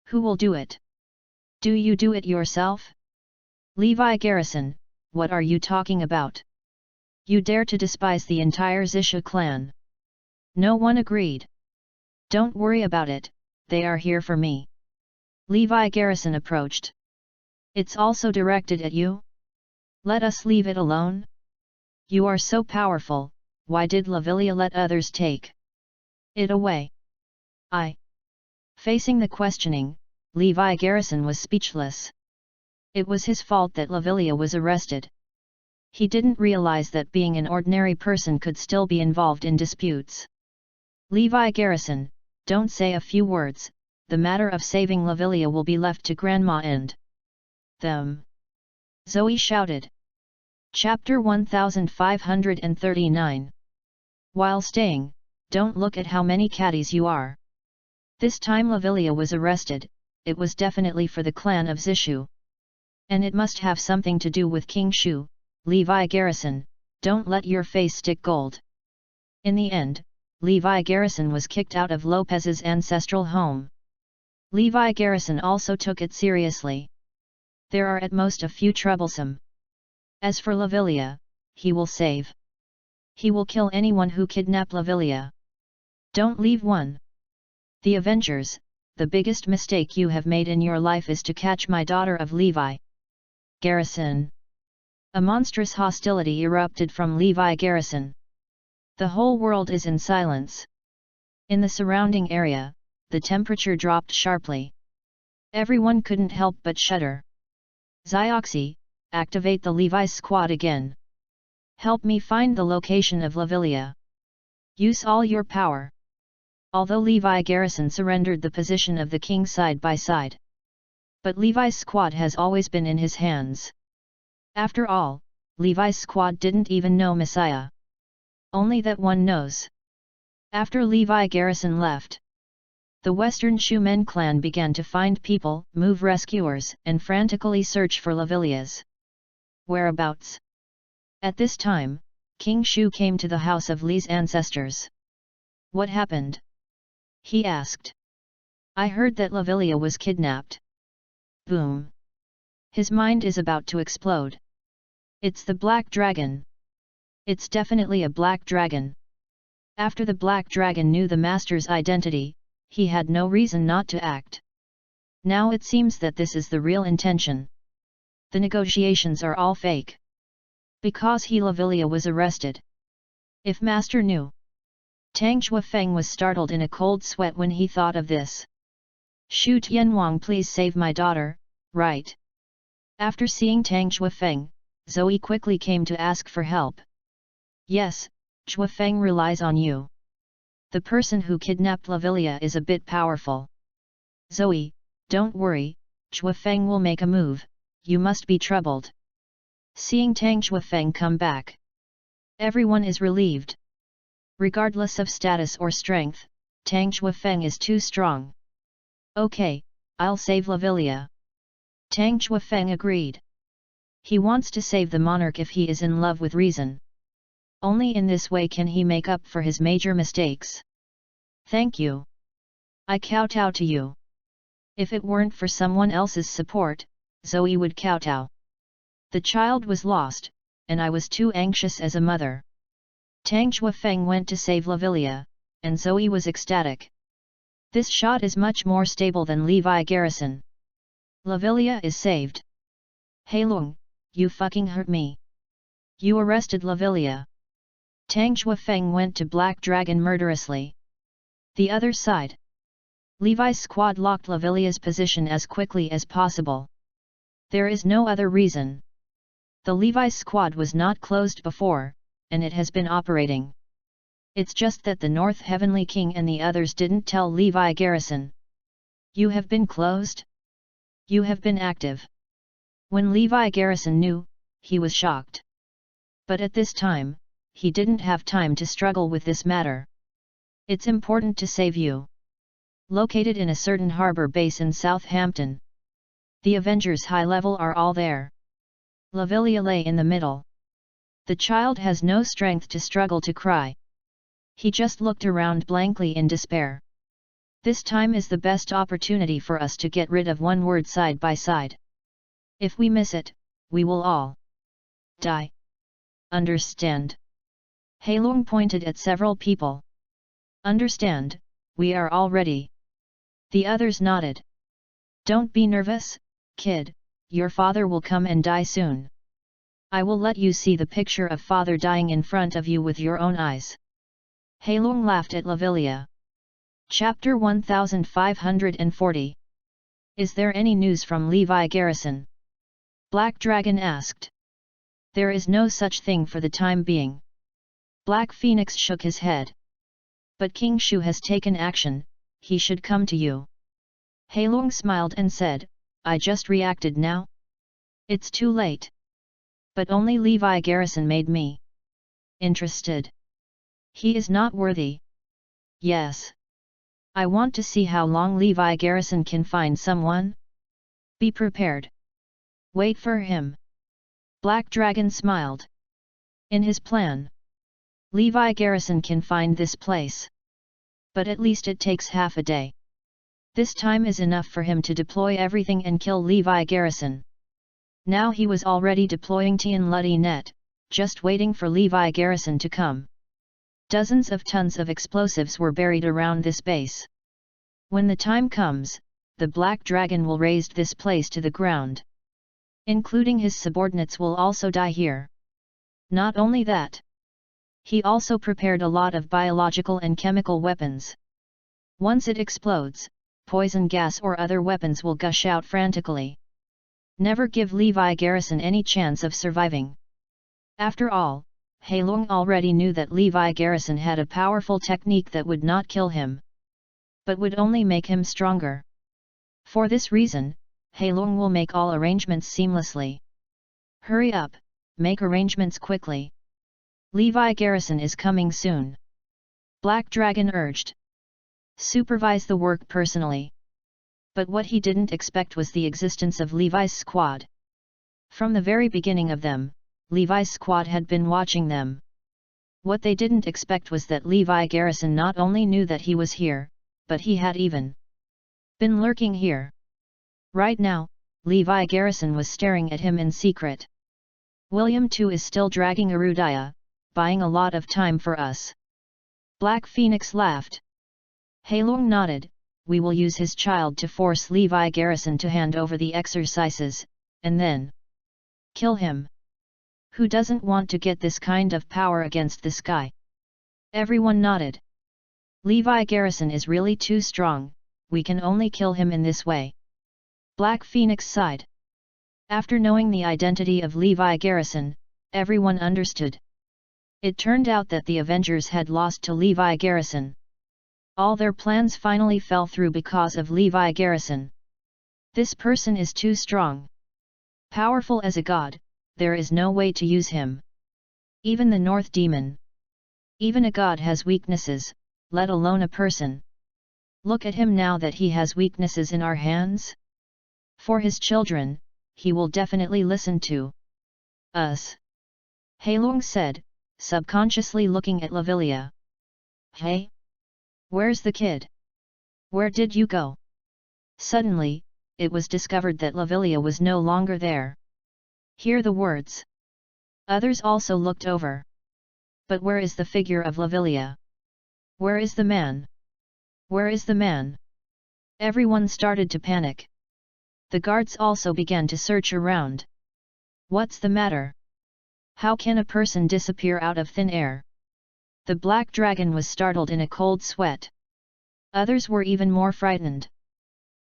A: Who will do it? Do you do it yourself? Levi Garrison, what are you talking about? You dare to despise the entire Zisha clan? No one agreed. Don't worry about it, they are here for me. Levi Garrison approached. It's also directed at you? Let us leave it alone? You are so powerful, why did Lavilia let others take it away? Facing the questioning, Levi Garrison was speechless. It was his fault that Lavilia was arrested. He didn't realize that being an ordinary person could still be involved in disputes. Levi Garrison, don't say a few words, the matter of saving Lavilia will be left to Grandma and them. Zoe shouted. Chapter 1539. While staying, don't look at how many caddies you are. This time Lavilia was arrested, it was definitely for the clan of Zishu. And it must have something to do with King Shu. Levi Garrison, don't let your face stick gold. In the end, Levi Garrison was kicked out of Lopez's ancestral home. Levi Garrison also took it seriously. There are at most a few troublesome. As for Lavilia, he will save. He will kill anyone who kidnap Lavilia. Don't leave one. The Avengers, the biggest mistake you have made in your life is to catch my daughter of Levi Garrison. A monstrous hostility erupted from Levi Garrison. The whole world is in silence. In the surrounding area, the temperature dropped sharply. Everyone couldn't help but shudder. Zioxy, activate the Levi's squad again. Help me find the location of Lavilia. Use all your power. Although Levi Garrison surrendered the position of the king side by side. But Levi's squad has always been in his hands. After all, Levi's squad didn't even know Messiah. Only that one knows. After Levi Garrison left, the Western Shu Men clan began to find people, move rescuers, and frantically search for Lavilia's whereabouts. At this time, King Shu came to the house of Li's ancestors. What happened? He asked. I heard that Lavilia was kidnapped. Boom. His mind is about to explode. It's the Black Dragon. It's definitely a Black Dragon. After the Black Dragon knew the master's identity, he had no reason not to act. Now it seems that this is the real intention. The negotiations are all fake. Because Lavilia was arrested. If master knew. Tang Chuafeng was startled in a cold sweat when he thought of this. Shu Tianwang, please save my daughter, right? After seeing Tang Chuafeng, Zoe quickly came to ask for help. Yes, Chuafeng relies on you. The person who kidnapped Lavilia is a bit powerful. Zoe, don't worry, Chuafeng will make a move, you must be troubled. Seeing Tang Chuafeng come back. Everyone is relieved. Regardless of status or strength, Tang Chuafeng is too strong. Okay, I'll save Lavilia. Tang Chuefeng agreed. He wants to save the monarch if he is in love with reason. Only in this way can he make up for his major mistakes. Thank you. I kowtow to you. If it weren't for someone else's support, Zoe would kowtow. The child was lost, and I was too anxious as a mother. Tang Chuefeng went to save Lavilia, and Zoe was ecstatic. This shot is much more stable than Levi Garrison. Lavilia is saved. Heilong, you fucking hurt me. You arrested Lavilia. Tang Chuefeng went to Black Dragon murderously. The other side. Levi's squad locked Lavilia's position as quickly as possible. There is no other reason. The Levi's squad was not closed before, and it has been operating. It's just that the North Heavenly King and the others didn't tell Levi Garrison. You have been closed? You have been active. When Levi Garrison knew, he was shocked. But at this time, he didn't have time to struggle with this matter. It's important to save you. Located in a certain harbor base in Southampton. The Avengers high level are all there. Lavilia lay in the middle. The child has no strength to struggle to cry. He just looked around blankly in despair. This time is the best opportunity for us to get rid of one word side by side. If we miss it, we will all die. Understand? Heilong pointed at several people. Understand, we are all ready. The others nodded. Don't be nervous, kid, your father will come and die soon. I will let you see the picture of father dying in front of you with your own eyes. Heilong laughed at Lavilia. Chapter 1540. Is there any news from Levi Garrison? Black Dragon asked. There is no such thing for the time being. Black Phoenix shook his head. But King Shu has taken action, he should come to you. Heilong smiled and said, I just reacted now. It's too late. But only Levi Garrison made me interested. He is not worthy. Yes. I want to see how long Levi Garrison can find someone. Be prepared. Wait for him. Black Dragon smiled. In his plan, Levi Garrison can find this place. But at least it takes half a day. This time is enough for him to deploy everything and kill Levi Garrison. Now he was already deploying Tian Luddy Net, just waiting for Levi Garrison to come. Dozens of tons of explosives were buried around this base. When the time comes, the Black Dragon will raze this place to the ground. Including his subordinates will also die here. Not only that. He also prepared a lot of biological and chemical weapons. Once it explodes, poison gas or other weapons will gush out frantically. Never give Levi Garrison any chance of surviving. After all, Heilong already knew that Levi Garrison had a powerful technique that would not kill him, but would only make him stronger. For this reason, Heilong will make all arrangements seamlessly. Hurry up, make arrangements quickly. Levi Garrison is coming soon. Black Dragon urged. Supervise the work personally. But what he didn't expect was the existence of Levi's squad. From the very beginning of them, Levi's squad had been watching them. What they didn't expect was that Levi Garrison not only knew that he was here, but he had even been lurking here. Right now, Levi Garrison was staring at him in secret. William too is still dragging Arudaya, buying a lot of time for us. Black Phoenix laughed. Heilong nodded, we will use his child to force Levi Garrison to hand over the exercises, and then kill him. Who doesn't want to get this kind of power against this guy? Everyone nodded. Levi Garrison is really too strong, we can only kill him in this way. Black Phoenix sighed. After knowing the identity of Levi Garrison, everyone understood. It turned out that the Avengers had lost to Levi Garrison. All their plans finally fell through because of Levi Garrison. This person is too strong. Powerful as a god, there is no way to use him. Even the North Demon. Even a god has weaknesses, let alone a person. Look at him now that he has weaknesses in our hands. For his children, he will definitely listen to us. Heilong said, subconsciously looking at Lavilia. Hey? Where's the kid? Where did you go? Suddenly, it was discovered that Lavilia was no longer there. Hear the words. Others also looked over. But where is the figure of Lavilia? Where is the man? Where is the man? Everyone started to panic. The guards also began to search around. What's the matter? How can a person disappear out of thin air? The black dragon was startled in a cold sweat. Others were even more frightened.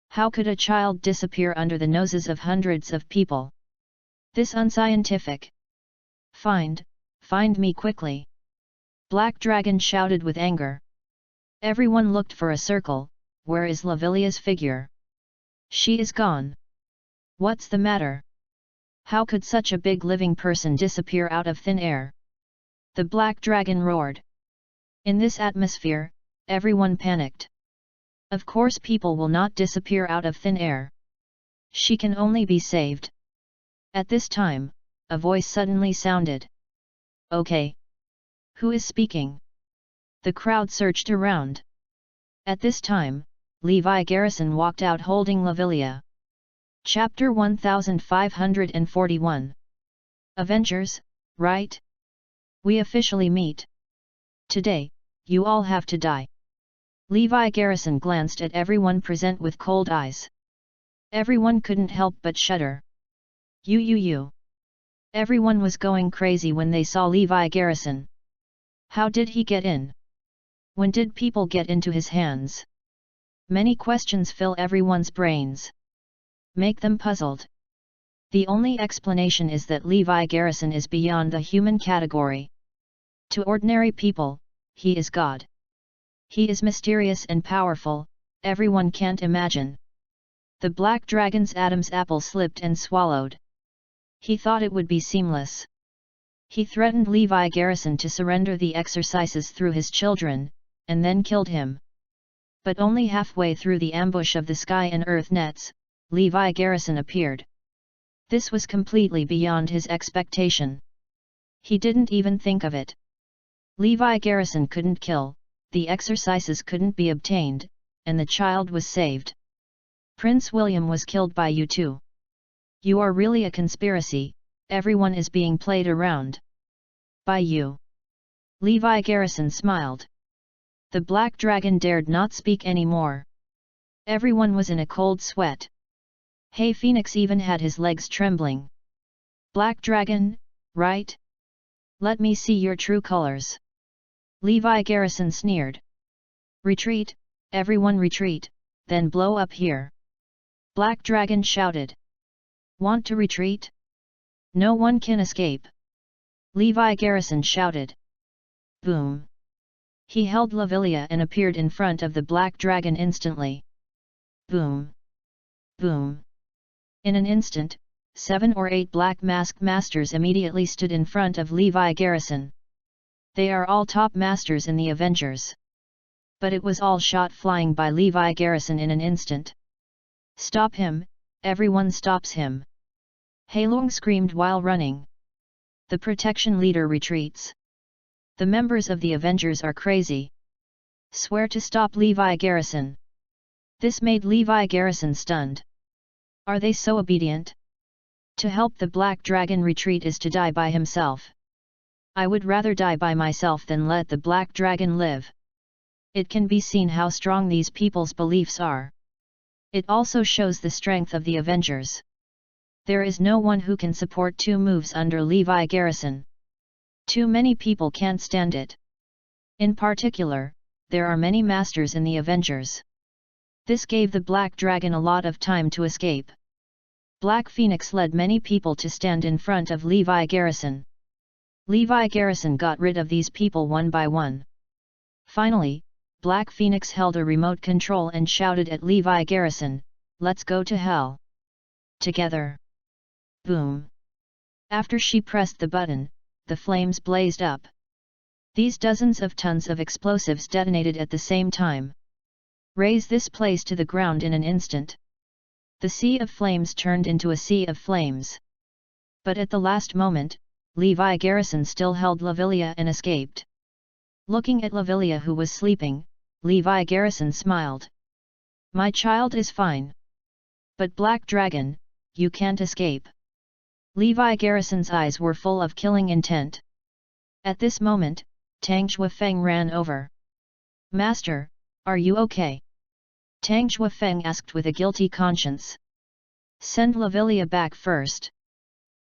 A: How could a child disappear under the noses of hundreds of people? This unscientific. Find me quickly. Black Dragon shouted with anger. Everyone looked for a circle. Where is Lavilia's figure? She is gone. What's the matter? How could such a big living person disappear out of thin air? The Black Dragon roared. In this atmosphere, everyone panicked. Of course people will not disappear out of thin air. She can only be saved. At this time, a voice suddenly sounded. Okay. Who is speaking? The crowd searched around. At this time, Levi Garrison walked out holding Lavilia. Chapter 1541. Avengers, right? We officially meet. Today, you all have to die. Levi Garrison glanced at everyone present with cold eyes. Everyone couldn't help but shudder. You. Everyone was going crazy when they saw Levi Garrison. How did he get in? When did people get into his hands? Many questions fill everyone's brains. Make them puzzled. The only explanation is that Levi Garrison is beyond the human category. To ordinary people, he is God. He is mysterious and powerful, everyone can't imagine. The Black Dragon's Adam's apple slipped and swallowed. He thought it would be seamless. He threatened Levi Garrison to surrender the exercises through his children, and then killed him. But only halfway through the ambush of the sky and earth nets, Levi Garrison appeared. This was completely beyond his expectation. He didn't even think of it. Levi Garrison couldn't kill, the exercises couldn't be obtained, and the child was saved. Prince William was killed by you too. You are really a conspiracy, everyone is being played around. By you. Levi Garrison smiled. The Black Dragon dared not speak anymore. Everyone was in a cold sweat. Hey Phoenix even had his legs trembling. Black Dragon, right? Let me see your true colors. Levi Garrison sneered. Retreat, everyone retreat, then blow up here. Black Dragon shouted. Want to retreat? No one can escape. Levi Garrison shouted. Boom. He held Lavilia and appeared in front of the Black Dragon instantly. Boom. Boom. In an instant, 7 or 8 Black Mask Masters immediately stood in front of Levi Garrison. They are all top masters in the Avengers. But it was all shot flying by Levi Garrison in an instant. Stop him, everyone stops him. Heilong screamed while running. The protection leader retreats. The members of the Avengers are crazy. Swear to stop Levi Garrison. This made Levi Garrison stunned. Are they so obedient? To help the Black Dragon retreat is to die by himself. I would rather die by myself than let the Black Dragon live. It can be seen how strong these people's beliefs are. It also shows the strength of the Avengers. There is no one who can support 2 moves under Levi Garrison. Too many people can't stand it. In particular, there are many masters in the Avengers. This gave the Black Dragon a lot of time to escape. Black Phoenix led many people to stand in front of Levi Garrison. Levi Garrison got rid of these people one by one. Finally, Black Phoenix held a remote control and shouted at Levi Garrison, "Let's go to hell. Together." Boom. After she pressed the button, the flames blazed up. These dozens of tons of explosives detonated at the same time. Raise this place to the ground in an instant. The sea of flames turned into a sea of flames. But at the last moment, Levi Garrison still held Lavilia and escaped. Looking at Lavilia who was sleeping, Levi Garrison smiled. "My child is fine. But Black Dragon, you can't escape." Levi Garrison's eyes were full of killing intent. At this moment, Tang Xuefeng ran over. "Master, are you okay?" Tang Xuefeng asked with a guilty conscience. "Send Lavilia back first.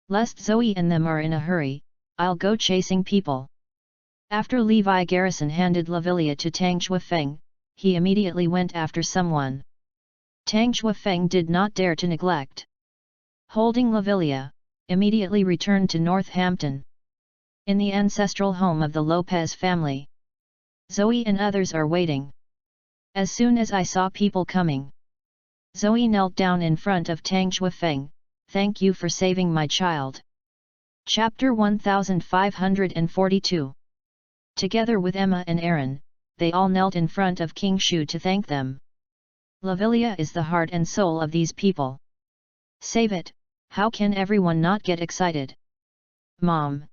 A: Lest Zoe and them are in a hurry, I'll go chasing people." After Levi Garrison handed Lavilia to Tang Xuefeng, he immediately went after someone. Tang Xuefeng did not dare to neglect. Holding Lavilia, immediately returned to Northampton. In the ancestral home of the Lopez family, Zoe and others are waiting. As soon as I saw people coming, Zoe knelt down in front of Tang Xuefeng. "Thank you for saving my child." Chapter 1542. Together with Emma and Aaron, they all knelt in front of King Shu to thank them. Lavilia is the heart and soul of these people. Save it, how can everyone not get excited? "Mom!"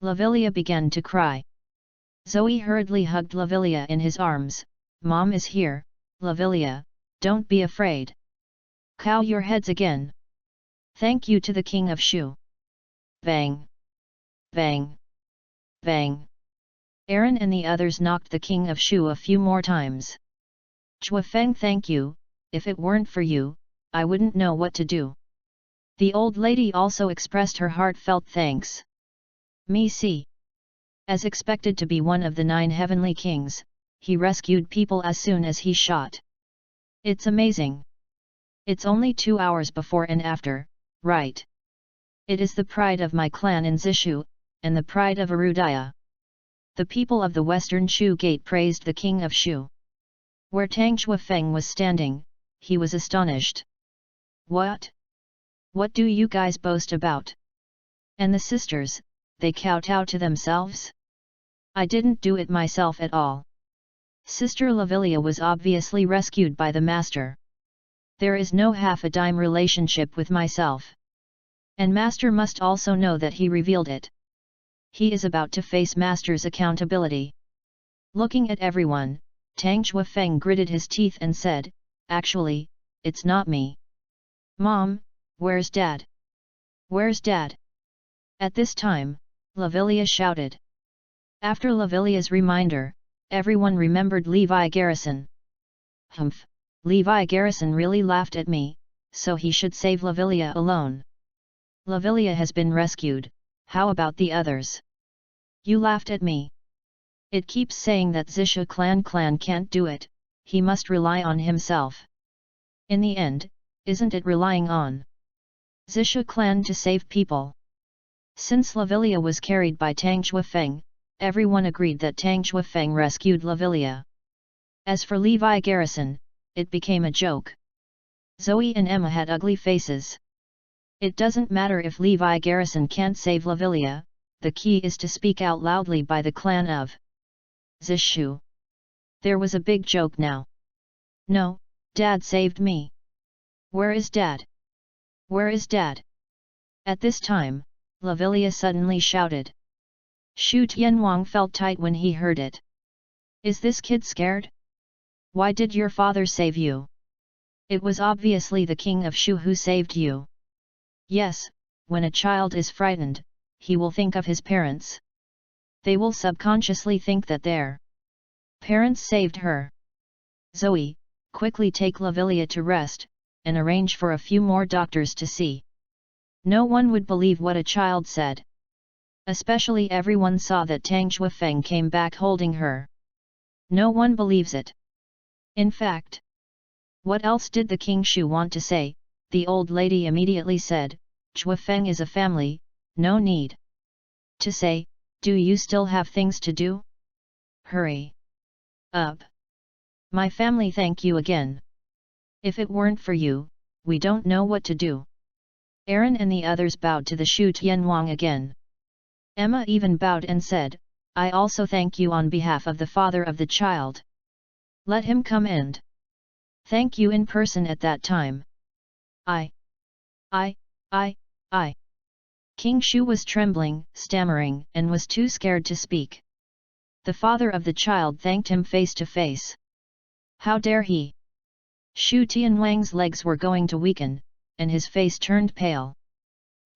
A: Lavilia began to cry. Zoe hurriedly hugged Lavilia in his arms. "Mom is here, Lavilia, don't be afraid. Cow your heads again. Thank you to the King of Shu." Bang! Bang! Bang! Aaron and the others knocked the King of Shu a few more times. "Xuefeng, thank you, if it weren't for you, I wouldn't know what to do." The old lady also expressed her heartfelt thanks. "Me see." As expected to be one of the 9 heavenly kings, he rescued people as soon as he shot. It's amazing. It's only 2 hours before and after, right? It is the pride of my clan in Zishu, and the pride of Arudaya. The people of the Western Shu Gate praised the King of Shu. Where Tang Xuefeng was standing, he was astonished. "What? What do you guys boast about? And the sisters, they kowtow to themselves? I didn't do it myself at all. Sister Lavilia was obviously rescued by the master. There is no half-a-dime relationship with myself. And master must also know that he revealed it. He is about to face master's accountability." Looking at everyone, Tang Xuefeng gritted his teeth and said, "Actually, it's not me. Mom, where's Dad? Where's Dad?" At this time, Lavilia shouted. After Lavilia's reminder, everyone remembered Levi Garrison. "Humph, Levi Garrison really laughed at me, so he should save Lavilia alone. Lavilia has been rescued, how about the others? You laughed at me. It keeps saying that Zisha clan can't do it, he must rely on himself. In the end, isn't it relying on Zisha clan to save people?" Since Lavilia was carried by Tang Xuefeng, everyone agreed that Tang Xuefeng rescued Lavilia. As for Levi Garrison, it became a joke. Zoe and Emma had ugly faces. It doesn't matter if Levi Garrison can't save Lavilia, the key is to speak out loudly by the clan of Zishu. There was a big joke now. "No, Dad saved me. Where is Dad? Where is Dad?" At this time, Lavilia suddenly shouted. Shu Tianwang felt tight when he heard it. "Is this kid scared? Why did your father save you? It was obviously the King of Shu who saved you." Yes, when a child is frightened, he will think of his parents. They will subconsciously think that their parents saved her. "Zoe, quickly take Lavilia to rest, and arrange for a few more doctors to see." No one would believe what a child said. Especially everyone saw that Tang Xuefeng came back holding her. No one believes it. In fact, what else did the King Shu want to say? The old lady immediately said, "Xuefeng is a family, no need to say, do you still have things to do? Hurry up. My family thank you again. If it weren't for you, we don't know what to do." Aaron and the others bowed to the Shu Tianwang again. Emma even bowed and said, "I also thank you on behalf of the father of the child. Let him come and thank you in person at that time." I, I, I, I. King Shu was trembling, stammering, and was too scared to speak. The father of the child thanked him face to face. How dare he? Shu Tianwang's legs were going to weaken, and his face turned pale.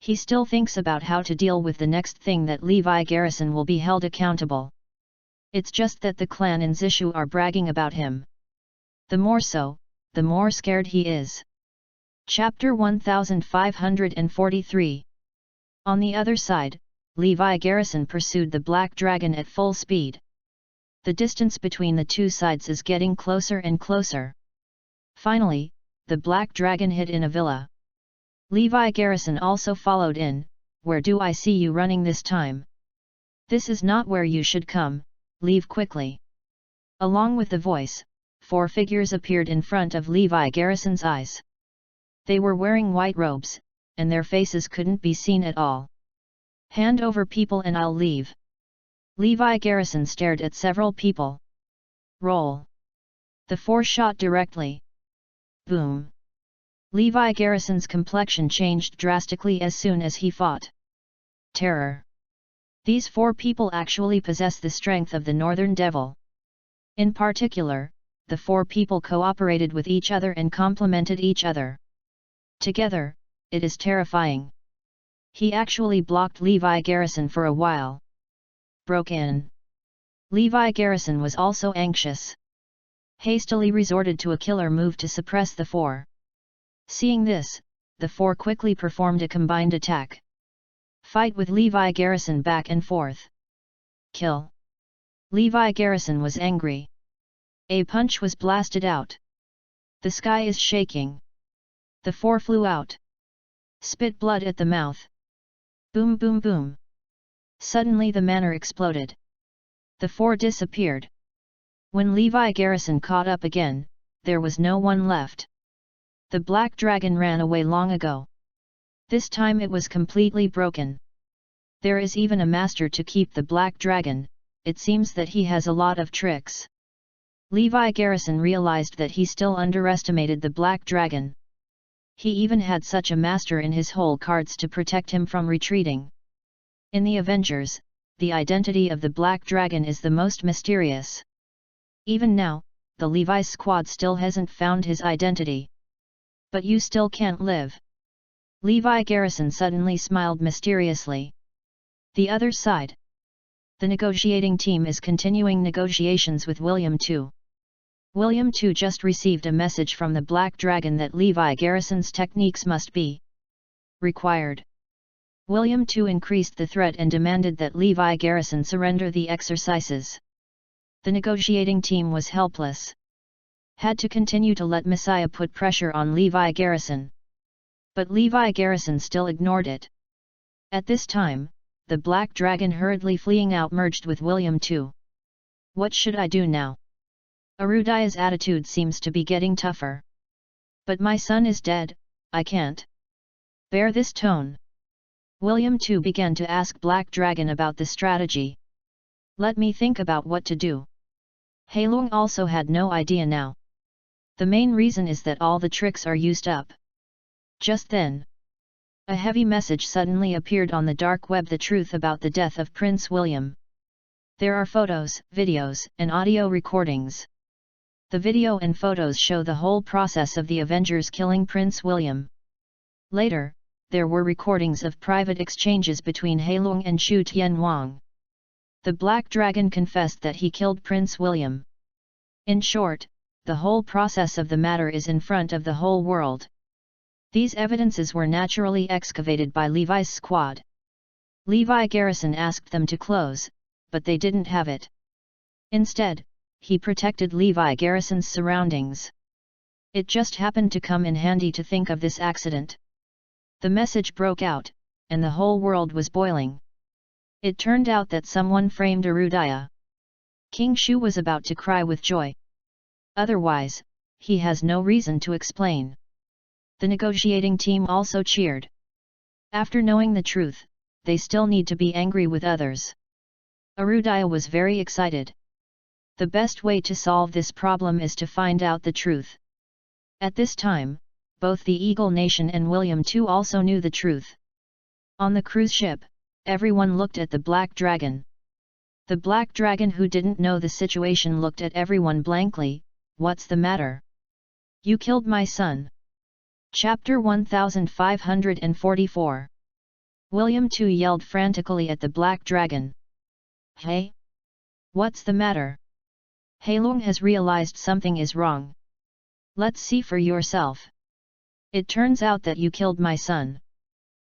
A: He still thinks about how to deal with the next thing that Levi Garrison will be held accountable. It's just that the clan in Zishu are bragging about him. The more so, the more scared he is. Chapter 1543. On the other side, Levi Garrison pursued the Black Dragon at full speed. The distance between the two sides is getting closer and closer. Finally, the Black Dragon hid in a villa. Levi Garrison also followed in. Where do I see you running this time? This is not where you should come, leave quickly. Along with the voice, 4 figures appeared in front of Levi Garrison's eyes. They were wearing white robes, and their faces couldn't be seen at all. Hand over people and I'll leave. Levi Garrison stared at several people. Roll. The 4 shot directly. Boom. Levi Garrison's complexion changed drastically as soon as he fought. Terror. These 4 people actually possess the strength of the Northern Devil. In particular, the 4 people cooperated with each other and complemented each other. Together, it is terrifying. He actually blocked Levi Garrison for a while. Broke in. Levi Garrison was also anxious. Hastily resorted to a killer move to suppress the 4. Seeing this, the 4 quickly performed a combined attack. Fight with Levi Garrison back and forth. Kill. Levi Garrison was angry. A punch was blasted out. The sky is shaking. The 4 flew out. Spit blood at the mouth. Boom boom boom. Suddenly the manor exploded. The 4 disappeared. When Levi Garrison caught up again, there was no one left. The Black Dragon ran away long ago. This time it was completely broken. There is even a master to keep the Black Dragon. It seems that he has a lot of tricks. Levi Garrison realized that he still underestimated the Black Dragon. He even had such a master in his whole cards to protect him from retreating. In the Avengers, the identity of the Black Dragon is the most mysterious. Even now, the Levi's squad still hasn't found his identity. But you still can't live. Levi Garrison suddenly smiled mysteriously. The other side. The negotiating team is continuing negotiations with William II. William II just received a message from the Black Dragon that Levi Garrison's techniques must be required. William II increased the threat and demanded that Levi Garrison surrender the exercises. The negotiating team was helpless. Had to continue to let Messiah put pressure on Levi Garrison. But Levi Garrison still ignored it. At this time, the Black Dragon hurriedly fleeing out merged with William II. What should I do now? Arudaya's attitude seems to be getting tougher. But my son is dead, I can't bear this tone. William II began to ask Black Dragon about the strategy. Let me think about what to do. Heilong also had no idea now. The main reason is that all the tricks are used up. Just then, a heavy message suddenly appeared on the dark web: the truth about the death of Prince William. There are photos, videos, and audio recordings. The video and photos show the whole process of the Avengers killing Prince William. Later, there were recordings of private exchanges between Heilong and Shu Tianwang. The Black Dragon confessed that he killed Prince William. In short, the whole process of the matter is in front of the whole world. These evidences were naturally excavated by Levi's squad. Levi Garrison asked them to close, but they didn't have it. Instead, he protected Levi Garrison's surroundings. It just happened to come in handy to think of this accident. The message broke out, and the whole world was boiling. It turned out that someone framed Arudaya. King Shu was about to cry with joy. Otherwise, he has no reason to explain. The negotiating team also cheered. After knowing the truth, they still need to be angry with others. Arudaya was very excited. The best way to solve this problem is to find out the truth. At this time, both the Eagle Nation and William II also knew the truth. On the cruise ship, everyone looked at the Black Dragon. The Black Dragon, who didn't know the situation, looked at everyone blankly. "What's the matter? You killed my son." Chapter 1544. William II yelled frantically at the Black Dragon. "Hey? What's the matter? Heilong has realized something is wrong. Let's see for yourself. It turns out that you killed my son.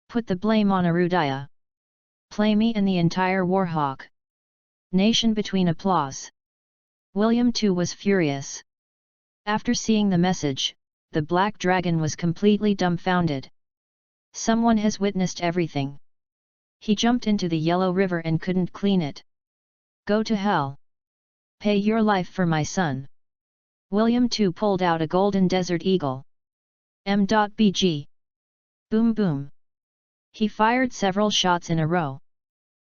A: Put the blame on Arudaya. Play me and the entire Warhawk Nation between applause." William II was furious. After seeing the message, the Black Dragon was completely dumbfounded. Someone has witnessed everything. He jumped into the Yellow River and couldn't clean it. Go to hell. Pay your life for my son. William II pulled out a golden desert eagle. M.BG. Boom boom. He fired several shots in a row.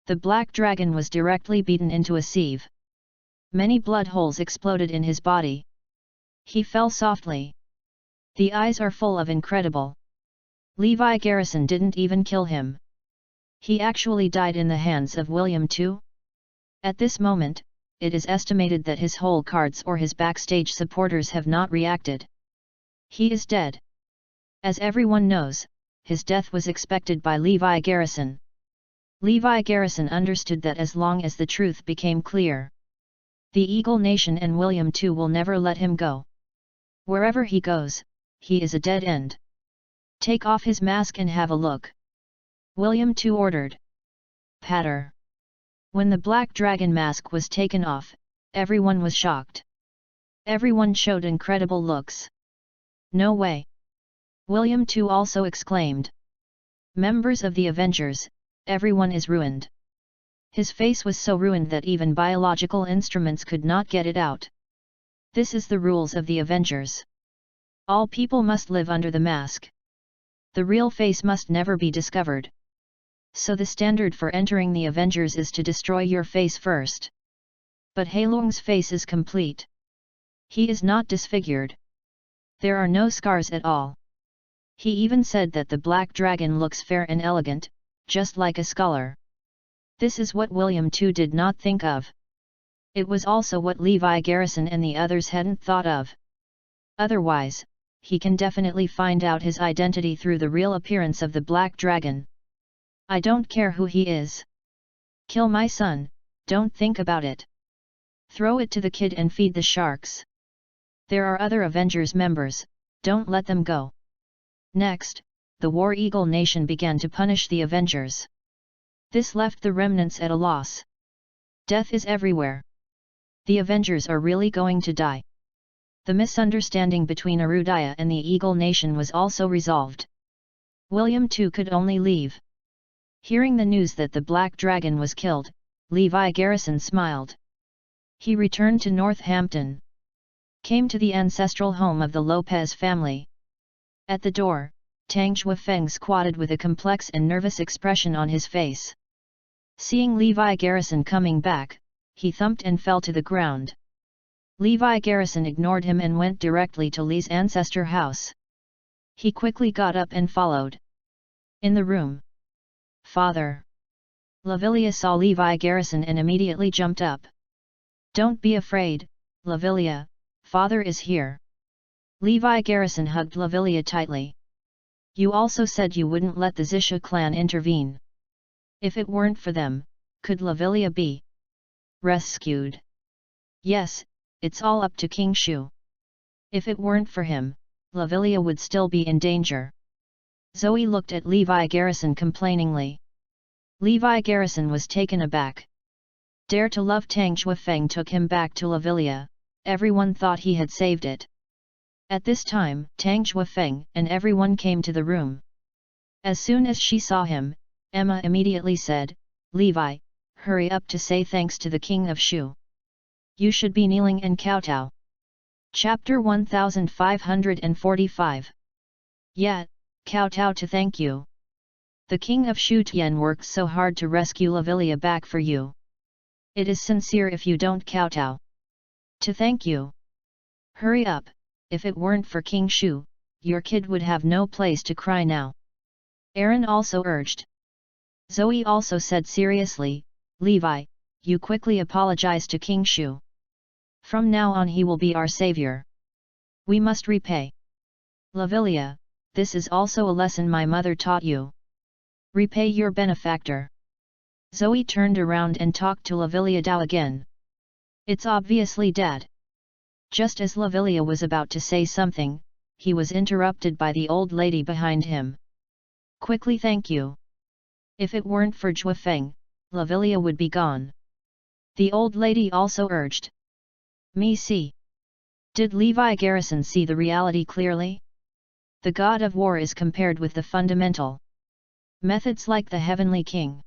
A: The Black Dragon was directly beaten into a sieve. Many blood holes exploded in his body. He fell softly. The eyes are full of incredible. Levi Garrison didn't even kill him. He actually died in the hands of William II. At this moment, it is estimated that his whole cards or his backstage supporters have not reacted. He is dead. As everyone knows, his death was expected by Levi Garrison. Levi Garrison understood that as long as the truth became clear, the Eagle Nation and William II will never let him go. Wherever he goes, he is a dead end. Take off his mask and have a look. William II ordered. Patter. When the Black Dragon mask was taken off, everyone was shocked. Everyone showed incredible looks. No way. William II also exclaimed. Members of the Avengers, everyone is ruined. His face was so ruined that even biological instruments could not get it out. This is the rules of the Avengers. All people must live under the mask. The real face must never be discovered. So the standard for entering the Avengers is to destroy your face first. But Heilong's face is complete. He is not disfigured. There are no scars at all. He even said that the Black Dragon looks fair and elegant, just like a scholar. This is what William II did not think of. It was also what Levi Garrison and the others hadn't thought of. Otherwise, he can definitely find out his identity through the real appearance of the Black Dragon. I don't care who he is. Kill my son, don't think about it. Throw it to the kid and feed the sharks. There are other Avengers members, don't let them go. Next, the War Eagle Nation began to punish the Avengers. This left the remnants at a loss. Death is everywhere. The Avengers are really going to die. The misunderstanding between Arudaya and the Eagle Nation was also resolved. William II could only leave. Hearing the news that the Black Dragon was killed, Levi Garrison smiled. He returned to Northampton. Came to the ancestral home of the Lopez family. At the door, Tang Xuefeng squatted with a complex and nervous expression on his face. Seeing Levi Garrison coming back, he thumped and fell to the ground. Levi Garrison ignored him and went directly to Li's ancestor house. He quickly got up and followed. In the room. Father. Lavilia saw Levi Garrison and immediately jumped up. Don't be afraid, Lavilia, father is here. Levi Garrison hugged Lavilia tightly. You also said you wouldn't let the Zisha clan intervene. If it weren't for them, could Lavilia be rescued? Yes, it's all up to King Shu. If it weren't for him, Lavilia would still be in danger. Zoe looked at Levi Garrison complainingly. Levi Garrison was taken aback. Dare to love Tang Xuefeng took him back to Lavilia, everyone thought he had saved it. At this time, Tang Xuefeng and everyone came to the room. As soon as she saw him, Emma immediately said, Levi, hurry up to say thanks to the King of Shu. You should be kneeling and kowtow. Chapter 1545. Yeah, kowtow to thank you. The King of Shu Tian worked so hard to rescue Lavilia back for you. It is sincere if you don't kowtow. To thank you. Hurry up, if it weren't for King Shu, your kid would have no place to cry now. Aaron also urged. Zoe also said seriously, Levi, you quickly apologize to King Shu. From now on he will be our savior. We must repay. Lavilia, this is also a lesson my mother taught you. Repay your benefactor. Zoe turned around and talked to Lavilia Dao again. It's obviously Dad. Just as Lavilia was about to say something, he was interrupted by the old lady behind him. Quickly, thank you. If it weren't for Juefeng, Lavilia would be gone. The old lady also urged. Me see. Did Levi Garrison see the reality clearly? The god of war is compared with the fundamental methods like the Heavenly King.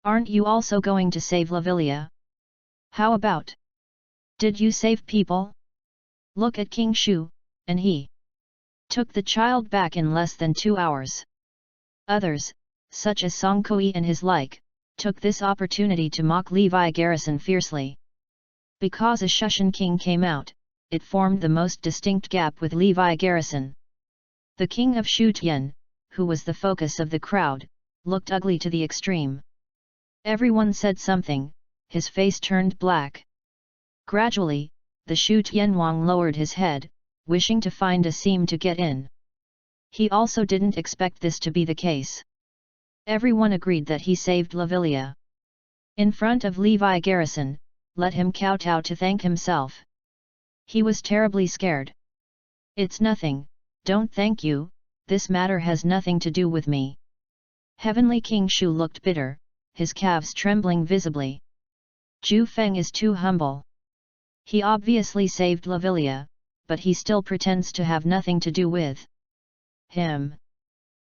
A: Aren't you also going to save Lavilia? How about? Did you save people? Look at King Shu, and he took the child back in less than 2 hours. Others, such as Song Kui and his like, took this opportunity to mock Levi Garrison fiercely. Because a Shushan king came out, it formed the most distinct gap with Levi Garrison. The king of Shu Tian, who was the focus of the crowd, looked ugly to the extreme. Everyone said something, his face turned black. Gradually, the Shu Tianwang lowered his head, wishing to find a seam to get in. He also didn't expect this to be the case. Everyone agreed that he saved Lavilia. In front of Levi Garrison, let him kowtow to thank himself. He was terribly scared. It's nothing, don't thank you, this matter has nothing to do with me. Heavenly King Shu looked bitter, his calves trembling visibly. Juefeng is too humble. He obviously saved Lavilia, but he still pretends to have nothing to do with him.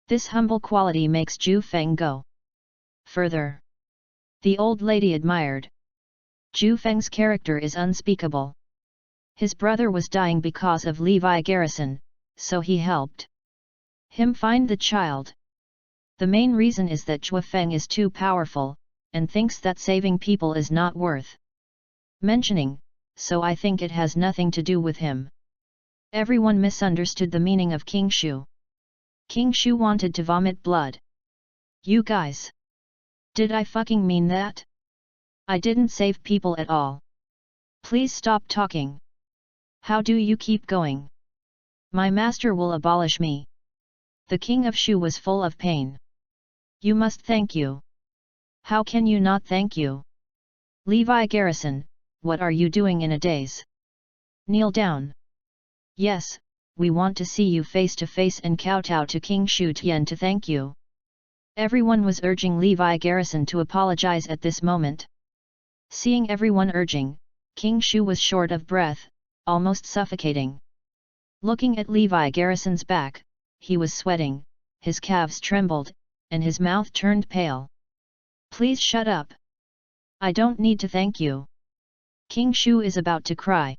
A: This humble quality makes Juefeng go further. The old lady admired. Juefeng's character is unspeakable. His brother was dying because of Levi Garrison, so he helped him find the child. The main reason is that Juefeng is too powerful, and thinks that saving people is not worth mentioning, so I think it has nothing to do with him. Everyone misunderstood the meaning of King Shu. King Shu wanted to vomit blood. You guys! Did I fucking mean that? I didn't save people at all. Please stop talking. How do you keep going? My master will abolish me. The king of Shu was full of pain. You must thank you. How can you not thank you? Levi Garrison, what are you doing in a daze? Kneel down. Yes, we want to see you face to face and kowtow to King Shu Tian to thank you. Everyone was urging Levi Garrison to apologize at this moment. Seeing everyone urging, King Shu was short of breath, almost suffocating. Looking at Levi Garrison's back, he was sweating, his calves trembled, and his mouth turned pale. Please shut up. I don't need to thank you. King Shu is about to cry.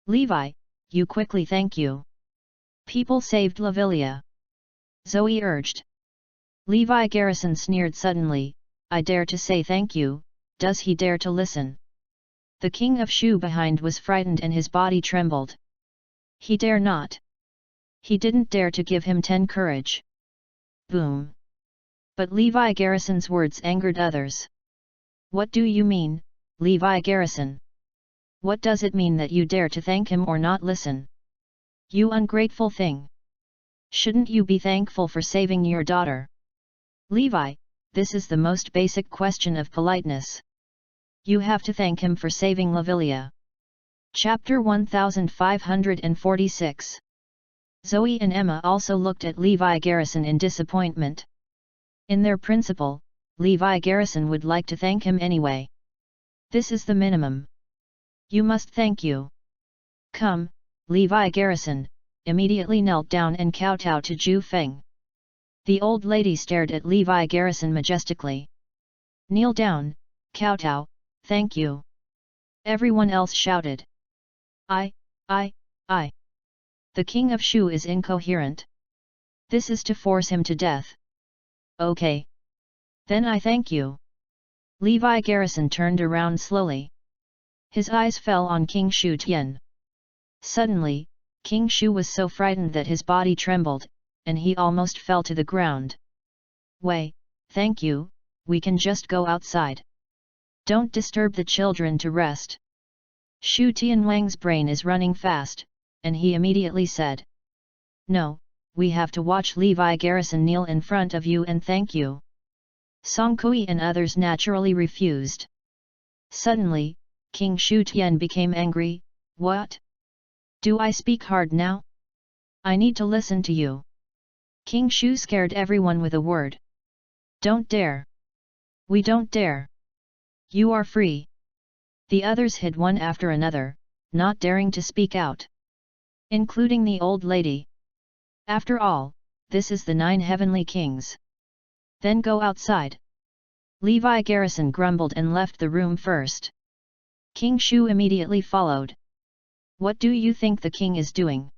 A: Levi, you quickly thank you. People saved Lavilia. Zoe urged. Levi Garrison sneered suddenly, I dare to say thank you, does he dare to listen? The king of Shu behind was frightened and his body trembled. He dare not. He didn't dare to give him 10 courage. Boom. But Levi Garrison's words angered others. What do you mean, Levi Garrison? What does it mean that you dare to thank him or not listen? You ungrateful thing! Shouldn't you be thankful for saving your daughter? Levi, this is the most basic question of politeness. You have to thank him for saving Lavilia. Chapter 1546. Zoe and Emma also looked at Levi Garrison in disappointment. In their principle, Levi Garrison would like to thank him anyway. This is the minimum. You must thank you. Come, Levi Garrison, immediately knelt down and kowtow to Juefeng. The old lady stared at Levi Garrison majestically. Kneel down, kowtow, thank you. Everyone else shouted. I. The king of Shu is incoherent. This is to force him to death. Okay. Then I thank you. Levi Garrison turned around slowly. His eyes fell on King Shu Tian. Suddenly, King Shu was so frightened that his body trembled, and he almost fell to the ground. Wei, thank you, we can just go outside. Don't disturb the children to rest. Shu Tianwang's brain is running fast, and he immediately said. No, we have to watch Levi Garrison kneel in front of you and thank you. Song Kui and others naturally refused. Suddenly, King Shu Tian became angry. What? Do I speak hard now? I need to listen to you. King Shu scared everyone with a word. Don't dare. We don't dare. You are free. The others hid one after another, not daring to speak out. Including the old lady. After all, this is the 9 heavenly kings. Then go outside. Levi Garrison grumbled and left the room first. King Shu immediately followed. What do you think the king is doing?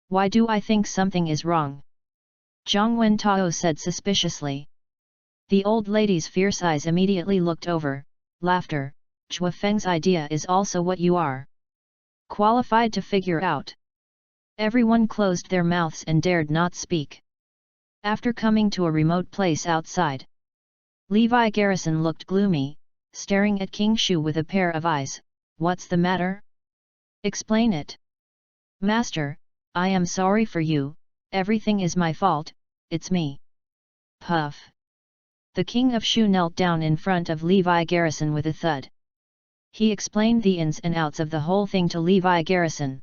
A: Why do I think something is wrong? Zhang Wentao said suspiciously. The old lady's fierce eyes immediately looked over, laughter. Chua Feng's idea is also what you are qualified to figure out. Everyone closed their mouths and dared not speak. After coming to a remote place outside, Levi Garrison looked gloomy, staring at King Shu with a pair of eyes. What's the matter? Explain it. Master, I am sorry for you, everything is my fault, it's me. Puff. The king of Shu knelt down in front of Levi Garrison with a thud. He explained the ins and outs of the whole thing to Levi Garrison.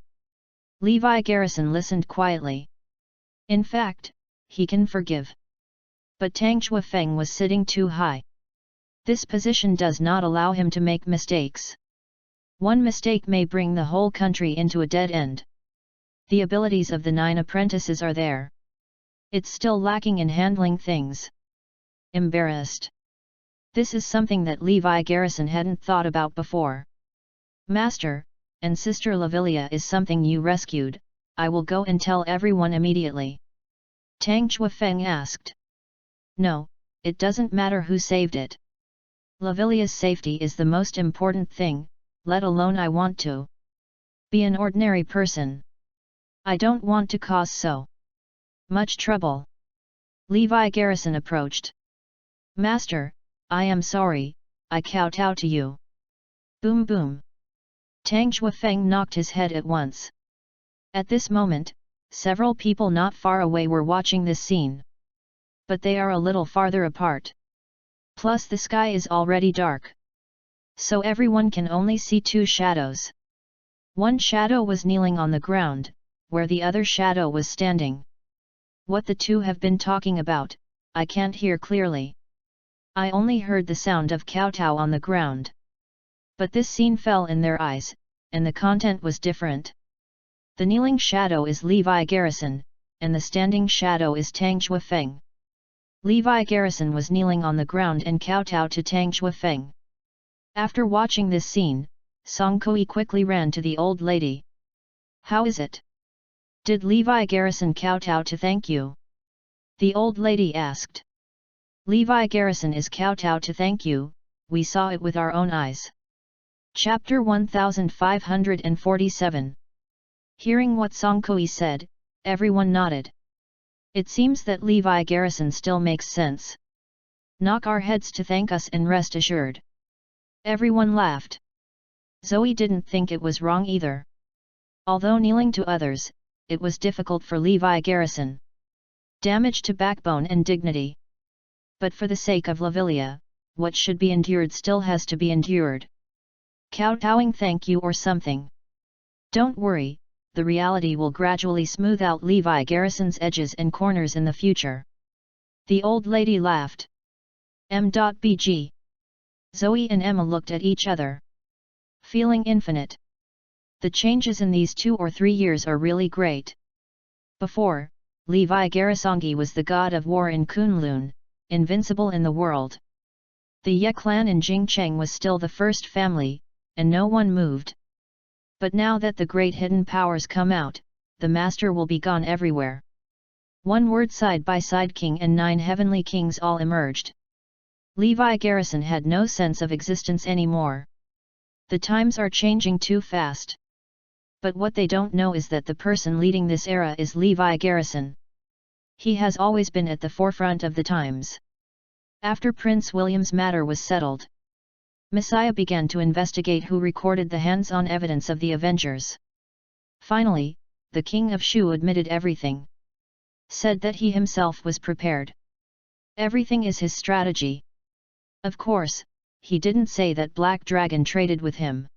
A: Levi Garrison listened quietly. In fact, he can forgive. But Tang Chuafeng was sitting too high. This position does not allow him to make mistakes. One mistake may bring the whole country into a dead end. The abilities of the 9 apprentices are there. It's still lacking in handling things. Embarrassed. This is something that Levi Garrison hadn't thought about before. Master, and Sister Lavilia is something you rescued, I will go and tell everyone immediately. Tang Chuafeng asked. No, it doesn't matter who saved it. Lavilia's safety is the most important thing, let alone I want to be an ordinary person. I don't want to cause so much trouble. Levi Garrison approached. Master, I am sorry, I kowtow to you. Boom boom. Tang Chuafeng knocked his head at once. At this moment, several people not far away were watching this scene. But they are a little farther apart. Plus the sky is already dark. So everyone can only see 2 shadows. One shadow was kneeling on the ground, where the other shadow was standing. What the two have been talking about, I can't hear clearly. I only heard the sound of kowtow on the ground. But this scene fell in their eyes, and the content was different. The kneeling shadow is Levi Garrison, and the standing shadow is Tang Chuafeng. Levi Garrison was kneeling on the ground and kowtow to Tang Chuafeng. After watching this scene, Song Kui quickly ran to the old lady. How is it? Did Levi Garrison kowtow to thank you? The old lady asked. Levi Garrison is kowtow to thank you, we saw it with our own eyes. Chapter 1547. Hearing what Song Kui said, everyone nodded. It seems that Levi Garrison still makes sense. Knock our heads to thank us and rest assured. Everyone laughed. Zoe didn't think it was wrong either. Although kneeling to others, it was difficult for Levi Garrison. Damage to backbone and dignity. But for the sake of Lavilia, what should be endured still has to be endured. Kowtowing thank you or something. Don't worry, the reality will gradually smooth out Levi Garrison's edges and corners in the future. The old lady laughed. M.Bg. Zoe and Emma looked at each other. Feeling infinite. The changes in these 2 or 3 years are really great. Before, Levi Garrisongi was the god of war in Kunlun, invincible in the world. The Ye clan in Jingcheng was still the first family, and no one moved. But now that the great hidden powers come out, the master will be gone everywhere. One word side by side king and 9 heavenly kings all emerged. Levi Garrison had no sense of existence anymore. The times are changing too fast. But what they don't know is that the person leading this era is Levi Garrison. He has always been at the forefront of the times. After Prince William's matter was settled, Messiah began to investigate who recorded the hands-on evidence of the Avengers. Finally, the King of Shu admitted everything. Said that he himself was prepared. Everything is his strategy. Of course, he didn't say that Black Dragon traded with him.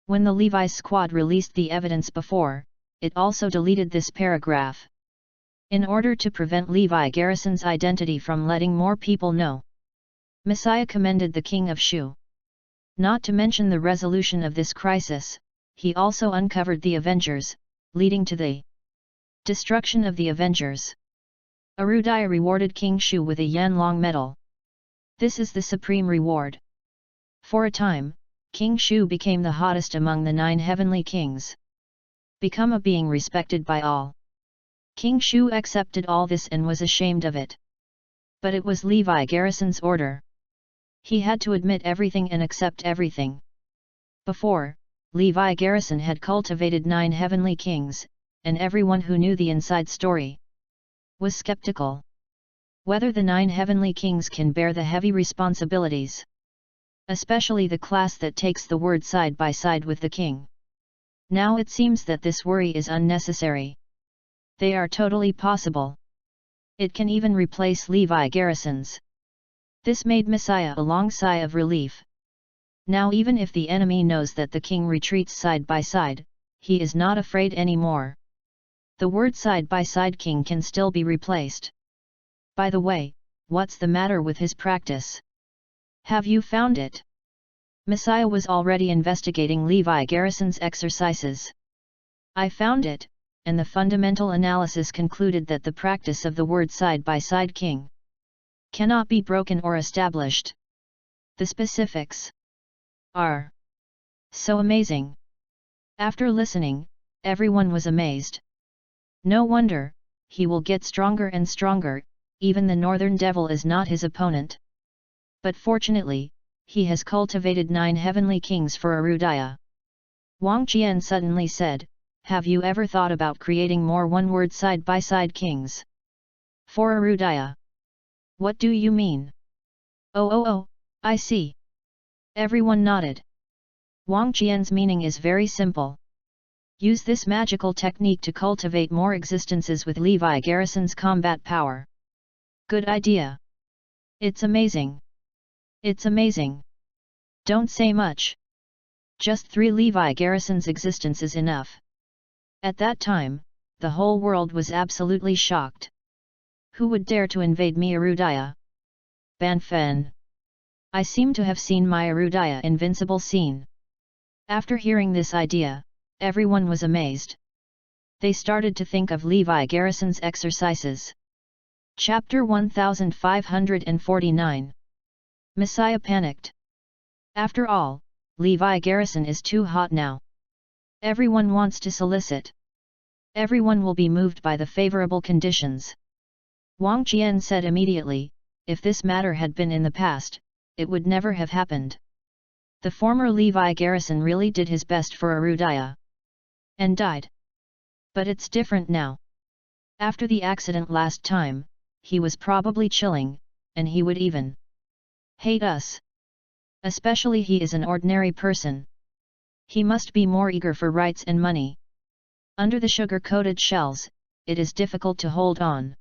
A: When the Levi squad released the evidence before, it also deleted this paragraph. In order to prevent Levi Garrison's identity from letting more people know, Messiah commended the King of Shu. Not to mention the resolution of this crisis, he also uncovered the Avengers, leading to the destruction of the Avengers. Arudaya rewarded King Shu with a Yanlong medal. This is the supreme reward. For a time, King Shu became the hottest among the 9 heavenly kings. Become a being respected by all. King Shu accepted all this and was ashamed of it. But it was Levi Garrison's order. He had to admit everything and accept everything. Before, Levi Garrison had cultivated 9 heavenly kings, and everyone who knew the inside story was skeptical. Whether the 9 heavenly kings can bear the heavy responsibilities. Especially the class that takes the word side by side with the king. Now it seems that this worry is unnecessary. They are totally possible. It can even replace Levi Garrison's. This made Messiah a long sigh of relief. Now even if the enemy knows that the king retreats side by side, he is not afraid anymore. The word side by side king can still be replaced. By the way, what's the matter with his practice? Have you found it? Messiah was already investigating Levi Garrison's exercises. I found it, and the fundamental analysis concluded that the practice of the word side-by-side king cannot be broken or established. The specifics are so amazing. After listening, everyone was amazed. No wonder, he will get stronger and stronger, even the Northern Devil is not his opponent. But fortunately, he has cultivated 9 heavenly kings for Arudaya. Wang Qian suddenly said, have you ever thought about creating more one-word side-by-side kings for Arudaya? What do you mean? Oh, I see. Everyone nodded. Wang Qian's meaning is very simple. Use this magical technique to cultivate more existences with Levi Garrison's combat power. Good idea. It's amazing. It's amazing. Don't say much. Just 3 Levi Garrison's existence is enough. At that time, the whole world was absolutely shocked. Who would dare to invade me Arudaya? Ban Fen. I seem to have seen my Arudaya invincible scene. After hearing this idea, everyone was amazed. They started to think of Levi Garrison's exercises. Chapter 1549. Messiah panicked. After all, Levi Garrison is too hot now. Everyone wants to solicit. Everyone will be moved by the favorable conditions. Wang Qian said immediately, if this matter had been in the past, it would never have happened. The former Levi Garrison really did his best for Arudaya. And died. But it's different now. After the accident last time, he was probably chilling, and he would even hate us. Especially he is an ordinary person. He must be more eager for rights and money. Under the sugar-coated shells, it is difficult to hold on.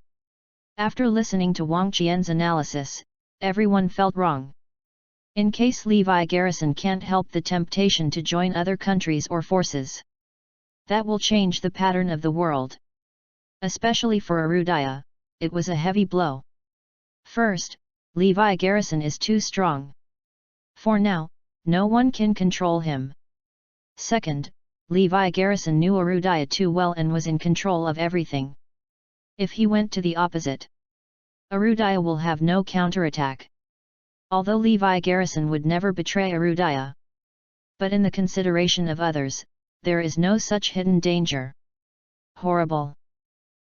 A: After listening to Wang Qian's analysis, everyone felt wrong. In case Levi Garrison can't help the temptation to join other countries or forces, that will change the pattern of the world. Especially for Arudaya, it was a heavy blow. First, Levi Garrison is too strong. For now, no one can control him. Second, Levi Garrison knew Arudaya too well and was in control of everything. If he went to the opposite, Arudaya will have no counterattack. Although Levi Garrison would never betray Arudaya. But in the consideration of others, there is no such hidden danger. Horrible.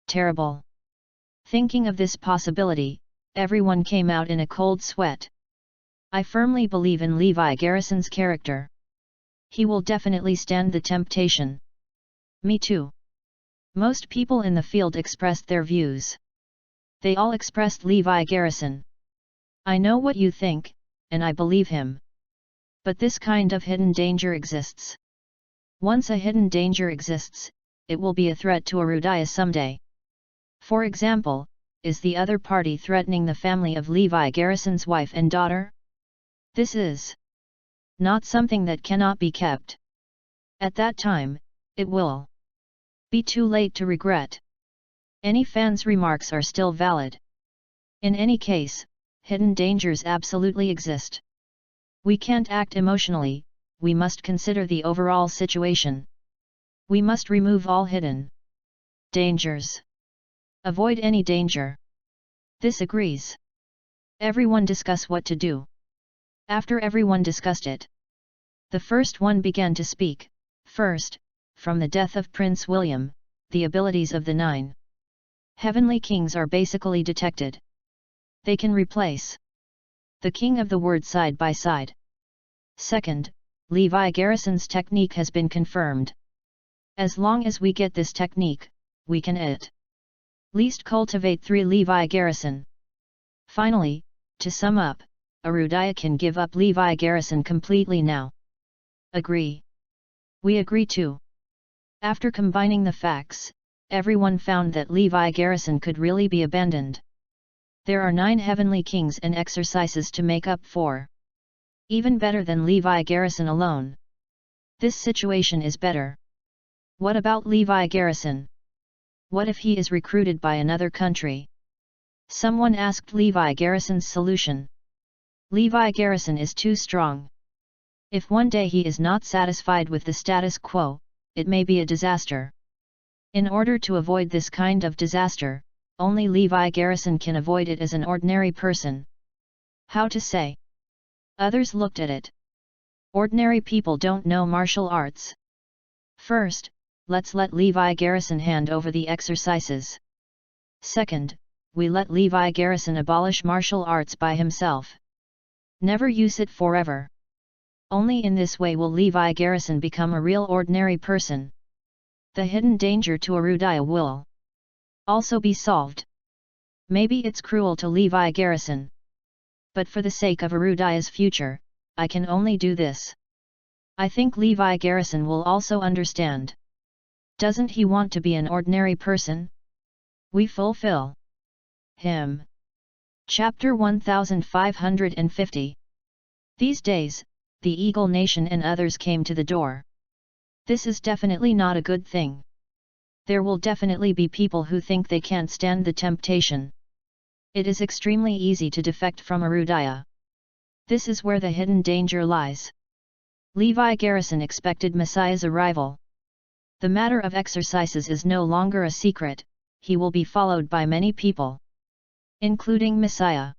A: Terrible. Thinking of this possibility, everyone came out in a cold sweat. I firmly believe in Levi Garrison's character. He will definitely stand the temptation. Me too. Most people in the field expressed their views. They all expressed Levi Garrison. I know what you think, and I believe him. But this kind of hidden danger exists. Once a hidden danger exists, it will be a threat to Arudaya someday. For example, is the other party threatening the family of Levi Garrison's wife and daughter? This is not something that cannot be kept. At that time, it will be too late to regret. Any fan's remarks are still valid. In any case, hidden dangers absolutely exist. We can't act emotionally, we must consider the overall situation. We must remove all hidden dangers. Avoid any danger. This agrees. Everyone discuss what to do. After everyone discussed it, the first one began to speak. First, from the death of Prince William, the abilities of the 9 heavenly kings are basically detected. They can replace the king of the word side by side. Second, Levi Garrison's technique has been confirmed. As long as we get this technique, we can at least cultivate 3 Levi Garrison. Finally, to sum up, Arudaya can give up Levi Garrison completely now. Agree. We agree too. After combining the facts, everyone found that Levi Garrison could really be abandoned. There are 9 heavenly kings and exercises to make up for. Even better than Levi Garrison alone. This situation is better. What about Levi Garrison? What if he is recruited by another country? Someone asked Levi Garrison's solution. Levi Garrison is too strong. If one day he is not satisfied with the status quo, it may be a disaster. In order to avoid this kind of disaster, only Levi Garrison can avoid it as an ordinary person. How to say? Others looked at it. Ordinary people don't know martial arts. First, let's let Levi Garrison hand over the exercises. Second, we let Levi Garrison abolish martial arts by himself. Never use it forever. Only in this way will Levi Garrison become a real ordinary person. The hidden danger to Arudaya will also be solved. Maybe it's cruel to Levi Garrison. But for the sake of Arudaya's future, I can only do this. I think Levi Garrison will also understand. Doesn't he want to be an ordinary person? We fulfill him. Chapter 1550. These days, the Eagle Nation and others came to the door. This is definitely not a good thing. There will definitely be people who think they can't stand the temptation. It is extremely easy to defect from Arudaya. This is where the hidden danger lies. Levi Garrison expected Messiah's arrival. The matter of exercises is no longer a secret, he will be followed by many people. Including Messiah.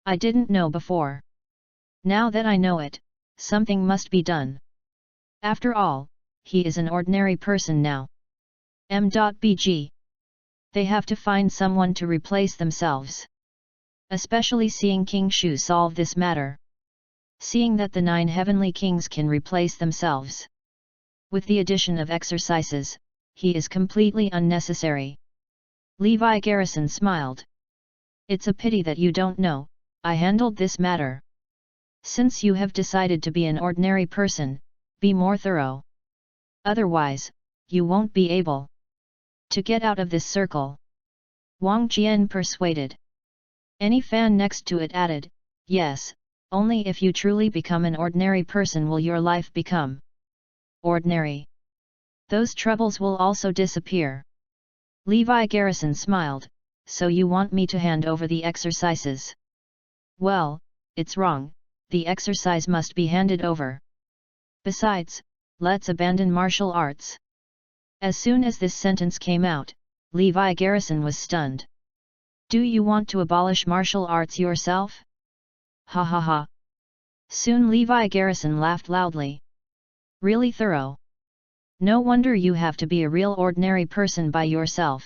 A: I didn't know before. Now that I know it, something must be done. After all, he is an ordinary person now. M.Bg. They have to find someone to replace themselves. Especially seeing King Shu solve this matter. Seeing that the 9 heavenly kings can replace themselves. With the addition of exercises, he is completely unnecessary. Levi Garrison smiled. It's a pity that you don't know, I handled this matter. Since you have decided to be an ordinary person, be more thorough. Otherwise, you won't be able to get out of this circle. Wang Jian persuaded. Any fan next to it added, yes, only if you truly become an ordinary person will your life become ordinary. Those troubles will also disappear. Levi Garrison smiled, so you want me to hand over the exercises? Well, it's wrong, the exercise must be handed over. Besides, let's abandon martial arts. As soon as this sentence came out, Levi Garrison was stunned. Do you want to abolish martial arts yourself? Ha ha ha. Soon Levi Garrison laughed loudly. Really thorough. No wonder you have to be a real ordinary person by yourself.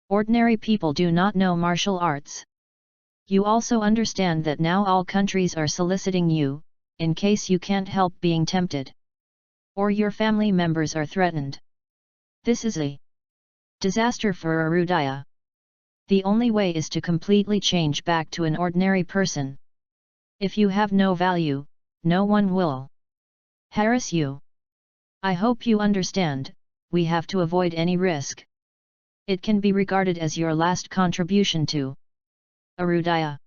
A: Ordinary people do not know martial arts. You also understand that now all countries are soliciting you, in case you can't help being tempted. Or your family members are threatened. This is a disaster for Arudaya. The only way is to completely change back to an ordinary person. If you have no value, no one will harass you. I hope you understand, we have to avoid any risk. It can be regarded as your last contribution to Arudaya.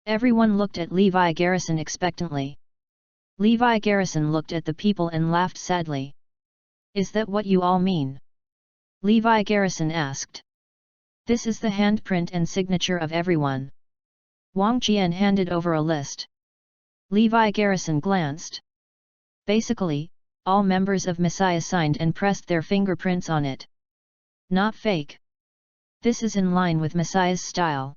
A: Everyone looked at Levi Garrison expectantly. Levi Garrison looked at the people and laughed sadly. Is that what you all mean? Levi Garrison asked. This is the handprint and signature of everyone. Wang Qian handed over a list. Levi Garrison glanced. Basically, all members of Messiah signed and pressed their fingerprints on it. Not fake. This is in line with Messiah's style.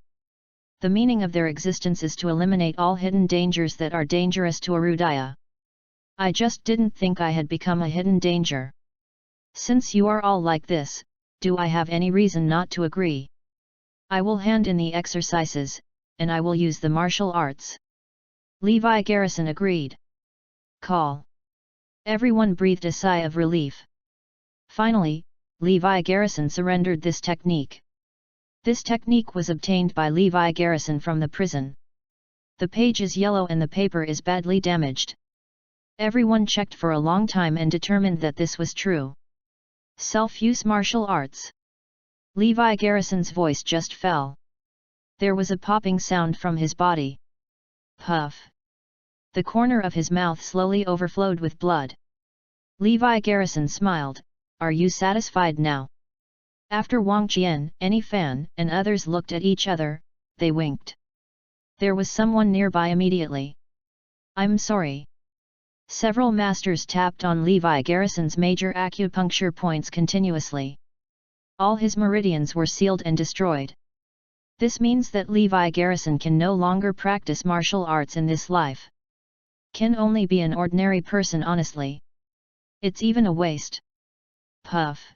A: The meaning of their existence is to eliminate all hidden dangers that are dangerous to Arudaya. I just didn't think I had become a hidden danger. Since you are all like this, do I have any reason not to agree? I will hand in the exercises, and I will use the martial arts. Levi Garrison agreed. Call. Everyone breathed a sigh of relief. Finally, Levi Garrison surrendered this technique. This technique was obtained by Levi Garrison from the prison. The page is yellow and the paper is badly damaged. Everyone checked for a long time and determined that this was true. Self-use martial arts. Levi Garrison's voice just fell. There was a popping sound from his body. Puff. The corner of his mouth slowly overflowed with blood. Levi Garrison smiled. Are you satisfied now? After Wang Qian, Any Fan, and others looked at each other, they winked. There was someone nearby immediately. I'm sorry. Several masters tapped on Levi Garrison's major acupuncture points continuously. All his meridians were sealed and destroyed. This means that Levi Garrison can no longer practice martial arts in this life. Can only be an ordinary person honestly. It's even a waste. Puff.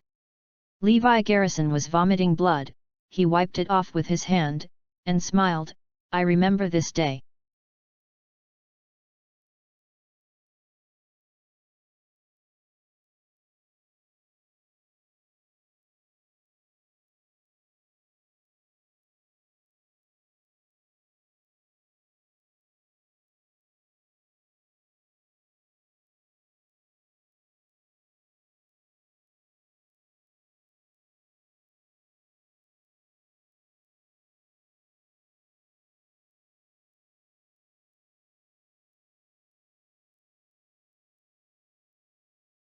A: Levi Garrison was vomiting blood, he wiped it off with his hand, and smiled, I remember this day.